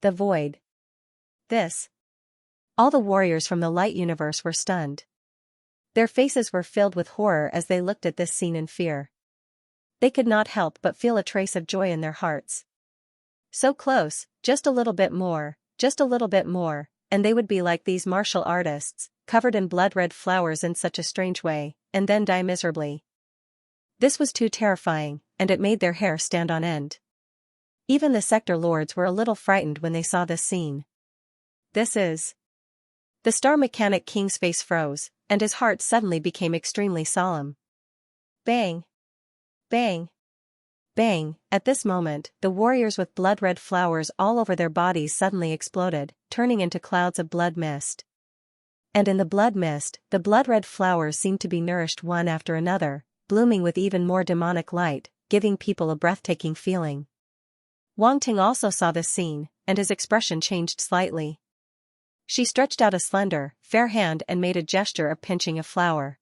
the void. All the warriors from the light universe were stunned. Their faces were filled with horror as they looked at this scene in fear. They could not help but feel a trace of joy in their hearts. So close, just a little bit more, and they would be like these martial artists, covered in blood-red flowers in such a strange way, and then die miserably. This was too terrifying, and it made their hair stand on end. Even the sector lords were a little frightened when they saw this scene. The Star Mechanic King's face froze, and his heart suddenly became extremely solemn. Bang! Bang! Bang! At this moment, the warriors with blood-red flowers all over their bodies suddenly exploded, turning into clouds of blood mist. And in the blood mist, the blood-red flowers seemed to be nourished one after another, blooming with even more demonic light, giving people a breathtaking feeling. Wang Ting also saw this scene, and his expression changed slightly. She stretched out a slender, fair hand and made a gesture of pinching a flower.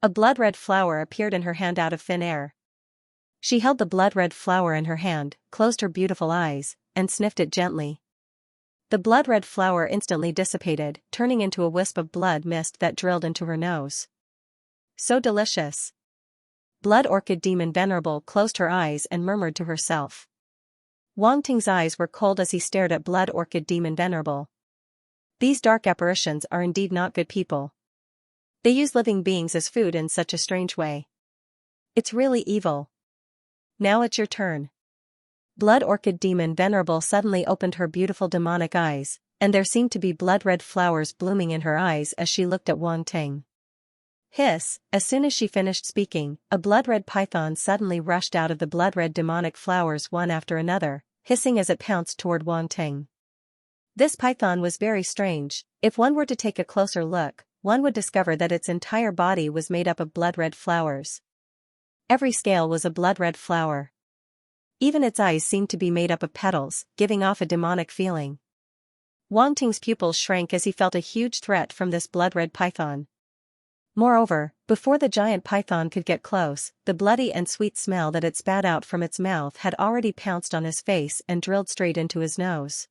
A blood-red flower appeared in her hand out of thin air. She held the blood-red flower in her hand, closed her beautiful eyes, and sniffed it gently. The blood-red flower instantly dissipated, turning into a wisp of blood mist that drilled into her nose. So delicious. Blood Orchid Demon Venerable closed her eyes and murmured to herself. Wang Ting's eyes were cold as he stared at Blood Orchid Demon Venerable. These dark apparitions are indeed not good people. They use living beings as food in such a strange way. It's really evil. Now it's your turn. Blood Orchid Demon Venerable suddenly opened her beautiful demonic eyes, and there seemed to be blood-red flowers blooming in her eyes as she looked at Wang Ting. Hiss, as soon as she finished speaking, a blood-red python suddenly rushed out of the blood-red demonic flowers one after another, hissing as it pounced toward Wang Ting. This python was very strange. If one were to take a closer look, one would discover that its entire body was made up of blood-red flowers. Every scale was a blood-red flower. Even its eyes seemed to be made up of petals, giving off a demonic feeling. Wang Ting's pupils shrank as he felt a huge threat from this blood-red python. Moreover, before the giant python could get close, the bloody and sweet smell that it spat out from its mouth had already pounced on his face and drilled straight into his nose.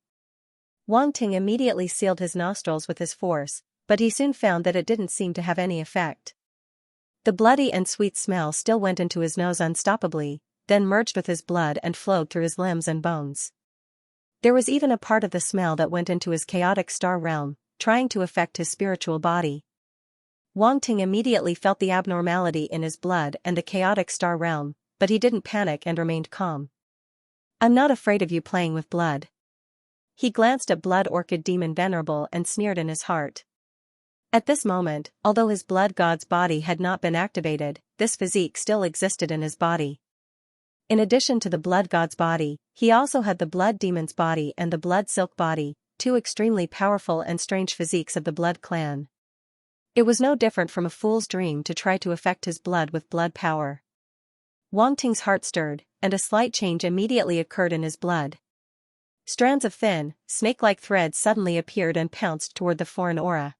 Wang Ting immediately sealed his nostrils with his force, but he soon found that it didn't seem to have any effect. The bloody and sweet smell still went into his nose unstoppably, then merged with his blood and flowed through his limbs and bones. There was even a part of the smell that went into his chaotic star realm, trying to affect his spiritual body. Wang Ting immediately felt the abnormality in his blood and the chaotic star realm, but he didn't panic and remained calm. I'm not afraid of you playing with blood. He glanced at Blood Orchid Demon Venerable and sneered in his heart. At this moment, although his blood god's body had not been activated, this physique still existed in his body. In addition to the blood god's body, he also had the blood demon's body and the blood silk body, two extremely powerful and strange physiques of the blood clan. It was no different from a fool's dream to try to affect his blood with blood power. Wang Ting's heart stirred, and a slight change immediately occurred in his blood. Strands of thin, snake-like threads suddenly appeared and pounced toward the foreign aura.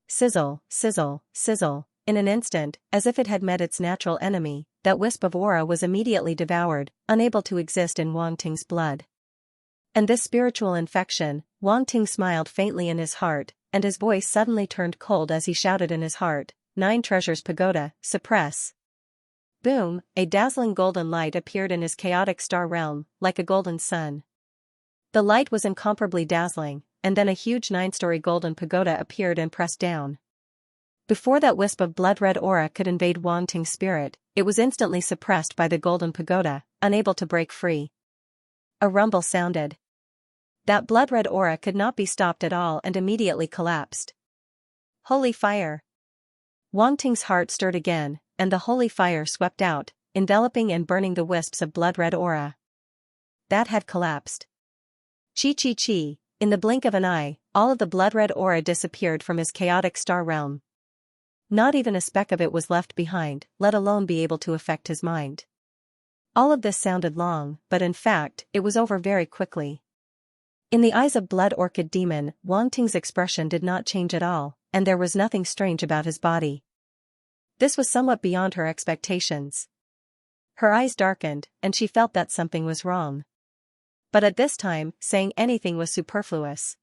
Sizzle, sizzle, sizzle, in an instant, as if it had met its natural enemy, that wisp of aura was immediately devoured, unable to exist in Wang Ting's blood. And this spiritual infection, Wang Ting smiled faintly in his heart, and his voice suddenly turned cold as he shouted in his heart, 9 treasures pagoda, suppress. Boom, a dazzling golden light appeared in his chaotic star realm, like a golden sun. The light was incomparably dazzling, and then a huge 9-story golden pagoda appeared and pressed down. Before that wisp of blood-red aura could invade Wang Ting's spirit, it was instantly suppressed by the golden pagoda, unable to break free. A rumble sounded. That blood-red aura could not be stopped at all and immediately collapsed. Holy fire! Wang Ting's heart stirred again, and the holy fire swept out, enveloping and burning the wisps of blood-red aura. That had collapsed. Chi. In the blink of an eye, all of the blood-red aura disappeared from his chaotic star realm. Not even a speck of it was left behind, let alone be able to affect his mind. All of this sounded long, but in fact, it was over very quickly. In the eyes of Blood Orchid Demon, Wang Ting's expression did not change at all, and there was nothing strange about his body. This was somewhat beyond her expectations. Her eyes darkened, and she felt that something was wrong. But at this time, saying anything was superfluous.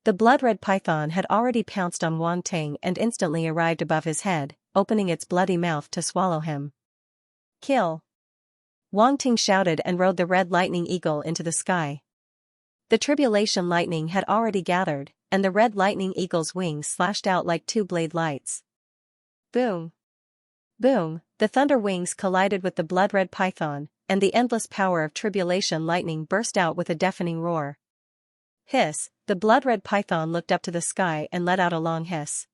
The blood-red python had already pounced on Wang Ting and instantly arrived above his head, opening its bloody mouth to swallow him. Kill! Wang Ting shouted and rode the red lightning eagle into the sky. The tribulation lightning had already gathered, and the red lightning eagle's wings slashed out like 2 blade lights. Boom! Boom! The thunder wings collided with the blood-red python, and the endless power of tribulation lightning burst out with a deafening roar. Hiss! The blood-red python looked up to the sky and let out a long hiss.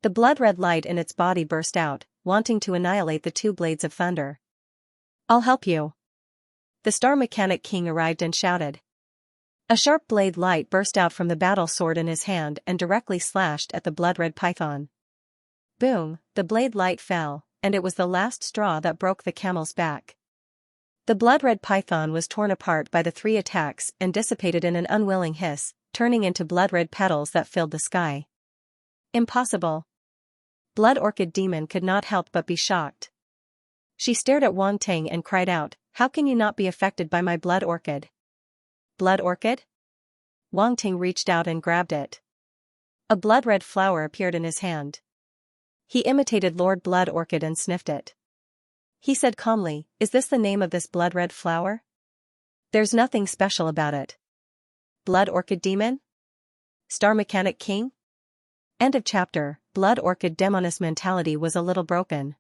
The blood-red light in its body burst out, wanting to annihilate the 2 blades of thunder. I'll help you. The Star Mechanic King arrived and shouted. A sharp blade light burst out from the battle sword in his hand and directly slashed at the blood-red python. Boom! The blade light fell, and it was the last straw that broke the camel's back. The blood-red python was torn apart by the 3 attacks and dissipated in an unwilling hiss, turning into blood-red petals that filled the sky. Impossible! Blood Orchid Demon could not help but be shocked. She stared at Wang Ting and cried out, "How can you not be affected by my blood orchid?" Blood orchid? Wang Ting reached out and grabbed it. A blood-red flower appeared in his hand. He imitated Lord Blood Orchid and sniffed it. He said calmly, "Is this the name of this blood-red flower? There's nothing special about it." Blood Orchid Demon? Star Mechanic King? End of chapter. Blood Orchid Demoness mentality was a little broken.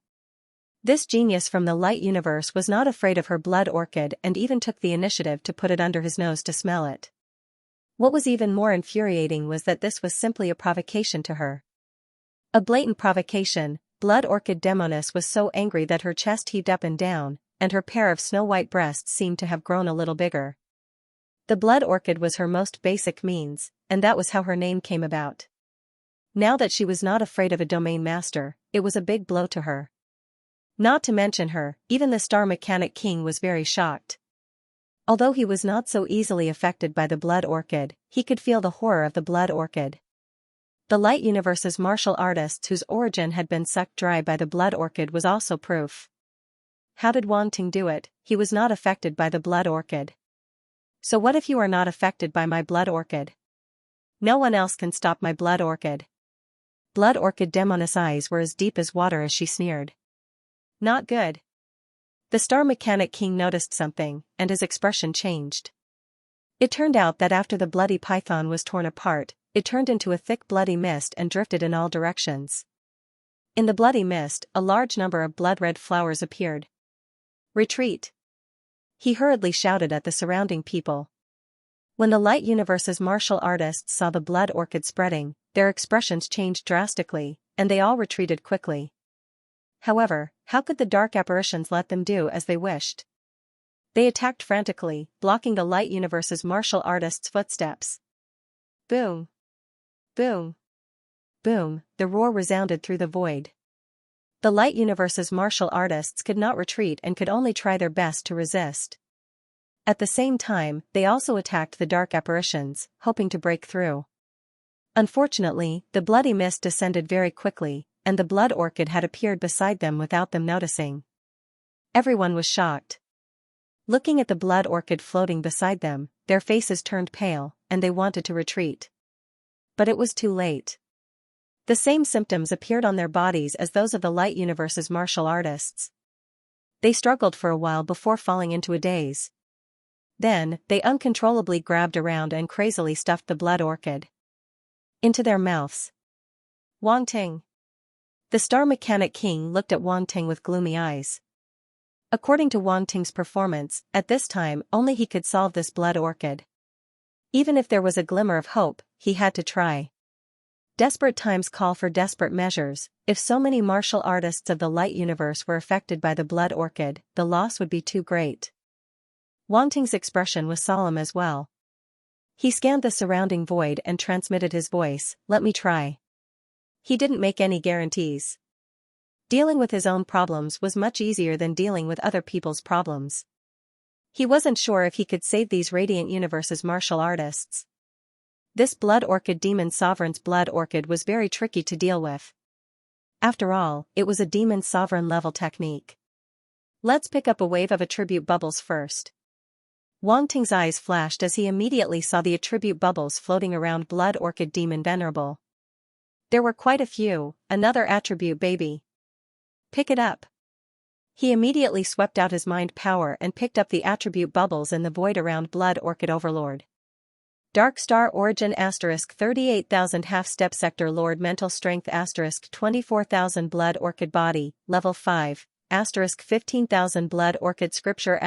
This genius from the light universe was not afraid of her blood orchid and even took the initiative to put it under his nose to smell it. What was even more infuriating was that this was simply a provocation to her. A blatant provocation. Blood Orchid Demoness was so angry that her chest heaved up and down, and her pair of snow-white breasts seemed to have grown a little bigger. The blood orchid was her most basic means, and that was how her name came about. Now that she was not afraid of a domain master, it was a big blow to her. Not to mention her, even the Star Mechanic King was very shocked. Although he was not so easily affected by the blood orchid, he could feel the horror of the blood orchid. The Light Universe's martial artists whose origin had been sucked dry by the blood orchid was also proof. How did Wang Ting do it? He was not affected by the blood orchid. So what if you are not affected by my blood orchid? No one else can stop my blood orchid. Blood Orchid Demoness' eyes were as deep as water as she sneered. Not good. The Star Mechanic King noticed something, and his expression changed. It turned out that after the bloody python was torn apart, it turned into a thick bloody mist and drifted in all directions. In the bloody mist, a large number of blood-red flowers appeared. Retreat! He hurriedly shouted at the surrounding people. When the Light Universe's martial artists saw the blood orchid spreading, their expressions changed drastically, and they all retreated quickly. However, how could the dark apparitions let them do as they wished? They attacked frantically, blocking the Light Universe's martial artists' footsteps. Boom! Boom! Boom! The roar resounded through the void. The Light Universe's martial artists could not retreat and could only try their best to resist. At the same time, they also attacked the dark apparitions, hoping to break through. Unfortunately, the bloody mist descended very quickly, and the blood orchid had appeared beside them without them noticing. Everyone was shocked. Looking at the blood orchid floating beside them, their faces turned pale, and they wanted to retreat. But it was too late. The same symptoms appeared on their bodies as those of the Light Universe's martial artists. They struggled for a while before falling into a daze. Then, they uncontrollably grabbed around and crazily stuffed the blood orchid into their mouths. Wang Ting. The Star Mechanic King looked at Wang Ting with gloomy eyes. According to Wang Ting's performance, at this time only he could solve this blood orchid. Even if there was a glimmer of hope, he had to try. Desperate times call for desperate measures. If so many martial artists of the Light Universe were affected by the blood orchid, the loss would be too great. Wang Ting's expression was solemn as well. He scanned the surrounding void and transmitted his voice, "Let me try." He didn't make any guarantees. Dealing with his own problems was much easier than dealing with other people's problems. He wasn't sure if he could save these Radiant Universe's martial artists. This Blood Orchid Demon Sovereign's blood orchid was very tricky to deal with. After all, it was a Demon Sovereign level technique. Let's pick up a wave of attribute bubbles first. Wang Ting's eyes flashed as he immediately saw the attribute bubbles floating around Blood Orchid Demon Venerable. There were quite a few. Another attribute baby. Pick it up. He immediately swept out his mind power and picked up the attribute bubbles in the void around Blood Orchid Overlord. Dark Star Origin * 38,000 Half-Step Sector Lord Mental Strength * 24,000 Blood Orchid Body, Level 5, * 15,000 Blood Orchid Scripture *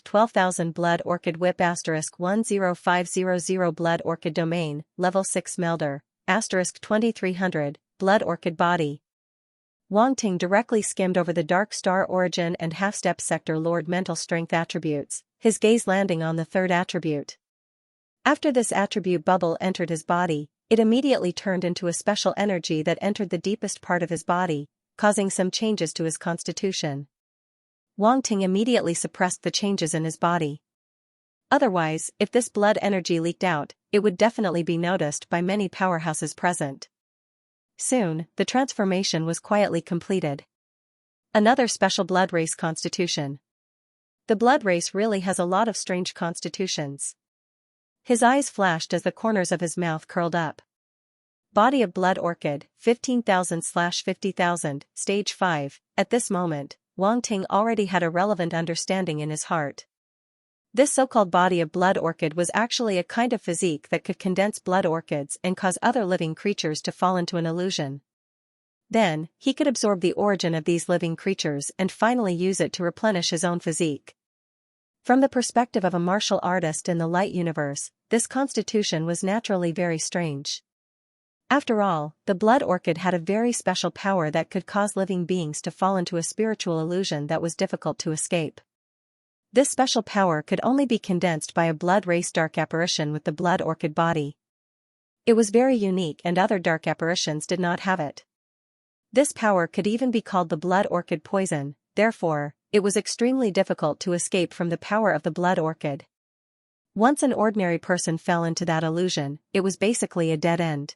12,000 Blood Orchid Whip * 10500 Blood Orchid Domain, Level 6 Melder, * 2300, Blood Orchid Body. Wang Ting directly skimmed over the Dark Star Origin and Half-Step Sector Lord Mental Strength attributes, his gaze landing on the third attribute. After this attribute bubble entered his body, it immediately turned into a special energy that entered the deepest part of his body, causing some changes to his constitution. Wang Ting immediately suppressed the changes in his body. Otherwise, if this blood energy leaked out, it would definitely be noticed by many powerhouses present. Soon, the transformation was quietly completed. Another special blood race constitution. The blood race really has a lot of strange constitutions. His eyes flashed as the corners of his mouth curled up. Body of blood orchid, 15,000/50,000, stage 5. At this moment, Wang Ting already had a relevant understanding in his heart. This so-called body of blood orchid was actually a kind of physique that could condense blood orchids and cause other living creatures to fall into an illusion. Then, he could absorb the origin of these living creatures and finally use it to replenish his own physique. From the perspective of a martial artist in the light universe, this constitution was naturally very strange. After all, the blood orchid had a very special power that could cause living beings to fall into a spiritual illusion that was difficult to escape. This special power could only be condensed by a blood race dark apparition with the blood orchid body. It was very unique and other dark apparitions did not have it. This power could even be called the blood orchid poison, therefore, it was extremely difficult to escape from the power of the blood orchid. Once an ordinary person fell into that illusion, it was basically a dead end.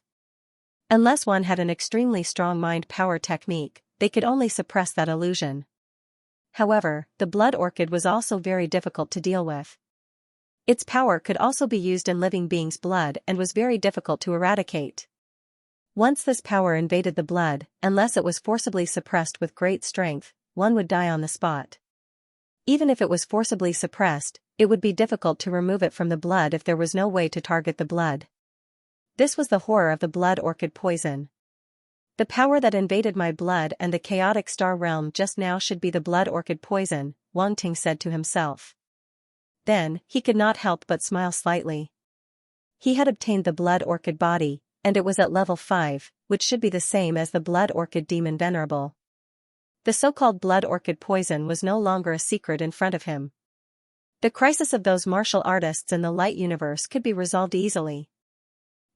Unless one had an extremely strong mind power technique, they could only suppress that illusion. However, the blood orchid was also very difficult to deal with. Its power could also be used in living beings' blood and was very difficult to eradicate. Once this power invaded the blood, unless it was forcibly suppressed with great strength, one would die on the spot. Even if it was forcibly suppressed, it would be difficult to remove it from the blood if there was no way to target the blood. This was the horror of the blood orchid poison. The power that invaded my blood and the chaotic star realm just now should be the blood orchid poison, Wang Ting said to himself. Then, he could not help but smile slightly. He had obtained the blood orchid body, and it was at level 5, which should be the same as the blood orchid demon venerable. The so-called blood orchid poison was no longer a secret in front of him. The crisis of those martial artists in the light universe could be resolved easily.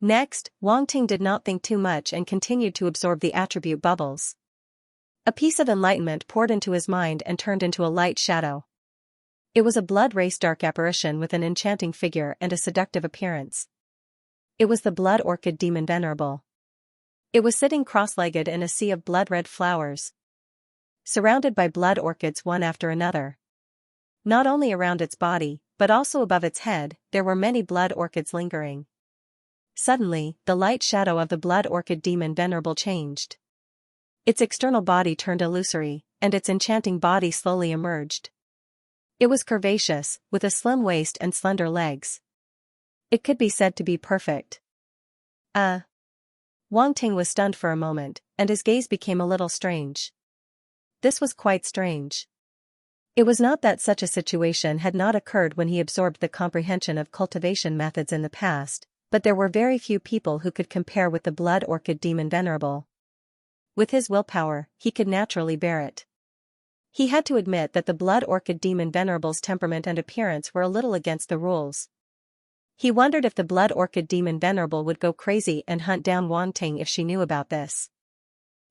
Next, Wang Ting did not think too much and continued to absorb the attribute bubbles. A piece of enlightenment poured into his mind and turned into a light shadow. It was a blood race dark apparition with an enchanting figure and a seductive appearance. It was the blood orchid demon venerable. It was sitting cross-legged in a sea of blood-red flowers, surrounded by blood orchids one after another. Not only around its body, but also above its head, there were many blood orchids lingering. Suddenly, the light shadow of the blood orchid demon venerable changed. Its external body turned illusory, and its enchanting body slowly emerged. It was curvaceous, with a slim waist and slender legs. It could be said to be perfect. Wang Ting was stunned for a moment, and his gaze became a little strange. This was quite strange. It was not that such a situation had not occurred when he absorbed the comprehension of cultivation methods in the past, but there were very few people who could compare with the blood orchid demon venerable. With his willpower, he could naturally bear it. He had to admit that the blood orchid demon venerable's temperament and appearance were a little against the rules. He wondered if the blood orchid demon venerable would go crazy and hunt down Wang Ting if she knew about this.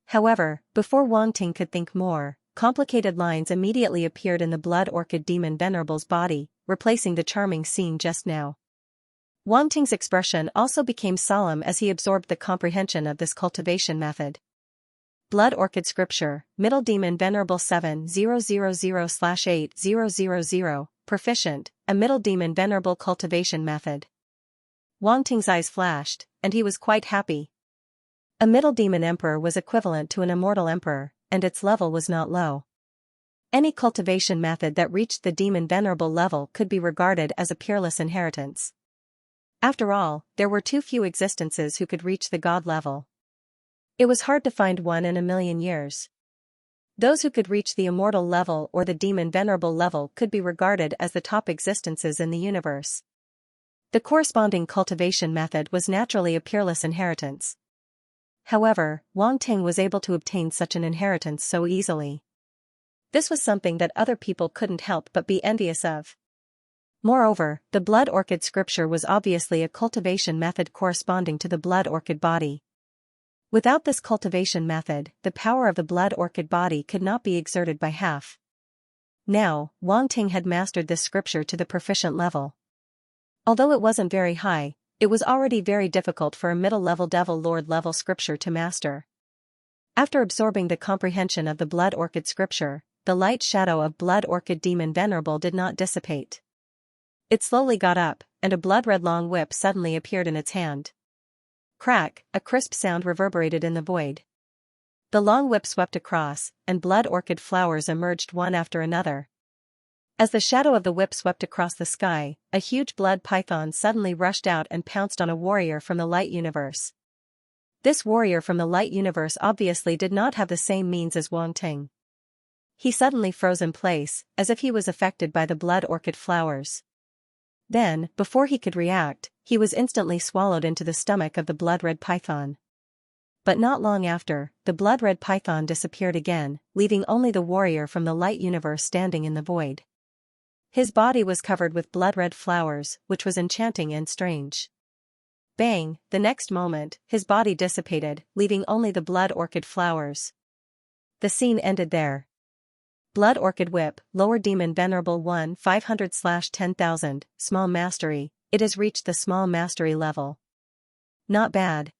However, before Wang Ting could think more, complicated lines immediately appeared in the blood orchid demon venerable's body, replacing the charming scene just now. Wang Ting's expression also became solemn as he absorbed the comprehension of this cultivation method. Blood orchid scripture, middle demon venerable 7000/8000, proficient, a middle demon venerable cultivation method. Wang Ting's eyes flashed, and he was quite happy. A middle demon emperor was equivalent to an immortal emperor, and its level was not low. Any cultivation method that reached the demon venerable level could be regarded as a peerless inheritance. After all, there were too few existences who could reach the god level. It was hard to find one in a million years. Those who could reach the immortal level or the demon venerable level could be regarded as the top existences in the universe. The corresponding cultivation method was naturally a peerless inheritance. However, Wang Ting was able to obtain such an inheritance so easily. This was something that other people couldn't help but be envious of. Moreover, the blood orchid scripture was obviously a cultivation method corresponding to the blood orchid body. Without this cultivation method, the power of the blood orchid body could not be exerted by half. Now, Wang Ting had mastered this scripture to the proficient level. Although it wasn't very high, it was already very difficult for a middle-level devil lord level scripture to master. After absorbing the comprehension of the Blood Orchid scripture, the light shadow of Blood Orchid Demon Venerable did not dissipate. It slowly got up, and a blood-red long whip suddenly appeared in its hand. Crack, a crisp sound reverberated in the void. The long whip swept across, and blood orchid flowers emerged one after another. As the shadow of the whip swept across the sky, a huge blood python suddenly rushed out and pounced on a warrior from the light universe. This warrior from the light universe obviously did not have the same means as Wang Ting. He suddenly froze in place, as if he was affected by the blood orchid flowers. Then, before he could react, he was instantly swallowed into the stomach of the blood-red python. But not long after, the blood-red python disappeared again, leaving only the warrior from the light universe standing in the void. His body was covered with blood-red flowers, which was enchanting and strange. Bang, the next moment, his body dissipated, leaving only the blood orchid flowers. The scene ended there. Blood Orchid Whip, Lower Demon Venerable 1 500/10,000, Small Mastery, it has reached the Small Mastery level. Not bad.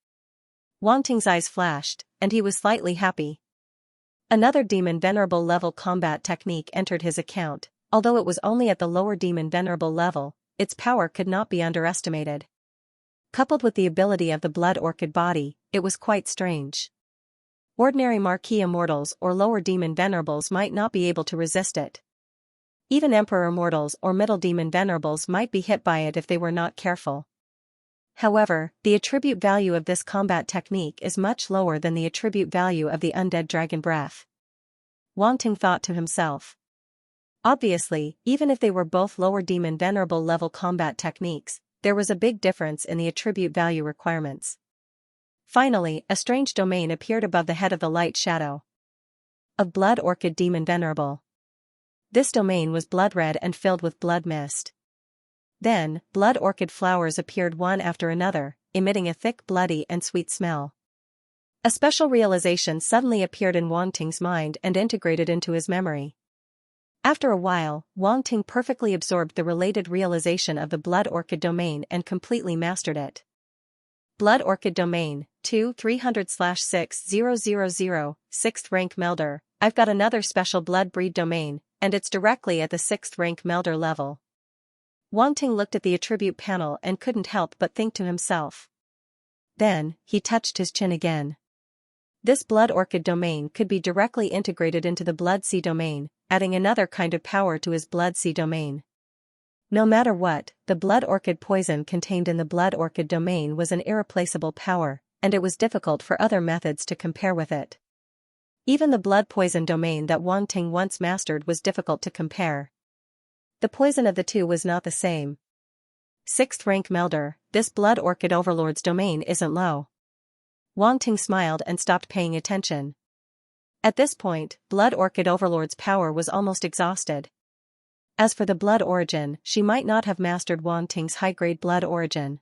Wang Ting's eyes flashed, and he was slightly happy. Another Demon Venerable level combat technique entered his account, although it was only at the lower Demon Venerable level, its power could not be underestimated. Coupled with the ability of the Blood Orchid body, it was quite strange. Ordinary Marquis Immortals or lower Demon Venerables might not be able to resist it. Even Emperor Mortals or Middle Demon Venerables might be hit by it if they were not careful. However, the attribute value of this combat technique is much lower than the attribute value of the Undead Dragon Breath. Wang Ting thought to himself. Obviously, even if they were both lower Demon Venerable level combat techniques, there was a big difference in the attribute value requirements. Finally, a strange domain appeared above the head of the light shadow. Of Blood Orchid Demon Venerable. This domain was blood-red and filled with blood mist. Then, blood orchid flowers appeared one after another, emitting a thick, bloody and sweet smell. A special realization suddenly appeared in Wang Ting's mind and integrated into his memory. After a while, Wang Ting perfectly absorbed the related realization of the Blood Orchid domain and completely mastered it. Blood Orchid Domain, 2 300/6000, 6th rank Melder, I've got another special Blood Breed domain, and it's directly at the 6th rank Melder level. Wang Ting looked at the attribute panel and couldn't help but think to himself. Then, he touched his chin again. This Blood Orchid domain could be directly integrated into the Blood Sea domain, adding another kind of power to his Blood Sea domain. No matter what, the Blood Orchid poison contained in the Blood Orchid domain was an irreplaceable power, and it was difficult for other methods to compare with it. Even the Blood Poison domain that Wang Ting once mastered was difficult to compare. The poison of the two was not the same. 6th rank Melder, this Blood Orchid Overlord's domain isn't low. Wang Ting smiled and stopped paying attention. At this point, Blood Orchid Overlord's power was almost exhausted. As for the blood origin, she might not have mastered Wang Ting's high-grade blood origin.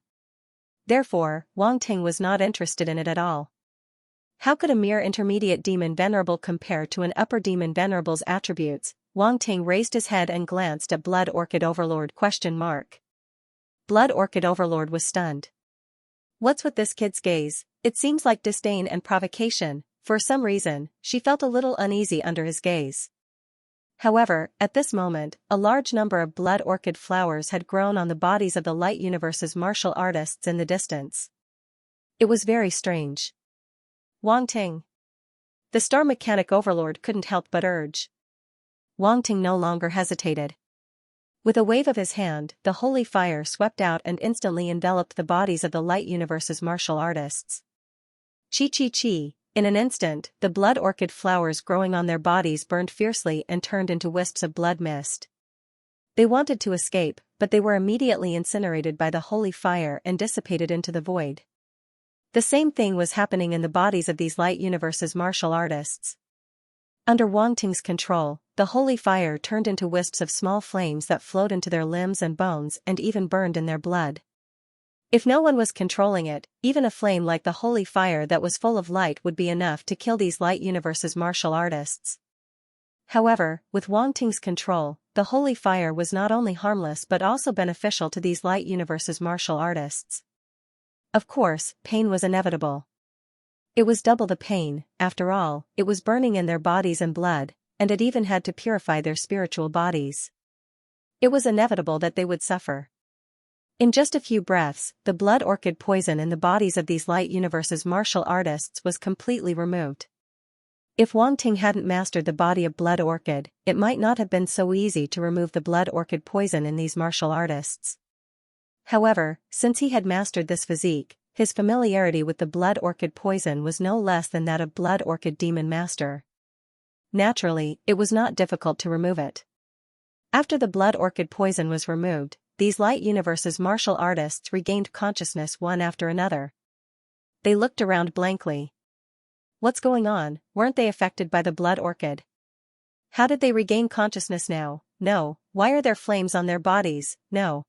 Therefore, Wang Ting was not interested in it at all. How could a mere intermediate demon venerable compare to an upper demon venerable's attributes? Wang Ting raised his head and glanced at Blood Orchid Overlord ? Blood Orchid Overlord was stunned. What's with this kid's gaze? It seems like disdain and provocation. For some reason, she felt a little uneasy under his gaze. However, at this moment, a large number of blood orchid flowers had grown on the bodies of the Light Universe's martial artists in the distance. It was very strange. Wang Ting. The Star Mechanic Overlord couldn't help but urge. Wang Ting no longer hesitated. With a wave of his hand, the holy fire swept out and instantly enveloped the bodies of the Light Universe's martial artists. Chi. In an instant, the blood orchid flowers growing on their bodies burned fiercely and turned into wisps of blood mist. They wanted to escape, but they were immediately incinerated by the holy fire and dissipated into the void. The same thing was happening in the bodies of these Light Universe's martial artists. Under Wang Ting's control, the holy fire turned into wisps of small flames that flowed into their limbs and bones and even burned in their blood. If no one was controlling it, even a flame like the holy fire that was full of light would be enough to kill these Light Universe's martial artists. However, with Wang Ting's control, the holy fire was not only harmless but also beneficial to these Light Universe's martial artists. Of course, pain was inevitable. It was double the pain, after all, it was burning in their bodies and blood, and it even had to purify their spiritual bodies. It was inevitable that they would suffer. In just a few breaths, the blood orchid poison in the bodies of these light universe's martial artists was completely removed. If Wang Ting hadn't mastered the body of blood orchid, it might not have been so easy to remove the blood orchid poison in these martial artists. However, since he had mastered this physique, his familiarity with the blood orchid poison was no less than that of blood orchid demon master. Naturally, it was not difficult to remove it. After the blood orchid poison was removed, these light universe's martial artists regained consciousness one after another. They looked around blankly. What's going on? Weren't they affected by the blood orchid? How did they regain consciousness now? No. Why are there flames on their bodies? No.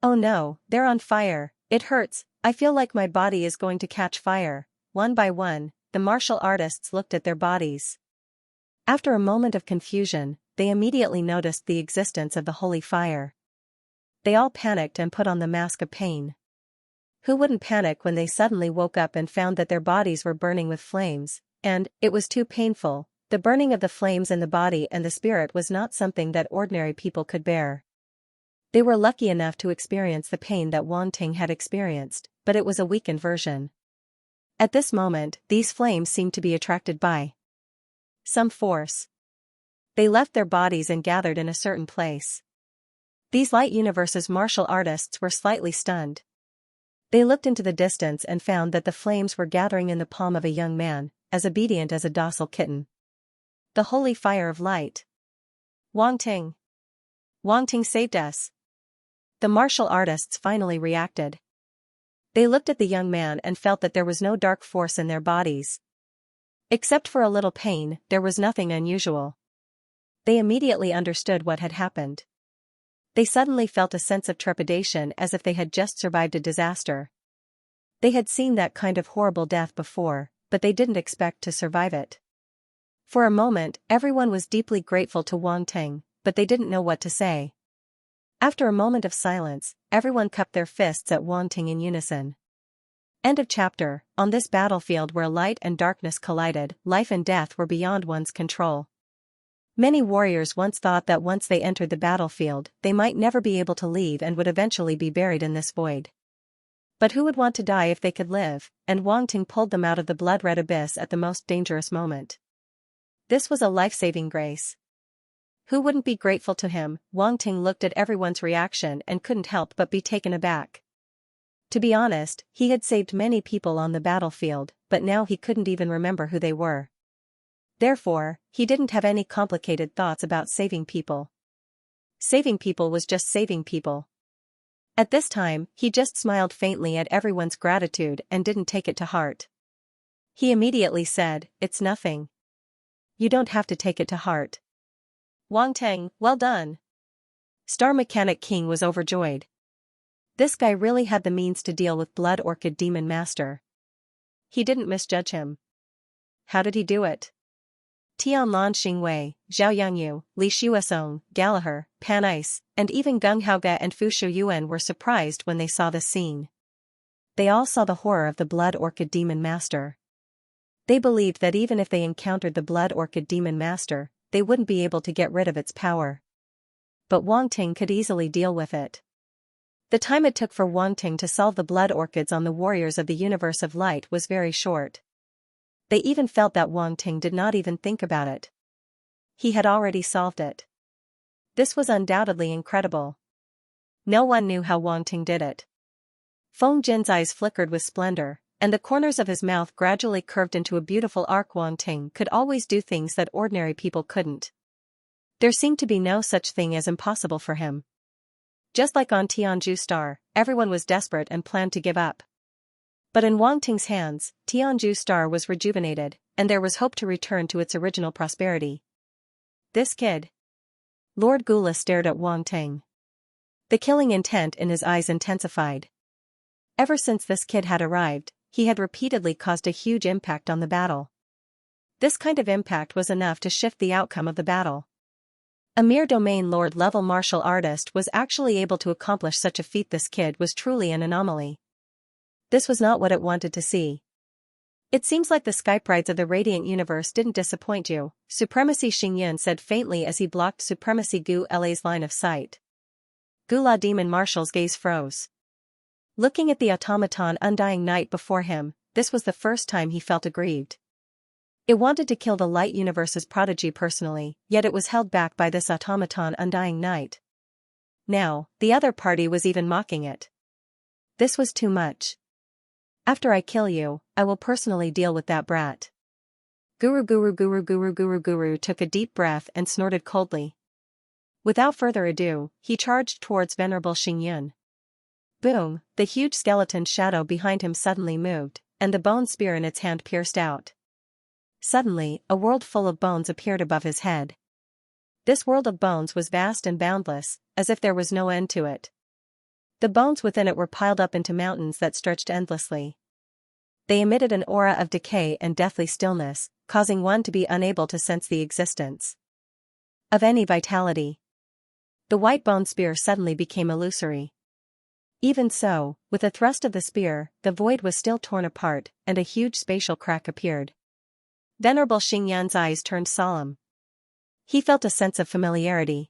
Oh no, they're on fire. It hurts. I feel like my body is going to catch fire. One by one, the martial artists looked at their bodies. After a moment of confusion, they immediately noticed the existence of the holy fire. They all panicked and put on the mask of pain. Who wouldn't panic when they suddenly woke up and found that their bodies were burning with flames, and it was too painful? The burning of the flames in the body and the spirit was not something that ordinary people could bear. They were lucky enough to experience the pain that Wang Ting had experienced, but it was a weakened version. At this moment, these flames seemed to be attracted by some force. They left their bodies and gathered in a certain place. These light universe's martial artists were slightly stunned. They looked into the distance and found that the flames were gathering in the palm of a young man, as obedient as a docile kitten. The holy fire of light. Wang Ting. Wang Ting saved us. The martial artists finally reacted. They looked at the young man and felt that there was no dark force in their bodies. Except for a little pain, there was nothing unusual. They immediately understood what had happened. They suddenly felt a sense of trepidation as if they had just survived a disaster. They had seen that kind of horrible death before, but they didn't expect to survive it. For a moment, everyone was deeply grateful to Wang Ting, but they didn't know what to say. After a moment of silence, everyone cupped their fists at Wang Ting in unison. End of chapter. On this battlefield where light and darkness collided, life and death were beyond one's control. Many warriors once thought that once they entered the battlefield, they might never be able to leave and would eventually be buried in this void. But who would want to die if they could live? And Wang Ting pulled them out of the blood-red abyss at the most dangerous moment. This was a life-saving grace. Who wouldn't be grateful to him? Wang Ting looked at everyone's reaction and couldn't help but be taken aback. To be honest, he had saved many people on the battlefield, but now he couldn't even remember who they were. Therefore, he didn't have any complicated thoughts about saving people. Saving people was just saving people. At this time, he just smiled faintly at everyone's gratitude and didn't take it to heart. He immediately said, "It's nothing. You don't have to take it to heart." Wang Ting, well done. Star Mechanic King was overjoyed. This guy really had the means to deal with Blood Orchid Demon Master. He didn't misjudge him. How did he do it? Tianlan Xingwei, Zhao Yangyu, Li Shuesong, Gallagher, Pan Ice, and even Gung Haoge and Fu Shuyuan were surprised when they saw this scene. They all saw the horror of the Blood Orchid Demon Master. They believed that even if they encountered the Blood Orchid Demon Master, they wouldn't be able to get rid of its power. But Wang Ting could easily deal with it. The time it took for Wang Ting to solve the blood orchids on the warriors of the universe of light was very short. They even felt that Wang Ting did not even think about it. He had already solved it. This was undoubtedly incredible. No one knew how Wang Ting did it. Feng Jin's eyes flickered with splendor, and the corners of his mouth gradually curved into a beautiful arc. Wang Ting could always do things that ordinary people couldn't. There seemed to be no such thing as impossible for him. Just like on Tianju Star, everyone was desperate and planned to give up. But in Wang Ting's hands, Tianju Star was rejuvenated, and there was hope to return to its original prosperity. This kid. Lord Gula stared at Wang Ting. The killing intent in his eyes intensified. Ever since this kid had arrived, he had repeatedly caused a huge impact on the battle. This kind of impact was enough to shift the outcome of the battle. A mere domain lord level martial artist was actually able to accomplish such a feat. This kid was truly an anomaly. This was not what it wanted to see. It seems like the Skype rides of the Radiant Universe didn't disappoint you, Supremacy Xingyin said faintly as he blocked Supremacy Gu La's line of sight. Gu La Demon Marshal's gaze froze. Looking at the automaton Undying Night before him, this was the first time he felt aggrieved. It wanted to kill the Light Universe's prodigy personally, yet it was held back by this automaton Undying Night. Now, the other party was even mocking it. This was too much. After I kill you, I will personally deal with that brat. Guru took a deep breath and snorted coldly. Without further ado, he charged towards Venerable Xingyin. Boom, the huge skeleton shadow behind him suddenly moved, and the bone spear in its hand pierced out. Suddenly, a world full of bones appeared above his head. This world of bones was vast and boundless, as if there was no end to it. The bones within it were piled up into mountains that stretched endlessly. They emitted an aura of decay and deathly stillness, causing one to be unable to sense the existence of any vitality. The white bone spear suddenly became illusory. Even so, with a thrust of the spear, the void was still torn apart, and a huge spatial crack appeared. Venerable Xingyan's eyes turned solemn. He felt a sense of familiarity.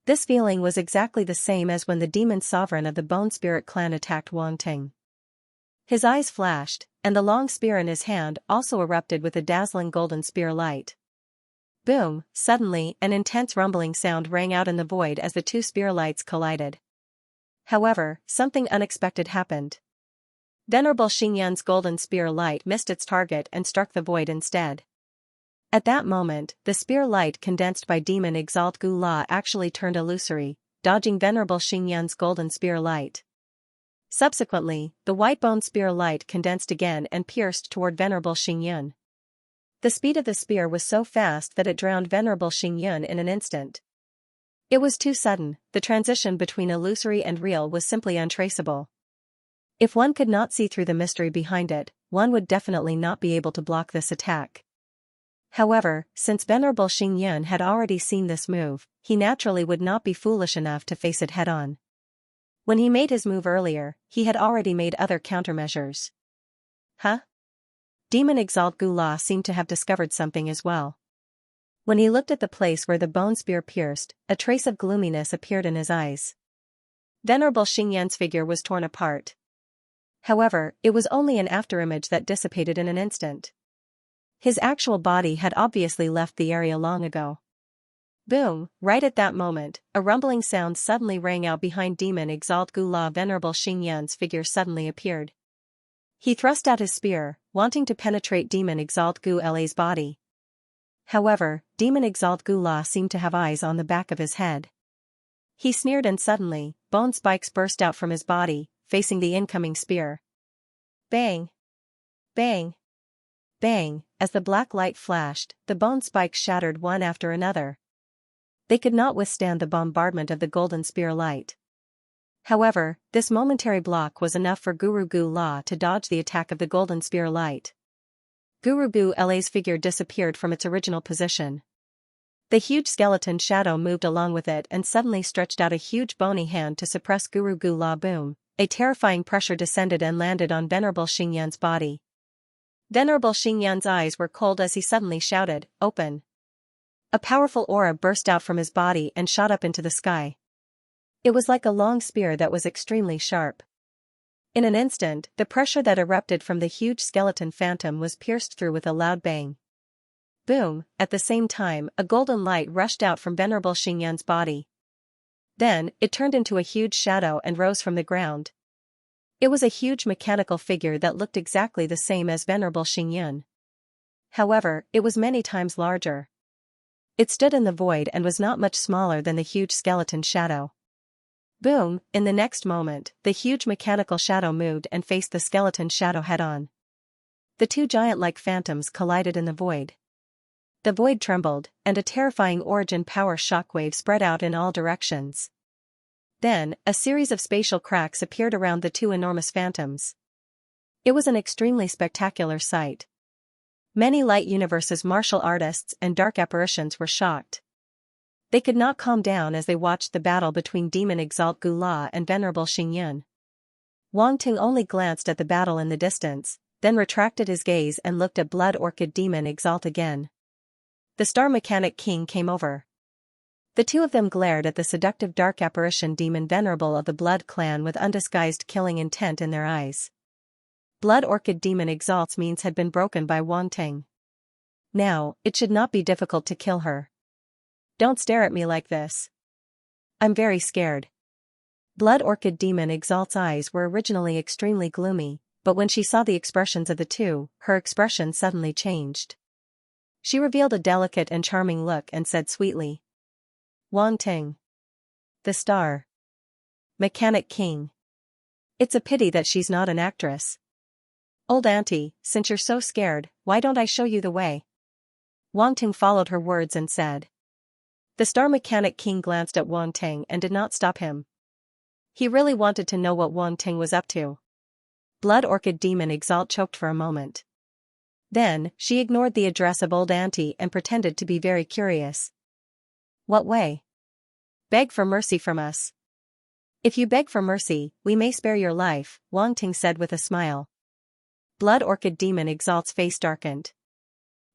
This feeling was exactly the same as when the demon sovereign of the Bone Spirit clan attacked Wang Ting. His eyes flashed, and the long spear in his hand also erupted with a dazzling golden spear light. Boom, suddenly, an intense rumbling sound rang out in the void as the two spear lights collided. However, something unexpected happened. Venerable Xingyan's golden spear light missed its target and struck the void instead. At that moment, the spear light condensed by Demon Exalt Gu La actually turned illusory, dodging Venerable Xingyan's golden spear light. Subsequently, the white bone spear light condensed again and pierced toward Venerable Xingyan. The speed of the spear was so fast that it drowned Venerable Xingyan in an instant. It was too sudden, the transition between illusory and real was simply untraceable. If one could not see through the mystery behind it, one would definitely not be able to block this attack. However, since Venerable Xingyan had already seen this move, he naturally would not be foolish enough to face it head-on. When he made his move earlier, he had already made other countermeasures. Huh? Demon Exalt Gu La seemed to have discovered something as well. When he looked at the place where the bone spear pierced, a trace of gloominess appeared in his eyes. Venerable Xingyan's figure was torn apart. However, it was only an afterimage that dissipated in an instant. His actual body had obviously left the area long ago. Boom, right at that moment, a rumbling sound suddenly rang out behind Demon Exalt Gu La. Venerable Xingyan's figure suddenly appeared. He thrust out his spear, wanting to penetrate Demon Exalt Gu La's body. However, Demon Exalt Gu La seemed to have eyes on the back of his head. He sneered and suddenly, bone spikes burst out from his body, facing the incoming spear. Bang! Bang! Bang! As the black light flashed, the bone spikes shattered one after another. They could not withstand the bombardment of the golden spear light. However, this momentary block was enough for Guru Gu La to dodge the attack of the golden spear light. Guru Gu La's figure disappeared from its original position. The huge skeleton shadow moved along with it and suddenly stretched out a huge bony hand to suppress Guru Gu La. Boom, a terrifying pressure descended and landed on Venerable Xingyan's body. Venerable Xingyan's eyes were cold as he suddenly shouted, "Open!" A powerful aura burst out from his body and shot up into the sky. It was like a long spear that was extremely sharp. In an instant, the pressure that erupted from the huge skeleton phantom was pierced through with a loud bang. Boom, at the same time, a golden light rushed out from Venerable Xingyan's body. Then, it turned into a huge shadow and rose from the ground. It was a huge mechanical figure that looked exactly the same as Venerable Xingyan. However, it was many times larger. It stood in the void and was not much smaller than the huge skeleton shadow. Boom, in the next moment, the huge mechanical shadow moved and faced the skeleton shadow head-on. The two giant-like phantoms collided in the void. The void trembled, and a terrifying origin power shockwave spread out in all directions. Then, a series of spatial cracks appeared around the two enormous phantoms. It was an extremely spectacular sight. Many Light Universe's martial artists and dark apparitions were shocked. They could not calm down as they watched the battle between Demon Exalt Gu La and Venerable Xingyan. Wang Ting only glanced at the battle in the distance, then retracted his gaze and looked at Blood Orchid Demon Exalt again. The Star Mechanic King came over. The two of them glared at the seductive dark apparition demon venerable of the Blood clan with undisguised killing intent in their eyes. Blood Orchid Demon Exalt's means had been broken by Wanting. Now, it should not be difficult to kill her. Don't stare at me like this. I'm very scared. Blood Orchid Demon Exalt's eyes were originally extremely gloomy, but when she saw the expressions of the two, her expression suddenly changed. She revealed a delicate and charming look and said sweetly, Wanting. The Star Mechanic King. It's a pity that she's not an actress. Old auntie, since you're so scared, why don't I show you the way? Wanting followed her words and said. The Star Mechanic King glanced at Wanting and did not stop him. He really wanted to know what Wanting was up to. Blood Orchid Demon Exalt choked for a moment. Then, she ignored the address of old auntie and pretended to be very curious. What way? Beg for mercy from us. If you beg for mercy, we may spare your life, Wanting said with a smile. Blood Orchid Demon Exalt's face darkened.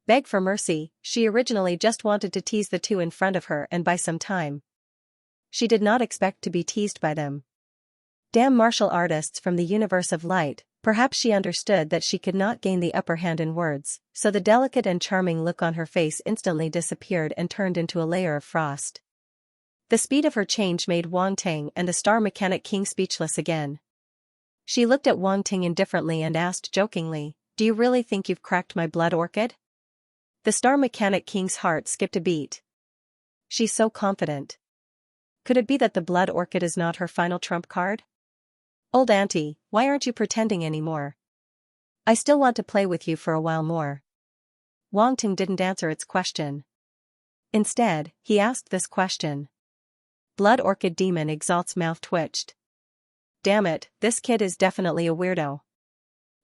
Beg for mercy, she originally just wanted to tease the two in front of her and buy some time. She did not expect to be teased by them. Damn martial artists from the universe of light, perhaps she understood that she could not gain the upper hand in words, so the delicate and charming look on her face instantly disappeared and turned into a layer of frost. The speed of her change made Wanting and the Star Mechanic King speechless again. She looked at Wanting indifferently and asked jokingly, Do you really think you've cracked my blood orchid? The Star Mechanic King's heart skipped a beat. She's so confident. Could it be that the blood orchid is not her final trump card? Old auntie, why aren't you pretending anymore? I still want to play with you for a while more. Wanting didn't answer its question. Instead, he asked this question. Blood Orchid Demon Exalt's mouth twitched. Damn it, this kid is definitely a weirdo.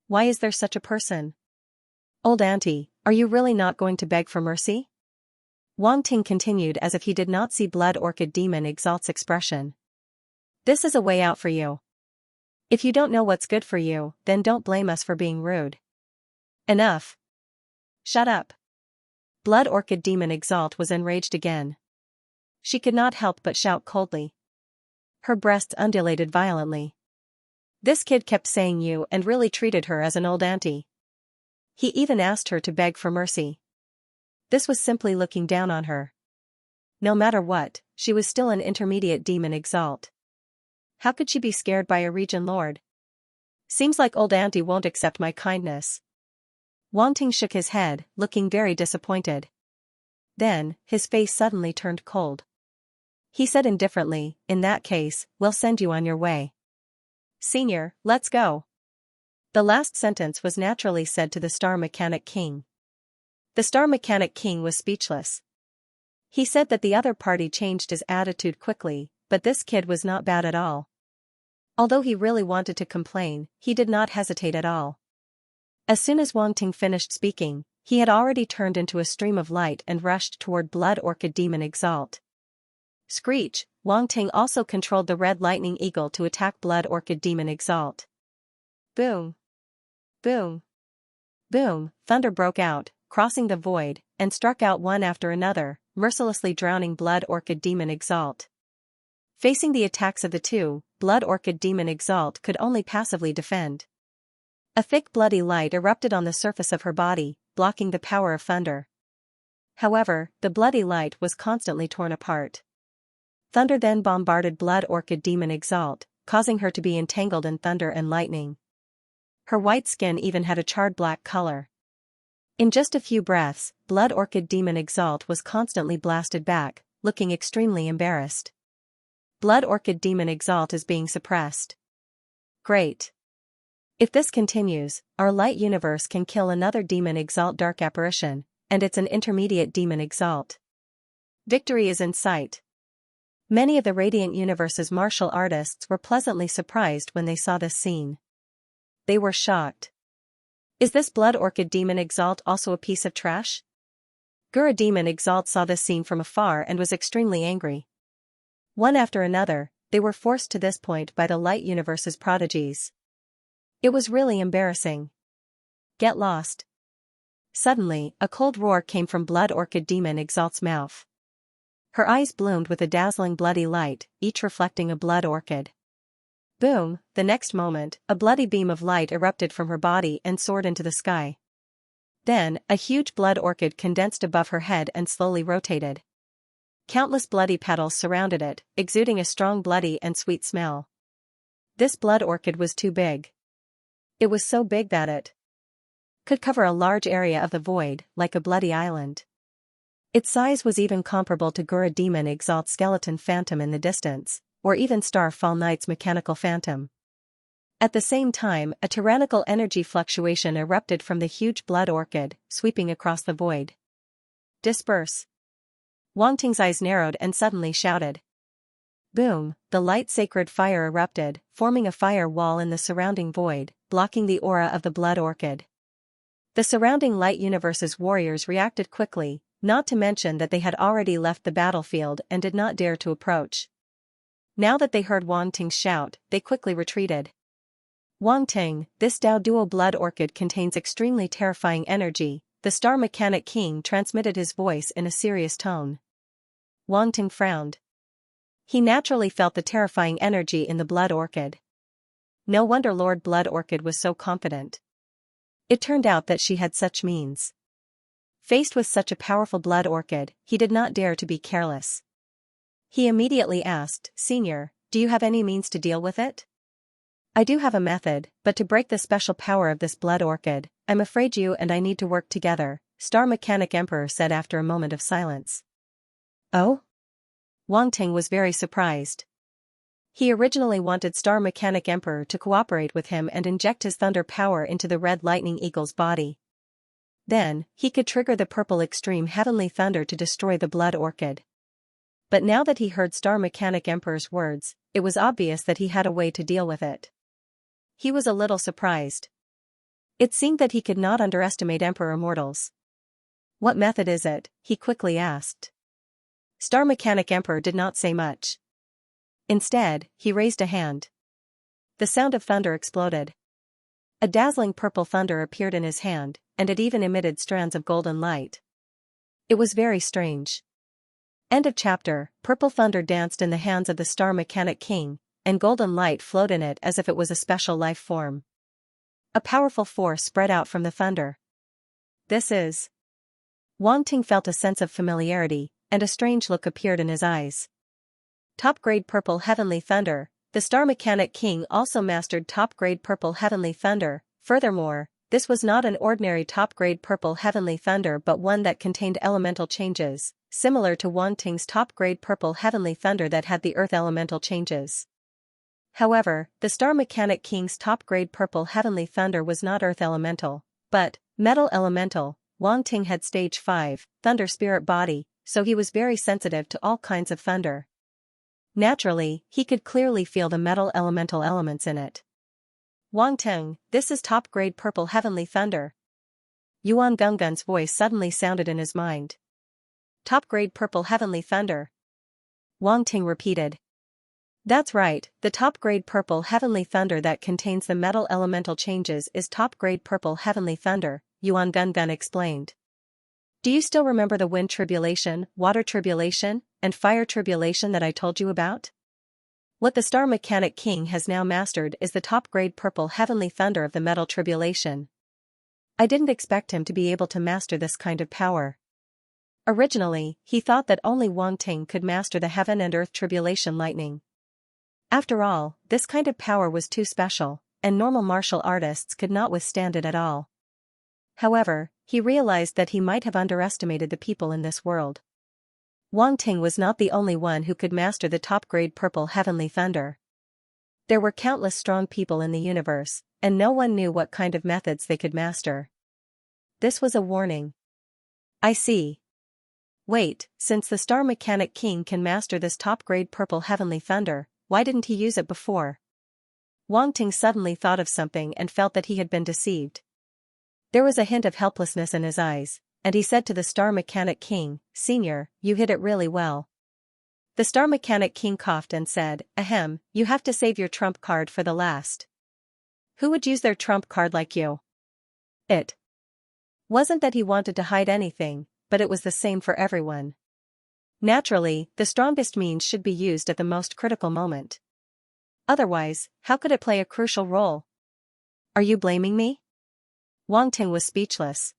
Why is there such a person? Old auntie, are you really not going to beg for mercy? Wanting continued as if he did not see Blood Orchid Demon Exalt's expression. This is a way out for you. If you don't know what's good for you, then don't blame us for being rude. Enough. Shut up. Blood Orchid Demon Exalt was enraged again. She could not help but shout coldly. Her breasts undulated violently. This kid kept saying you and really treated her as an old auntie. He even asked her to beg for mercy. This was simply looking down on her. No matter what, she was still an intermediate demon exalt. How could she be scared by a region lord? Seems like old auntie won't accept my kindness. Wanting shook his head, looking very disappointed. Then, his face suddenly turned cold. He said indifferently, In that case, we'll send you on your way. Senior, let's go. The last sentence was naturally said to the Star Mechanic King. The Star Mechanic King was speechless. He said that the other party changed his attitude quickly, but this kid was not bad at all. Although he really wanted to complain, he did not hesitate at all. As soon as Wanting finished speaking, he had already turned into a stream of light and rushed toward Blood Orchid Demon Exalt. Screech, Wanting also controlled the Red Lightning Eagle to attack Blood Orchid Demon Exalt. Boom! Boom! Boom! Thunder broke out, crossing the void, and struck out one after another, mercilessly drowning Blood Orchid Demon Exalt. Facing the attacks of the two, Blood Orchid Demon Exalt could only passively defend. A thick bloody light erupted on the surface of her body, blocking the power of thunder. However, the bloody light was constantly torn apart. Thunder then bombarded Blood Orchid Demon Exalt, causing her to be entangled in thunder and lightning. Her white skin even had a charred black color. In just a few breaths, Blood Orchid Demon Exalt was constantly blasted back, looking extremely embarrassed. Blood Orchid Demon Exalt is being suppressed. Great. If this continues, our light universe can kill another Demon Exalt Dark Apparition, and it's an intermediate Demon Exalt. Victory is in sight. Many of the Radiant Universe's martial artists were pleasantly surprised when they saw this scene. They were shocked. Is this Blood Orchid Demon Exalt also a piece of trash? Gura Demon Exalt saw this scene from afar and was extremely angry. One after another, they were forced to this point by the Light Universe's prodigies. It was really embarrassing. Get lost. Suddenly, a cold roar came from Blood Orchid Demon Exalt's mouth. Her eyes bloomed with a dazzling bloody light, each reflecting a blood orchid. Boom, the next moment, a bloody beam of light erupted from her body and soared into the sky. Then, a huge blood orchid condensed above her head and slowly rotated. Countless bloody petals surrounded it, exuding a strong bloody and sweet smell. This blood orchid was too big. It was so big that it could cover a large area of the void, like a bloody island. Its size was even comparable to Gura Demon Exalt's skeleton phantom in the distance, or even Starfall Knight's mechanical phantom. At the same time, a tyrannical energy fluctuation erupted from the huge blood orchid, sweeping across the void. Disperse! Wang Ting's eyes narrowed and suddenly shouted. Boom, the light sacred fire erupted, forming a fire wall in the surrounding void, blocking the aura of the blood orchid. The surrounding light universe's warriors reacted quickly, not to mention that they had already left the battlefield and did not dare to approach. Now that they heard Wang Ting's shout, they quickly retreated. Wang Ting, this Dao Duo blood orchid contains extremely terrifying energy, the Star Mechanic King transmitted his voice in a serious tone. Wang Ting frowned. He naturally felt the terrifying energy in the blood orchid. No wonder Lord Blood Orchid was so confident. It turned out that she had such means. Faced with such a powerful blood orchid, he did not dare to be careless. He immediately asked, Senior, do you have any means to deal with it? I do have a method, but to break the special power of this blood orchid, I'm afraid you and I need to work together, Star Mechanic Emperor said after a moment of silence. Oh? Wang Ting was very surprised. He originally wanted Star Mechanic Emperor to cooperate with him and inject his thunder power into the Red Lightning Eagle's body. Then, he could trigger the purple extreme heavenly thunder to destroy the blood orchid. But now that he heard Star Mechanic Emperor's words, it was obvious that he had a way to deal with it. He was a little surprised. It seemed that he could not underestimate Emperor mortals. What method is it? He quickly asked. Star Mechanic Emperor did not say much. Instead, he raised a hand. The sound of thunder exploded. A dazzling purple thunder appeared in his hand, and it even emitted strands of golden light. It was very strange. End of chapter. Purple thunder danced in the hands of the Star Mechanic King, and golden light flowed in it as if it was a special life form. A powerful force spread out from the thunder. This is... Wang Ting felt a sense of familiarity, and a strange look appeared in his eyes. Top-grade purple heavenly thunder. The Star Mechanic King also mastered top-grade purple heavenly thunder. Furthermore, this was not an ordinary top-grade purple heavenly thunder but one that contained elemental changes, similar to Wang Ting's top-grade purple heavenly thunder that had the earth elemental changes. However, the Star Mechanic King's top-grade purple heavenly thunder was not earth elemental, but metal elemental. Wang Ting had stage 5, thunder spirit body, so he was very sensitive to all kinds of thunder. Naturally, he could clearly feel the metal elemental elements in it. Wang Ting, this is top-grade purple heavenly thunder. Yuan Gunggun's voice suddenly sounded in his mind. Top-grade purple heavenly thunder. Wang Ting repeated. That's right, the top-grade purple heavenly thunder that contains the metal elemental changes is top-grade purple heavenly thunder, Yuan Gungun explained. Do you still remember the wind tribulation, water tribulation, and fire tribulation that I told you about? What the Star Mechanic King has now mastered is the top-grade purple heavenly thunder of the metal tribulation. I didn't expect him to be able to master this kind of power. Originally, he thought that only Wang Ting could master the heaven and earth tribulation lightning. After all, this kind of power was too special, and normal martial artists could not withstand it at all. However, he realized that he might have underestimated the people in this world. Wang Ting was not the only one who could master the top-grade purple heavenly thunder. There were countless strong people in the universe, and no one knew what kind of methods they could master. This was a warning. I see. Wait, since the Star Mechanic King can master this top-grade purple heavenly thunder, why didn't he use it before? Wang Ting suddenly thought of something and felt that he had been deceived. There was a hint of helplessness in his eyes, and he said to the Star Mechanic King, Senior, you hit it really well. The Star Mechanic King coughed and said, Ahem, you have to save your trump card for the last. Who would use their trump card like you? It wasn't that he wanted to hide anything, but it was the same for everyone. Naturally, the strongest means should be used at the most critical moment. Otherwise, how could it play a crucial role? Are you blaming me? Wang Ting was speechless.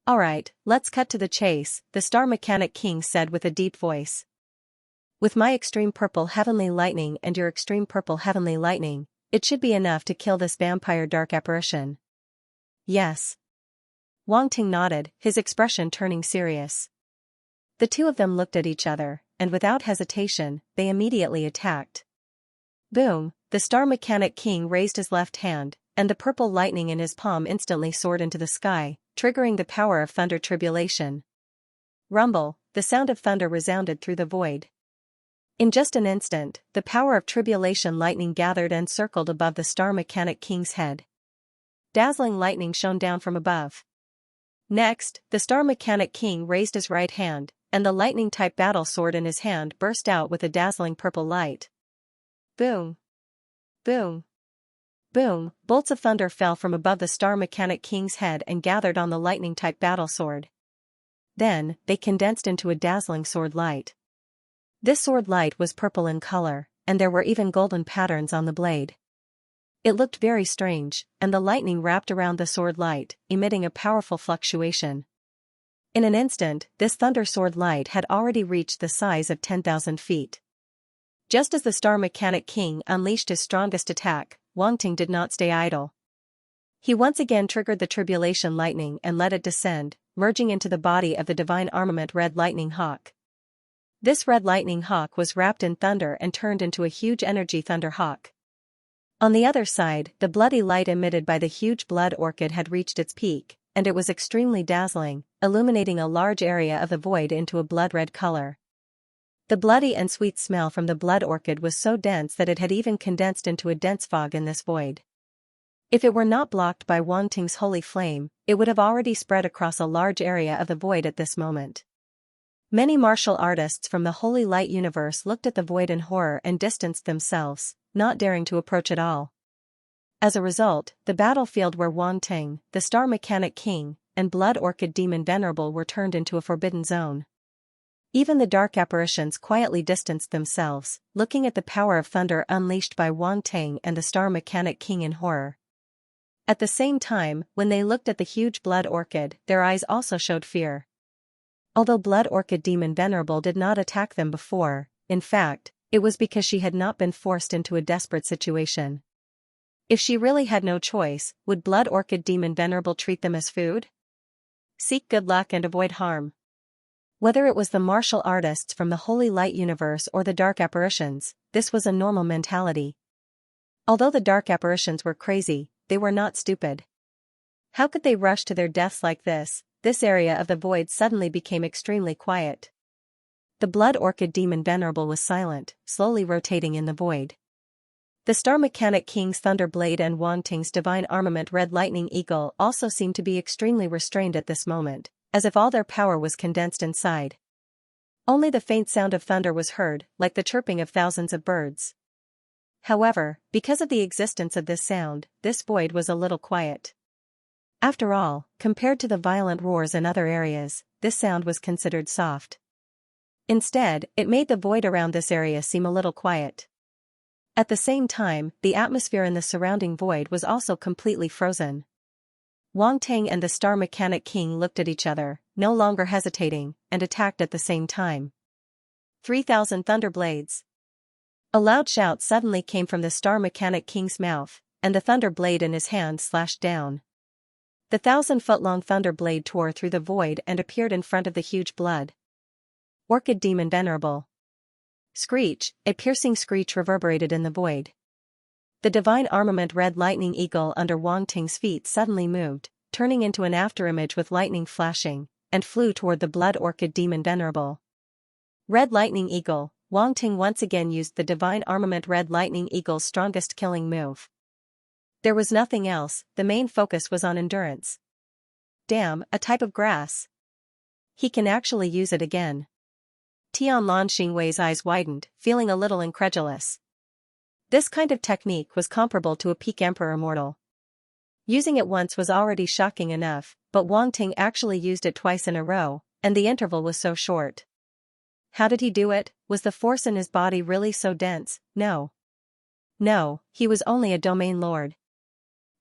Alright, let's cut to the chase, the Star Mechanic King said with a deep voice. With my extreme purple heavenly lightning and your extreme purple heavenly lightning, it should be enough to kill this vampire dark apparition. Yes. Wang Ting nodded, his expression turning serious. The two of them looked at each other, and without hesitation, they immediately attacked. Boom, the Star Mechanic King raised his left hand, and the purple lightning in his palm instantly soared into the sky, triggering the power of thunder tribulation. Rumble, the sound of thunder resounded through the void. In just an instant, the power of tribulation lightning gathered and circled above the Star Mechanic King's head. Dazzling lightning shone down from above. Next, the Star Mechanic King raised his right hand, and the lightning-type battle sword in his hand burst out with a dazzling purple light. Boom! Boom! Boom! Bolts of thunder fell from above the Star Mechanic King's head and gathered on the lightning-type battle sword. Then, they condensed into a dazzling sword light. This sword light was purple in color, and there were even golden patterns on the blade. It looked very strange, and the lightning wrapped around the sword light, emitting a powerful fluctuation. In an instant, this thunder sword light had already reached the size of 10,000 feet. Just as the Star Mechanic King unleashed his strongest attack, Wang Ting did not stay idle. He once again triggered the tribulation lightning and let it descend, merging into the body of the divine armament Red Lightning Hawk. This Red Lightning Hawk was wrapped in thunder and turned into a huge energy thunder hawk. On the other side, the bloody light emitted by the huge blood orchid had reached its peak, and it was extremely dazzling, illuminating a large area of the void into a blood-red color. The bloody and sweet smell from the blood orchid was so dense that it had even condensed into a dense fog in this void. If it were not blocked by Wang Ting's holy flame, it would have already spread across a large area of the void at this moment. Many martial artists from the Holy Light universe looked at the void in horror and distanced themselves, not daring to approach at all. As a result, the battlefield where Wang Ting, the Star Mechanic King, and Blood Orchid Demon Venerable were turned into a forbidden zone. Even the dark apparitions quietly distanced themselves, looking at the power of thunder unleashed by Wang Ting and the Star Mechanic King in horror. At the same time, when they looked at the huge blood orchid, their eyes also showed fear. Although Blood Orchid Demon Venerable did not attack them before, in fact, it was because she had not been forced into a desperate situation. If she really had no choice, would Blood Orchid Demon Venerable treat them as food? Seek good luck and avoid harm. Whether it was the martial artists from the Holy Light universe or the dark apparitions, this was a normal mentality. Although the dark apparitions were crazy, they were not stupid. How could they rush to their deaths like this? This area of the void suddenly became extremely quiet. The Blood Orchid Demon Venerable was silent, slowly rotating in the void. The Star Mechanic King's Thunder Blade and Wang Ting's Divine Armament Red Lightning Eagle also seemed to be extremely restrained at this moment, as if all their power was condensed inside. Only the faint sound of thunder was heard, like the chirping of thousands of birds. However, because of the existence of this sound, this void was a little quiet. After all, compared to the violent roars in other areas, this sound was considered soft. Instead, it made the void around this area seem a little quiet. At the same time, the atmosphere in the surrounding void was also completely frozen. Wang Ting and the Star Mechanic King looked at each other, no longer hesitating, and attacked at the same time. 3,000 thunder blades. A loud shout suddenly came from the Star Mechanic King's mouth, and the thunder blade in his hand slashed down. The 1,000-foot-long thunder blade tore through the void and appeared in front of the huge Blood Orchid Demon Venerable. Screech, a piercing screech reverberated in the void. The Divine Armament Red Lightning Eagle under Wang Ting's feet suddenly moved, turning into an afterimage with lightning flashing, and flew toward the Blood Orchid Demon Venerable. Red Lightning Eagle. Wang Ting once again used the Divine Armament Red Lightning Eagle's strongest killing move. There was nothing else, the main focus was on endurance. Damn, a type of grass. He can actually use it again. Tianlan Xingwei's eyes widened, feeling a little incredulous. This kind of technique was comparable to a peak emperor mortal. Using it once was already shocking enough, but Wang Ting actually used it twice in a row, and the interval was so short. How did he do it? Was the force in his body really so dense? No. No, he was only a domain lord.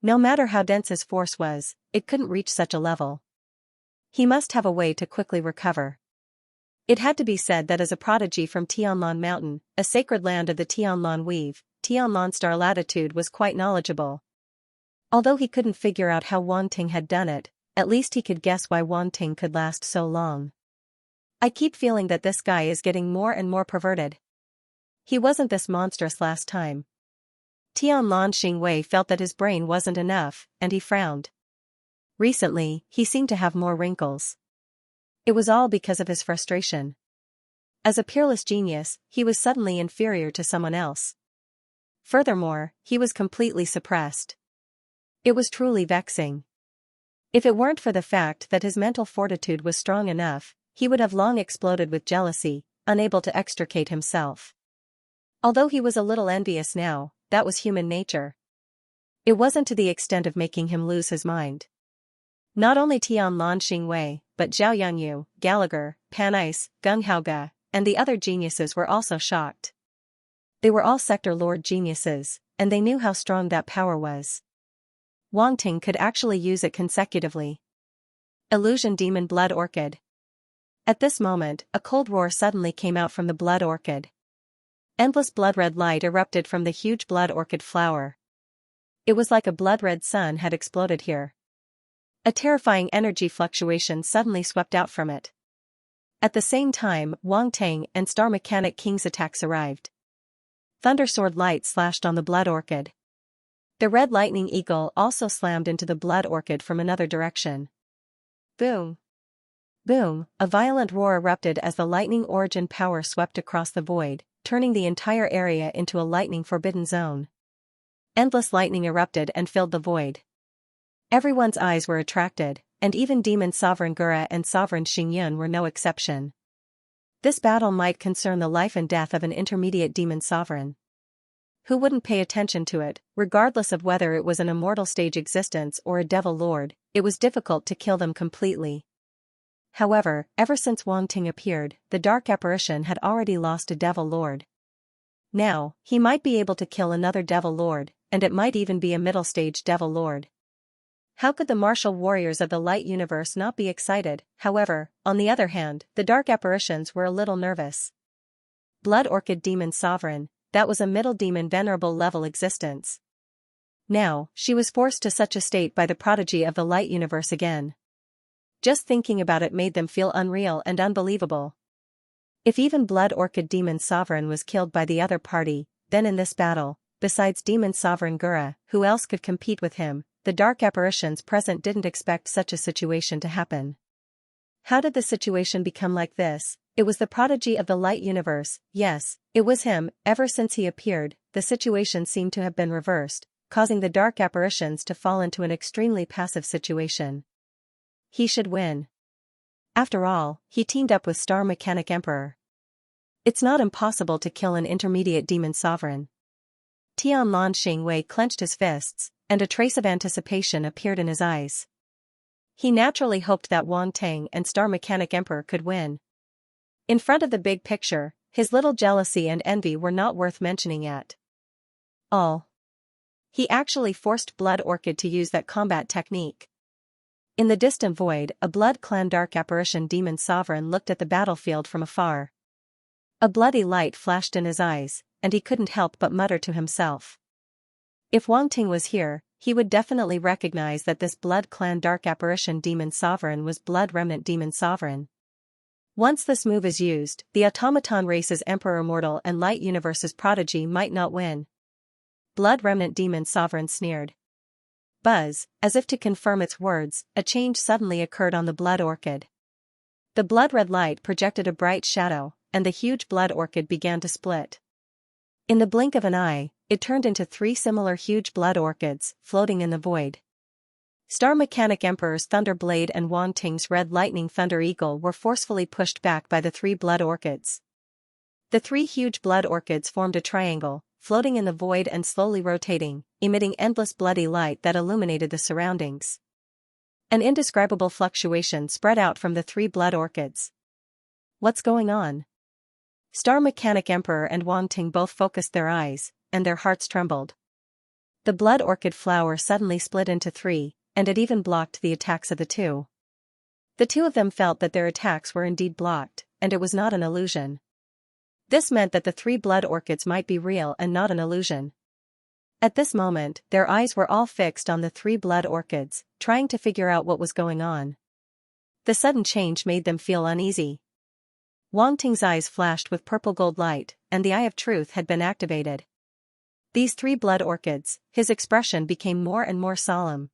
No matter how dense his force was, it couldn't reach such a level. He must have a way to quickly recover. It had to be said that as a prodigy from Tianlan Mountain, a sacred land of the Tianlan weave, Tianlan star latitude was quite knowledgeable. Although he couldn't figure out how Wang Ting had done it, at least he could guess why Wang Ting could last so long. I keep feeling that this guy is getting more and more perverted. He wasn't this monstrous last time. Tianlan Xingwei felt that his brain wasn't enough, and he frowned. Recently, he seemed to have more wrinkles. It was all because of his frustration. As a peerless genius, he was suddenly inferior to someone else. Furthermore, he was completely suppressed. It was truly vexing. If it weren't for the fact that his mental fortitude was strong enough, he would have long exploded with jealousy, unable to extricate himself. Although he was a little envious now, that was human nature. It wasn't to the extent of making him lose his mind. Not only Tianlan Xingwei, but Zhao Yangyu, Gallagher, Panais, Gung Haoge, and the other geniuses were also shocked. They were all sector lord geniuses, and they knew how strong that power was. Wang Ting could actually use it consecutively. Illusion Demon Blood Orchid. At this moment, a cold roar suddenly came out from the blood orchid. Endless blood-red light erupted from the huge blood orchid flower. It was like a blood-red sun had exploded here. A terrifying energy fluctuation suddenly swept out from it. At the same time, Wang Ting and Star Mechanic King's attacks arrived. Thunder sword light slashed on the blood orchid. The red lightning eagle also slammed into the blood orchid from another direction. Boom! Boom! A violent roar erupted as the lightning origin power swept across the void, turning the entire area into a lightning-forbidden zone. Endless lightning erupted and filled the void. Everyone's eyes were attracted, and even Demon Sovereign Gura and Sovereign Xingyun were no exception. This battle might concern the life and death of an intermediate demon sovereign. Who wouldn't pay attention to it, regardless of whether it was an immortal stage existence or a devil lord? It was difficult to kill them completely. However, ever since Wang Ting appeared, the dark apparition had already lost a devil lord. Now, he might be able to kill another devil lord, and it might even be a middle-stage devil lord. How could the martial warriors of the light universe not be excited? However, on the other hand, the dark apparitions were a little nervous. Blood Orchid Demon Sovereign, that was a middle demon venerable level existence. Now, she was forced to such a state by the prodigy of the light universe again. Just thinking about it made them feel unreal and unbelievable. If even Blood Orchid Demon Sovereign was killed by the other party, then in this battle, besides Demon Sovereign Gura, who else could compete with him? The dark apparitions present didn't expect such a situation to happen. How did the situation become like this? It was the prodigy of the light universe. Yes, it was him. Ever since he appeared, the situation seemed to have been reversed, causing the dark apparitions to fall into an extremely passive situation. He should win. After all, he teamed up with Star Mechanic Emperor. It's not impossible to kill an intermediate demon sovereign. Tianlan Xingwei clenched his fists, and a trace of anticipation appeared in his eyes. He naturally hoped that Wang Ting and Star Mechanic Emperor could win. In front of the big picture, his little jealousy and envy were not worth mentioning yet. All. He actually forced Blood Orchid to use that combat technique. In the distant void, a Blood Clan Dark Apparition Demon Sovereign looked at the battlefield from afar. A bloody light flashed in his eyes, and he couldn't help but mutter to himself. If Wang Ting was here, he would definitely recognize that this Blood Clan Dark Apparition Demon Sovereign was Blood Remnant Demon Sovereign. Once this move is used, the automaton race's Emperor Mortal and Light Universe's prodigy might not win. Blood Remnant Demon Sovereign sneered. Buzz, as if to confirm its words, a change suddenly occurred on the blood orchid. The blood-red light projected a bright shadow, and the huge blood orchid began to split. In the blink of an eye, it turned into 3 similar huge blood orchids, floating in the void. Star Mechanic Emperor's Thunder Blade and Wang Ting's Red Lightning Thunder Eagle were forcefully pushed back by the 3 blood orchids. The 3 huge blood orchids formed a triangle, floating in the void and slowly rotating, emitting endless bloody light that illuminated the surroundings. An indescribable fluctuation spread out from the 3 blood orchids. What's going on? Star Mechanic Emperor and Wang Ting both focused their eyes, and their hearts trembled. The blood orchid flower suddenly split into 3, and it even blocked the attacks of the 2. The 2 of them felt that their attacks were indeed blocked, and it was not an illusion. This meant that the 3 blood orchids might be real and not an illusion. At this moment, their eyes were all fixed on the 3 blood orchids, trying to figure out what was going on. The sudden change made them feel uneasy. Wang Ting's eyes flashed with purple gold light, and the Eye of Truth had been activated. These 3 blood orchids, his expression became more and more solemn.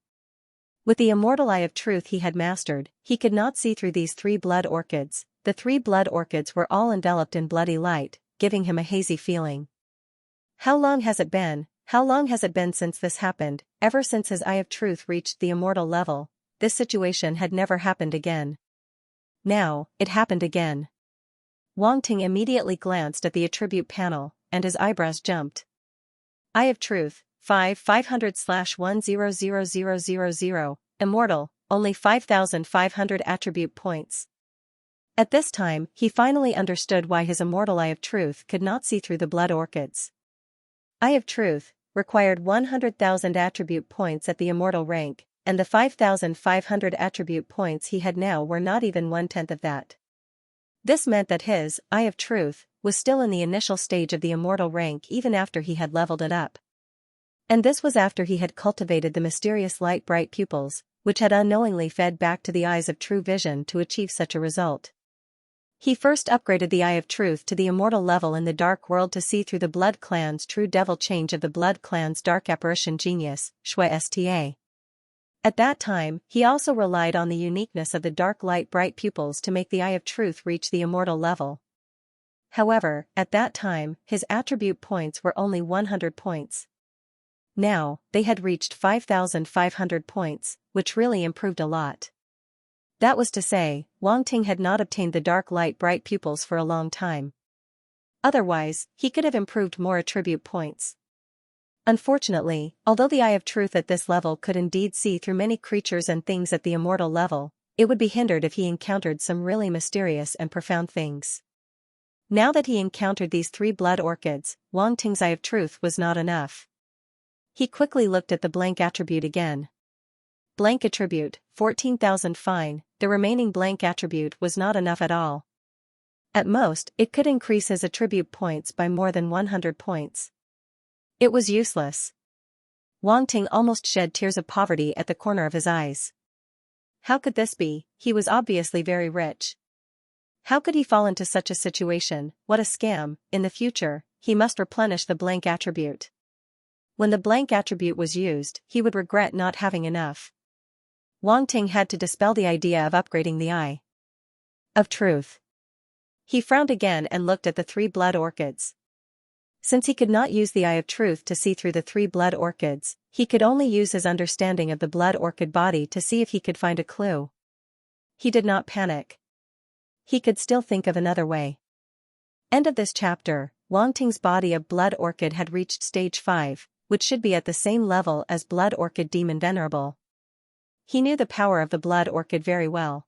With the immortal Eye of Truth he had mastered, he could not see through these 3 blood orchids. The 3 blood orchids were all enveloped in bloody light, giving him a hazy feeling. How long has it been? How long has it been since this happened? Ever since his Eye of Truth reached the immortal level, this situation had never happened again. Now, it happened again. Wang Ting immediately glanced at the attribute panel, and his eyebrows jumped. Eye of Truth, 500/100000, Immortal, only 5,500 attribute points. At this time, he finally understood why his immortal Eye of Truth could not see through the blood orchids. Eye of Truth required 100,000 attribute points at the immortal rank, and the 5,500 attribute points he had now were not even 1/10 of that. This meant that his Eye of Truth was still in the initial stage of the immortal rank even after he had leveled it up. And this was after he had cultivated the mysterious light-bright pupils, which had unknowingly fed back to the eyes of true vision to achieve such a result. He first upgraded the Eye of Truth to the immortal level in the Dark World to see through the Blood Clan's true devil change of the Blood Clan's dark apparition genius, Xianxia. At that time, he also relied on the uniqueness of the dark light-bright pupils to make the Eye of Truth reach the immortal level. However, at that time, his attribute points were only 100 points. Now, they had reached 5,500 points, which really improved a lot. That was to say, Wang Ting had not obtained the dark light-bright pupils for a long time. Otherwise, he could have improved more attribute points. Unfortunately, although the Eye of Truth at this level could indeed see through many creatures and things at the immortal level, it would be hindered if he encountered some really mysterious and profound things. Now that he encountered these 3 blood orchids, Wang Ting's Eye of Truth was not enough. He quickly looked at the blank attribute again. Blank attribute, 14,000 fine, the remaining blank attribute was not enough at all. At most, it could increase his attribute points by more than 100 points. It was useless. Wang Ting almost shed tears of poverty at the corner of his eyes. How could this be? He was obviously very rich. How could he fall into such a situation? What a scam! In the future, he must replenish the blank attribute. When the blank attribute was used, he would regret not having enough. Wang Ting had to dispel the idea of upgrading the Eye of Truth. He frowned again and looked at the 3 blood orchids. Since he could not use the Eye of Truth to see through the 3 blood orchids, he could only use his understanding of the blood orchid body to see if he could find a clue. He did not panic. He could still think of another way. End of this chapter. Wang Ting's body of blood orchid had reached stage 5, which should be at the same level as blood orchid demon venerable. He knew the power of the blood orchid very well.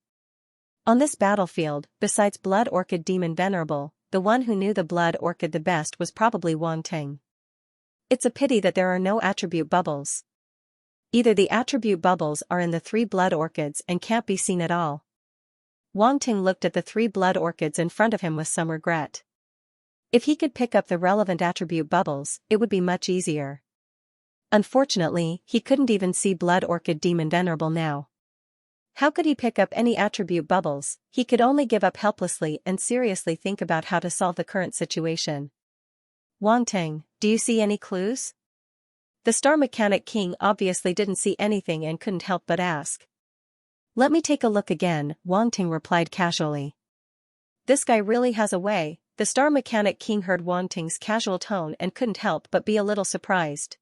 On this battlefield, besides blood orchid demon venerable, the one who knew the blood orchid the best was probably Wang Ting. It's a pity that there are no attribute bubbles. Either the attribute bubbles are in the 3 blood orchids and can't be seen at all. Wang Ting looked at the 3 blood orchids in front of him with some regret. If he could pick up the relevant attribute bubbles, it would be much easier. Unfortunately, he couldn't even see blood orchid demon venerable now. How could he pick up any attribute bubbles? He could only give up helplessly and seriously think about how to solve the current situation. Wang Ting, do you see any clues? The Star Mechanic King obviously didn't see anything and couldn't help but ask. Let me take a look again, Wang Ting replied casually. This guy really has a way. The Star Mechanic King heard Wang Ting's casual tone and couldn't help but be a little surprised.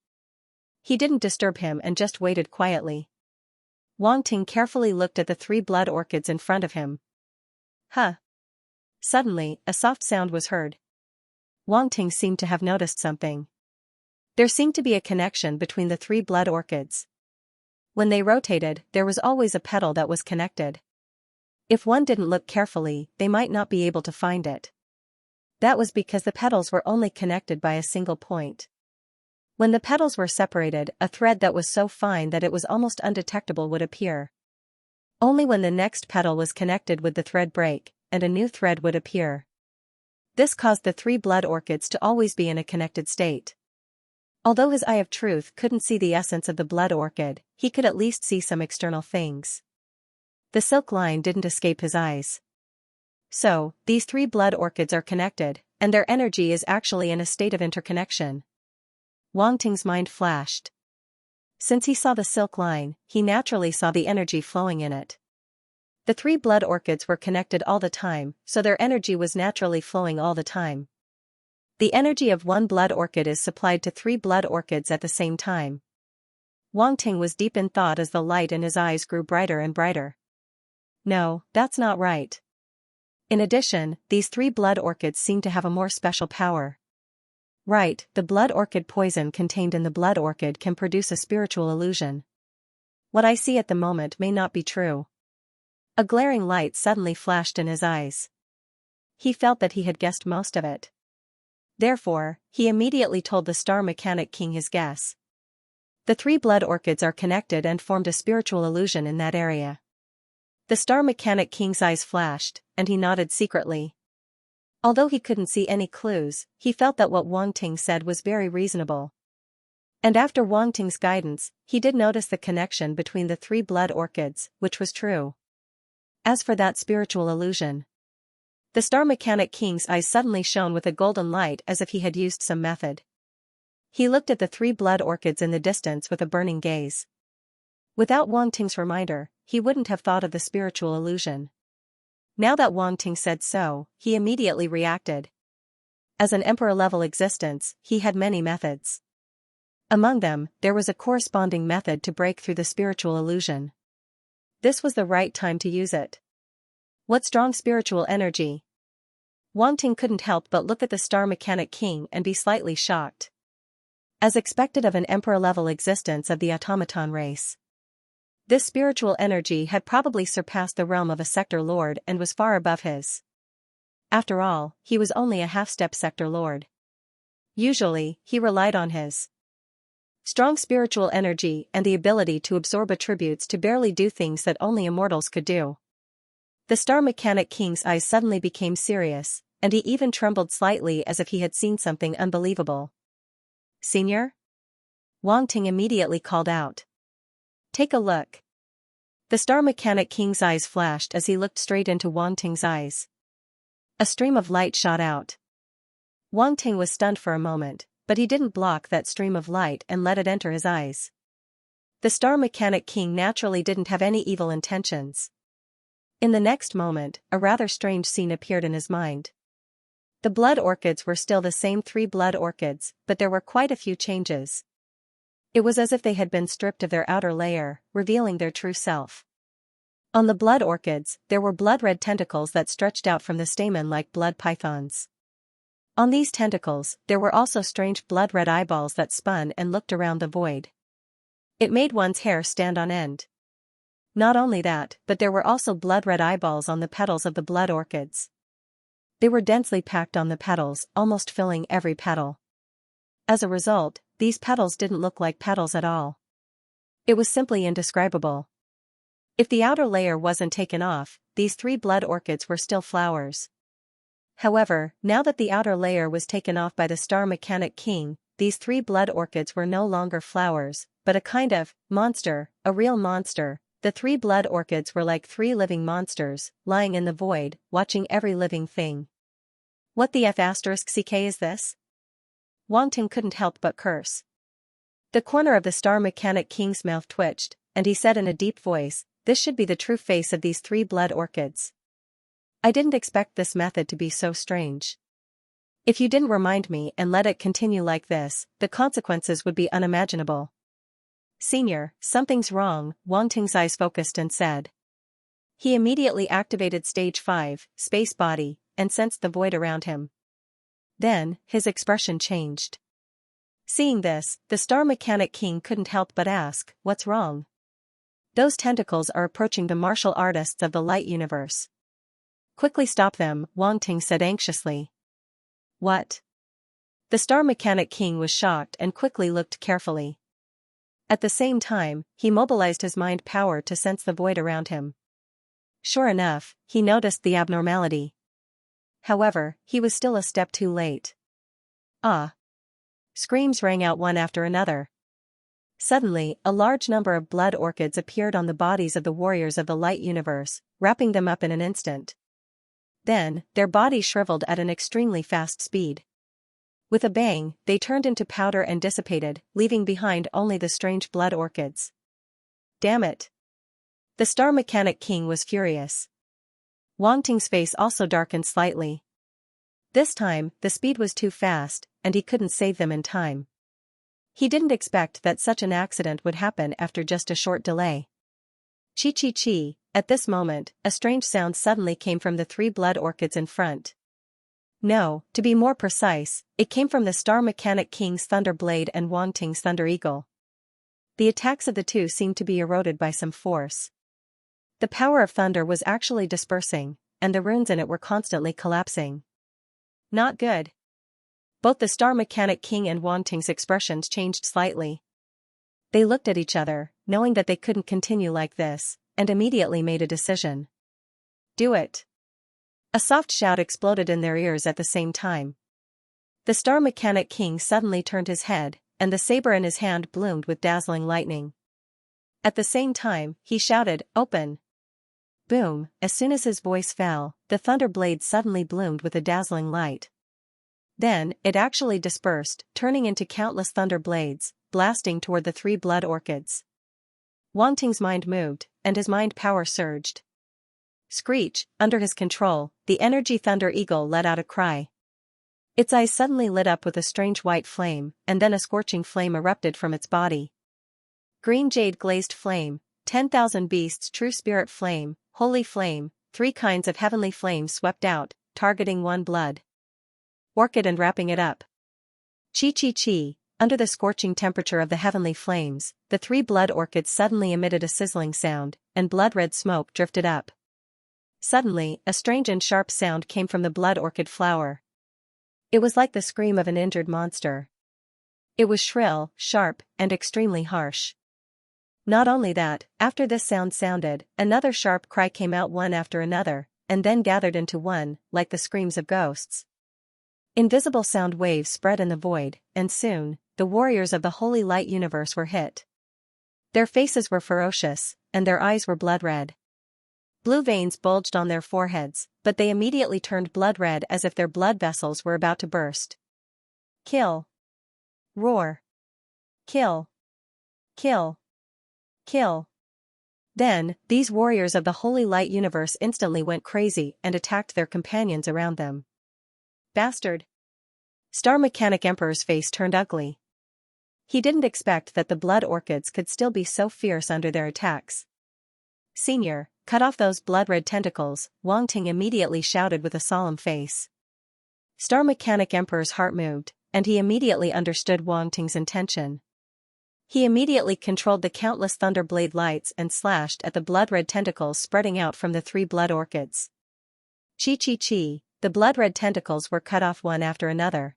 He didn't disturb him and just waited quietly. Wang Ting carefully looked at the 3 blood orchids in front of him. Huh. Suddenly, a soft sound was heard. Wang Ting seemed to have noticed something. There seemed to be a connection between the three blood orchids. When they rotated, there was always a petal that was connected. If one didn't look carefully, they might not be able to find it. That was because the petals were only connected by a single point. When the petals were separated, a thread that was so fine that it was almost undetectable would appear. Only when the next petal was connected would the thread break, and a new thread would appear. This caused the three blood orchids to always be in a connected state. Although his eye of truth couldn't see the essence of the blood orchid, he could at least see some external things. The silk line didn't escape his eyes. So, these three blood orchids are connected, and their energy is actually in a state of interconnection. Wang Ting's mind flashed. Since he saw the silk line, he naturally saw the energy flowing in it. The three blood orchids were connected all the time, so their energy was naturally flowing all the time. The energy of one blood orchid is supplied to three blood orchids at the same time. Wang Ting was deep in thought as the light in his eyes grew brighter and brighter. No, that's not right. In addition, these three blood orchids seem to have a more special power. Right, the blood orchid poison contained in the blood orchid can produce a spiritual illusion. What I see at the moment may not be true. A glaring light suddenly flashed in his eyes. He felt that he had guessed most of it. Therefore, he immediately told the Star Mechanic King his guess. The three blood orchids are connected and formed a spiritual illusion in that area. The Star Mechanic King's eyes flashed, and he nodded secretly. Although he couldn't see any clues, he felt that what Wang Ting said was very reasonable. And after Wang Ting's guidance, he did notice the connection between the three blood orchids, which was true. As for that spiritual illusion, the Star Mechanic King's eyes suddenly shone with a golden light as if he had used some method. He looked at the three blood orchids in the distance with a burning gaze. Without Wang Ting's reminder, he wouldn't have thought of the spiritual illusion. Now that Wang Ting said so, he immediately reacted. As an emperor-level existence, he had many methods. Among them, there was a corresponding method to break through the spiritual illusion. This was the right time to use it. What strong spiritual energy! Wang Ting couldn't help but look at the Star Mechanic King and be slightly shocked. As expected of an emperor-level existence of the automaton race, this spiritual energy had probably surpassed the realm of a sector lord and was far above his. After all, he was only a half-step sector lord. Usually, he relied on his strong spiritual energy and the ability to absorb attributes to barely do things that only immortals could do. The Star Mechanic King's eyes suddenly became serious, and he even trembled slightly as if he had seen something unbelievable. Senior? Wang Ting immediately called out. Take a look. The Star Mechanic King's eyes flashed as he looked straight into Wang Ting's eyes. A stream of light shot out. Wang Ting was stunned for a moment, but he didn't block that stream of light and let it enter his eyes. The Star Mechanic King naturally didn't have any evil intentions. In the next moment, a rather strange scene appeared in his mind. The blood orchids were still the same three blood orchids, but there were quite a few changes. It was as if they had been stripped of their outer layer, revealing their true self. On the blood orchids, there were blood-red tentacles that stretched out from the stamen like blood pythons. On these tentacles, there were also strange blood-red eyeballs that spun and looked around the void. It made one's hair stand on end. Not only that, but there were also blood-red eyeballs on the petals of the blood orchids. They were densely packed on the petals, almost filling every petal. As a result, these petals didn't look like petals at all. It was simply indescribable. If the outer layer wasn't taken off, these three blood orchids were still flowers. However, now that the outer layer was taken off by the Star Mechanic King, these three blood orchids were no longer flowers, but a kind of monster, a real monster. The three blood orchids were like three living monsters, lying in the void, watching every living thing. What the F***ck is this? Wang Ting couldn't help but curse. The corner of the Star Mechanic King's mouth twitched, and he said in a deep voice, "This should be the true face of these three blood orchids. I didn't expect this method to be so strange. If you didn't remind me and let it continue like this, the consequences would be unimaginable." Senior, something's wrong, Wang Ting's eyes focused and said. He immediately activated Stage 5, Space Body, and sensed the void around him. Then, his expression changed. Seeing this, the Star Mechanic King couldn't help but ask, "What's wrong?" "Those tentacles are approaching the martial artists of the light universe." "Quickly stop them," Wang Ting said anxiously. "What?" The Star Mechanic King was shocked and quickly looked carefully. At the same time, he mobilized his mind power to sense the void around him. Sure enough, he noticed the abnormality. However, he was still a step too late. "Ah!" Screams rang out one after another. Suddenly, a large number of blood orchids appeared on the bodies of the warriors of the light universe, wrapping them up in an instant. Then, their bodies shriveled at an extremely fast speed. With a bang, they turned into powder and dissipated, leaving behind only the strange blood orchids. Damn it! The Star Mechanic King was furious. Wang Ting's face also darkened slightly. This time, the speed was too fast, and he couldn't save them in time. He didn't expect that such an accident would happen after just a short delay. Chi. At this moment, a strange sound suddenly came from the three blood orchids in front. No, to be more precise, it came from the Star Mechanic King's Thunder Blade and Wang Ting's Thunder Eagle. The attacks of the two seemed to be eroded by some force. The power of thunder was actually dispersing, and the runes in it were constantly collapsing. Not good. Both the Star Mechanic King and Wang Ting's expressions changed slightly. They looked at each other, knowing that they couldn't continue like this, and immediately made a decision. Do it! A soft shout exploded in their ears at the same time. The Star Mechanic King suddenly turned his head, and the saber in his hand bloomed with dazzling lightning. At the same time, he shouted, "Open!" Boom! As soon as his voice fell, the thunder blade suddenly bloomed with a dazzling light. Then, it actually dispersed, turning into countless thunder blades, blasting toward the three blood orchids. Wang Ting's mind moved, and his mind power surged. Screech! Under his control, the energy Thunder Eagle let out a cry. Its eyes suddenly lit up with a strange white flame, and then a scorching flame erupted from its body. Green jade glazed flame, 10,000 beasts true spirit flame, holy flame, 3 kinds of heavenly flames swept out, targeting one blood orchid and wrapping it up. Chi. Under the scorching temperature of the heavenly flames, the 3 blood orchids suddenly emitted a sizzling sound, and blood-red smoke drifted up. Suddenly, a strange and sharp sound came from the blood orchid flower. It was like the scream of an injured monster. It was shrill, sharp, and extremely harsh. Not only that, after this sound sounded, another sharp cry came out one after another, and then gathered into one, like the screams of ghosts. Invisible sound waves spread in the void, and soon, the warriors of the holy light universe were hit. Their faces were ferocious, and their eyes were blood-red. Blue veins bulged on their foreheads, but they immediately turned blood-red as if their blood vessels were about to burst. Kill! Roar! Kill! Kill! Kill! Then, these warriors of the holy light universe instantly went crazy and attacked their companions around them. Bastard! Star Mechanic Emperor's face turned ugly. He didn't expect that the blood orchids could still be so fierce under their attacks. Senior, cut off those blood-red tentacles, Wang Ting immediately shouted with a solemn face. Star Mechanic Emperor's heart moved, and he immediately understood Wang Ting's intention. He immediately controlled the countless thunder blade lights and slashed at the blood-red tentacles spreading out from the 3 blood orchids. Chi. The blood-red tentacles were cut off one after another.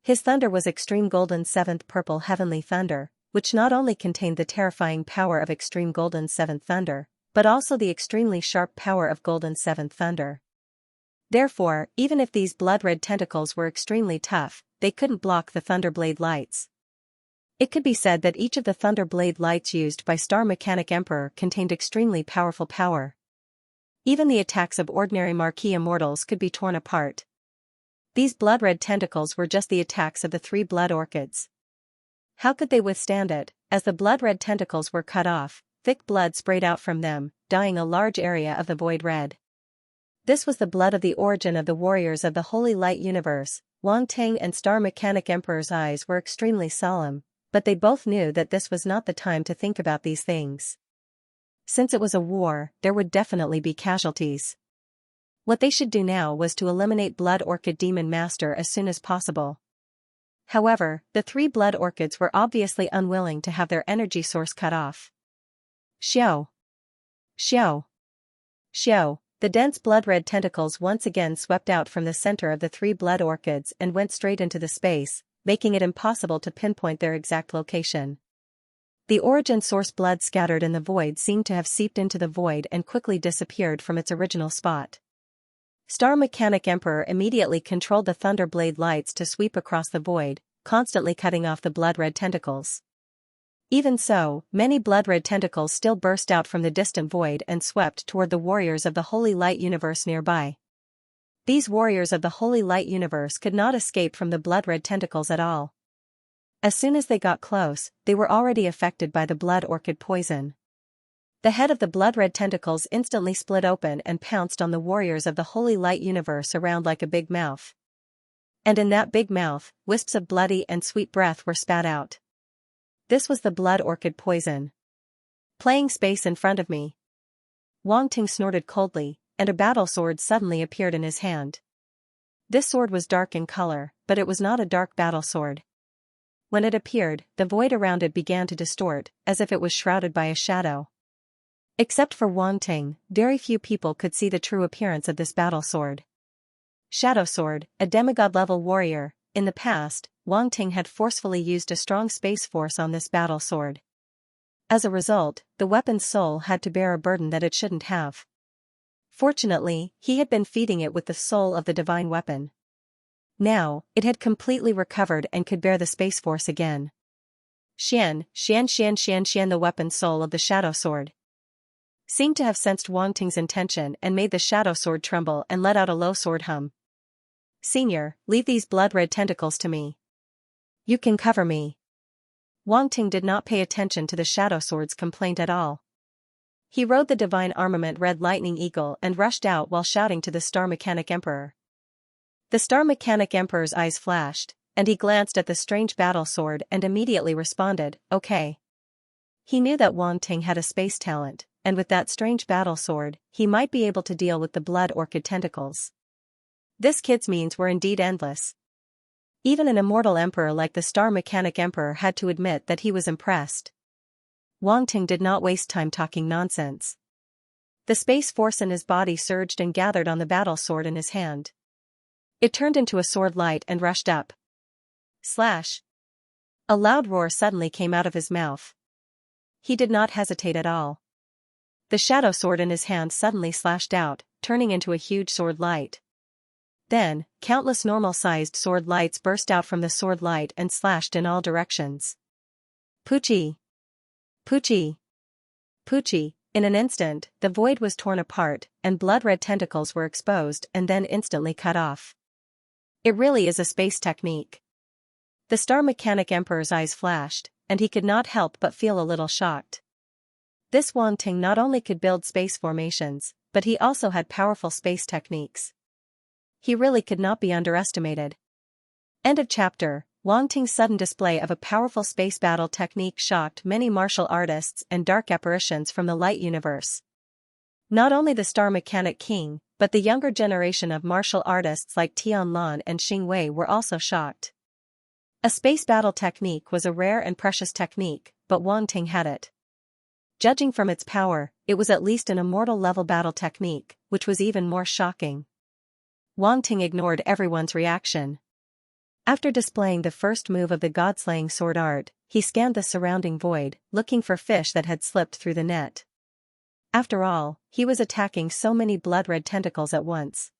His thunder was extreme golden 7th purple heavenly thunder, which not only contained the terrifying power of extreme golden 7th thunder, but also the extremely sharp power of golden 7th thunder. Therefore, even if these blood-red tentacles were extremely tough, they couldn't block the thunder blade lights. It could be said that each of the thunder blade lights used by Star Mechanic Emperor contained extremely powerful power. Even the attacks of ordinary Marquis immortals could be torn apart. These blood-red tentacles were just the attacks of the 3 blood orchids. How could they withstand it? As the blood-red tentacles were cut off, thick blood sprayed out from them, dyeing a large area of the void red. This was the blood of the origin of the warriors of the holy light universe. Wang Ting and Star Mechanic Emperor's eyes were extremely solemn, but they both knew that this was not the time to think about these things. Since it was a war, there would definitely be casualties. What they should do now was to eliminate Blood Orchid Demon Master as soon as possible. However, the three blood orchids were obviously unwilling to have their energy source cut off. Xiao! Xiao! Xiao! The dense blood-red tentacles once again swept out from the center of the three blood orchids and went straight into the space, making it impossible to pinpoint their exact location. The origin source blood scattered in the void seemed to have seeped into the void and quickly disappeared from its original spot. Star Mechanic Emperor immediately controlled the thunder blade lights to sweep across the void, constantly cutting off the blood-red tentacles. Even so, many blood-red tentacles still burst out from the distant void and swept toward the warriors of the Holy Light Universe nearby. These warriors of the Holy Light Universe could not escape from the blood-red tentacles at all. As soon as they got close, they were already affected by the blood orchid poison. The head of the blood-red tentacles instantly split open and pounced on the warriors of the Holy Light Universe around like a big mouth. And in that big mouth, wisps of bloody and sweet breath were spat out. This was the blood orchid poison. Playing space in front of me. Wang Ting snorted coldly, and a battle sword suddenly appeared in his hand. This sword was dark in color, but it was not a dark battle sword. When it appeared, the void around it began to distort, as if it was shrouded by a shadow. Except for Wang Ting, very few people could see the true appearance of this battle sword. Shadow Sword, a demigod-level warrior. In the past, Wang Ting had forcefully used a strong space force on this battle sword. As a result, the weapon's soul had to bear a burden that it shouldn't have. Fortunately, he had been feeding it with the soul of the divine weapon. Now, it had completely recovered and could bear the space force again. Xian, the weapon soul of the shadow sword, seemed to have sensed Wang Ting's intention and made the shadow sword tremble and let out a low sword hum. Senior, leave these blood-red tentacles to me. You can cover me. Wang Ting did not pay attention to the shadow sword's complaint at all. He rode the divine armament Red Lightning Eagle and rushed out while shouting to the Star Mechanic Emperor. The Star Mechanic Emperor's eyes flashed, and he glanced at the strange battle sword and immediately responded, okay. He knew that Wang Ting had a space talent, and with that strange battle sword, he might be able to deal with the blood orchid tentacles. This kid's means were indeed endless. Even an immortal emperor like the Star Mechanic Emperor had to admit that he was impressed. Wang Ting did not waste time talking nonsense. The space force in his body surged and gathered on the battle sword in his hand. It turned into a sword light and rushed up. Slash! A loud roar suddenly came out of his mouth. He did not hesitate at all. The shadow sword in his hand suddenly slashed out, turning into a huge sword light. Then, countless normal-sized sword lights burst out from the sword light and slashed in all directions. Poochie! Poochie! Poochie! In an instant, the void was torn apart, and blood-red tentacles were exposed and then instantly cut off. It really is a space technique. The Star Mechanic Emperor's eyes flashed, and he could not help but feel a little shocked. This Wang Ting not only could build space formations, but he also had powerful space techniques. He really could not be underestimated. End of chapter. Wang Ting's sudden display of a powerful space battle technique shocked many martial artists and dark apparitions from the light universe. Not only the Star Mechanic King, but the younger generation of martial artists like Tian Lan and Xing Wei were also shocked. A space battle technique was a rare and precious technique, but Wang Ting had it. Judging from its power, it was at least an immortal-level battle technique, which was even more shocking. Wang Ting ignored everyone's reaction. After displaying the first move of the god-slaying sword art, he scanned the surrounding void, looking for fish that had slipped through the net. After all, he was attacking so many blood-red tentacles at once.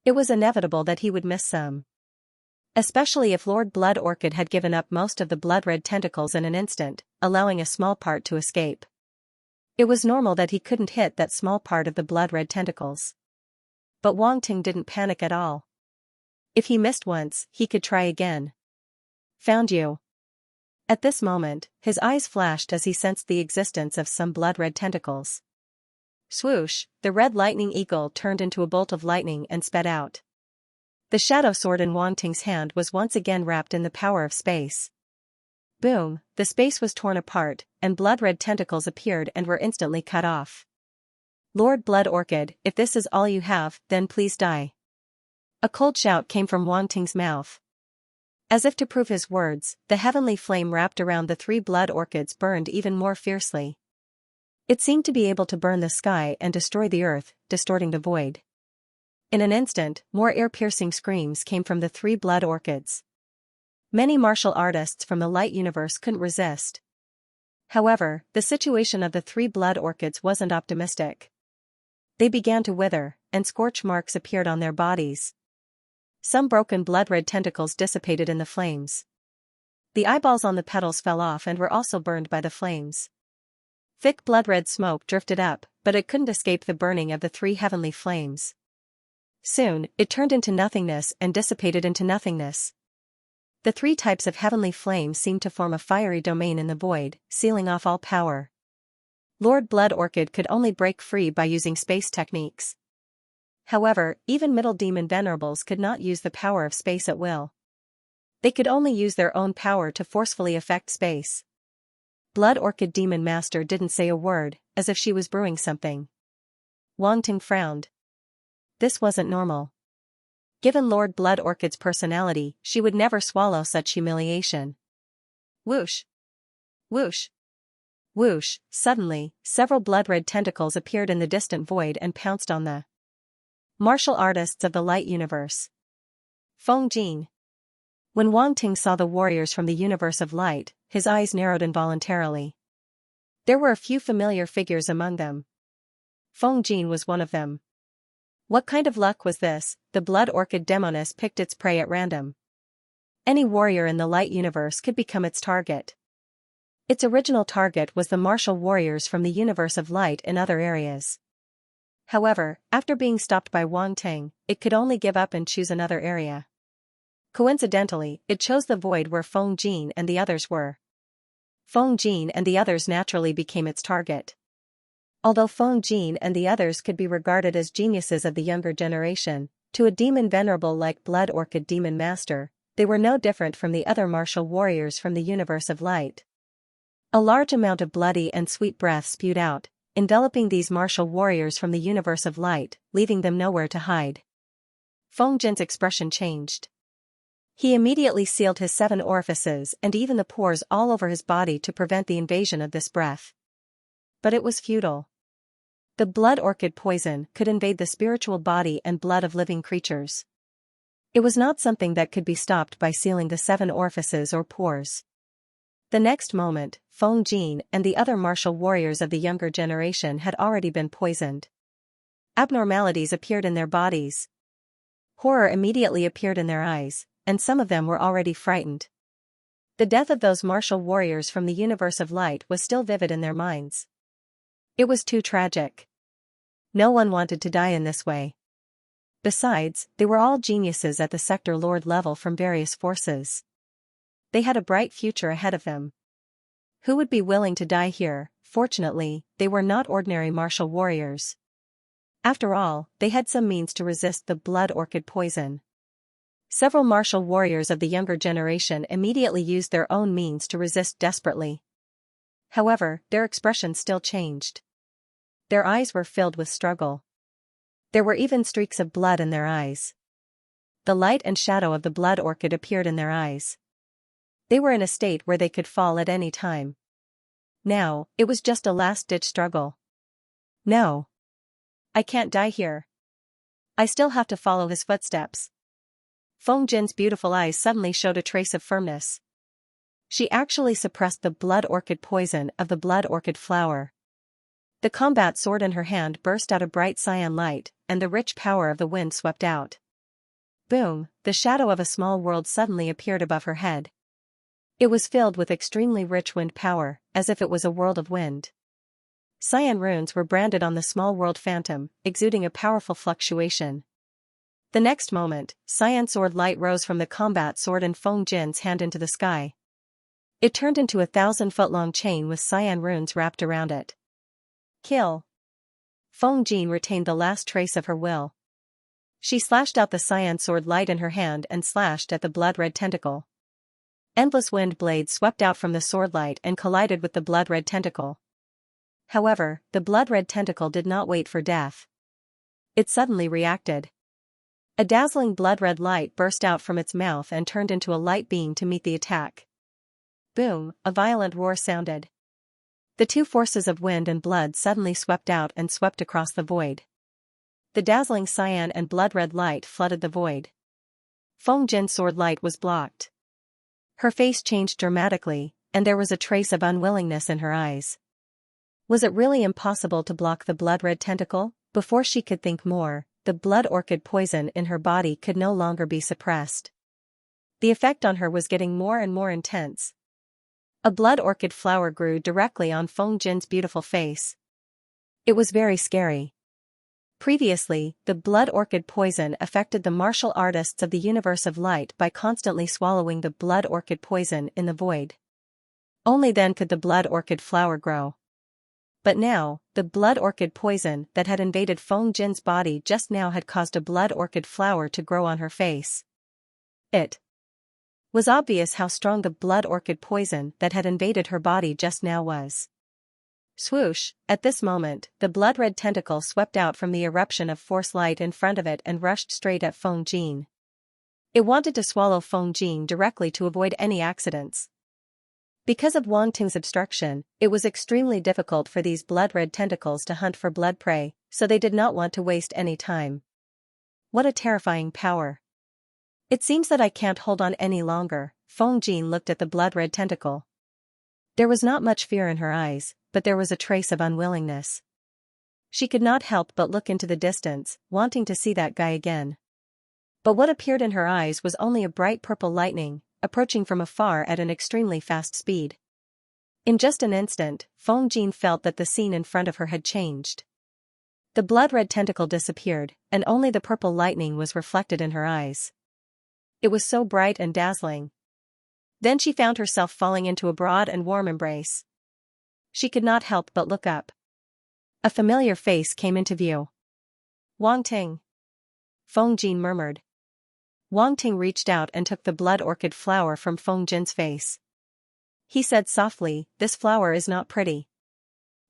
It was inevitable that he would miss some. Especially if Lord Blood Orchid had given up most of the blood-red tentacles in an instant, allowing a small part to escape. It was normal that he couldn't hit that small part of the blood-red tentacles. But Wang Ting didn't panic at all. If he missed once, he could try again. Found you. At this moment, his eyes flashed as he sensed the existence of some blood-red tentacles. Swoosh, the red lightning eagle turned into a bolt of lightning and sped out. The shadow sword in Wang Ting's hand was once again wrapped in the power of space. Boom, the space was torn apart, and blood-red tentacles appeared and were instantly cut off. Lord Blood Orchid, if this is all you have, then please die. A cold shout came from Wang Ting's mouth. As if to prove his words, the heavenly flame wrapped around the 3 blood orchids burned even more fiercely. It seemed to be able to burn the sky and destroy the earth, distorting the void. In an instant, more ear-piercing screams came from the 3 blood orchids. Many martial artists from the light universe couldn't resist. However, the situation of the 3 blood orchids wasn't optimistic. They began to wither, and scorch marks appeared on their bodies. Some broken blood-red tentacles dissipated in the flames. The eyeballs on the petals fell off and were also burned by the flames. Thick blood-red smoke drifted up, but it couldn't escape the burning of the 3 heavenly flames. Soon, it turned into nothingness and dissipated into nothingness. The 3 types of heavenly flame seemed to form a fiery domain in the void, sealing off all power. Lord Blood Orchid could only break free by using space techniques. However, even Middle Demon Venerables could not use the power of space at will. They could only use their own power to forcefully affect space. Blood Orchid Demon Master didn't say a word, as if she was brewing something. Wang Ting frowned. This wasn't normal. Given Lord Blood Orchid's personality, she would never swallow such humiliation. Whoosh! Whoosh! Whoosh! Suddenly, several blood-red tentacles appeared in the distant void and pounced on the martial artists of the light universe. Feng Jin. When Wang Ting saw the warriors from the universe of light, his eyes narrowed involuntarily. There were a few familiar figures among them. Feng Jin was one of them. What kind of luck was this? The Blood Orchid Demoness picked its prey at random. Any warrior in the light universe could become its target. Its original target was the martial warriors from the universe of light in other areas. However, after being stopped by Wang Ting, it could only give up and choose another area. Coincidentally, it chose the void where Feng Jin and the others were. Feng Jin and the others naturally became its target. Although Feng Jin and the others could be regarded as geniuses of the younger generation, to a demon venerable like Blood Orchid Demon Master, they were no different from the other martial warriors from the universe of light. A large amount of bloody and sweet breath spewed out, enveloping these martial warriors from the universe of light, leaving them nowhere to hide. Feng Jin's expression changed. He immediately sealed his 7 orifices and even the pores all over his body to prevent the invasion of this breath. But it was futile. The blood orchid poison could invade the spiritual body and blood of living creatures. It was not something that could be stopped by sealing the 7 orifices or pores. The next moment, Feng Jin and the other martial warriors of the younger generation had already been poisoned. Abnormalities appeared in their bodies. Horror immediately appeared in their eyes, and some of them were already frightened. The death of those martial warriors from the universe of light was still vivid in their minds. It was too tragic. No one wanted to die in this way. Besides, they were all geniuses at the Sector Lord level from various forces. They had a bright future ahead of them. Who would be willing to die here? Fortunately, they were not ordinary martial warriors. After all, they had some means to resist the blood orchid poison. Several martial warriors of the younger generation immediately used their own means to resist desperately. However, their expressions still changed. Their eyes were filled with struggle. There were even streaks of blood in their eyes. The light and shadow of the blood orchid appeared in their eyes. They were in a state where they could fall at any time. Now, it was just a last-ditch struggle. No. I can't die here. I still have to follow his footsteps. Feng Jin's beautiful eyes suddenly showed a trace of firmness. She actually suppressed the blood orchid poison of the blood orchid flower. The combat sword in her hand burst out a bright cyan light, and the rich power of the wind swept out. Boom, the shadow of a small world suddenly appeared above her head. It was filled with extremely rich wind power, as if it was a world of wind. Cyan runes were branded on the small world phantom, exuding a powerful fluctuation. The next moment, cyan sword light rose from the combat sword in Feng Jin's hand into the sky. It turned into a 1,000-foot-long chain with cyan runes wrapped around it. Kill. Feng Jin retained the last trace of her will. She slashed out the cyan sword light in her hand and slashed at the blood-red tentacle. Endless wind blades swept out from the sword light and collided with the blood-red tentacle. However, the blood-red tentacle did not wait for death. It suddenly reacted. A dazzling blood-red light burst out from its mouth and turned into a light beam to meet the attack. Boom, a violent roar sounded. The two forces of wind and blood suddenly swept out and swept across the void. The dazzling cyan and blood-red light flooded the void. Feng Jin's sword light was blocked. Her face changed dramatically, and there was a trace of unwillingness in her eyes. Was it really impossible to block the blood-red tentacle? Before she could think more, the blood orchid poison in her body could no longer be suppressed. The effect on her was getting more and more intense. A blood orchid flower grew directly on Feng Jin's beautiful face. It was very scary. Previously, the blood orchid poison affected the martial artists of the universe of light by constantly swallowing the blood orchid poison in the void. Only then could the blood orchid flower grow. But now, the blood orchid poison that had invaded Feng Jin's body just now had caused a blood orchid flower to grow on her face. It was obvious how strong the blood orchid poison that had invaded her body just now was. Swoosh, at this moment, the blood-red tentacle swept out from the eruption of force light in front of it and rushed straight at Feng Jin. It wanted to swallow Feng Jin directly to avoid any accidents. Because of Wang Ting's obstruction, it was extremely difficult for these blood-red tentacles to hunt for blood prey, so they did not want to waste any time. What a terrifying power. It seems that I can't hold on any longer. Feng Jin looked at the blood-red tentacle. There was not much fear in her eyes, but there was a trace of unwillingness. She could not help but look into the distance, wanting to see that guy again. But what appeared in her eyes was only a bright purple lightning, approaching from afar at an extremely fast speed. In just an instant, Feng Jin felt that the scene in front of her had changed. The blood-red tentacle disappeared, and only the purple lightning was reflected in her eyes. It was so bright and dazzling. Then she found herself falling into a broad and warm embrace. She could not help but look up. A familiar face came into view. Wang Ting. Feng Jin murmured. Wang Ting reached out and took the blood orchid flower from Feng Jin's face. He said softly, "This flower is not pretty.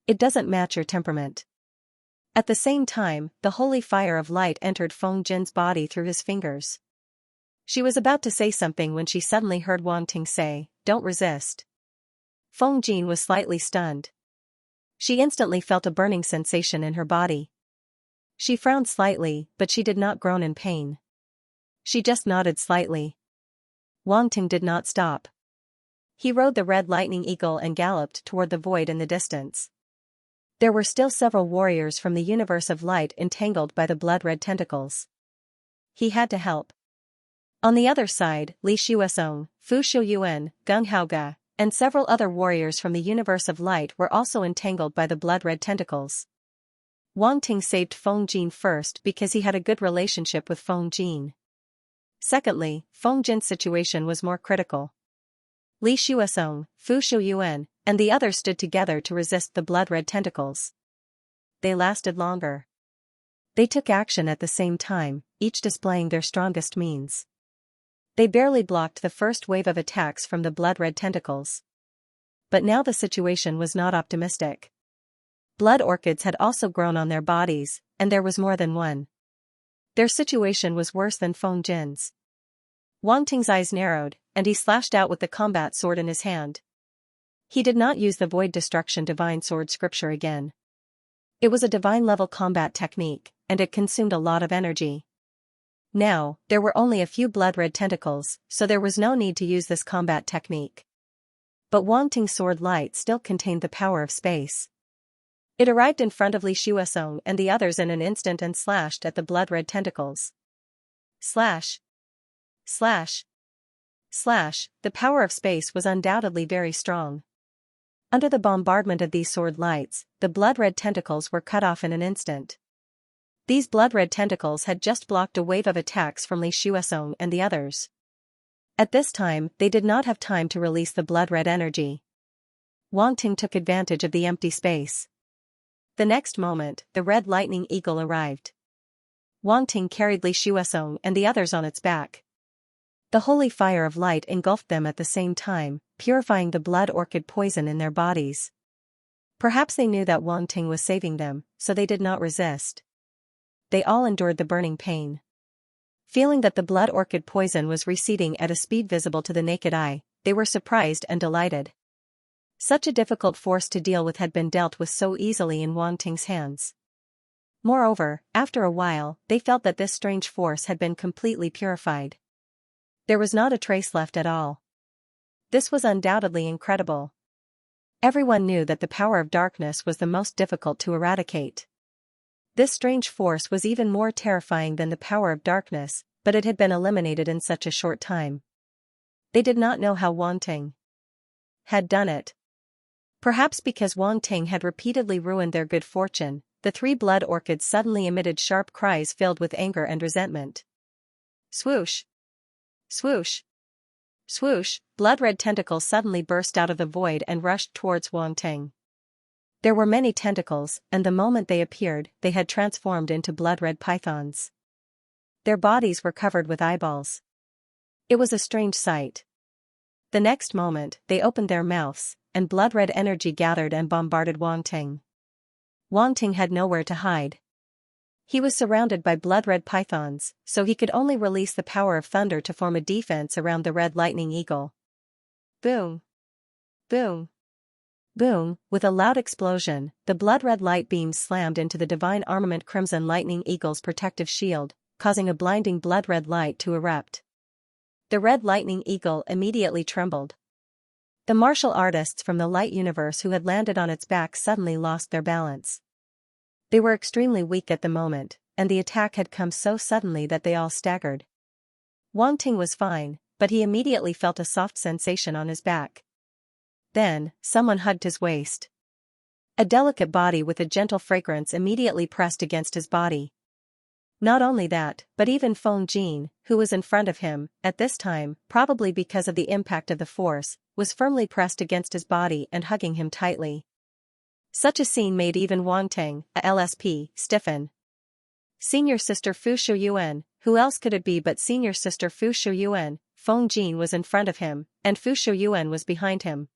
It doesn't match your temperament." At the same time, the holy fire of light entered Feng Jin's body through his fingers. She was about to say something when she suddenly heard Wang Ting say, "Don't resist." Feng Jin was slightly stunned. She instantly felt a burning sensation in her body. She frowned slightly, but she did not groan in pain. She just nodded slightly. Wang Ting did not stop. He rode the red lightning eagle and galloped toward the void in the distance. There were still several warriors from the universe of light entangled by the blood-red tentacles. He had to help. On the other side, Li Xuesong, Fu Shuyuan, Gung Haoge, and several other warriors from the universe of light were also entangled by the blood-red tentacles. Wang Ting saved Feng Jin first because he had a good relationship with Feng Jin. Secondly, Feng Jin's situation was more critical. Li Xuesong, Fu Shuyuan, and the others stood together to resist the blood-red tentacles. They lasted longer. They took action at the same time, each displaying their strongest means. They barely blocked the first wave of attacks from the blood-red tentacles. But now the situation was not optimistic. Blood orchids had also grown on their bodies, and there was more than one. Their situation was worse than Feng Jin's. Wang Ting's eyes narrowed, and he slashed out with the combat sword in his hand. He did not use the Void Destruction Divine Sword scripture again. It was a divine-level combat technique, and it consumed a lot of energy. Now, there were only a few blood-red tentacles, so there was no need to use this combat technique. But Wang Ting's sword light still contained the power of space. It arrived in front of Li Xuesong and the others in an instant and slashed at the blood-red tentacles. Slash. Slash. Slash. The power of space was undoubtedly very strong. Under the bombardment of these sword lights, the blood-red tentacles were cut off in an instant. These blood-red tentacles had just blocked a wave of attacks from Li Xuesong and the others. At this time, they did not have time to release the blood-red energy. Wang Ting took advantage of the empty space. The next moment, the red lightning eagle arrived. Wang Ting carried Li Xuesong and the others on its back. The holy fire of light engulfed them at the same time, purifying the blood orchid poison in their bodies. Perhaps they knew that Wang Ting was saving them, so they did not resist. They all endured the burning pain. Feeling that the blood orchid poison was receding at a speed visible to the naked eye, they were surprised and delighted. Such a difficult force to deal with had been dealt with so easily in Wang Ting's hands. Moreover, after a while, they felt that this strange force had been completely purified. There was not a trace left at all. This was undoubtedly incredible. Everyone knew that the power of darkness was the most difficult to eradicate. This strange force was even more terrifying than the power of darkness, but it had been eliminated in such a short time. They did not know how Wang Ting had done it. Perhaps because Wang Ting had repeatedly ruined their good fortune, the three blood orchids suddenly emitted sharp cries filled with anger and resentment. Swoosh! Swoosh! Swoosh! Blood-red tentacles suddenly burst out of the void and rushed towards Wang Ting. There were many tentacles, and the moment they appeared, they had transformed into blood-red pythons. Their bodies were covered with eyeballs. It was a strange sight. The next moment, they opened their mouths, and blood-red energy gathered and bombarded Wang Ting. Wang Ting had nowhere to hide. He was surrounded by blood-red pythons, so he could only release the power of thunder to form a defense around the red lightning eagle. Boom! Boom! Boom! With a loud explosion, the blood-red light beams slammed into the divine armament crimson lightning eagle's protective shield, causing a blinding blood-red light to erupt. The red lightning eagle immediately trembled. The martial artists from the light universe who had landed on its back suddenly lost their balance. They were extremely weak at the moment, and the attack had come so suddenly that they all staggered. Wang Ting was fine, but he immediately felt a soft sensation on his back. Then, someone hugged his waist. A delicate body with a gentle fragrance immediately pressed against his body. Not only that, but even Feng Jin, who was in front of him, at this time, probably because of the impact of the force, was firmly pressed against his body and hugging him tightly. Such a scene made even Wang Ting, a LSP, stiffen. Senior sister Fu Shuyuan, who else could it be but senior sister Fu Shuyuan? Feng Jin was in front of him, and Fu Shuyuan was behind him.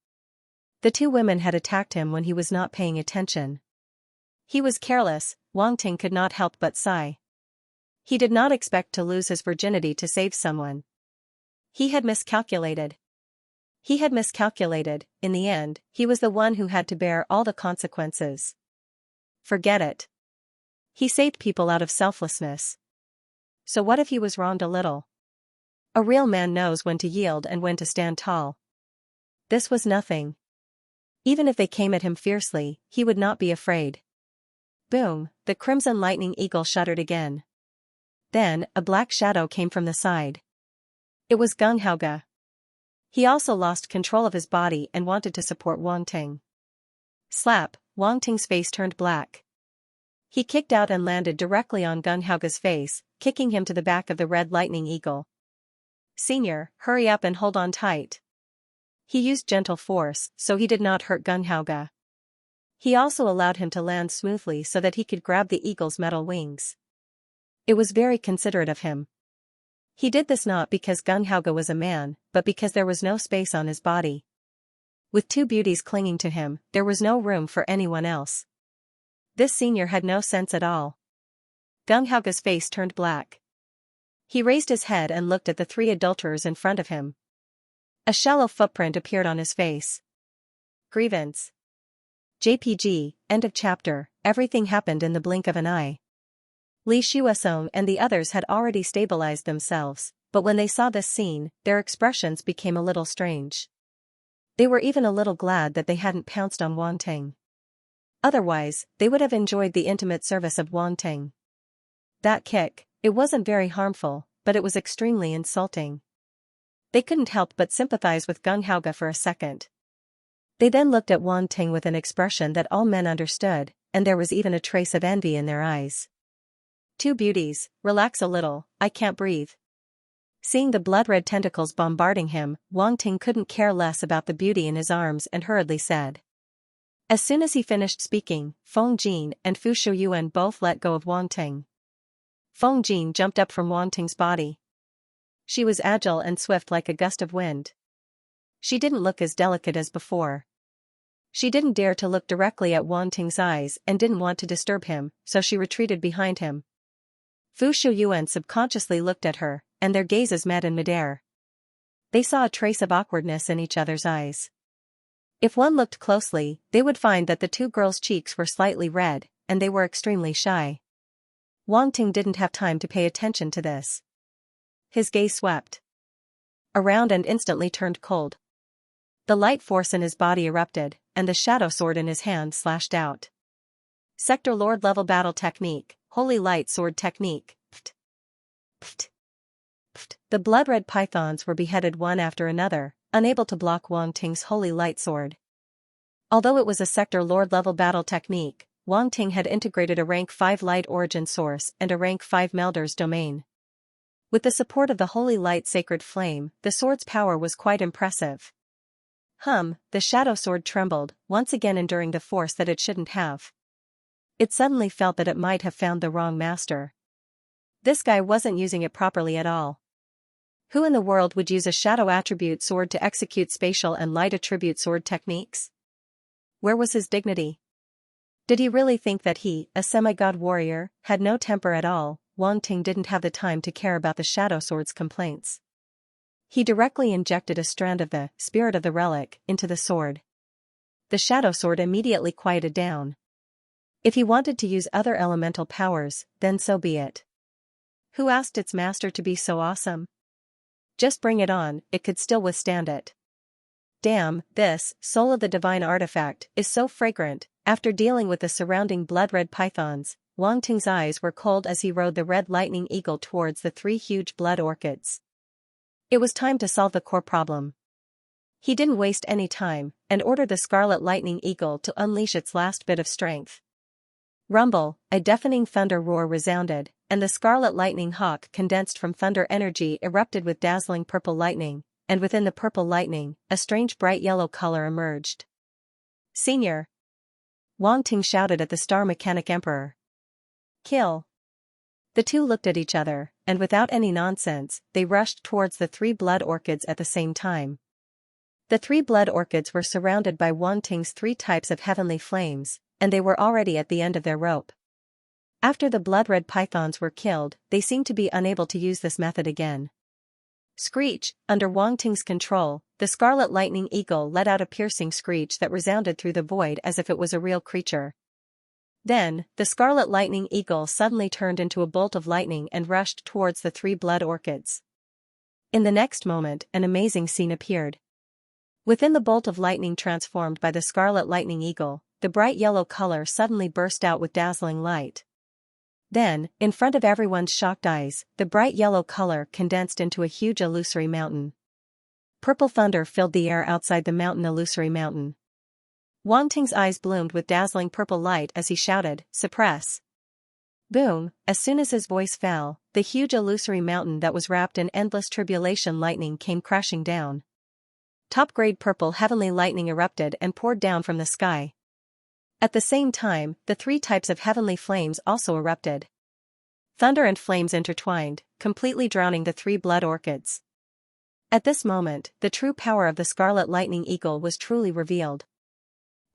The two women had attacked him when he was not paying attention. He was careless, Wang Ting could not help but sigh. He did not expect to lose his virginity to save someone. He had miscalculated. In the end, he was the one who had to bear all the consequences. Forget it. He saved people out of selflessness. So what if he was wronged a little? A real man knows when to yield and when to stand tall. This was nothing. Even if they came at him fiercely, he would not be afraid. Boom, the crimson lightning eagle shuddered again. Then, a black shadow came from the side. It was Gung Haoge. He also lost control of his body and wanted to support Wang Ting. Slap, Wang Ting's face turned black. He kicked out and landed directly on Gung Haoge's face, kicking him to the back of the red lightning eagle. Senior, hurry up and hold on tight. He used gentle force, so he did not hurt Gung Haoge. He also allowed him to land smoothly so that he could grab the eagle's metal wings. It was very considerate of him. He did this not because Gung Haoge was a man, but because there was no space on his body. With two beauties clinging to him, there was no room for anyone else. This senior had no sense at all. Gung Haoge's face turned black. He raised his head and looked at the three adulterers in front of him. A shallow footprint appeared on his face. Grievance. JPG, end of chapter. Everything happened in the blink of an eye. Li Shuasong and the others had already stabilized themselves, but when they saw this scene, their expressions became a little strange. They were even a little glad that they hadn't pounced on Wang Ting. Otherwise, they would have enjoyed the intimate service of Wang Ting. That kick, it wasn't very harmful, but it was extremely insulting. They couldn't help but sympathize with Gung Haoge for a second. They then looked at Wang Ting with an expression that all men understood, and there was even a trace of envy in their eyes. Two beauties, relax a little, I can't breathe. Seeing the blood-red tentacles bombarding him, Wang Ting couldn't care less about the beauty in his arms and hurriedly said. As soon as he finished speaking, Feng Jin and Fu Shuyuan both let go of Wang Ting. Feng Jin jumped up from Wang Ting's body. She was agile and swift like a gust of wind. She didn't look as delicate as before. She didn't dare to look directly at Wang Ting's eyes and didn't want to disturb him, so she retreated behind him. Fu Shuyuan subconsciously looked at her, and their gazes met in midair. They saw a trace of awkwardness in each other's eyes. If one looked closely, they would find that the two girls' cheeks were slightly red, and they were extremely shy. Wang Ting didn't have time to pay attention to this. His gaze swept around and instantly turned cold. The light force in his body erupted, and the shadow sword in his hand slashed out. Sector Lord level battle technique, Holy Light Sword technique. Pft. Pft. Pft. The blood-red pythons were beheaded one after another, unable to block Wang Ting's Holy Light Sword. Although it was a Sector Lord level battle technique, Wang Ting had integrated a rank 5 light origin source and a rank 5 melder's domain. With the support of the Holy Light Sacred Flame, the sword's power was quite impressive. The shadow sword trembled, once again enduring the force that it shouldn't have. It suddenly felt that it might have found the wrong master. This guy wasn't using it properly at all. Who in the world would use a shadow attribute sword to execute spatial and light attribute sword techniques? Where was his dignity? Did he really think that he, a semi-god warrior, had no temper at all? Wang Ting didn't have the time to care about the shadow sword's complaints. He directly injected a strand of the spirit of the relic into the sword. The shadow sword immediately quieted down. If he wanted to use other elemental powers, then so be it. Who asked its master to be so awesome? Just bring it on, it could still withstand it. Damn, this soul of the divine artifact is so fragrant. After dealing with the surrounding blood-red pythons, Wang Ting's eyes were cold as he rode the red lightning eagle towards the 3 huge blood orchids. It was time to solve the core problem. He didn't waste any time, and ordered the scarlet lightning eagle to unleash its last bit of strength. Rumble, a deafening thunder roar resounded, and the scarlet lightning hawk condensed from thunder energy erupted with dazzling purple lightning, and within the purple lightning, a strange bright yellow color emerged. Senior! Wang Ting shouted at the Star Mechanic Emperor. Kill! The two looked at each other, and without any nonsense, they rushed towards the 3 blood orchids at the same time. The 3 blood orchids were surrounded by Wang Ting's 3 types of heavenly flames, and they were already at the end of their rope. After the blood-red pythons were killed, they seemed to be unable to use this method again. Screech! Under Wang Ting's control, the scarlet lightning eagle let out a piercing screech that resounded through the void as if it was a real creature. Then, the scarlet lightning eagle suddenly turned into a bolt of lightning and rushed towards the 3 blood orchids. In the next moment, an amazing scene appeared. Within the bolt of lightning transformed by the scarlet lightning eagle, the bright yellow color suddenly burst out with dazzling light. Then, in front of everyone's shocked eyes, the bright yellow color condensed into a huge illusory mountain. Purple thunder filled the air outside the mountain illusory mountain. Wang Ting's eyes bloomed with dazzling purple light as he shouted, "Suppress!" Boom! As soon as his voice fell, the huge illusory mountain that was wrapped in endless tribulation lightning came crashing down. Top-grade purple heavenly lightning erupted and poured down from the sky. At the same time, the 3 types of heavenly flames also erupted. Thunder and flames intertwined, completely drowning the 3 blood orchids. At this moment, the true power of the scarlet lightning eagle was truly revealed.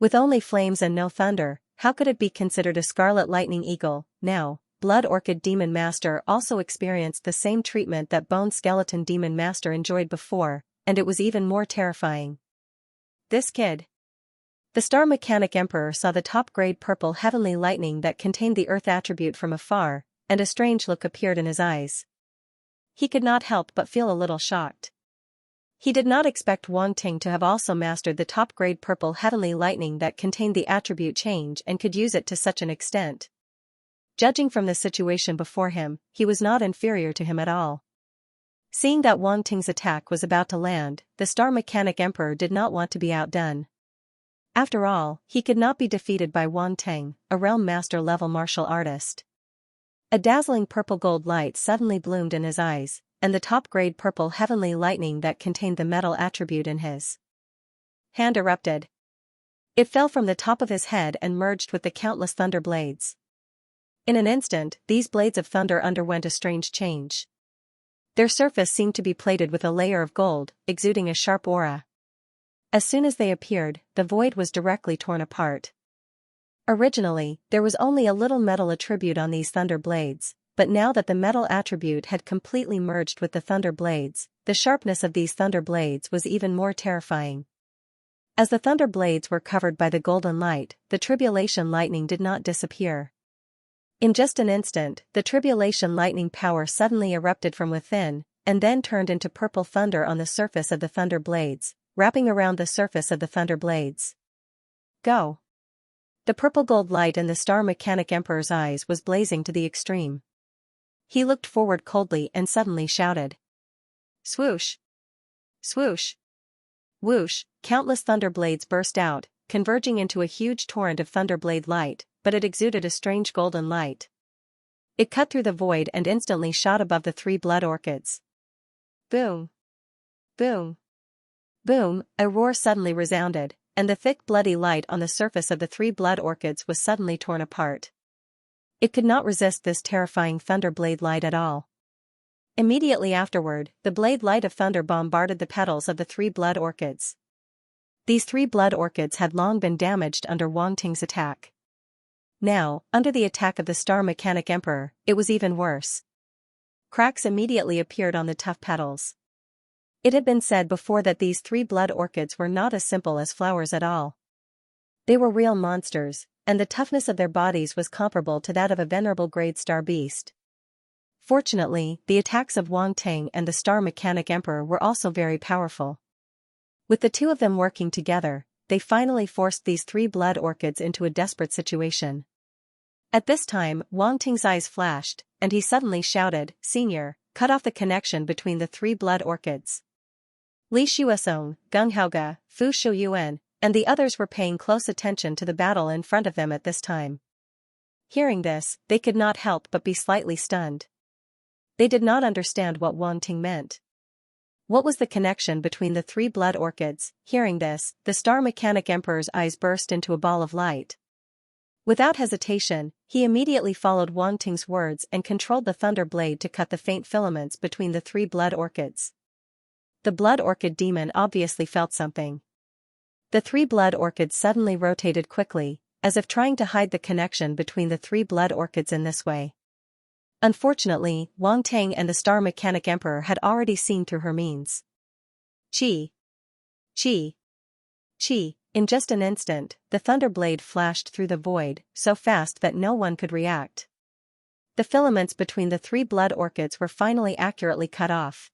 With only flames and no thunder, how could it be considered a scarlet lightning eagle? Now, Blood Orchid Demon Master also experienced the same treatment that Bone Skeleton Demon Master enjoyed before, and it was even more terrifying. This kid. The Star Mechanic Emperor saw the top-grade purple heavenly lightning that contained the earth attribute from afar, and a strange look appeared in his eyes. He could not help but feel a little shocked. He did not expect Wang Ting to have also mastered the top-grade purple heavenly lightning that contained the attribute change and could use it to such an extent. Judging from the situation before him, he was not inferior to him at all. Seeing that Wang Ting's attack was about to land, the Star Mechanic Emperor did not want to be outdone. After all, he could not be defeated by Wang Ting, a realm master-level martial artist. A dazzling purple-gold light suddenly bloomed in his eyes, and the top-grade purple heavenly lightning that contained the metal attribute in his hand erupted. It fell from the top of his head and merged with the countless thunder blades. In an instant, these blades of thunder underwent a strange change. Their surface seemed to be plated with a layer of gold, exuding a sharp aura. As soon as they appeared, the void was directly torn apart. Originally, there was only a little metal attribute on these thunder blades, but now that the metal attribute had completely merged with the thunder blades, the sharpness of these thunder blades was even more terrifying. As the thunder blades were covered by the golden light, the tribulation lightning did not disappear. In just an instant, the tribulation lightning power suddenly erupted from within, and then turned into purple thunder on the surface of the thunder blades, wrapping around the surface of the thunder blades. Go! The purple gold light in the star mechanic emperor's eyes was blazing to the extreme. He looked forward coldly and suddenly shouted. Swoosh! Swoosh! Whoosh! Countless thunder blades burst out, converging into a huge torrent of thunderblade light, but it exuded a strange golden light. It cut through the void and instantly shot above the three blood orchids. Boom! Boom! Boom! A roar suddenly resounded, and the thick bloody light on the surface of the three blood orchids was suddenly torn apart. It could not resist this terrifying thunderblade light at all. Immediately afterward, the blade light of thunder bombarded the petals of the three blood orchids. These three blood orchids had long been damaged under Wang Ting's attack. Now, under the attack of the star mechanic emperor, it was even worse. Cracks immediately appeared on the tough petals. It had been said before that these three blood orchids were not as simple as flowers at all. They were real monsters, and the toughness of their bodies was comparable to that of a venerable grade star beast. Fortunately, the attacks of Wang Ting and the star mechanic emperor were also very powerful. With the two of them working together, they finally forced these three blood orchids into a desperate situation. At this time, Wang Ting's eyes flashed, and he suddenly shouted, Senior, cut off the connection between the three blood orchids. Li Xuesong, Gung Haoge, Fu Shuyuan, and the others were paying close attention to the battle in front of them at this time. Hearing this, they could not help but be slightly stunned. They did not understand what Wang Ting meant. What was the connection between the three blood orchids? Hearing this, the star mechanic emperor's eyes burst into a ball of light. Without hesitation, he immediately followed Wang Ting's words and controlled the thunder blade to cut the faint filaments between the three blood orchids. The blood orchid demon obviously felt something. The three blood orchids suddenly rotated quickly, as if trying to hide the connection between the three blood orchids in this way. Unfortunately, Wang Ting and the star mechanic emperor had already seen through her means. Chi! Chi! Chi! In just an instant, the thunder blade flashed through the void, so fast that no one could react. The filaments between the three blood orchids were finally accurately cut off.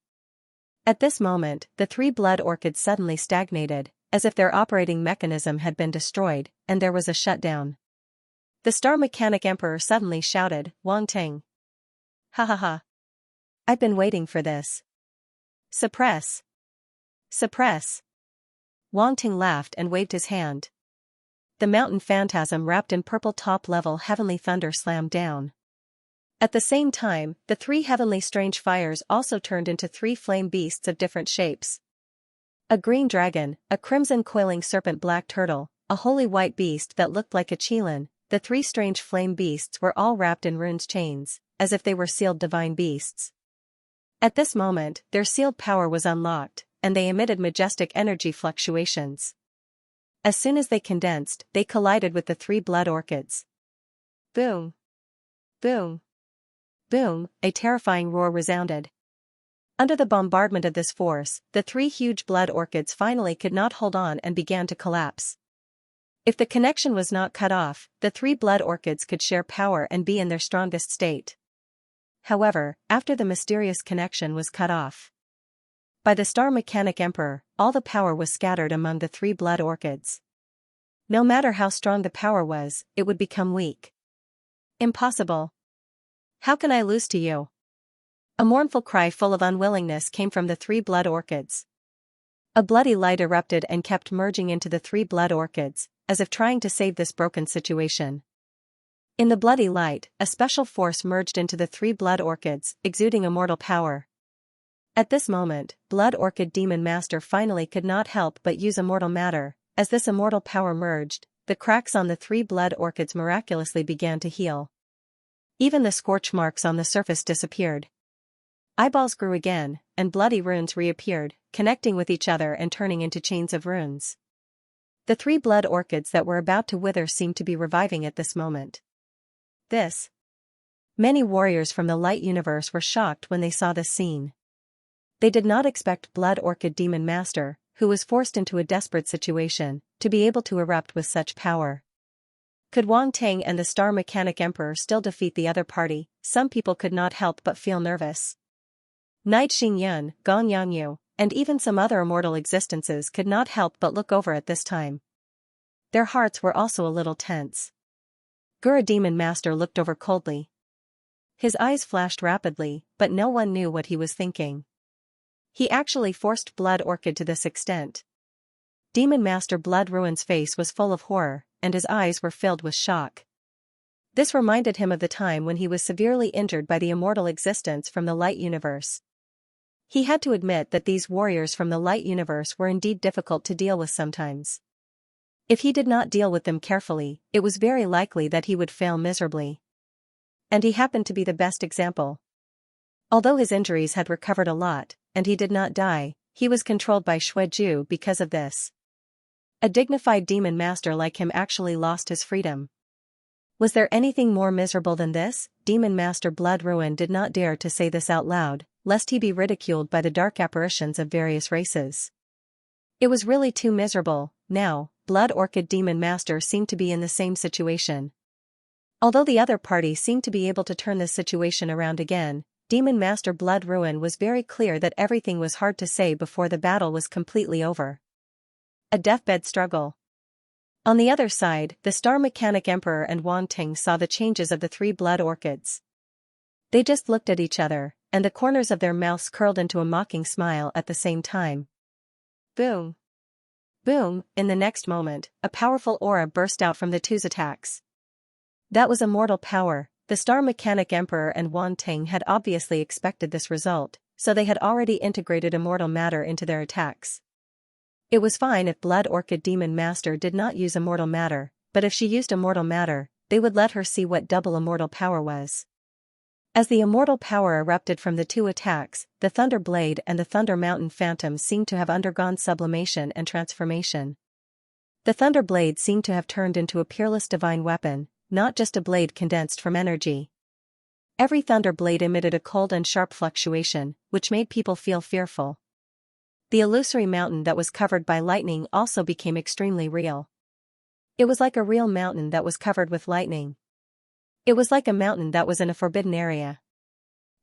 At this moment, the three blood orchids suddenly stagnated, as if their operating mechanism had been destroyed, and there was a shutdown. The star mechanic emperor suddenly shouted, Wang Ting! Ha ha ha! I've been waiting for this. Suppress! Suppress! Wang Ting laughed and waved his hand. The mountain phantasm wrapped in purple top-level heavenly thunder slammed down. At the same time, the three heavenly strange fires also turned into three flame beasts of different shapes. A green dragon, a crimson coiling serpent black turtle, a holy white beast that looked like a qilin. The three strange flame beasts were all wrapped in runes chains, as if they were sealed divine beasts. At this moment, their sealed power was unlocked, and they emitted majestic energy fluctuations. As soon as they condensed, they collided with the three blood orchids. Boom! Boom! Boom! A terrifying roar resounded. Under the bombardment of this force, the three huge blood orchids finally could not hold on and began to collapse. If the connection was not cut off, the three blood orchids could share power and be in their strongest state. However, after the mysterious connection was cut off by the star mechanic emperor, all the power was scattered among the three blood orchids. No matter how strong the power was, it would become weak. Impossible! How can I lose to you? A mournful cry full of unwillingness came from the three blood orchids. A bloody light erupted and kept merging into the three blood orchids, as if trying to save this broken situation. In the bloody light, a special force merged into the three blood orchids, exuding immortal power. At this moment, Blood Orchid Demon Master finally could not help but use immortal matter. As this immortal power merged, the cracks on the three blood orchids miraculously began to heal. Even the scorch marks on the surface disappeared. Eyeballs grew again, and bloody runes reappeared, connecting with each other and turning into chains of runes. The three blood orchids that were about to wither seemed to be reviving at this moment. This Many warriors from the light universe were shocked when they saw this scene. They did not expect Blood Orchid Demon Master, who was forced into a desperate situation, to be able to erupt with such power. Could Wang Tang and the Star Mechanic Emperor still defeat the other party? Some people could not help but feel nervous. Knight Xingyun, Gong Yangyu, and even some other immortal existences could not help but look over at this time. Their hearts were also a little tense. Gura Demon Master looked over coldly. His eyes flashed rapidly, but no one knew what he was thinking. He actually forced Blood Orchid to this extent. Demon Master Blood Ruin's face was full of horror, and his eyes were filled with shock. This reminded him of the time when he was severely injured by the immortal existence from the light universe. He had to admit that these warriors from the light universe were indeed difficult to deal with sometimes. If he did not deal with them carefully, it was very likely that he would fail miserably. And he happened to be the best example. Although his injuries had recovered a lot, and he did not die, he was controlled by Xueju because of this. A dignified demon master like him actually lost his freedom. Was there anything more miserable than this? Demon Master Blood Ruin did not dare to say this out loud, lest he be ridiculed by the dark apparitions of various races. It was really too miserable. Now, Blood Orchid Demon Master seemed to be in the same situation. Although the other party seemed to be able to turn this situation around again, Demon Master Blood Ruin was very clear that everything was hard to say before the battle was completely over. A deathbed struggle. On the other side, the Star Mechanic Emperor and Wan Ting saw the changes of the three blood orchids. They just looked at each other, and the corners of their mouths curled into a mocking smile at the same time. Boom! Boom! In the next moment, a powerful aura burst out from the two's attacks. That was immortal power. The Star Mechanic Emperor and Wan Ting had obviously expected this result, so they had already integrated immortal matter into their attacks. It was fine if Blood Orchid Demon Master did not use immortal matter, but if she used immortal matter, they would let her see what double immortal power was. As the immortal power erupted from the two attacks, the Thunder Blade and the Thunder Mountain Phantom seemed to have undergone sublimation and transformation. The Thunder Blade seemed to have turned into a peerless divine weapon, not just a blade condensed from energy. Every Thunder Blade emitted a cold and sharp fluctuation, which made people feel fearful. The illusory mountain that was covered by lightning also became extremely real. It was like a real mountain that was covered with lightning. It was like a mountain that was in a forbidden area.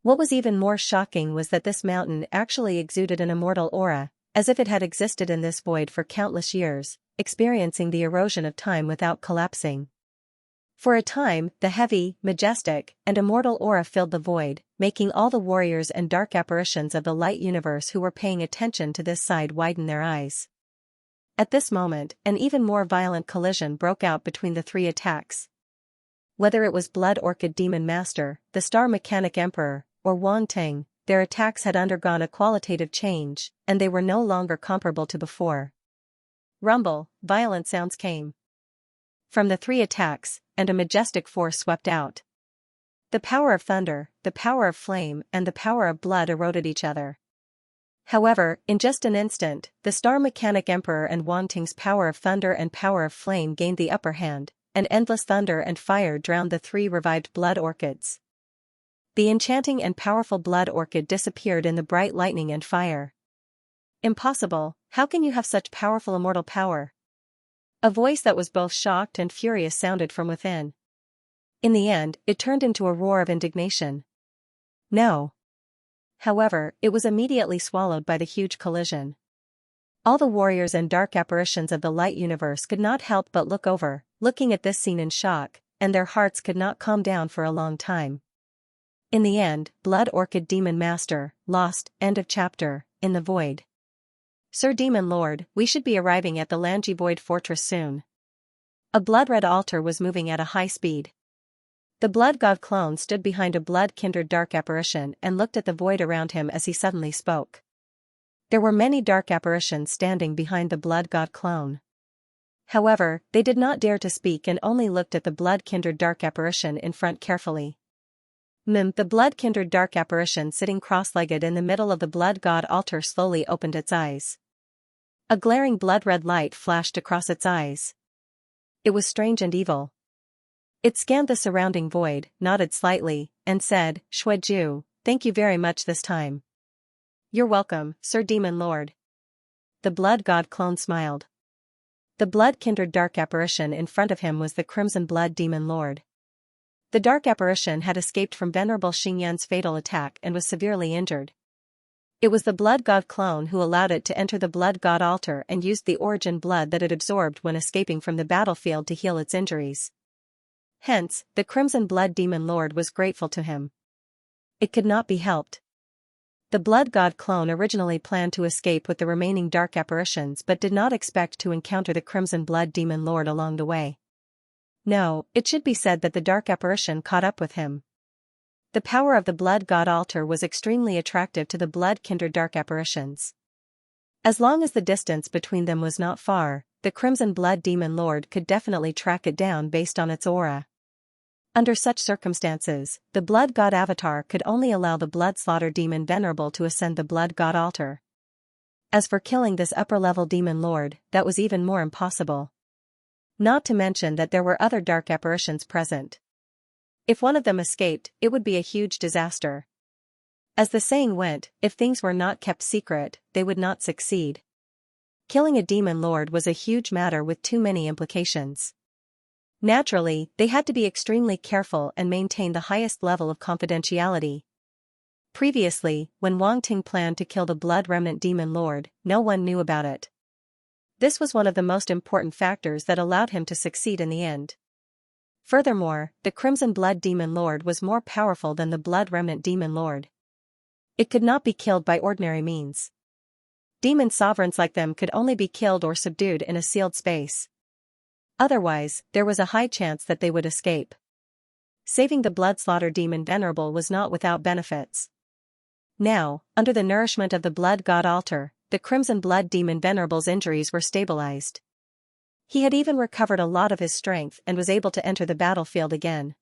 What was even more shocking was that this mountain actually exuded an immortal aura, as if it had existed in this void for countless years, experiencing the erosion of time without collapsing. For a time, the heavy, majestic, and immortal aura filled the void, making all the warriors and dark apparitions of the light universe who were paying attention to this side widen their eyes. At this moment, an even more violent collision broke out between the three attacks. Whether it was Blood Orchid Demon Master, the Star Mechanic Emperor, or Wan Ting, their attacks had undergone a qualitative change, and they were no longer comparable to before. Rumble, violent sounds came from the three attacks, and a majestic force swept out. The power of thunder, the power of flame, and the power of blood eroded each other. However, in just an instant, the Star Mechanic Emperor and Wan Ting's power of thunder and power of flame gained the upper hand, and endless thunder and fire drowned the three revived blood orchids. The enchanting and powerful blood orchid disappeared in the bright lightning and fire. Impossible, how can you have such powerful immortal power? A voice that was both shocked and furious sounded from within. In the end, it turned into a roar of indignation. No. However, it was immediately swallowed by the huge collision. All the warriors and dark apparitions of the light universe could not help but looking at this scene in shock, and their hearts could not calm down for a long time. In the end, Blood Orchid Demon Master, lost, end of chapter, in the void. Sir Demon Lord, we should be arriving at the Lanji Void Fortress soon. A blood-red altar was moving at a high speed. The blood god clone stood behind a blood-kindred dark apparition and looked at the void around him as he suddenly spoke. There were many dark apparitions standing behind the blood god clone. However, they did not dare to speak and only looked at the blood-kindred dark apparition in front carefully. The blood-kindred dark apparition sitting cross-legged in the middle of the blood god altar slowly opened its eyes. A glaring blood-red light flashed across its eyes. It was strange and evil. It scanned the surrounding void, nodded slightly, and said, "Xueju, thank you very much this time." "You're welcome, Sir Demon Lord." The blood god clone smiled. The blood-kindred dark apparition in front of him was the Crimson Blood Demon Lord. The dark apparition had escaped from Venerable Xingyan's fatal attack and was severely injured. It was the blood god clone who allowed it to enter the blood god altar and used the origin blood that it absorbed when escaping from the battlefield to heal its injuries. Hence, the Crimson Blood Demon Lord was grateful to him. It could not be helped. The blood god clone originally planned to escape with the remaining dark apparitions but did not expect to encounter the Crimson Blood Demon Lord along the way. No, it should be said that the dark apparition caught up with him. The power of the blood god altar was extremely attractive to the blood-kindred dark apparitions. As long as the distance between them was not far, the Crimson Blood Demon Lord could definitely track it down based on its aura. Under such circumstances, the blood god avatar could only allow the blood slaughter demon Venerable to ascend the blood god altar. As for killing this upper-level demon lord, that was even more impossible. Not to mention that there were other dark apparitions present. If one of them escaped, it would be a huge disaster. As the saying went, if things were not kept secret, they would not succeed. Killing a demon lord was a huge matter with too many implications. Naturally, they had to be extremely careful and maintain the highest level of confidentiality. Previously, when Wang Ting planned to kill the Blood Remnant Demon Lord, no one knew about it. This was one of the most important factors that allowed him to succeed in the end. Furthermore, the Crimson Blood Demon Lord was more powerful than the Blood Remnant Demon Lord. It could not be killed by ordinary means. Demon sovereigns like them could only be killed or subdued in a sealed space. Otherwise, there was a high chance that they would escape. Saving the blood slaughter demon Venerable was not without benefits. Now, under the nourishment of the blood god altar, the Crimson Blood Demon Venerable's injuries were stabilized. He had even recovered a lot of his strength and was able to enter the battlefield again.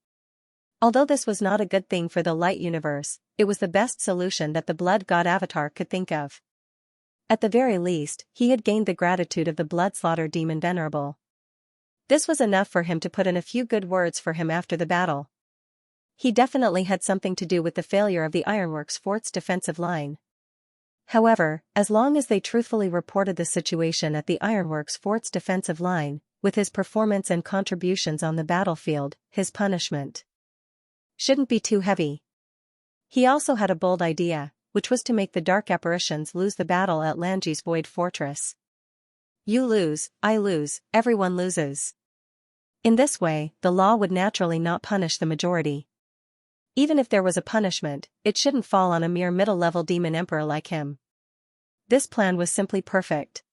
Although this was not a good thing for the light universe, it was the best solution that the blood god avatar could think of. At the very least, he had gained the gratitude of the blood slaughter demon Venerable. This was enough for him to put in a few good words for him after the battle. He definitely had something to do with the failure of the Ironworks fort's defensive line. However, as long as they truthfully reported the situation at the Ironworks fort's defensive line, with his performance and contributions on the battlefield, his punishment shouldn't be too heavy. He also had a bold idea, which was to make the dark apparitions lose the battle at Lanji's Void Fortress. You lose, I lose, everyone loses. In this way, the law would naturally not punish the majority. Even if there was a punishment, it shouldn't fall on a mere middle-level demon emperor like him. This plan was simply perfect.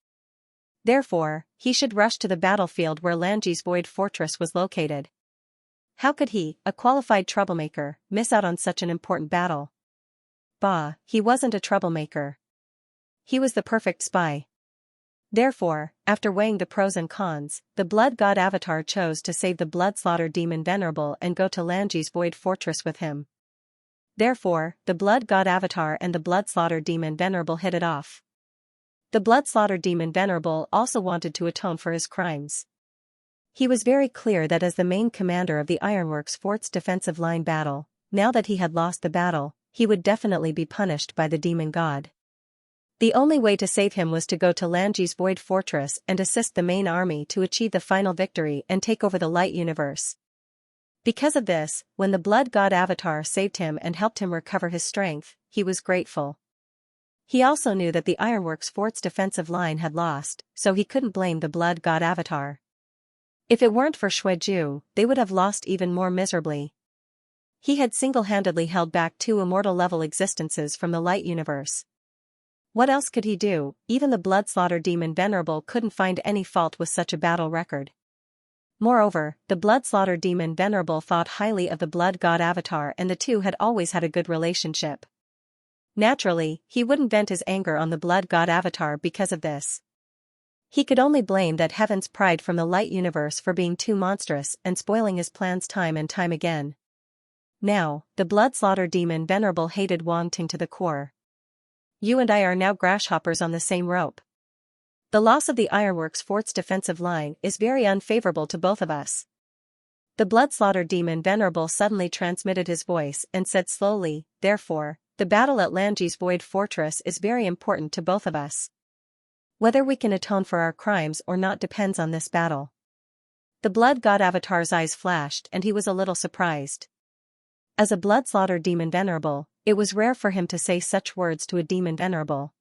Therefore, he should rush to the battlefield where Lanji's Void Fortress was located. How could he, a qualified troublemaker, miss out on such an important battle? Bah, he wasn't a troublemaker. He was the perfect spy. Therefore, after weighing the pros and cons, the blood god avatar chose to save the blood slaughter demon Venerable and go to Lanji's Void Fortress with him. Therefore, the blood god avatar and the blood slaughter demon Venerable hit it off. The blood slaughter demon Venerable also wanted to atone for his crimes. He was very clear that as the main commander of the Ironworks fort's defensive line battle, now that he had lost the battle, he would definitely be punished by the demon god. The only way to save him was to go to Lanji's Void Fortress and assist the main army to achieve the final victory and take over the light universe. Because of this, when the blood god avatar saved him and helped him recover his strength, he was grateful. He also knew that the Ironworks fort's defensive line had lost, so he couldn't blame the blood god avatar. If it weren't for Xueju, they would have lost even more miserably. He had single-handedly held back 2 immortal-level existences from the light universe. What else could he do? Even the blood slaughter demon Venerable couldn't find any fault with such a battle record. Moreover, the blood slaughter demon Venerable thought highly of the blood god avatar and the two had always had a good relationship. Naturally, he wouldn't vent his anger on the blood god avatar because of this. He could only blame that heaven's pride from the light universe for being too monstrous and spoiling his plans time and time again. Now, the blood slaughter demon Venerable hated Wang Ting to the core. You and I are now grasshoppers on the same rope. The loss of the Ironworks fort's defensive line is very unfavorable to both of us. The blood-slaughtered demon Venerable suddenly transmitted his voice and said slowly, "Therefore, the battle at Lanji's Void Fortress is very important to both of us. Whether we can atone for our crimes or not depends on this battle." The blood god Avatar's eyes flashed and he was a little surprised. As a blood-slaughtered demon Venerable, it was rare for him to say such words to a demon Venerable.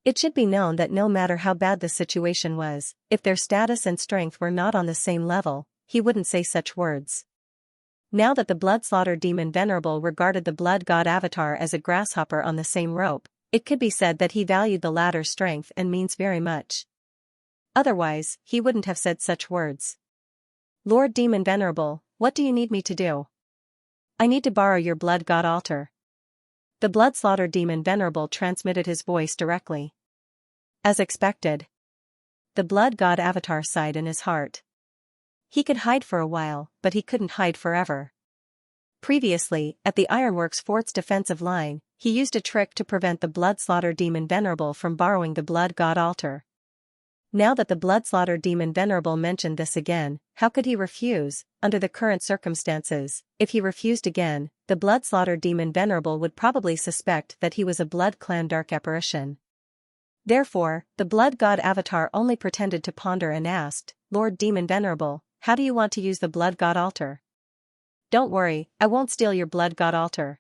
It should be known that no matter how bad the situation was, if their status and strength were not on the same level, he wouldn't say such words. Now that the blood-slaughtered demon Venerable regarded the blood god Avatar as a grasshopper on the same rope, it could be said that he valued the latter's strength and means very much. Otherwise, he wouldn't have said such words. "Lord Demon Venerable, what do you need me to do?" "I need to borrow your blood god altar." The blood-slaughtered demon Venerable transmitted his voice directly. As expected. The blood god Avatar sighed in his heart. He could hide for a while, but he couldn't hide forever. Previously, at the Ironworks fort's defensive line, he used a trick to prevent the blood-slaughtered demon Venerable from borrowing the blood god altar. Now that the blood-slaughtered demon Venerable mentioned this again, how could he refuse? Under the current circumstances, if he refused again, the blood-slaughtered demon Venerable would probably suspect that he was a blood clan dark apparition. Therefore, the blood god Avatar only pretended to ponder and asked, "Lord Demon Venerable, how do you want to use the blood god altar?" "Don't worry, I won't steal your blood god altar."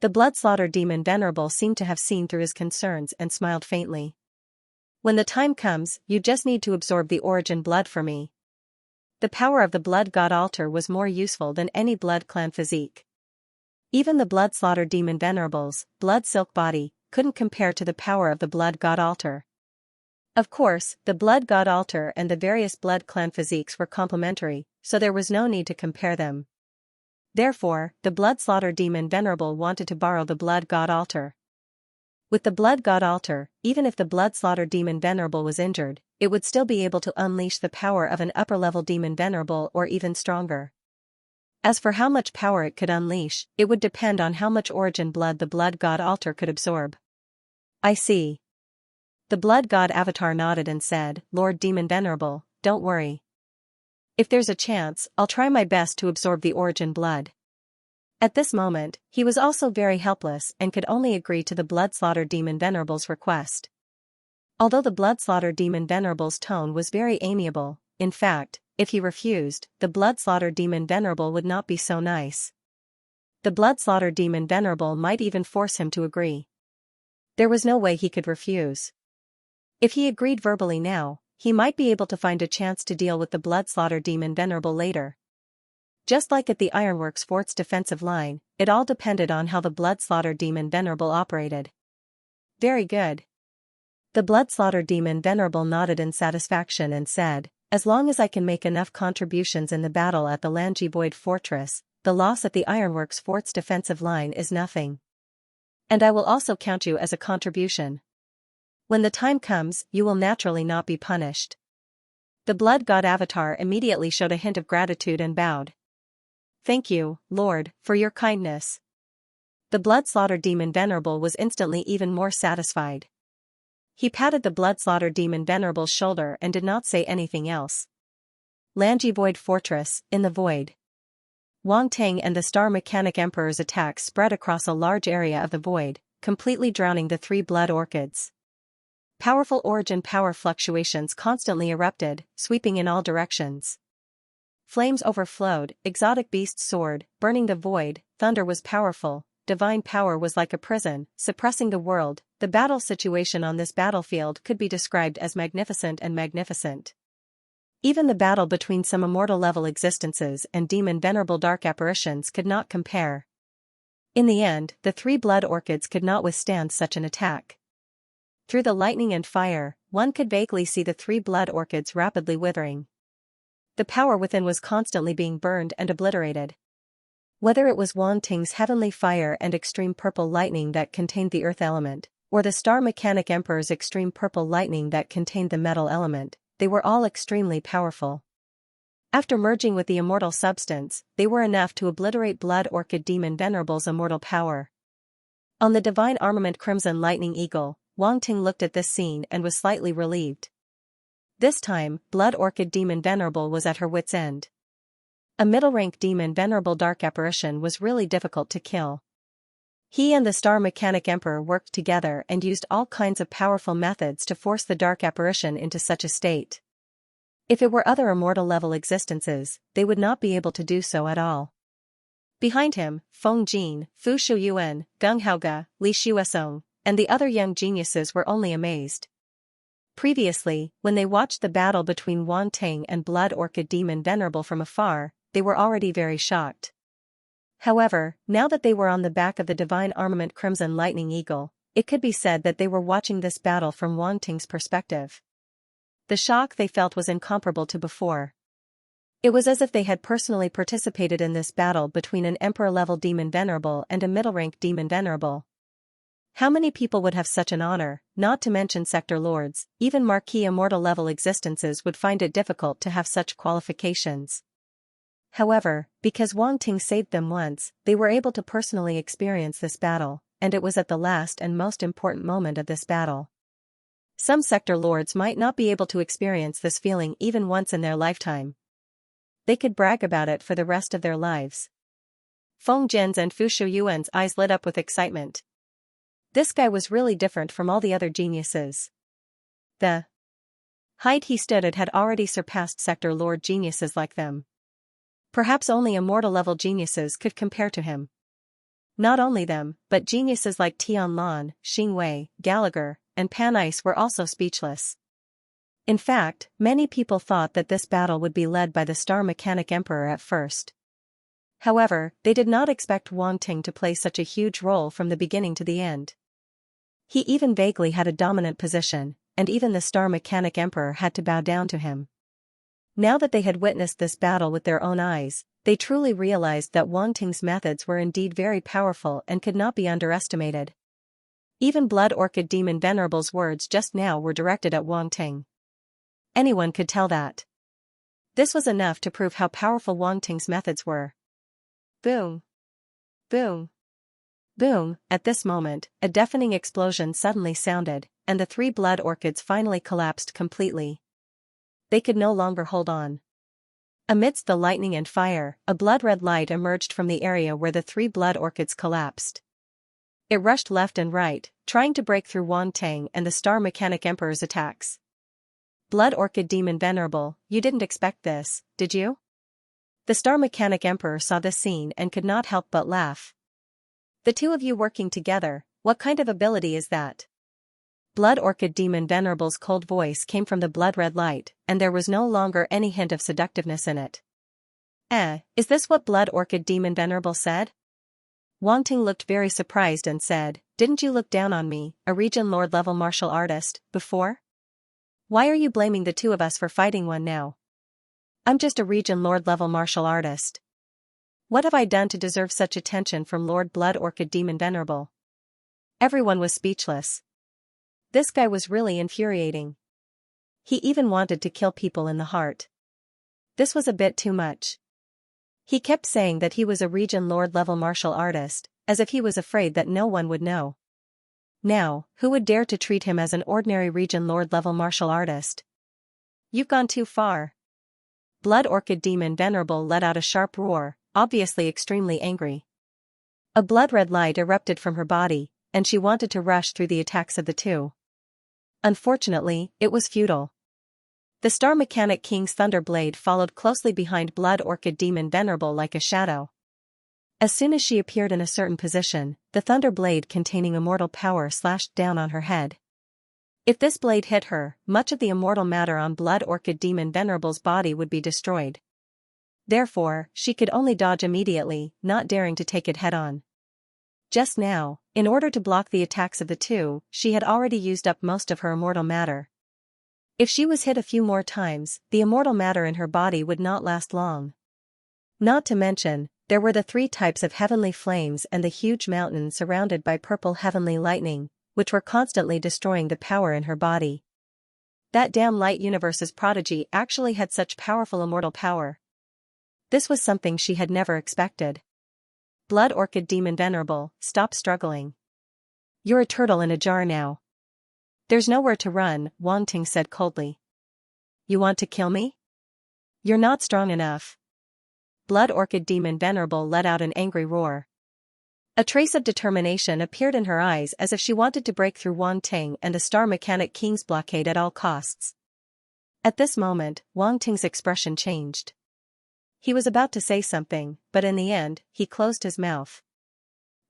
The blood-slaughtered demon Venerable seemed to have seen through his concerns and smiled faintly. "When the time comes, you just need to absorb the origin blood for me." The power of the blood god altar was more useful than any blood clan physique. Even the blood-slaughtered demon Venerable's blood silk body couldn't compare to the power of the blood god altar. Of course, the blood god altar and the various blood clan physiques were complementary, so there was no need to compare them. Therefore, the blood-slaughtered demon Venerable wanted to borrow the blood god altar. With the blood god altar, even if the blood-slaughtered demon Venerable was injured, it would still be able to unleash the power of an upper-level demon Venerable or even stronger. As for how much power it could unleash, it would depend on how much origin blood the blood god altar could absorb. "I see." The blood god Avatar nodded and said, "Lord Demon Venerable, don't worry. If there's a chance, I'll try my best to absorb the origin blood." At this moment, he was also very helpless and could only agree to the blood-slaughtered demon Venerable's request. Although the blood-slaughtered demon Venerable's tone was very amiable, in fact, if he refused, the blood-slaughtered demon Venerable would not be so nice. The blood-slaughtered demon Venerable might even force him to agree. There was no way he could refuse. If he agreed verbally now, he might be able to find a chance to deal with the blood-slaughtered demon Venerable later. Just like at the Ironworks fort's defensive line, it all depended on how the blood-slaughtered demon Venerable operated. "Very good." The blood-slaughtered demon Venerable nodded in satisfaction and said, "As long as I can make enough contributions in the battle at the Lanji Void Fortress, the loss at the Ironworks fort's defensive line is nothing. And I will also count you as a contribution. When the time comes, you will naturally not be punished." The blood god Avatar immediately showed a hint of gratitude and bowed. "Thank you, Lord, for your kindness." The blood-slaughtered demon Venerable was instantly even more satisfied. He patted the blood-slaughtered demon Venerable's shoulder and did not say anything else. Lanji Void Fortress, in the void. Wang Tang and the Star Mechanic Emperor's attacks spread across a large area of the void, completely drowning the three blood orchids. Powerful origin power fluctuations constantly erupted, sweeping in all directions. Flames overflowed, exotic beasts soared, burning the void, thunder was powerful, divine power was like a prison, suppressing the world. The battle situation on this battlefield could be described as magnificent and magnificent. Even the battle between some immortal-level existences and demon venerable dark apparitions could not compare. In the end, the three blood orchids could not withstand such an attack. Through the lightning and fire, one could vaguely see the three blood orchids rapidly withering. The power within was constantly being burned and obliterated. Whether it was Wang Ting's heavenly fire and extreme purple lightning that contained the earth element, or the Star Mechanic Emperor's extreme purple lightning that contained the metal element, they were all extremely powerful. After merging with the immortal substance, they were enough to obliterate Blood Orchid Demon Venerable's immortal power. On the divine armament Crimson Lightning Eagle, Wang Ting looked at this scene and was slightly relieved. This time, Blood Orchid Demon Venerable was at her wit's end. A middle-rank demon Venerable Dark Apparition was really difficult to kill. He and the Star Mechanic Emperor worked together and used all kinds of powerful methods to force the Dark Apparition into such a state. If it were other immortal-level existences, they would not be able to do so at all. Behind him, Feng Jin, Fu Shuyuan, Gung Haoge, Li Xuesong, and the other young geniuses were only amazed. Previously, when they watched the battle between Wan Ting and Blood Orchid Demon Venerable from afar, they were already very shocked. However, now that they were on the back of the Divine Armament Crimson Lightning Eagle, it could be said that they were watching this battle from Wan Ting's perspective. The shock they felt was incomparable to before. It was as if they had personally participated in this battle between an Emperor-level Demon Venerable and a middle-rank Demon Venerable. How many people would have such an honor, not to mention Sector Lords? Even Marquis Immortal-level existences would find it difficult to have such qualifications. However, because Wang Ting saved them once, they were able to personally experience this battle, and it was at the last and most important moment of this battle. Some Sector Lords might not be able to experience this feeling even once in their lifetime. They could brag about it for the rest of their lives. Feng Jin's and Fu Shuyuan's eyes lit up with excitement. This guy was really different from all the other geniuses. The height he stood at had already surpassed Sector Lord geniuses like them. Perhaps only immortal-level geniuses could compare to him. Not only them, but geniuses like Tianlan, Xingwei, Gallagher, and Pan Ice were also speechless. In fact, many people thought that this battle would be led by the Star Mechanic Emperor at first. However, they did not expect Wang Ting to play such a huge role from the beginning to the end. He even vaguely had a dominant position, and even the Star Mechanic Emperor had to bow down to him. Now that they had witnessed this battle with their own eyes, they truly realized that Wang Ting's methods were indeed very powerful and could not be underestimated. Even Blood Orchid Demon Venerable's words just now were directed at Wang Ting. Anyone could tell that. This was enough to prove how powerful Wang Ting's methods were. Boom! Boom! Boom! At this moment, a deafening explosion suddenly sounded, and the three blood orchids finally collapsed completely. They could no longer hold on. Amidst the lightning and fire, a blood-red light emerged from the area where the three blood orchids collapsed. It rushed left and right, trying to break through Wan Tang and the Star Mechanic Emperor's attacks. Blood Orchid Demon Venerable, you didn't expect this, did you? The Star Mechanic Emperor saw this scene and could not help but laugh. The two of you working together, what kind of ability is that? Blood Orchid Demon Venerable's cold voice came from the blood-red light, and there was no longer any hint of seductiveness in it. Is this what Blood Orchid Demon Venerable said? Wang Ting looked very surprised and said, didn't you look down on me, a Region Lord level martial artist, before? Why are you blaming the two of us for fighting one now? I'm just a Region Lord level martial artist. What have I done to deserve such attention from Lord Blood Orchid Demon Venerable? Everyone was speechless. This guy was really infuriating. He even wanted to kill people in the heart. This was a bit too much. He kept saying that he was a Region Lord level martial artist, as if he was afraid that no one would know. Now, who would dare to treat him as an ordinary Region Lord level martial artist? You've gone too far. Blood Orchid Demon Venerable let out a sharp roar, obviously extremely angry. A blood-red light erupted from her body, and she wanted to rush through the attacks of the two. Unfortunately, it was futile. The Star Mechanic King's Thunder Blade followed closely behind Blood Orchid Demon Venerable like a shadow. As soon as she appeared in a certain position, the Thunder Blade containing immortal power slashed down on her head. If this blade hit her, much of the immortal matter on Blood Orchid Demon Venerable's body would be destroyed. Therefore, she could only dodge immediately, not daring to take it head-on. Just now, in order to block the attacks of the two, she had already used up most of her immortal matter. If she was hit a few more times, the immortal matter in her body would not last long. Not to mention, there were the three types of heavenly flames and the huge mountain surrounded by purple heavenly lightning, which were constantly destroying the power in her body. That damn light universe's prodigy actually had such powerful immortal power. This was something she had never expected. Blood Orchid Demon Venerable, stop struggling. You're a turtle in a jar now. There's nowhere to run, Wang Ting said coldly. You want to kill me? You're not strong enough. Blood Orchid Demon Venerable let out an angry roar. A trace of determination appeared in her eyes as if she wanted to break through Wang Ting and the Star Mechanic King's blockade at all costs. At this moment, Wang Ting's expression changed. He was about to say something, but in the end, he closed his mouth.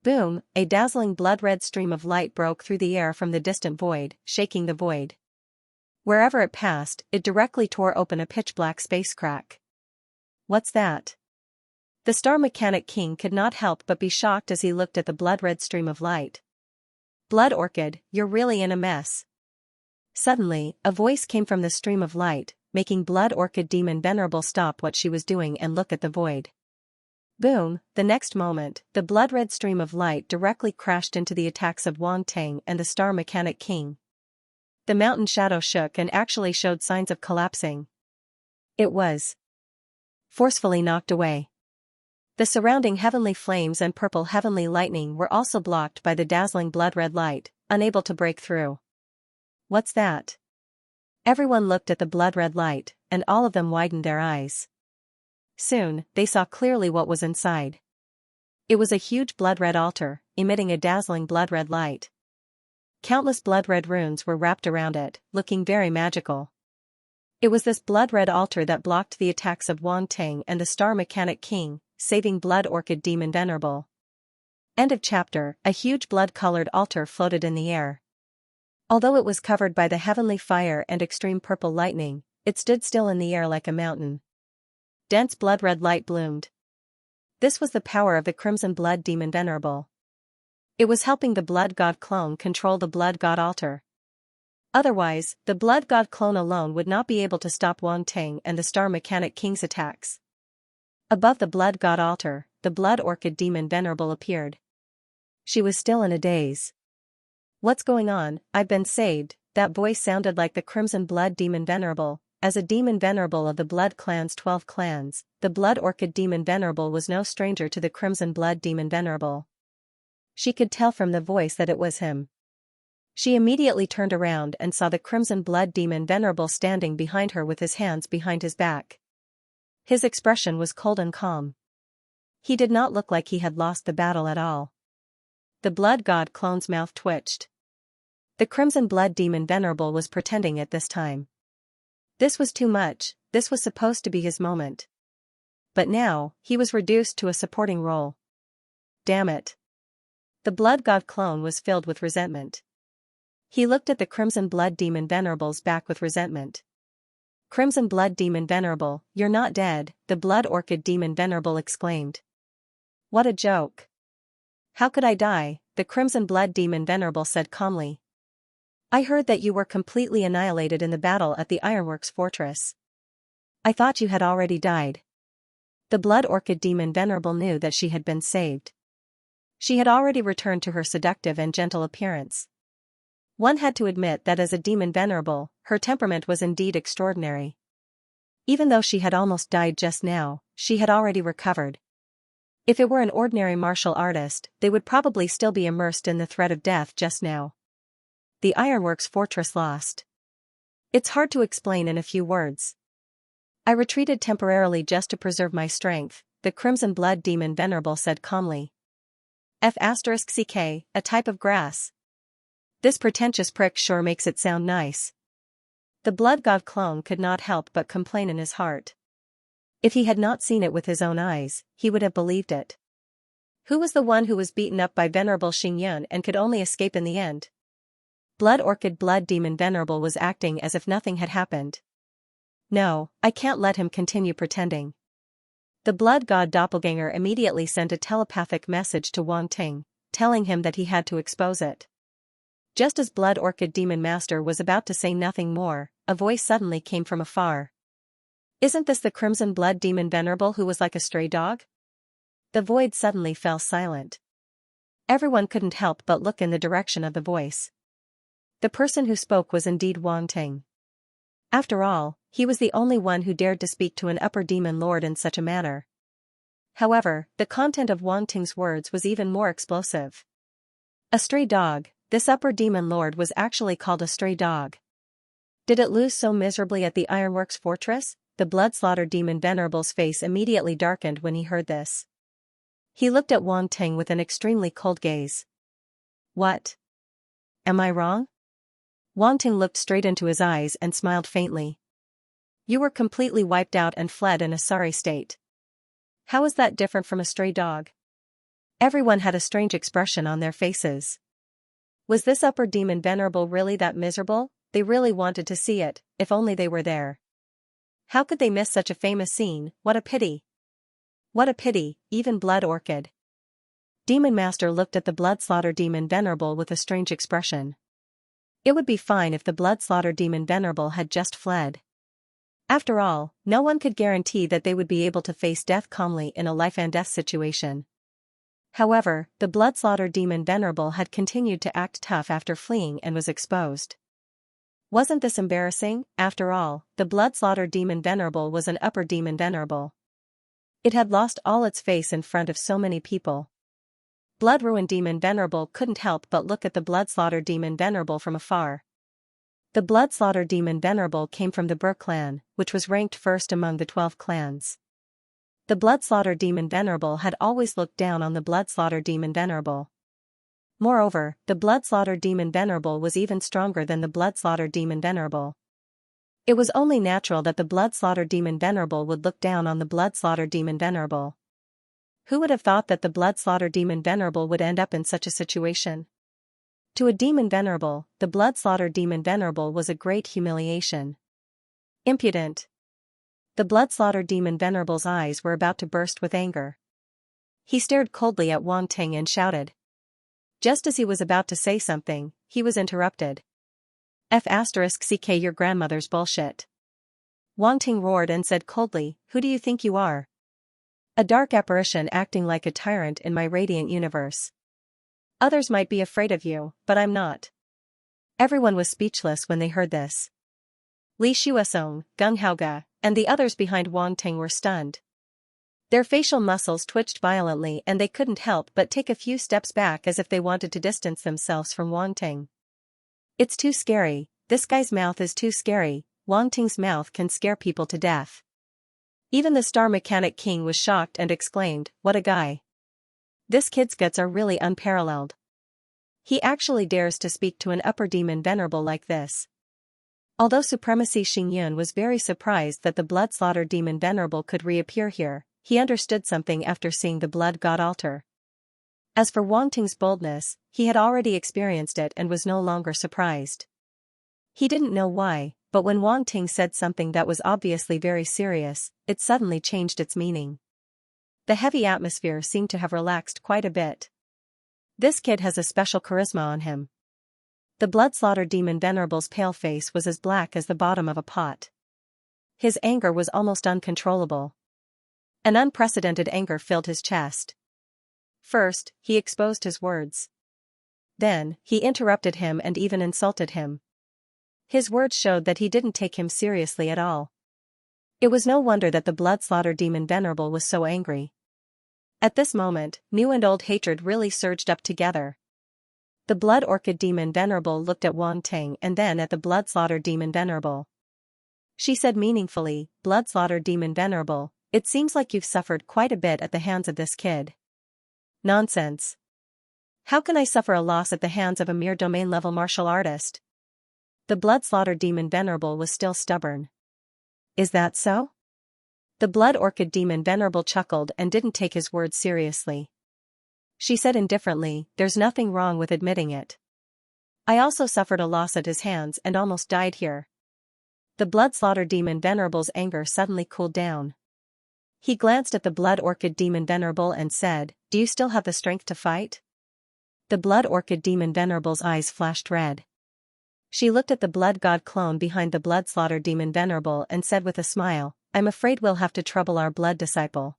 Boom, a dazzling blood-red stream of light broke through the air from the distant void, shaking the void. Wherever it passed, it directly tore open a pitch-black space crack. What's that? The Star Mechanic King could not help but be shocked as he looked at the blood-red stream of light. Blood Orchid, you're really in a mess. Suddenly, a voice came from the stream of light, making Blood Orchid Demon Venerable stop what she was doing and look at the void. Boom, the next moment, the blood-red stream of light directly crashed into the attacks of Wang Ting and the Star Mechanic King. The mountain shadow shook and actually showed signs of collapsing. It was forcefully knocked away. The surrounding heavenly flames and purple heavenly lightning were also blocked by the dazzling blood-red light, unable to break through. What's that? Everyone looked at the blood-red light, and all of them widened their eyes. Soon, they saw clearly what was inside. It was a huge blood-red altar, emitting a dazzling blood-red light. Countless blood-red runes were wrapped around it, looking very magical. It was this blood-red altar that blocked the attacks of Wang Ting and the Star Mechanic King, saving Blood Orchid Demon Venerable. End of chapter. A huge blood-colored altar floated in the air. Although it was covered by the heavenly fire and extreme purple lightning, it stood still in the air like a mountain. Dense blood-red light bloomed. This was the power of the Crimson Blood Demon Venerable. It was helping the Blood God clone control the Blood God altar. Otherwise, the Blood God clone alone would not be able to stop Wang Ting and the Star Mechanic King's attacks. Above the Blood God altar, the Blood Orchid Demon Venerable appeared. She was still in a daze. What's going on? I've been saved. That voice sounded like the Crimson Blood Demon Venerable. As a Demon Venerable of the Blood Clan's 12 clans, the Blood Orchid Demon Venerable was no stranger to the Crimson Blood Demon Venerable. She could tell from the voice that it was him. She immediately turned around and saw the Crimson Blood Demon Venerable standing behind her with his hands behind his back. His expression was cold and calm. He did not look like he had lost the battle at all. The Blood God clone's mouth twitched. The Crimson Blood Demon Venerable was pretending at this time. This was too much. This was supposed to be his moment. But now, he was reduced to a supporting role. Damn it. The Blood God clone was filled with resentment. He looked at the Crimson Blood Demon Venerable's back with resentment. Crimson Blood Demon Venerable, you're not dead, the Blood Orchid Demon Venerable exclaimed. What a joke. How could I die? The Crimson Blood Demon Venerable said calmly. I heard that you were completely annihilated in the battle at the Ironworks fortress. I thought you had already died. The Blood Orchid Demon Venerable knew that she had been saved. She had already returned to her seductive and gentle appearance. One had to admit that as a Demon Venerable, her temperament was indeed extraordinary. Even though she had almost died just now, she had already recovered. If it were an ordinary martial artist, they would probably still be immersed in the threat of death just now. The Ironworks fortress lost. It's hard to explain in a few words. I retreated temporarily just to preserve my strength, the Crimson Blood Demon Venerable said calmly. F***ck, a type of grass. This pretentious prick sure makes it sound nice. The Blood God clone could not help but complain in his heart. If he had not seen it with his own eyes, he would have believed it. Who was the one who was beaten up by Venerable Xingyun and could only escape in the end? Blood Orchid Blood Demon Venerable was acting as if nothing had happened. No, I can't let him continue pretending. The Blood God Doppelganger immediately sent a telepathic message to Wang Ting, telling him that he had to expose it. Just as Blood Orchid Demon Master was about to say nothing more, a voice suddenly came from afar. Isn't this the Crimson Blood Demon Venerable who was like a stray dog? The void suddenly fell silent. Everyone couldn't help but look in the direction of the voice. The person who spoke was indeed Wang Ting. After all, he was the only one who dared to speak to an upper demon lord in such a manner. However, the content of Wang Ting's words was even more explosive. A stray dog. This upper demon lord was actually called a stray dog. Did it lose so miserably at the Ironworks fortress? the blood-slaughtered demon Venerable's face immediately darkened when he heard this. He looked at Wang Ting with an extremely cold gaze. What? Am I wrong? Wang Ting looked straight into his eyes and smiled faintly. You were completely wiped out and fled in a sorry state. How is that different from a stray dog? Everyone had a strange expression on their faces. Was this upper demon Venerable really that miserable? They really wanted to see it, if only they were there. How could they miss such a famous scene? What a pity. What a pity, even Blood Orchid. Demon Master looked at the blood-slaughtered demon Venerable with a strange expression. It would be fine if the blood-slaughtered demon Venerable had just fled. After all, no one could guarantee that they would be able to face death calmly in a life-and-death situation. However, the blood-slaughtered demon Venerable had continued to act tough after fleeing and was exposed. Wasn't this embarrassing? After all, the blood-slaughtered demon Venerable was an upper demon Venerable. It had lost all its face in front of so many people. Blood-ruined demon Venerable couldn't help but look at the blood-slaughtered demon Venerable from afar. The blood-slaughtered demon Venerable came from the Bur clan, which was ranked first among the 12 clans. The blood-slaughtered demon Venerable had always looked down on the blood-slaughtered demon Venerable. Moreover, the blood-slaughtered demon Venerable was even stronger than the blood-slaughtered demon Venerable. It was only natural that the blood-slaughtered demon Venerable would look down on the blood-slaughtered demon Venerable. Who would have thought that the blood-slaughtered demon Venerable would end up in such a situation? To a demon Venerable, the blood-slaughtered demon Venerable was a great humiliation. Impudent. The blood-slaughtered demon Venerable's eyes were about to burst with anger. He stared coldly at Wang Ting and shouted. Just as he was about to say something, he was interrupted. *CK your grandmother's bullshit. Wang Ting roared and said coldly, Who do you think you are? A dark apparition acting like a tyrant in my radiant universe. Others might be afraid of you, but I'm not. Everyone was speechless when they heard this. Li Shuasong, Gung Haoge, and the others behind Wang Ting were stunned. Their facial muscles twitched violently and they couldn't help but take a few steps back as if they wanted to distance themselves from Wang Ting. It's too scary, this guy's mouth is too scary, Wang Ting's mouth can scare people to death. Even the Star Mechanic King was shocked and exclaimed, What a guy. This kid's guts are really unparalleled. He actually dares to speak to an upper demon Venerable like this. Although Supremacy Xingyun was very surprised that the blood-slaughtered demon Venerable could reappear here, he understood something after seeing the Blood God altar. As for Wang Ting's boldness, he had already experienced it and was no longer surprised. He didn't know why, but when Wang Ting said something that was obviously very serious, it suddenly changed its meaning. The heavy atmosphere seemed to have relaxed quite a bit. This kid has a special charisma on him. The blood-slaughtered demon Venerable's pale face was as black as the bottom of a pot. His anger was almost uncontrollable. An unprecedented anger filled his chest. First, he exposed his words. Then, he interrupted him and even insulted him. His words showed that he didn't take him seriously at all. It was no wonder that the blood-slaughtered demon Venerable was so angry. At this moment, new and old hatred really surged up together. The Blood Orchid demon Venerable looked at Wang Ting and then at the blood-slaughtered demon Venerable. She said meaningfully, Blood-slaughtered demon Venerable, it seems like you've suffered quite a bit at the hands of this kid. Nonsense. How can I suffer a loss at the hands of a mere domain-level martial artist? The blood-slaughtered demon Venerable was still stubborn. Is that so? The Blood Orchid demon Venerable chuckled and didn't take his words seriously. She said indifferently, There's nothing wrong with admitting it. I also suffered a loss at his hands and almost died here. The blood-slaughtered demon Venerable's anger suddenly cooled down. He glanced at the Blood Orchid demon Venerable and said, Do you still have the strength to fight? The Blood Orchid demon Venerable's eyes flashed red. She looked at the Blood God clone behind the blood-slaughtered demon Venerable and said with a smile, I'm afraid we'll have to trouble our blood disciple.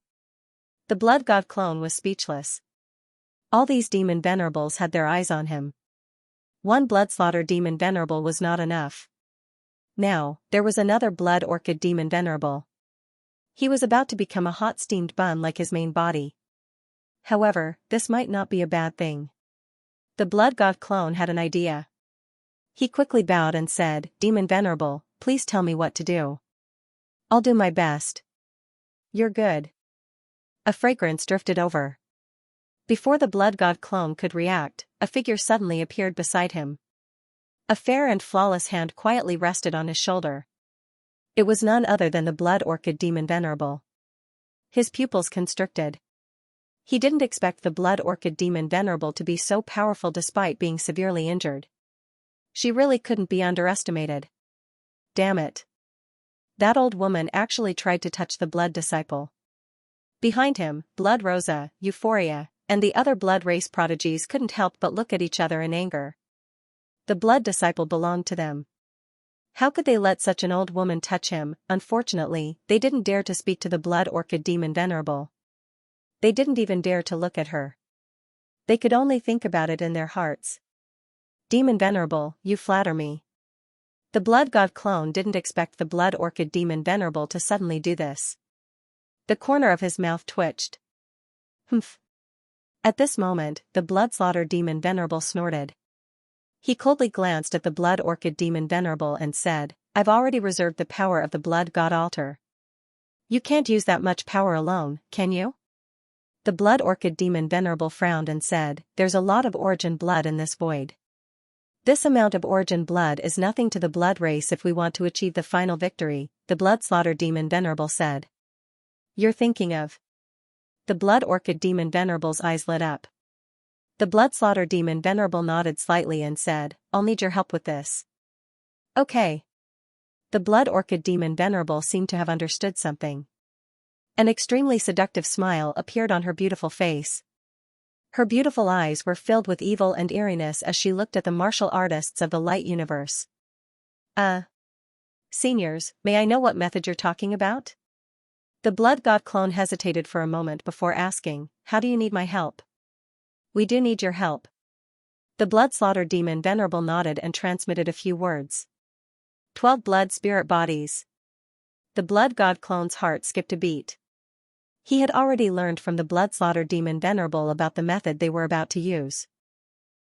The Blood God clone was speechless. All these demon Venerables had their eyes on him. One blood-slaughtered demon Venerable was not enough. Now, there was another Blood Orchid demon Venerable. He was about to become a hot steamed bun like his main body. However, this might not be a bad thing. The Blood God clone had an idea. He quickly bowed and said, Demon Venerable, please tell me what to do. I'll do my best. You're good. A fragrance drifted over. Before the blood god clone could react, a figure suddenly appeared beside him. A fair and flawless hand quietly rested on his shoulder. It was none other than the blood orchid demon Venerable. His pupils constricted. He didn't expect the blood orchid demon Venerable to be so powerful despite being severely injured. She really couldn't be underestimated. Damn it. That old woman actually tried to touch the blood disciple. Behind him, Blood Rosa, Euphoria, and the other blood race prodigies couldn't help but look at each other in anger. The blood disciple belonged to them. How could they let such an old woman touch him? Unfortunately, they didn't dare to speak to the blood orchid demon Venerable. They didn't even dare to look at her. They could only think about it in their hearts. Demon Venerable, you flatter me. The blood god clone didn't expect the blood orchid demon Venerable to suddenly do this. The corner of his mouth twitched. Humph. At this moment, the blood slaughter demon Venerable snorted. He coldly glanced at the blood orchid demon Venerable and said, I've already reserved the power of the blood god altar. You can't use that much power alone, can you? The blood orchid demon Venerable frowned and said, there's a lot of origin blood in this void. This amount of origin blood is nothing to the blood race if we want to achieve the final victory, the blood slaughter demon Venerable said. You're thinking of. The blood orchid demon Venerable's eyes lit up. The blood slaughter demon Venerable nodded slightly and said, I'll need your help with this. Okay. The blood orchid demon Venerable seemed to have understood something. An extremely seductive smile appeared on her beautiful face. Her beautiful eyes were filled with evil and eeriness as she looked at the martial artists of the light universe. Seniors, may I know what method you're talking about? The blood god clone hesitated for a moment before asking, how do you need my help? We do need your help. The blood slaughter demon Venerable nodded and transmitted a few words. 12 blood spirit bodies. The blood god clone's heart skipped a beat. He had already learned from the blood slaughter demon Venerable about the method they were about to use.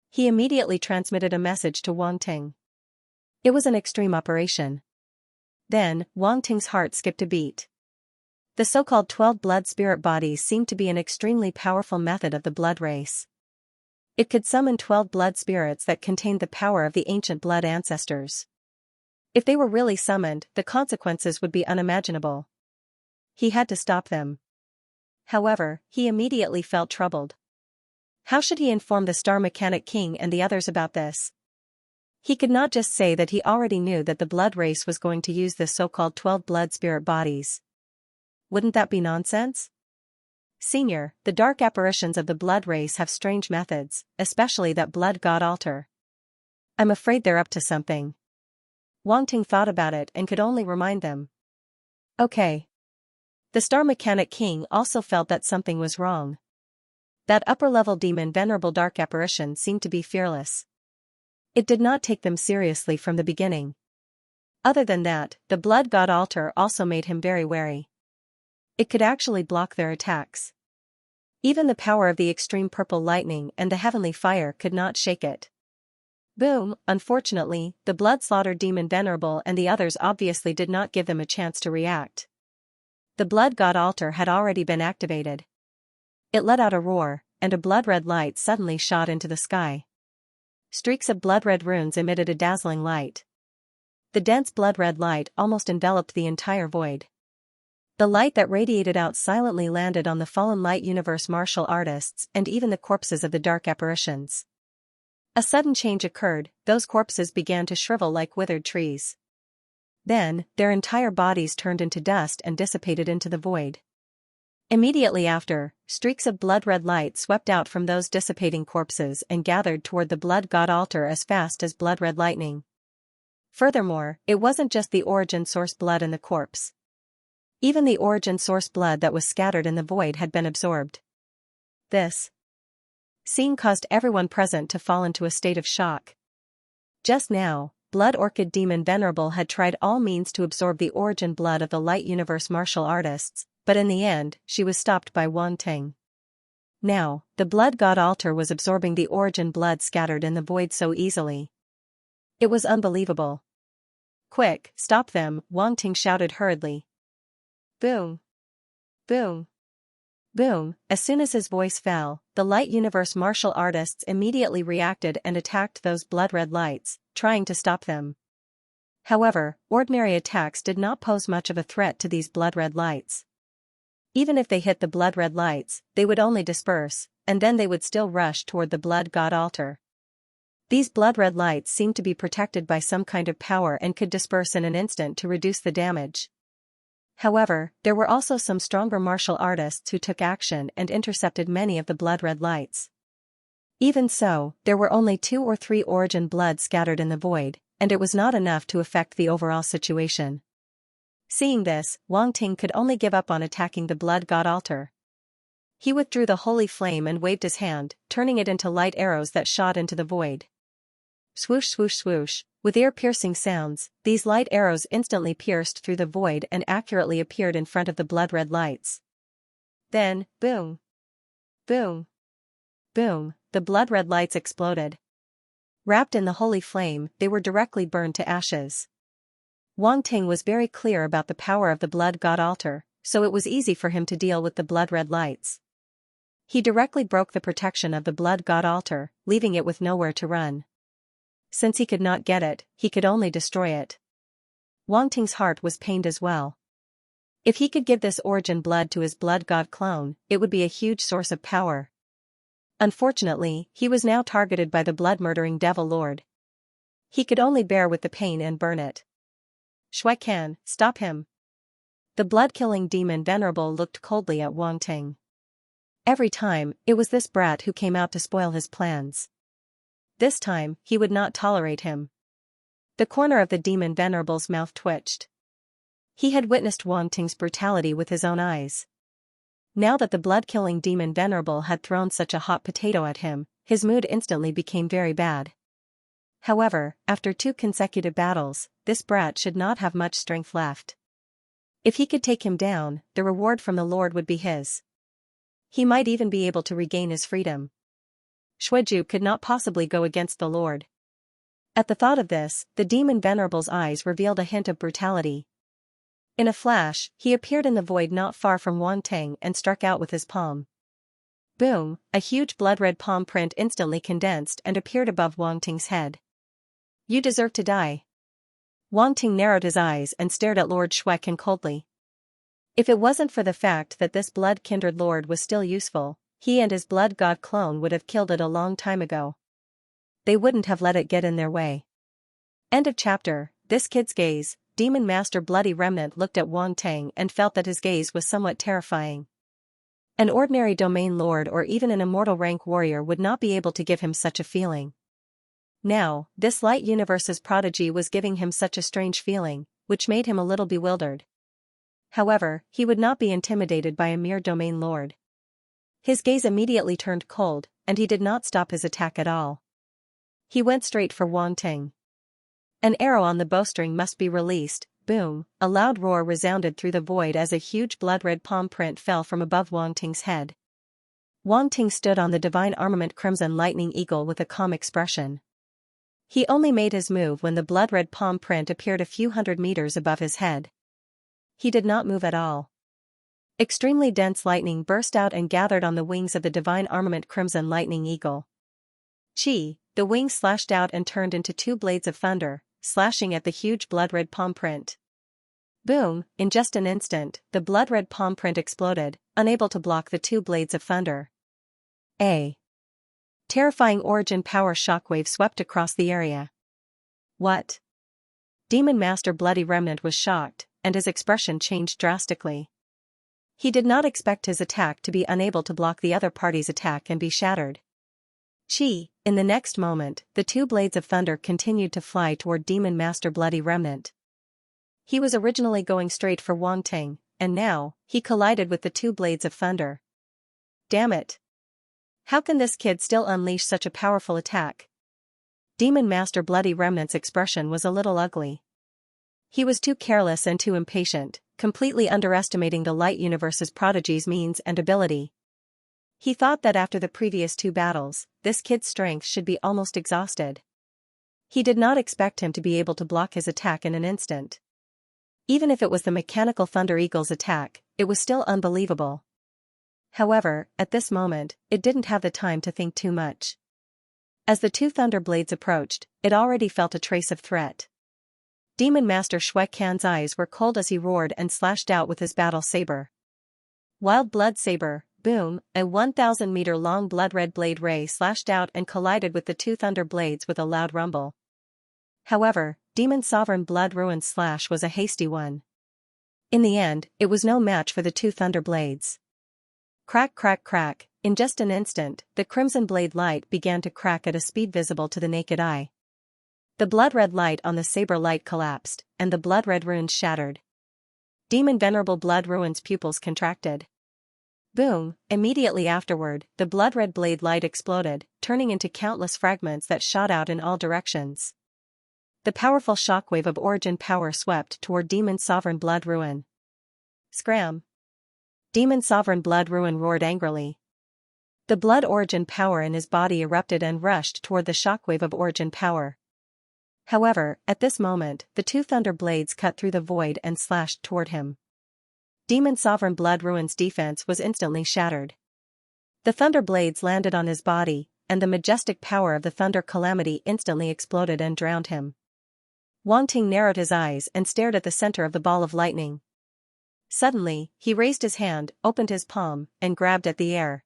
He immediately transmitted a message to Wang Ting. It was an extreme operation. Then, Wang Ting's heart skipped a beat. The so-called 12 blood spirit bodies seemed to be an extremely powerful method of the blood race. It could summon 12 blood spirits that contained the power of the ancient blood ancestors. If they were really summoned, the consequences would be unimaginable. He had to stop them. However, he immediately felt troubled. How should he inform the Star Mechanic King and the others about this? He could not just say that he already knew that the blood race was going to use the so-called 12 blood spirit bodies. Wouldn't that be nonsense? Senior, the dark apparitions of the blood race have strange methods, especially that blood god altar. I'm afraid they're up to something. Wang Ting thought about it and could only remind them. Okay. The Star Mechanic King also felt that something was wrong. That upper-level demon Venerable dark apparition seemed to be fearless. It did not take them seriously from the beginning. Other than that, the blood god altar also made him very wary. It could actually block their attacks. Even the power of the extreme purple lightning and the heavenly fire could not shake it. Boom! Unfortunately, the blood slaughter demon Venerable and the others obviously did not give them a chance to react. The blood god altar had already been activated. It let out a roar, and a blood-red light suddenly shot into the sky. Streaks of blood-red runes emitted a dazzling light. The dense blood-red light almost enveloped the entire void. The light that radiated out silently landed on the fallen light universe martial artists and even the corpses of the dark apparitions. A sudden change occurred, those corpses began to shrivel like withered trees. Then, their entire bodies turned into dust and dissipated into the void. Immediately after, streaks of blood-red light swept out from those dissipating corpses and gathered toward the blood god altar as fast as blood-red lightning. Furthermore, it wasn't just the origin source blood in the corpse. Even the origin source blood that was scattered in the void had been absorbed. This scene caused everyone present to fall into a state of shock. Just now, Blood Orchid Demon Venerable had tried all means to absorb the origin blood of the light universe martial artists, but in the end, she was stopped by Wang Ting. Now, the blood god altar was absorbing the origin blood scattered in the void so easily. It was unbelievable. Quick, stop them, Wang Ting shouted hurriedly. Boom. Boom. Boom. As soon as his voice fell, the Light Universe martial artists immediately reacted and attacked those blood-red lights, trying to stop them. However, ordinary attacks did not pose much of a threat to these blood-red lights. Even if they hit the blood-red lights, they would only disperse, and then they would still rush toward the blood god altar. These blood-red lights seemed to be protected by some kind of power and could disperse in an instant to reduce the damage. However, there were also some stronger martial artists who took action and intercepted many of the blood-red lights. Even so, there were only 2 or 3 origin blood scattered in the void, and it was not enough to affect the overall situation. Seeing this, Wang Ting could only give up on attacking the blood god altar. He withdrew the holy flame and waved his hand, turning it into light arrows that shot into the void. Swoosh swoosh swoosh, with ear-piercing sounds, these light arrows instantly pierced through the void and accurately appeared in front of the blood-red lights. Then, boom. Boom. Boom, the blood-red lights exploded. Wrapped in the holy flame, they were directly burned to ashes. Wang Ting was very clear about the power of the blood god altar, so it was easy for him to deal with the blood-red lights. He directly broke the protection of the blood god altar, leaving it with nowhere to run. Since he could not get it, he could only destroy it. Wang Ting's heart was pained as well. If he could give this origin blood to his blood god clone, it would be a huge source of power. Unfortunately, he was now targeted by the blood-murdering devil lord. He could only bear with the pain and burn it. Shui Can, stop him. The blood-killing demon Venerable looked coldly at Wang Ting. Every time, it was this brat who came out to spoil his plans. This time, he would not tolerate him. The corner of the demon Venerable's mouth twitched. He had witnessed Wang Ting's brutality with his own eyes. Now that the blood-killing demon Venerable had thrown such a hot potato at him, his mood instantly became very bad. However, after 2 consecutive battles, this brat should not have much strength left. If he could take him down, the reward from the Lord would be his. He might even be able to regain his freedom. Shuiju could not possibly go against the Lord. At the thought of this, the demon Venerable's eyes revealed a hint of brutality. In a flash, he appeared in the void not far from Wang Ting and struck out with his palm. Boom, a huge blood-red palm print instantly condensed and appeared above Wang Ting's head. You deserve to die. Wang Ting narrowed his eyes and stared at Lord Shui Can coldly. If it wasn't for the fact that this blood-kindred lord was still useful, he and his blood god clone would have killed it a long time ago. They wouldn't have let it get in their way. End of chapter. This kid's gaze. Demon Master Bloody Remnant looked at Wang Ting and felt that his gaze was somewhat terrifying. An ordinary domain lord or even an immortal rank warrior would not be able to give him such a feeling. Now, this light universe's prodigy was giving him such a strange feeling, which made him a little bewildered. However, he would not be intimidated by a mere domain lord. His gaze immediately turned cold, and he did not stop his attack at all. He went straight for Wang Ting. An arrow on the bowstring must be released. Boom, a loud roar resounded through the void as a huge blood-red palm print fell from above Wang Ting's head. Wang Ting stood on the divine armament Crimson Lightning Eagle with a calm expression. He only made his move when the blood-red palm print appeared a few hundred meters above his head. He did not move at all. Extremely dense lightning burst out and gathered on the wings of the divine armament Crimson Lightning Eagle. Chi, the wings slashed out and turned into 2 blades of thunder, slashing at the huge blood-red palm print. Boom, in just an instant, the blood-red palm print exploded, unable to block the 2 blades of thunder. A terrifying origin power shockwave swept across the area. What? Demon Master Bloody Remnant was shocked, and his expression changed drastically. He did not expect his attack to be unable to block the other party's attack and be shattered. Chi, in the next moment, the 2 blades of thunder continued to fly toward Demon Master Bloody Remnant. He was originally going straight for Wang Ting, and now, he collided with the 2 blades of thunder. Damn it! How can this kid still unleash such a powerful attack? Demon Master Bloody Remnant's expression was a little ugly. He was too careless and too impatient, completely underestimating the light universe's prodigy's means and ability. He thought that after the previous 2 battles, this kid's strength should be almost exhausted. He did not expect him to be able to block his attack in an instant. Even if it was the mechanical Thunder Eagle's attack, it was still unbelievable. However, at this moment, it didn't have the time to think too much. As the two thunder blades approached, it already felt a trace of threat. Demon Master Shui Kan's eyes were cold as he roared and slashed out with his battle saber. Wild Blood Saber, boom, a 1,000-meter-long blood-red blade ray slashed out and collided with the two thunder blades with a loud rumble. However, Demon Sovereign Blood Ruin slash was a hasty one. In the end, it was no match for the two thunder blades. Crack crack crack, in just an instant, the crimson blade light began to crack at a speed visible to the naked eye. The blood-red light on the saber light collapsed, and the blood-red runes shattered. Demon Venerable Blood Ruin's pupils contracted. Boom, immediately afterward, the blood-red blade light exploded, turning into countless fragments that shot out in all directions. The powerful shockwave of origin power swept toward Demon Sovereign Blood Ruin. Scram! Demon Sovereign Blood Ruin roared angrily. The blood origin power in his body erupted and rushed toward the shockwave of origin power. However, at this moment, the two thunder blades cut through the void and slashed toward him. Demon Sovereign Blood Ruin's defense was instantly shattered. The thunder blades landed on his body, and the majestic power of the thunder calamity instantly exploded and drowned him. Wang Ting narrowed his eyes and stared at the center of the ball of lightning. Suddenly, he raised his hand, opened his palm, and grabbed at the air.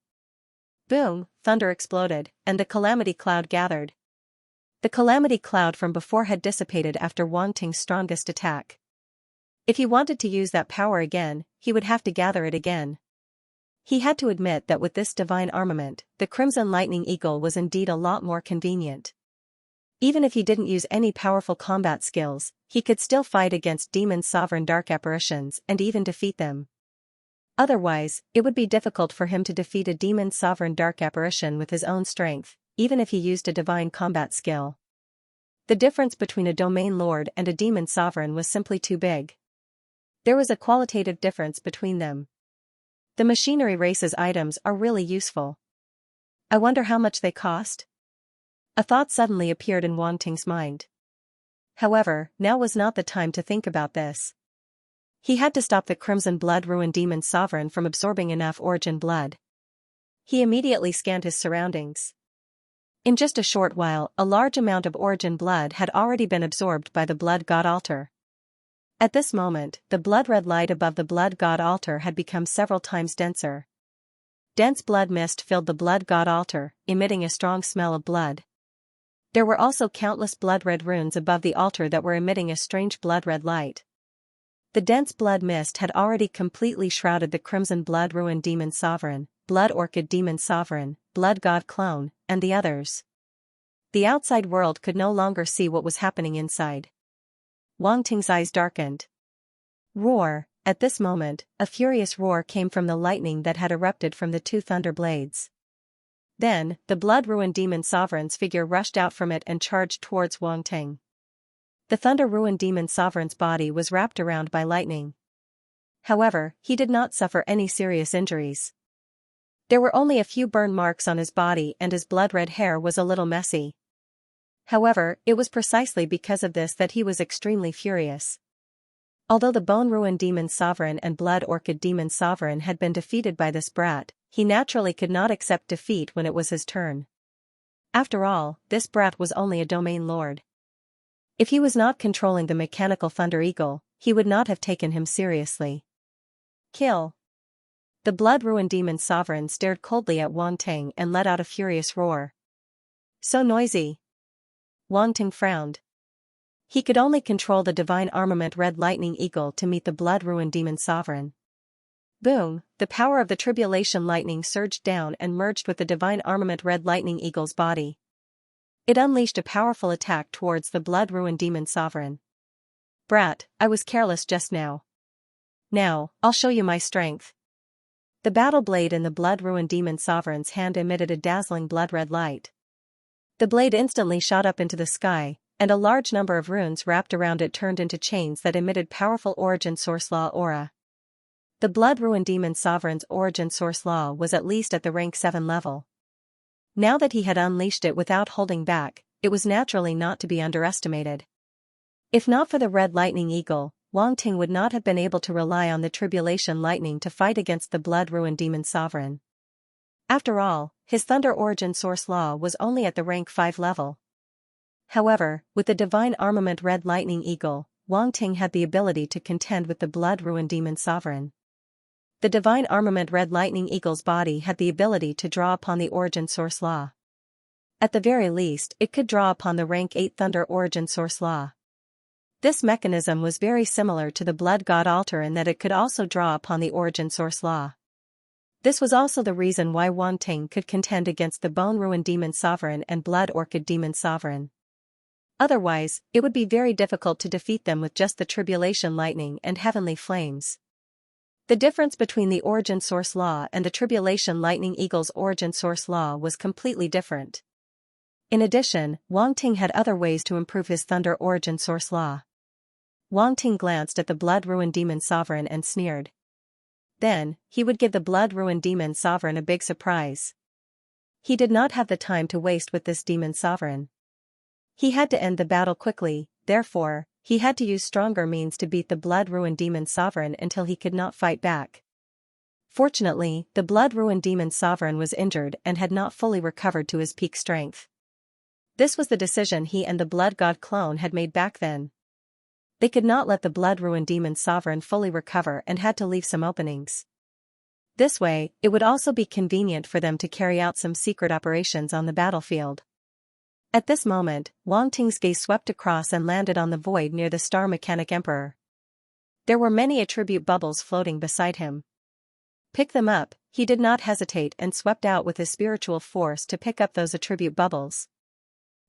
Boom, thunder exploded, and the calamity cloud gathered. The calamity cloud from before had dissipated after Wang Ting's strongest attack. If he wanted to use that power again, he would have to gather it again. He had to admit that with this divine armament, the Crimson Lightning Eagle was indeed a lot more convenient. Even if he didn't use any powerful combat skills, he could still fight against Demon Sovereign Dark Apparitions and even defeat them. Otherwise, it would be difficult for him to defeat a Demon Sovereign Dark Apparition with his own strength, even if he used a divine combat skill. The difference between a Domain Lord and a Demon Sovereign was simply too big. There was a qualitative difference between them. The machinery race's items are really useful. I wonder how much they cost? A thought suddenly appeared in Wang Ting's mind. However, now was not the time to think about this. He had to stop the Crimson Blood Ruin Demon Sovereign from absorbing enough origin blood. He immediately scanned his surroundings. In just a short while, a large amount of origin blood had already been absorbed by the Blood God Altar. At this moment, the blood-red light above the Blood God Altar had become several times denser. Dense blood mist filled the Blood God Altar, emitting a strong smell of blood. There were also countless blood-red runes above the altar that were emitting a strange blood-red light. The dense blood mist had already completely shrouded the Crimson Blood Ruin Demon Sovereign, Blood Orchid Demon Sovereign, Blood God Clone, and the others. The outside world could no longer see what was happening inside. Wang Ting's eyes darkened. Roar! At this moment, a furious roar came from the lightning that had erupted from the two thunder blades. Then, the Blood Ruin Demon Sovereign's figure rushed out from it and charged towards Wang Ting. The Thunder Ruin Demon Sovereign's body was wrapped around by lightning. However, he did not suffer any serious injuries. There were only a few burn marks on his body and his blood-red hair was a little messy. However, it was precisely because of this that he was extremely furious. Although the Bone Ruin Demon Sovereign and Blood Orchid Demon Sovereign had been defeated by this brat, he naturally could not accept defeat when it was his turn. After all, this brat was only a Domain Lord. If he was not controlling the mechanical Thunder Eagle, he would not have taken him seriously. Kill! The Blood Ruin Demon Sovereign stared coldly at Wang Ting and let out a furious roar. So noisy! Wang Ting frowned. He could only control the divine armament Red Lightning Eagle to meet the Blood Ruin Demon Sovereign. Boom! The power of the Tribulation Lightning surged down and merged with the divine armament Red Lightning Eagle's body. It unleashed a powerful attack towards the Blood Ruin Demon Sovereign. Brat, I was careless just now. Now, I'll show you my strength. The battle blade in the Blood Ruin Demon Sovereign's hand emitted a dazzling blood-red light. The blade instantly shot up into the sky, and a large number of runes wrapped around it turned into chains that emitted powerful Origin Source Law aura. The Blood Ruin Demon Sovereign's Origin Source Law was at least at the rank 7 level. Now that he had unleashed it without holding back, it was naturally not to be underestimated. If not for the Red Lightning Eagle, Wang Ting would not have been able to rely on the tribulation lightning to fight against the blood-ruined demon sovereign. After all, his Thunder Origin Source Law was only at the rank 5 level. However, with the Divine Armament Red Lightning Eagle, Wang Ting had the ability to contend with the blood-ruined demon sovereign. The Divine Armament Red Lightning Eagle's body had the ability to draw upon the Origin Source Law. At the very least, it could draw upon the rank 8 Thunder Origin Source Law. This mechanism was very similar to the Blood God Altar in that it could also draw upon the Origin Source Law. This was also the reason why Wang Ting could contend against the Bone Ruin Demon Sovereign and Blood Orchid Demon Sovereign. Otherwise, it would be very difficult to defeat them with just the Tribulation Lightning and Heavenly Flames. The difference between the Origin Source Law and the Tribulation Lightning Eagle's Origin Source Law was completely different. In addition, Wang Ting had other ways to improve his Thunder Origin Source Law. Wang Ting glanced at the Blood Ruin Demon Sovereign and sneered. Then, he would give the Blood Ruin Demon Sovereign a big surprise. He did not have the time to waste with this Demon Sovereign. He had to end the battle quickly, therefore, he had to use stronger means to beat the Blood Ruin Demon Sovereign until he could not fight back. Fortunately, the Blood Ruin Demon Sovereign was injured and had not fully recovered to his peak strength. This was the decision he and the Blood God clone had made back then. They could not let the Blood Ruin Demon Sovereign fully recover and had to leave some openings. This way, it would also be convenient for them to carry out some secret operations on the battlefield. At this moment, Wang Ting's gaze swept across and landed on the void near the Star Mechanic Emperor. There were many attribute bubbles floating beside him. Pick them up, he did not hesitate and swept out with his spiritual force to pick up those attribute bubbles.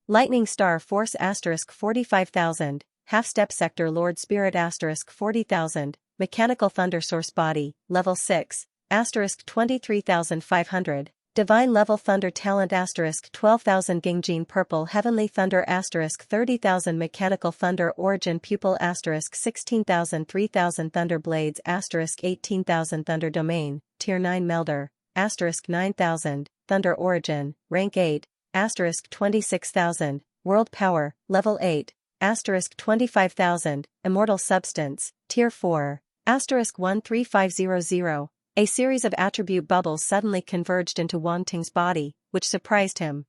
Lightning Star Force * 45,000. Half-Step Sector Lord Spirit * 40,000, Mechanical Thunder Source Body, Level 6, * 23,500, Divine Level Thunder Talent * 12,000 Gingjin Purple Heavenly Thunder * 30,000 Mechanical Thunder Origin Pupil * 16,000 3,000 Thunder Blades * 18,000 Thunder Domain, Tier 9 Melder, * 9,000, Thunder Origin, Rank 8, * 26,000, World Power, Level 8, * 25,000, Immortal Substance, Tier 4, * 13500. A series of attribute bubbles suddenly converged into Wang Ting's body, which surprised him.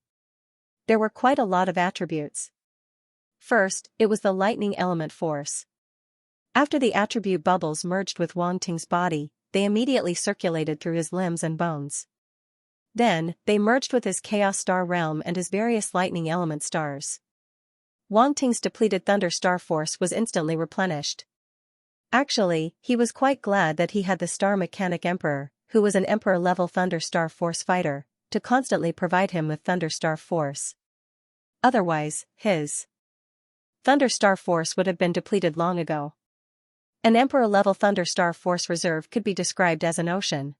There were quite a lot of attributes. First, it was the lightning element force. After the attribute bubbles merged with Wang Ting's body, they immediately circulated through his limbs and bones. Then, they merged with his Chaos Star Realm and his various lightning element stars. Wang Ting's depleted Thunder Star Force was instantly replenished. Actually, he was quite glad that he had the Star Mechanic Emperor, who was an Emperor-level Thunder Star Force fighter, to constantly provide him with Thunder Star Force. Otherwise, his Thunder Star Force would have been depleted long ago. An Emperor-level Thunder Star Force reserve could be described as an ocean.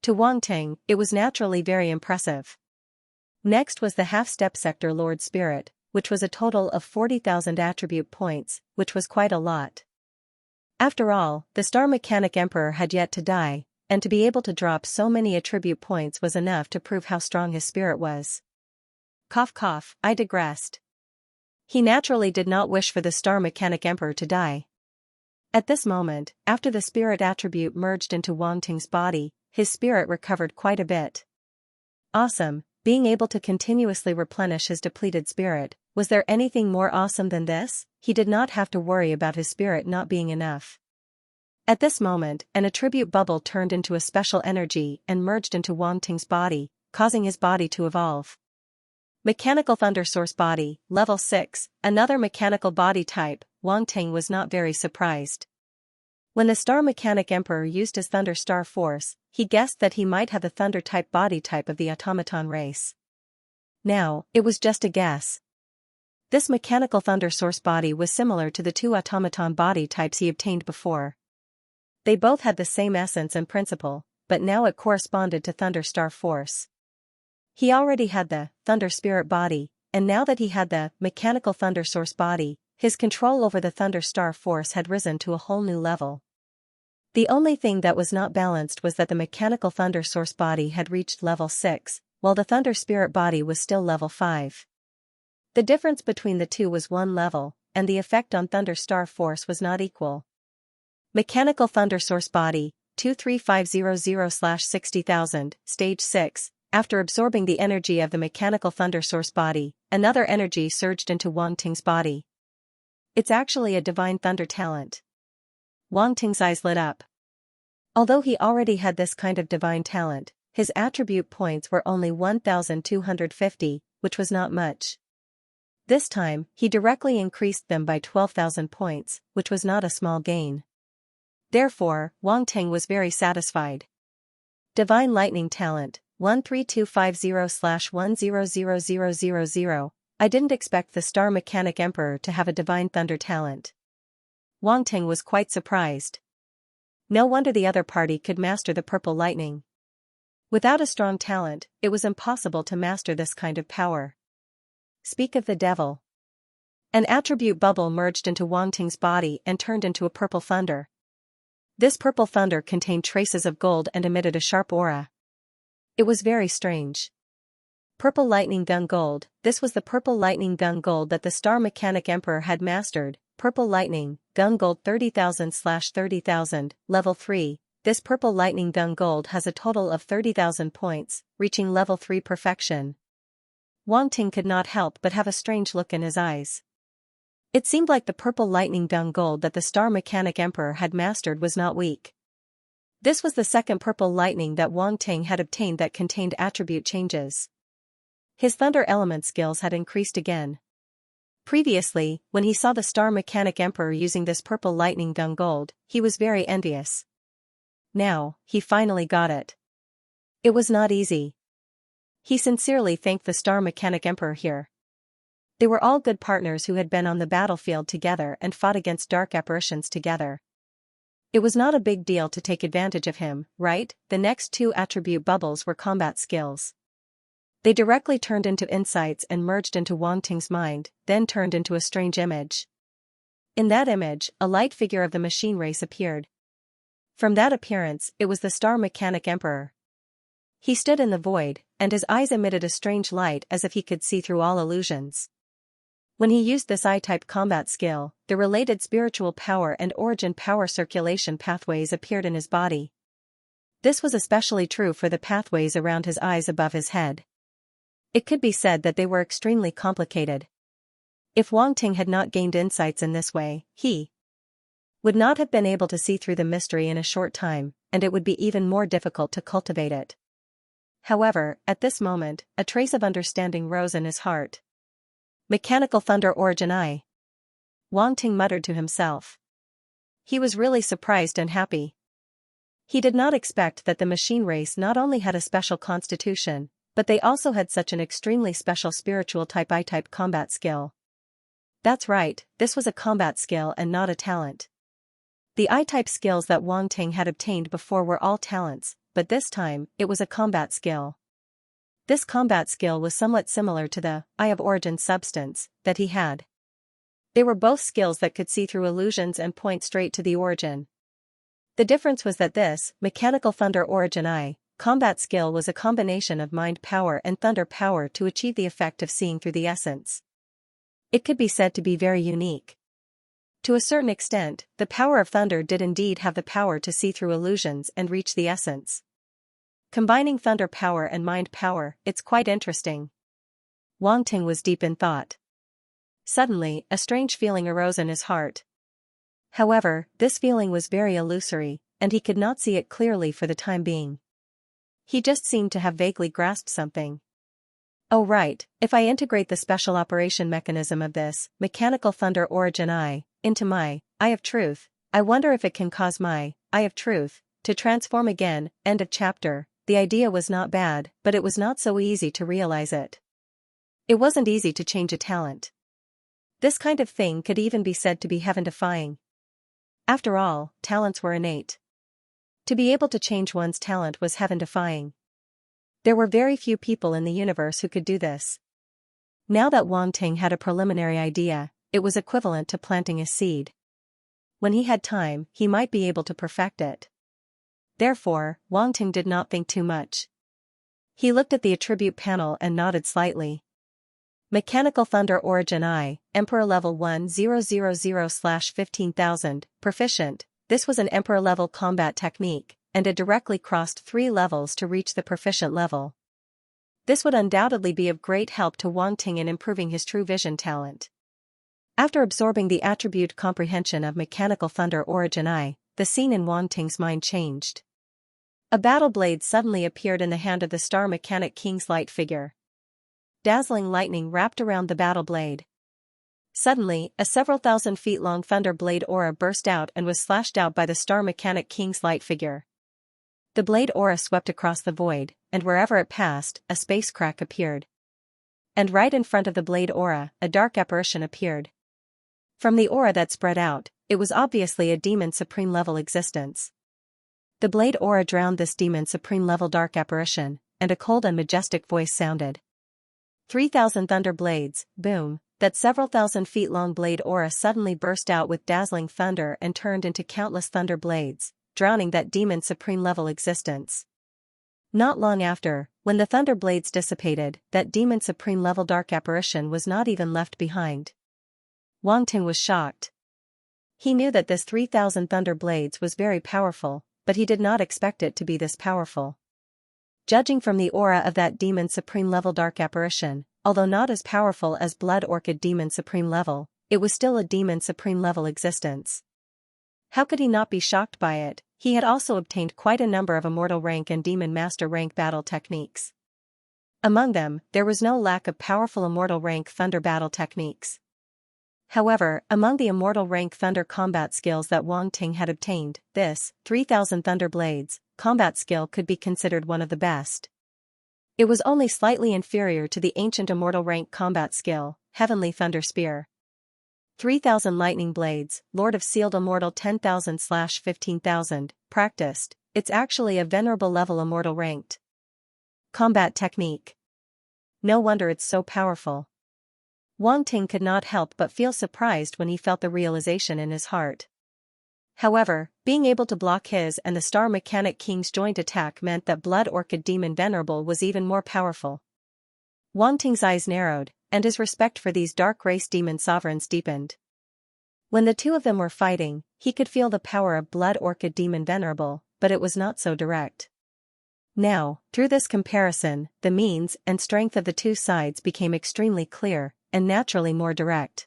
To Wang Ting, it was naturally very impressive. Next was the Half-Step Sector Lord Spirit, which was a total of 40,000 attribute points, which was quite a lot. After all, the Star Mechanic Emperor had yet to die, and to be able to drop so many attribute points was enough to prove how strong his spirit was. Cough cough, I digressed. He naturally did not wish for the Star Mechanic Emperor to die. At this moment, after the spirit attribute merged into Wang Ting's body, his spirit recovered quite a bit. Awesome. Being able to continuously replenish his depleted spirit, was there anything more awesome than this? He did not have to worry about his spirit not being enough. At this moment, an attribute bubble turned into a special energy and merged into Wang Ting's body, causing his body to evolve. Mechanical Thunder Source Body, Level 6, another mechanical body type. Wang Ting was not very surprised. When the Star Mechanic Emperor used his Thunder Star Force, he guessed that he might have the Thunder-type body type of the automaton race. Now, it was just a guess. This Mechanical Thunder Source Body was similar to the two automaton body types he obtained before. They both had the same essence and principle, but now it corresponded to Thunder Star Force. He already had the Thunder Spirit Body, and now that he had the Mechanical Thunder Source Body, his control over the Thunder Star Force had risen to a whole new level. The only thing that was not balanced was that the Mechanical Thunder Source Body had reached level 6, while the Thunder Spirit Body was still level 5. The difference between the two was 1 level, and the effect on thunder star force was not equal. Mechanical thunder source body, 23500/60,000, stage 6. After absorbing the energy of the mechanical thunder source body, another energy surged into Wang Ting's body. It's actually a divine thunder talent. Wang Ting's eyes lit up. Although he already had this kind of divine talent, his attribute points were only 1,250, which was not much. This time, he directly increased them by 12,000 points, which was not a small gain. Therefore, Wang Ting was very satisfied. Divine Lightning Talent, 13250/100000. I didn't expect the Star Mechanic Emperor to have a Divine Thunder talent. Wang Ting was quite surprised. No wonder the other party could master the Purple Lightning. Without a strong talent, it was impossible to master this kind of power. Speak of the devil. An attribute bubble merged into Wang Ting's body and turned into a purple thunder. This purple thunder contained traces of gold and emitted a sharp aura. It was very strange. Purple Lightning Gun Gold. This was the Purple Lightning Gun Gold that the Star Mechanic Emperor had mastered. Purple Lightning Gun Gold 30,000/30,000, level 3. This Purple Lightning Gun Gold has a total of 30,000 points, reaching level 3 perfection. Wang Ting could not help but have a strange look in his eyes. It seemed like the Purple Lightning Gun Gold that the Star Mechanic Emperor had mastered was not weak. This was the second Purple Lightning that Wang Ting had obtained that contained attribute changes. His Thunder Element skills had increased again. Previously, when he saw the Star Mechanic Emperor using this Purple Lightning Gun Gold, he was very envious. Now, he finally got it. It was not easy. He sincerely thanked the Star Mechanic Emperor here. They were all good partners who had been on the battlefield together and fought against dark apparitions together. It was not a big deal to take advantage of him, right? The next two attribute bubbles were combat skills. They directly turned into insights and merged into Wang Ting's mind, then turned into a strange image. In that image, a light figure of the machine race appeared. From that appearance, it was the Star Mechanic Emperor. He stood in the void, and his eyes emitted a strange light as if he could see through all illusions. When he used this I-type combat skill, the related spiritual power and origin power circulation pathways appeared in his body. This was especially true for the pathways around his eyes above his head. It could be said that they were extremely complicated. If Wang Ting had not gained insights in this way, he would not have been able to see through the mystery in a short time, and it would be even more difficult to cultivate it. However, at this moment, a trace of understanding rose in his heart. Mechanical Thunder Origin I. Wang Ting muttered to himself. He was really surprised and happy. He did not expect that the machine race not only had a special constitution, but they also had such an extremely special spiritual type I-type combat skill. That's right, this was a combat skill and not a talent. The I-type skills that Wang Ting had obtained before were all talents, but this time, it was a combat skill. This combat skill was somewhat similar to the Eye of Origin substance that he had. They were both skills that could see through illusions and point straight to the origin. The difference was that this Mechanical Thunder Origin I combat skill was a combination of mind power and thunder power to achieve the effect of seeing through the essence. It could be said to be very unique. To a certain extent, the power of thunder did indeed have the power to see through illusions and reach the essence. Combining thunder power and mind power, it's quite interesting. Wang Ting was deep in thought. Suddenly, a strange feeling arose in his heart. However, this feeling was very illusory, and he could not see it clearly for the time being. He just seemed to have vaguely grasped something. Oh right, if I integrate the special operation mechanism of this Mechanical Thunder Origin I into my Eye of Truth, I wonder if it can cause my Eye of Truth to transform again. End of chapter. The idea was not bad, but it was not so easy to realize it. It wasn't easy to change a talent. This kind of thing could even be said to be heaven-defying. After all, talents were innate. To be able to change one's talent was heaven-defying. There were very few people in the universe who could do this. Now that Wang Ting had a preliminary idea, it was equivalent to planting a seed. When he had time, he might be able to perfect it. Therefore, Wang Ting did not think too much. He looked at the attribute panel and nodded slightly. Mechanical Thunder Origin I, Emperor Level 1000/15,000, Proficient. This was an Emperor-level combat technique, and it directly crossed 3 levels to reach the Proficient level. This would undoubtedly be of great help to Wang Ting in improving his true vision talent. After absorbing the attribute comprehension of Mechanical Thunder Origin I, the scene in Wang Ting's mind changed. A battle blade suddenly appeared in the hand of the Star Mechanic King's light figure. Dazzling lightning wrapped around the battle blade. Suddenly, a several thousand feet long thunder blade aura burst out and was slashed out by the Star Mechanic King's light figure. The blade aura swept across the void, and wherever it passed, a space crack appeared. And right in front of the blade aura, a dark apparition appeared. From the aura that spread out, it was obviously a demon supreme level existence. The blade aura drowned this demon supreme level dark apparition, and a cold and majestic voice sounded. 3,000 thunder blades, boom. That several thousand feet long blade aura suddenly burst out with dazzling thunder and turned into countless thunder blades, drowning that demon supreme level existence. Not long after, when the thunder blades dissipated, that demon supreme level dark apparition was not even left behind. Wang Ting was shocked. He knew that this 3,000 thunder blades was very powerful, but he did not expect it to be this powerful. Judging from the aura of that demon supreme level dark apparition, although not as powerful as Blood Orchid Demon Supreme Level, it was still a Demon Supreme Level existence. How could he not be shocked by it? He had also obtained quite a number of Immortal Rank and Demon Master Rank battle techniques. Among them, there was no lack of powerful Immortal Rank Thunder battle techniques. However, among the Immortal Rank Thunder combat skills that Wang Ting had obtained, this 3,000 Thunder Blades combat skill could be considered one of the best. It was only slightly inferior to the ancient Immortal Rank combat skill, Heavenly Thunder Spear. 3,000 Lightning Blades, Lord of Sealed Immortal 10,000/15,000, practiced. It's actually a venerable level Immortal Ranked combat technique. No wonder it's so powerful. Wang Ting could not help but feel surprised when he felt the realization in his heart. However, being able to block his and the Star Mechanic King's joint attack meant that Blood Orchid Demon Venerable was even more powerful. Wang Ting's eyes narrowed, and his respect for these dark race demon sovereigns deepened. When the two of them were fighting, he could feel the power of Blood Orchid Demon Venerable, but it was not so direct. Now, through this comparison, the means and strength of the two sides became extremely clear, and naturally more direct.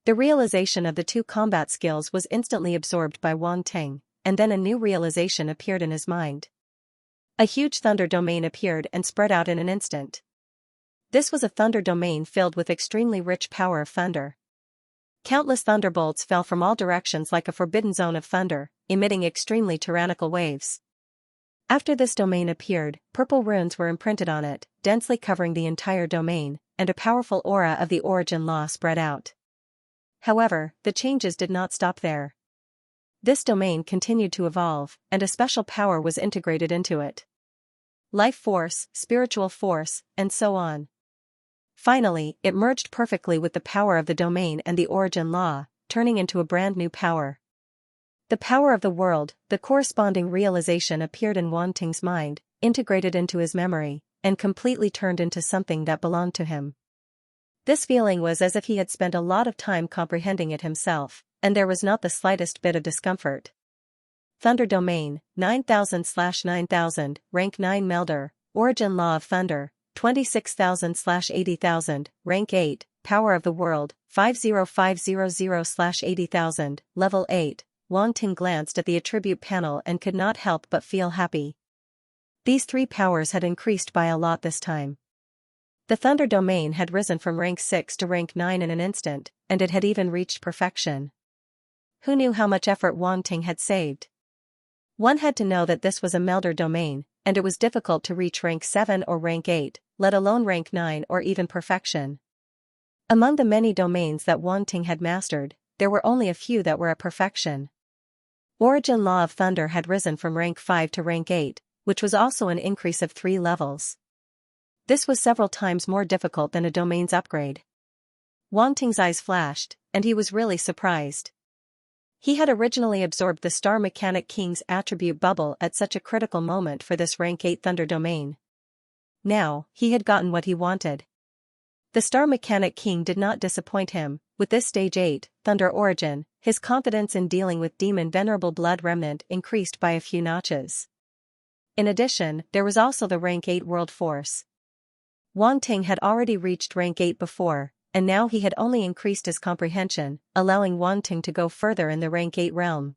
The realization of the two combat skills was instantly absorbed by Wang Ting, and then a new realization appeared in his mind. A huge thunder domain appeared and spread out in an instant. This was a thunder domain filled with extremely rich power of thunder. Countless thunderbolts fell from all directions like a forbidden zone of thunder, emitting extremely tyrannical waves. After this domain appeared, purple runes were imprinted on it, densely covering the entire domain, and a powerful aura of the origin law spread out. However, the changes did not stop there. This domain continued to evolve, and a special power was integrated into it. Life force, spiritual force, and so on. Finally, it merged perfectly with the power of the domain and the origin law, turning into a brand new power. The power of the world, the corresponding realization appeared in Wang Ting's mind, integrated into his memory, and completely turned into something that belonged to him. This feeling was as if he had spent a lot of time comprehending it himself, and there was not the slightest bit of discomfort. Thunder Domain, 9,000/9,000, Rank 9 Melder, Origin Law of Thunder, 26,000/80,000, Rank 8, Power of the World, 50500/80,000, Level 8. Wang Ting glanced at the attribute panel and could not help but feel happy. These three powers had increased by a lot this time. The Thunder Domain had risen from rank 6 to rank 9 in an instant, and it had even reached perfection. Who knew how much effort Wang Ting had saved? One had to know that this was a Melder domain, and it was difficult to reach rank 7 or rank 8, let alone rank 9 or even perfection. Among the many domains that Wang Ting had mastered, there were only a few that were at perfection. Origin Law of Thunder had risen from rank 5 to rank 8, which was also an increase of 3 levels. This was several times more difficult than a domain's upgrade. Wang Ting's eyes flashed, and he was really surprised. He had originally absorbed the Star Mechanic King's attribute bubble at such a critical moment for this rank 8 Thunder domain. Now, he had gotten what he wanted. The Star Mechanic King did not disappoint him. With this Stage 8, Thunder Origin, his confidence in dealing with Demon Venerable Blood Remnant increased by a few notches. In addition, there was also the Rank 8 World Force. Wang Ting had already reached Rank 8 before, and now he had only increased his comprehension, allowing Wang Ting to go further in the Rank 8 realm.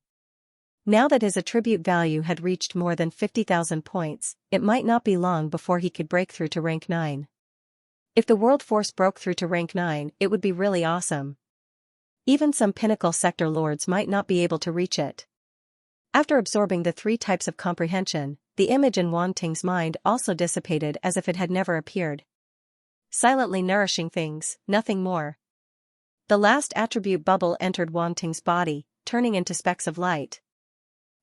Now that his attribute value had reached more than 50,000 points, it might not be long before he could break through to Rank 9. If the World Force broke through to Rank 9, it would be really awesome. Even some Pinnacle Sector Lords might not be able to reach it. After absorbing the 3 types of comprehension, the image in Wang Ting's mind also dissipated as if it had never appeared. Silently nourishing things, nothing more. The last attribute bubble entered Wang Ting's body, turning into specks of light.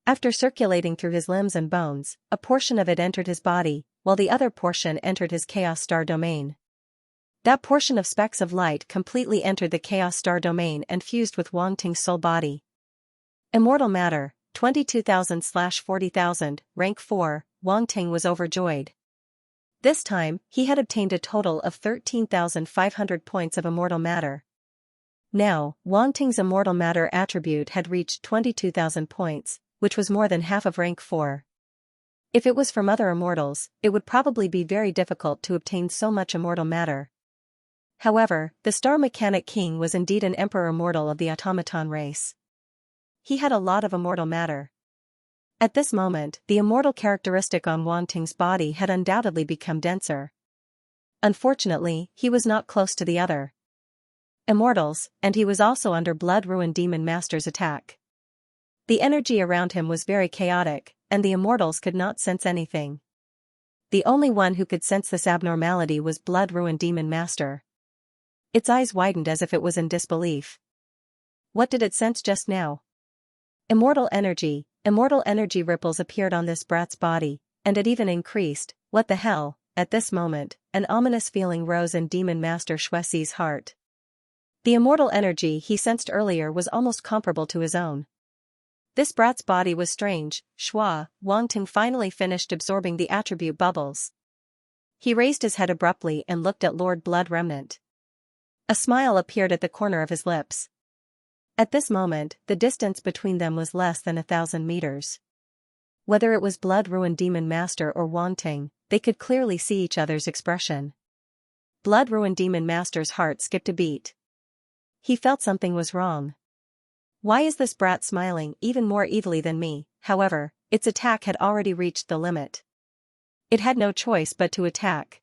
After circulating through his limbs and bones, a portion of it entered his body, while the other portion entered his Chaos Star domain. That portion of specks of light completely entered the Chaos Star domain and fused with Wang Ting's soul body. Immortal Matter, 22,000/40,000, Rank 4, Wang Ting was overjoyed. This time, he had obtained a total of 13,500 points of Immortal Matter. Now, Wang Ting's Immortal Matter attribute had reached 22,000 points, which was more than half of Rank 4. If it was from other immortals, it would probably be very difficult to obtain so much Immortal Matter. However, the Star Mechanic King was indeed an Emperor Immortal of the automaton race. He had a lot of Immortal Matter. At this moment, the immortal characteristic on Wang Ting's body had undoubtedly become denser. Unfortunately, he was not close to the other immortals, and he was also under Blood Ruin Demon Master's attack. The energy around him was very chaotic, and the immortals could not sense anything. The only one who could sense this abnormality was Blood Ruin Demon Master. Its eyes widened as if it was in disbelief. What did it sense just now? Immortal energy ripples appeared on this brat's body, and it even increased. What the hell? At this moment, an ominous feeling rose in Demon Master Xuexi's heart. The immortal energy he sensed earlier was almost comparable to his own. This brat's body was strange. Wang Ting finally finished absorbing the attribute bubbles. He raised his head abruptly and looked at Lord Blood Remnant. A smile appeared at the corner of his lips. At this moment, the distance between them was less than 1,000 meters. Whether it was Blood Ruin Demon Master or Wang Ting, they could clearly see each other's expression. Blood Ruin Demon Master's heart skipped a beat. He felt something was wrong. Why is this brat smiling even more evilly than me? However, its attack had already reached the limit. It had no choice but to attack.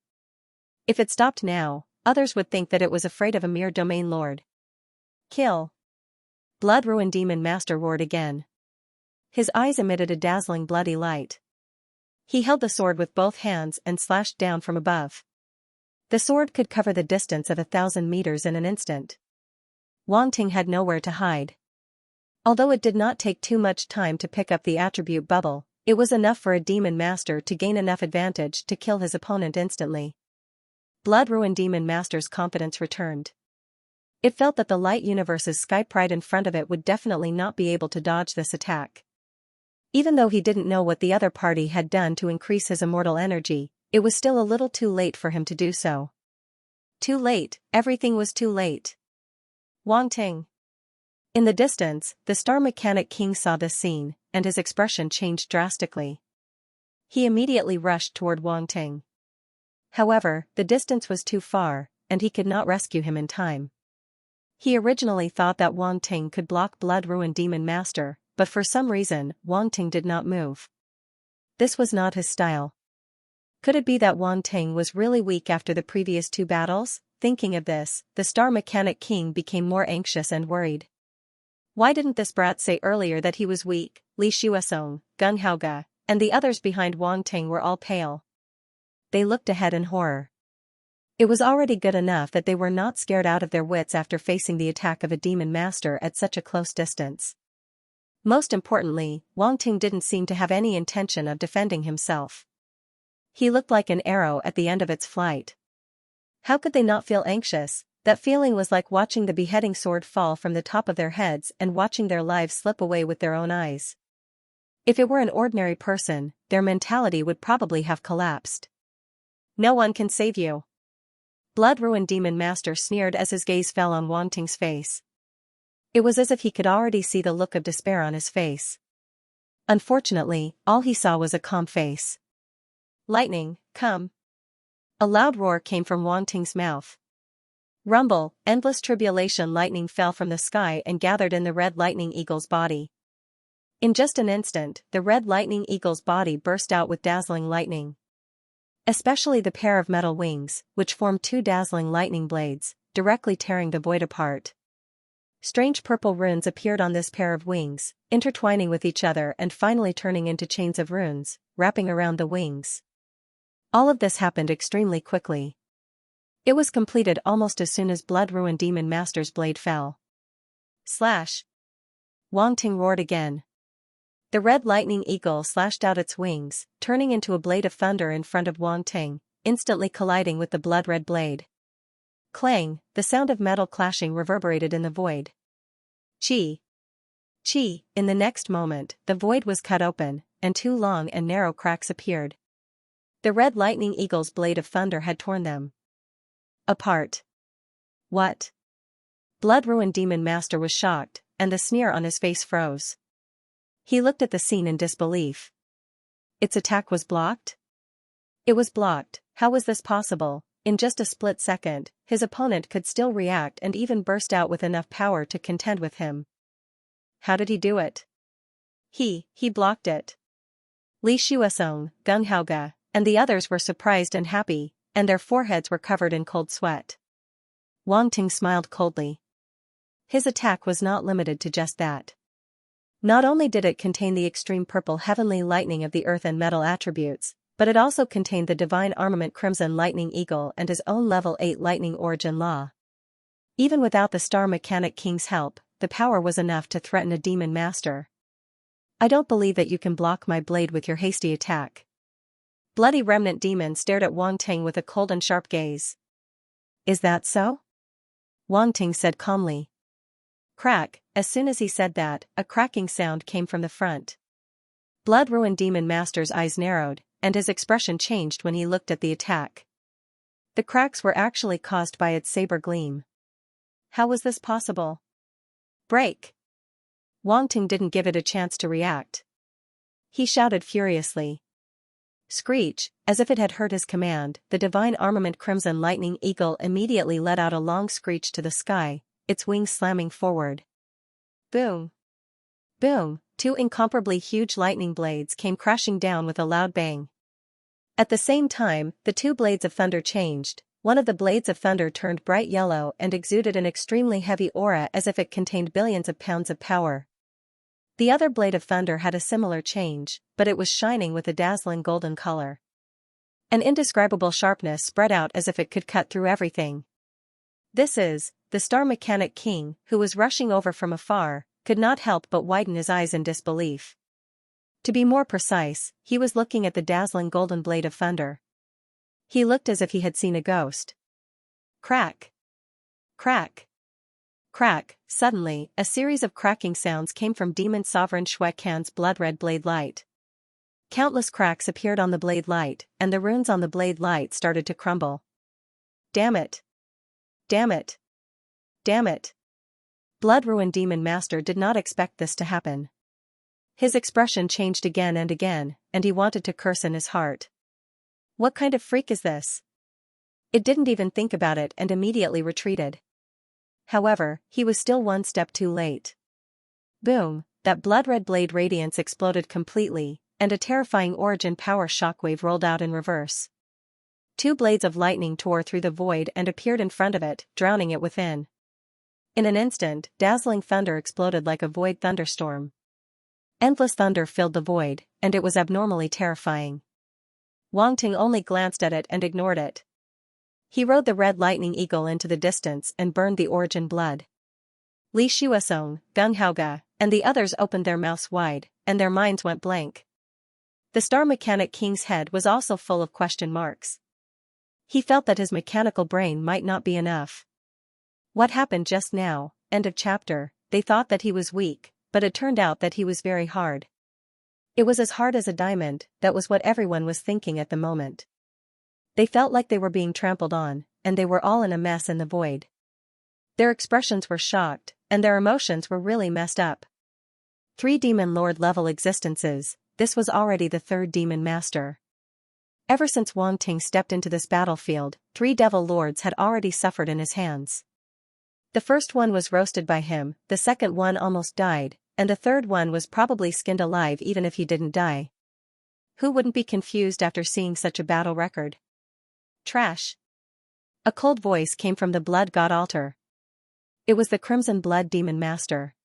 If it stopped now, others would think that it was afraid of a mere domain lord. Kill! Blood Ruin Demon Master roared again. His eyes emitted a dazzling bloody light. He held the sword with both hands and slashed down from above. The sword could cover the distance of 1,000 meters in an instant. Wang Ting had nowhere to hide. Although it did not take too much time to pick up the attribute bubble, it was enough for a Demon Master to gain enough advantage to kill his opponent instantly. Blood Ruin Demon Master's confidence returned. It felt that the Light Universe's Sky Pride in front of it would definitely not be able to dodge this attack. Even though he didn't know what the other party had done to increase his immortal energy, it was still a little too late for him to do so. Too late, everything was too late. Wang Ting. In the distance, the Star Mechanic King saw this scene, and his expression changed drastically. He immediately rushed toward Wang Ting. However, the distance was too far, and he could not rescue him in time. He originally thought that Wang Ting could block Blood Ruin Demon Master, but for some reason, Wang Ting did not move. This was not his style. Could it be that Wang Ting was really weak after the previous 2 battles? Thinking of this, the Star Mechanic King became more anxious and worried. Why didn't this brat say earlier that he was weak? Li Xuesong, Gung Haoge, and the others behind Wang Ting were all pale. They looked ahead in horror. It was already good enough that they were not scared out of their wits after facing the attack of a Demon Master at such a close distance. Most importantly, Wang Ting didn't seem to have any intention of defending himself. He looked like an arrow at the end of its flight. How could they not feel anxious? That feeling was like watching the beheading sword fall from the top of their heads and watching their lives slip away with their own eyes. If it were an ordinary person, their mentality would probably have collapsed. No one can save you. Blood-ruined demon master sneered as his gaze fell on Wang Ting's face. It was as if he could already see the look of despair on his face. Unfortunately, all he saw was a calm face. Lightning, come. A loud roar came from Wang Ting's mouth. Rumble, endless tribulation lightning fell from the sky and gathered in the red lightning eagle's body. In just an instant, the red lightning eagle's body burst out with dazzling lightning. Especially the pair of metal wings, which formed two dazzling lightning blades, directly tearing the void apart. Strange purple runes appeared on this pair of wings, intertwining with each other and finally turning into chains of runes, wrapping around the wings. All of this happened extremely quickly. It was completed almost as soon as Blood-ruined demon master's blade fell. Slash! Wang Ting roared again. The red lightning eagle slashed out its wings, turning into a blade of thunder in front of Wang Ting, instantly colliding with the blood-red blade. Clang, the sound of metal clashing reverberated in the void. Chi! Chi! In the next moment, the void was cut open, and two long and narrow cracks appeared. The red lightning eagle's blade of thunder had torn them apart. What? Blood-ruined demon master was shocked, and the sneer on his face froze. He looked at the scene in disbelief. Its attack was blocked? It was blocked. How was this possible? In just a split second, his opponent could still react and even burst out with enough power to contend with him. How did he do it? He blocked it. Li Shuasong, Gung Haoge, and the others were surprised and happy, and their foreheads were covered in cold sweat. Wang Ting smiled coldly. His attack was not limited to just that. Not only did it contain the extreme purple heavenly lightning of the earth and metal attributes, but it also contained the divine armament Crimson Lightning Eagle and his own level 8 lightning origin law. Even without the Star Mechanic King's help, the power was enough to threaten a demon master. I don't believe that you can block my blade with your hasty attack. Bloody remnant demon stared at Wang Ting with a cold and sharp gaze. Is that so? Wang Ting said calmly. Crack, as soon as he said that, a cracking sound came from the front. Blood-ruined demon master's eyes narrowed, and his expression changed when he looked at the attack. The cracks were actually caused by its saber gleam. How was this possible? Break! Wang Ting didn't give it a chance to react. He shouted furiously. Screech, as if it had heard his command, the divine armament Crimson Lightning Eagle immediately let out a long screech to the sky, its wings slamming forward. Boom! Boom! Two incomparably huge lightning blades came crashing down with a loud bang. At the same time, the two blades of thunder changed. One of the blades of thunder turned bright yellow and exuded an extremely heavy aura as if it contained billions of pounds of power. The other blade of thunder had a similar change, but it was shining with a dazzling golden color. An indescribable sharpness spread out as if it could cut through everything. This is, the Star Mechanic King, who was rushing over from afar, could not help but widen his eyes in disbelief. To be more precise, he was looking at the dazzling golden blade of thunder. He looked as if he had seen a ghost. Crack! Crack! Crack! Suddenly, a series of cracking sounds came from Demon Sovereign Shui Can's blood-red blade light. Countless cracks appeared on the blade light, and the runes on the blade light started to crumble. Damn it! Damn it! Damn it! Blood-ruined demon master did not expect this to happen. His expression changed again, and he wanted to curse in his heart. What kind of freak is this? It didn't even think about it and immediately retreated. However, he was still one step too late. Boom, that blood-red blade radiance exploded completely, and a terrifying origin power shockwave rolled out in reverse. Two blades of lightning tore through the void and appeared in front of it, drowning it within. In an instant, dazzling thunder exploded like a void thunderstorm. Endless thunder filled the void, and it was abnormally terrifying. Wang Ting only glanced at it and ignored it. He rode the red lightning eagle into the distance and burned the origin blood. Li Shuasong, Gung Haoge, and the others opened their mouths wide, and their minds went blank. The Star Mechanic King's head was also full of question marks. He felt that his mechanical brain might not be enough. What happened just now? End of chapter. They thought that he was weak, but it turned out that he was very hard. It was as hard as a diamond. That was what everyone was thinking at the moment. They felt like they were being trampled on, and they were all in a mess in the void. Their expressions were shocked, and their emotions were really messed up. 3 Demon Lord level existences, this was already the 3rd Demon Master. Ever since Wang Ting stepped into this battlefield, 3 Devil Lords had already suffered in his hands. The first one was roasted by him, the second one almost died, and the third one was probably skinned alive even if he didn't die. Who wouldn't be confused after seeing such a battle record? Trash. A cold voice came from the Blood God altar. It was the Crimson Blood Demon Master.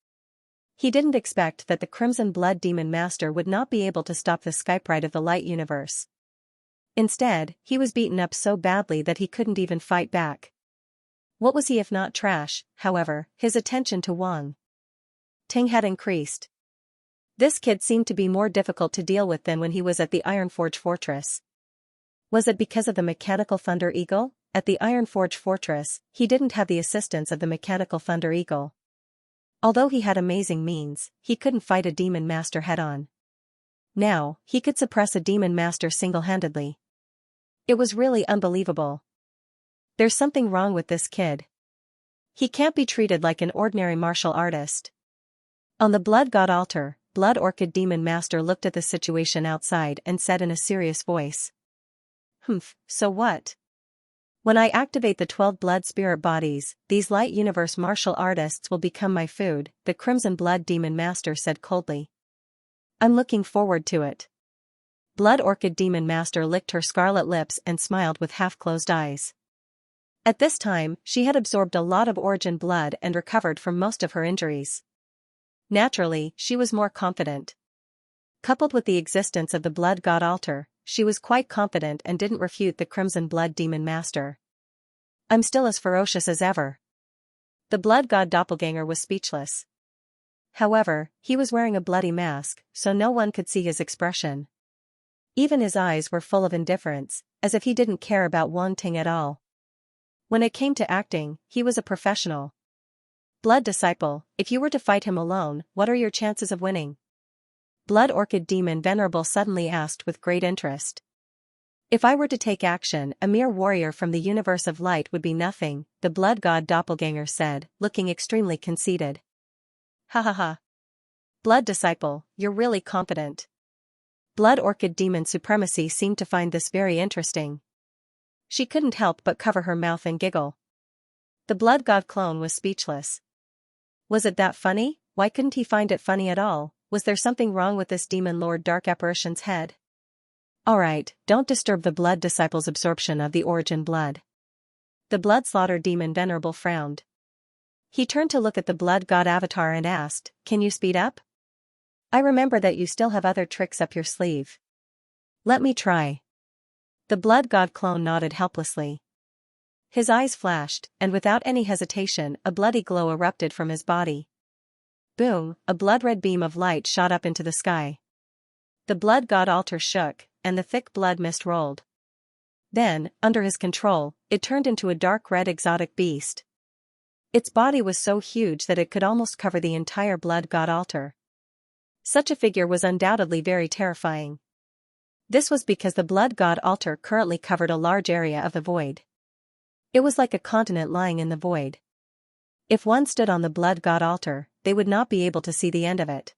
He didn't expect that the Crimson Blood Demon Master would not be able to stop the Skypride of the Light Universe. Instead, he was beaten up so badly that he couldn't even fight back. What was he if not trash? However, his attention to Wang Ting had increased. This kid seemed to be more difficult to deal with than when he was at the Ironforge Fortress. Was it because of the Mechanical Thunder Eagle? At the Ironforge Fortress, he didn't have the assistance of the Mechanical Thunder Eagle. Although he had amazing means, he couldn't fight a Demon Master head-on. Now, he could suppress a Demon Master single-handedly. It was really unbelievable. There's something wrong with this kid. He can't be treated like an ordinary martial artist. On the Blood God altar, Blood Orchid Demon Master looked at the situation outside and said in a serious voice. So what? When I activate the 12 blood spirit bodies, these Light Universe martial artists will become my food, the Crimson Blood Demon Master said coldly. I'm looking forward to it. Blood Orchid Demon Master licked her scarlet lips and smiled with half-closed eyes. At this time, she had absorbed a lot of origin blood and recovered from most of her injuries. Naturally, she was more confident. Coupled with the existence of the Blood God altar, she was quite confident and didn't refute the Crimson Blood Demon Master. I'm still as ferocious as ever. The Blood God doppelganger was speechless. However, he was wearing a bloody mask, so no one could see his expression. Even his eyes were full of indifference, as if he didn't care about Wang Ting at all. When it came to acting, he was a professional. Blood Disciple, if you were to fight him alone, what are your chances of winning? Blood Orchid Demon Venerable suddenly asked with great interest. If I were to take action, a mere warrior from the universe of light would be nothing, the Blood God doppelganger said, looking extremely conceited. Ha ha ha. Blood Disciple, you're really confident. Blood Orchid Demon Supremacy seemed to find this very interesting. She couldn't help but cover her mouth and giggle. The Blood God clone was speechless. Was it that funny? Why couldn't he find it funny at all? Was there something wrong with this Demon Lord Dark Apparition's head? Alright, don't disturb the Blood Disciple's absorption of the origin blood. The Blood Slaughter Demon Venerable frowned. He turned to look at the Blood God avatar and asked, can you speed up? I remember that you still have other tricks up your sleeve. Let me try. The Blood God clone nodded helplessly. His eyes flashed, and without any hesitation, a bloody glow erupted from his body. Boom, a blood-red beam of light shot up into the sky. The Blood God altar shook, and the thick blood mist rolled. Then, under his control, it turned into a dark red exotic beast. Its body was so huge that it could almost cover the entire Blood God altar. Such a figure was undoubtedly very terrifying. This was because the Blood God altar currently covered a large area of the void. It was like a continent lying in the void. If one stood on the Blood God altar, they would not be able to see the end of it.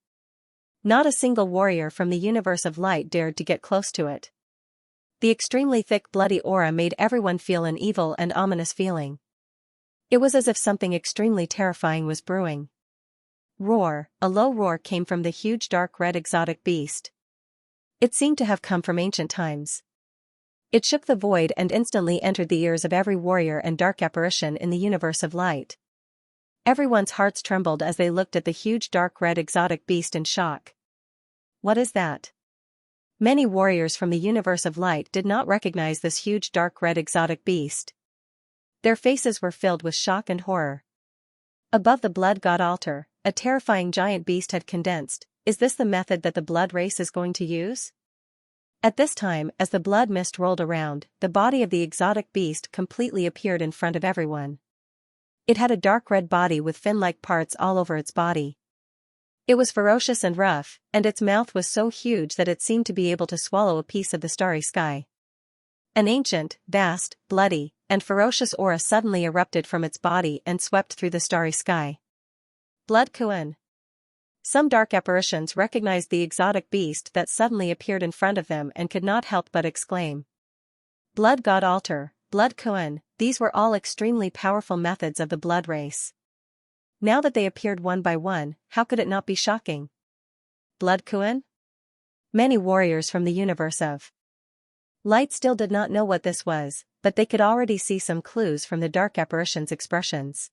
Not a single warrior from the universe of light dared to get close to it. The extremely thick bloody aura made everyone feel an evil and ominous feeling. It was as if something extremely terrifying was brewing. Roar, a low roar came from the huge dark red exotic beast. It seemed to have come from ancient times. It shook the void and instantly entered the ears of every warrior and dark apparition in the universe of light. Everyone's hearts trembled as they looked at the huge dark red exotic beast in shock. What is that? Many warriors from the universe of light did not recognize this huge dark red exotic beast. Their faces were filled with shock and horror. Above the Blood God altar, a terrifying giant beast had condensed. Is this the method that the blood race is going to use? At this time, as the blood mist rolled around, the body of the exotic beast completely appeared in front of everyone. It had a dark red body with fin-like parts all over its body. It was ferocious and rough, and its mouth was so huge that it seemed to be able to swallow a piece of the starry sky. An ancient, vast, bloody, and ferocious aura suddenly erupted from its body and swept through the starry sky. Blood Kuan. Some dark apparitions recognized the exotic beast that suddenly appeared in front of them and could not help but exclaim. Blood God Altar, Blood Kuan, these were all extremely powerful methods of the blood race. Now that they appeared one by one, how could it not be shocking? Blood Kuan? Many warriors from the universe of light still did not know what this was, but they could already see some clues from the dark apparition's expressions.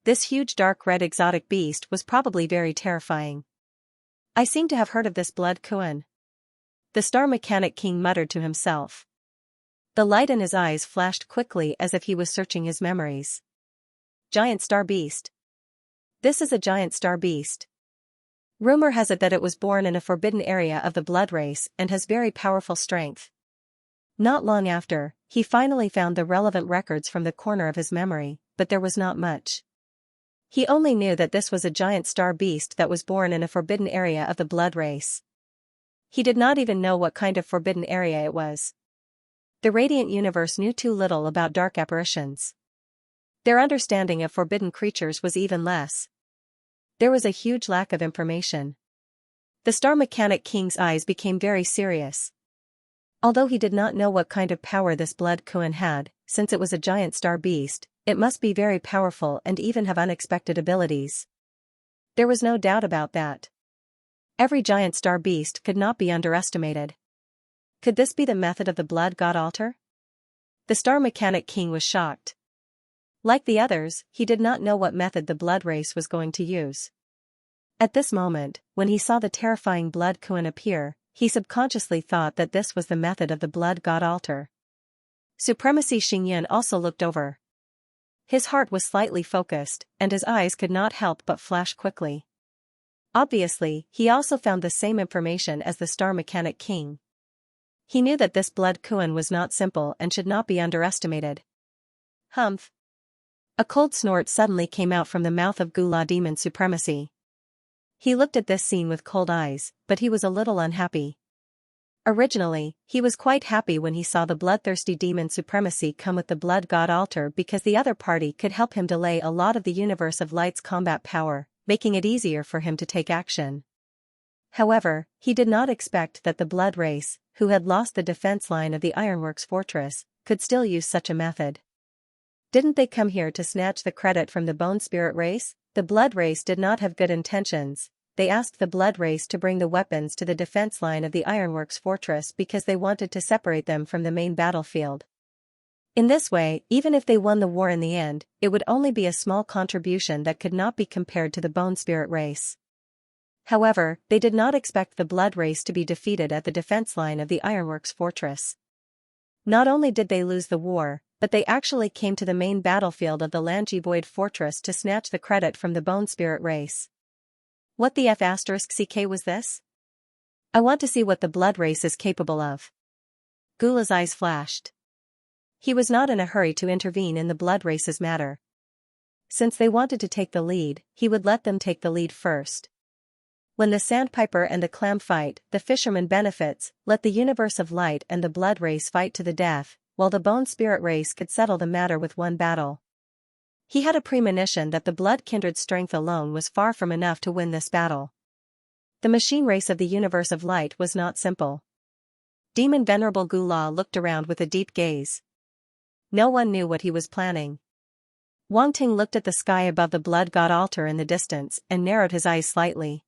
This huge dark red exotic beast was probably very terrifying. I seem to have heard of this Blood Kuan. The Star Mechanic King muttered to himself. The light in his eyes flashed quickly as if he was searching his memories. Giant Star Beast. This is a giant star beast. Rumor has it that it was born in a forbidden area of the blood race and has very powerful strength. Not long after, he finally found the relevant records from the corner of his memory, but there was not much. He only knew that this was a giant star beast that was born in a forbidden area of the blood race. He did not even know what kind of forbidden area it was. The radiant universe knew too little about dark apparitions. Their understanding of forbidden creatures was even less. There was a huge lack of information. The Star Mechanic King's eyes became very serious. Although he did not know what kind of power this Blood Kuan had, since it was a giant star beast, it must be very powerful and even have unexpected abilities. There was no doubt about that. Every giant star beast could not be underestimated. Could this be the method of the Blood God Altar? The Star Mechanic King was shocked. Like the others, he did not know what method the blood race was going to use. At this moment, when he saw the terrifying Blood Kuan appear, he subconsciously thought that this was the method of the Blood God Altar. Supremacy Xingyan also looked over. His heart was slightly focused, and his eyes could not help but flash quickly. Obviously, he also found the same information as the Star Mechanic King. He knew that this Blood Kuan was not simple and should not be underestimated. Humph! A cold snort suddenly came out from the mouth of Gula Demon Supremacy. He looked at this scene with cold eyes, but he was a little unhappy. Originally, he was quite happy when he saw the bloodthirsty Demon Supremacy come with the Blood God Altar because the other party could help him delay a lot of the Universe of Light's combat power, making it easier for him to take action. However, he did not expect that the blood race, who had lost the defense line of the Ironworks fortress, could still use such a method. Didn't they come here to snatch the credit from the Bone Spirit race? The blood race did not have good intentions. They asked the blood race to bring the weapons to the defense line of the Ironworks fortress because they wanted to separate them from the main battlefield. In this way, even if they won the war in the end, it would only be a small contribution that could not be compared to the Bone Spirit race. However, they did not expect the blood race to be defeated at the defense line of the Ironworks fortress. Not only did they lose the war, but they actually came to the main battlefield of the Lanji Void fortress to snatch the credit from the Bone Spirit race. What the F***ck was this? I want to see what the blood race is capable of. Gula's eyes flashed. He was not in a hurry to intervene in the blood race's matter. Since they wanted to take the lead, he would let them take the lead first. When the Sandpiper and the Clam fight, the Fisherman benefits, let the Universe of Light and the blood race fight to the death, while the Bone Spirit race could settle the matter with one battle. He had a premonition that the blood kindred strength alone was far from enough to win this battle. The machine race of the Universe of Light was not simple. Demon Venerable Gula looked around with a deep gaze. No one knew what he was planning. Wang Ting looked at the sky above the Blood God Altar in the distance and narrowed his eyes slightly.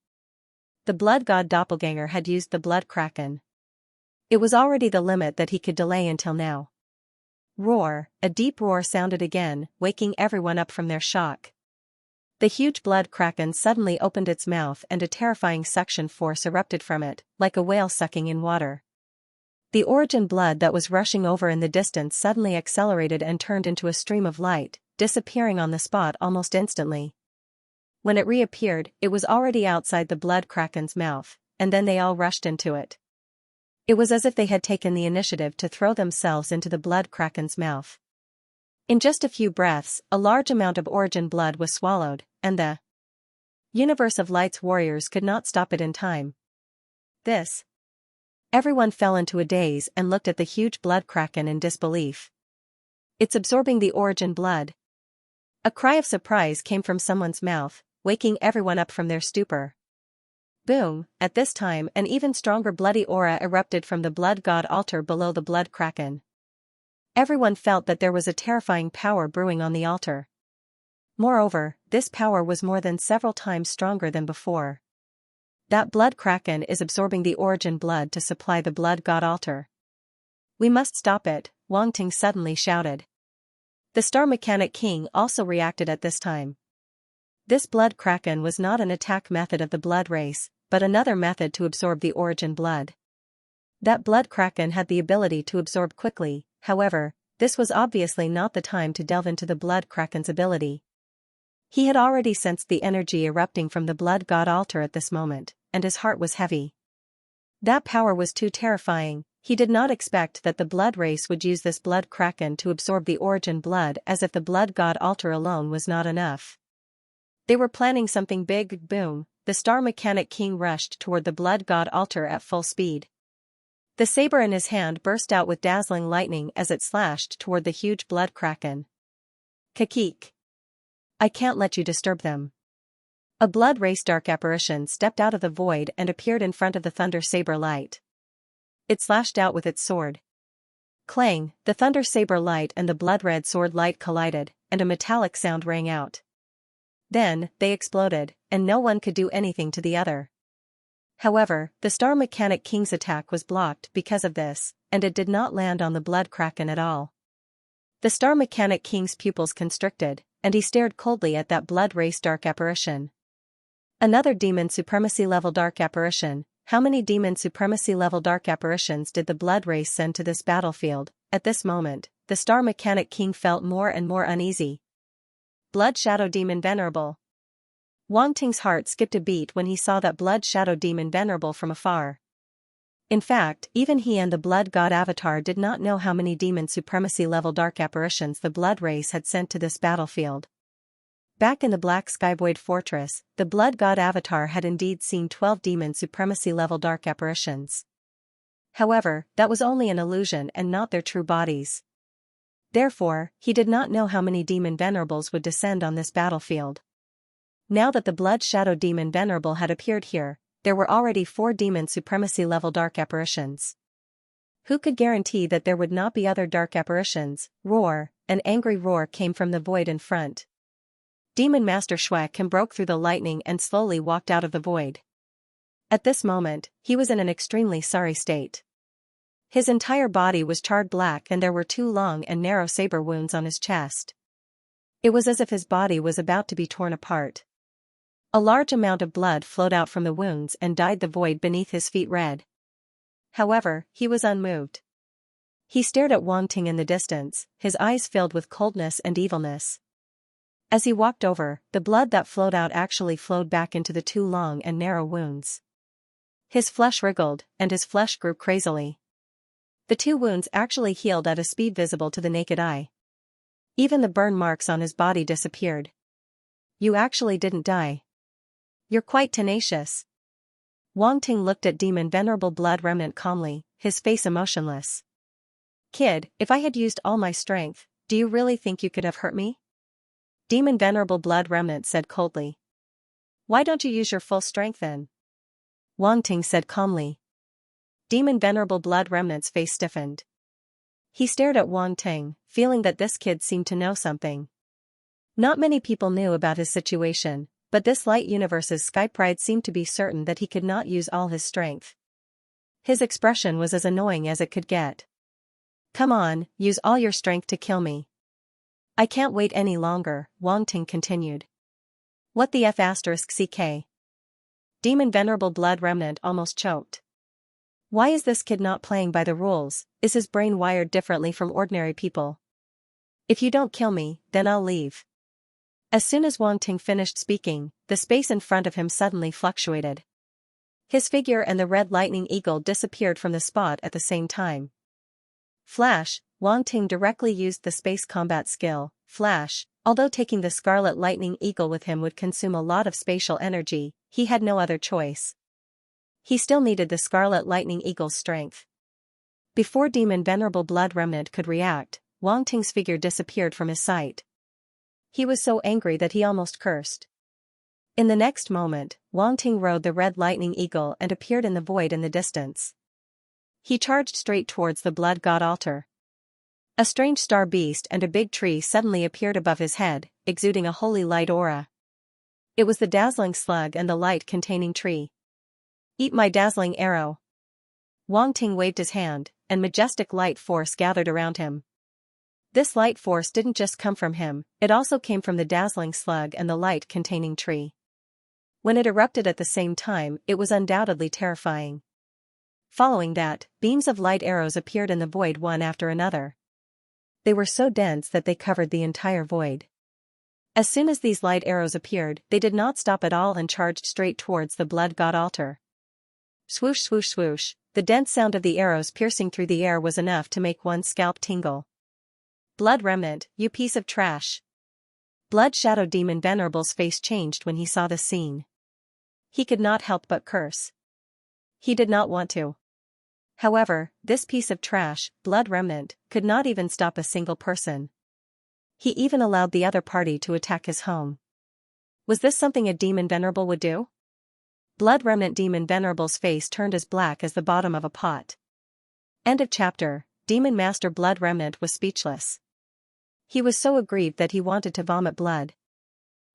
The Blood God Doppelganger had used the Blood Kraken. It was already the limit that he could delay until now. Roar! A deep roar sounded again, waking everyone up from their shock. The huge Blood Kraken suddenly opened its mouth and a terrifying suction force erupted from it, like a whale sucking in water. The origin blood that was rushing over in the distance suddenly accelerated and turned into a stream of light, disappearing on the spot almost instantly. When it reappeared, it was already outside the Blood Kraken's mouth, and then they all rushed into it. It was as if they had taken the initiative to throw themselves into the Blood Kraken's mouth. In just a few breaths, a large amount of origin blood was swallowed, and the Universe of Light's warriors could not stop it in time. This. Everyone fell into a daze and looked at the huge Blood Kraken in disbelief. It's absorbing the origin blood. A cry of surprise came from someone's mouth, waking everyone up from their stupor. Boom! At this time, an even stronger bloody aura erupted from the blood god altar below the blood kraken. Everyone felt that there was a terrifying power brewing on the altar. Moreover, this power was more than several times stronger than before. That blood kraken is absorbing the origin blood to supply the blood god altar. We must stop it, Wang Ting suddenly shouted. The Star Mechanic King also reacted at this time. This blood kraken was not an attack method of the blood race, but another method to absorb the origin blood. That blood kraken had the ability to absorb quickly, however, this was obviously not the time to delve into the blood kraken's ability. He had already sensed the energy erupting from the blood god altar at this moment, and his heart was heavy. That power was too terrifying. He did not expect that the blood race would use this blood kraken to absorb the origin blood, as if the blood god altar alone was not enough. They were planning something big. Boom! The Star Mechanic King rushed toward the blood god altar at full speed. The saber in his hand burst out with dazzling lightning as it slashed toward the huge blood kraken. Kakik! I can't let you disturb them. A blood race dark apparition stepped out of the void and appeared in front of the thunder saber light. It slashed out with its sword. Clang! The thunder saber light and the blood-red sword light collided, and a metallic sound rang out. Then, they exploded, and no one could do anything to the other. However, the Star Mechanic King's attack was blocked because of this, and it did not land on the blood kraken at all. The Star Mechanic King's pupils constricted, and he stared coldly at that blood race dark apparition. Another demon supremacy level dark apparition. How many demon supremacy level dark apparitions did the blood race send to this battlefield? At this moment, the Star Mechanic King felt more and more uneasy. Blood Shadow Demon Venerable. Wang Ting's heart skipped a beat when he saw that Blood Shadow Demon Venerable from afar. In fact, even he and the Blood God Avatar did not know how many demon supremacy level dark apparitions the blood race had sent to this battlefield. Back in the Black Sky Void Fortress, the Blood God Avatar had indeed seen 12 demon supremacy level dark apparitions. However, that was only an illusion and not their true bodies. Therefore, he did not know how many demon venerables would descend on this battlefield. Now that the Blood Shadow Demon Venerable had appeared here, there were already 4 demon supremacy level dark apparitions. Who could guarantee that there would not be other dark apparitions? Roar! An angry roar came from the void in front. Demon Master Shuekin broke through the lightning and slowly walked out of the void. At this moment, he was in an extremely sorry state. His entire body was charred black and there were 2 long and narrow saber wounds on his chest. It was as if his body was about to be torn apart. A large amount of blood flowed out from the wounds and dyed the void beneath his feet red. However, he was unmoved. He stared at Wang Ting in the distance, his eyes filled with coldness and evilness. As he walked over, the blood that flowed out actually flowed back into the 2 long and narrow wounds. His flesh wriggled, and his flesh grew crazily. The 2 wounds actually healed at a speed visible to the naked eye. Even the burn marks on his body disappeared. You actually didn't die. You're quite tenacious. Wang Ting looked at Demon Venerable Blood Remnant calmly, his face emotionless. Kid, if I had used all my strength, do you really think you could have hurt me? Demon Venerable Blood Remnant said coldly. Why don't you use your full strength then? Wang Ting said calmly. Demon Venerable Blood Remnant's face stiffened. He stared at Wang Ting, feeling that this kid seemed to know something. Not many people knew about his situation, but this light universe's Sky Pride seemed to be certain that he could not use all his strength. His expression was as annoying as it could get. Come on, use all your strength to kill me. I can't wait any longer, Wang Ting continued. What the F***ck? Demon Venerable Blood Remnant almost choked. Why is this kid not playing by the rules? Is his brain wired differently from ordinary people? If you don't kill me, then I'll leave. As soon as Wang Ting finished speaking, the space in front of him suddenly fluctuated. His figure and the red lightning eagle disappeared from the spot at the same time. Flash! Wang Ting directly used the space combat skill, Flash. Although taking the Scarlet Lightning Eagle with him would consume a lot of spatial energy, he had no other choice. He still needed the Scarlet Lightning Eagle's strength. Before Demon Venerable Blood Remnant could react, Wang Ting's figure disappeared from his sight. He was so angry that he almost cursed. In the next moment, Wang Ting rode the red lightning eagle and appeared in the void in the distance. He charged straight towards the blood god altar. A strange star beast and a big tree suddenly appeared above his head, exuding a holy light aura. It was the dazzling slug and the light-containing tree. "Eat my dazzling arrow." Wang Ting waved his hand, and majestic light force gathered around him. This light force didn't just come from him, it also came from the dazzling slug and the light-containing tree. When it erupted at the same time, it was undoubtedly terrifying. Following that, beams of light arrows appeared in the void one after another. They were so dense that they covered the entire void. As soon as these light arrows appeared, they did not stop at all and charged straight towards the blood god altar. Swoosh swoosh swoosh, the dense sound of the arrows piercing through the air was enough to make one's scalp tingle. "Blood remnant, you piece of trash." Blood Shadow Demon Venerable's face changed when he saw this scene. He could not help but curse. He did not want to. However, this piece of trash, Blood Remnant, could not even stop a single person. He even allowed the other party to attack his home. Was this something a demon venerable would do? Blood Remnant Demon Venerable's face turned as black as the bottom of a pot. End of chapter. Demon Master Blood Remnant was speechless. He was so aggrieved that he wanted to vomit blood.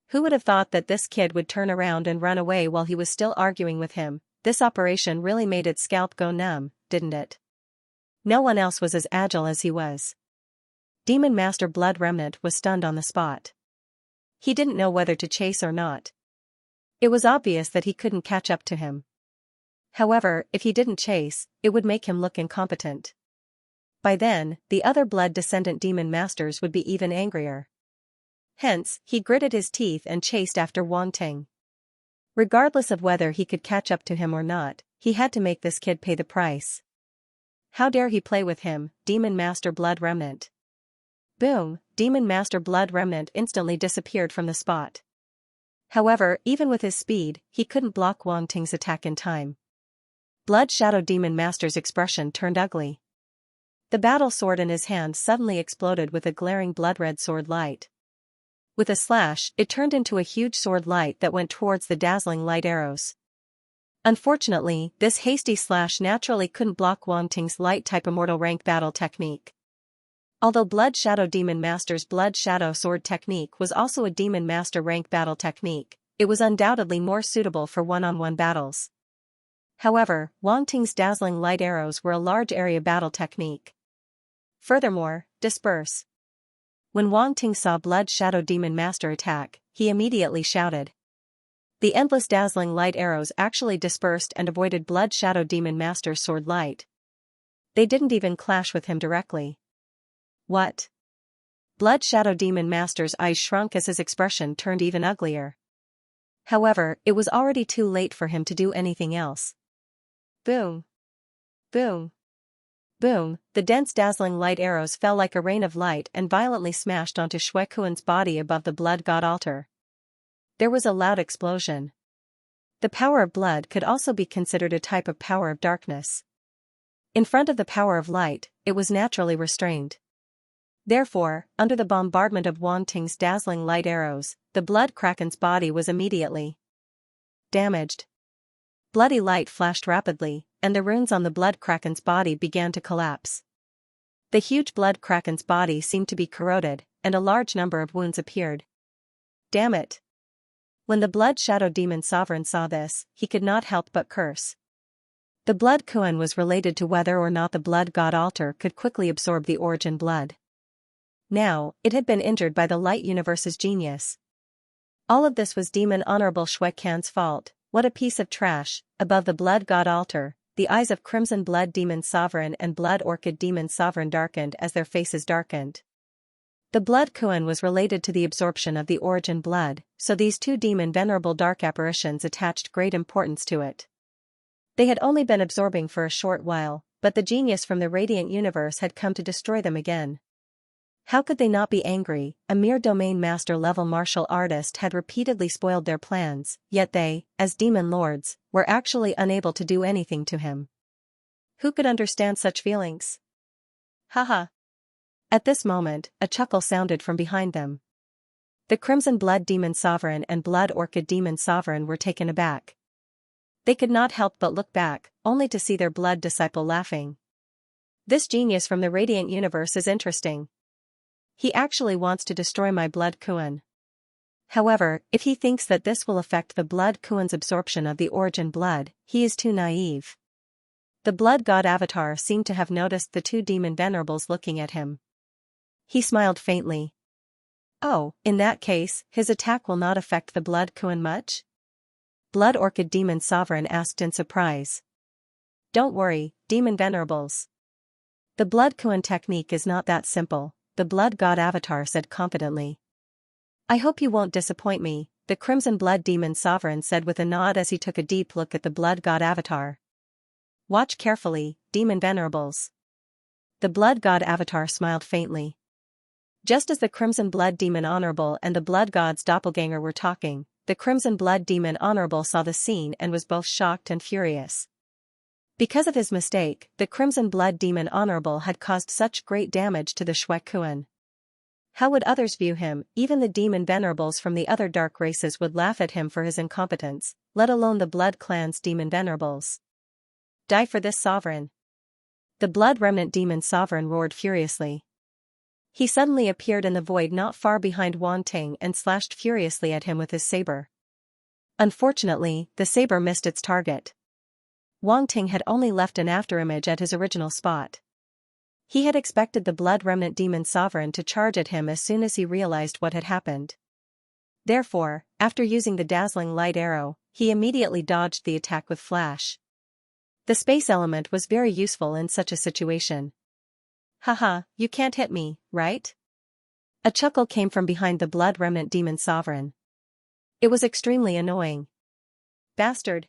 Who would have thought that this kid would turn around and run away while he was still arguing with him? This operation really made its scalp go numb, didn't it? No one else was as agile as he was. Demon Master Blood Remnant was stunned on the spot. He didn't know whether to chase or not. It was obvious that he couldn't catch up to him. However, if he didn't chase, it would make him look incompetent. By then, the other blood descendant demon masters would be even angrier. Hence, he gritted his teeth and chased after Wang Ting. Regardless of whether he could catch up to him or not, he had to make this kid pay the price. How dare he play with him, Demon Master Blood Remnant? Boom, Demon Master Blood Remnant instantly disappeared from the spot. However, even with his speed, he couldn't block Wang Ting's attack in time. Blood Shadow Demon Master's expression turned ugly. The battle sword in his hand suddenly exploded with a glaring blood-red sword light. With a slash, it turned into a huge sword light that went towards the dazzling light arrows. Unfortunately, this hasty slash naturally couldn't block Wang Ting's light-type immortal rank battle technique. Although Blood Shadow Demon Master's Blood Shadow Sword technique was also a Demon Master rank battle technique, it was undoubtedly more suitable for one-on-one battles. However, Wang Ting's dazzling light arrows were a large area battle technique. Furthermore, disperse. When Wang Ting saw Blood Shadow Demon Master attack, he immediately shouted. The endless dazzling light arrows actually dispersed and avoided Blood Shadow Demon Master's sword light. They didn't even clash with him directly. What? Blood Shadow Demon Master's eyes shrunk as his expression turned even uglier. However, it was already too late for him to do anything else. Boom. Boom. Boom, the dense dazzling light arrows fell like a rain of light and violently smashed onto Shui Kuan's body above the blood god altar. There was a loud explosion. The power of blood could also be considered a type of power of darkness. In front of the power of light, it was naturally restrained. Therefore, under the bombardment of Wang Ting's dazzling light arrows, the blood kraken's body was immediately damaged. Bloody light flashed rapidly, and the runes on the blood kraken's body began to collapse. The huge blood kraken's body seemed to be corroded, and a large number of wounds appeared. Damn it! When the Blood Shadow Demon Sovereign saw this, he could not help but curse. The blood Kuan was related to whether or not the blood god altar could quickly absorb the origin blood. Now, it had been injured by the light universe's genius. All of this was Demon Honorable Shui Kuan's fault. What a piece of trash. Above the blood god altar, the eyes of Crimson Blood Demon Sovereign and Blood Orchid Demon Sovereign darkened as their faces darkened. The blood Kuan was related to the absorption of the origin blood, so these two demon venerable dark apparitions attached great importance to it. They had only been absorbing for a short while, but the genius from the radiant universe had come to destroy them again. How could they not be angry? A mere domain master level martial artist had repeatedly spoiled their plans, yet they, as demon lords, were actually unable to do anything to him. Who could understand such feelings? Haha. At this moment, a chuckle sounded from behind them. The Crimson Blood Demon Sovereign and Blood Orchid Demon Sovereign were taken aback. They could not help but look back, only to see their blood disciple laughing. This genius from the Radiant Universe is interesting. He actually wants to destroy my Blood Kuan. However, if he thinks that this will affect the Blood Kuan's absorption of the origin blood, he is too naive. The Blood God Avatar seemed to have noticed the two demon venerables looking at him. He smiled faintly. Oh, in that case, his attack will not affect the Blood Kuan much? Blood Orchid Demon Sovereign asked in surprise. Don't worry, Demon Venerables. The Blood Kuan technique is not that simple, the Blood God Avatar said confidently. I hope you won't disappoint me, the Crimson Blood Demon Sovereign said with a nod as he took a deep look at the Blood God Avatar. Watch carefully, Demon Venerables. The Blood God Avatar smiled faintly. Just as the Crimson Blood Demon Honorable and the Blood God's doppelganger were talking, the Crimson Blood Demon Honorable saw the scene and was both shocked and furious. Because of his mistake, the Crimson Blood Demon Honorable had caused such great damage to the Shui Kuan. How would others view him? Even the demon venerables from the other dark races would laugh at him for his incompetence, let alone the Blood Clan's demon venerables. Die for this sovereign. The Blood Remnant Demon Sovereign roared furiously. He suddenly appeared in the void not far behind Wang Ting and slashed furiously at him with his saber. Unfortunately, the saber missed its target. Wang Ting had only left an afterimage at his original spot. He had expected the Blood Remnant Demon Sovereign to charge at him as soon as he realized what had happened. Therefore, after using the dazzling light arrow, he immediately dodged the attack with flash. The space element was very useful in such a situation. Haha, you can't hit me, right? A chuckle came from behind the Blood Remnant Demon Sovereign. It was extremely annoying. Bastard.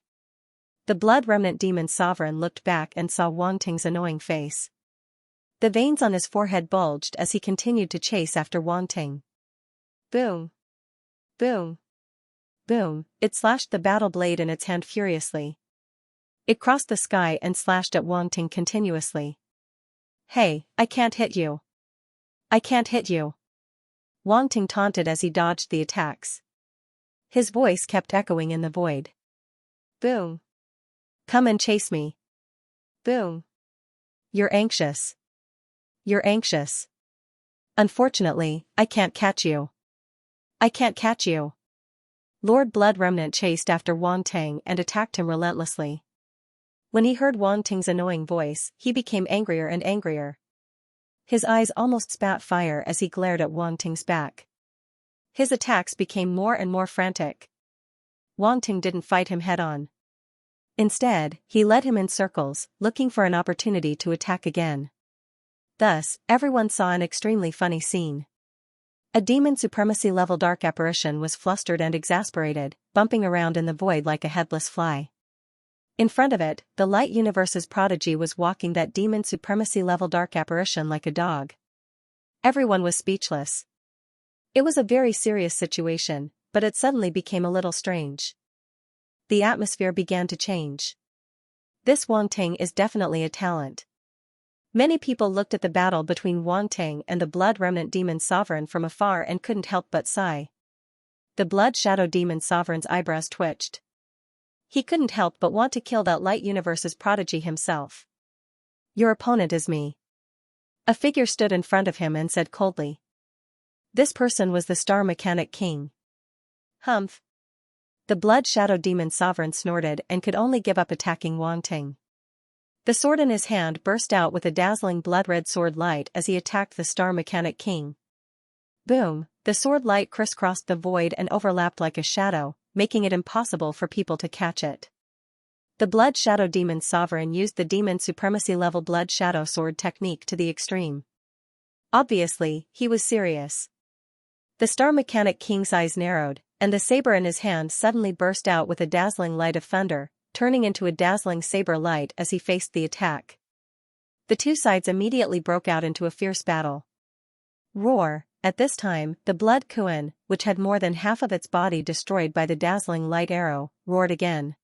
The Blood Remnant Demon Sovereign looked back and saw Wang Ting's annoying face. The veins on his forehead bulged as he continued to chase after Wang Ting. Boom. Boom. Boom, it slashed the battle blade in its hand furiously. It crossed the sky and slashed at Wang Ting continuously. Hey, I can't hit you. I can't hit you. Wang Ting taunted as he dodged the attacks. His voice kept echoing in the void. Boom. Come and chase me. Boom. You're anxious. You're anxious. Unfortunately, I can't catch you. I can't catch you. Lord Blood Remnant chased after Wang Ting and attacked him relentlessly. When he heard Wang Ting's annoying voice, he became angrier and angrier. His eyes almost spat fire as he glared at Wang Ting's back. His attacks became more and more frantic. Wang Ting didn't fight him head-on. Instead, he led him in circles, looking for an opportunity to attack again. Thus, everyone saw an extremely funny scene. A demon supremacy level dark apparition was flustered and exasperated, bumping around in the void like a headless fly. In front of it, the light universe's prodigy was walking that demon supremacy level dark apparition like a dog. Everyone was speechless. It was a very serious situation, but it suddenly became a little strange. The atmosphere began to change. This Wang Ting is definitely a talent. Many people looked at the battle between Wang Ting and the Blood Remnant Demon Sovereign from afar and couldn't help but sigh. The Blood Shadow Demon Sovereign's eyebrows twitched. He couldn't help but want to kill that light universe's prodigy himself. Your opponent is me. A figure stood in front of him and said coldly. This person was the Star Mechanic King. Humph. The Blood Shadow Demon Sovereign snorted and could only give up attacking Wang Ting. The sword in his hand burst out with a dazzling blood-red sword light as he attacked the Star Mechanic King. Boom, the sword light crisscrossed the void and overlapped like a shadow, making it impossible for people to catch it. The Blood Shadow Demon Sovereign used the Demon Supremacy level Blood Shadow Sword technique to the extreme. Obviously, he was serious. The Star Mechanic King's eyes narrowed, and the saber in his hand suddenly burst out with a dazzling light of thunder, turning into a dazzling saber light as he faced the attack. The two sides immediately broke out into a fierce battle. Roar! At this time, the Blood Kuan, which had more than half of its body destroyed by the dazzling light arrow, roared again.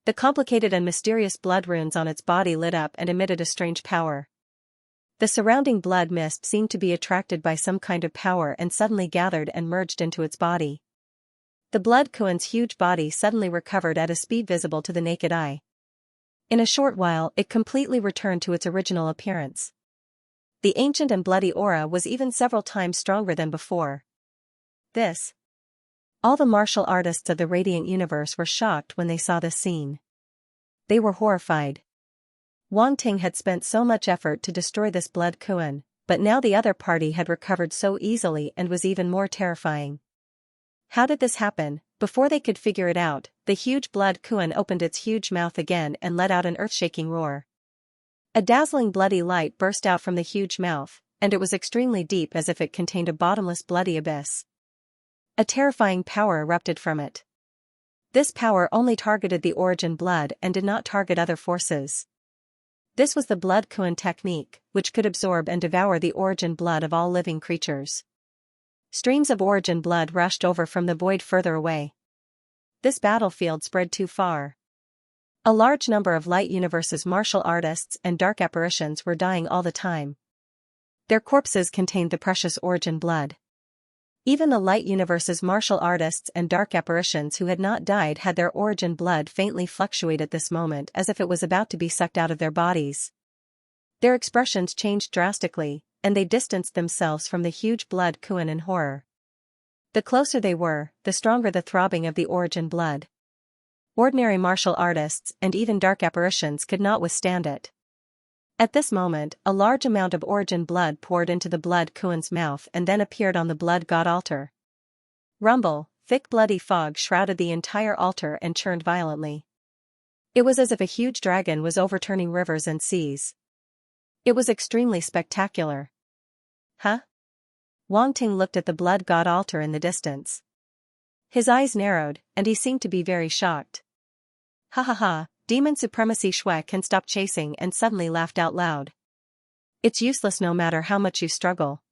The complicated and mysterious blood runes on its body lit up and emitted a strange power. The surrounding blood mist seemed to be attracted by some kind of power and suddenly gathered and merged into its body. The blood Kuan's huge body suddenly recovered at a speed visible to the naked eye. In a short while it completely returned to its original appearance. The ancient and bloody aura was even several times stronger than before. All the martial artists of the Radiant Universe were shocked when they saw this scene. They were horrified. Wang Ting had spent so much effort to destroy this blood Kuan, but now the other party had recovered so easily and was even more terrifying. How did this happen? Before they could figure it out, the huge blood Kuan opened its huge mouth again and let out an earth-shaking roar. A dazzling bloody light burst out from the huge mouth, and it was extremely deep as if it contained a bottomless bloody abyss. A terrifying power erupted from it. This power only targeted the origin blood and did not target other forces. This was the blood Kuan technique, which could absorb and devour the origin blood of all living creatures. Streams of origin blood rushed over from the void further away. This battlefield spread too far. A large number of Light Universe's martial artists and dark apparitions were dying all the time. Their corpses contained the precious origin blood. Even the Light Universe's martial artists and dark apparitions who had not died had their origin blood faintly fluctuate at this moment as if it was about to be sucked out of their bodies. Their expressions changed drastically, and they distanced themselves from the huge blood Kuan in horror. The closer they were, the stronger the throbbing of the origin blood. Ordinary martial artists and even dark apparitions could not withstand it. At this moment, a large amount of origin blood poured into the blood Kuan's mouth and then appeared on the blood god altar. Rumble, thick bloody fog shrouded the entire altar and churned violently. It was as if a huge dragon was overturning rivers and seas. It was extremely spectacular. Huh? Wang Ting looked at the blood god altar in the distance. His eyes narrowed, and he seemed to be very shocked. Ha ha ha, Demon Supremacy Shui can stop chasing and suddenly laughed out loud. It's useless no matter how much you struggle.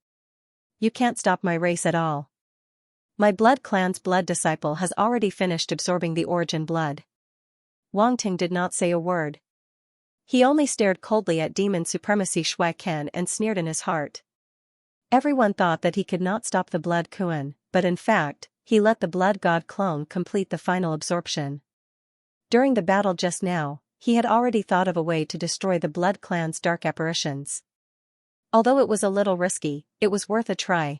You can't stop my race at all. My blood clan's blood disciple has already finished absorbing the origin blood. Wang Ting did not say a word. He only stared coldly at Demon Supremacy Shui Ken and sneered in his heart. Everyone thought that he could not stop the blood Kuan, but in fact, he let the blood god clone complete the final absorption. During the battle just now, he had already thought of a way to destroy the blood clan's dark apparitions. Although it was a little risky, it was worth a try.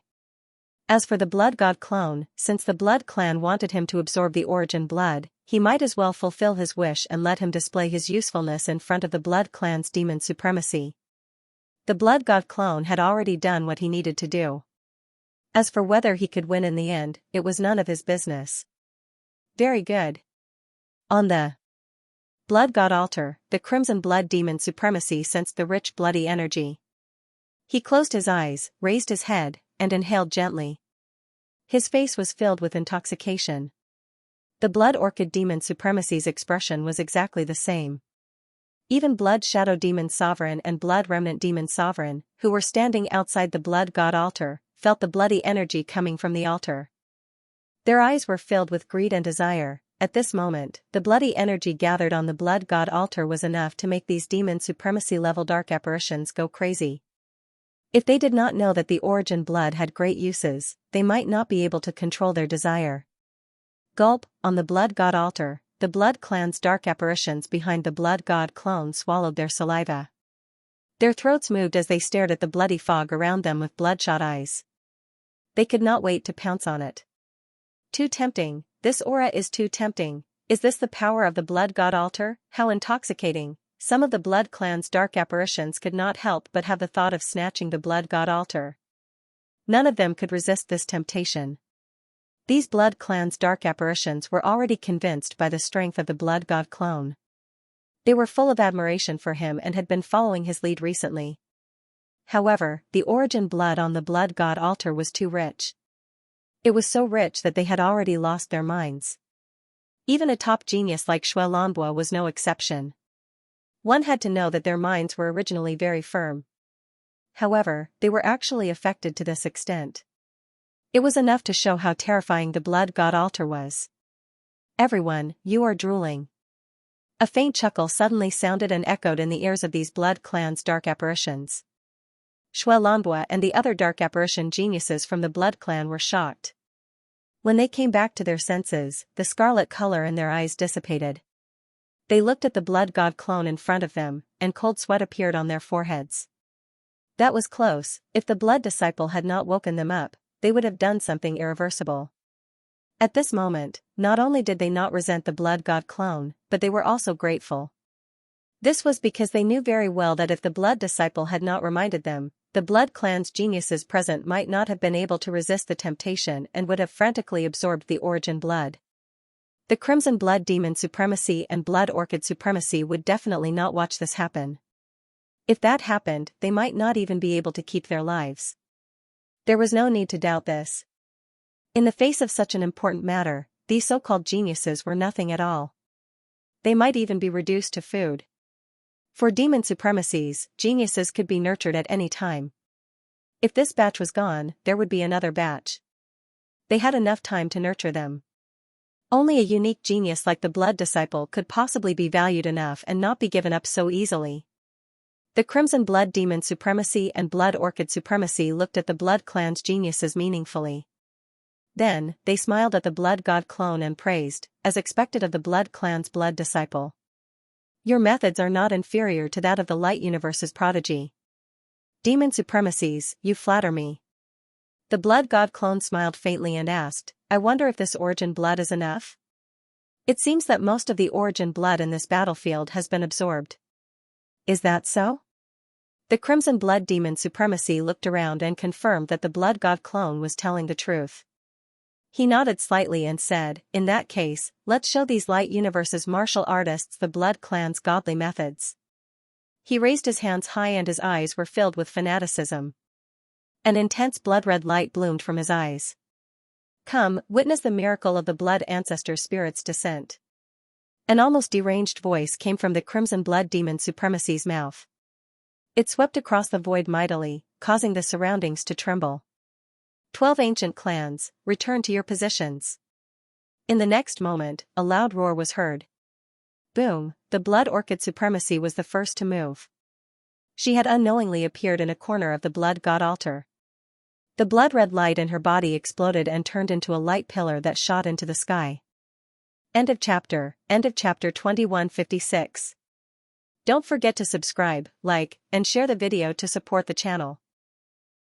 As for the blood god clone, since the blood clan wanted him to absorb the origin blood, he might as well fulfill his wish and let him display his usefulness in front of the blood clan's demon supremacy. The blood god clone had already done what he needed to do. As for whether he could win in the end, it was none of his business. Very good. On the blood god altar, the crimson blood demon supremacy sensed the rich bloody energy. He closed his eyes, raised his head, and inhaled gently. His face was filled with intoxication. The blood orchid demon supremacy's expression was exactly the same. Even blood shadow demon sovereign and blood remnant demon sovereign, who were standing outside the blood god altar, felt the bloody energy coming from the altar. Their eyes were filled with greed and desire. At this moment, the bloody energy gathered on the blood god altar was enough to make these demon supremacy level dark apparitions go crazy. If they did not know that the origin blood had great uses, they might not be able to control their desire. Gulp, on the blood god altar, the blood clan's dark apparitions behind the blood god clone swallowed their saliva. Their throats moved as they stared at the bloody fog around them with bloodshot eyes. They could not wait to pounce on it. Too tempting, this aura is too tempting. Is this the power of the blood god altar? How intoxicating. Some of the blood clan's dark apparitions could not help but have the thought of snatching the blood god altar. None of them could resist this temptation. These blood clan's dark apparitions were already convinced by the strength of the blood god clone. They were full of admiration for him and had been following his lead recently. However, the origin blood on the blood god altar was too rich. It was so rich that they had already lost their minds. Even a top genius like Shui Lanbo was no exception. One had to know that their minds were originally very firm. However, they were actually affected to this extent. It was enough to show how terrifying the blood god altar was. Everyone, you are drooling. A faint chuckle suddenly sounded and echoed in the ears of these blood clan's dark apparitions. Shuelonbua and the other dark apparition geniuses from the Blood Clan were shocked. When they came back to their senses, the scarlet color in their eyes dissipated. They looked at the blood god clone in front of them, and cold sweat appeared on their foreheads. That was close. If the blood disciple had not woken them up, they would have done something irreversible. At this moment, not only did they not resent the blood god clone, but they were also grateful. This was because they knew very well that if the blood disciple had not reminded them, the blood clan's geniuses present might not have been able to resist the temptation and would have frantically absorbed the origin blood. The Crimson Blood Demon Supremacy and Blood Orchid Supremacy would definitely not watch this happen. If that happened, they might not even be able to keep their lives. There was no need to doubt this. In the face of such an important matter, these so-called geniuses were nothing at all. They might even be reduced to food. For demon supremacies, geniuses could be nurtured at any time. If this batch was gone, there would be another batch. They had enough time to nurture them. Only a unique genius like the blood disciple could possibly be valued enough and not be given up so easily. The Crimson Blood Demon Supremacy and Blood Orchid Supremacy looked at the Blood Clan's geniuses meaningfully. Then, they smiled at the Blood God clone and praised, as expected of the Blood Clan's blood disciple. Your methods are not inferior to that of the Light Universe's prodigy. Demon supremacies, you flatter me. The Blood God clone smiled faintly and asked, I wonder if this origin blood is enough? It seems that most of the origin blood in this battlefield has been absorbed. Is that so? The Crimson Blood Demon Supremacy looked around and confirmed that the Blood God clone was telling the truth. He nodded slightly and said, in that case, let's show these Light Universe's martial artists the Blood Clan's godly methods. He raised his hands high and his eyes were filled with fanaticism. An intense blood-red light bloomed from his eyes. Come, witness the miracle of the Blood Ancestor Spirit's descent. An almost deranged voice came from the Crimson Blood Demon Supremacy's mouth. It swept across the void mightily, causing the surroundings to tremble. 12 ancient clans, return to your positions. In the next moment, a loud roar was heard. Boom, the Blood Orchid Supremacy was the first to move. She had unknowingly appeared in a corner of the Blood God altar. The blood-red light in her body exploded and turned into a light pillar that shot into the sky. End of chapter 2156. Don't forget to subscribe, like, and share the video to support the channel.